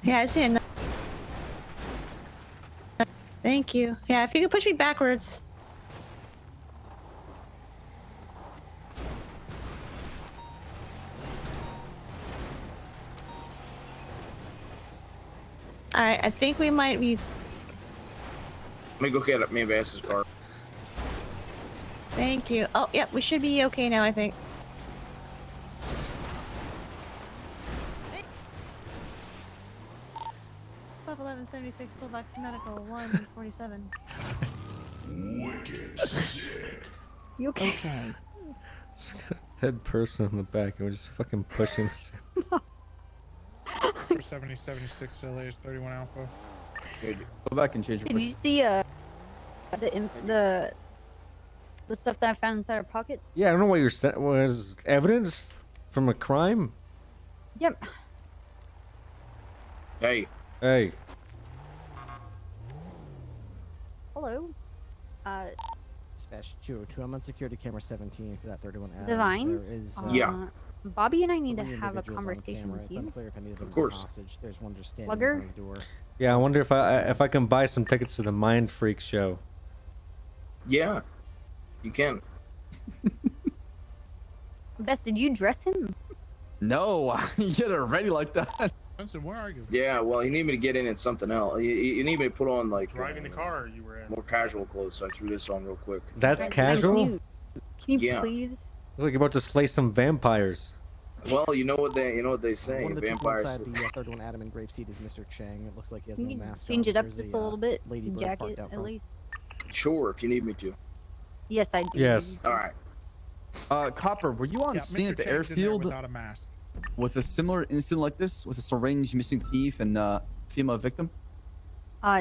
Yeah, I see a nudge. Thank you. Yeah, if you could push me backwards. Alright, I think we might be... Let me go get me and Bass's car. Thank you. Oh, yep, we should be okay now, I think. Pop 1176, full box medical 147. Wicked sick. You okay? Just got a dead person in the back and we're just fucking pushing us. 7076 LA is 31 Alpha. Go back and change your Did you see the stuff that I found inside our pocket? Yeah, I don't know what you're saying. Was evidence from a crime? Yep. Hey. Hey. Hello. Dispatch 202. I'm on security camera 17 for that 31 Adam. Divine. There is, yeah. Bobby and I need to three have a individuals on conversation camera. with It's you. unclear if any of them Of are course. hostage. There's one just standing Slugger? in front of the door. Yeah, I wonder if I can buy some tickets to the Mind Freak show. Yeah. You can. Bess, did you dress him? No, you get it ready like that. Benson, where are you? Yeah, well, you need me to get in at something else. You need me to put on, like, Driving the car you were in. more casual clothes, so I threw this on real quick. That's Divine, casual? Can you Yeah. please? Look like you're about to slay some vampires. Well, you know what they say. One of the people Vampires. inside the 31 Adam and Grape Seat is Mr. Chang. It looks like he has Can no you mask change on. it up There's just a little bit? Lady Bird Jacket, parked out at front. least. Sure, if you need me to. Yes, I do. Yes. All right. Copper, were you on Yeah, scene Mr. at the Chang's in there airfield without a mask. with a similar incident like this, with a syringe, missing teeth, and female victim?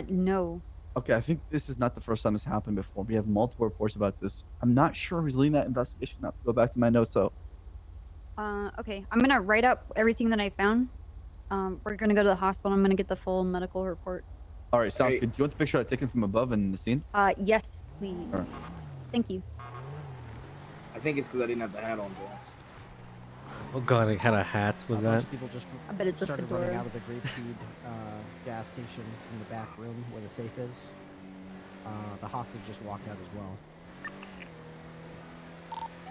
No. Okay, I think this is not the first time this happened before. We have multiple reports about this. I'm not sure who's leading that investigation. I have to go back to my notes, so. Okay, I'm gonna write up everything that I found. We're gonna go to the hospital. I'm gonna get the full medical report. All right, sounds Hey. good. Do you want the picture I taken from above in the scene? Yes, please. All right. Thank you. I think it's because I didn't have the hat on, Vance. Oh god, they had a hats with A bunch that. of people just I bet it's a started running fedora. out of the Grapeseed gas station in the back room where the safe is. The hostage just walked out as well.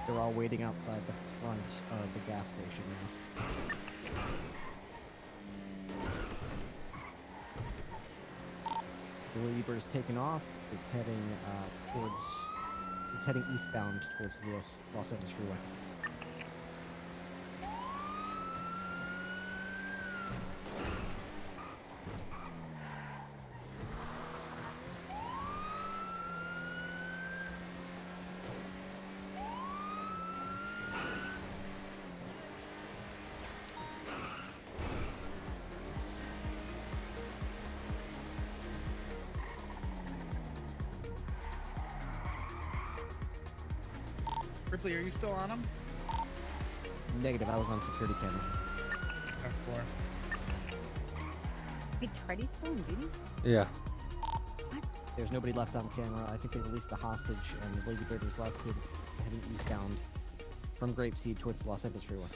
They're all waiting outside the front of the gas station now. The Libra is taken off. Is heading eastbound towards the Los Angeles Freeway. Ripley, are you still on him? Negative. I was on security camera. Wait, Freddy's still on duty? Yeah. There's nobody left on camera. I think they released the hostage, and the Lady Bird was heading eastbound from Grapeseed towards the Los Angeles Freeway.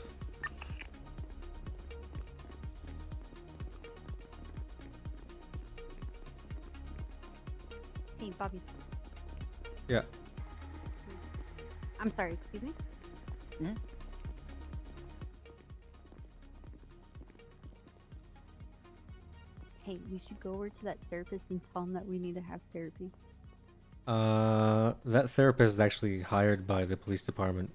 Hey, Bobby. Yeah. I'm sorry, excuse me? Hmm? Hey, we should go over to that therapist and tell him that we need to have therapy. That therapist is actually hired by the police department.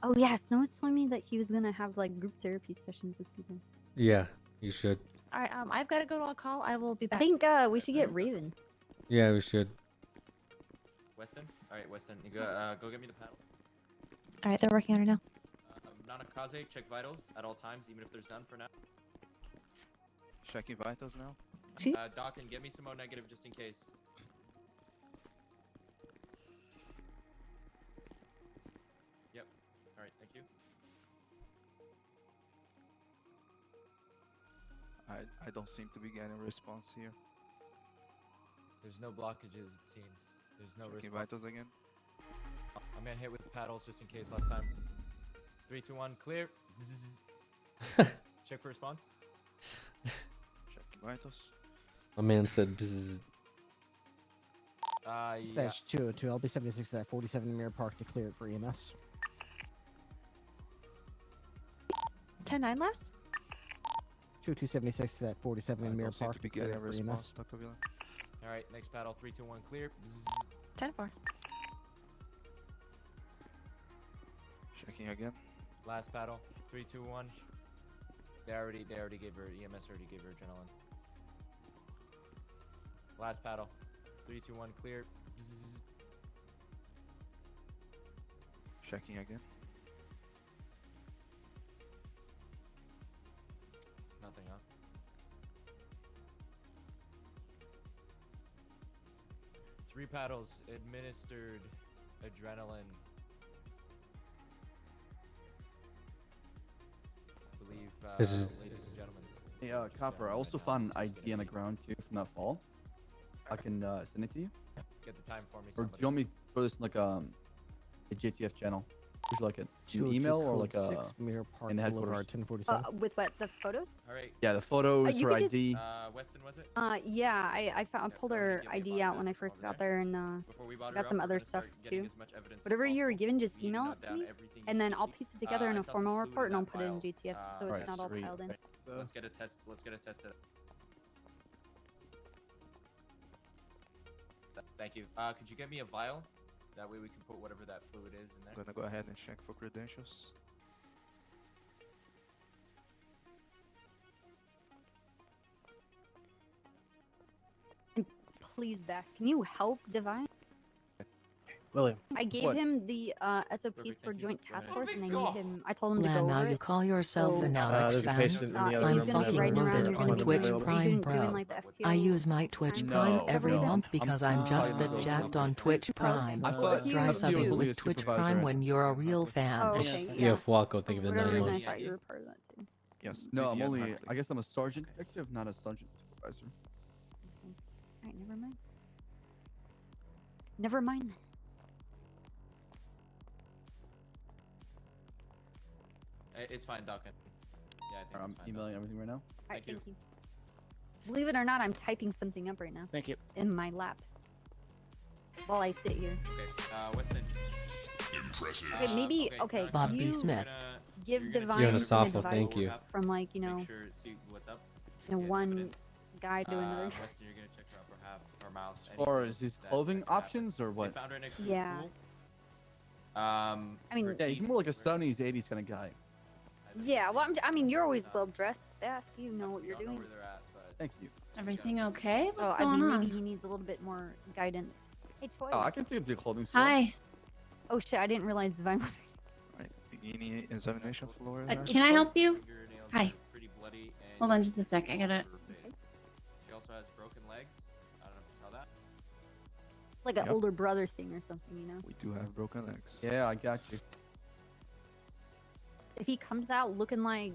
Oh yeah, Snow was telling me that he was gonna have like group therapy sessions with people. Yeah, you should. All right, I've got to go to a call. I will be I back. think we should get Raven. Yeah, we should. Weston? Alright, Weston, you go get me the paddle. All right, they're working on it now. Nanakaze, check vitals at all times, even if there's none for now. Checking vitals now. Doc, and get me some O negative just in case. Yep. Alright, thank you. I don't seem to be getting a response here. There's no blockages, it seems. There's no Checking response. vitals again. I'm gonna hit with the paddles just in case last time. 3, 2, 1, clear. Zzz. Check for response. Checking vitals. My man said bzzz. Dispatch 202, I'll be 76 to that 47 Mirror Park to clear it for EMS. 10-9 last? 2276 to that 47 I Mirror don't seem Park to be to clear getting a it for EMS. response, Dr. Villa. Alright, next paddle. 3, 2, 1, clear. Zzz. 10-4. Checking again. Last paddle. 3, 2, 1. They already gave her EMS. Already gave her adrenaline. Last paddle. 3, 2, 1, clear. Bzzz. Checking again. Nothing, huh? Three paddles administered adrenaline. I believe, This is- ladies and gentlemen. Hey, Copper, I also found an ID on the ground too from that fall. I can send it to you. Get the time for me, Or do somebody. you want me to throw this in like a JTF channel? Would you like it? An 202 email or code like a 6 Mirror Park in the Boulevard, headquarters? 1047. With what? The photos? Alright. Yeah, the photos, you her could just- ID. Weston, was it? Yeah, I pulled her ID out when I first got there, and Before we brought her got up, some we're other gonna stuff start getting too. as much evidence as Whatever you were possible. given, just We need to email note it to down me, everything and you then see. I'll piece it together in I a saw some formal fluid report, and I'll that put it in vial. JTF just so Alright, it's not all sweet. piled in. Let's get a test. Let's get a test. Thank you. Could you get me a vial? That way we can put whatever that fluid is in there. I'm gonna go ahead and check for credentials. Please, Bass, can you help Divine? William. I gave What? him the SOPs for joint task force, and I told him to go Lamau, over you it. call yourself So, an there's Alex a fan? patient in the other I'm he's gonna be fucking riding around. loaded You're gonna on be Twitch doing, Prime, doing bro. like the FTO I use my Twitch time Prime or whatever every we did. month because I'm just that jacked on Twitch Prime. I thought Try you something was with Twitch Prime when you're a real fan. Oh, okay. Yeah, Fwaco, thank you for the For whatever 9 reason, I months. thought you were part of that too. Yes. No, I'm BDM only. monthly. I guess I'm a sergeant detective, not a sergeant supervisor. Alright, never mind. Never mind then. It's fine, Doc. Yeah, I think I'm it's fine, emailing everything right now. Alright, thank you. Believe it or not, I'm typing something up right now. Thank you. In my lap. While I sit here. Okay, Weston. Impressive. Okay, maybe, okay, Bobby you Smith. give Divine Fiona some Soffel, advice thank you. from like, you know, See what's up. one guy to another. Weston, you're gonna check her out for half or mouse. As far as his clothing options or what? Found her next to the Yeah. pool. I mean, Yeah, he's more like a 70s, 80s kind of guy. yeah, well, I mean, you're always well dressed, Bass. You know what you're doing. Thank you. Everything okay? What's So, I going mean, on? maybe he needs a little bit more guidance. Hey, Choi. Oh, I can take him to the clothing store. Hi. Oh shit, I didn't realize Divine was. Right. Bikini examination floor. Can I help you? Hi. Hold on just a sec. I gotta. She also has broken legs. I don't know if you saw that. Like an Yep. older brother thing or something, you know? We do have broken legs. Yeah, I got you. If he comes out looking like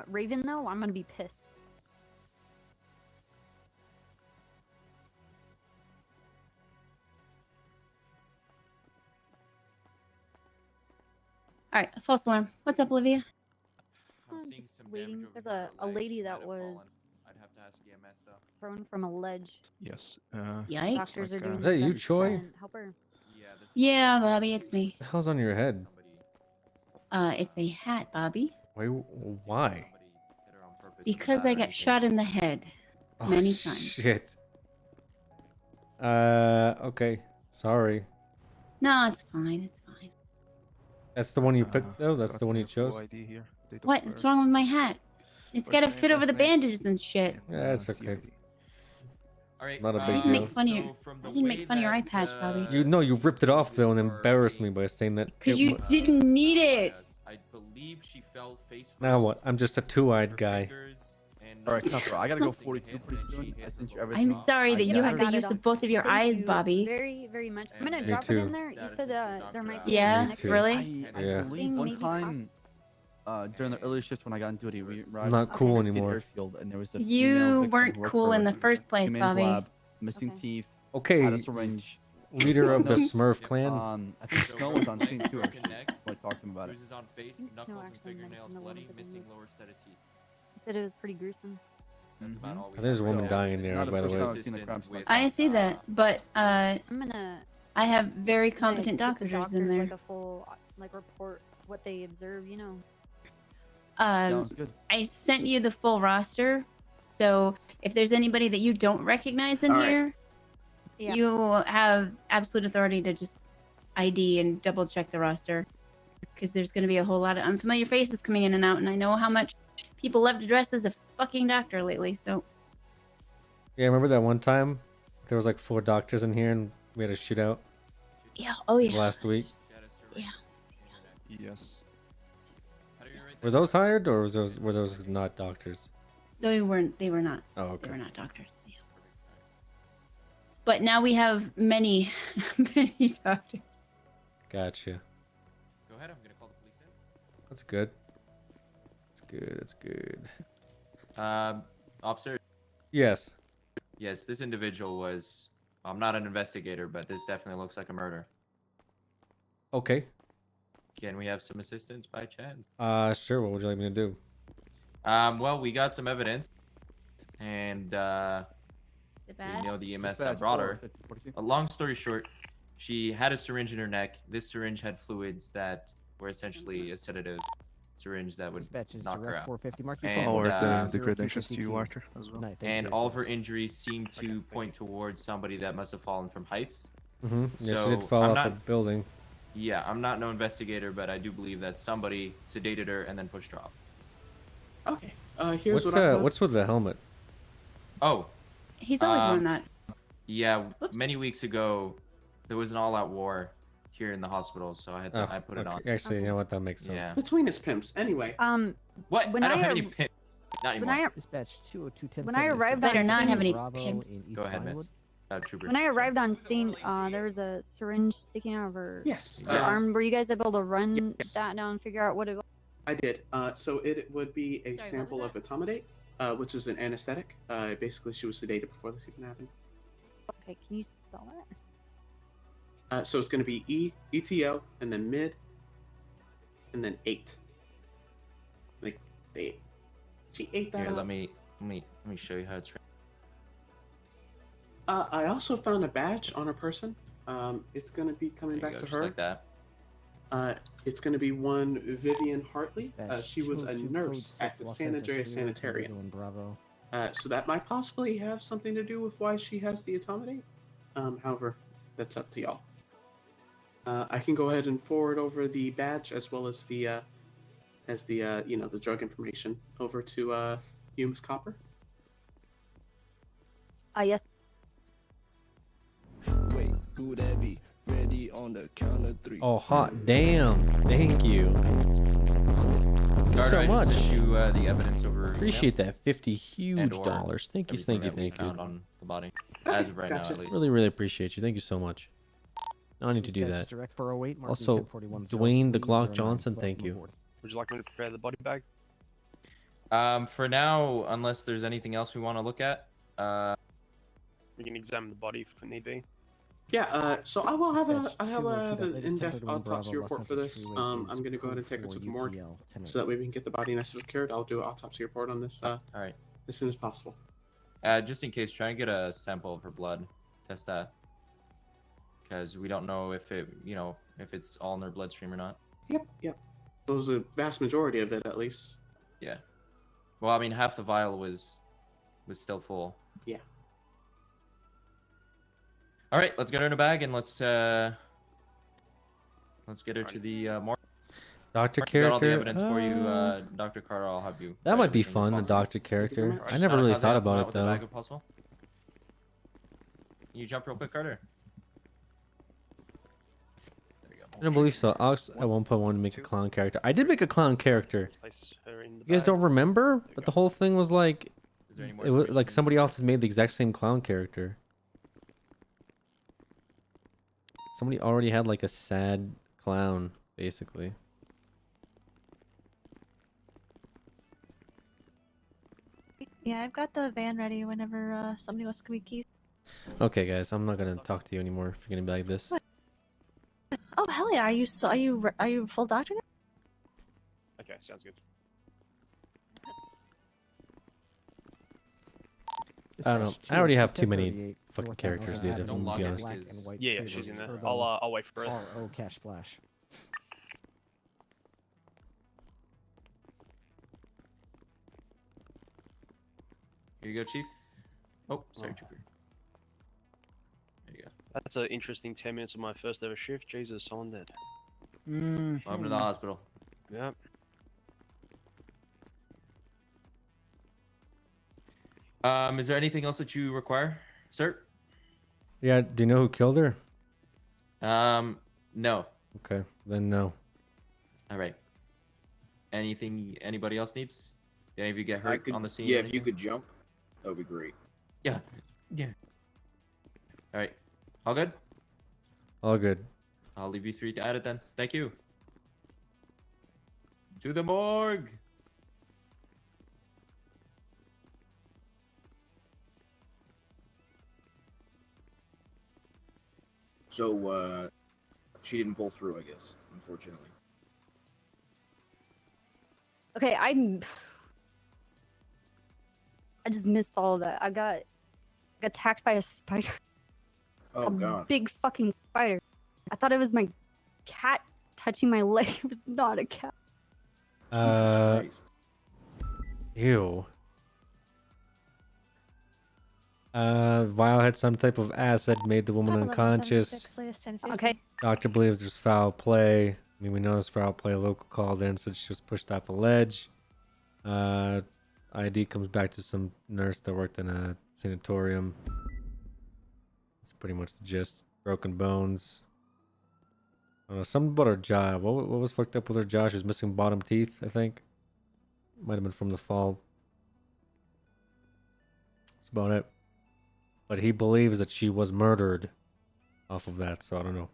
Raven, though, I'm gonna be pissed. All right, false alarm. What's up, Olivia? I'm just waiting. There's a lady that was I'd have to ask EMS though. thrown from a ledge. Yes. Yikes. Doctors are doing Is their that you, best to Choi? try and help her. Yeah, Bobby, it's me. The hell's on your head? It's a hat, Bobby. Why? Because I got shot in the head many times. Shit. Okay. Sorry. No, it's fine. It's fine. That's the one you picked, though? That's the one you chose? ID here. Date of What? birth. What's wrong with my hat? It's First gotta name, fit over last the name. bandages and shit. Yeah, it's okay. All right. Not a I big can deal. make fun of your. I can make fun of your eye patch, Bobby. You know, you ripped it off, though, and embarrassed me by saying that. Cause you didn't need it. I believe she fell face first. Now what? I'm just a two-eyed guy. All right, Copper, I gotta go 42 pretty soon. I sent you everything. I'm sorry that you have the use of both of your eyes, you Bobby. Very, very much. I'm gonna Me drop too. it in there. You said there might be. Yeah, Me too. really? I Yeah. believe one time during the early shifts when I got into duty, we arrived Not cool at the anymore. airfield, and there was a You female victim weren't who worked cool for in the first place, Humaine's Bobby. Lab, missing teeth. Okay, Had a syringe. leader of the Notes. Smurf clan. I think Snow was on scene too. Actually, when I talked to him about it. Bruises on face, think Snow knuckles and actually mentioned fingernails a little bloody, bit in missing this. lower set of teeth. He said it was pretty gruesome. That's about all we There's a have. woman dying there, Not a by the first way. time I've seen a crime scene like I see that, but I'm gonna. I have very like, competent get the doctors in doctors, there. Like a full like report what they observe. You know. Sounds good. I sent you the full roster, so if there's anybody that you don't recognize in All right. here, Yeah. you have absolute authority to just ID and double check the roster, because there's going to be a whole lot of unfamiliar faces coming in and out, and I know how much people love to dress as a fucking doctor lately. So Yeah, remember that one time? There was like 4 doctors in here, and we had a shootout yeah, oh yeah, last week. yeah. Yes. Were those hired, or were those not doctors? They weren't. They were not. Oh, They okay. were not doctors. Yeah. But now we have many, many doctors. Gotcha. Go ahead, I'm gonna call the police in. That's good. That's good. That's good. Officer. Yes. Yes, this individual was. I'm not an investigator, but this definitely looks like a murder. Okay. Can we have some assistance by chance? Sure. What would you like me to do? Well, we got some evidence, and Is it bad? you know the EMS Dispatch that brought her. 4042. A long story short, she had a syringe in her neck. This syringe had fluids that were essentially a sedative syringe that would Dispatches knock her direct out. 450 mark. And, Or if uh, the credentials to you, Archer, as well. and all of her injuries seem to point towards somebody that must have fallen from heights. Mm-hmm. Yeah, So, she did fall I'm off not- a building. Yeah, I'm not no investigator, but I do believe that somebody sedated her and then pushed her off. Okay. Here's What's what I what's with the helmet? Oh, He's always worn that. yeah. Many weeks ago, there was an all-out war, here in the hospital, so I had Oh, to I put it on. Actually, you know what? That makes sense. Yeah. Between his pimps. Anyway. What? When I don't have ar- any pin. Not when anymore. I Dispatch 20210. when I arrived Better on not scene, have any Bravo pimps. in East Go ahead, Vinewood. miss. Trooper. when I arrived on scene, there was a syringe sticking out of her, Yes. her arm. Were you guys able to run Yes. that down and figure out what it was? I did. So it would be a sample of etomidate, which is an anesthetic. Basically, she was sedated before this even happened. Okay, can you spell it? So it's going to be ETO, and then mid, and then 8. Like 8. She ate that. Here, up. let me show you how it's. I also found a badge on her person. It's going to be coming There you back go, to just her. like that. It's going to be one Vivian Hartley. Dispatch She was a 202 nurse code at 6 the Los San Santos Andreas Freeway, Sanitarium. Bravo. So that might possibly have something to do with why she has the etomidate. However, that's up to y'all. I can go ahead and forward over the badge as well as the the drug information over to you, Miss Copper. Yes. Wait, who that be? Ready on the count of 3. Oh, hot damn! Thank you. Thank you Carter, so I much. just sent you the evidence over. Appreciate that. $50 huge and/or dollars. Thank you, everything thank you, that we thank you. found on the body, as of right gotcha. now, at least. Really, really appreciate you. Thank you so much. Now I need to do Dispatch that. direct 408, marking Also, 1041 Dwayne the 0309, Glock Johnson, thank you. report. Would you like me to prepare the body bag? For now, unless there's anything else we want to look at, We can examine the body if need be. Yeah. So I will have Dispatch an 202, in-depth 1031 autopsy Bravo, report Los for Santos this. Freeway I'm is going to go ahead and take her code to the 4 morgue UTL, so that way we can get the body nice and secured. I'll do an autopsy report on this. all right. As soon as possible. Just in case, try and get a sample of her blood. Test that. Because we don't know if if it's all in her bloodstream or not. Yep. Those a vast majority of it, at least. Yeah. Well, I mean, half the vial was still full. Yeah. All right, let's get her in a bag and let's get her to the morgue. Doctor Got all the character. evidence for you, Dr. Carter. I'll have you. That write might be everything fun, a possible. doctor character. Alright, I never really how's that thought come about out it with the though. bag if possible? Can you jump real quick, Carter? I don't believe so. Alex at one point wanted to make a clown character. I did make a clown character. Place her in the You guys bag. don't remember? But the whole thing was like, Is there any more it was information like you somebody else has made the exact same clown character. Somebody already had like a sad clown, basically. Yeah, I've got the van ready whenever somebody wants to give me keys. Okay, guys, I'm not gonna talk to you anymore if you're gonna be like this. What? Oh hell yeah! Are you full doctor now? Okay, sounds good. I don't know. Dispatch I already have 202, too many 1038, fucking North characters, Avenue, dude. Don't I'm log gonna be in honest. black because- and white Yeah, Civic she's in there. Turbo I'll wait for it. RO cash flash. Here you go, Chief. Oh, sorry, Trooper. There you go. That's an interesting 10 minutes of my first ever shift. Jesus, someone dead. Welcome to the hospital. Yep. Is there anything else that you require, sir? Yeah, do you know who killed her? No. Okay, then no. All right. Anything anybody else needs? Did any of you get hurt on the scene? Yeah, or if you anything? could jump, that would be great. Yeah. Yeah. All right. All good? All good. I'll leave you three to edit then. Thank you. To the morgue. So, she didn't pull through, I guess, unfortunately. Okay, I just missed all of that. I got attacked by a spider. Oh, a God. big fucking spider. I thought it was my cat touching my leg. It was not a cat. Jesus Christ. Ew. Vial had some type of acid, made the woman unconscious. Okay. Doctor believes there's foul play. I mean, we know there's foul play. A local called in, said she was pushed off a ledge. ID comes back to some nurse that worked in a sanatorium. That's pretty much the gist. Broken bones. I don't know, something about her jaw. What was fucked up with her jaw? She was missing bottom teeth, I think. Might have been from the fall. That's about it. But he believes that she was murdered off of that, so I don't know.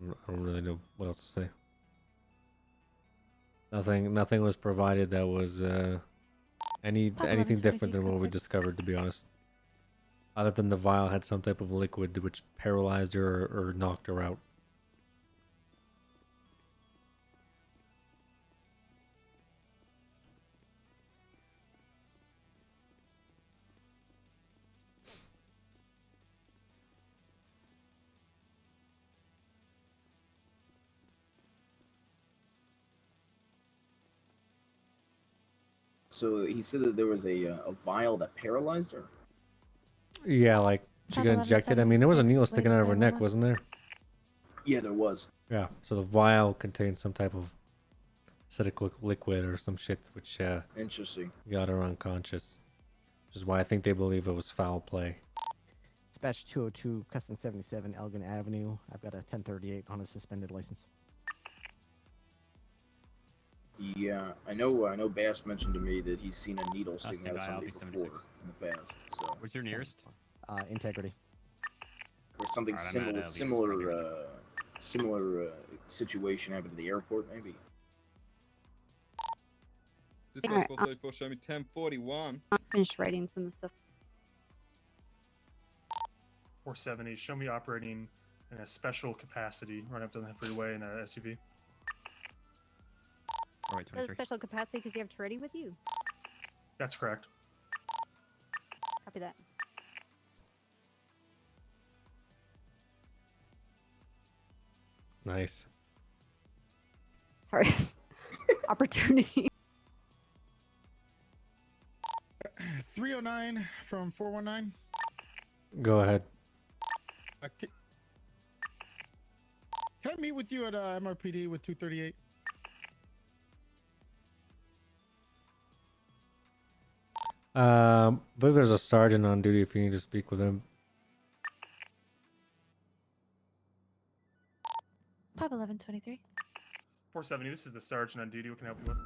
I don't really know what else to say. Nothing was provided that was anything different than what we discovered, to be honest. Other than the vial had some type of liquid which paralyzed her or knocked her out. So he said that there was a vial that paralyzed her. Yeah, like she got injected. I mean, there was a needle sticking out of her neck, wasn't there? Yeah, there was. Yeah. So the vial contained some type of acidic liquid or some shit, which Interesting. got her unconscious. Which is why I think they believe it was foul play. Dispatch 202, Custom 77, Elgin Avenue. I've got a 1038 on a suspended license. Yeah, I know. Bass mentioned to me that he's seen a needle sticking out of somebody before in the past. So. What's your nearest? Integrity. Or something Alright, similar situation happened to the airport, maybe. This was 434. Show me 1041. Finished writing some of the stuff. 470. Show me operating in a special capacity, run up to the freeway in a SUV. All right, So special capacity because you have Toretti with you. That's correct. Copy that. Nice. Sorry. Opportunity. 309 from 419. Go ahead. Can I meet with you at MRPD with 238? I believe there's a sergeant on duty if you need to speak with him. Pop 1123. 470. This is the sergeant on duty. What can I help you with?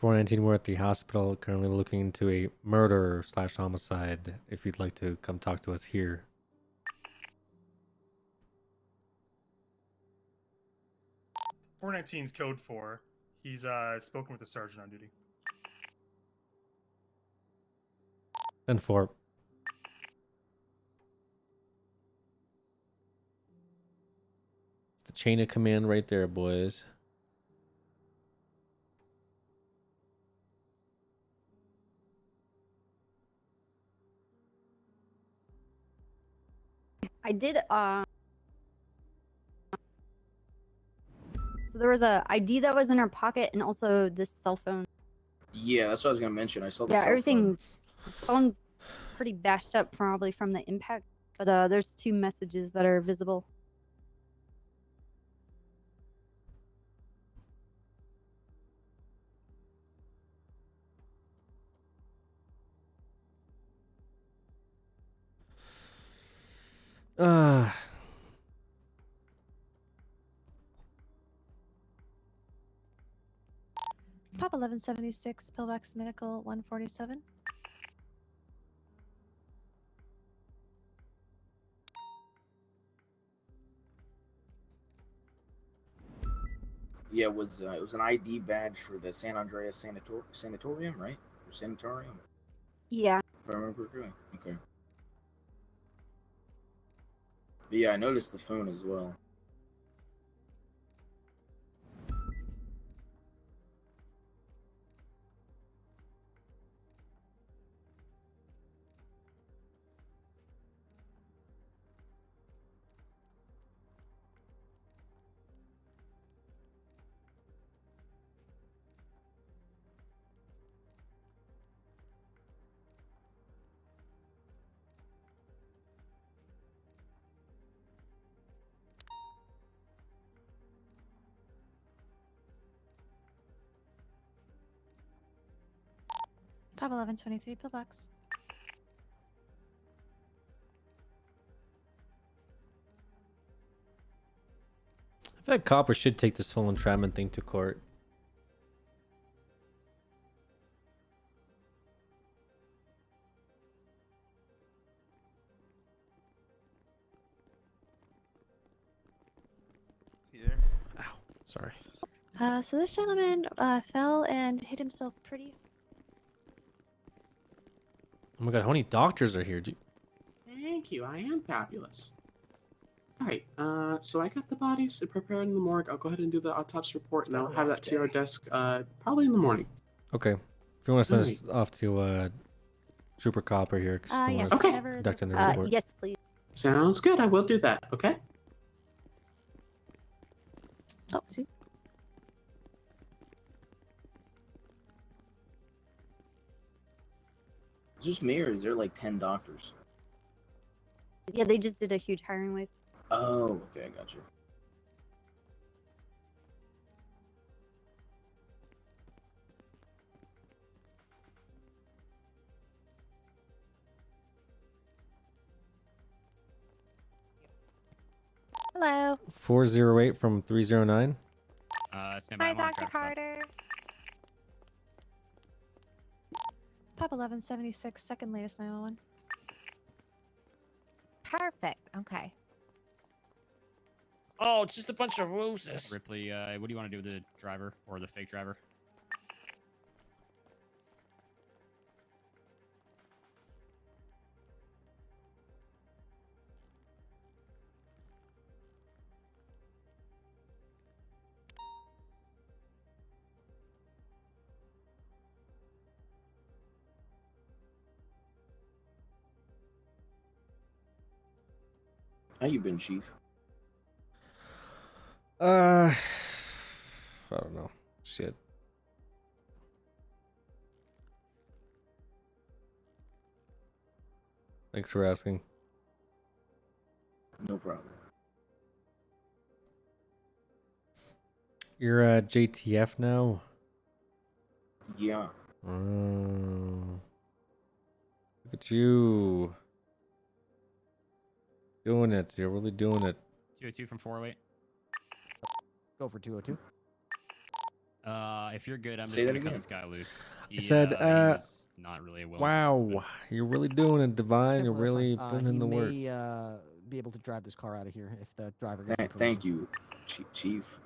We're at the hospital currently looking into a murder/homicide. If you'd like to come talk to us here. .419's code 4. He's spoken with the sergeant on duty. 10-4. It's the chain of command right there, boys. I did so there was a ID that was in her pocket and also this cell phone. Yeah, that's what I was gonna mention. I saw the Yeah, cell everything's the phone's pretty bashed up probably from the impact, but there's 2 messages that are visible. Pop 1176, Pillbox Medical 147. Yeah, it was an ID badge for the San Andreas sanatorium, right? Or sanatorium. Yeah. If I remember correctly. Okay. But yeah, I noticed the phone as well. Pop 1123 pillbox. I feel like Copper should take this whole entrapment thing to court. Here. Ow, sorry. So this gentleman fell and hit himself pretty. Oh my god, how many doctors are here, dude? Thank you. I am fabulous. All right. So I got the bodies prepared in the morgue. I'll go ahead and do the autopsy report, and I'll have that to your desk probably in the morning. Okay. If you want to send Alright. us off to Trooper Copper here, because Yes, Okay. whenever conducting the report. Yes, please. Sounds good. I will do that. Okay. Oh, see. Is it just me, or is there like 10 doctors? Yeah, they just did a huge hiring wave. Oh, okay, I got you. Hello. 408 from 309. Stand by. Hi, I'm on Dr. track, so- Carter. Pop 1176, second latest 911. Perfect. Okay. Oh, it's just a bunch of roses. Ripley, what do you want to do with the driver or the fake driver? How you been, Chief? I don't know. Shit. Thanks for asking. No problem. You're at JTF now? Yeah. Oh. Look at you. Doing it. You're really doing it. 202 from 408. Go for 202. If you're good, I'm just Say that gonna cut again. this guy loose. I said, he was not really a willing wow, you're really doing it, Divine. You're Careful, that's really fine. putting in the work. He may be able to drive this car out of here if the driver gets some Thank permission. you, Chief.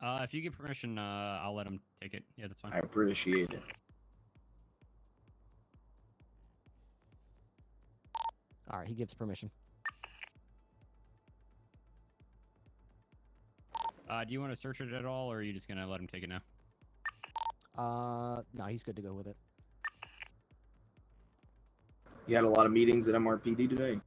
If you give permission, I'll let him take it. Yeah, that's fine. I appreciate it. All right, he gives permission. Do you want to search it at all, or are you just gonna let him take it now? No, he's good to go with it. You had a lot of meetings at MRPD today.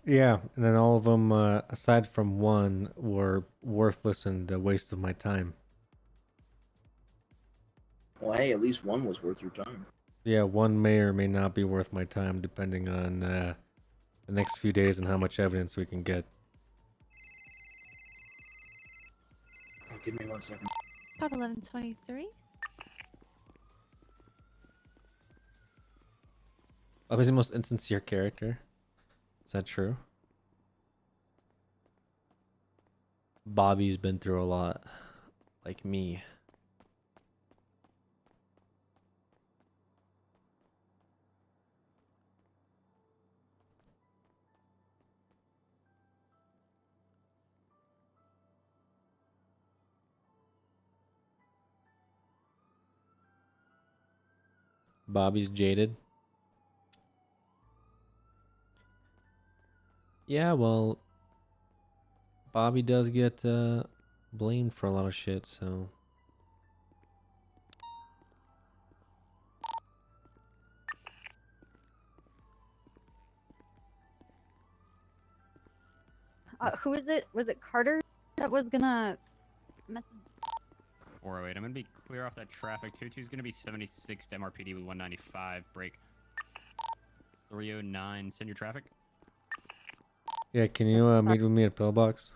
Yeah, and then all of them, aside from one, were worthless and a waste of my time. Well, hey, at least one was worth your time. Yeah, one may or may not be worth my time, depending on the next few days and how much evidence we can get. Oh, give me 1 second. Pop 1123. I was the most insincere character. Is that true? Bobby's been through a lot, like me. Bobby's jaded. Yeah, well, Bobby does get blamed for a lot of shit, so. Who is it? Was it Carter that was gonna message? 408. I'm gonna be clear off that traffic. 22 is gonna be 76 to MRPD with 195. Break. 309. Send your traffic. Yeah, can you meet with me at Pillbox?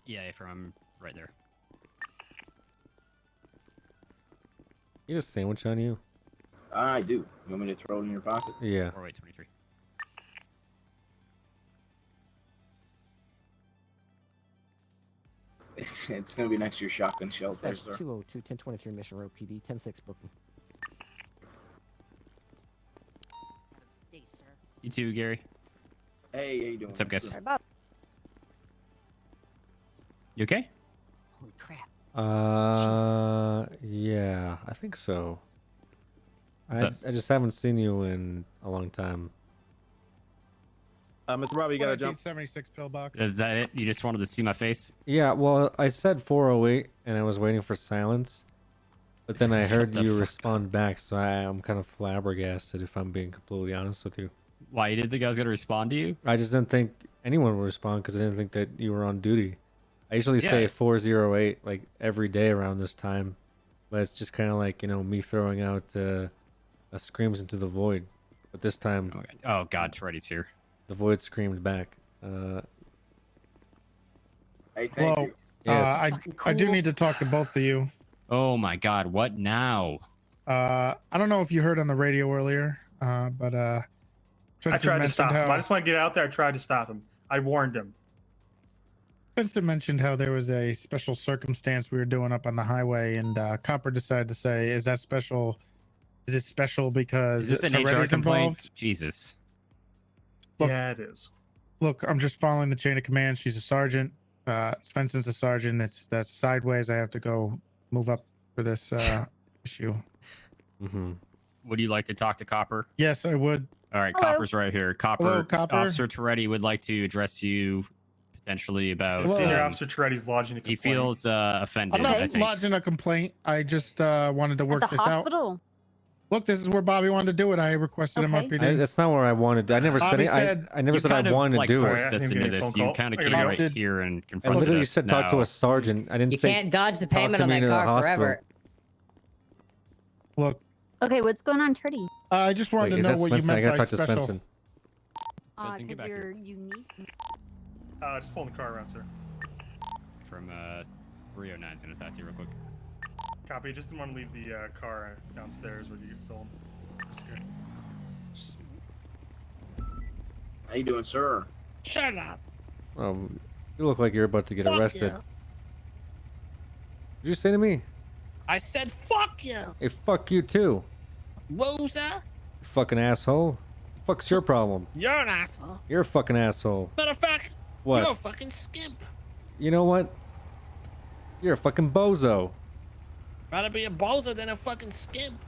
Yeah, from right there. You have a sandwich on you? I do. You want me to throw it in your pocket? Yeah. Or wait, 23. It's gonna be next to your shotgun shells there, Section sir. 202 1023 Mission Road PD 106 booking. You too, Gary. Hey, how you doing? What's up, guys? Sorry about. You okay? Holy crap. Yeah, I think so. What's up? I just haven't seen you in a long time. Mr. Robbie, you got a jump. 76 pillbox. Is that it? You just wanted to see my face? Yeah, well, I said 408 and I was waiting for silence. But then I heard the you fuck respond back, so I'm kind of flabbergasted if I'm being completely honest with you. Why, you didn't think I was going to respond to you? I just didn't think anyone would respond because I didn't think that you were on duty. I usually say Yeah. 408 like every day around this time, but it's just kind of like, you know, me throwing out screams into the void. But this time, Oh, God, Toretti's here. the void screamed back. Hey, thank Hello. you. Yes. I do need to talk to both of you. Oh, my God, what now? I don't know if you heard on the radio earlier, but I Spencer tried to mentioned stop him. how I just want to get out there. I tried to stop him. I warned him. Spencer mentioned how there was a special circumstance we were doing up on the highway, and Copper decided to say, "Is that special? Is it special because Is this an HR Toretti's complaint? involved?" Jesus. Look, Yeah, it is. Look, I'm just following the chain of command. She's a sergeant. Spencer's a sergeant. That's sideways. I have to go move up for this issue. Mm-hmm. Would you like to talk to Copper? Yes, I would. All right, Hello. Copper's right here. Hello, Copper. Officer Toretti would like to address you potentially about... Senior Officer Toretti's lodging a He complaint. feels offended, I'm I not think. lodging a complaint. I just wanted to work At the this out. hospital. Look, this is where Bobby wanted to do it. I requested him Okay. RPD. That's not where I wanted. I never said Bobby it. said- I never You said I kind of, wanted like, to do forced it. us into this. You kind of came right here and I confronted literally us. said talk to now. a sergeant. I didn't You say can't dodge the talk payment to on me that to the car hospital. forever. Look, Okay, what's going on, Tritty? I just wanted Wait, is to know that what you Svensson? I meant gotta by talk to special. Svensson. Svensson, get Because back you're here. unique. Just pulling the car around, sir. From 309's going to talk to you real quick. Copy. Just didn't want to leave the car downstairs where you get stolen. How you doing, sir? Shut up. You look like you're about to get Fuck arrested. you. What did you say to me? I said fuck you, Hey, fuck you too. loser. You fucking asshole. Fuck's your problem? You're an asshole. You're a fucking asshole. Matter of fact, What? you're a fucking skimp. You know what? You're a fucking bozo. Rather be a bozo than a fucking skimp.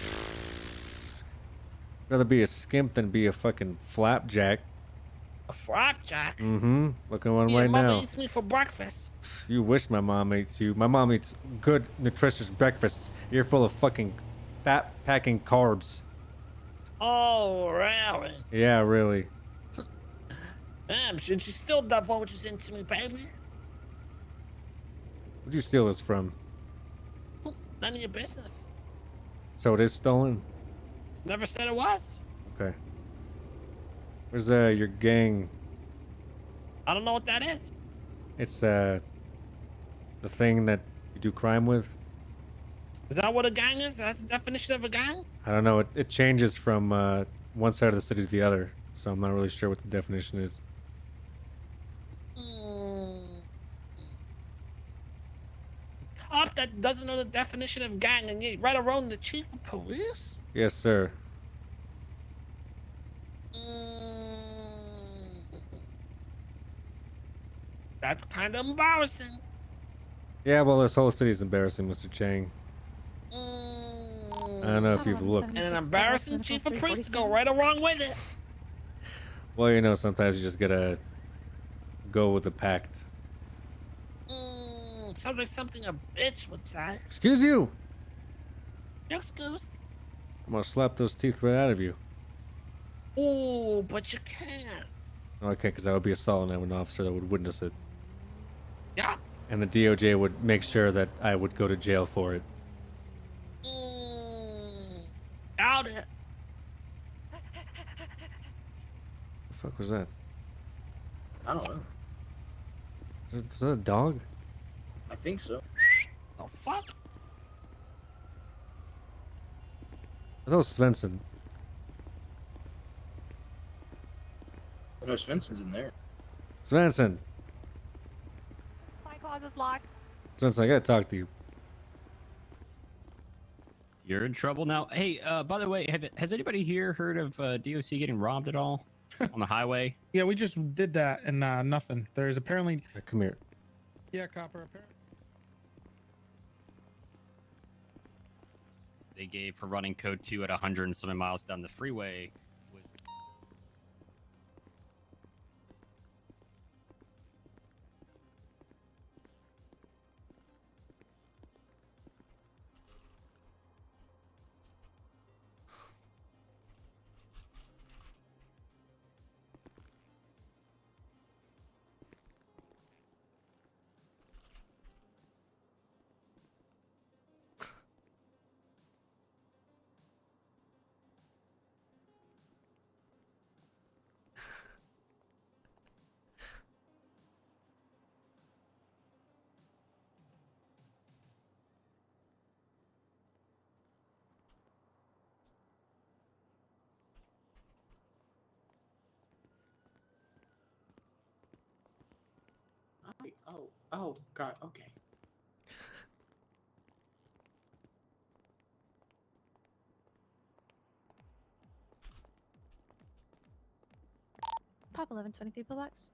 Rather be a skimp than be a fucking flapjack. A flapjack. Mm-hmm. Look at one Your right mother now. eats me for breakfast. You wish my mom eats you. My mom eats good, nutritious breakfasts. You're full of fucking fat-packing carbs. Oh, really? Yeah, really. Damn, should you still divulges into me, baby? Where'd you steal this from? None of your business. So it is stolen? Never said it was. Okay. Where's your gang? I don't know what that is. It's the thing that you do crime with? Is that what a gang is? That's the definition of a gang? I don't know. It changes from one side of the city to the other, so I'm not really sure what the definition is. Cop that doesn't know the definition of gang and you right around the chief of police? Yes, sir. That's kind of embarrassing. Yeah, well, this whole city's embarrassing, Mr. Chang. I don't know if you've looked. And an embarrassing chief of police to go right along with it. Well, you know, sometimes you just gotta go with the pact. Sounds like something a bitch would say. Excuse you! You're excused. I'm gonna slap those teeth right out of you. Ooh, but you can't. No, I can't, because I would be assaulting an officer that would witness it. Yeah. And the DOJ would make sure that I would go to jail for it. Doubt it. The fuck was that? I don't know. Was that a dog? I think so. Oh, fuck. That was Svensson. No, Svensson's in there. Svensson. My closet's locked. Svensson, I gotta talk to you. You're in trouble now. Hey, by the way, has anybody here heard of DOC getting robbed at all on the highway? Yeah, we just did that and nothing. There's apparently. Come here. Yeah, copper. Apparently. They gave for running code 2 at 100 and something miles down the freeway. Oh, God. Okay. Pop 1123 pillbox.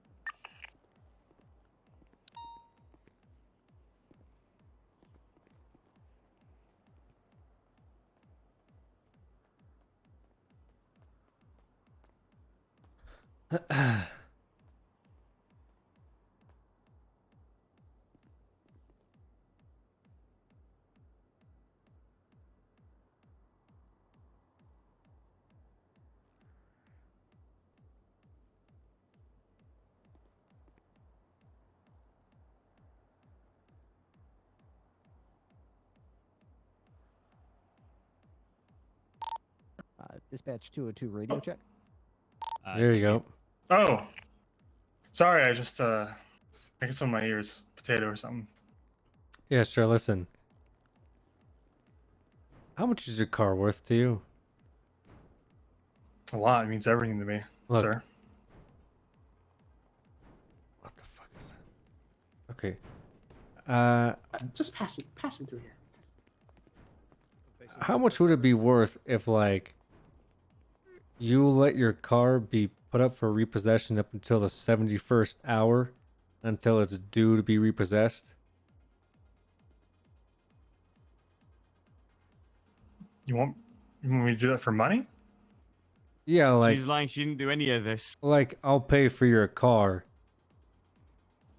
Dispatch 202 radio check. There you go. Oh, sorry. I just I guess on my ears, potato or something. Yeah, sure. Listen. How much is your car worth to you? A lot. It means everything to me, Look. sir. What the fuck is that? Okay. Just passing through here. How much would it be worth if, like, you let your car be put up for repossession up until the 71st hour until it's due to be repossessed? You want me to do that for money? Yeah, like, She's lying. She didn't do any of this. like I'll pay for your car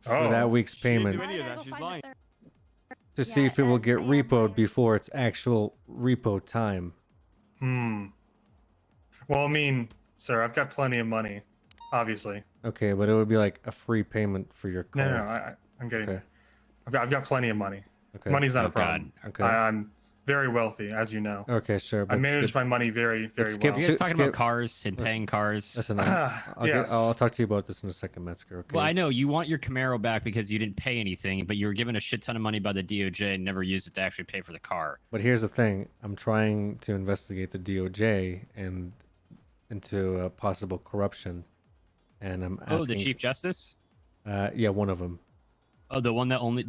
for that week's payment She didn't do any of that. She's lying. to see if it will get repoed before its actual repo time. Well, I mean, sir, I've got plenty of money, obviously. Okay, but it would be like a free payment for your car. No, I'm getting. Okay. I've got plenty of money. Okay. Money's not Oh, a problem. God. Okay. I'm very wealthy, as you know. Okay, sure. I but manage skip- my money very, very skip well. You guys talking about skip- cars and paying cars? Listen, Yes. I'll talk to you about this in a second, Metzger. Okay. Well, I know you want your Camaro back because you didn't pay anything, but you were given a shit ton of money by the DOJ and never used it to actually pay for the car. But here's the thing: I'm trying to investigate the DOJ and into possible corruption, and I'm asking. Oh, the Chief Justice? Yeah, one of them. Oh, the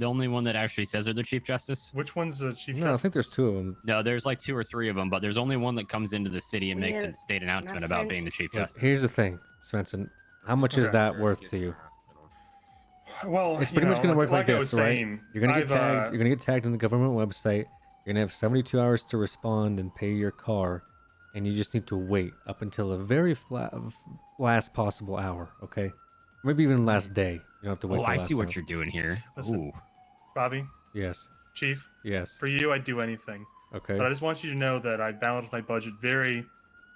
only one that actually says they're the Chief Justice? Which one's the Chief No, Justice? I think there's two of them. No, there's like 2 or 3 of them, but there's only one that comes into the city and makes a state announcement about being the Chief Look, Justice. here's the thing, Svensson. How much is Okay. that worth to you? Well, It's pretty much going to work like I this, was right? saying, You're going to get I've, tagged. You're going to get tagged in the government website. You're going to have 72 hours to respond and pay your car, and you just need to wait up until the very last possible hour. Okay, maybe even last day. You don't have to wait. Oh, till I last see what hour. you're doing here. Listen. Ooh. Bobby, Yes. Chief. Yes. For you, I'd do anything. Okay. But I just want you to know that I balanced my budget very,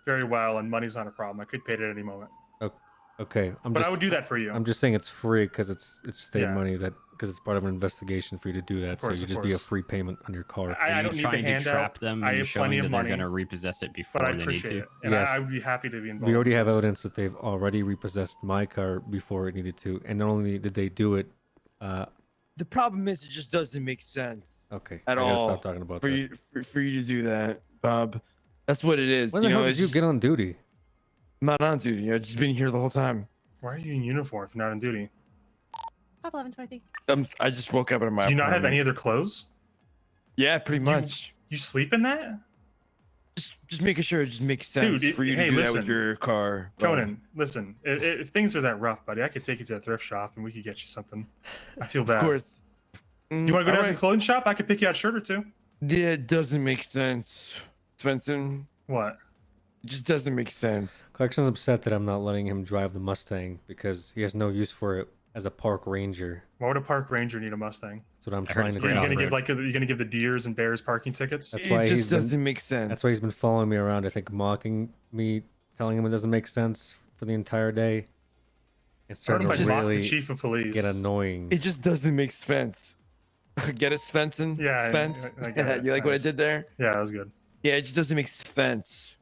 very well, and money's not a problem. I could pay it at any moment. Okay. But I would do that for you. I'm just saying it's free because it's state Yeah. money because it's part of an investigation for you to do that. course, so you of just be a course. free payment on your car. I Are don't you need trying the to handout. trap them I and have showing plenty that of they're money, going to repossess it before but I they need appreciate to? it, and Yes. I would be happy to be involved. We already in have this. evidence that they've already repossessed my car before it needed to, and not only did they do it. The problem is, it just doesn't make sense. Okay. At I gotta all. stop talking about for that. you for you to do that, Bob. That's what it is. When the you hell know, did you get on duty? I'm not on duty. I've just been here the whole time. Why are you in uniform if you're not on duty? Pop 1120. I just woke up in my Do you not have apartment. any other clothes? Yeah, pretty much. You sleep in that? Just making sure it just makes sense Dude, for you hey, to do that listen. with your car. Conan, listen. If things are that rough, buddy, I could take you to a thrift shop and we could get you something. I feel bad. Of course. You want to go down to alright. the clothing shop? I could pick you out a shirt or two. Yeah, it doesn't make sense, Svensson. What? It just doesn't make sense. Clarkson's upset that I'm not letting him drive the Mustang because he has no use for it as a park ranger. Why would a park ranger need a Mustang? That's what I'm trying to Are you do. gonna give you're gonna give the deers and bears parking tickets? That's why he's been, doesn't make sense. That's why he's been following me around. I think mocking me, telling him it doesn't make sense for the entire day. It's What starting if to I mock the really chief of police? get annoying. It just doesn't make sense. Get it, Svensson? Yeah, Spence? I get it. You like what I Nice. did there? Yeah, that was good. Yeah, it just doesn't make sense.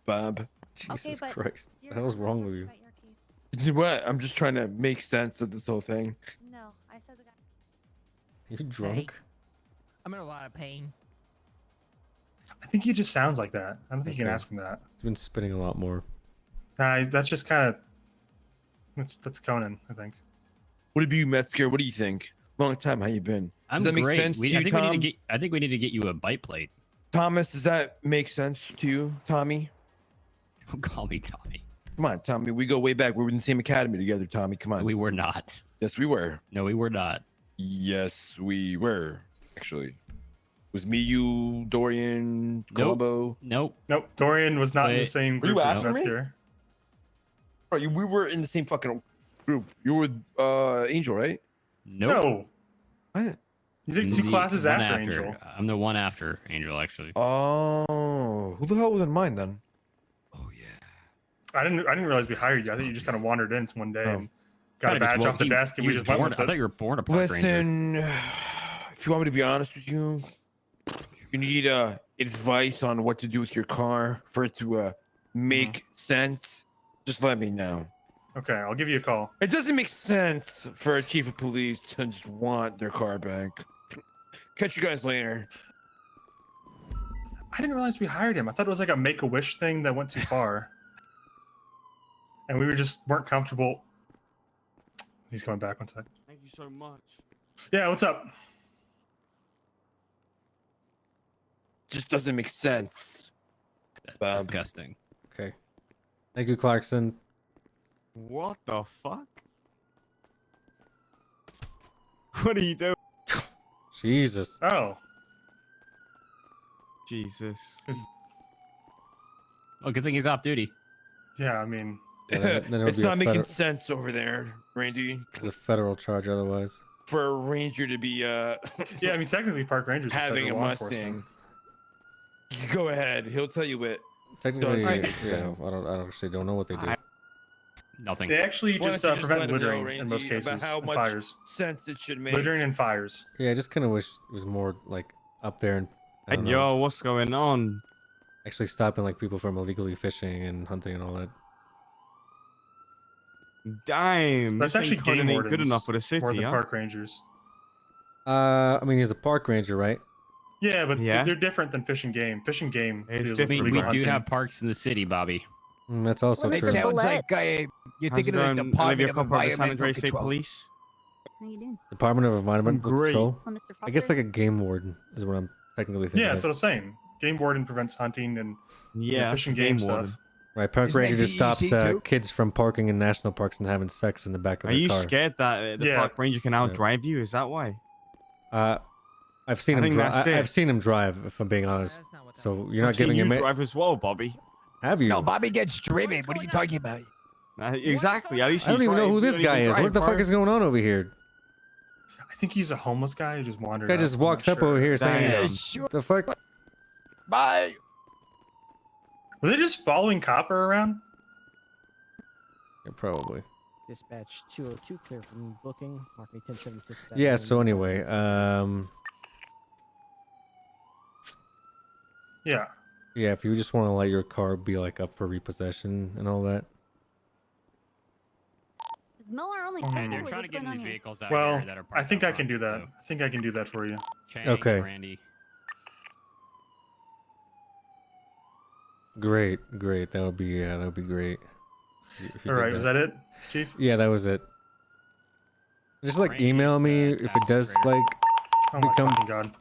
Bob. Jesus Christ. What the hell's wrong with you? What? I'm just trying to make sense of this whole thing. No, I said the guy. You drunk? I'm in a lot of pain. I think he just sounds like that. I don't think you can Okay. ask him that. He's been spitting a lot more. Nah, that's just kind of that's Conan, I think. What about you, Metzger? What do you think? Long time. How you been? I'm Does that great. make sense to you, I think Tom? we need to get you a bite plate. Thomas, does that make sense to you, Tommy? Don't call me Tommy. Come on, Tommy. We go way back. We were in the same academy together, Tommy. Come on. We were not. Yes, we were. No, we were not. Yes, we were. Actually, it was me, you, Dorian, Columbo. Nope. Nope. Dorian was not in the Wait. same Were you group as after me? Metzger. Bro, we were in the same fucking group. You were with Angel, right? Nope. No. What? He's like two The classes one after Angel. I'm the one after Angel, actually. Oh, who the hell was in mine then? I didn't realize we hired you. I think you just kind of wandered in one day and got a Kinda just badge off the he- desk and he we was just went born- with I it. thought you were born a park ranger. Listen, if you want me to be honest with you, you need advice on what to do with your car for it to make sense. Just let me know. Okay, I'll give you a call. It doesn't make sense for a chief of police to just want their car back. Catch you guys later. I didn't realize we hired him. I thought it was like a Make-A-Wish thing that went too far. And we weren't comfortable. He's coming back one sec. Thank you so much. Yeah, what's up? Just doesn't make sense. That's disgusting. Okay. Thank you, Clarkson. What the fuck? What are you doing? Jesus. Oh. Jesus. Oh, good thing he's off duty. Yeah, I mean, Then it'll It's be a not making federal, sense over there, Randy. it's a federal charge otherwise. For a ranger to be yeah, I mean, technically Park Rangers are having a federal law enforcement. Mustang. Go ahead. He'll tell you what. Technically, does- yeah, I actually don't know what they do. Nothing. They actually Why just don't you prevent let him know, littering in most Randy, about cases how and much fires. sense it should make. Littering and fires. Yeah, I just kind of wish it was more like up there and I don't Hey, know, yo, what's going on? actually stopping like people from illegally fishing and hunting and all that. Damn. That's this actually ain't kinda game ain't good wardens enough for the city, more than huh? park rangers. I mean, he's a park ranger, right? Yeah, but Yeah. they're different than fish and game. Fish and game. It's deals I with mean, illegal we do hunting. have parks in the city, Bobby. That's also Well, true. Mr. Sounds Bullet. like you're How's thinking it of going, the Olivia Department of Copper of the San Environmental Andreas State Control. Police? How you doing? Department of Environmental great. Control. Oh, Mr. I guess Foster? like a game warden is what I'm technically thinking. Yeah, of. that's what I was saying. Game warden prevents hunting and Yeah, fish and game game warden. stuff. Right, park Isn't that ranger just stops DEC too? kids from parking in national parks and having sex in the back of Are their you car. scared that the Yeah. park ranger can outdrive you? Is that why? I've seen I him think drive. that's it. I've seen him drive. If I'm being honest, so you're not I've seen giving you him. drive as well, Bobby. Have you? No, Bobby gets driven. What are you talking about? Exactly. At least I don't he even know drives, who you this don't guy even is. What drive, the fuck bro. is going on over here? I think he's a homeless guy who just wandered. This guy up. just I'm not walks up sure. over here saying, Damn. "What the fuck?" Bye. Were they just following Copper around? Yeah, probably. Dispatch 202 clear from booking. Mark me 1076. Yeah. So anyway, Yeah. yeah. If you just want to let your car be like up for repossession and all that, Is Miller only Oh, 60? man, They're What's trying to get going in on these here? vehicles out Well, here that are I parked think out I can front, do that. so- I think I can do that for you. Chang, Okay. Randy. Great. That would be great. If you All did right, was that it, Chief? Yeah, that was it. Just like Randy's, email me if it does trader. like Oh my become. fucking god.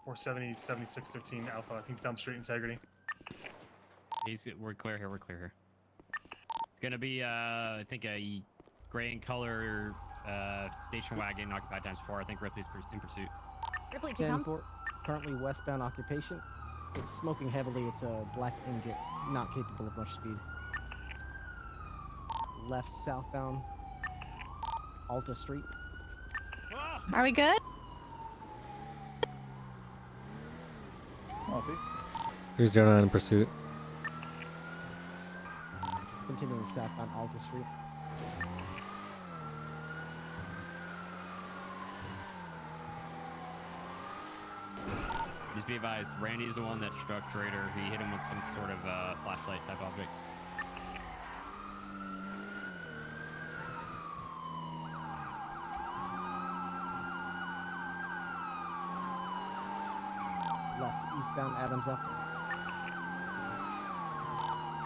470, 7613 Alpha. I think it's down the street, Integrity. We're clear here. It's gonna be I think a gray in color station wagon occupied ×4. I think Ripley's in pursuit. Ripley, two comes. 10-4, currently westbound occupation. It's smoking heavily. It's a black ingot, not capable of much speed. Left southbound, Alta Street. Are we good? Here's 09 in pursuit. Continuing southbound Alta Street. Just be advised, Randy's the one that struck Trader. He hit him with some sort of flashlight type object. Left eastbound Adams up.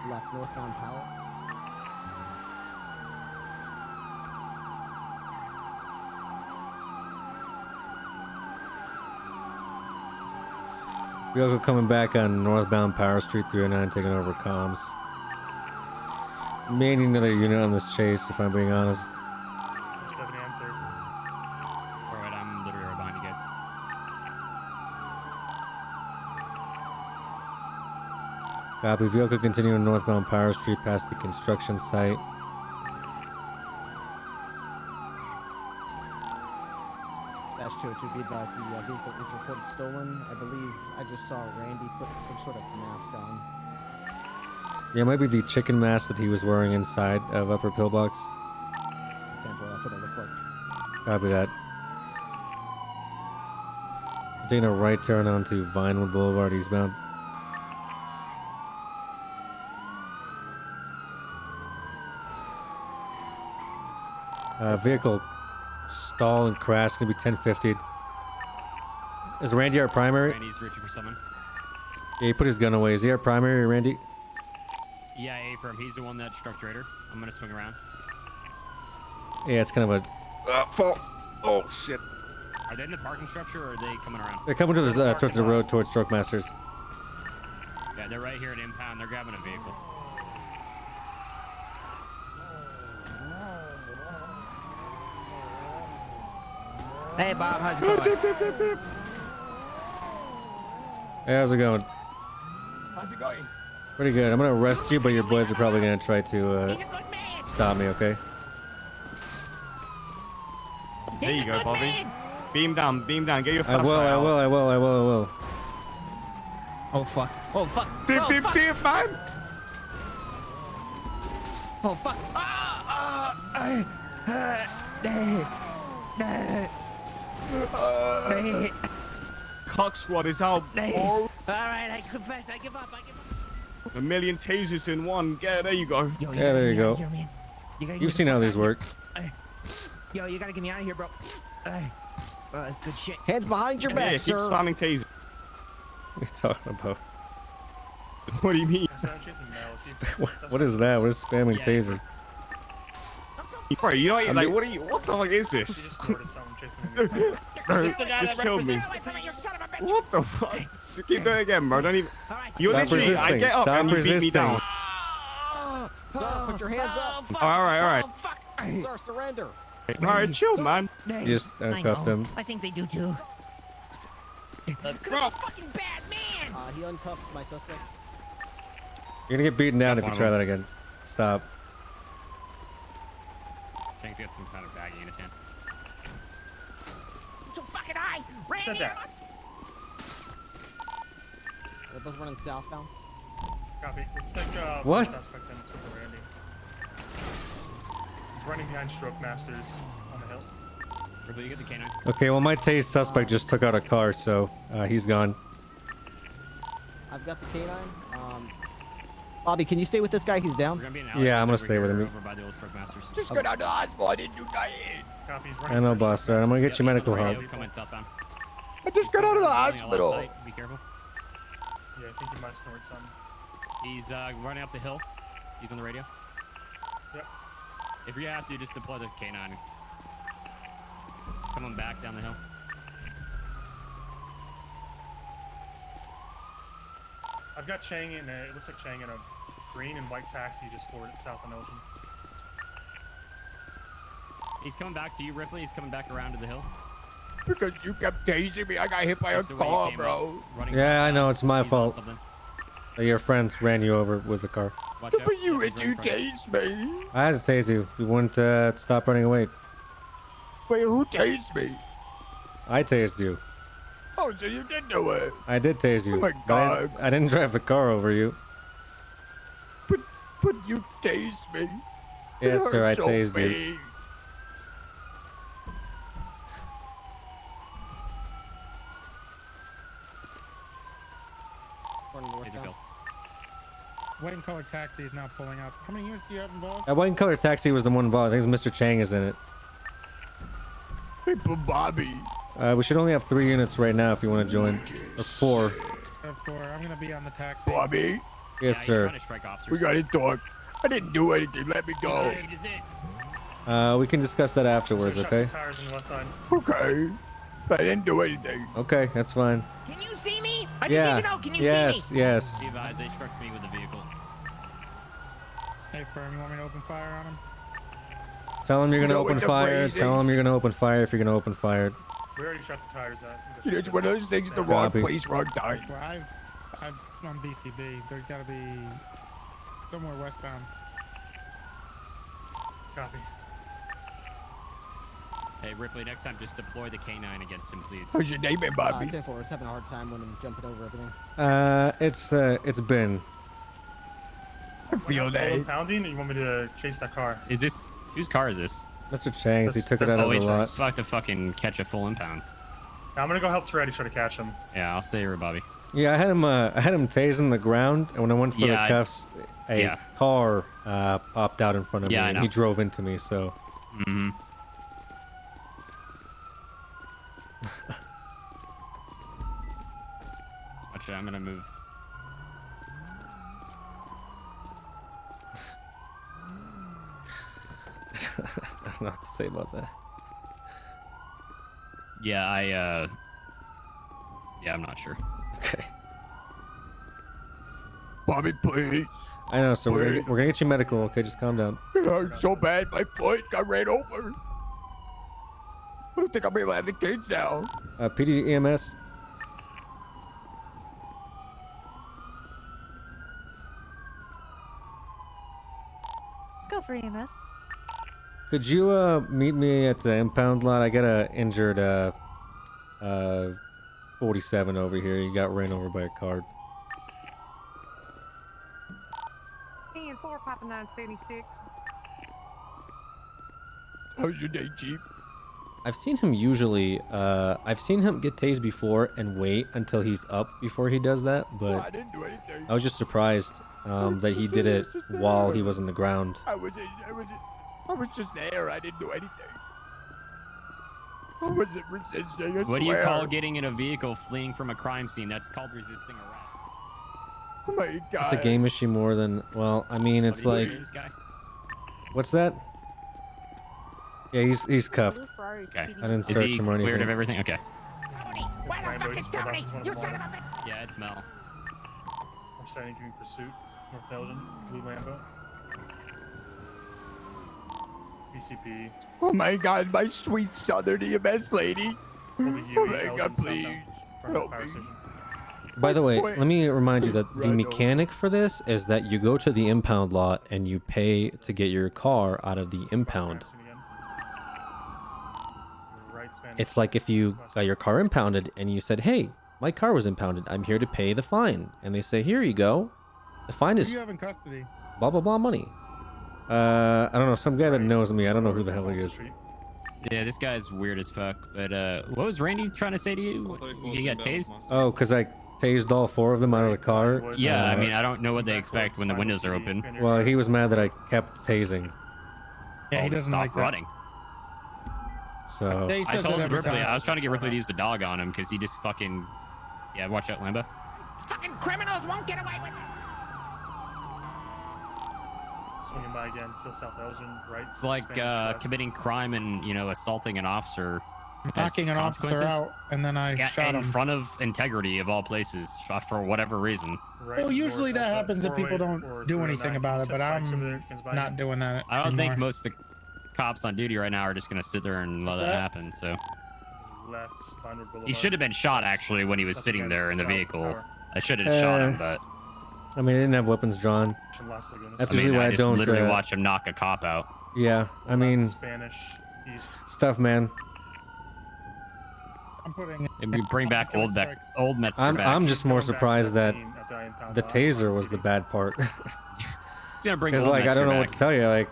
Left northbound Powell. Vehicle coming back on northbound Power Street 309, taking over comms. May need another unit on this chase, if I'm being honest. 7 a.m. 3rd. Alright, I'm literally right behind you guys. Copy. Vehicle continuing northbound Power Street past the construction site. Dispatch 202, be advised the vehicle is reported stolen. I believe I just saw Randy put some sort of mask on. Yeah, it might be the chicken mask that he was wearing inside of Upper Pillbox. 10-4, that's what it looks like. Copy that. Taking a right turn onto Vinewood Boulevard eastbound. Vehicle stall and crash, gonna be 1050. Is Randy our primary? Randy's reaching for someone. Yeah, he put his gun away. Is he our primary, Randy? Yeah, A firm. He's the one that struck Trader. I'm gonna swing around. Yeah, it's kind of a fall. Oh shit! Are they in the parking structure or are they coming around? They're coming towards the road towards Stroke Masters. Yeah, they're right here at impound. They're grabbing a vehicle. Hey, Bob, how's it going? Hey, how's it going? How's it going? Pretty good. I'm gonna arrest you, but your boys are probably gonna try to stop me. Okay? There you go, Bobby. Beam down, get your I flashlight will. Oh, fuck. Oh, fuck. Dip, oh, dip, fuck. dip, man! Oh, fuck. Cock squad is out. All right, I confess. I give up. A million tasers in one. Yeah, there you go. Yo, Yeah, there you go. Here, man. You've seen how these work. Yo, you gotta get me out of here, bro. Oh, that's good shit. Hands behind your Yeah, back, keep sir. spamming taser. What are you talking about? What do you mean? What is that? What is spamming tasers? Bro, you know what? Like, what the fuck is this? Just chasing me. Just killed me. What the fuck? Just keep doing it again, bro. Don't even. You Stop literally, I resisting. get up Stop and you beat me resisting. down. Sir, put your hands up. All right. Sir, surrender. All right, chill, man. You just uncuffed him. I think they do too. Let's go. Fucking bad man. He uncuffed my suspect. You're gonna get beaten down if you One try of that them. again. Stop. I think he's got some kind of baggie in his hand. So fucking high. Said that. They're both running southbound. Copy. Let's take What? one suspect then. Let's go for Randy. He's running behind Stroke Masters on the hill. Ripley, you get the canine. Okay, well my tase suspect just took out a car, so he's gone. I've got the canine. Bobby, can you stay with this guy? He's down. We're gonna be in Yeah, I'm gonna over stay with here, him. Over by the old Stroke Masters. Just go down to the hospital. I didn't do nothing. Copy. He's I running. know, boss. Alright, I'm gonna get you medical help. Coming southbound. I just got out of the Building on left hospital. side. Be careful. Yeah, I think he might snort some. He's running up the hill. He's on the radio. Yep. If you have to, just deploy the K9. Coming back down the hill. I've got Chang in it looks like Chang in a green and white taxi just floored it south on Ocean. He's coming back to you, Ripley. He's coming back around to the hill. Because you kept tasing me. I got hit by a car, bro. Yeah, I know it's my He's on fault. something. Your friends ran you over with the car. Watch But out. you He's right in front of you. tased me. I had to tase you. You wouldn't stop running away. Wait, who tased me? I tased you. Oh, so you did do it. I did tase you. Oh my but God. I didn't drive the car over you. But you tased me. Yes, It sir, I hurt so tased you. bad. Running north Taser now. kill. White and colored taxi is now pulling up. How many units do you have involved? That white and color taxi was the one involved. I think Mr. Chang is in it. Hey, but Bobby. We should only have 3 units right now if you want to join. Or 4. I have 4. I'm gonna be on the taxi. Bobby. Yes, He's sir. trying to strike officers. We gotta talk. I didn't do anything. Let me go. He just did. We can discuss that afterwards, Shot okay? some tires on the west side. Okay. I didn't do anything. Okay, that's fine. Can you see me? I just Yeah. need to know. Can you Yes, see me? yes. Be advised, they struck me with a vehicle. Hey, Firm, you want me to open fire on him? Tell him you're You gonna know open what the fire. phrase Tell him is? you're gonna open fire if you're gonna open fire. We already shot the tires out. It's one of those things, the wrong Copy. place, wrong time. Well, I'm on BCB. There's gotta be somewhere westbound. Copy. Hey, Ripley, next time just deploy the K9 against him, please. What's your name, man, Bobby? 10-4 is having a hard time when I'm jumping over everything. It's been. I feel Full that. impounding, or you want me to chase that car? Is this whose car is this? Mr. Chang's. He That's- took it that's out of Oh, the he's lot. fuck to fucking catch a full impound. I'm gonna go help Toretti try to catch him. Yeah, I'll stay here, Bobby. Yeah, I had him tasing the ground, and when I went for Yeah, the cuffs, a yeah. car popped out in front of Yeah, I me, and know. he drove into me. So Mm-hmm. Watch it, I'm gonna move. I don't know what to say about that. Yeah, yeah, I'm not sure. Okay. Bobby, please. I know. So we're Please. gonna get you medical. Okay, just calm down. It hurt so bad. My foot got ran over. I don't think I'll be able to have the kids now. PD EMS. Go for EMS. Could you meet me at the impound lot? I got a injured 47 over here. He got ran over by a car. And 4 Papa 976. How's your day, Chief? I've seen him usually. I've seen him get tased before and wait until he's up before he does that. I But didn't do anything. I was just surprised that he did it while he was on the ground. I was just there. I didn't do anything. I wasn't resisting. I What do you swear. call getting in a vehicle fleeing from a crime scene? That's called resisting arrest. Oh my God. It's a game issue more than. Well, I mean, it's What do you like. do, this guy? What's that? Yeah, he's cuffed. Okay. I didn't Is search he him or anything. cleared of everything? Okay. Where the fuck is Tony? You son of a bitch! Yeah, it's Mel. I'm starting giving pursuit. North Elgin, Blue Lambo. BCP. Oh my God, my sweet Southern EMS lady. Over Oh my Elgin, God, please. southbound, front of Help the power me. station. By the way, let me remind you that the Right, no. mechanic for this is that you go to the impound lot and you pay to get your car out of the impound. Right span. It's like if you got your car impounded and you said, "Hey, my car was impounded. I'm here to pay the fine," and they say, "Here you go. The fine Who is do you have in custody? blah blah blah money." I don't know. Some guy that knows me. I don't know who the hell he is. Yeah, this guy's weird as fuck. But what was Randy trying to say to you? You got tased? Oh, because I tased all 4 of them out of the car. Yeah, I mean, I don't know what they expect when the windows are open. Well, he was mad that I kept tasing. Yeah, he Oh, doesn't stop like that. running. So I told Ripley, I was trying to get Ripley to use the dog on him because he just fucking, yeah, watch out, Lambo. Fucking criminals won't get away with it. Swinging by again, still South Elgin, right? It's like committing crime and, you know, assaulting an officer. Knocking an officer out, and then I shot him in front of integrity of all places for whatever reason. Well, usually that happens if people don't do anything about it, but I'm not doing that. I don't think anymore. most of the cops on duty right now are just gonna sit there and let that happen. So Left, Vinewood Boulevard. he should have been shot actually when he was sitting there in the South vehicle. Tower. I should have shot him, but I mean, I didn't have weapons drawn. Las Lagunas. That's usually why I just don't. literally watch him knock a cop out. Yeah, I mean, Spanish East. stuff, man. I'm putting. And we bring back old Metzger back. I'm just more surprised that the taser was the bad part. He's gonna bring. Because old like I don't know Metzger what to tell you. Like,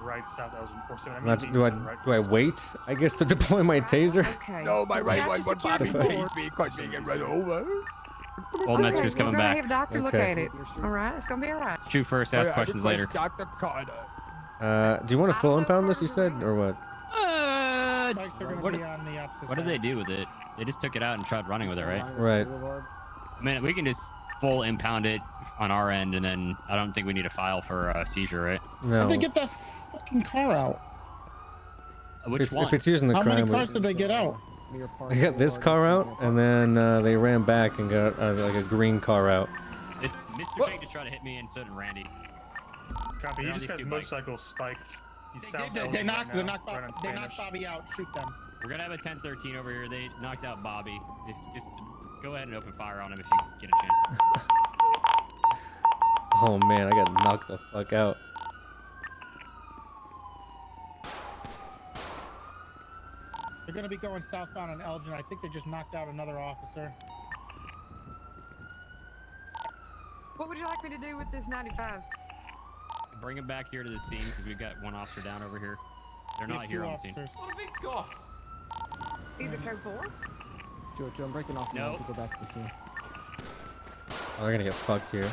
Right, South Elgin 47. do I wait? I guess to deploy my taser. Okay. No, my right one would Security probably board. tease me because they get run over. Old Metzger's coming We're back. gonna have a doctor look Okay. at it. All right, it's gonna be all right. Shoot first, ask questions later. Dr. Carter. Do you want to full impound this? You said, or what? Spikes are gonna What, be on the opposite what did side. they do with it? They just took it out and tried running with it, right? Right. I mean, we can just full impound it on our end, and then I don't think we need a file for seizure, right? No. How'd they get that fucking car out? Which one? If it's using the How crime, many cars did they get out? I got this car out, and then they ran back and got like a green car out. Mr. Shake just tried to hit me, and so did Randy. Copy. He They're on just these has two motorcycle spiked. He's South They Elgin knocked right now, Bobby, right on they Spanish. knocked Bobby out. Shoot them. We're gonna have a 1013 over here. They knocked out Bobby. Just go ahead and open fire on him if you get a chance. Oh man, I got knocked the fuck out. They're gonna be going southbound on Elgin. I think they just knocked out another officer. What would you like me to do with this 95? Bring him back here to the scene because we've got one officer down over here. They're We not have here two on the scene. officers. What a big golf. He's a code 4. Joe, I'm breaking off now to go back to the scene. Oh, they're gonna get fucked here.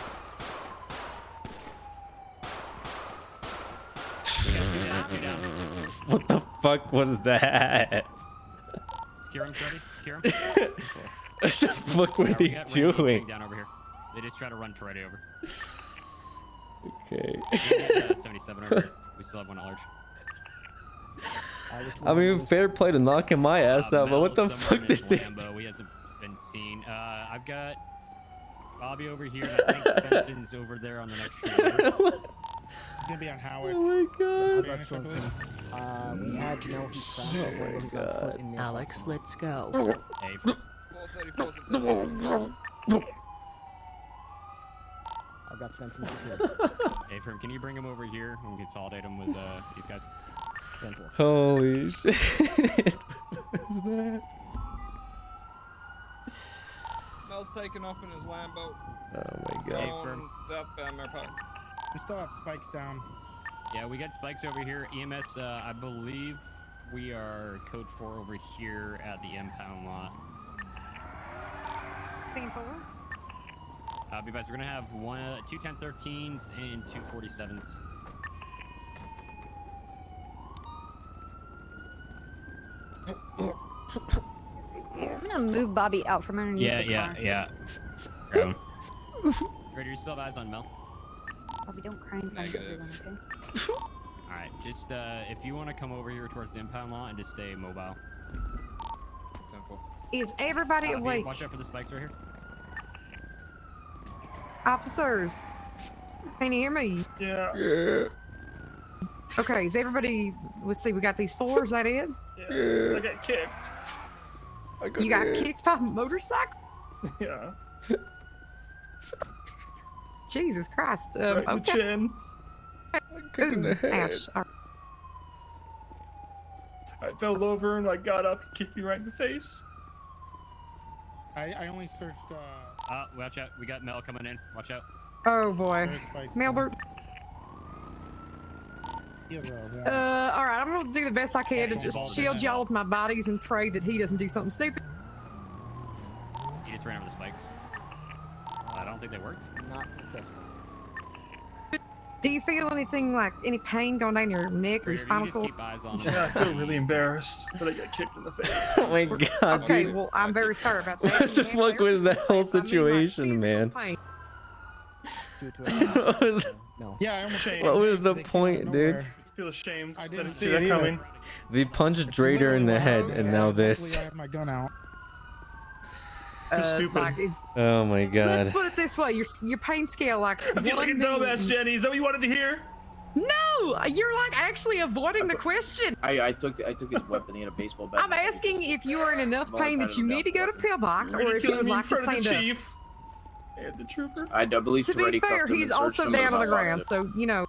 What the fuck was that? Secure him, Freddy. Secure him. What the fuck were We they got Randy and doing? King down over here. They just try to run Toretto over. Okay. 77 over here. We still have one at large. I mean, fair play to knocking my ass out, but what the Mel's fuck somewhere in did his they? Lambo. He hasn't been seen. I've got Bobby over here, and I think Spencer's over there on the next street. It's gonna be on Howard. Oh my god. Spanish, I believe. We had no heat crash. Oh my god. Alex, let's go. Hey, 434 I've got Svensson secured. hey, Frim, can you bring him over here and consolidate him with these guys? Holy shit. What is that? Mel's taking off in his Lambo. Oh my god. Going southbound Mare Park. We still have spikes down. Yeah, we got spikes over here. EMS, I believe we are code 4 over here at the impound lot. Team 4. Be advised, we're gonna have two 1013s and two 47s. I'm gonna move Bobby out from underneath Yeah, the car. yeah. Grab him. Freddy, you still have eyes on Mel? Bobby, don't cry in front of everyone, okay? Alright, just if you want to come over here towards the impound lot and just stay mobile. 10-4. Is everybody awake? Watch out for the spikes right here. Officers, can you hear me? Yeah. Okay, is everybody? Let's see. We got these 4. Is that it? Yeah. I got kicked. You got kicked by a motorcycle? Yeah. Jesus Christ. Right in the Okay. chin. Ooh, ouch. All I fell over and I got up, kicked me right in the face. I only searched. Watch out. We got Mel coming in. Watch out. Oh boy. There's spikes Melbert. He has a warrant. All right. I'm gonna do the best I can to Yeah, just ball shield down. y'all with my bodies and pray that he doesn't do something stupid. He just ran over the spikes. I don't think they worked. Not successful. Do you feel anything like any pain going down your neck or your spinal cord? Keep eyes on him. Yeah, I feel really embarrassed that I got kicked in the face. Oh my god, Okay, dude. well, I'm very sorry about that. What the fuck was that whole situation, man? What was, No. Yeah, I almost Shame. what was the They came point, out of dude? nowhere. I feel ashamed. I didn't didn't see see it that either. coming. They punched It's Drader in the literally head, like, and now luckily this. I have my gun out. Stupid. Like, Oh my let's god. put it this way: your pain scale, like. I feel like a dumbass, Jenny. Is that what you wanted to hear? No, you're like actually avoiding the question. I took his weapon. He had a baseball bat. I'm asking if you are in enough pain that you need to go to pillbox, You're or if you would killing me in like to front of the stand up. chief. And the trooper. I believe To be Toretti fair, cuffed him he's and searched also him down and on the lost ground, it. so you know.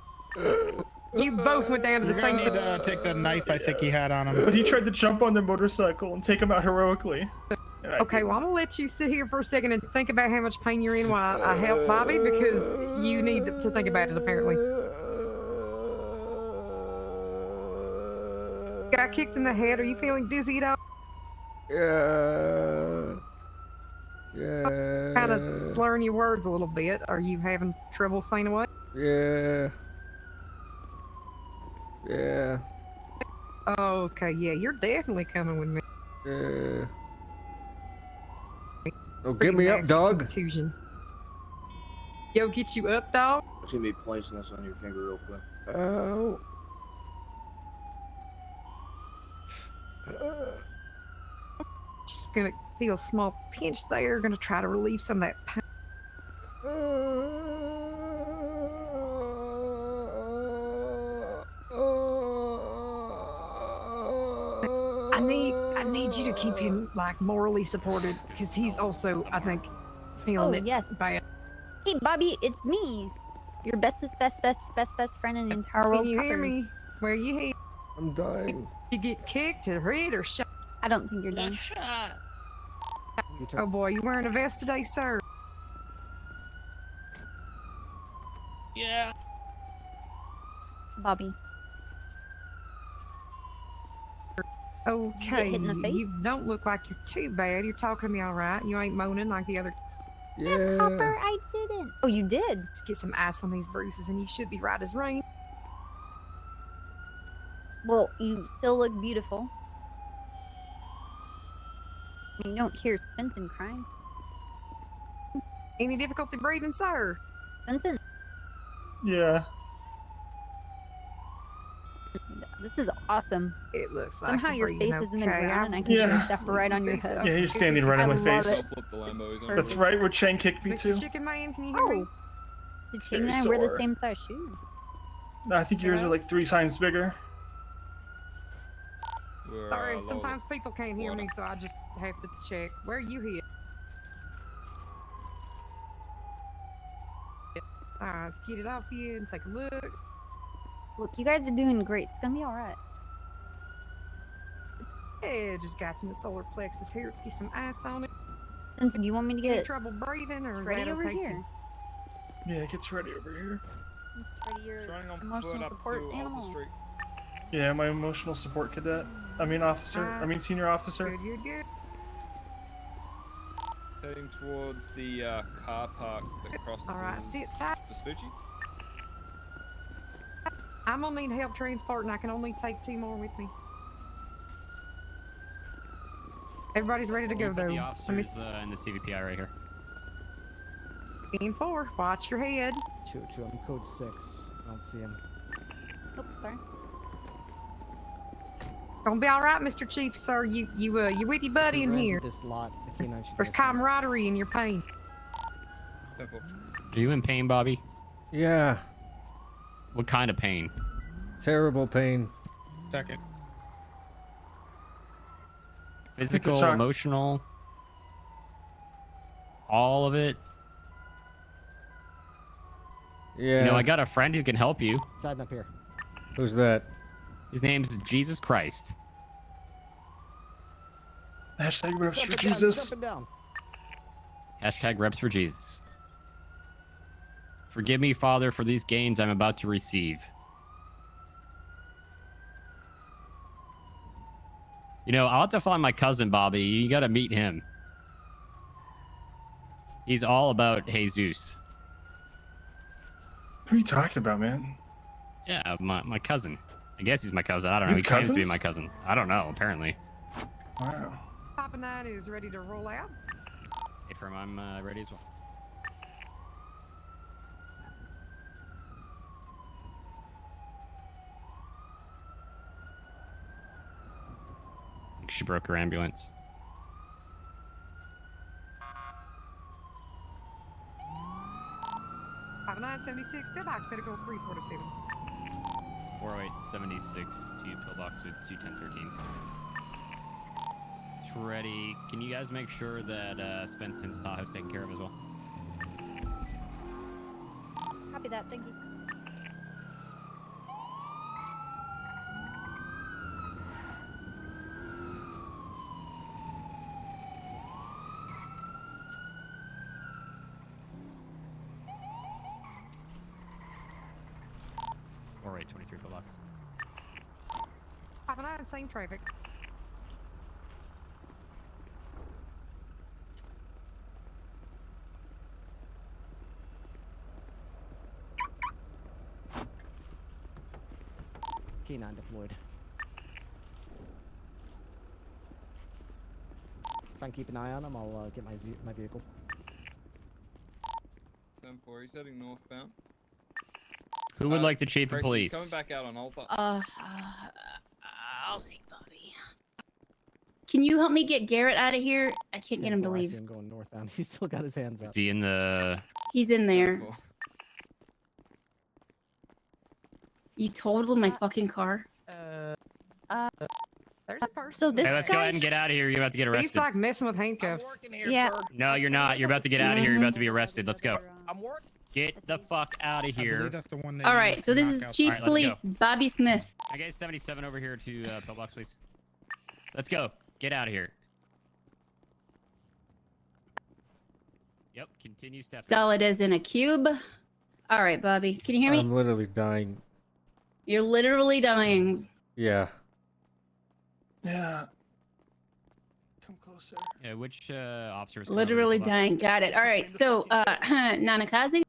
You both went down to the You're same. gonna need to take the knife I think he had on him. But he tried to jump on the motorcycle and take him out heroically. Okay, well, I'm gonna let you sit here for a second and think about how much pain you're in while I help Bobby, because you need to think about it, apparently. Got kicked in the head. Are you feeling dizzy at all? Yeah. Yeah. Kind of slurring your words a little bit. Are you having trouble saying a word? Yeah. Yeah. Oh, okay, yeah, you're definitely coming with me. Yeah. Oh, get me up, Nasty dog. Contusion. Yo, get you up, dog? I'm just gonna be placing this on your finger real quick. Oh. Just gonna feel a small pinch there. Gonna try to relieve some of that pain. I need you to keep him like morally supported, because he's also, I think, feeling it yes. bad. See, Bobby, it's me. Your best friend in the entire world. Can you hear covered. me? Where you hit? I'm dying. You get kicked or hit or shot? I don't think you're done. Oh boy, you wearing a vest today, sir? Yeah. Bobby. Okay, hit in the face? you don't look like you're too bad. You're talking to me all right. You ain't moaning like the other. Yeah. Copper, I didn't. Oh, you did? Just get some ice on these bruises and you should be right as rain. Well, you still look beautiful. You don't hear Svensson crying. Any difficulty breathing, sir? Svensson, Yeah. this is awesome. It looks like Somehow you're your breathing face is in the okay. ground and I can Yeah. step right on your head. Yeah, you're standing right on I my love face. it. Flip the Lambo. He's on That's right, where Chang kicked me Mr. too. Chicken Man, can you hear me? Did very Ching and I wear the sore. same size shoe? I think yours are like 3 times bigger. Sorry, sometimes people can't hear me, so I just have to check. Where are you hit? Alright, let's get it off you and take a look. Look, you guys are doing great. It's gonna be alright. Yeah, just got you in the solar plexus here. Let's get some ice on it. Since do you want me to Any get trouble breathing, or is ready that over okay here? too? Yeah, it gets ready over here. Ready your Running on emotional foot up support to Alta animal. Street. Yeah, my emotional support cadet. I mean officer. I mean senior officer. Good. Heading towards the car park that crosses Alright, sit tight. Vespucci. I'm gonna need help transporting. I can only take 2 more with me. Everybody's ready to go though. The Let me officers in the CVPI right here. in 4. Watch your head. Choo, I'm code 6. I don't see him. Oh, sorry. Gonna be all right, Mr. Chief, sir. You with your buddy in here. This lot, the canine should There's go somewhere. camaraderie in your pain. Are you in pain, Bobby? Yeah. What kind of pain? Terrible pain. Second. Physical, talk. emotional, all of it. Yeah. You know, I got a friend who can help you. Side up here. Who's that? His name's Jesus Christ. Hashtag reps for Jump it down, Jesus. jump it down. Hashtag reps for Jesus. Forgive me, Father, for these gains I'm about to receive. You know, I'll have to find my cousin, Bobby. You gotta meet him. He's all about Jesus. Who are you talking about, man? Yeah, my cousin. I guess he's my cousin. I don't know. You He have claims to be cousins? my cousin. I don't know. Apparently. Wow. Papa 9 is ready to roll out. Hey, firm, I'm ready as well. I think she broke her ambulance. Papa 976, pillbox, medical 347. 40876 to pillbox with 21013s. It's ready. Can you guys make sure that Spencer's Tahoe's taken care of as well? Copy that. Thank you. Or 823 pillbox. Papa 9, same traffic. K9 deployed. Try and keep an eye on him. I'll get my vehicle. 7-4, he's heading northbound. Who would like the chief of Tracy, police? He's coming back out on Alta. I'll take Bobby. Can you help me get Garrett out of here? I can't get him to I see leave. him going northbound. He's still got his hands up. Is he in the... He's in there. You totaled my fucking car. There's a person. So this Hey, let's go ahead and get out of here. You're about to get He's arrested. like messing with handcuffs. Yeah. No, you're not. You're about to get out of here. You're about to be arrested. Let's go. I'm working. Get the fuck out of here. That's the one that All you right, used so to this knock is out. Chief All right, let's Police go. Bobby Smith. I get 77 over here to pillbox, please. Let's go. Get out of here. Yep, continue stepping. Solid as in a cube. All right, Bobby. Can you hear me? I'm literally dying. You're literally dying. Yeah. Yeah. Come closer. Yeah, which officers? Literally dying. Got it. All right. So, Nanakazi,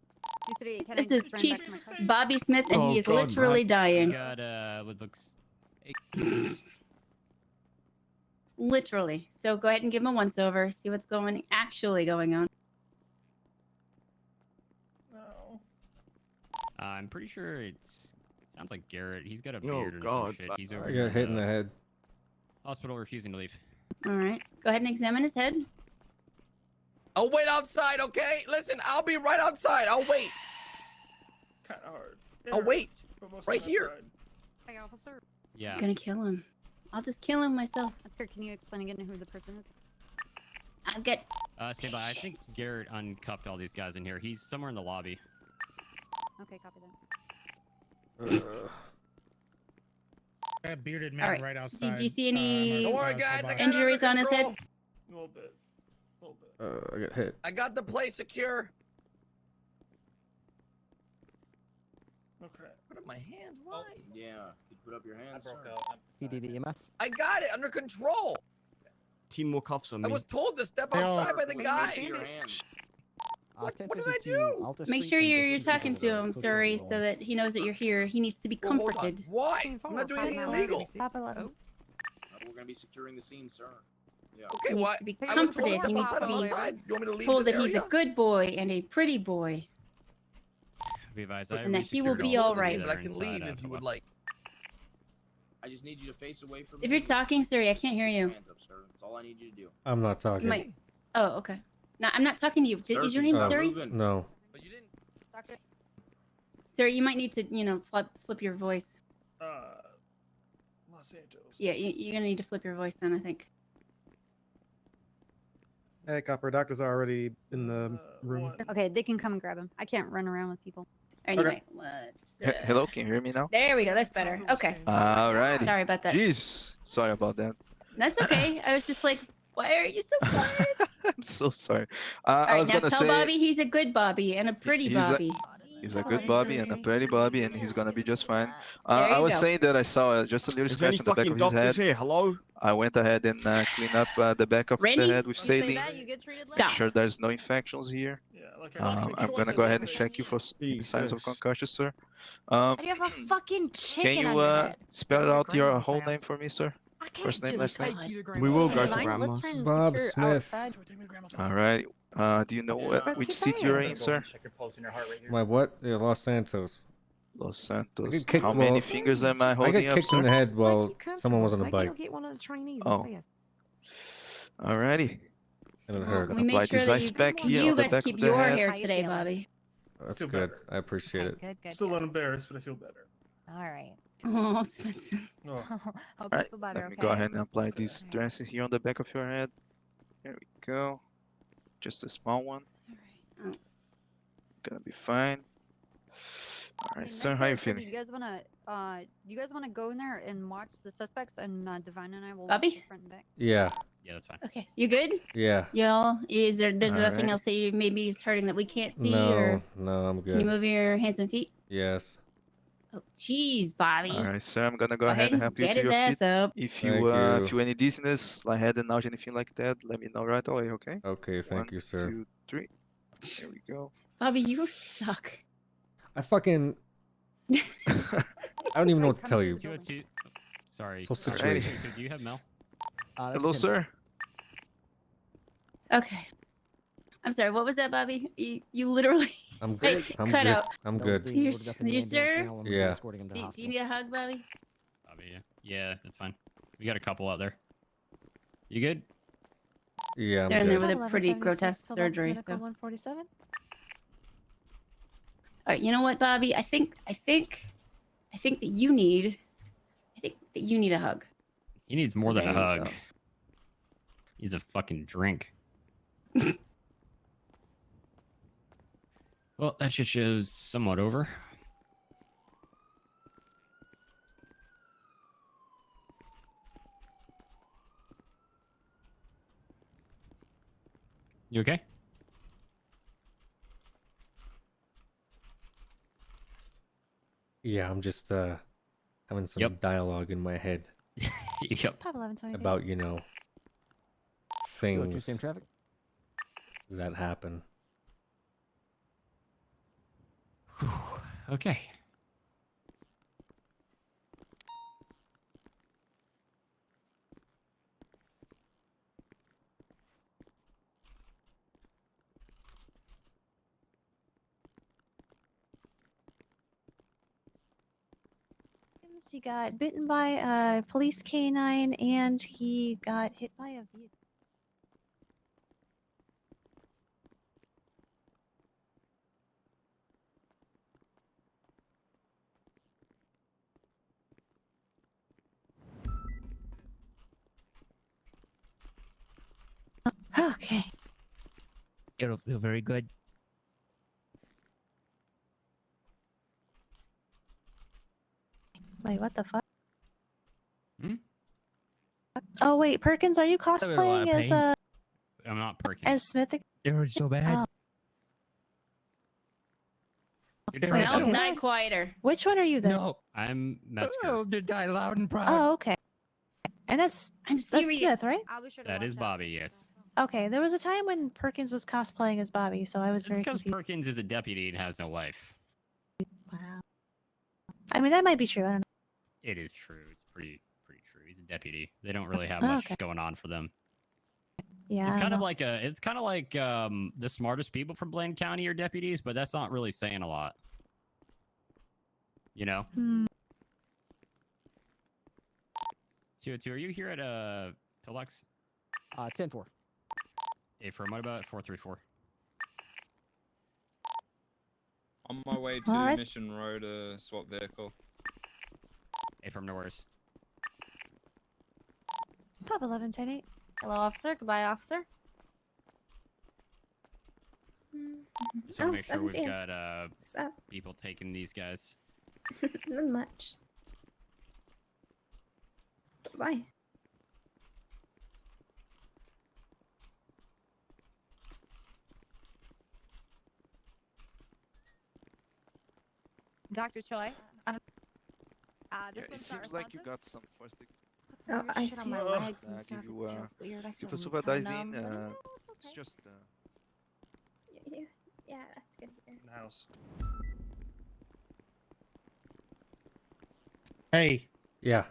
this is Chief Bobby Smith, and he is literally dying. Got what looks. Literally. So go ahead and give him a once over. See what's actually going on. I'm pretty sure it sounds like Garrett. He's got a Oh, beard or God. some shit. He's over I here got hit in at the head. hospital refusing to leave. All right. Go ahead and examine his head. I'll wait outside, okay? Listen, I'll be right outside. I'll wait. Kind of hard. I'll wait. Almost Right on that here. side. Hey, officer. Yeah. I'm gonna kill him. I'll just kill him myself. That's good. Can you explain again who the person is? I've got. Stand by. I think Garrett uncuffed all these guys in here. He's somewhere in the lobby. Okay, copy that. Got a bearded man All right. right outside. Did you see any Don't worry, guys. I got it injuries under on his head? control. A little bit. A little bit. I got hit. I got the place secure. Okay. Put up my hands. Why? Yeah. You put up your hands. CDD EMS. I got it under control. 10 more cuffs on I me. was told to step They all- outside by the Wait, guy. see your hands. What did I do? Make sure you're talking to him, Suri, so that he knows that you're here. He needs to be Well, hold on. comforted. Why? I'm not doing anything illegal. Papa 11. We're gonna be securing the scene, sir. Yeah. Okay, He needs why? to be I was told comforted. to He needs step to be outside. You want me to leave told this that he's a area? good boy and a pretty boy. Be advised, And that he will resecured be all all of right. that But are I can inside, leave if you would pillbox. like. I just need you to face away from If me. you're talking, Suri, I can't hear you. Hands up, sir. That's all I need you to do. I'm not talking. My... Oh, okay. No, I'm not talking to you. Sir, Is your can name you stop Suri? moving? No. But you didn't. Suri, you might need to, flip your voice. Los Angeles. Yeah, you're gonna need to flip your voice then, I think. Hey, Copper, doctor's already in the room. Okay, they can come and grab him. I can't run around with people. Anyway, let's. Hello, can you hear me now? There we go. That's better. Okay. Alright. Sorry about that. Jeez, sorry about that. That's okay. I was just like, why are you so quiet? I'm so sorry. All I right, was now gonna tell say Bobby he's a good Bobby and a pretty Bobby. he's a good Bobby and a pretty Bobby, and he's gonna be just fine. There I you was go. saying that I saw just a little Is there any scratch on the back fucking of his doctors head. here? Hello? I went ahead and cleaned up the back of Randy? the head with You say saline. that, you get treated like Make Stop. sure there's no infections here. I'm gonna go ahead and check you for any signs of concussion, sir. Why do you have a fucking Can chicken on you your head? spell out your whole name for me, sir? I can't First name, just last name. take you to We will Hey, go to Divine, let's grandma's. try and Bob secure Smith. outside. All right. Do you know which city you're in, sir? My what? Yeah, Los Santos. Los I Santos. get kicked. How many fingers am I I holding got up, kicked in sir? the head while You comfortable. someone was on a Maybe you'll bike, get one of the trainees Oh. instead. Alrighty. and it Well, hurt. we make Apply sure this that ice pack here you on the got to back keep of the your head. hair How you today, feeling? Bobby. That's Feel good. better. I appreciate it. Good. Still a little embarrassed, but I feel better. All right. Oh, Spencer. Oh. Hope you Alright, feel better. let me Okay. go ahead and apply these dresses here on the back of your head. There we go. Just a small one. Oh. Gonna be fine. Alright, Okay, sir, next how you activity, feeling? do you guys wanna go in there and watch the suspects, and Divine and I will Bobby? watch the front and back? Yeah. Yeah, that's fine. Okay, you good? Yeah. Y'all, there's nothing Alright. else that you maybe is hurting that we can't see, No, or no, I'm can you good. move your hands and feet? Yes. Oh, jeez, Bobby. Alright, sir, I'm gonna go Go ahead and and help you get to his your ass feet. up. If Thank you you. feel any dizziness, like head and nausea, anything like that, let me know right away, okay? Okay, thank you, sir. 1, 2, 3. There we go. Bobby, you suck. I fucking. I don't even know what to tell you. Do you have two? Oh, sorry. So Alrighty. situated. Do you have Mel? Hello, sir. Okay. I'm sorry. What was that, Bobby? You literally I'm good. I'm cut good. out. I'm Bill's good. being You, loaded up in the you ambulance sure? now, and we're Yeah. escorting him to the Do you hospital. need a hug, Bobby? Bobby, yeah, that's fine. We got a couple out there. You good? Yeah, I'm They're in there good. with a pretty grotesque surgery. So. 147. All right. You know what, Bobby? I think that you need. I think that you need a hug. He needs more than a there you hug. go. He's a fucking drink. Well, that shit show's somewhat over. You okay? Yeah, I'm just having some Yep. dialogue in my head Yep. Pop 1122. about, Feel like you're things same traffic. that happen. Okay. He got bitten by a police canine, and he got hit by a vehicle. Okay. It'll feel very good. Wait, what the fuck? Hmm? Oh wait, Perkins, are you I'm in a lot cosplaying of as pain. I'm not Perkins. as Smith? It hurts so bad. Oh. You're Wait, trying Mel, to- die quieter. Which one are you then? No. I'm Metzger. Oh, the guy loud and proud. Oh, okay. And that's I'm serious. Smith, right? I'll be sure to That watch is out. Bobby, yes. Okay, there was a time when Perkins was cosplaying as Bobby, so I was It's very because confused. Perkins is a deputy and has no life. Wow. I mean, that might be true. I don't know. It is true. It's pretty true. He's a deputy. They don't really have much Okay. going on for them. Yeah. It's I don't kind of know. like the smartest people from Blaine County are deputies, but that's not really saying a lot. You know? Hmm. 202, are you here at Pillbox? 10-4. A-firm, what about 434? On my way to Alright. Mission Road, swap vehicle. A-firm, no worries. Pop 1110-8. Hello, officer. Goodbye, officer. Just want to make sure we've got What's up? people taking these guys. Not much. Bye. Dr. Choi. Yeah, it seems like you got some first degree. Oh, I shit on see. my legs and Give stuff. you, It feels weird. I feel super kinda supervising. numb, but I don't know, It's okay. just Yeah, Yeah, that's good to hear. In the house. Hey. Yeah.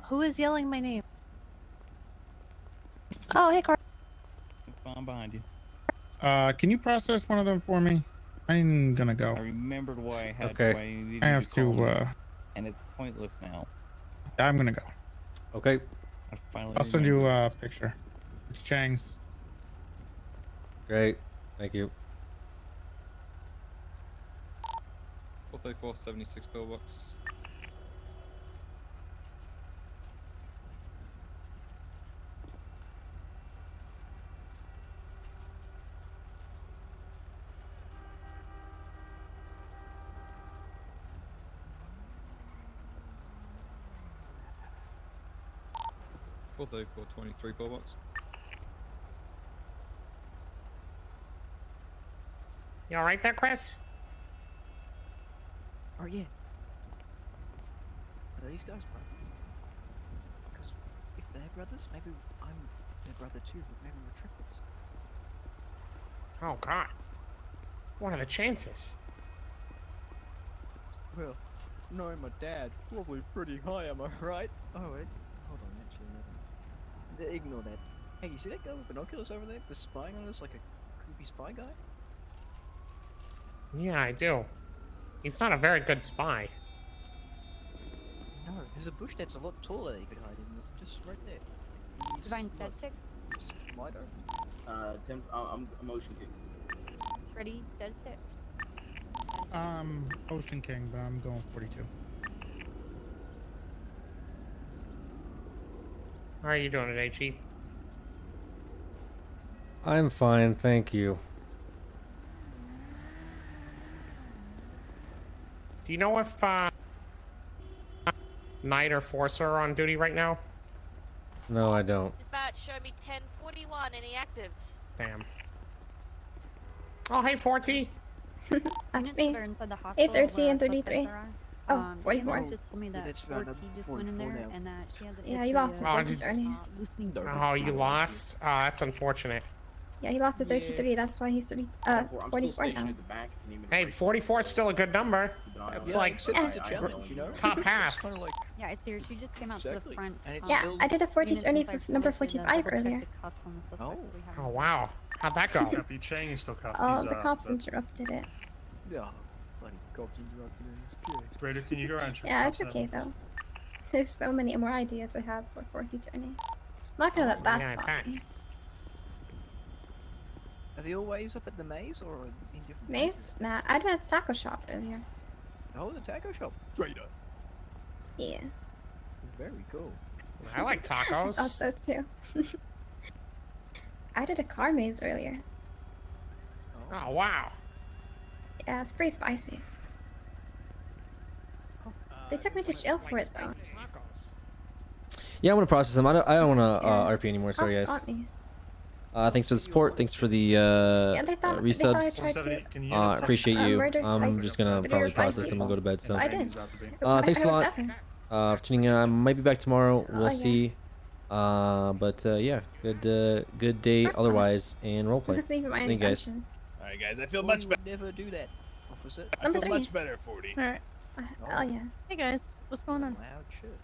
Who is yelling my name? Oh, hey, Carl. I'm behind you. Can you process one of them for me? I'm gonna go. I remembered why I had. Okay. Why I needed I you have call to. me, and it's pointless now. I'm gonna go. Okay. I finally. I'll send you remembered. a picture. It's Chang's. Great. Thank you. 434, 76 pillbox. Four 23 pillbox. You all right there, Chris? Oh yeah. Are these guys brothers? Because if they're brothers, maybe I'm their brother too, but maybe we're triplets. Oh God. What are the chances? Well, knowing my dad, probably pretty high, am I right? Oh wait, hold on, actually, ignore that. Hey, you see that guy with binoculars over there, just spying on us like a creepy spy guy? Yeah, I do. He's not a very good spy. No, there's a bush that's a lot taller that you could hide in, just right there. Divine stat check. Just wide open. 10. I'm a motion king. Ready? Stat check. Ocean King, but I'm going 42. How are you doing today, Chief? I'm fine, thank you. Do you know if Knight or Forcer are on duty right now? No, I don't. Dispatch, show me 1041. Any actives? Damn. Oh, hey, 40. That's me. Inside the hospital 8:30 and where 33. suspects are. Oh, 44. Amos just told me that that's around 4T just went in 44 there now. and that she has an Yeah, history he lost of, the 40 journey. loosening Oh, you lost? Oh, that's unfortunate. Yeah, he lost to 33. That's why he's 44 still now. stationed at the back if you need me to Hey, break 44 is still a good number. It's like top half. Yeah, I see her. She just came out to the front. Yeah, I did a 40 units journey inside for number Florida to 45 double-check earlier. the cuffs on the suspects that we have. Oh, wow. How'd that go? Cappy Chang is still cuffed. Oh, He's, the cops interrupted it. Yeah, bloody cops interrupted us. Raider, can you go around? Yeah, it's okay though. There's so many more ideas I have for 40 journey. Not gonna let that yeah, I stop bet. me. Are they always up at the maze or in different Maze? places? Nah, I did a taco shop earlier. Oh, the taco shop. Trader. Yeah. Very cool. I like tacos. Also too. I did a car maze earlier. Oh, wow. Yeah, it's pretty spicy. They took me to jail for it though. Yeah, I'm gonna process them. I don't want to RP anymore. Sorry, Cops guys. got me. Thanks for the support. Thanks for the they thought I tried resubs. to, Appreciate you. murder, I'm like, just gonna 3 or probably 5 process them people. and go to bed. So, I did. thanks a I would lot never. for tuning in. I might be back tomorrow. We'll yeah. see. But yeah, good day Of course not. otherwise, and roleplay. That's even my Thank you guys. intention. Alright, guys, I feel 40 much would better. never do that, officer. I Number feel 3. much better, 40. Alright. Oh yeah. Hey guys, what's going on? Loud shit.